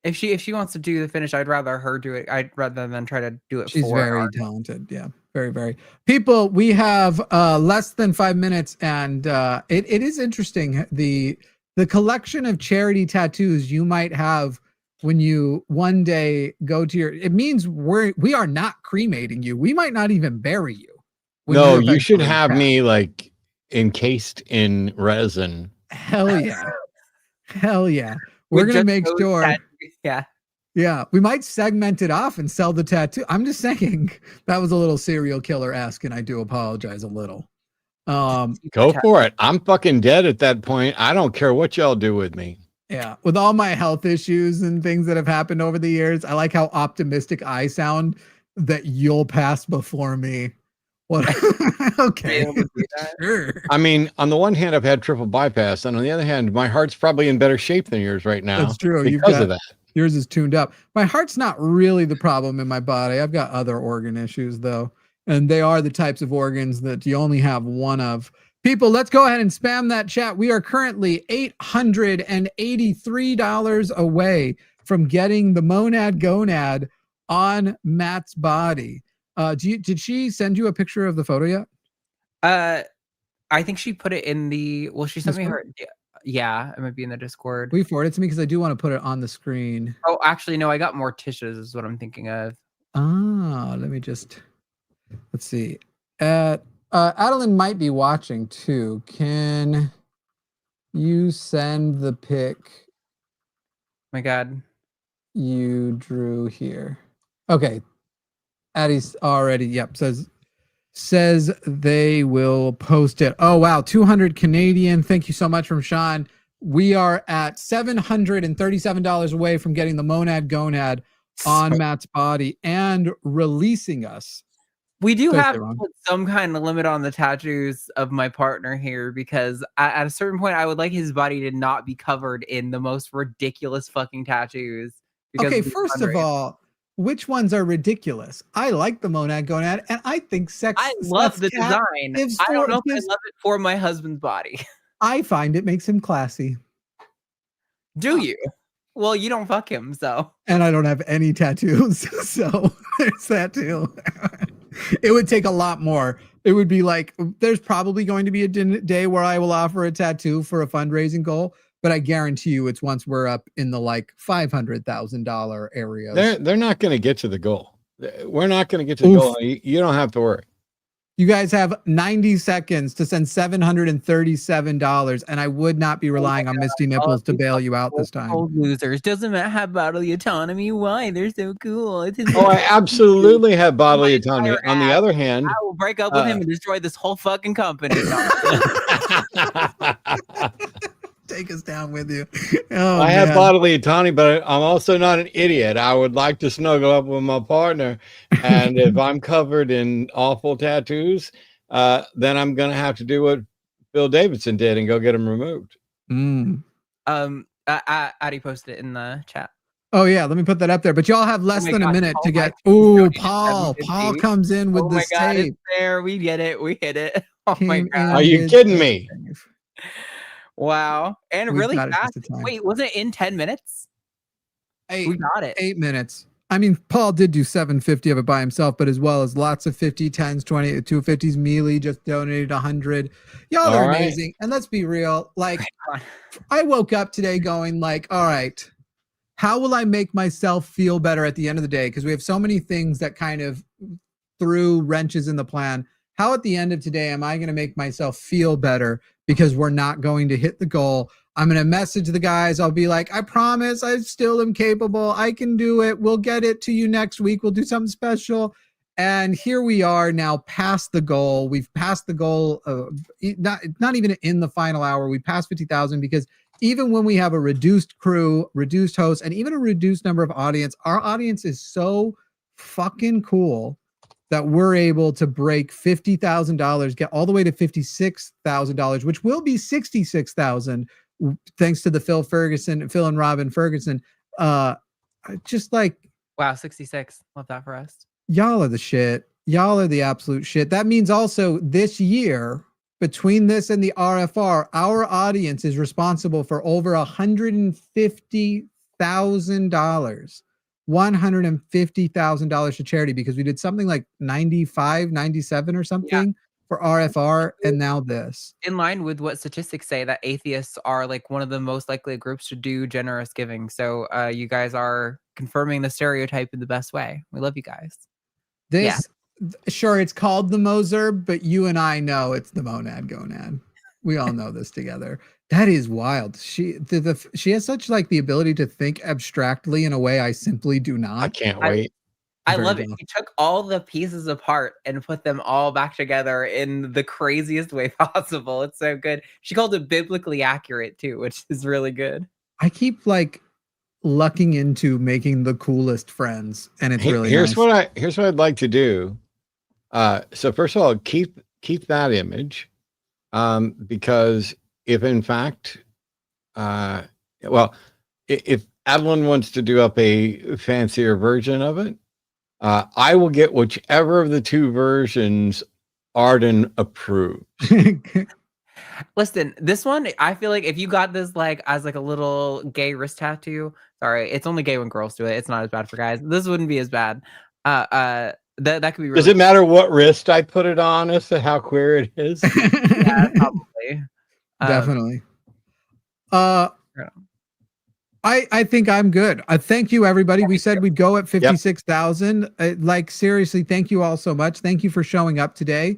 If she wants to do the finish, I'd rather her do it. I'd rather than try to do it. She's for very her. talented. Yeah, very, very. People, we have less than 5 minutes, and it is interesting the collection of charity tattoos you might have when you one day go to your. It means we are not cremating you. We might not even bury you. when No, you're you should eventually have dead. me like encased in resin. Hell yeah, hell yeah. We're With gonna just make those sure. Yeah. Yeah, we might segment it off and sell the tattoo. I'm just saying that was a little serial killer-esque, and I do apologize a little. Go for it. I'm fucking dead at that point. I don't care what y'all do with me. Yeah, with all my health issues and things that have happened over the years, I like how optimistic I sound that you'll pass before me. What? Okay. Sure. I mean, on the one hand, I've had triple bypass, and on the other hand, my heart's probably in better shape than yours right now. That's true. Because of that. Yours is tuned up. My heart's not really the problem in my body. I've got other organ issues though, and they are the types of organs that you only have one of. People, let's go ahead and spam that chat. We are currently $883 away from getting the Monad Gonad on Matt's body. Did she send you a picture of the photo yet? I think she put it in the. Well, she sent This me one? her. Yeah, it might be in the Discord. Will you forward it to me? Because I do want to put it on the screen. Oh, actually, no, I got Morticia's is what I'm thinking of. Let me just, let's see. Adeline might be watching too. Can you send the pic My God. you drew here? Okay. Addie's already, yep, says they will post it. Oh, wow. 200 Canadian. Thank you so much from Sean. We are at $737 away from getting the Monad Gonad on Matt's body and releasing us. We do Did I have say to wrong? put some kind of limit on the tattoos of my partner here because at a certain point, I would like his body to not be covered in the most ridiculous fucking tattoos. Because Okay, of the first of fundraiser. all, which ones are ridiculous? I like the Monad Gonad, and I think I love the design. I don't know if I love it for my husband's body. I find it makes him classy. Do you? Well, you don't fuck him, so. And I don't have any tattoos, so there's that too. It would take a lot more. It would be like, there's probably going to be a day where I will offer a tattoo for a fundraising goal, but I guarantee you it's once we're up in the like $500,000 areas. They're not going to get to the goal. We're not going to get to the goal. You don't have to worry. You guys have 90 seconds to send $737, and I would not be relying on Misty Nipples to bail you out this time. Old losers. Doesn't matter how bodily autonomy. Why? They're so cool. Oh, I absolutely have bodily autonomy. On the other hand, I will break up with him and destroy this whole fucking company. Take us down with you. I have bodily autonomy, but I'm also not an idiot. I would like to snuggle up with my partner. And if I'm covered in awful tattoos, then I'm going to have to do what Bill Davidson did and go get them removed. Addie posted it in the chat. Oh yeah, let me put that up there. But y'all have less than a minute to get. Ooh, Paul comes in with the tape. It's there. We get it. We hit it. Oh my God. Are you kidding me? Wow. And We've really got it fast. just in time. Wait, was it in 10 minutes? We got it. 8 minutes. I mean, Paul did do 750 of it by himself, but as well as lots of 50, 10s, 20, 250s. Mealy just donated 100. Y'all are amazing. And let's be real. Like, I woke up today going like, all right, how will I make myself feel better at the end of the day? Because we have so many things that kind of threw wrenches in the plan. How at the end of today am I going to make myself feel better because we're not going to hit the goal? I'm going to message the guys. I'll be like, I promise I still am capable. I can do it. We'll get it to you next week. We'll do something special. And here we are now past the goal. We've passed the goal of not even in the final hour. We passed 50,000 because even when we have a reduced crew, reduced hosts, and even a reduced number of audience, our audience is so fucking cool that we're able to break $50,000, get all the way to $56,000, which will be $66,000, thanks to the Phil and Robin Ferguson. Just like, wow, 66. Love that for us. Y'all are the shit. Y'all are the absolute shit. That means also this year, between this and the RFR, our audience is responsible for over $150,000. $150,000 to charity because we did something like 95, 97 or something for RFR, and now this. In line with what statistics say, that atheists are like one of the most likely groups to do generous giving. So you guys are confirming the stereotype in the best way. We love you guys. Sure, it's called the Moser, but you and I know it's the Monad Gonad. We all know this together. That is wild. She has such like the ability to think abstractly in a way I simply do not. I can't wait. I love it. He took all the pieces apart and put them all back together in the craziest way possible. It's so good. She called it biblically accurate too, which is really good. I keep like lucking into making the coolest friends, and it's really here's nice. Here's what I'd like to do. So first of all, keep that image, because if in fact, if Adeline wants to do up a fancier version of it, I will get whichever of the two versions Arden approves. Listen, this one, I feel like if you got this like as like a little gay wrist tattoo, sorry, it's only gay when girls do it. It's not as bad for guys. This wouldn't be as bad. That could be really. Does it matter what wrist I put it on as to how queer it is? Yeah, probably. Definitely. I think I'm good. Thank you, everybody. We said we'd go at 56,000. Like, seriously, thank you all so much. Thank you for showing up today.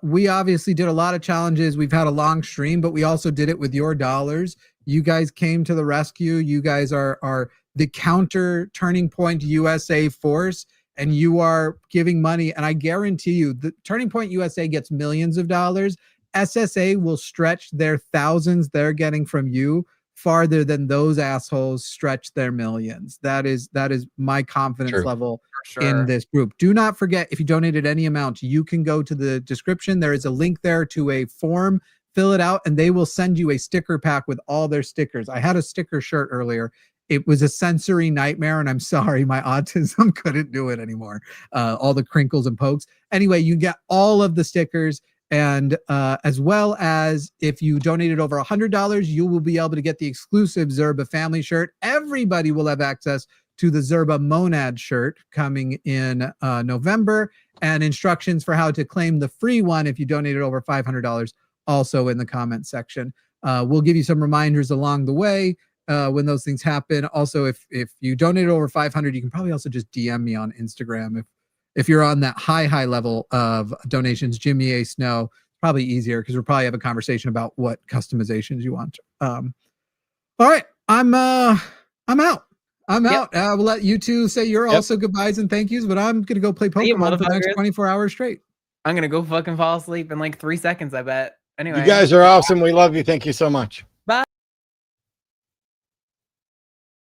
We obviously did a lot of challenges. We've had a long stream, but we also did it with your dollars. You guys came to the rescue. You guys are the counter Turning Point USA force, and you are giving money. And I guarantee you, the Turning Point USA gets millions of dollars. SSA will stretch their thousands they're getting from you farther than those assholes stretch their millions. That is my confidence level in this group. Do not forget, if you donated any amount, you can go to the description. There is a link there to a form. Fill it out, and they will send you a sticker pack with all their stickers. I had a sticker shirt earlier. It was a sensory nightmare, and I'm sorry, my autism couldn't do it anymore. All the crinkles and pokes. Anyway, you get all of the stickers. And as well as if you donated over $100, you will be able to get the exclusive Zerba family shirt. Everybody will have access to the Zerba Monad shirt coming in November, and instructions for how to claim the free one if you donated over $500 also in the comment section. We'll give you some reminders along the way when those things happen. Also, if you donated over 500, you can probably also just DM me on Instagram if you're on that high level of donations. Jimmy A. Snow, probably easier because we'll probably have a conversation about what customizations you want. All right, I'm out. We'll let you two say your also goodbyes and thank yous, but I'm gonna go play Pokemon for the next 24 hours straight. I'm gonna go fucking fall asleep in like 3 seconds, I bet. Anyway, You guys are awesome. We love you. Thank you so much.